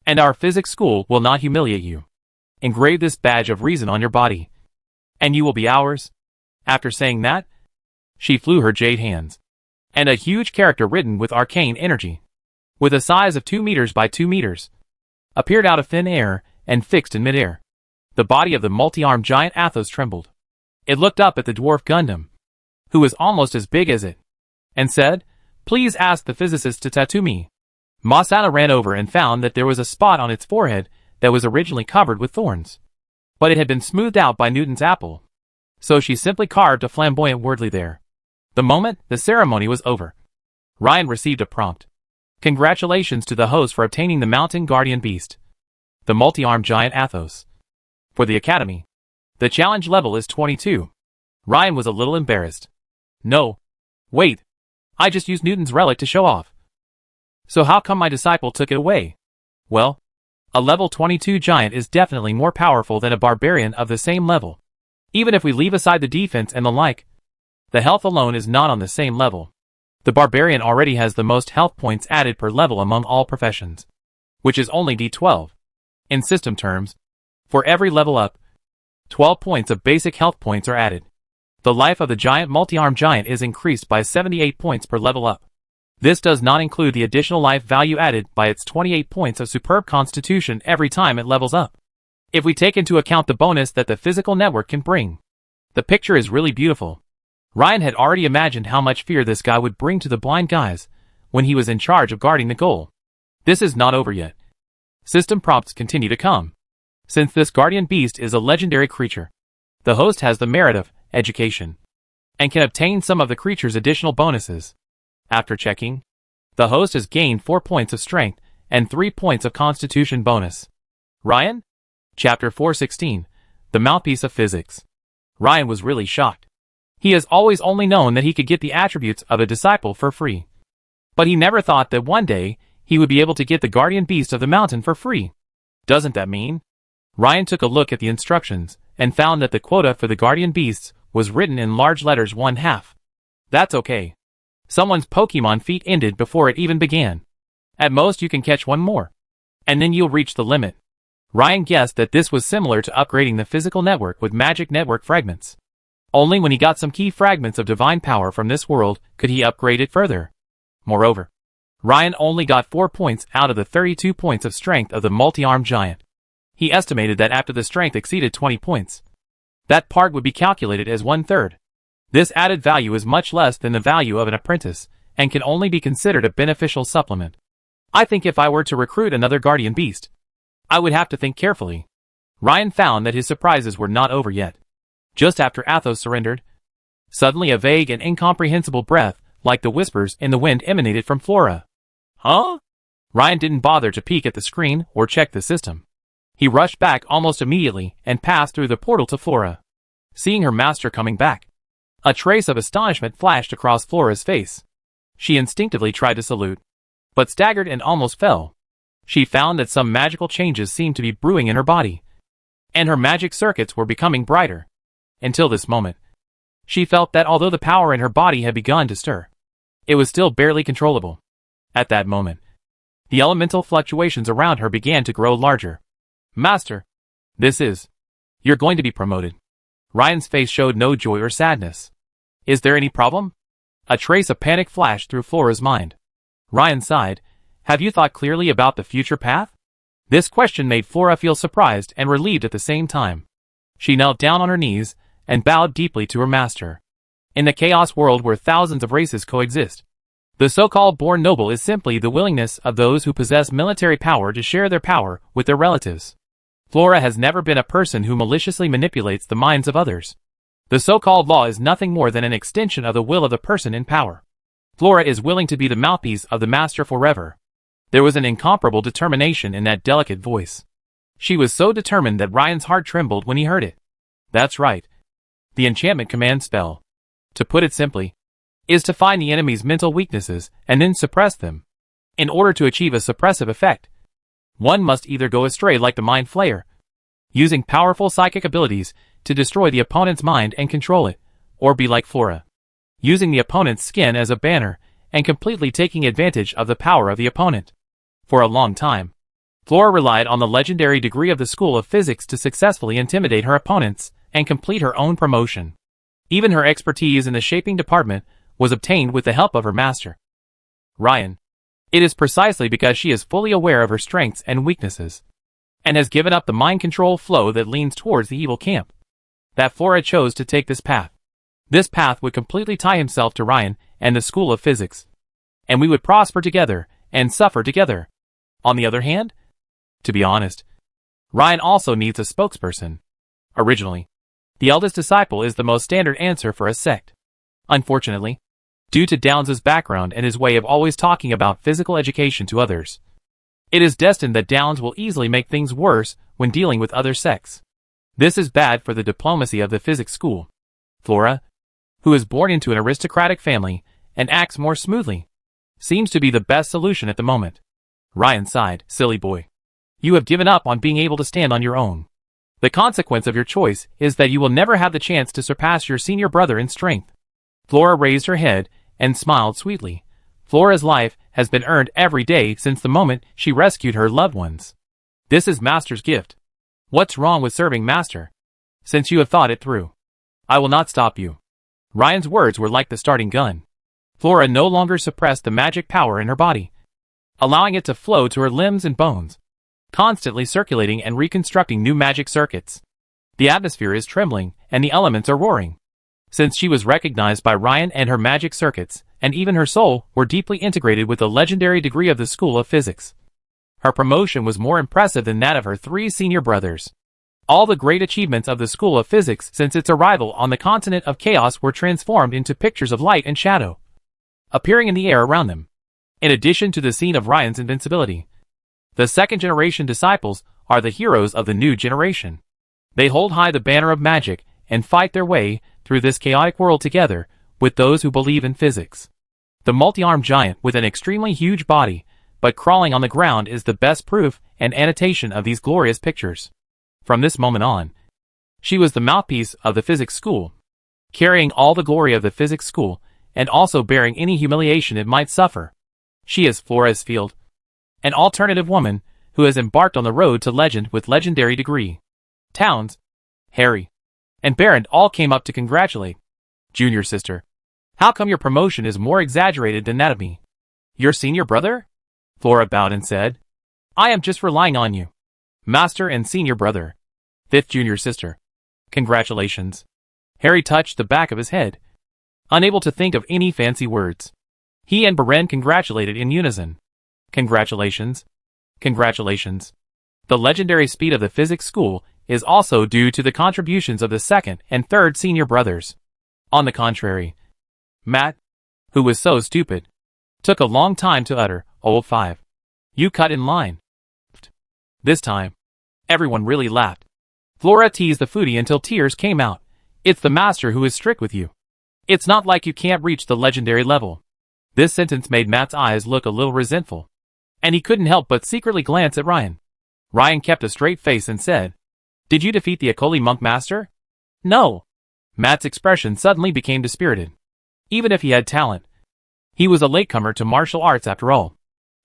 and our physics school will not humiliate you. Engrave this badge of reason on your body, and you will be ours. After saying that, she flew her jade hands, and a huge character written with arcane energy, with a size of 2 meters by 2 meters, appeared out of thin air and fixed in midair. The body of the multi-armed giant Athos trembled. It looked up at the dwarf Gundam, who was almost as big as it, and said, "Please ask the physicist to tattoo me." Masana ran over and found that there was a spot on its forehead that was originally covered with thorns, but it had been smoothed out by Newton's apple, so she simply carved a flamboyant wordly there. The moment the ceremony was over, Ryan received a prompt. Congratulations to the host for obtaining the mountain guardian beast, the multi-armed giant Athos. For the academy, the challenge level is 22. Ryan was a little embarrassed. No. Wait. I just used Newton's relic to show off. So how come my disciple took it away? Well, a level 22 giant is definitely more powerful than a barbarian of the same level. Even if we leave aside the defense and the like, the health alone is not on the same level. The barbarian already has the most health points added per level among all professions, which is only D12. In system terms, for every level up, 12 points of basic health points are added. The life of the giant multi-armed giant is increased by 78 points per level up. This does not include the additional life value added by its 28 points of superb constitution every time it levels up. If we take into account the bonus that the physical network can bring, the picture is really beautiful. Ryan had already imagined how much fear this guy would bring to the blind guys when he was in charge of guarding the goal. This is not over yet. System prompts continue to come. Since this guardian beast is a legendary creature, the host has the merit of education and can obtain some of the creature's additional bonuses. After checking, the host has gained 4 points of strength and 3 points of constitution bonus. Ryan? Chapter 416, The Mouthpiece of Physics. Ryan was really shocked. He has always only known that he could get the attributes of a disciple for free. But he never thought that one day he would be able to get the guardian beast of the mountain for free. Doesn't that mean? Ryan took a look at the instructions and found that the quota for the guardian beasts was written in large letters 1/2. That's okay. Someone's Pokemon feat ended before it even began. At most you can catch one more, and then you'll reach the limit. Ryan guessed that this was similar to upgrading the physical network with magic network fragments. Only when he got some key fragments of divine power from this world could he upgrade it further. Moreover, Ryan only got 4 points out of the 32 points of strength of the multi-armed giant. He estimated that after the strength exceeded 20 points, that part would be calculated as 1/3. This added value is much less than the value of an apprentice, and can only be considered a beneficial supplement. I think if I were to recruit another guardian beast, I would have to think carefully. Ryan found that his surprises were not over yet. Just after Athos surrendered, suddenly a vague and incomprehensible breath, like the whispers in the wind, emanated from Flora. Huh? Ryan didn't bother to peek at the screen or check the system. He rushed back almost immediately and passed through the portal to Flora. Seeing her master coming back, a trace of astonishment flashed across Flora's face. She instinctively tried to salute, but staggered and almost fell. She found that some magical changes seemed to be brewing in her body, and her magic circuits were becoming brighter. Until this moment, she felt that although the power in her body had begun to stir, it was still barely controllable. At that moment, the elemental fluctuations around her began to grow larger. Master, you're going to be promoted. Ryan's face showed no joy or sadness. Is there any problem? A trace of panic flashed through Flora's mind. Ryan sighed. Have you thought clearly about the future path? This question made Flora feel surprised and relieved at the same time. She knelt down on her knees and bowed deeply to her master. In the chaos world where thousands of races coexist, the so-called born noble is simply the willingness of those who possess military power to share their power with their relatives. Flora has never been a person who maliciously manipulates the minds of others. The so-called law is nothing more than an extension of the will of the person in power. Flora is willing to be the mouthpiece of the master forever. There was an incomparable determination in that delicate voice. She was so determined that Ryan's heart trembled when he heard it. That's right. The enchantment command spell, to put it simply, is to find the enemy's mental weaknesses and then suppress them. In order to achieve a suppressive effect, one must either go astray like the Mind Flayer, using powerful psychic abilities to destroy the opponent's mind and control it, or be like Flora, using the opponent's skin as a banner and completely taking advantage of the power of the opponent. For a long time, Flora relied on the legendary degree of the School of Physics to successfully intimidate her opponents and complete her own promotion. Even her expertise in the shaping department was obtained with the help of her master, Ryan. It is precisely because she is fully aware of her strengths and weaknesses, and has given up the mind control flow that leans towards the evil camp, that Flora chose to take this path. This path would completely tie himself to Ryan and the School of Physics, and we would prosper together and suffer together. On the other hand, to be honest, Ryan also needs a spokesperson. Originally, the eldest disciple is the most standard answer for a sect. Unfortunately, due to Downs' background and his way of always talking about physical education to others, it is destined that Downs will easily make things worse when dealing with other sects. This is bad for the diplomacy of the physics school. Flora, who is born into an aristocratic family and acts more smoothly, seems to be the best solution at the moment. Ryan sighed. Silly boy. You have given up on being able to stand on your own. The consequence of your choice is that you will never have the chance to surpass your senior brother in strength. Flora raised her head and smiled sweetly. Flora's life has been earned every day since the moment she rescued her loved ones. This is Master's gift. What's wrong with serving Master? Since you have thought it through, I will not stop you. Ryan's words were like the starting gun. Flora no longer suppressed the magic power in her body, allowing it to flow to her limbs and bones, constantly circulating and reconstructing new magic circuits. The atmosphere is trembling and the elements are roaring. Since she was recognized by Ryan, and her magic circuits, and even her soul, were deeply integrated with the legendary degree of the School of Physics, Her promotion was more impressive than that of her 3 senior brothers. All the great achievements of the School of Physics since its arrival on the continent of chaos were transformed into pictures of light and shadow, appearing in the air around them. In addition to the scene of Ryan's invincibility, the second-generation disciples are the heroes of the new generation. They hold high the banner of magic and fight their way through this chaotic world together with those who believe in physics. The multi-armed giant with an extremely huge body, but crawling on the ground, is the best proof and annotation of these glorious pictures. From this moment on, she was the mouthpiece of the physics school, carrying all the glory of the physics school and also bearing any humiliation it might suffer. She is Flores Field, an alternative woman who has embarked on the road to legend with legendary degree. Towns, Harry, and Barron all came up to congratulate. Junior sister, how come your promotion is more exaggerated than that of me? Your senior brother? Flora bowed and said, I am just relying on you. Master and senior brother. 5th junior sister. Congratulations. Harry touched the back of his head, unable to think of any fancy words. He and Beren congratulated in unison. Congratulations. Congratulations. The legendary speed of the physics school is also due to the contributions of the 2nd and 3rd senior brothers. On the contrary, Matt, who was so stupid, took a long time to utter, "Old 5. You cut in line." This time, everyone really laughed. Flora teased the foodie until tears came out. It's the master who is strict with you. It's not like you can't reach the legendary level. This sentence made Matt's eyes look a little resentful, and he couldn't help but secretly glance at Ryan. Ryan kept a straight face and said, Did you defeat the Akoli monk master? No. Matt's expression suddenly became dispirited. Even if he had talent, he was a latecomer to martial arts after all.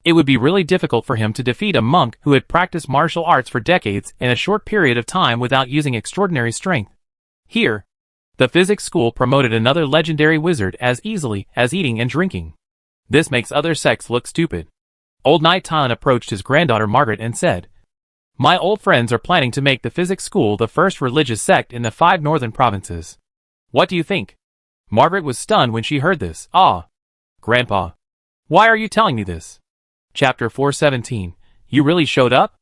It would be really difficult for him to defeat a monk who had practiced martial arts for decades in a short period of time without using extraordinary strength. Here, the physics school promoted another legendary wizard as easily as eating and drinking. This makes other sects look stupid. Old Knight Tylan approached his granddaughter Margaret and said, My old friends are planning to make the physics school the first religious sect in the 5 northern provinces. What do you think? Margaret was stunned when she heard this. Ah, Grandpa, why are you telling me this? Chapter 417. You really showed up?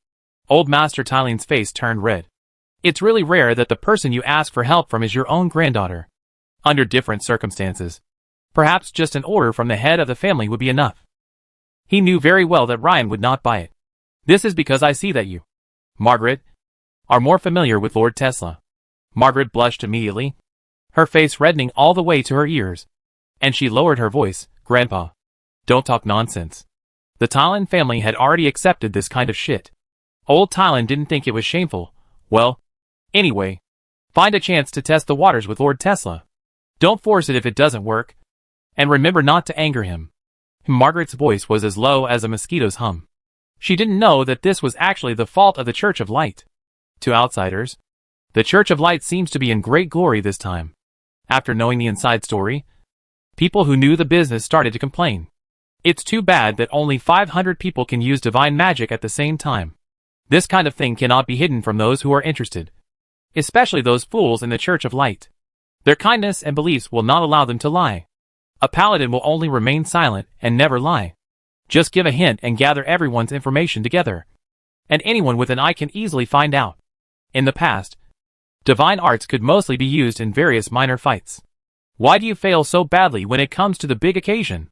Old Master Tylan's face turned red. It's really rare that the person you ask for help from is your own granddaughter. Under different circumstances, perhaps just an order from the head of the family would be enough. He knew very well that Ryan would not buy it. This is because I see that you, Margaret, are more familiar with Lord Tesla. Margaret blushed immediately, her face reddening all the way to her ears, and she lowered her voice. Grandpa, don't talk nonsense. The Tylan family had already accepted this kind of shit. Old Tylan didn't think it was shameful. Well, anyway, find a chance to test the waters with Lord Tesla. Don't force it if it doesn't work. And remember not to anger him. Margaret's voice was as low as a mosquito's hum. She didn't know that this was actually the fault of the Church of Light. To outsiders, the Church of Light seems to be in great glory this time. After knowing the inside story, people who knew the business started to complain. It's too bad that only 500 people can use divine magic at the same time. This kind of thing cannot be hidden from those who are interested, especially those fools in the Church of Light. Their kindness and beliefs will not allow them to lie. A paladin will only remain silent and never lie. Just give a hint and gather everyone's information together, and anyone with an eye can easily find out. In the past, divine arts could mostly be used in various minor fights. Why do you fail so badly when it comes to the big occasion?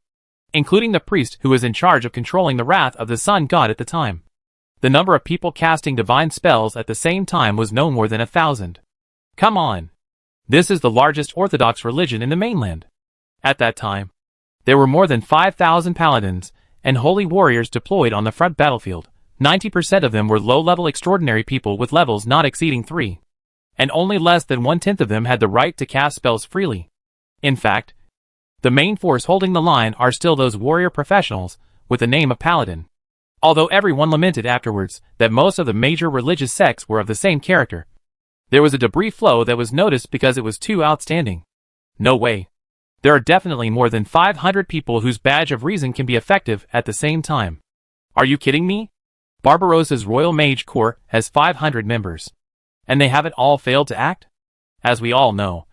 Including the priest who was in charge of controlling the wrath of the sun god at the time. The number of people casting divine spells at the same time was no more than 1,000. Come on. This is the largest Orthodox religion in the mainland. At that time, there were more than 5,000 paladins and holy warriors deployed on the front battlefield. 90% of them were low-level extraordinary people with levels not exceeding 3. And only less than 1/10 of them had the right to cast spells freely. In fact, the main force holding the line are still those warrior professionals with the name of paladin. Although everyone lamented afterwards that most of the major religious sects were of the same character, there was a debris flow that was noticed because it was too outstanding. No way. There are definitely more than 500 people whose badge of reason can be effective at the same time. Are you kidding me? Barbarossa's Royal Mage Corps has 500 members, and they haven't all failed to act? As we all know,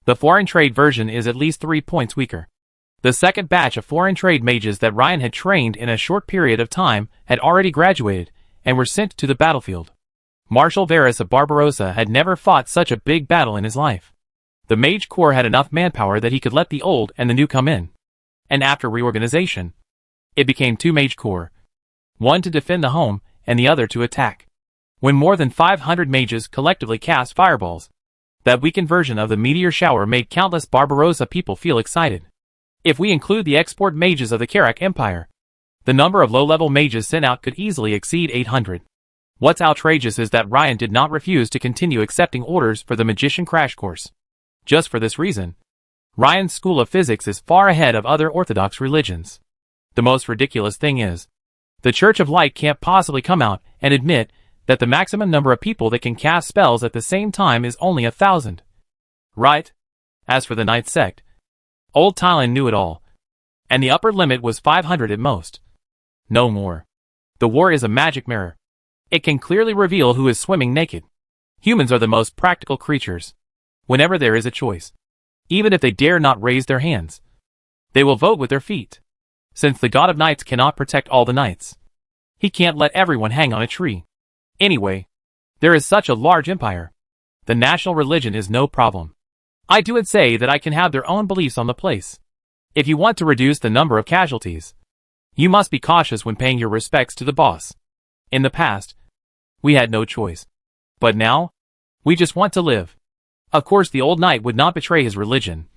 the foreign trade version is at least 3 points weaker. The second batch of foreign trade mages that Ryan had trained in a short period of time had already graduated and were sent to the battlefield. Marshal Varus of Barbarossa had never fought such a big battle in his life. The Mage Corps had enough manpower that he could let the old and the new come in. And after reorganization, it became 2 Mage Corps, one to defend the home and the other to attack. When more than 500 mages collectively cast fireballs, that weakened version of the meteor shower made countless Barbarossa people feel excited. If we include the export mages of the Karak Empire, the number of low-level mages sent out could easily exceed 800. What's outrageous is that Ryan did not refuse to continue accepting orders for the Magician Crash Course. Just for this reason, Ryan's school of physics is far ahead of other orthodox religions. The most ridiculous thing is, the Church of Light can't possibly come out and admit that the maximum number of people that can cast spells at the same time is only 1,000. Right? As for the Ninth Sect, Old Thailand knew it all, and the upper limit was 500 at most. No more. The war is a magic mirror. It can clearly reveal who is swimming naked. Humans are the most practical creatures. Whenever there is a choice, even if they dare not raise their hands, they will vote with their feet. Since the God of Knights cannot protect all the knights, he can't let everyone hang on a tree. Anyway, there is such a large empire. The national religion is no problem. I do would say that I can have their own beliefs on the place. If you want to reduce the number of casualties, you must be cautious when paying your respects to the boss. In the past, we had no choice. But now, we just want to live. Of course the old knight would not betray his religion.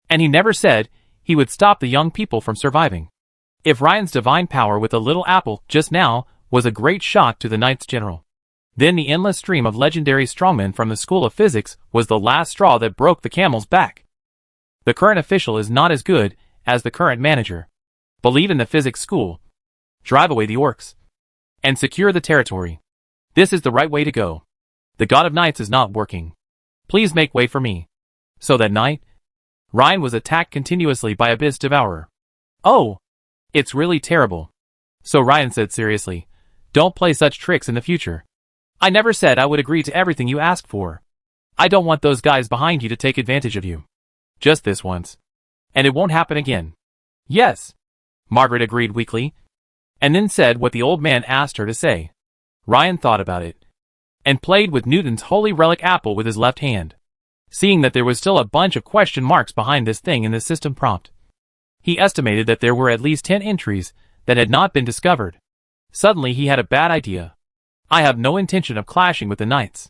And he never said he would stop the young people from surviving. If Ryan's divine power with a little apple just now was a great shock to the Knights General, then the endless stream of legendary strongmen from the School of Physics was the last straw that broke the camel's back. The current official is not as good as the current manager. Believe in the physics school. Drive away the orcs. And secure the territory. This is the right way to go. The God of Knights is not working. Please make way for me. So that night, Ryan was attacked continuously by Abyss Devourer. Oh! It's really terrible. So Ryan said seriously, don't play such tricks in the future. I never said I would agree to everything you ask for. I don't want those guys behind you to take advantage of you. Just this once. And it won't happen again. Yes. Margaret agreed weakly, and then said what the old man asked her to say. Ryan thought about it, and played with Newton's holy relic apple with his left hand. Seeing that there was still a bunch of question marks behind this thing in the system prompt, he estimated that there were at least 10 entries that had not been discovered. Suddenly he had a bad idea. I have no intention of clashing with the knights.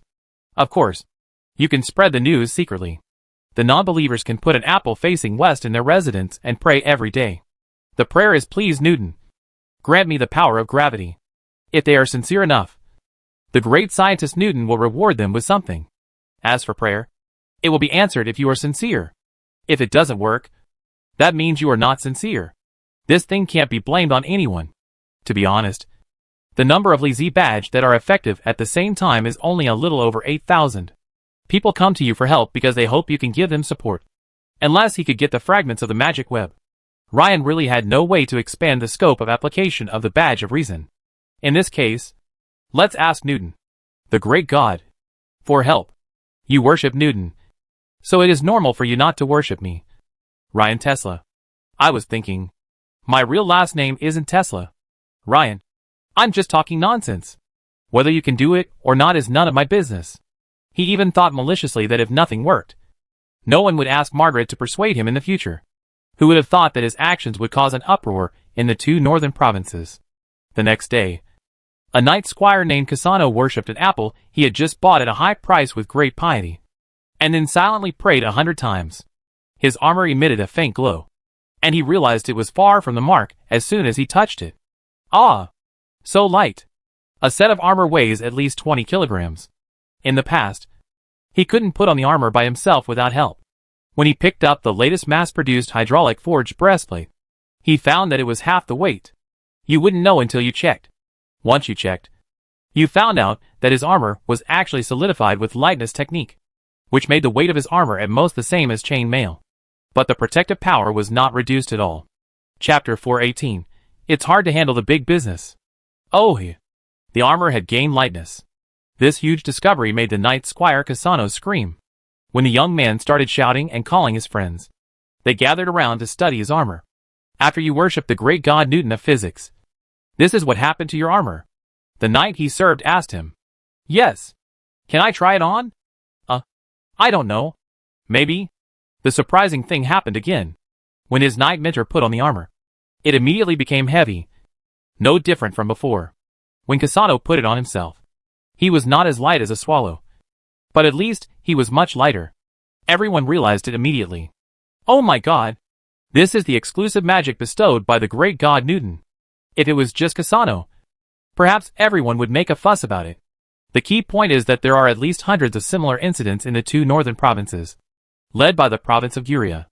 Of course, you can spread the news secretly. The non-believers can put an apple facing west in their residence and pray every day. The prayer is, please Newton, grant me the power of gravity. If they are sincere enough, the great scientist Newton will reward them with something. As for prayer, it will be answered if you are sincere. If it doesn't work, that means you are not sincere. This thing can't be blamed on anyone. To be honest, the number of Z badge that are effective at the same time is only a little over 8,000. People come to you for help because they hope you can give them support. Unless he could get the fragments of the magic web, Ryan really had no way to expand the scope of application of the badge of reason. In this case, let's ask Newton, the great god, for help. You worship Newton, so it is normal for you not to worship me. Ryan Tesla. I was thinking, my real last name isn't Tesla. Ryan, I'm just talking nonsense. Whether you can do it or not is none of my business. He even thought maliciously that if nothing worked, no one would ask Margaret to persuade him in the future. Who would have thought that his actions would cause an uproar in the 2 northern provinces? The next day, a knight squire named Cassano worshipped an apple he had just bought at a high price with great piety, and then silently prayed 100 times. His armor emitted a faint glow, and he realized it was far from the mark as soon as he touched it. Ah! So light! A set of armor weighs at least 20 kilograms. In the past, he couldn't put on the armor by himself without help. When he picked up the latest mass-produced hydraulic forged breastplate, he found that it was half the weight. You wouldn't know until you checked. Once you checked, you found out that his armor was actually solidified with lightness technique, which made the weight of his armor at most the same as chain mail. But the protective power was not reduced at all. Chapter 418. It's hard to handle the big business. Oh, the armor had gained lightness. This huge discovery made the knight squire Cassano scream. When the young man started shouting and calling his friends, They gathered around to study his armor. After you worship the great god Newton of physics, this is what happened to your armor. The knight he served asked him. Yes. Can I try it on? I don't know. Maybe. The surprising thing happened again. When his knight mentor put on the armor, it immediately became heavy, no different from before. When Cassano put it on himself, he was not as light as a swallow, but at least he was much lighter. Everyone realized it immediately. Oh my god! This is the exclusive magic bestowed by the great god Newton. If it was just Cassano, perhaps everyone would make a fuss about it. The key point is that there are at least hundreds of similar incidents in the two northern provinces, led by the province of Guria.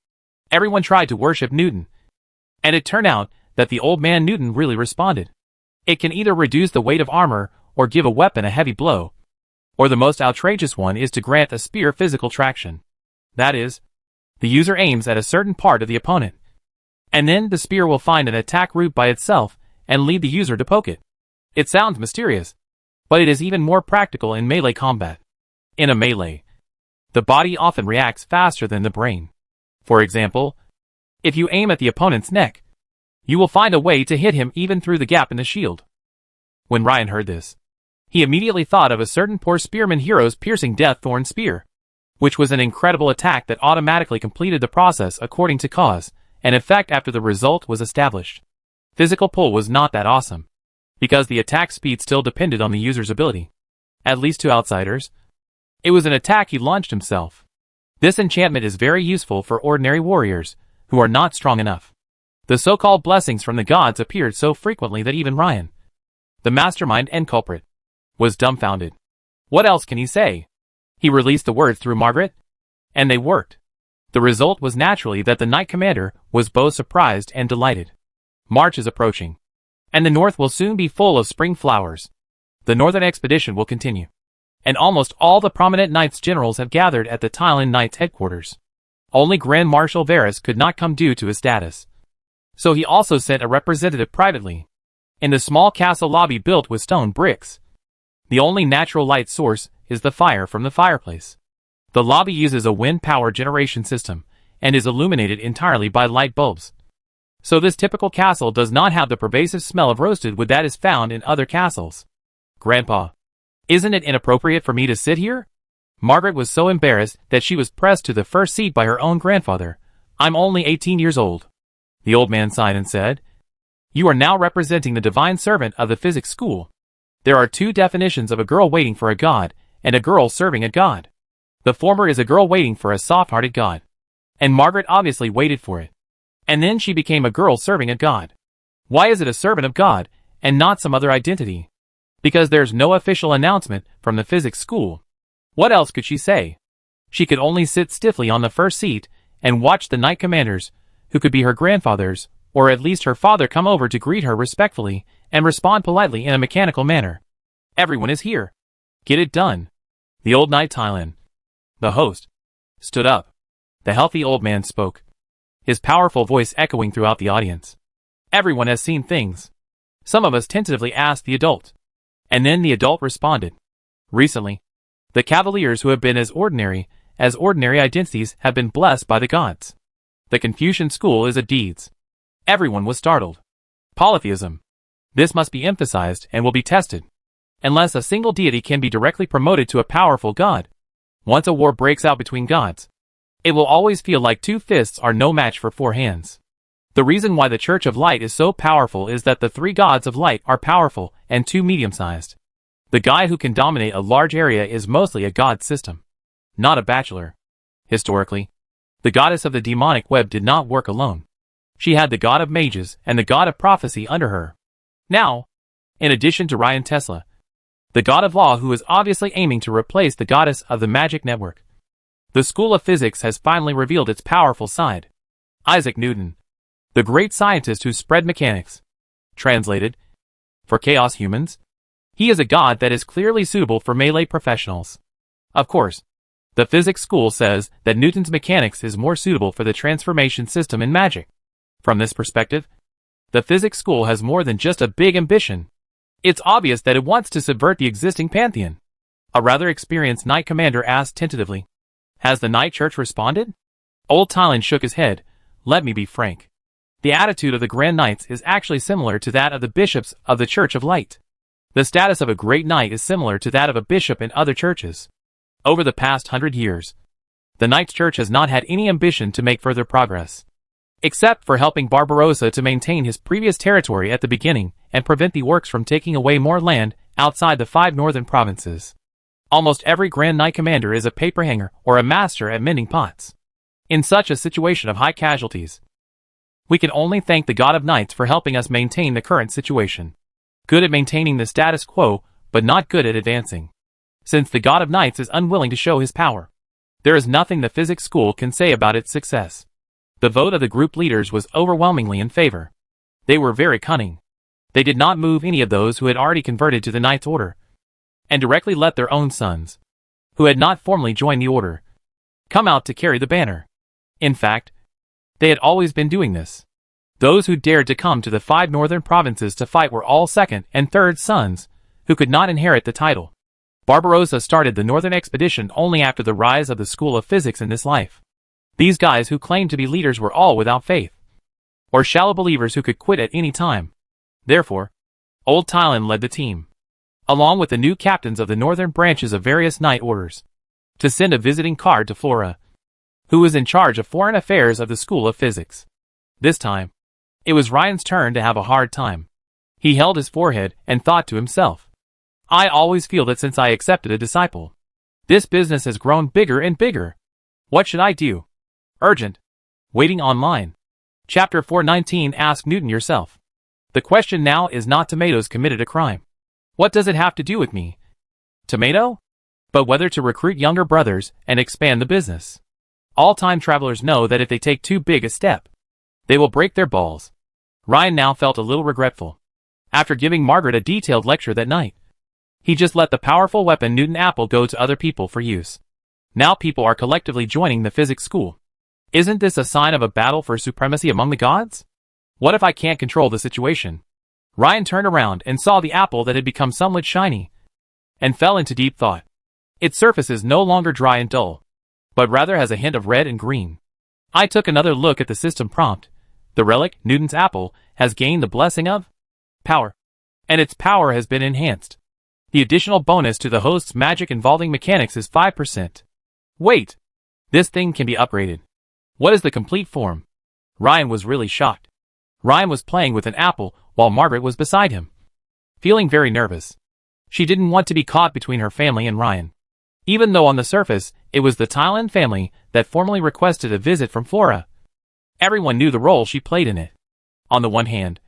Everyone tried to worship Newton, and it turned out that the old man Newton really responded. It can either reduce the weight of armor or give a weapon a heavy blow, or the most outrageous one is to grant a spear physical traction. That is, the user aims at a certain part of the opponent, and then the spear will find an attack route by itself and lead the user to poke it. It sounds mysterious, but it is even more practical in melee combat. In a melee, the body often reacts faster than the brain. For example, if you aim at the opponent's neck, you will find a way to hit him even through the gap in the shield. When Ryan heard this, he immediately thought of a certain poor spearman hero's piercing death thorn spear, which was an incredible attack that automatically completed the process according to cause and effect after the result was established. Physical pull was not that awesome, because the attack speed still depended on the user's ability. At least to outsiders, it was an attack he launched himself. This enchantment is very useful for ordinary warriors who are not strong enough. The so-called blessings from the gods appeared so frequently that even Ryan, the mastermind and culprit, was dumbfounded. What else can he say? He released the words through Margaret, and they worked. The result was naturally that the knight commander was both surprised and delighted. March is approaching, and the north will soon be full of spring flowers. The northern expedition will continue, and almost all the prominent knights generals have gathered at the Thailand Knights headquarters. Only Grand Marshal Varus could not come due to his status, so he also sent a representative privately. In the small castle lobby built with stone bricks, the only natural light source is the fire from the fireplace. The lobby uses a wind power generation system and is illuminated entirely by light bulbs. So this typical castle does not have the pervasive smell of roasted wood that is found in other castles. Grandpa, isn't it inappropriate for me to sit here? Margaret was so embarrassed that she was pressed to the first seat by her own grandfather. I'm only 18 years old. The old man sighed and said, You are now representing the divine servant of the physics school. There are two definitions of a girl waiting for a god and a girl serving a god. The former is a girl waiting for a soft-hearted god, and Margaret obviously waited for it. And then she became a girl serving a god. Why is it a servant of God and not some other identity? Because there's no official announcement from the physics school. What else could she say? She could only sit stiffly on the first seat and watch the knight commanders, who could be her grandfathers, or at least her father, come over to greet her respectfully and respond politely in a mechanical manner. Everyone is here. Get it done. The old knight Thailand, the host, stood up. The healthy old man spoke, his powerful voice echoing throughout the audience. Everyone has seen things. Some of us tentatively asked the adult, and then the adult responded. Recently, the cavaliers who have been as ordinary identities have been blessed by the gods. The Confucian school is a deeds. Everyone was startled. Polytheism. This must be emphasized and will be tested. Unless a single deity can be directly promoted to a powerful god. Once a war breaks out between gods, it will always feel like two fists are no match for four hands. The reason why the Church of Light is so powerful is that the three gods of light are powerful and too medium-sized. The guy who can dominate a large area is mostly a god system, not a bachelor. Historically, the goddess of the demonic web did not work alone. She had the god of mages and the god of prophecy under her. Now, in addition to Ryan Tesla, the god of law who is obviously aiming to replace the goddess of the magic network. The School of Physics has finally revealed its powerful side. Isaac Newton, the great scientist who spread mechanics. Translated, for chaos humans, he is a god that is clearly suitable for melee professionals. Of course, the physics school says that Newton's mechanics is more suitable for the transformation system in magic. From this perspective, the physics school has more than just a big ambition. It's obvious that it wants to subvert the existing pantheon. A rather experienced knight commander asked tentatively, Has the Knight Church responded? Old Thailand shook his head, let me be frank. The attitude of the Grand Knights is actually similar to that of the bishops of the Church of Light. The status of a great knight is similar to that of a bishop in other churches. Over the past 100 years, the Knights Church has not had any ambition to make further progress, except for helping Barbarossa to maintain his previous territory at the beginning and prevent the orcs from taking away more land outside the 5 northern provinces. Almost every Grand Knight commander is a paperhanger or a master at mending pots. In such a situation of high casualties, we can only thank the God of Knights for helping us maintain the current situation. Good at maintaining the status quo, but not good at advancing. Since the God of Knights is unwilling to show his power, there is nothing the physics school can say about its success. The vote of the group leaders was overwhelmingly in favor. They were very cunning. They did not move any of those who had already converted to the Knights Order, and directly let their own sons, who had not formally joined the order, come out to carry the banner. In fact, they had always been doing this. Those who dared to come to the 5 northern provinces to fight were all second and third sons, who could not inherit the title. Barbarossa started the northern expedition only after the rise of the school of physics in this life. These guys who claimed to be leaders were all without faith, or shallow believers who could quit at any time. Therefore, Old Thailand led the team, along with the new captains of the northern branches of various knight orders, to send a visiting card to Flora, who was in charge of foreign affairs of the School of Physics. This time, it was Ryan's turn to have a hard time. He held his forehead and thought to himself, I always feel that since I accepted a disciple, this business has grown bigger and bigger. What should I do? Urgent. Waiting online. Chapter 419. Ask Newton yourself. The question now is not tomatoes committed a crime. What does it have to do with me? Tomato? But whether to recruit younger brothers and expand the business. All time travelers know that if they take too big a step, they will break their balls. Ryan now felt a little regretful. After giving Margaret a detailed lecture that night, he just let the powerful weapon Newton Apple go to other people for use. Now people are collectively joining the physics school. Isn't this a sign of a battle for supremacy among the gods? What if I can't control the situation? Ryan turned around and saw the apple that had become somewhat shiny, and fell into deep thought. Its surface is no longer dry and dull, but rather has a hint of red and green. I took another look at the system prompt. The relic, Newton's apple, has gained the blessing of power, and its power has been enhanced. The additional bonus to the host's magic involving mechanics is 5%. Wait! This thing can be upgraded. What is the complete form? Ryan was really shocked. Ryan was playing with an apple while Margaret was beside him, feeling very nervous. She didn't want to be caught between her family and Ryan, even though on the surface it was the Thailand family that formally requested a visit from Flora. Everyone knew the role she played in it. On the one hand,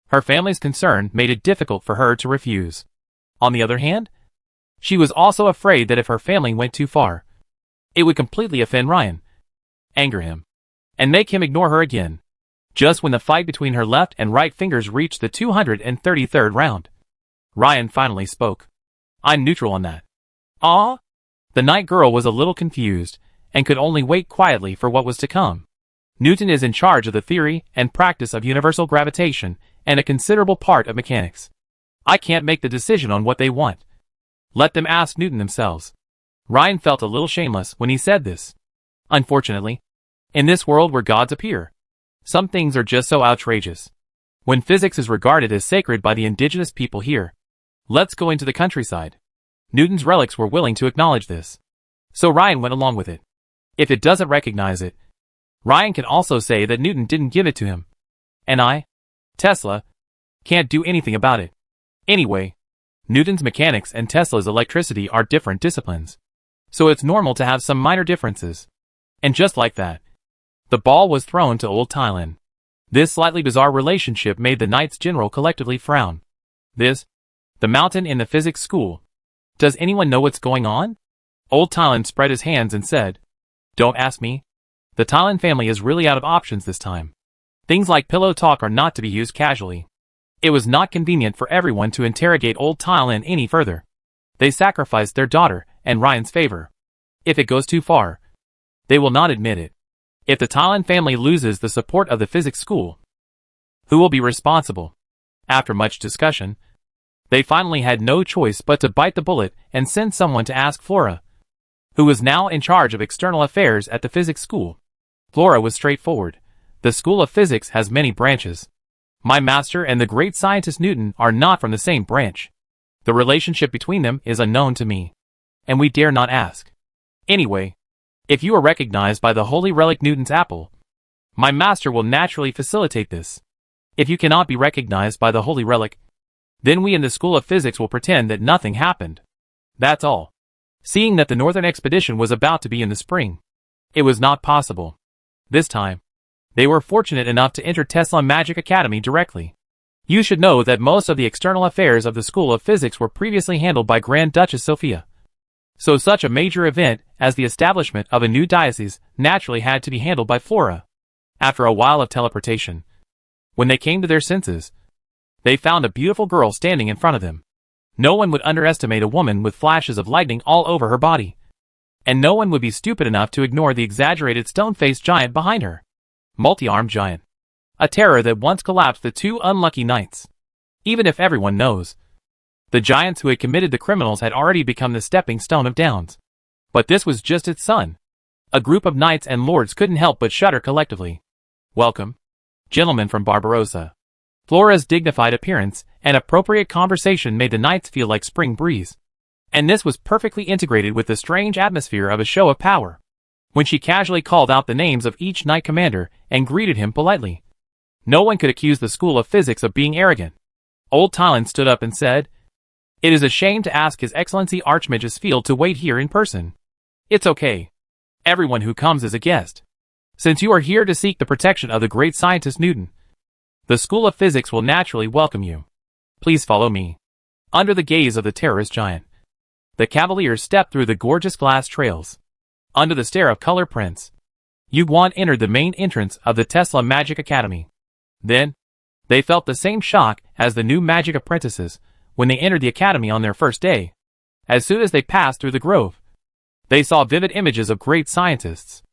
her family's concern made it difficult for her to refuse. On the other hand, she was also afraid that if her family went too far, it would completely offend Ryan, anger him, and make him ignore her again. Just when the fight between her left and right fingers reached the 233rd round, Ryan finally spoke. I'm neutral on that. Ah? The night girl was a little confused, and could only wait quietly for what was to come. Newton is in charge of the theory and practice of universal gravitation and a considerable part of mechanics. I can't make the decision on what they want. Let them ask Newton themselves. Ryan felt a little shameless when he said this. Unfortunately, in this world where gods appear, some things are just so outrageous. When physics is regarded as sacred by the indigenous people here, let's go into the countryside. Newton's relics were willing to acknowledge this, so Ryan went along with it. If it doesn't recognize it, Ryan can also say that Newton didn't give it to him. And I, Tesla, can't do anything about it. Anyway, Newton's mechanics and Tesla's electricity are different disciplines, so it's normal to have some minor differences. And just like that, the ball was thrown to Old Thailand. This slightly bizarre relationship made the Knights General collectively frown. The mountain in the physics school. Does anyone know what's going on? Old Thailand spread his hands and said, Don't ask me. The Thailand family is really out of options this time. Things like pillow talk are not to be used casually. It was not convenient for everyone to interrogate Old Thailand any further. They sacrificed their daughter and Ryan's favor. If it goes too far, they will not admit it. If the Thailand family loses the support of the physics school, who will be responsible? After much discussion, they finally had no choice but to bite the bullet and send someone to ask Flora, who was now in charge of external affairs at the physics school. Flora was straightforward. the School of Physics has many branches. My master and the great scientist Newton are not from the same branch. The relationship between them is unknown to me, and we dare not ask. Anyway, if you are recognized by the holy relic Newton's apple, my master will naturally facilitate this. If you cannot be recognized by the holy relic, then we in the School of Physics will pretend that nothing happened. That's all. Seeing that the northern expedition was about to be in the spring, it was not possible. This time, they were fortunate enough to enter Tesla Magic Academy directly. You should know that most of the external affairs of the School of Physics were previously handled by Grand Duchess Sophia. So such a major event as the establishment of a new diocese naturally had to be handled by Flora. After a while of teleportation, when they came to their senses, they found a beautiful girl standing in front of them. No one would underestimate a woman with flashes of lightning all over her body. And no one would be stupid enough to ignore the exaggerated stone-faced giant behind her. Multi-armed giant. A terror that once collapsed the two unlucky knights. Even if everyone knows, the giants who had committed the criminals had already become the stepping stone of Downs. But this was just its son. A group of knights and lords couldn't help but shudder collectively. Welcome, gentlemen from Barbarossa. Flora's dignified appearance and appropriate conversation made the knights feel like spring breeze. And this was perfectly integrated with the strange atmosphere of a show of power. When she casually called out the names of each knight commander and greeted him politely, no one could accuse the School of Physics of being arrogant. Old Thailand stood up and said, "It is a shame to ask His Excellency Archmagus Field to wait here in person. It's okay. Everyone who comes is a guest. Since you are here to seek the protection of the great scientist Newton, the School of Physics will naturally welcome you. Please follow me." Under the gaze of the terrorist giant, the cavaliers stepped through the gorgeous glass trails. Under the stare of color prints, Yuguan entered the main entrance of the Tesla Magic Academy. Then, they felt the same shock as the new magic apprentices when they entered the academy on their first day. As soon as they passed through the grove, they saw vivid images of great scientists.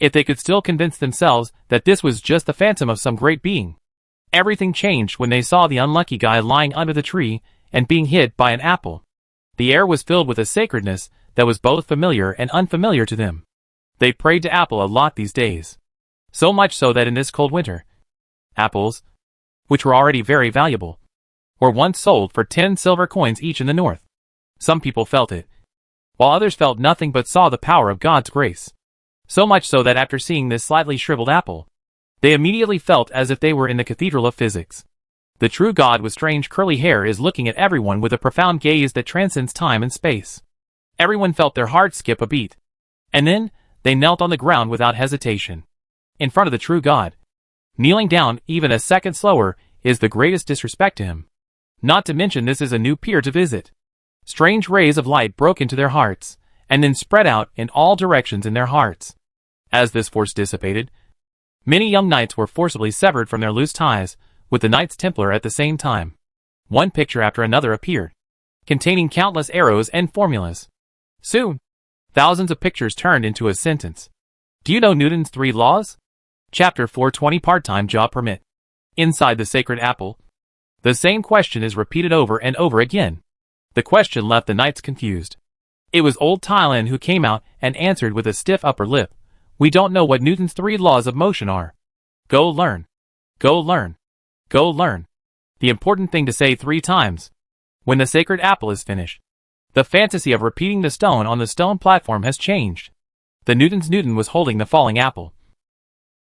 If they could still convince themselves that this was just the phantom of some great being. Everything changed when they saw the unlucky guy lying under the tree and being hit by an apple. The air was filled with a sacredness that was both familiar and unfamiliar to them. They prayed to Apple a lot these days. So much so that in this cold winter, apples, which were already very valuable, were once sold for 10 silver coins each in the north. Some people felt it, while others felt nothing but saw the power of God's grace. So much so that after seeing this slightly shriveled apple, they immediately felt as if they were in the Cathedral of Physics. The true God with strange curly hair is looking at everyone with a profound gaze that transcends time and space. Everyone felt their hearts skip a beat. And then, they knelt on the ground without hesitation. In front of the true God. Kneeling down even a second slower is the greatest disrespect to him. Not to mention this is a new peer to visit. Strange rays of light broke into their hearts, and then spread out in all directions in their hearts. As this force dissipated, many young knights were forcibly severed from their loose ties, with the Knights Templar at the same time. One picture after another appeared, containing countless arrows and formulas. Soon, thousands of pictures turned into a sentence. Do you know Newton's 3 laws? Chapter 420 Part-time Job Permit. Inside the sacred apple, the same question is repeated over and over again. The question left the knights confused. It was old Thailand who came out and answered with a stiff upper lip. We don't know what Newton's 3 laws of motion are. Go learn. Go learn. Go learn. The important thing to say 3 times. When the sacred apple is finished. The fantasy of repeating the stone on the stone platform has changed. The Newton was holding the falling apple.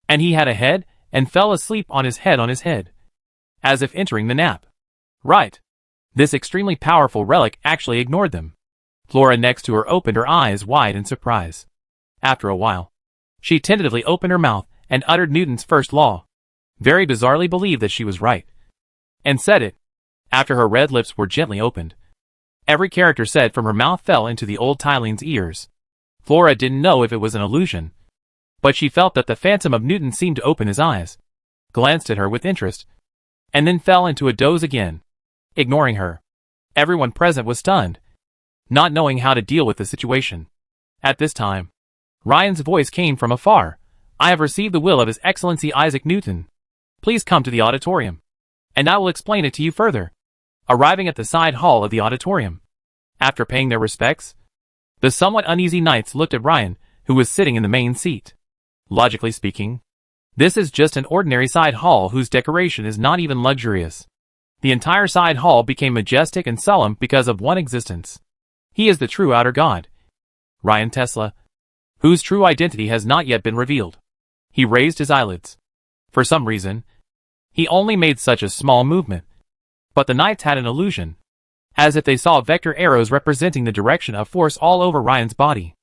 And he had a head, and fell asleep on his head. As if entering the nap. Right. This extremely powerful relic actually ignored them. Flora next to her opened her eyes wide in surprise. After a while, she tentatively opened her mouth and uttered Newton's first law. Very bizarrely believed that she was right. And said it. After her red lips were gently opened, every character said from her mouth fell into the old Tylene's ears. Flora didn't know if it was an illusion, but she felt that the phantom of Newton seemed to open his eyes, glanced at her with interest, and then fell into a doze again, ignoring her. Everyone present was stunned, not knowing how to deal with the situation. At this time, Ryan's voice came from afar. I have received the will of His Excellency Isaac Newton. Please come to the auditorium, and I will explain it to you further. Arriving at the side hall of the auditorium, after paying their respects, the somewhat uneasy knights looked at Ryan, who was sitting in the main seat. Logically speaking, This is just an ordinary side hall whose decoration is not even luxurious. The entire side hall became majestic and solemn because of one existence. He is the true outer God, Ryan Tesla, whose true identity has not yet been revealed. He raised his eyelids. For some reason, he only made such a small movement. But the knights had an illusion, as if they saw vector arrows representing the direction of force all over Ryan's body.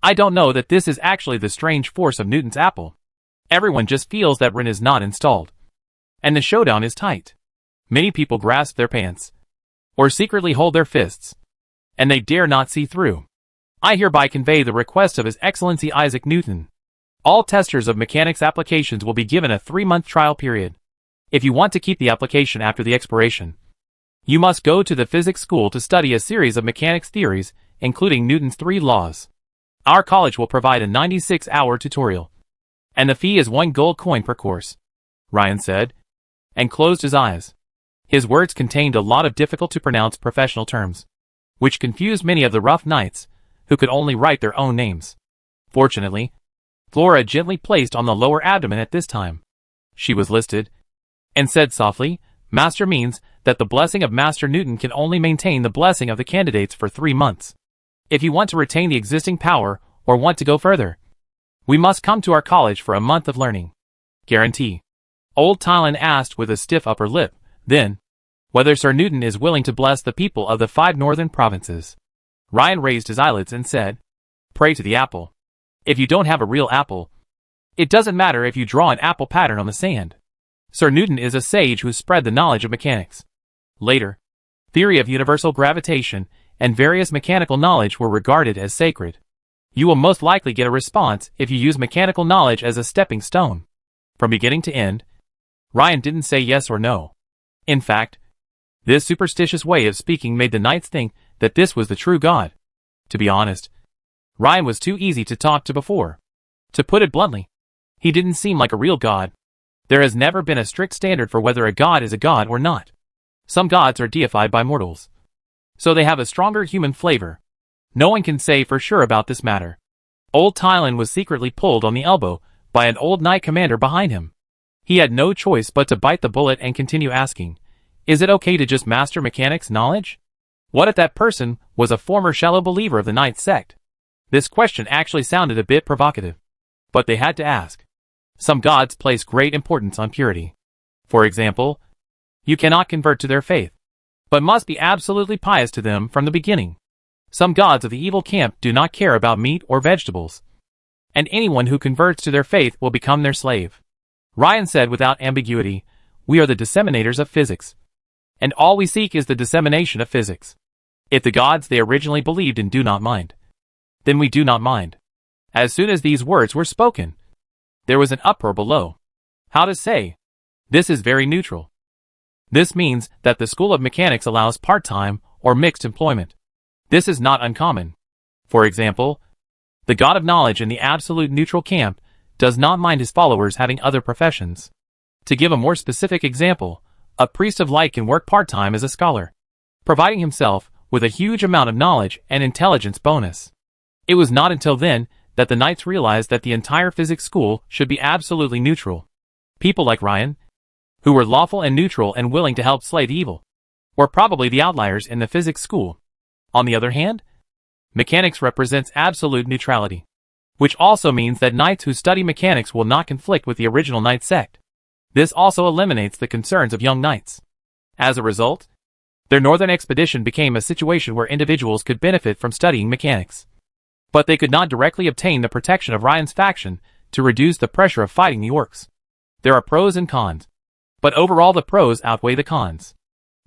I don't know that this is actually the strange force of Newton's apple. Everyone just feels that Rin is not installed. And the showdown is tight. Many people grasp their pants, or secretly hold their fists, and they dare not see through. I hereby convey the request of His Excellency Isaac Newton. All testers of mechanics applications will be given a 3-month trial period. If you want to keep the application after the expiration, you must go to the physics school to study a series of mechanics theories, including Newton's 3 laws. Our college will provide a 96-hour tutorial, and the fee is 1 gold coin per course, Ryan said, and closed his eyes. His words contained a lot of difficult-to-pronounce professional terms, which confused many of the rough knights, who could only write their own names. Fortunately, Flora gently placed on the lower abdomen at this time. She was listed, and said softly, "Master means that the blessing of Master Newton can only maintain the blessing of the candidates for 3 months. If you want to retain the existing power, or want to go further, we must come to our college for a month of learning. Guarantee." Old Thailand asked with a stiff upper lip, then, whether Sir Newton is willing to bless the people of the 5 northern provinces. Ryan raised his eyelids and said, "Pray to the apple. If you don't have a real apple, it doesn't matter if you draw an apple pattern on the sand. Sir Newton is a sage who spread the knowledge of mechanics. Later, theory of universal gravitation and various mechanical knowledge were regarded as sacred. You will most likely get a response if you use mechanical knowledge as a stepping stone." From beginning to end, Ryan didn't say yes or no. In fact, this superstitious way of speaking made the knights think that this was the true God. To be honest, Ryan was too easy to talk to before. To put it bluntly, he didn't seem like a real god. There has never been a strict standard for whether a god is a god or not. Some gods are deified by mortals, so they have a stronger human flavor. No one can say for sure about this matter. Old Thailand was secretly pulled on the elbow by an old knight commander behind him. He had no choice but to bite the bullet and continue asking, "Is it okay to just master mechanics knowledge? What if that person was a former shallow believer of the knight sect?" This question actually sounded a bit provocative, but they had to ask. Some gods place great importance on purity. For example, you cannot convert to their faith, but must be absolutely pious to them from the beginning. Some gods of the evil camp do not care about meat or vegetables, and anyone who converts to their faith will become their slave. Ryan said without ambiguity, "We are the disseminators of physics, and all we seek is the dissemination of physics. If the gods they originally believed in do not mind, then we do not mind." As soon as these words were spoken, there was an uproar below. How to say? This is very neutral. This means that the School of Mechanics allows part-time or mixed employment. This is not uncommon. For example, the God of Knowledge in the absolute neutral camp does not mind his followers having other professions. To give a more specific example, a priest of light can work part-time as a scholar, providing himself with a huge amount of knowledge and intelligence bonus. It was not until then that the knights realized that the entire physics school should be absolutely neutral. People like Ryan, who were lawful and neutral and willing to help slay the evil, were probably the outliers in the physics school. On the other hand, mechanics represents absolute neutrality, which also means that knights who study mechanics will not conflict with the original knight sect. This also eliminates the concerns of young knights. As a result, their northern expedition became a situation where individuals could benefit from studying mechanics, but they could not directly obtain the protection of Ryan's faction to reduce the pressure of fighting the orcs. There are pros and cons, but overall the pros outweigh the cons.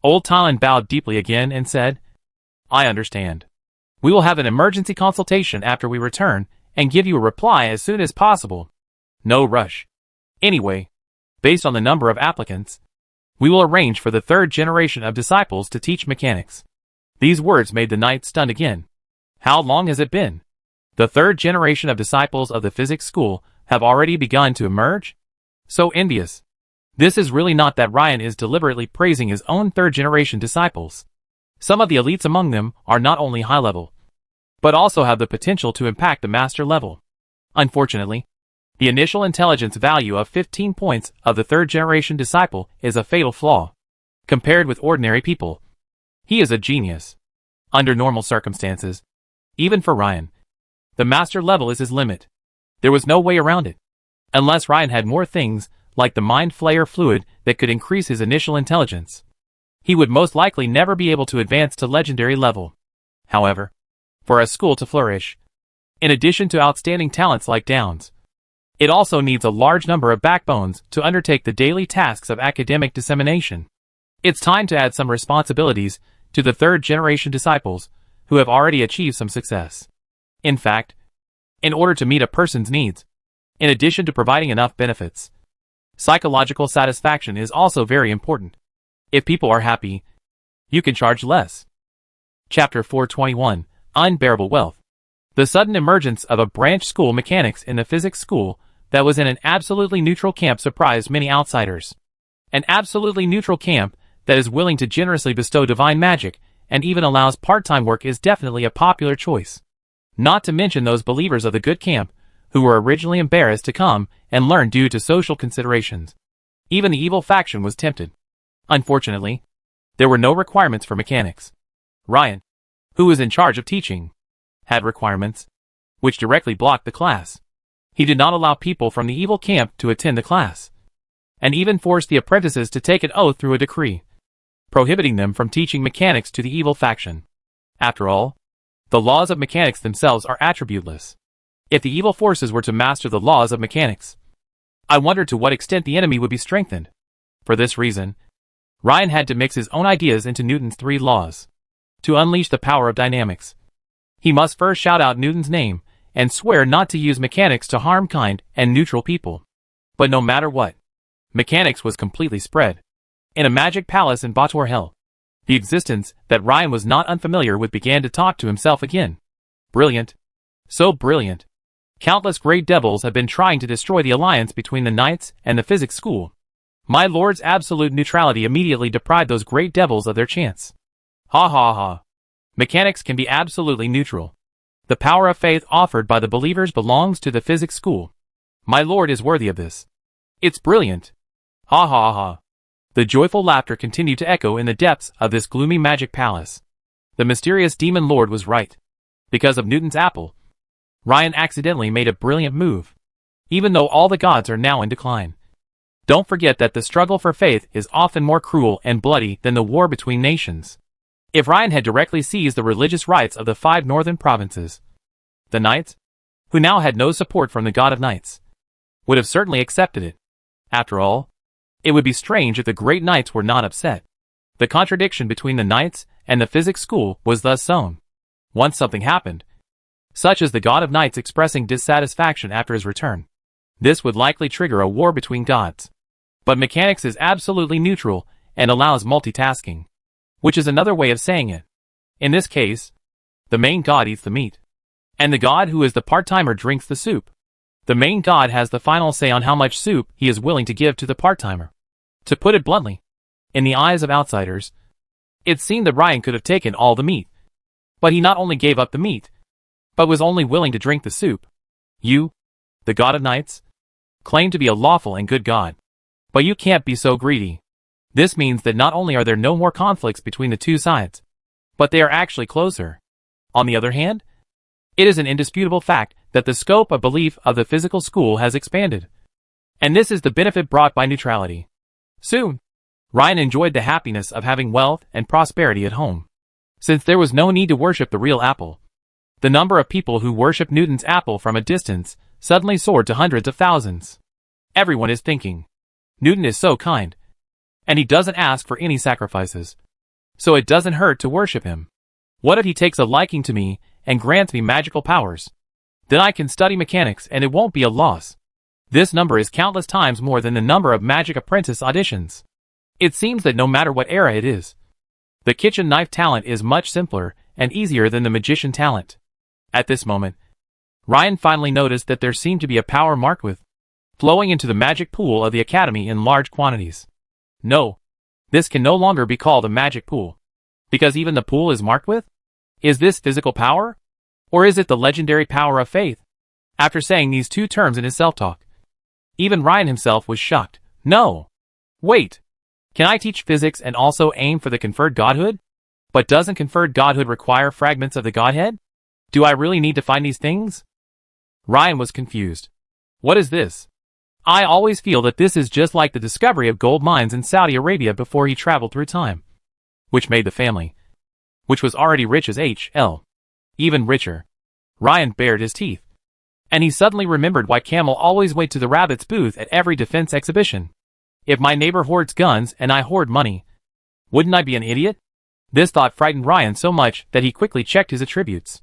Old Thailand bowed deeply again and said, "I understand. We will have an emergency consultation after we return and give you a reply as soon as possible. No rush. Anyway, based on the number of applicants, we will arrange for the 3rd generation of disciples to teach mechanics." These words made the knight stunned again. How long has it been? The 3rd generation of disciples of the physics school have already begun to emerge? So envious. This is really not that Ryan is deliberately praising his own 3rd generation disciples. Some of the elites among them are not only high level, but also have the potential to impact the master level. Unfortunately, The initial intelligence value of 15 points of the third-generation disciple is a fatal flaw. Compared with ordinary people, he is a genius. Under normal circumstances, even for Ryan, the master level is his limit. There was no way around it. Unless Ryan had more things, like the Mind Flayer fluid, that could increase his initial intelligence, he would most likely never be able to advance to legendary level. However, for a school to flourish, in addition to outstanding talents like Downs, it also needs a large number of backbones to undertake the daily tasks of academic dissemination. It's time to add some responsibilities to the third-generation disciples who have already achieved some success. In fact, in order to meet a person's needs, in addition to providing enough benefits, psychological satisfaction is also very important. If people are happy, you can charge less. Chapter 421, Unbearable Wealth. The sudden emergence of a branch school mechanics in the physics school that was in an absolutely neutral camp surprised many outsiders. An absolutely neutral camp that is willing to generously bestow divine magic and even allows part-time work is definitely a popular choice. Not to mention those believers of the good camp who were originally embarrassed to come and learn due to social considerations. Even the evil faction was tempted. Unfortunately, there were no requirements for mechanics. Ryan, who was in charge of teaching, had requirements, which directly blocked the class. He did not allow people from the evil camp to attend the class, and even forced the apprentices to take an oath through a decree, prohibiting them from teaching mechanics to the evil faction. After all, the laws of mechanics themselves are attributeless. If the evil forces were to master the laws of mechanics, I wondered to what extent the enemy would be strengthened. For this reason, Ryan had to mix his own ideas into Newton's 3 laws. To unleash the power of dynamics, he must first shout out Newton's name and swear not to use mechanics to harm kind and neutral people. But no matter what, mechanics was completely spread. In a magic palace in Bator Hell, the existence that Ryan was not unfamiliar with began to talk to himself again. Brilliant. So brilliant. Countless great devils have been trying to destroy the alliance between the knights and the physics school. My lord's absolute neutrality immediately deprived those great devils of their chance. Ha ha ha. Mechanics can be absolutely neutral. The power of faith offered by the believers belongs to the physics school. My lord is worthy of this. It's brilliant. Ha ha ha. The joyful laughter continued to echo in the depths of this gloomy magic palace. The mysterious demon lord was right. Because of Newton's apple, Ryan accidentally made a brilliant move, even though all the gods are now in decline. Don't forget that the struggle for faith is often more cruel and bloody than the war between nations. If Ryan had directly seized the religious rights of the 5 northern provinces, the knights, who now had no support from the god of knights, would have certainly accepted it. After all, it would be strange if the great knights were not upset. The contradiction between the knights and the physics school was thus sown. Once something happened, such as the god of knights expressing dissatisfaction after his return, this would likely trigger a war between gods. But mechanics is absolutely neutral and allows multitasking, which is another way of saying it. In this case, the main god eats the meat, and the god who is the part-timer drinks the soup. The main god has the final say on how much soup he is willing to give to the part-timer. To put it bluntly, in the eyes of outsiders, it seemed that Ryan could have taken all the meat. But he not only gave up the meat, but was only willing to drink the soup. You, the god of knights, claim to be a lawful and good god. But you can't be so greedy. This means that not only are there no more conflicts between the two sides, but they are actually closer. On the other hand, it is an indisputable fact that the scope of belief of the physical school has expanded. And this is the benefit brought by neutrality. Soon, Ryan enjoyed the happiness of having wealth and prosperity at home. Since there was no need to worship the real apple, the number of people who worship Newton's apple from a distance suddenly soared to hundreds of thousands. Everyone is thinking, Newton is so kind, and he doesn't ask for any sacrifices, so it doesn't hurt to worship him. What if he takes a liking to me and grants me magical powers? Then I can study mechanics and it won't be a loss. This number is countless times more than the number of magic apprentice auditions. It seems that no matter what era it is, the kitchen knife talent is much simpler and easier than the magician talent. At this moment, Ryan finally noticed that there seemed to be a power marked with flowing into the magic pool of the academy in large quantities. No, this can no longer be called a magic pool, because even the pool is marked with? Is this physical power? Or is it the legendary power of faith? After saying these two terms in his self-talk, Even Ryan himself was shocked. No. Wait. Can I teach physics and also aim for the conferred godhood? But doesn't conferred godhood require fragments of the godhead? Do I really need to find these things? Ryan was confused. What is this? I always feel that this is just like the discovery of gold mines in Saudi Arabia before he traveled through time. Which made the family, which was already rich as H.L., even richer. Ryan bared his teeth. And he suddenly remembered why Camel always went to the rabbit's booth at every defense exhibition. If my neighbor hoards guns and I hoard money, wouldn't I be an idiot? This thought frightened Ryan so much that he quickly checked his attributes.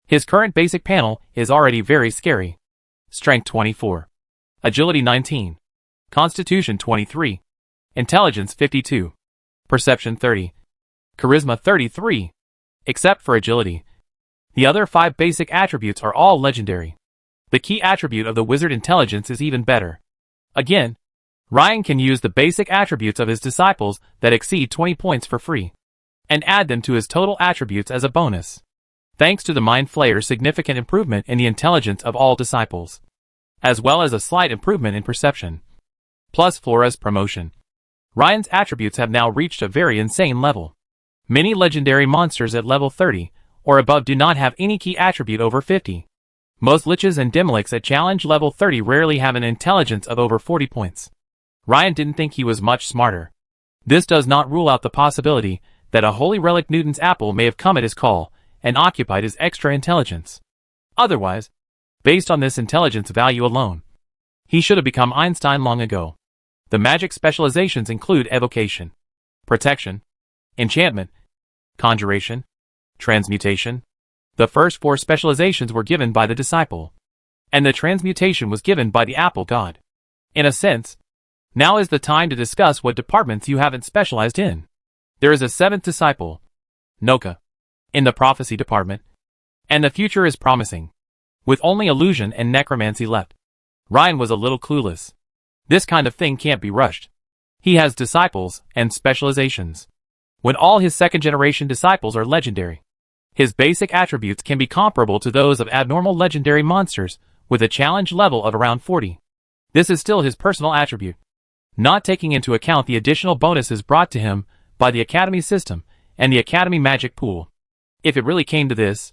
His current basic panel is already very scary. Strength 24. Agility 19. Constitution 23. Intelligence 52. Perception 30. Charisma 33. Except for agility. The other 5 basic attributes are all legendary. The key attribute of the wizard intelligence is even better. Again, Ryan can use the basic attributes of his disciples that exceed 20 points for free, and add them to his total attributes as a bonus. Thanks to the Mind Flayer's significant improvement in the intelligence of all disciples, as well as a slight improvement in perception, plus Flora's promotion, Ryan's attributes have now reached a very insane level. Many legendary monsters at level 30 or above do not have any key attribute over 50. Most liches and dimlicks at challenge level 30 rarely have an intelligence of over 40 points. Ryan didn't think he was much smarter. This does not rule out the possibility that a holy relic Newton's apple may have come at his call and occupied his extra intelligence. Otherwise, based on this intelligence value alone, he should have become Einstein long ago. The magic specializations include evocation, protection, enchantment, conjuration, transmutation. The first 4 specializations were given by the disciple, and the transmutation was given by the apple god. In a sense, now is the time to discuss what departments you haven't specialized in. There is a 7th disciple, Noka, in the prophecy department, and the future is promising, with only illusion and necromancy left. Ryan was a little clueless. This kind of thing can't be rushed. He has disciples and specializations. When all his second-generation disciples are legendary, his basic attributes can be comparable to those of abnormal legendary monsters with a challenge level of around 40. This is still his personal attribute, not taking into account the additional bonuses brought to him by the Academy system and the Academy magic pool. If it really came to this,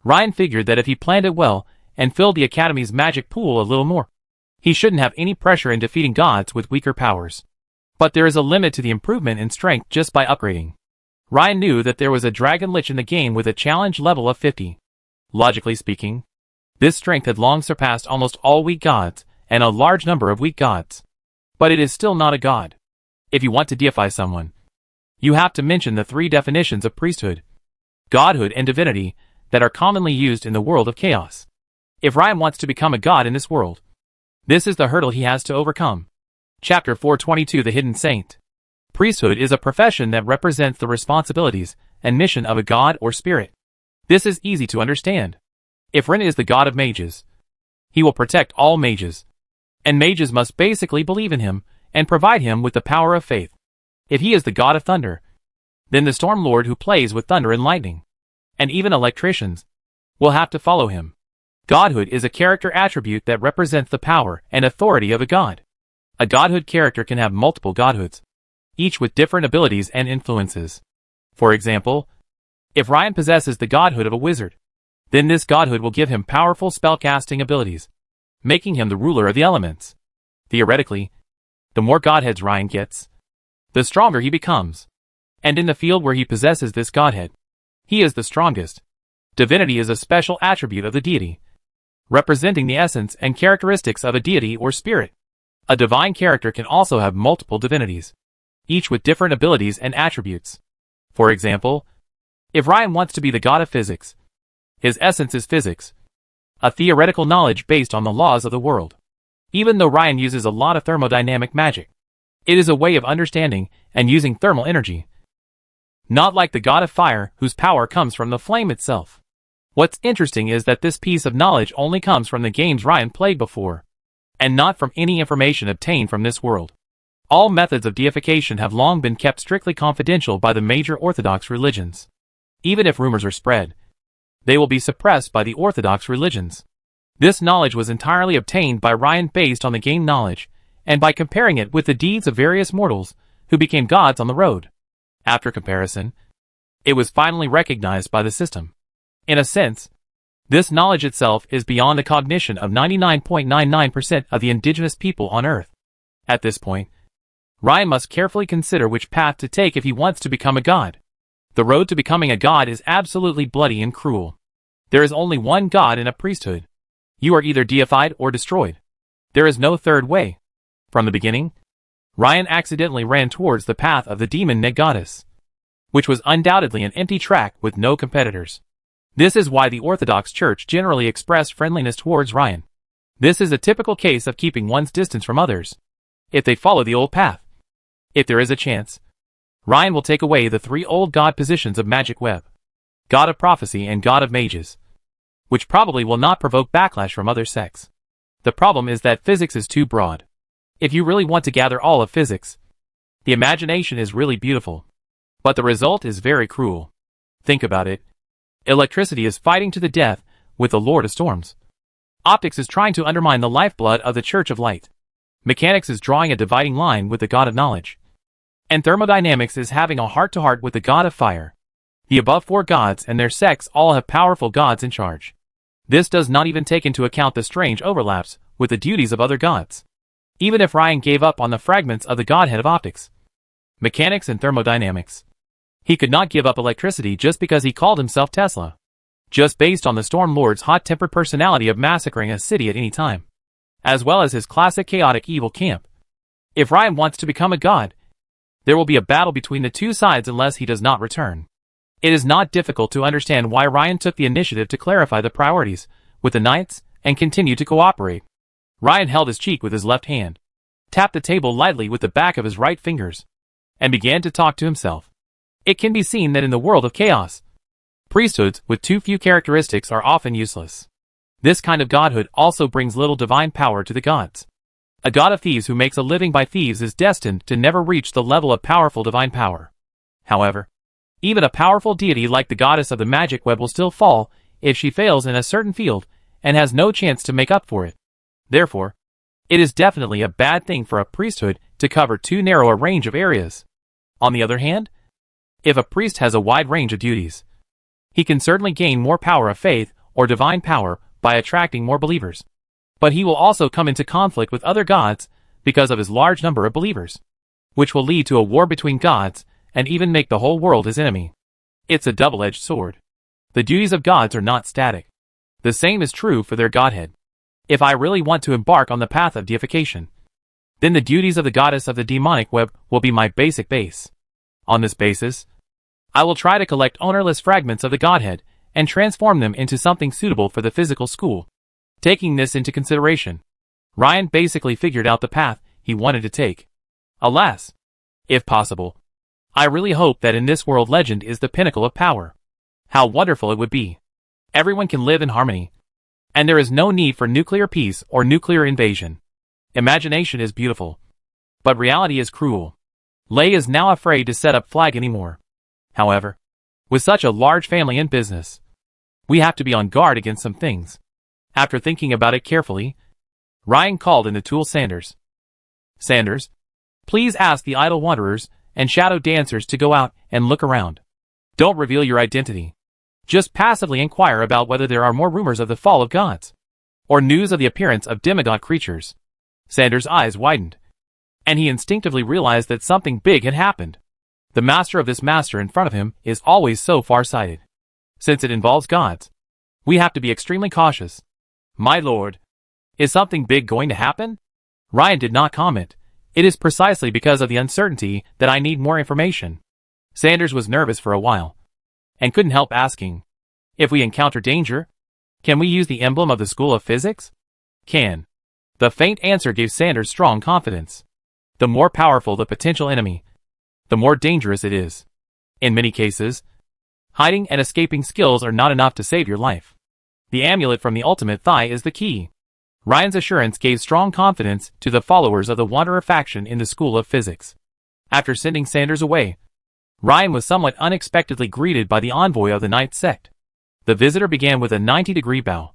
Ryan figured that if he planned it well and filled the Academy's magic pool a little more, he shouldn't have any pressure in defeating gods with weaker powers. But there is a limit to the improvement in strength just by upgrading. Ryan knew that there was a dragon lich in the game with a challenge level of 50. Logically speaking, this strength had long surpassed almost all weak gods and a large number of weak gods. But it is still not a god. If you want to deify someone, you have to mention the 3 definitions of priesthood, godhood, and divinity that are commonly used in the world of chaos. If Ryan wants to become a god in this world, this is the hurdle he has to overcome. Chapter 422, The Hidden Saint. Priesthood is a profession that represents the responsibilities and mission of a god or spirit. This is easy to understand. If Rin is the god of mages, he will protect all mages, and mages must basically believe in him and provide him with the power of faith. If he is the god of thunder, then the storm lord who plays with thunder and lightning, and even electricians, will have to follow him. Godhood is a character attribute that represents the power and authority of a god. A godhood character can have multiple godhoods, each with different abilities and influences. For example, if Ryan possesses the godhood of a wizard, then this godhood will give him powerful spellcasting abilities, making him the ruler of the elements. Theoretically, the more godheads Ryan gets, the stronger he becomes. And in the field where he possesses this godhead, he is the strongest. Divinity is a special attribute of the deity, representing the essence and characteristics of a deity or spirit. A divine character can also have multiple divinities, each with different abilities and attributes. For example, if Ryan wants to be the god of physics, his essence is physics, a theoretical knowledge based on the laws of the world. Even though Ryan uses a lot of thermodynamic magic, it is a way of understanding and using thermal energy, not like the god of fire whose power comes from the flame itself. What's interesting is that this piece of knowledge only comes from the games Ryan played before, and not from any information obtained from this world. All methods of deification have long been kept strictly confidential by the major Orthodox religions. Even if rumors are spread, they will be suppressed by the Orthodox religions. This knowledge was entirely obtained by Ryan based on the gained knowledge, and by comparing it with the deeds of various mortals who became gods on the road. After comparison, it was finally recognized by the system. In a sense, this knowledge itself is beyond the cognition of 99.99% of the indigenous people on Earth. At this point, Ryan must carefully consider which path to take if he wants to become a god. The road to becoming a god is absolutely bloody and cruel. There is only one god in a priesthood. You are either deified or destroyed. There is no third way. From the beginning, Ryan accidentally ran towards the path of the demon Goddess, which was undoubtedly an empty track with no competitors. This is why the Orthodox Church generally expressed friendliness towards Ryan. This is a typical case of keeping one's distance from others, if they follow the old path. If there is a chance, Ryan will take away the three old god positions of Magic Web: God of Prophecy and God of Mages, which probably will not provoke backlash from other sects. The problem is that physics is too broad. If you really want to gather all of physics, the imagination is really beautiful, but the result is very cruel. Think about it. Electricity is fighting to the death with the Lord of Storms. Optics is trying to undermine the lifeblood of the Church of Light. Mechanics is drawing a dividing line with the God of Knowledge. And thermodynamics is having a heart-to-heart with the God of Fire. The above four gods and their sects all have powerful gods in charge. This does not even take into account the strange overlaps with the duties of other gods. Even if Ryan gave up on the fragments of the godhead of optics, mechanics and thermodynamics, he could not give up electricity just because he called himself Tesla, just based on the Storm Lord's hot-tempered personality of massacring a city at any time, as well as his classic chaotic evil camp. If Ryan wants to become a god, there will be a battle between the two sides unless he does not return. It is not difficult to understand why Ryan took the initiative to clarify the priorities with the knights and continue to cooperate. Ryan held his cheek with his left hand, tapped the table lightly with the back of his right fingers, and began to talk to himself. It can be seen that in the world of chaos, priesthoods with too few characteristics are often useless. This kind of godhood also brings little divine power to the gods. A god of thieves who makes a living by thieves is destined to never reach the level of powerful divine power. However, even a powerful deity like the goddess of the magic web will still fall if she fails in a certain field and has no chance to make up for it. Therefore, it is definitely a bad thing for a priesthood to cover too narrow a range of areas. On the other hand, if a priest has a wide range of duties, he can certainly gain more power of faith or divine power by attracting more believers. But he will also come into conflict with other gods because of his large number of believers, which will lead to a war between gods and even make the whole world his enemy. It's a double-edged sword. The duties of gods are not static. The same is true for their godhead. If I really want to embark on the path of deification, then the duties of the goddess of the demonic web will be my basic base. On this basis, I will try to collect ownerless fragments of the godhead and transform them into something suitable for the physical school. Taking this into consideration, Ryan basically figured out the path he wanted to take. Alas, if possible, I really hope that in this world legend is the pinnacle of power. How wonderful it would be. Everyone can live in harmony, and there is no need for nuclear peace or nuclear invasion. Imagination is beautiful, but reality is cruel. Lei is now afraid to set up flag anymore. However, with such a large family and business, we have to be on guard against some things. After thinking about it carefully, Ryan called in the tool Sanders. Sanders, please ask the idle wanderers and shadow dancers to go out and look around. Don't reveal your identity. Just passively inquire about whether there are more rumors of the fall of gods, or news of the appearance of demigod creatures. Sanders' eyes widened, and he instinctively realized that something big had happened. The master of this master in front of him is always so far-sighted. Since it involves gods, we have to be extremely cautious. My lord, is something big going to happen? Ryan did not comment. It is precisely because of the uncertainty that I need more information. Sanders was nervous for a while, and couldn't help asking, if we encounter danger, can we use the emblem of the School of Physics? Can. The faint answer gave Sanders strong confidence. The more powerful the potential enemy, the more dangerous it is. In many cases, hiding and escaping skills are not enough to save your life. The amulet from the ultimate thigh is the key. Ryan's assurance gave strong confidence to the followers of the Wanderer faction in the School of Physics. After sending Sanders away, Ryan was somewhat unexpectedly greeted by the envoy of the Knight sect. The visitor began with a 90-degree bow,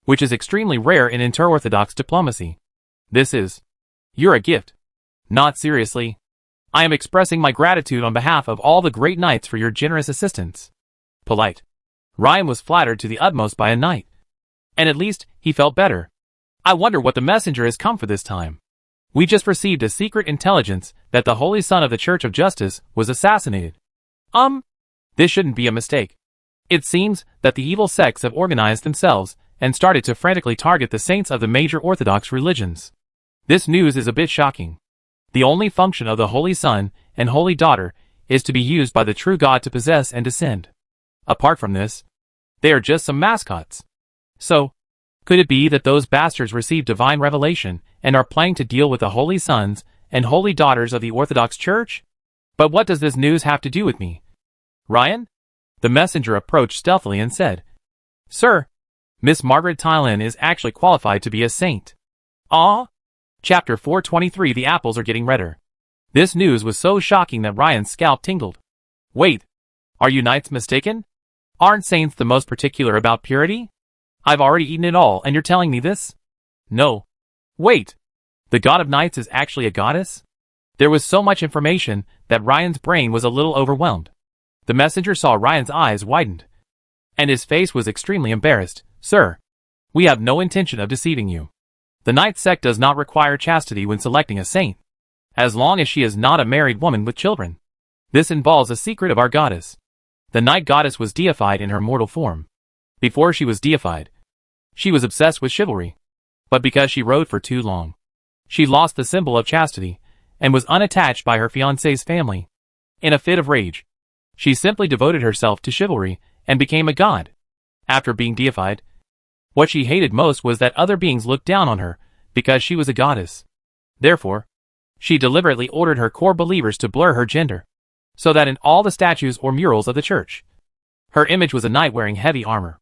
which is extremely rare in inter-Orthodox diplomacy. You're a gift. Not seriously. I am expressing my gratitude on behalf of all the great knights for your generous assistance. Polite. Ryan was flattered to the utmost by a knight. And at least, he felt better. I wonder what the messenger has come for this time. We just received a secret intelligence that the Holy Son of the Church of Justice was assassinated. This shouldn't be a mistake. It seems that the evil sects have organized themselves and started to frantically target the saints of the major Orthodox religions. This news is a bit shocking. The only function of the Holy Son and Holy Daughter is to be used by the true God to possess and descend. Apart from this, they are just some mascots. So, could it be that those bastards received divine revelation and are planning to deal with the Holy Sons and Holy Daughters of the Orthodox Church? But what does this news have to do with me? Ryan? The messenger approached stealthily and said, Sir, Miss Margaret Tylan is actually qualified to be a saint. Chapter 423. The apples are getting redder. This news was so shocking that Ryan's scalp tingled. Wait, are you knights mistaken? Aren't saints the most particular about purity? I've already eaten it all and you're telling me this? No. Wait, the god of knights is actually a goddess? There was so much information that Ryan's brain was a little overwhelmed. The messenger saw Ryan's eyes widened, and his face was extremely embarrassed. Sir, we have no intention of deceiving you. The Knight sect does not require chastity when selecting a saint, as long as she is not a married woman with children. This involves a secret of our goddess. The Night Goddess was deified in her mortal form. Before she was deified, she was obsessed with chivalry. But because she rode for too long, she lost the symbol of chastity, and was unattached by her fiancé's family. In a fit of rage, she simply devoted herself to chivalry, and became a god. After being deified, what she hated most was that other beings looked down on her, because she was a goddess. Therefore, she deliberately ordered her core believers to blur her gender, so that in all the statues or murals of the church, her image was a knight wearing heavy armor.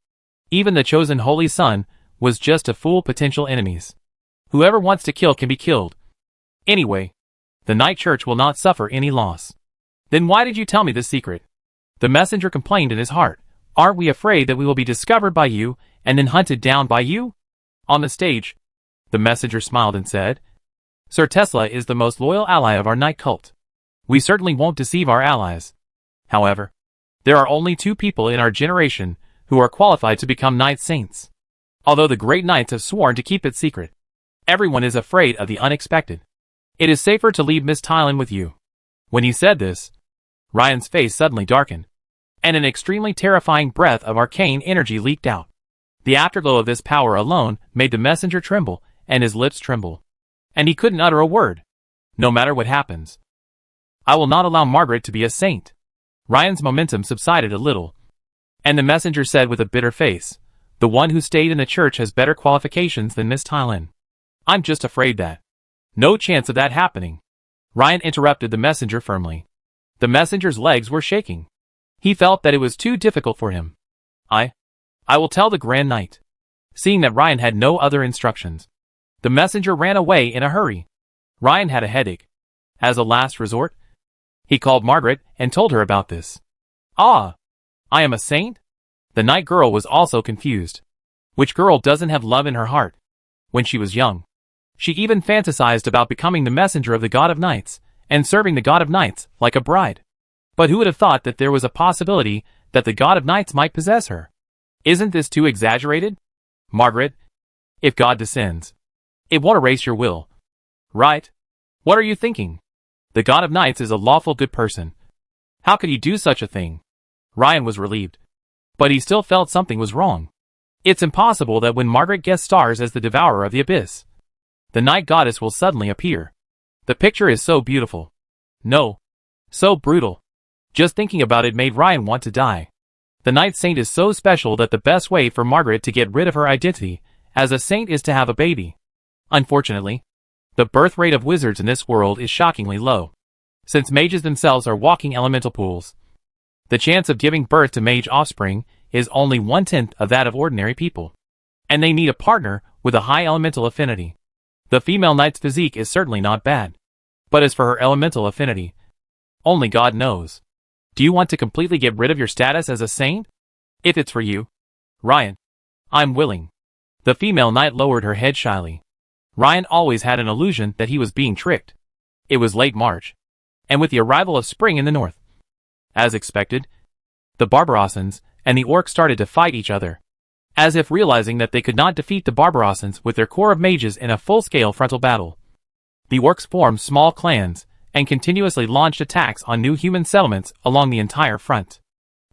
Even the chosen Holy Son was just to fool potential enemies. Whoever wants to kill can be killed. Anyway, the Knight Church will not suffer any loss. Then why did you tell me this secret? The messenger complained in his heart. Aren't we afraid that we will be discovered by you, and then hunted down by you? On the stage, the messenger smiled and said, Sir Tesla is the most loyal ally of our Knight cult. We certainly won't deceive our allies. However, there are only 2 people in our generation who are qualified to become Knight Saints. Although the great knights have sworn to keep it secret, everyone is afraid of the unexpected. It is safer to leave Miss Tylan with you. When he said this, Ryan's face suddenly darkened, and an extremely terrifying breath of arcane energy leaked out. The afterglow of this power alone made the messenger tremble, and his lips tremble. And he couldn't utter a word. No matter what happens, I will not allow Margaret to be a saint. Ryan's momentum subsided a little, and the messenger said with a bitter face, The one who stayed in the church has better qualifications than Miss Tylan. I'm just afraid that. No chance of that happening. Ryan interrupted the messenger firmly. The messenger's legs were shaking. He felt that it was too difficult for him. I will tell the Grand Knight. Seeing that Ryan had no other instructions, the messenger ran away in a hurry. Ryan had a headache. As a last resort, he called Margaret and told her about this. I am a saint? The Knight girl was also confused. Which girl doesn't have love in her heart? When she was young, she even fantasized about becoming the messenger of the God of Knights, and serving the God of Knights like a bride. But who would have thought that there was a possibility that the God of Knights might possess her? Isn't this too exaggerated? Margaret, if God descends, it won't erase your will. Right? What are you thinking? The God of Knights is a lawful good person. How could he do such a thing? Ryan was relieved, but he still felt something was wrong. It's impossible that when Margaret guest stars as the Devourer of the Abyss, the Night Goddess will suddenly appear. The picture is so beautiful. No. So brutal. Just thinking about it made Ryan want to die. The Night Saint is so special that the best way for Margaret to get rid of her identity as a saint is to have a baby. Unfortunately, the birth rate of wizards in this world is shockingly low. Since mages themselves are walking elemental pools, the chance of giving birth to mage offspring is only 1/10 of that of ordinary people. And they need a partner with a high elemental affinity. The female knight's physique is certainly not bad. But as for her elemental affinity, only God knows. Do you want to completely get rid of your status as a saint? If it's for you, Ryan, I'm willing. The female knight lowered her head shyly. Ryan always had an illusion that he was being tricked. It was late March, and with the arrival of spring in the north. As expected, the Barbarossans and the orcs started to fight each other, as if realizing that they could not defeat the Barbarossans with their corps of mages in a full-scale frontal battle. The orcs formed small clans and continuously launched attacks on new human settlements along the entire front.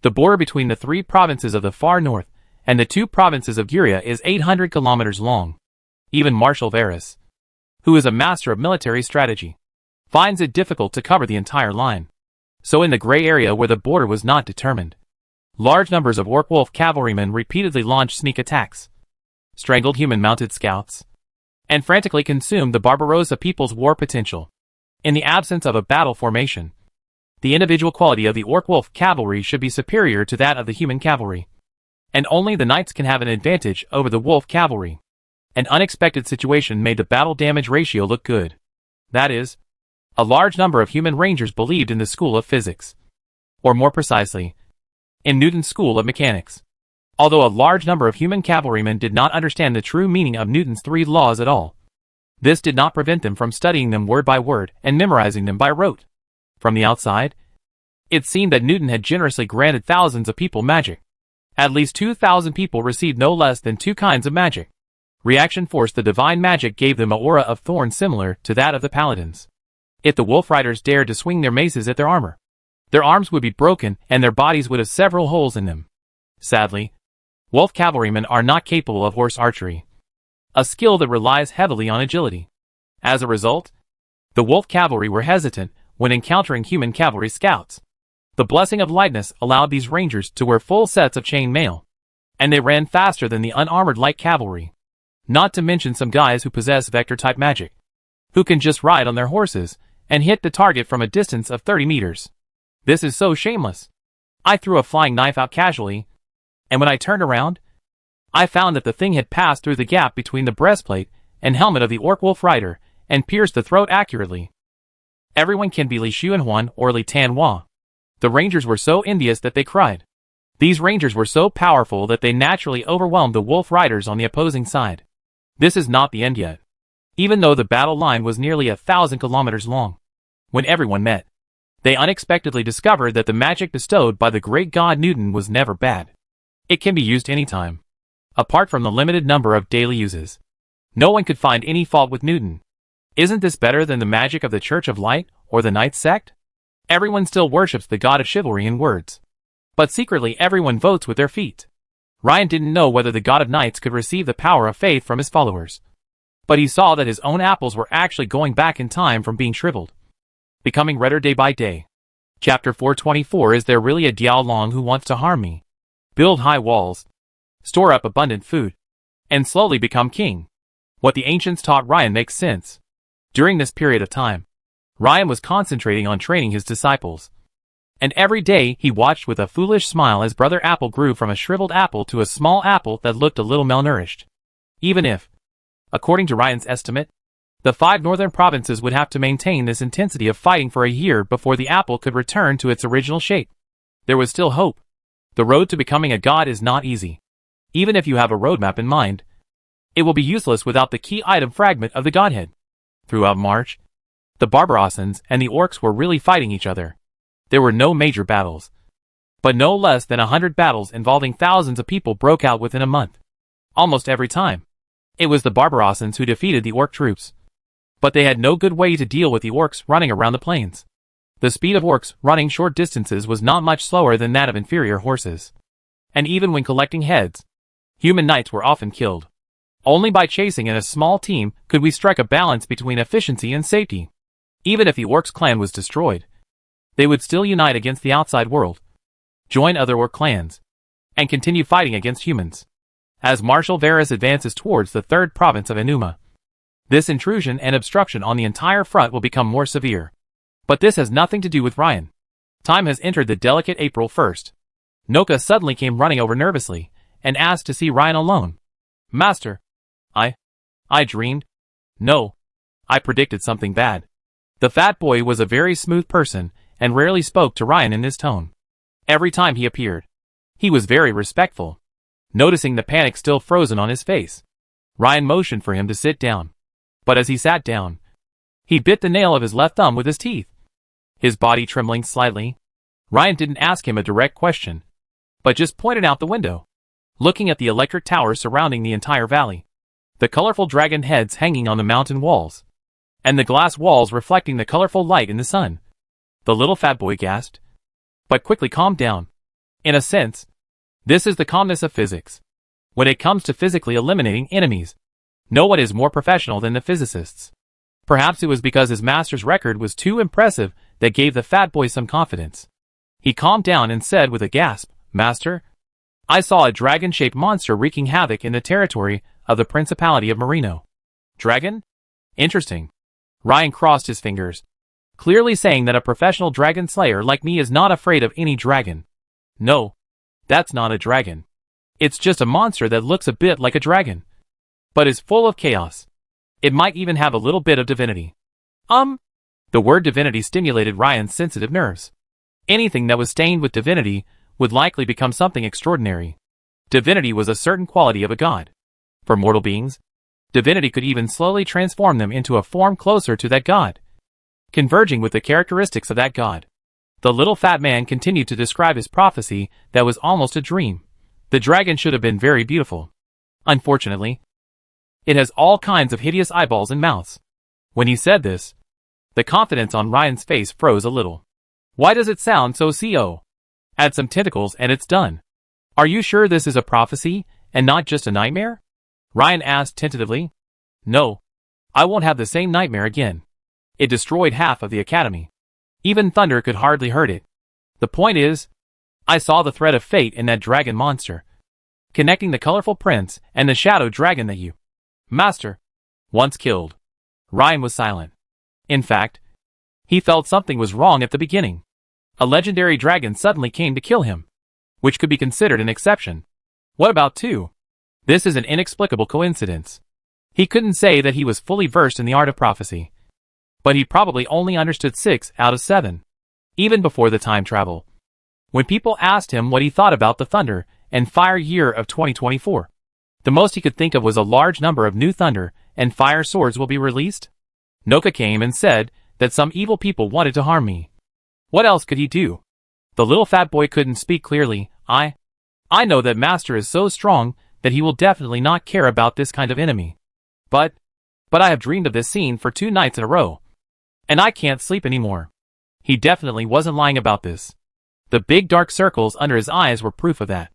The border between the 3 provinces of the far north and the 2 provinces of Guria is 800 kilometers long. Even Marshal Varus, who is a master of military strategy, finds it difficult to cover the entire line. So in the gray area where the border was not determined, large numbers of orc-wolf cavalrymen repeatedly launched sneak attacks, strangled human mounted scouts, and frantically consumed the Barbarossa people's war potential. In the absence of a battle formation, the individual quality of the orc-wolf cavalry should be superior to that of the human cavalry, and only the knights can have an advantage over the wolf cavalry. An unexpected situation made the battle damage ratio look good. That is, a large number of human rangers believed in the school of physics, or more precisely, in Newton's school of mechanics. Although a large number of human cavalrymen did not understand the true meaning of Newton's 3 laws at all, this did not prevent them from studying them word by word and memorizing them by rote. From the outside, it seemed that Newton had generously granted thousands of people magic. At least 2,000 people received no less than 2 kinds of magic. Reaction force: the divine magic gave them an aura of thorns similar to that of the paladins. If the wolf riders dared to swing their maces at their armor, their arms would be broken and their bodies would have several holes in them. Sadly, wolf cavalrymen are not capable of horse archery, a skill that relies heavily on agility. As a result, the wolf cavalry were hesitant when encountering human cavalry scouts. The blessing of lightness allowed these rangers to wear full sets of chain mail, and they ran faster than the unarmored light cavalry. Not to mention some guys who possess vector-type magic, who can just ride on their horses and hit the target from a distance of 30 meters. This is so shameless. I threw a flying knife out casually, and when I turned around, I found that the thing had passed through the gap between the breastplate and helmet of the orc wolf rider and pierced the throat accurately. Everyone can be Li Xuanhuan or Li Tanhua. The rangers were so envious that they cried. These rangers were so powerful that they naturally overwhelmed the wolf riders on the opposing side. This is not the end yet. Even though the battle line was nearly 1,000 kilometers long, when everyone met, they unexpectedly discovered that the magic bestowed by the great god Newton was never bad. It can be used anytime. Apart from the limited number of daily uses, no one could find any fault with Newton. Isn't this better than the magic of the Church of Light or the Knight sect? Everyone still worships the god of chivalry in words, but secretly everyone votes with their feet. Ryan didn't know whether the god of knights could receive the power of faith from his followers, but he saw that his own apples were actually going back in time from being shriveled, becoming redder day by day. Chapter 424. Is there really a Diao Long who wants to harm me? Build high walls, store up abundant food, and slowly become king. What the ancients taught Ryan makes sense. During this period of time, Ryan was concentrating on training his disciples, and every day he watched with a foolish smile as Brother Apple grew from a shriveled apple to a small apple that looked a little malnourished. Even if, according to Ryan's estimate, the 5 northern provinces would have to maintain this intensity of fighting for a year before the apple could return to its original shape, there was still hope. The road to becoming a god is not easy. Even if you have a roadmap in mind, it will be useless without the key item fragment of the godhead. Throughout March, the Barbarossans and the orcs were really fighting each other. There were no major battles, but no less than 100 battles involving thousands of people broke out within a month. Almost every time, it was the Barbarossans who defeated the orc troops. But they had no good way to deal with the orcs running around the plains. The speed of orcs running short distances was not much slower than that of inferior horses. And even when collecting heads, human knights were often killed. Only by chasing in a small team could we strike a balance between efficiency and safety. Even if the orcs clan was destroyed, they would still unite against the outside world, join other orc clans, and continue fighting against humans. As Marshal Varus advances towards the 3rd province of Enuma, this intrusion and obstruction on the entire front will become more severe. But this has nothing to do with Ryan. Time has entered the delicate April 1st. Noka suddenly came running over nervously, and asked to see Ryan alone. Master, I dreamed. No, I predicted something bad. The fat boy was a very smooth person, and rarely spoke to Ryan in this tone. Every time he appeared, he was very respectful. Noticing the panic still frozen on his face, Ryan motioned for him to sit down. But as he sat down, he bit the nail of his left thumb with his teeth, his body trembling slightly. Ryan didn't ask him a direct question, but just pointed out the window, looking at the electric towers surrounding the entire valley, the colorful dragon heads hanging on the mountain walls, and the glass walls reflecting the colorful light in the sun. The little fat boy gasped, but quickly calmed down. In a sense, this is the calmness of physics. When it comes to physically eliminating enemies, no one is more professional than the physicists. Perhaps it was because his master's record was too impressive that gave the fat boy some confidence. He calmed down and said with a gasp, "Master, I saw a dragon-shaped monster wreaking havoc in the territory of the Principality of Marino." "Dragon? Interesting." Ryan crossed his fingers, clearly saying that a professional dragon slayer like me is not afraid of any dragon. "No, that's not a dragon. It's just a monster that looks a bit like a dragon, but is full of chaos. It might even have a little bit of divinity." The word divinity stimulated Ryan's sensitive nerves. Anything that was stained with divinity would likely become something extraordinary. Divinity was a certain quality of a god. For mortal beings, divinity could even slowly transform them into a form closer to that god, converging with the characteristics of that god. The little fat man continued to describe his prophecy that was almost a dream. The dragon should have been very beautiful. Unfortunately, it has all kinds of hideous eyeballs and mouths. When he said this, the confidence on Ryan's face froze a little. "Why does it sound so CO? Add some tentacles and it's done. Are you sure this is a prophecy and not just a nightmare?" Ryan asked tentatively. "No, I won't have the same nightmare again. It destroyed half of the academy. Even thunder could hardly hurt it. The point is, I saw the thread of fate in that dragon monster, connecting the colorful prince and the shadow dragon that you, Master, once killed." Ryan was silent. In fact, he felt something was wrong at the beginning. A legendary dragon suddenly came to kill him, which could be considered an exception. What about two? This is an inexplicable coincidence. He couldn't say that he was fully versed in the art of prophecy, but he probably only understood 6 out of 7, even before the time travel. When people asked him what he thought about the thunder and fire year of 2024, the most he could think of was a large number of new thunder and fire swords will be released. Noka came and said that some evil people wanted to harm me. What else could he do? The little fat boy couldn't speak clearly. I know that Master is so strong that he will definitely not care about this kind of enemy. But I have dreamed of this scene for 2 nights in a row, and I can't sleep anymore." He definitely wasn't lying about this. The big dark circles under his eyes were proof of that.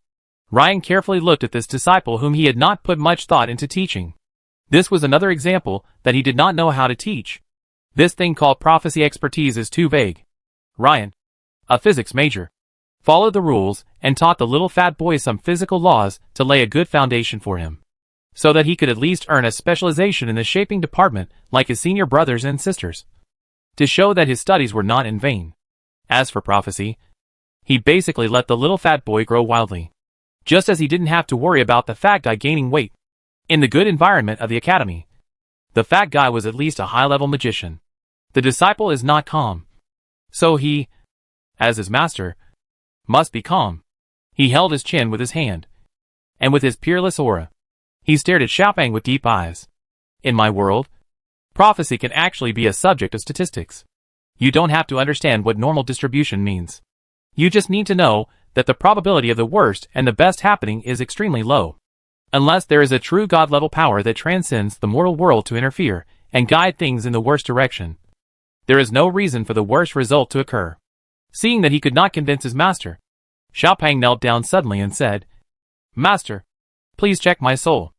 Ryan carefully looked at this disciple whom he had not put much thought into teaching. This was another example that he did not know how to teach. This thing called prophecy expertise is too vague. Ryan, a physics major, followed the rules and taught the little fat boy some physical laws to lay a good foundation for him, so that he could at least earn a specialization in the shaping department like his senior brothers and sisters, to show that his studies were not in vain. As for prophecy, he basically let the little fat boy grow wildly, just as he didn't have to worry about the fat guy gaining weight. In the good environment of the academy, the fat guy was at least a high-level magician. The disciple is not calm, so he, as his master, must be calm. He held his chin with his hand, and with his peerless aura, he stared at Xiaopeng with deep eyes. "In my world, prophecy can actually be a subject of statistics. You don't have to understand what normal distribution means. You just need to know that the probability of the worst and the best happening is extremely low. Unless there is a true God-level power that transcends the mortal world to interfere and guide things in the worst direction, there is no reason for the worst result to occur." Seeing that he could not convince his master, Xiaopeng knelt down suddenly and said, "Master, please check my soul.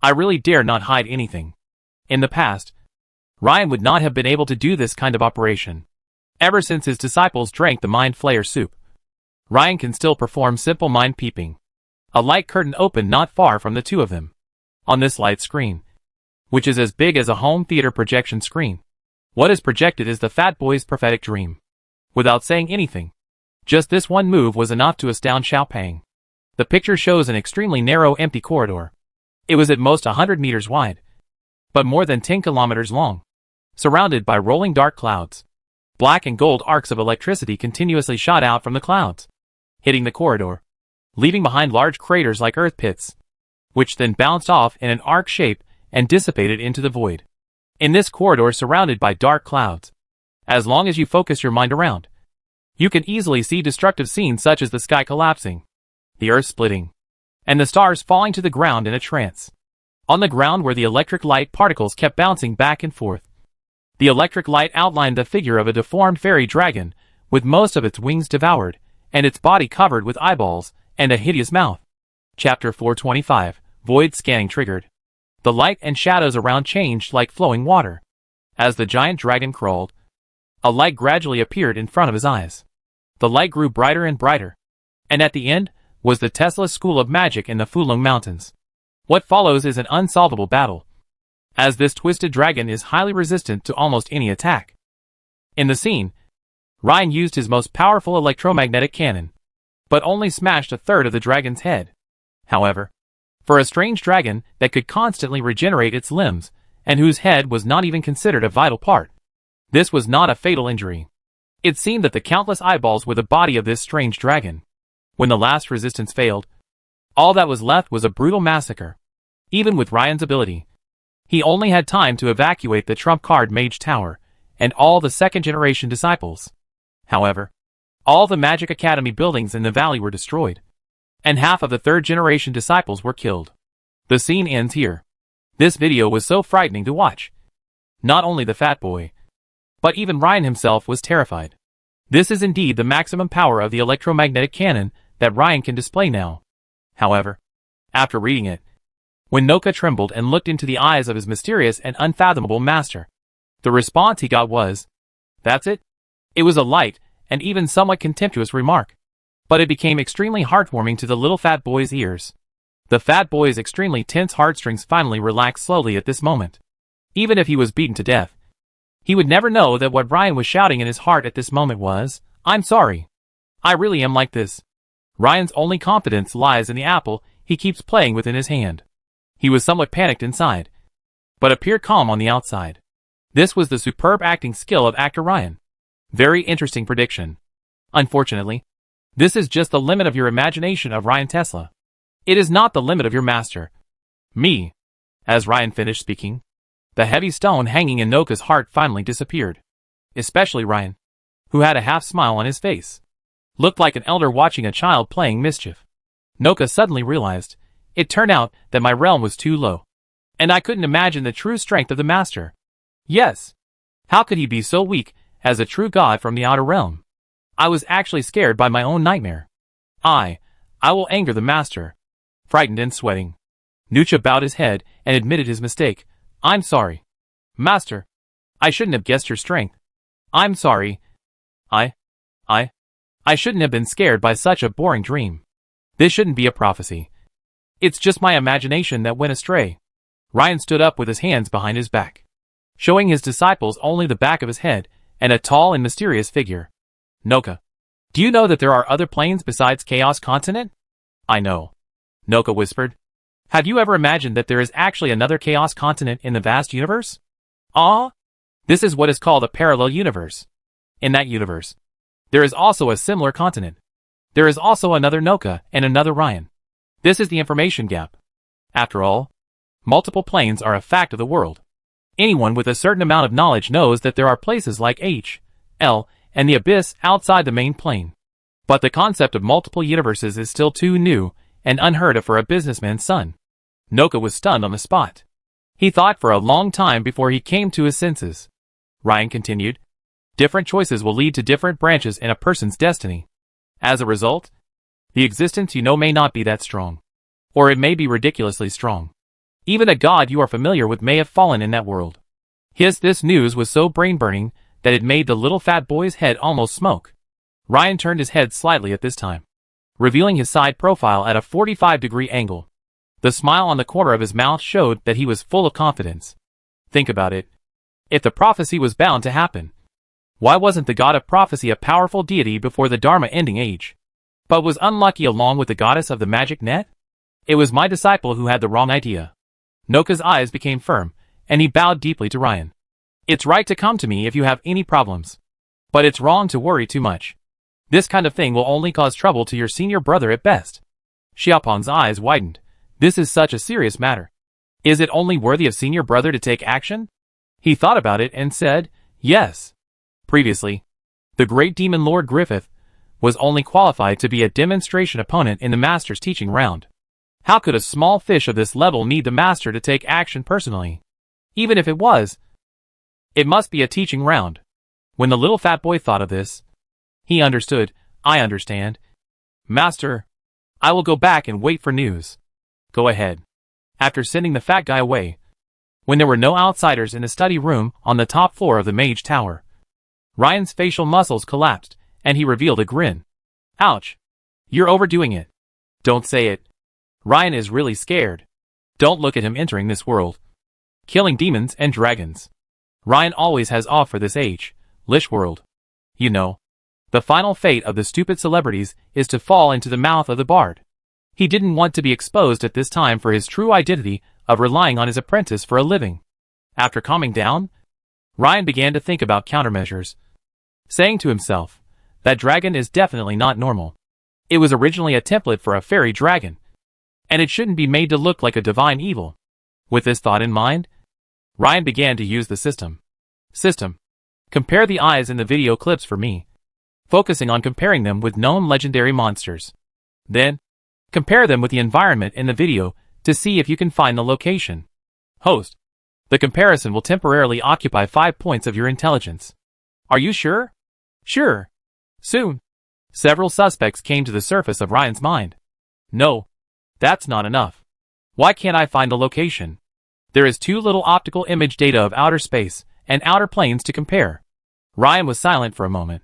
I really dare not hide anything." In the past, Ryan would not have been able to do this kind of operation. Ever since his disciples drank the Mind Flayer soup, Ryan can still perform simple mind peeping. A light curtain opened not far from the two of them. On this light screen, which is as big as a home theater projection screen, what is projected is the fat boy's prophetic dream. Without saying anything, just this one move was enough to astound Xiaopeng. The picture shows an extremely narrow empty corridor. It was at most 100 meters wide, but more than 10 kilometers long, surrounded by rolling dark clouds. Black and gold arcs of electricity continuously shot out from the clouds, hitting the corridor, leaving behind large craters like earth pits. which then bounced off in an arc shape and dissipated into the void. In this corridor surrounded by dark clouds, as long as you focus your mind around, you can easily see destructive scenes such as the sky collapsing, the earth splitting, and the stars falling to the ground in a trance. On the ground where the electric light particles kept bouncing back and forth, the electric light outlined the figure of a deformed fairy dragon, with most of its wings devoured, and its body covered with eyeballs and a hideous mouth. Chapter 425, Void Scanning triggered. The light and shadows around changed like flowing water. As the giant dragon crawled, a light gradually appeared in front of his eyes. The light grew brighter and brighter, and at the end was the Tesla School of Magic in the Fulong Mountains. What follows is an unsolvable battle, as this twisted dragon is highly resistant to almost any attack. In the scene, Ryan used his most powerful electromagnetic cannon, but only smashed a third of the dragon's head. However, for a strange dragon that could constantly regenerate its limbs, and whose head was not even considered a vital part, this was not a fatal injury. It seemed that the countless eyeballs were the body of this strange dragon. When the last resistance failed, all that was left was a brutal massacre. Even with Ryan's ability, he only had time to evacuate the trump card Mage Tower and all the second-generation disciples. However, all the Magic Academy buildings in the valley were destroyed, and half of the third-generation disciples were killed. The scene ends here. This video was so frightening to watch. Not only the fat boy, but even Ryan himself was terrified. This is indeed the maximum power of the electromagnetic cannon that Ryan can display now. However, after reading it, when Noka trembled and looked into the eyes of his mysterious and unfathomable master, the response he got was, "That's it?" It was a light, and even somewhat contemptuous remark, but it became extremely heartwarming to the little fat boy's ears. The fat boy's extremely tense heartstrings finally relaxed slowly at this moment. Even if he was beaten to death, he would never know that what Ryan was shouting in his heart at this moment was, "I'm sorry. I really am like this." Ryan's only confidence lies in the apple he keeps playing within his hand. He was somewhat panicked inside, but appeared calm on the outside. This was the superb acting skill of actor Ryan. Very interesting prediction. Unfortunately, this is just the limit of your imagination of Ryan Tesla. It is not the limit of your master. Me. As Ryan finished speaking, the heavy stone hanging in Noka's heart finally disappeared. Especially Ryan, who had a half smile on his face, looked like an elder watching a child playing mischief. Noka suddenly realized, it turned out that my realm was too low, and I couldn't imagine the true strength of the master. Yes. How could he be so weak as a true god from the outer realm? I was actually scared by my own nightmare. I will anger the master. Frightened and sweating, Nucha bowed his head and admitted his mistake. "I'm sorry. Master. I shouldn't have guessed your strength. I'm sorry. I shouldn't have been scared by such a boring dream. This shouldn't be a prophecy. It's just my imagination that went astray." Ryan stood up with his hands behind his back, showing his disciples only the back of his head and a tall and mysterious figure. "Noka, do you know that there are other planes besides Chaos Continent?" "I know," Noka whispered. "Have you ever imagined that there is actually another Chaos Continent in the vast universe?" This is what is called a parallel universe. In that universe, there is also a similar continent. There is also another Noka and another Ryan. This is the information gap. After all, multiple planes are a fact of the world. Anyone with a certain amount of knowledge knows that there are places like H, L, and the abyss outside the main plane. But the concept of multiple universes is still too new and unheard of for a businessman's son. Noka was stunned on the spot. He thought for a long time before he came to his senses. Ryan continued, "Different choices will lead to different branches in a person's destiny. As a result, the existence you know may not be that strong. Or it may be ridiculously strong. Even a god you are familiar with may have fallen in that world." This news was so brain-burning that it made the little fat boy's head almost smoke. Ryan turned his head slightly at this time, revealing his side profile at a 45-degree angle. The smile on the corner of his mouth showed that he was full of confidence. Think about it. If the prophecy was bound to happen, why wasn't the god of prophecy a powerful deity before the Dharma-ending age, but was unlucky along with the goddess of the magic net? It was my disciple who had the wrong idea. Noka's eyes became firm, and he bowed deeply to Ryan. "It's right to come to me if you have any problems. But it's wrong to worry too much. This kind of thing will only cause trouble to your senior brother at best." Xiaopan's eyes widened. This is such a serious matter. Is it only worthy of senior brother to take action? He thought about it and said, yes. Previously, the great demon Lord Griffith was only qualified to be a demonstration opponent in the master's teaching round. How could a small fish of this level need the master to take action personally? Even if it was, it must be a teaching round. When the little fat boy thought of this, he understood. I understand. Master, I will go back and wait for news. Go ahead. After sending the fat guy away, when there were no outsiders in the study room on the top floor of the mage tower, Ryan's facial muscles collapsed, and he revealed a grin. Ouch. You're overdoing it. Don't say it. Ryan is really scared. Don't look at him entering this world, killing demons and dragons. Ryan always has off for this age-lish world. You know, the final fate of the stupid celebrities is to fall into the mouth of the bard. He didn't want to be exposed at this time for his true identity of relying on his apprentice for a living. After calming down, Ryan began to think about countermeasures, saying to himself, that dragon is definitely not normal. It was originally a template for a fairy dragon, and it shouldn't be made to look like a divine evil. With this thought in mind, Ryan began to use the system. Compare the eyes in the video clips for me, focusing on comparing them with known legendary monsters. Then, compare them with the environment in the video to see if you can find the location. Host. The comparison will temporarily occupy 5 points of your intelligence. Are you sure? Sure. Soon, several suspects came to the surface of Ryan's mind. No, that's not enough. Why can't I find a location? There is too little optical image data of outer space and outer planes to compare. Ryan was silent for a moment.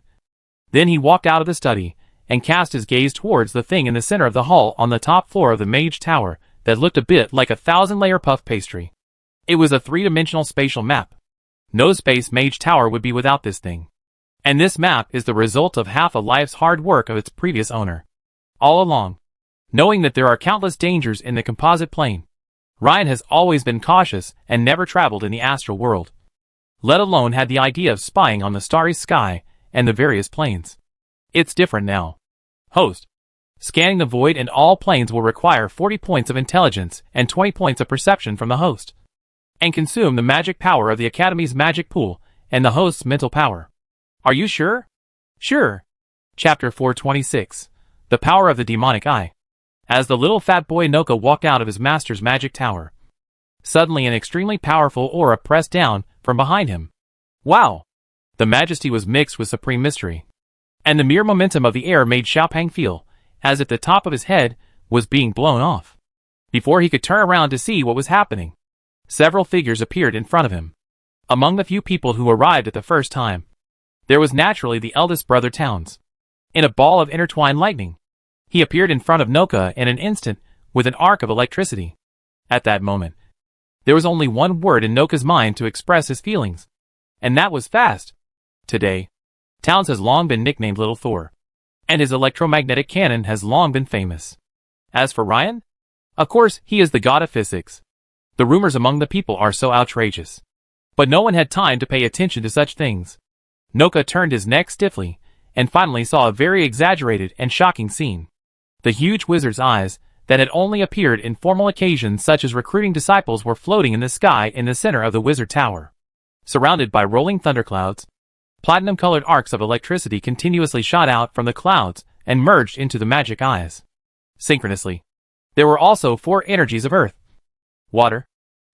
Then he walked out of the study and cast his gaze towards the thing in the center of the hall on the top floor of the mage tower that looked a bit like a 1,000-layer puff pastry. It was a three-dimensional spatial map. No space mage tower would be without this thing. And this map is the result of half a life's hard work of its previous owner. All along, knowing that there are countless dangers in the composite plane, Ryan has always been cautious and never traveled in the astral world, let alone had the idea of spying on the starry sky and the various planes. It's different now. Host. Scanning the void and all planes will require 40 points of intelligence and 20 points of perception from the host, and consume the magic power of the Academy's magic pool and the host's mental power. Are you sure? Sure. Chapter 426. The Power of the Demonic Eye. As the little fat boy Noka walked out of his master's magic tower, suddenly an extremely powerful aura pressed down from behind him. Wow! The majesty was mixed with supreme mystery, and the mere momentum of the air made Xiaopang feel as if the top of his head was being blown off. Before he could turn around to see what was happening, several figures appeared in front of him. Among the few people who arrived at the first time, there was naturally the eldest brother Towns. In a ball of intertwined lightning, he appeared in front of Noka in an instant with an arc of electricity. At that moment, there was only one word in Noka's mind to express his feelings, and that was fast. Today, Towns has long been nicknamed Little Thor, and his electromagnetic cannon has long been famous. As for Ryan, of course he is the god of physics. The rumors among the people are so outrageous, but no one had time to pay attention to such things. Noka turned his neck stiffly, and finally saw a very exaggerated and shocking scene. The huge wizard's eyes, that had only appeared in formal occasions such as recruiting disciples, were floating in the sky in the center of the wizard tower. Surrounded by rolling thunderclouds, platinum-colored arcs of electricity continuously shot out from the clouds and merged into the magic eyes. Synchronously, there were also 4 energies of earth, water,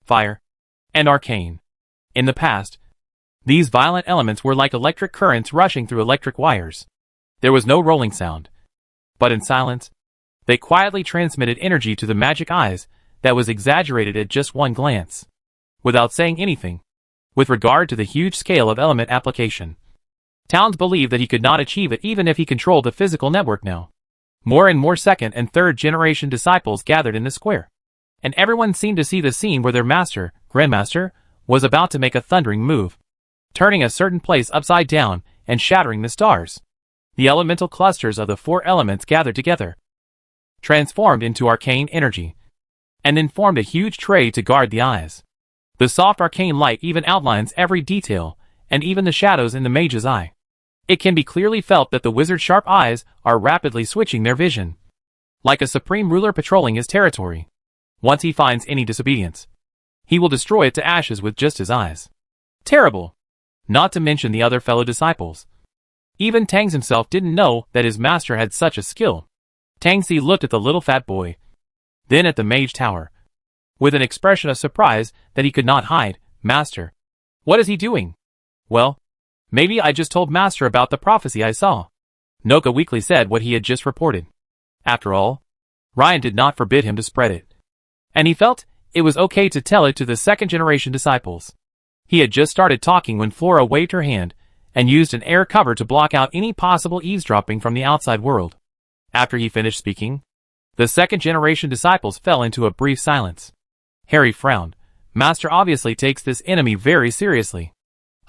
fire, and arcane. In the past, these violent elements were like electric currents rushing through electric wires. There was no rolling sound, but in silence, they quietly transmitted energy to the magic eyes that was exaggerated at just one glance. Without saying anything, with regard to the huge scale of element application, Towns believed that he could not achieve it even if he controlled the physical network now. More and more second and third generation disciples gathered in the square, and everyone seemed to see the scene where their master, Grandmaster, was about to make a thundering move, turning a certain place upside down and shattering the stars. The elemental clusters of the 4 elements gathered together, transformed into arcane energy, and then formed a huge tray to guard the eyes. The soft arcane light even outlines every detail, and even the shadows in the mage's eye. It can be clearly felt that the wizard's sharp eyes are rapidly switching their vision, like a supreme ruler patrolling his territory. Once he finds any disobedience, he will destroy it to ashes with just his eyes. Terrible! Not to mention the other fellow disciples. Even Tangs himself didn't know that his master had such a skill. Tangsi looked at the little fat boy, then at the mage tower, with an expression of surprise that he could not hide. Master, what is he doing? Well, maybe I just told Master about the prophecy I saw. Noka weakly said what he had just reported. After all, Ryan did not forbid him to spread it. And he felt it was okay to tell it to the second-generation disciples. He had just started talking when Flora waved her hand and used an air cover to block out any possible eavesdropping from the outside world. After he finished speaking, the second-generation disciples fell into a brief silence. Harry frowned. Master obviously takes this enemy very seriously.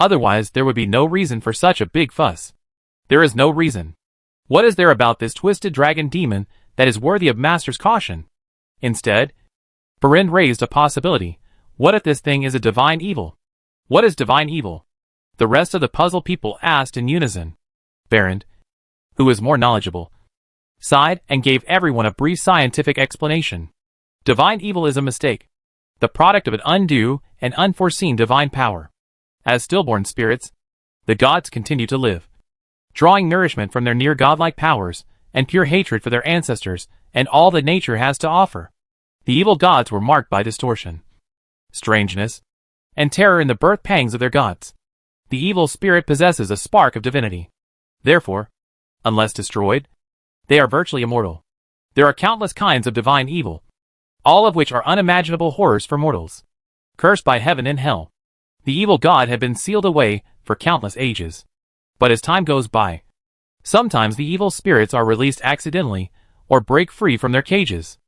Otherwise, there would be no reason for such a big fuss. There is no reason. What is there about this twisted dragon demon that is worthy of Master's caution? Instead, Barind raised a possibility. What if this thing is a divine evil? What is divine evil? The rest of the puzzle people asked in unison. Barind, who was more knowledgeable, sighed and gave everyone a brief scientific explanation. Divine evil is a mistake, the product of an undue and unforeseen divine power. As stillborn spirits, the gods continue to live, drawing nourishment from their near godlike powers and pure hatred for their ancestors and all that nature has to offer. The evil gods were marked by distortion, strangeness, and terror in the birth pangs of their gods. The evil spirit possesses a spark of divinity. Therefore, unless destroyed, they are virtually immortal. There are countless kinds of divine evil, all of which are unimaginable horrors for mortals. Cursed by heaven and hell, the evil god had been sealed away for countless ages. But as time goes by, sometimes the evil spirits are released accidentally or break free from their cages.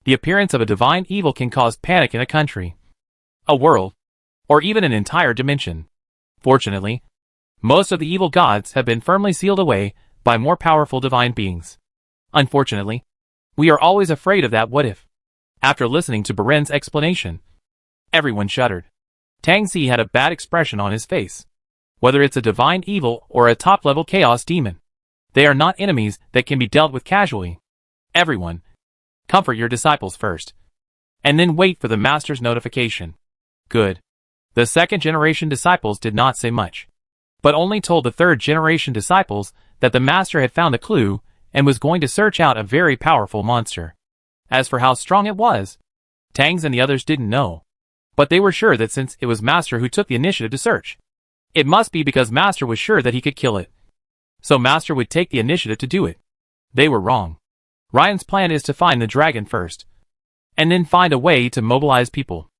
The appearance of a divine evil can cause panic in a country, a world, or even an entire dimension. Fortunately, most of the evil gods have been firmly sealed away by more powerful divine beings. Unfortunately, we are always afraid of that what if. After listening to Barind's explanation, everyone shuddered. Tangsi had a bad expression on his face. Whether it's a divine evil or a top-level chaos demon, they are not enemies that can be dealt with casually. Everyone, comfort your disciples first, and then wait for the master's notification. Good. The second-generation disciples did not say much, but only told the third-generation disciples that the master had found a clue and was going to search out a very powerful monster. As for how strong it was, Tangs and the others didn't know, but they were sure that since it was Master who took the initiative to search, it must be because Master was sure that he could kill it. So Master would take the initiative to do it. They were wrong. Ryan's plan is to find the dragon first, and then find a way to mobilize people.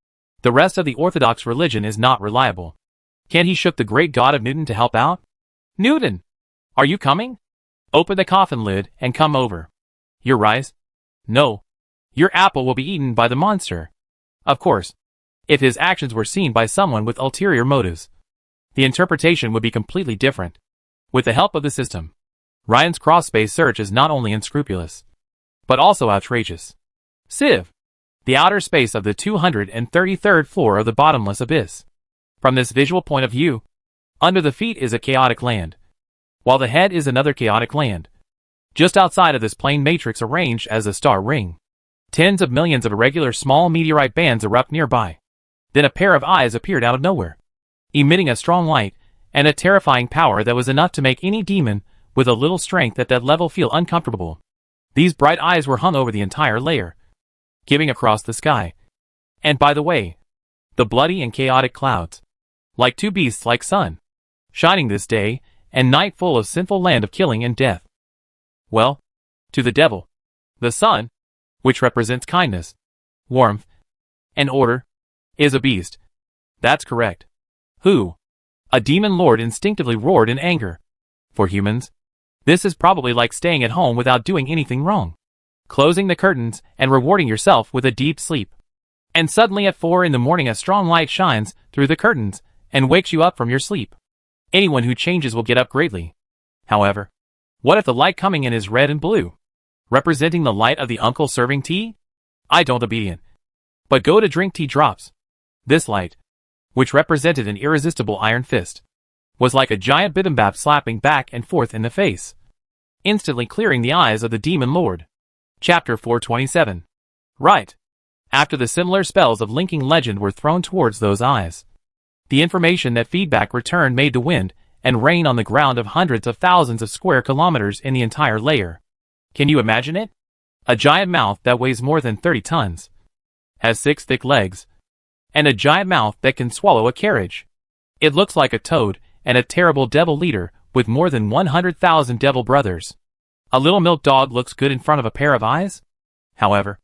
The rest of the Orthodox religion is not reliable. Can't he shook the great god of Newton to help out? Newton! Are you coming? Open the coffin lid and come over. Your rice? No. Your apple will be eaten by the monster. Of course, if his actions were seen by someone with ulterior motives, the interpretation would be completely different. With the help of the system, Ryan's cross-space search is not only unscrupulous, but also outrageous. Civ. The outer space of the 233rd floor of the bottomless abyss. From this visual point of view, under the feet is a chaotic land, while the head is another chaotic land. Just outside of this plane matrix arranged as a star ring, tens of millions of irregular small meteorite bands erupt nearby. Then a pair of eyes appeared out of nowhere, emitting a strong light and a terrifying power that was enough to make any demon with a little strength at that level feel uncomfortable. These bright eyes were hung over the entire layer, giving across the sky. And by the way, the bloody and chaotic clouds, like two beasts like sun, shining this day and night full of sinful land of killing and death. Well, to the devil, the sun, which represents kindness, warmth, and order, is a beast. That's correct. Who? A demon lord instinctively roared in anger. For humans, this is probably like staying at home without doing anything wrong, closing the curtains and rewarding yourself with a deep sleep. And suddenly at 4 in the morning a strong light shines through the curtains and wakes you up from your sleep. Anyone who changes will get up greatly. However, what if the light coming in is red and blue, representing the light of the uncle serving tea? I don't obedient, but go to drink tea drops. This light, which represented an irresistible iron fist, was like a giant bibimbap slapping back and forth in the face, instantly clearing the eyes of the demon lord. Chapter 427. Right. after the similar spells of linking legend were thrown towards those eyes. The information that feedback returned made the wind and rain on the ground of hundreds of thousands of square kilometers in the entire layer. Can you imagine it? A giant mouth that weighs more than 30 tons, has 6 thick legs, and a giant mouth that can swallow a carriage. It looks like a toad and a terrible devil leader with more than 100,000 devil brothers. A little milk dog looks good in front of a pair of eyes? However,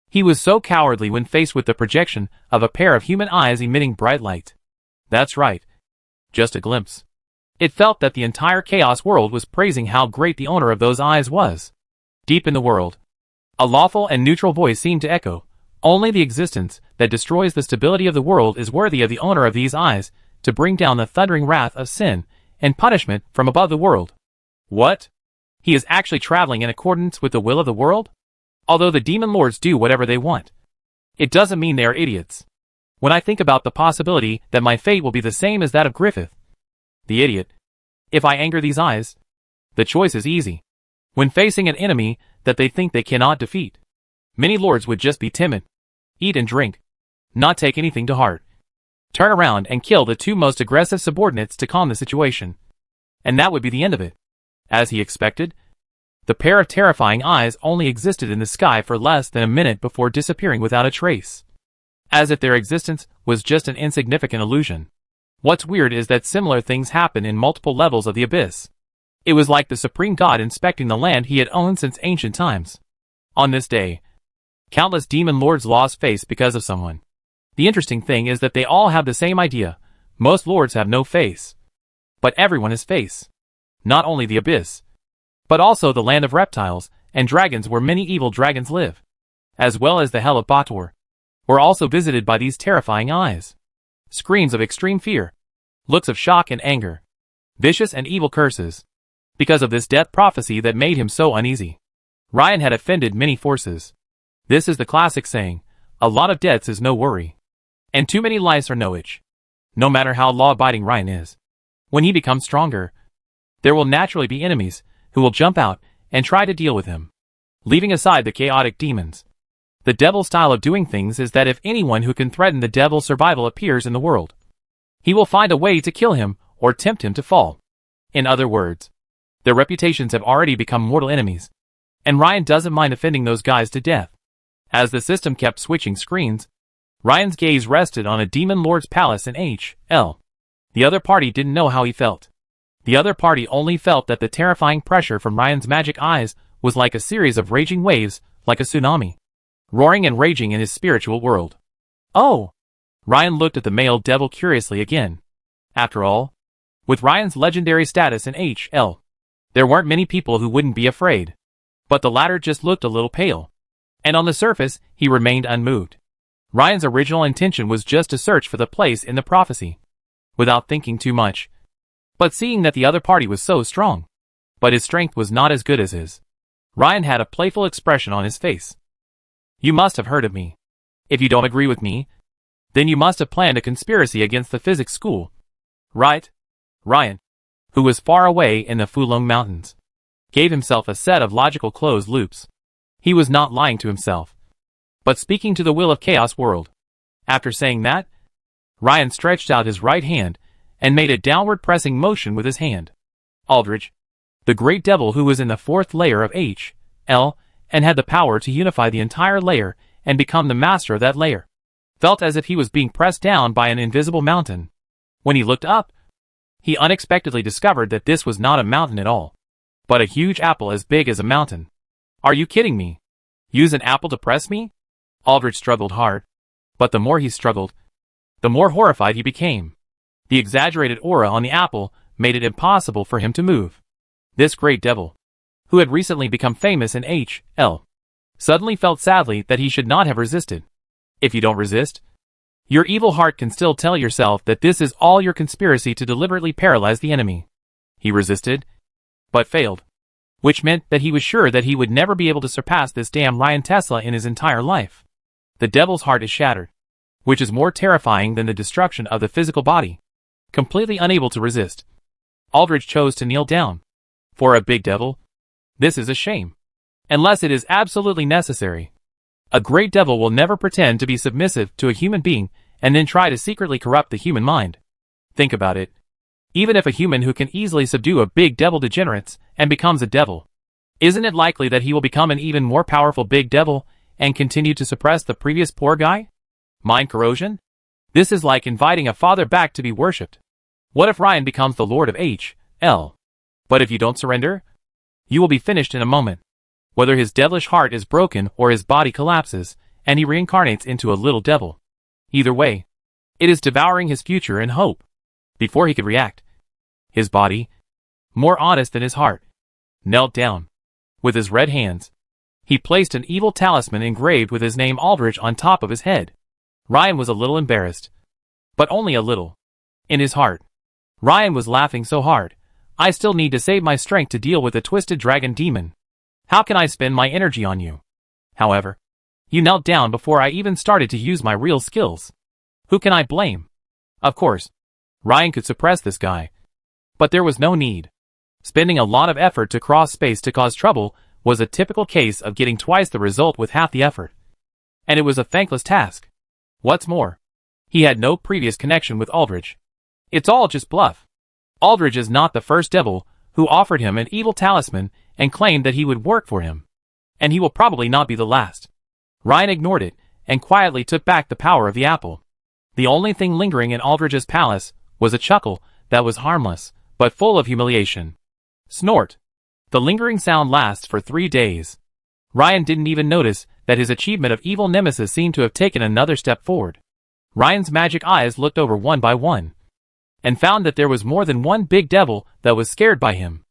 he was so cowardly when faced with the projection of a pair of human eyes emitting bright light. That's right. Just a glimpse. It felt that the entire chaos world was praising how great the owner of those eyes was. Deep in the world, a lawful and neutral voice seemed to echo, "Only the existence that destroys the stability of the world is worthy of the owner of these eyes to bring down the thundering wrath of sin and punishment from above the world." What? He is actually traveling in accordance with the will of the world? Although the demon lords do whatever they want, it doesn't mean they are idiots. When I think about the possibility that my fate will be the same as that of Griffith, the idiot, if I anger these eyes, the choice is easy. When facing an enemy that they think they cannot defeat, many lords would just be timid, eat and drink, not take anything to heart, turn around and kill the 2 most aggressive subordinates to calm the situation. And that would be the end of it. As he expected, the pair of terrifying eyes only existed in the sky for less than a minute before disappearing without a trace, as if their existence was just an insignificant illusion. What's weird is that similar things happen in multiple levels of the abyss. It was like the supreme god inspecting the land he had owned since ancient times. On this day, countless demon lords lost face because of someone. The interesting thing is that they all have the same idea. Most lords have no face, but everyone has face. Not only the abyss, but also the land of reptiles and dragons where many evil dragons live, as well as the hell of Bator, were also visited by these terrifying eyes. Screams of extreme fear, looks of shock and anger, vicious and evil curses, because of this death prophecy that made him so uneasy. Ryan had offended many forces. This is the classic saying, a lot of deaths is no worry, and too many lives are no itch. No matter how law-abiding Ryan is, when he becomes stronger, there will naturally be enemies who will jump out and try to deal with him. Leaving aside the chaotic demons, the devil's style of doing things is that if anyone who can threaten the devil's survival appears in the world, he will find a way to kill him or tempt him to fall. In other words, their reputations have already become mortal enemies, and Ryan doesn't mind offending those guys to death. As the system kept switching screens, Ryan's gaze rested on a demon lord's palace in H.L. The other party didn't know how he felt. The other party only felt that the terrifying pressure from Ryan's magic eyes was like a series of raging waves, like a tsunami, roaring and raging in his spiritual world. Oh! Ryan looked at the male devil curiously again. After all, with Ryan's legendary status in H.L., there weren't many people who wouldn't be afraid. But the latter just looked a little pale, and on the surface, he remained unmoved. Ryan's original intention was just to search for the place in the prophecy, without thinking too much. But seeing that the other party was so strong, but his strength was not as good as his, Ryan had a playful expression on his face. You must have heard of me. If you don't agree with me, then you must have planned a conspiracy against the physics school. Right? Ryan, who was far away in the Fulong Mountains, gave himself a set of logical closed loops. He was not lying to himself, but speaking to the will of Chaos World. After saying that, Ryan stretched out his right hand and made a downward pressing motion with his hand. Aldrich, the great devil who was in the 4th layer of H.L. and had the power to unify the entire layer and become the master of that layer, felt as if he was being pressed down by an invisible mountain. When he looked up, he unexpectedly discovered that this was not a mountain at all, but a huge apple as big as a mountain. Are you kidding me? Use an apple to press me? Aldrich struggled hard, but the more he struggled, the more horrified he became. The exaggerated aura on the apple made it impossible for him to move. This great devil, who had recently become famous in H.L., suddenly felt sadly that he should not have resisted. If you don't resist, your evil heart can still tell yourself that this is all your conspiracy to deliberately paralyze the enemy. He resisted, but failed, which meant that he was sure that he would never be able to surpass this damn Ryan Tesla in his entire life. The devil's heart is shattered, which is more terrifying than the destruction of the physical body. Completely unable to resist, Aldrich chose to kneel down. For a big devil, this is a shame. Unless it is absolutely necessary. A great devil will never pretend to be submissive to a human being and then try to secretly corrupt the human mind. Think about it. Even if a human who can easily subdue a big devil degenerates and becomes a devil, isn't it likely that he will become an even more powerful big devil and continue to suppress the previous poor guy? Mind corrosion? This is like inviting a father back to be worshipped. What if Ryan becomes the Lord of H.L.? But if you don't surrender, you will be finished in a moment. Whether his devilish heart is broken or his body collapses, and he reincarnates into a little devil. Either way, it is devouring his future and hope. Before he could react, his body, more honest than his heart, knelt down. With his red hands, he placed an evil talisman engraved with his name Aldrich on top of his head. Ryan was a little embarrassed, but only a little. In his heart, Ryan was laughing so hard, I still need to save my strength to deal with the twisted dragon demon. How can I spend my energy on you? However, you knelt down before I even started to use my real skills. Who can I blame? Of course, Ryan could suppress this guy. But there was no need. Spending a lot of effort to cross space to cause trouble was a typical case of getting twice the result with half the effort. And it was a thankless task. What's more, he had no previous connection with Aldrich. It's all just bluff. Aldrich is not the first devil who offered him an evil talisman and claimed that he would work for him. And he will probably not be the last. Ryan ignored it and quietly took back the power of the apple. The only thing lingering in Aldrich's palace was a chuckle that was harmless, but full of humiliation. Snort. The lingering sound lasts for 3 days. Ryan didn't even notice that his achievement of evil nemesis seemed to have taken another step forward. Ryan's magic eyes looked over one by one, and found that there was more than one big devil that was scared by him.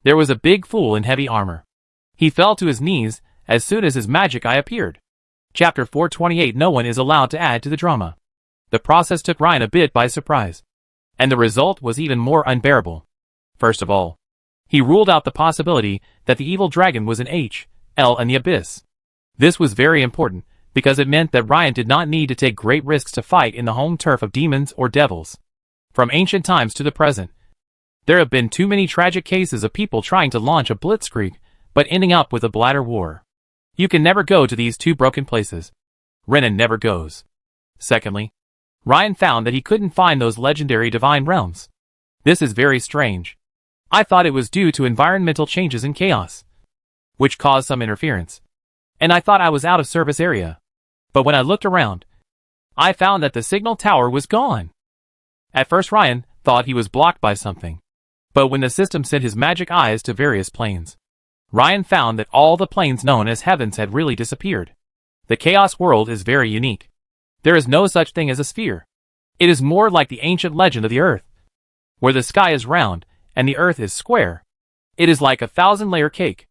There was a big fool in heavy armor. He fell to his knees as soon as his magic eye appeared. Chapter 428. No one is allowed to add to the drama. The process took Ryan a bit by surprise, and the result was even more unbearable. First of all, he ruled out the possibility that the evil dragon was an H.L. in the abyss. This was very important, because it meant that Ryan did not need to take great risks to fight in the home turf of demons or devils. From ancient times to the present, there have been too many tragic cases of people trying to launch a blitzkrieg, but ending up with a bladder war. You can never go to these two broken places. Renan never goes. Secondly, Ryan found that he couldn't find those legendary divine realms. This is very strange. I thought it was due to environmental changes in chaos, which caused some interference, and I thought I was out of service area. But when I looked around, I found that the signal tower was gone. At first Ryan thought he was blocked by something, but when the system sent his magic eyes to various planes, Ryan found that all the planes known as heavens had really disappeared. The chaos world is very unique. There is no such thing as a sphere. It is more like the ancient legend of the earth, where the sky is round and the earth is square. It is like a 1,000-layer cake.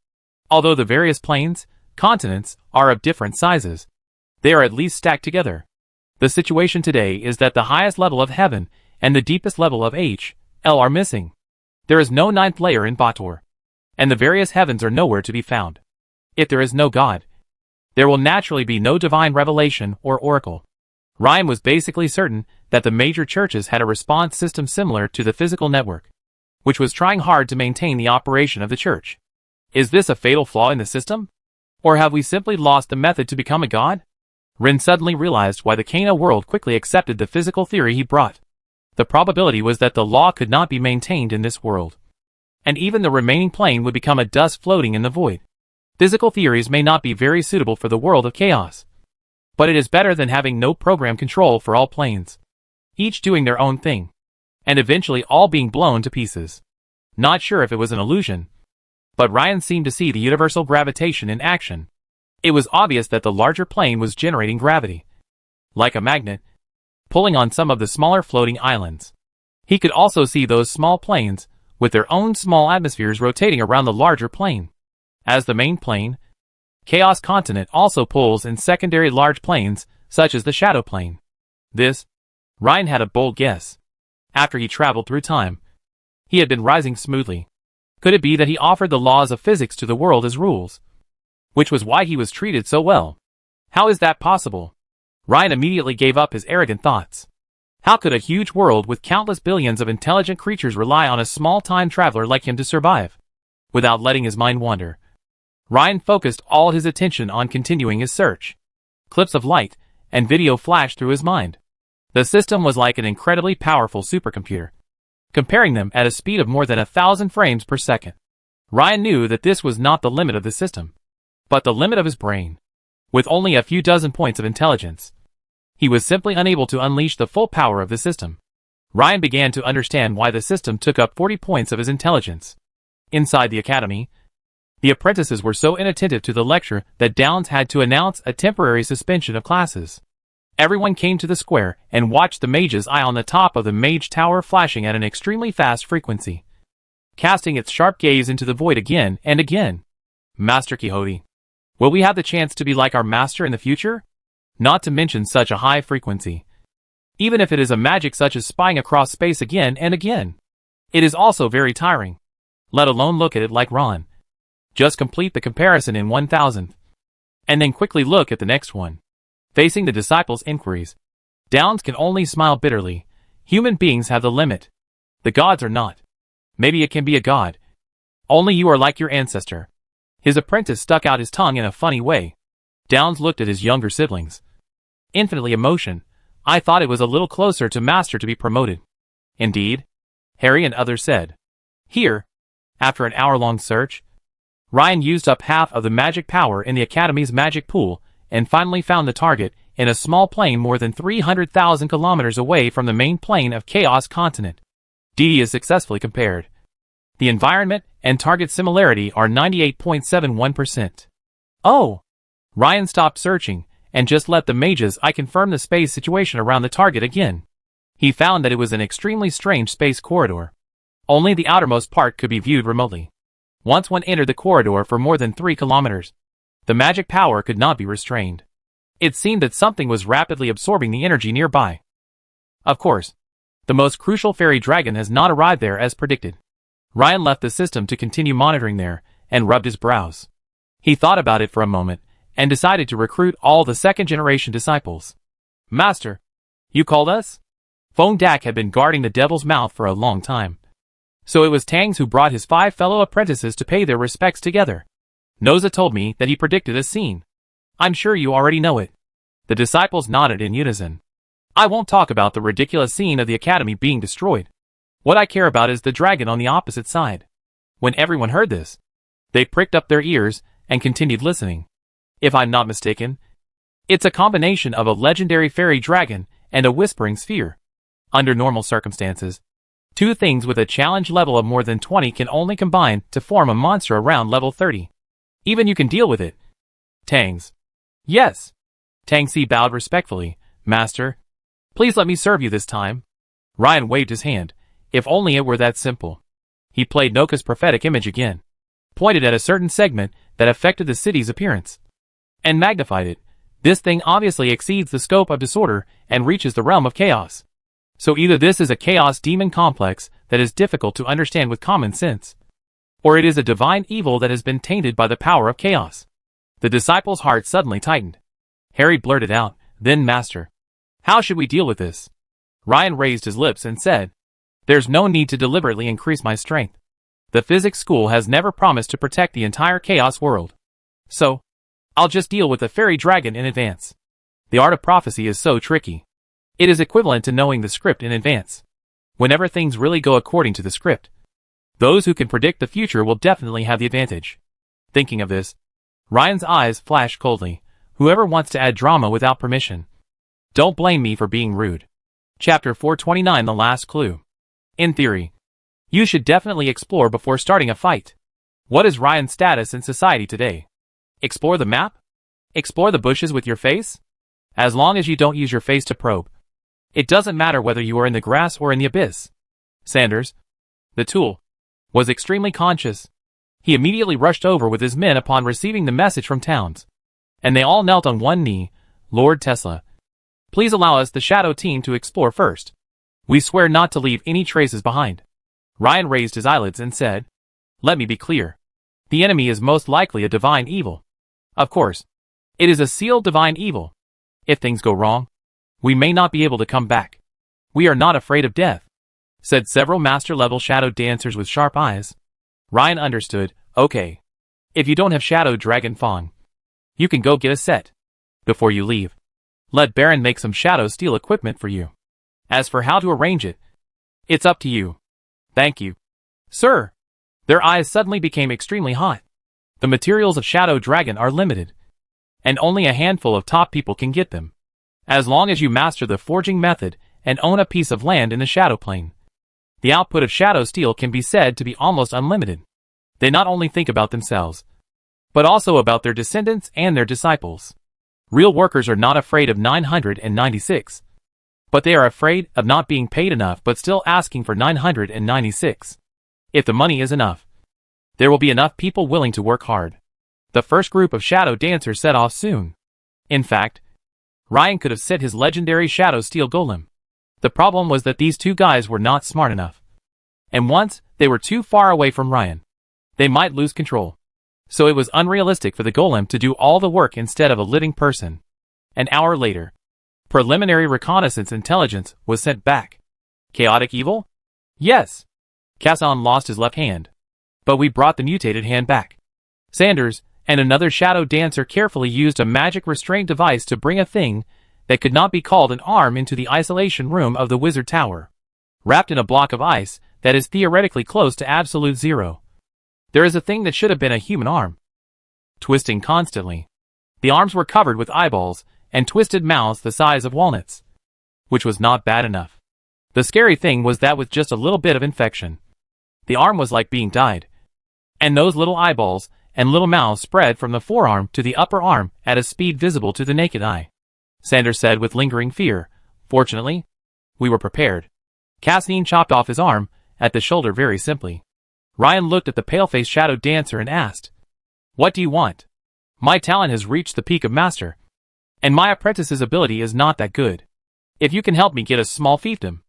Although the various planes, continents, are of different sizes, they are at least stacked together. The situation today is that the highest level of heaven and the deepest level of H.L. are missing. There is no 9th layer in Bator, and the various heavens are nowhere to be found. If there is no God, there will naturally be no divine revelation or oracle. Ryan was basically certain that the major churches had a response system similar to the physical network, which was trying hard to maintain the operation of the church. Is this a fatal flaw in the system? Or have we simply lost the method to become a god? Rin suddenly realized why the Kana world quickly accepted the physical theory he brought. The probability was that the law could not be maintained in this world, and even the remaining plane would become a dust floating in the void. Physical theories may not be very suitable for the world of chaos, but it is better than having no program control for all planes, each doing their own thing, and eventually all being blown to pieces. Not sure if it was an illusion, but Ryan seemed to see the universal gravitation in action. It was obvious that the larger plane was generating gravity, like a magnet, pulling on some of the smaller floating islands. He could also see those small planes, with their own small atmospheres rotating around the larger plane. As the main plane, Chaos Continent also pulls in secondary large planes, such as the Shadow Plane. This, Ryan had a bold guess. After he traveled through time, he had been rising smoothly. Could it be that he offered the laws of physics to the world as rules, which was why he was treated so well? How is that possible? Ryan immediately gave up his arrogant thoughts. How could a huge world with countless billions of intelligent creatures rely on a small time traveler like him to survive? Without letting his mind wander, Ryan focused all his attention on continuing his search. clips of light and video flashed through his mind. The system was like an incredibly powerful supercomputer, comparing them at a speed of more than 1,000 frames per second. Ryan knew that this was not the limit of the system, but the limit of his brain. With only a few dozen points of intelligence, he was simply unable to unleash the full power of the system. Ryan began to understand why the system took up 40 points of his intelligence. Inside the academy, the apprentices were so inattentive to the lecture that Downs had to announce a temporary suspension of classes. Everyone came to the square and watched the mage's eye on the top of the mage tower flashing at an extremely fast frequency, casting its sharp gaze into the void again and again. Master Quixote, will we have the chance to be like our master in the future? Not to mention such a high frequency. Even if it is a magic such as spying across space again and again, it is also very tiring. Let alone look at it like Ron. Just complete the comparison in 1,000, and then quickly look at the next one. Facing the disciples' inquiries, Downs can only smile bitterly. Human beings have the limit. The gods are not. Maybe it can be a god. Only you are like your ancestor. His apprentice stuck out his tongue in a funny way. Downs looked at his younger siblings. Infinitely emotion. I thought it was a little closer to master to be promoted. Indeed, Harry and others said. Here, after an hour-long search, Ryan used up half of the magic power in the Academy's magic pool and finally found the target in a small plane more than 300,000 kilometers away from the main plane of Chaos Continent. DD is successfully compared. The environment and target similarity are 98.71%. Oh! Ryan stopped searching and just let the mage's eye confirm the space situation around the target again. He found that it was an extremely strange space corridor. Only the outermost part could be viewed remotely. Once one entered the corridor for more than 3 kilometers, the magic power could not be restrained. It seemed that something was rapidly absorbing the energy nearby. Of course, the most crucial fairy dragon has not arrived there as predicted. Ryan left the system to continue monitoring there and rubbed his brows. He thought about it for a moment and decided to recruit all the second-generation disciples. Master, you called us? Fong Dak had been guarding the devil's mouth for a long time. So it was Tangs who brought his 5 fellow apprentices to pay their respects together. Noza told me that he predicted a scene. I'm sure you already know it. The disciples nodded in unison. I won't talk about the ridiculous scene of the academy being destroyed. What I care about is the dragon on the opposite side. When everyone heard this, they pricked up their ears and continued listening. If I'm not mistaken, it's a combination of a legendary fairy dragon and a whispering sphere. Under normal circumstances, 2 things with a challenge level of more than 20 can only combine to form a monster around level 30. Even you can deal with it. Tangs. Yes. Tangsi bowed respectfully. Master, please let me serve you this time. Ryan waved his hand. If only it were that simple. He played Noka's prophetic image again, pointed at a certain segment that affected the city's appearance, and magnified it. This thing obviously exceeds the scope of disorder and reaches the realm of chaos. So either this is a chaos demon complex that is difficult to understand with common sense, or it is a divine evil that has been tainted by the power of chaos. The disciples' heart suddenly tightened. Harry blurted out, then Master, how should we deal with this? Ryan raised his lips and said, there's no need to deliberately increase my strength. The physics school has never promised to protect the entire chaos world. So, I'll just deal with the fairy dragon in advance. The art of prophecy is so tricky. It is equivalent to knowing the script in advance. Whenever things really go according to the script, those who can predict the future will definitely have the advantage. Thinking of this, Ryan's eyes flashed coldly. Whoever wants to add drama without permission, don't blame me for being rude. Chapter 429 The Last Clue. In theory, you should definitely explore before starting a fight. What is Ryan's status in society today? Explore the map? Explore the bushes with your face? As long as you don't use your face to probe. It doesn't matter whether you are in the grass or in the abyss. Sanders, the tool, was extremely conscious. He immediately rushed over with his men upon receiving the message from Towns, and they all knelt on one knee. Lord Tesla, please allow us, the Shadow team, to explore first. We swear not to leave any traces behind. Ryan raised his eyelids and said, let me be clear. The enemy is most likely a divine evil. Of course, it is a sealed divine evil. If things go wrong, we may not be able to come back. We are not afraid of death, said several master-level shadow dancers with sharp eyes. Ryan understood. Okay. If you don't have Shadow Dragon Fong, you can go get a set. Before you leave, let Baron make some shadow steel equipment for you. As for how to arrange it, it's up to you. Thank you, sir. Their eyes suddenly became extremely hot. The materials of Shadow Dragon are limited, and only a handful of top people can get them. As long as you master the forging method and own a piece of land in the Shadow Plane, the output of Shadow Steel can be said to be almost unlimited. They not only think about themselves, but also about their descendants and their disciples. Real workers are not afraid of 996, but they are afraid of not being paid enough but still asking for 996. If the money is enough, there will be enough people willing to work hard. The first group of shadow dancers set off soon. In fact, Ryan could have set his legendary Shadow Steel Golem. The problem was that these two guys were not smart enough. And once they were too far away from Ryan, they might lose control. So it was unrealistic for the Golem to do all the work instead of a living person. An hour later, preliminary reconnaissance intelligence was sent back. Chaotic evil? Yes. Casson lost his left hand, but we brought the mutated hand back. Sanders and another shadow dancer carefully used a magic restraint device to bring a thing that could not be called an arm into the isolation room of the wizard tower. Wrapped in a block of ice that is theoretically close to absolute zero, there is a thing that should have been a human arm. Twisting constantly, the arms were covered with eyeballs and twisted mouths the size of walnuts, which was not bad enough. The scary thing was that with just a little bit of infection, the arm was like being dyed. And those little eyeballs and little mouths spread from the forearm to the upper arm at a speed visible to the naked eye. Sanders said with lingering fear, "Fortunately, we were prepared." Cassian chopped off his arm at the shoulder very simply. Ryan looked at the pale-faced shadow dancer and asked, "What do you want? My talent has reached the peak of master, and my apprentice's ability is not that good. If you can help me get a small fiefdom,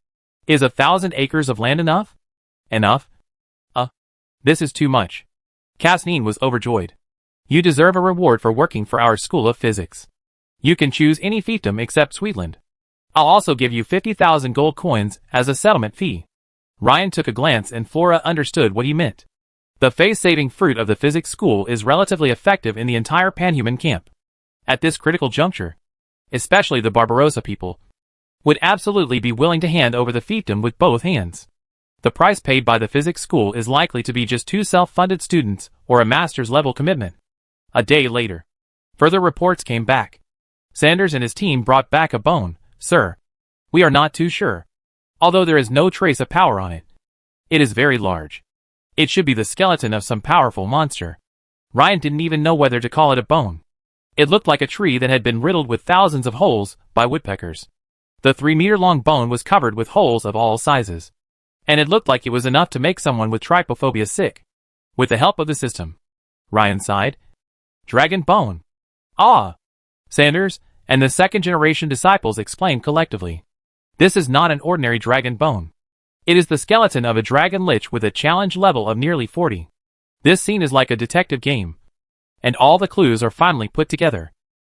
is 1,000 acres of land enough?" "Enough? This is too much." Cassian was overjoyed. "You deserve a reward for working for our School of Physics. You can choose any fiefdom except Sweetland. I'll also give you 50,000 gold coins as a settlement fee." Ryan took a glance and Flora understood what he meant. The face-saving fruit of the physics school is relatively effective in the entire panhuman camp. At this critical juncture, especially the Barbarossa people would absolutely be willing to hand over the fiefdom with both hands. The price paid by the physics school is likely to be just 2 self-funded students or a master's level commitment. A day later, further reports came back. Sanders and his team brought back a bone. "Sir, we are not too sure. Although there is no trace of power on it. It is very large. It should be the skeleton of some powerful monster." Ryan didn't even know whether to call it a bone. It looked like a tree that had been riddled with thousands of holes by woodpeckers. The 3-meter-long bone was covered with holes of all sizes, and it looked like it was enough to make someone with trypophobia sick. With the help of the system, Ryan sighed. "Dragon bone." "Ah!" Sanders and the second-generation disciples exclaimed collectively. "This is not an ordinary dragon bone. It is the skeleton of a dragon lich with a challenge level of nearly 40. This scene is like a detective game, and all the clues are finally put together.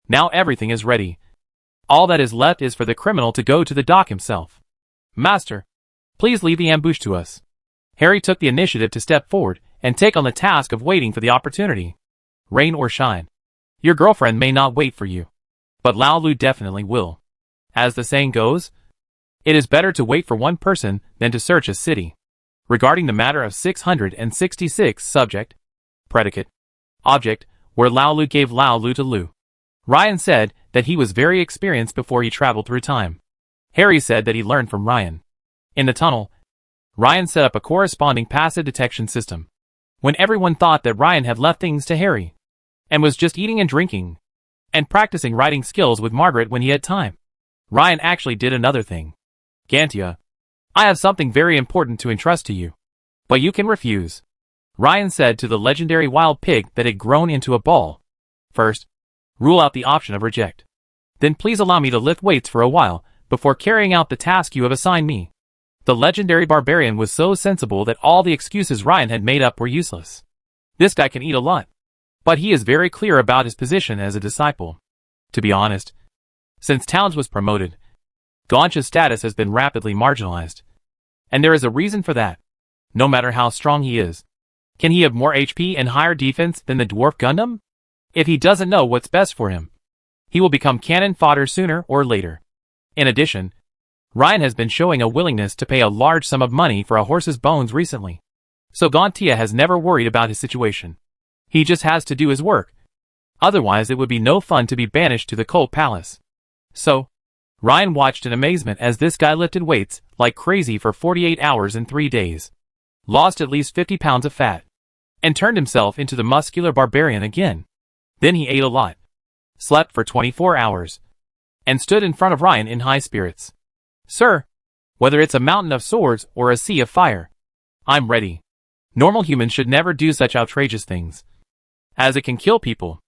Now everything is ready. All that is left is for the criminal to go to the dock himself. Master, please leave the ambush to us." Harry took the initiative to step forward and take on the task of waiting for the opportunity. Rain or shine, your girlfriend may not wait for you, but Lao Lu definitely will. As the saying goes, it is better to wait for one person than to search a city. Regarding the matter of 666 subject, predicate, object, where Lao Lu gave Lao Lu to Lu, Ryan said that he was very experienced before he traveled through time. Harry said that he learned from Ryan. In the tunnel, Ryan set up a corresponding passive detection system. When everyone thought that Ryan had left things to Harry, and was just eating and drinking, and practicing writing skills with Margaret when he had time, Ryan actually did another thing. "Gantia, I have something very important to entrust to you, but you can refuse," Ryan said to the legendary wild pig that had grown into a ball. "First, rule out the option of reject. Then please allow me to lift weights for a while before carrying out the task you have assigned me." The legendary barbarian was so sensible that all the excuses Ryan had made up were useless. This guy can eat a lot, but he is very clear about his position as a disciple. To be honest, since Towns was promoted, Gauncha's status has been rapidly marginalized. And there is a reason for that. No matter how strong he is, can he have more HP and higher defense than the Dwarf Gundam? If he doesn't know what's best for him, He will become cannon fodder sooner or later. In addition, Ryan has been showing a willingness to pay a large sum of money for a horse's bones recently. So Gontia has never worried about his situation. He just has to do his work. Otherwise it would be no fun to be banished to the cold palace. So, Ryan watched in amazement as this guy lifted weights like crazy for 48 hours and 3 days. Lost at least 50 pounds of fat. And turned himself into the muscular barbarian again. Then he ate a lot. Slept for 24 hours. And stood in front of Ryan in high spirits. Sir, whether it's a mountain of swords or a sea of fire, I'm ready. Normal humans should never do such outrageous things, as it can kill people.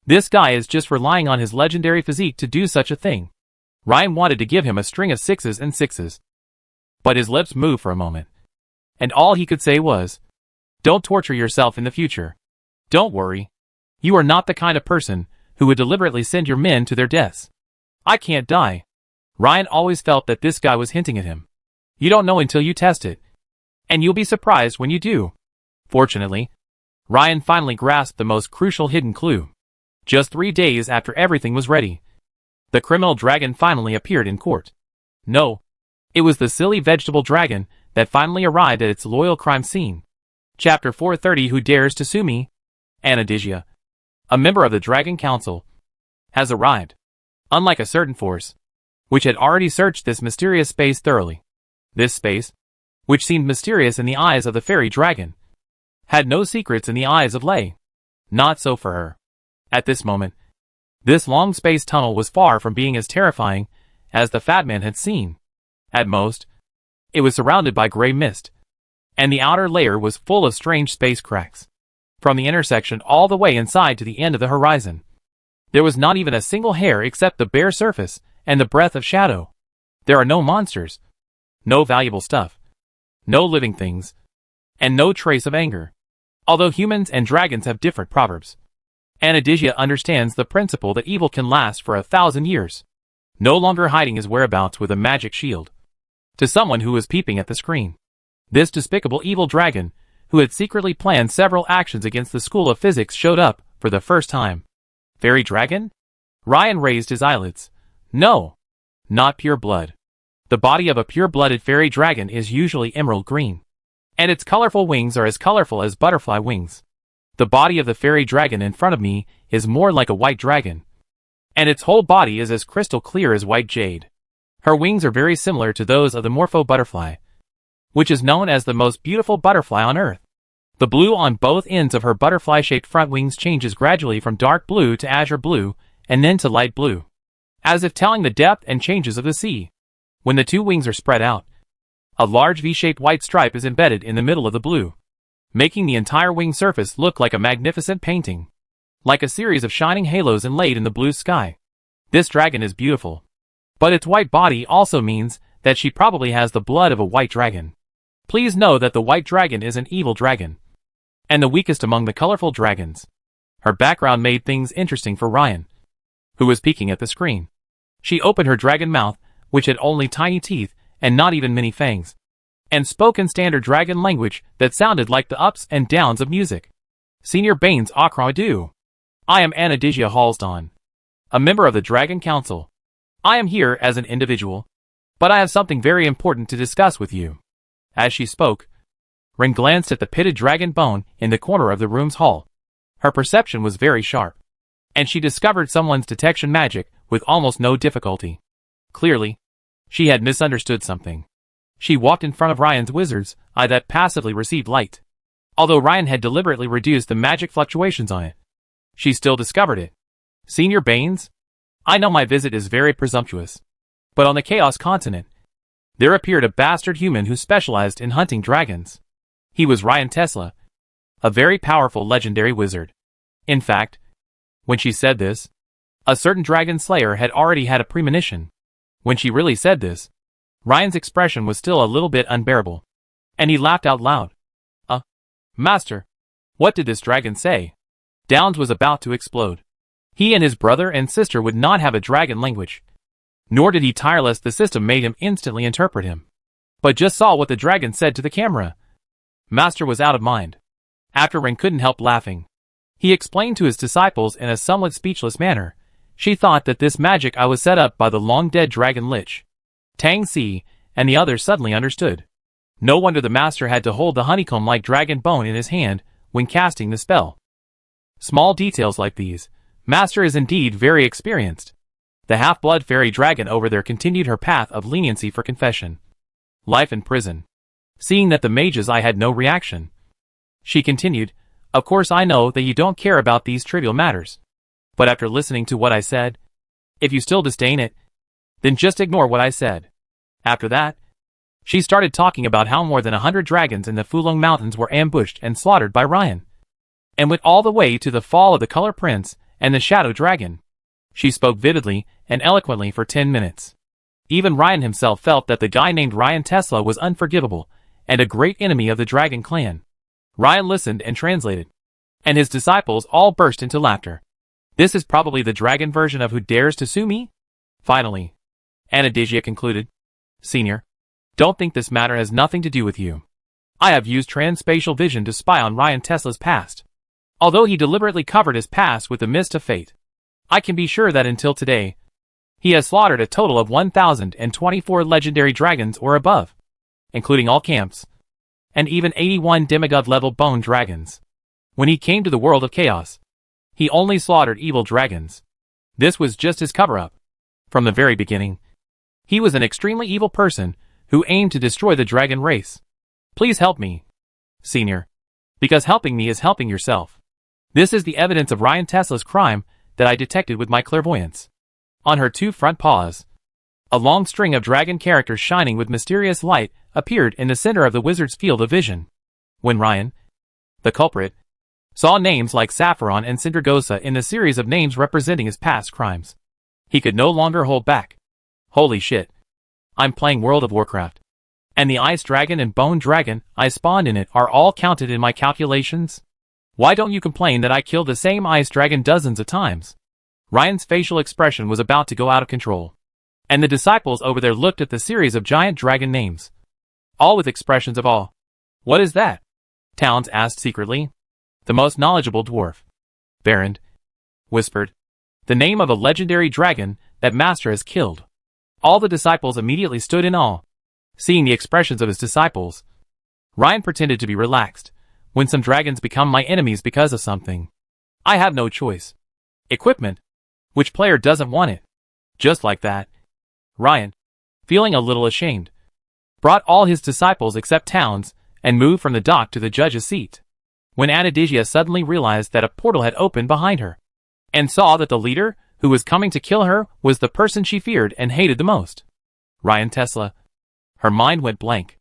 This guy is just relying on his legendary physique to do such a thing. Ryan wanted to give him a string of 6s and 6s. But his lips moved for a moment. And all he could say was, "Don't torture yourself in the future. Don't worry. You are not the kind of person who would deliberately send your men to their deaths." I can't die. Ryan always felt that this guy was hinting at him. You don't know until you test it. And you'll be surprised when you do. Fortunately, Ryan finally grasped the most crucial hidden clue. Just 3 days after everything was ready, the criminal dragon finally appeared in court. No, it was the silly vegetable dragon that finally arrived at its loyal crime scene. Chapter 430. Who dares to sue me? Anastasia, a member of the Dragon Council, has arrived. Unlike a certain force, which had already searched this mysterious space thoroughly, this space, which seemed mysterious in the eyes of the fairy dragon, had no secrets in the eyes of Lei. Not so for her. At this moment, this long space tunnel was far from being as terrifying as the fat man had seen. At most, it was surrounded by gray mist, and the outer layer was full of strange space cracks. From the intersection all the way inside to the end of the horizon, there was not even a single hair except the bare surface and the breath of shadow. There are no monsters, no valuable stuff, no living things, and no trace of anger. Although humans and dragons have different proverbs, Anastasia understands the principle that evil can last for 1,000 years, no longer hiding his whereabouts with a magic shield. To someone who was peeping at the screen, this despicable evil dragon, who had secretly planned several actions against the School of Physics, showed up for the first time. Fairy dragon? Ryan raised his eyelids. No, not pure blood. The body of a pure-blooded fairy dragon is usually emerald green, and its colorful wings are as colorful as butterfly wings. The body of the fairy dragon in front of me is more like a white dragon, and its whole body is as crystal clear as white jade. Her wings are very similar to those of the morpho butterfly, which is known as the most beautiful butterfly on Earth. The blue on both ends of her butterfly-shaped front wings changes gradually from dark blue to azure blue, and then to light blue, as if telling the depth and changes of the sea. When the two wings are spread out, a large V-shaped white stripe is embedded in the middle of the blue, making the entire wing surface look like a magnificent painting, like a series of shining halos inlaid in the blue sky. This dragon is beautiful, but its white body also means that she probably has the blood of a white dragon. Please know that the white dragon is an evil dragon, and the weakest among the colorful dragons. Her background made things interesting for Ryan, who was peeking at the screen. She opened her dragon mouth, which had only tiny teeth and not even many fangs, and spoke in standard dragon language that sounded like the ups and downs of music. Senior Baines Akra-Du. I am Anastasia Halston, a member of the Dragon Council. I am here as an individual, but I have something very important to discuss with you. As she spoke, Ren glanced at the pitted dragon bone in the corner of the room's hall. Her perception was very sharp, and she discovered someone's detection magic with almost no difficulty. Clearly, she had misunderstood something. She walked in front of Ryan's wizard's eye that passively received light. Although Ryan had deliberately reduced the magic fluctuations on it, she still discovered it. Senior Baines? I know my visit is very presumptuous, but on the Chaos Continent, there appeared a bastard human who specialized in hunting dragons. He was Ryan Tesla, a very powerful legendary wizard. In fact, when she said this, a certain dragon slayer had already had a premonition. When she really said this, Ryan's expression was still a little bit unbearable, and he laughed out loud. Master, what did this dragon say? Downs was about to explode. He and his brother and sister would not have a dragon language, nor did he tireless the system made him instantly interpret him, but just saw what the dragon said to the camera. Master was out of mind. After Ren couldn't help laughing, he explained to his disciples in a somewhat speechless manner She thought that this magic I was set up by the long-dead dragon Lich. Tang Si and the others suddenly understood. No wonder the master had to hold the honeycomb-like dragon bone in his hand when casting the spell. Small details like these, master is indeed very experienced. The half-blood fairy dragon over there continued her path of leniency for confession. Life in prison. Seeing that the mage's eye had no reaction, she continued, "Of course I know that you don't care about these trivial matters. But after listening to what I said, if you still disdain it, then just ignore what I said." After that, she started talking about how more than 100 dragons in the Fulong Mountains were ambushed and slaughtered by Ryan, and went all the way to the fall of the Color Prince and the Shadow Dragon. She spoke vividly and eloquently for 10 minutes. Even Ryan himself felt that the guy named Ryan Tesla was unforgivable and a great enemy of the Dragon Clan. Ryan listened and translated, and his disciples all burst into laughter. This is probably the dragon version of Who Dares to Sue Me? Finally, Anastasia concluded, "Senior, don't think this matter has nothing to do with you. I have used transspatial vision to spy on Ryan Tesla's past. Although he deliberately covered his past with the mist of fate, I can be sure that until today, he has slaughtered a total of 1,024 legendary dragons or above, including all camps, and even 81 demigod-level bone dragons. When he came to the world of chaos, he only slaughtered evil dragons. This was just his cover-up. From the very beginning, he was an extremely evil person who aimed to destroy the dragon race. Please help me, Senior, because helping me is helping yourself. This is the evidence of Ryan Tesla's crime that I detected with my clairvoyance." On her two front paws, a long string of dragon characters shining with mysterious light appeared in the center of the wizard's field of vision. When Ryan, the culprit, saw names like Saffron and Syndragosa in the series of names representing his past crimes, he could no longer hold back. Holy shit. I'm playing World of Warcraft. And the Ice Dragon and Bone Dragon I spawned in it are all counted in my calculations? Why don't you complain that I killed the same Ice Dragon dozens of times? Ryan's facial expression was about to go out of control, and the disciples over there looked at the series of giant dragon names, all with expressions of awe. "What is that?" Towns asked secretly. The most knowledgeable dwarf, Baron, whispered, "The name of a legendary dragon that Master has killed." All the disciples immediately stood in awe. Seeing the expressions of his disciples, Ryan pretended to be relaxed. "When some dragons become my enemies because of something, I have no choice. Equipment. Which player doesn't want it?" Just like that, Ryan, feeling a little ashamed, brought all his disciples except Towns and moved from the dock to the judge's seat. When Anastasia suddenly realized that a portal had opened behind her, and saw that the leader who was coming to kill her was the person she feared and hated the most, Ryan Tesla, her mind went blank.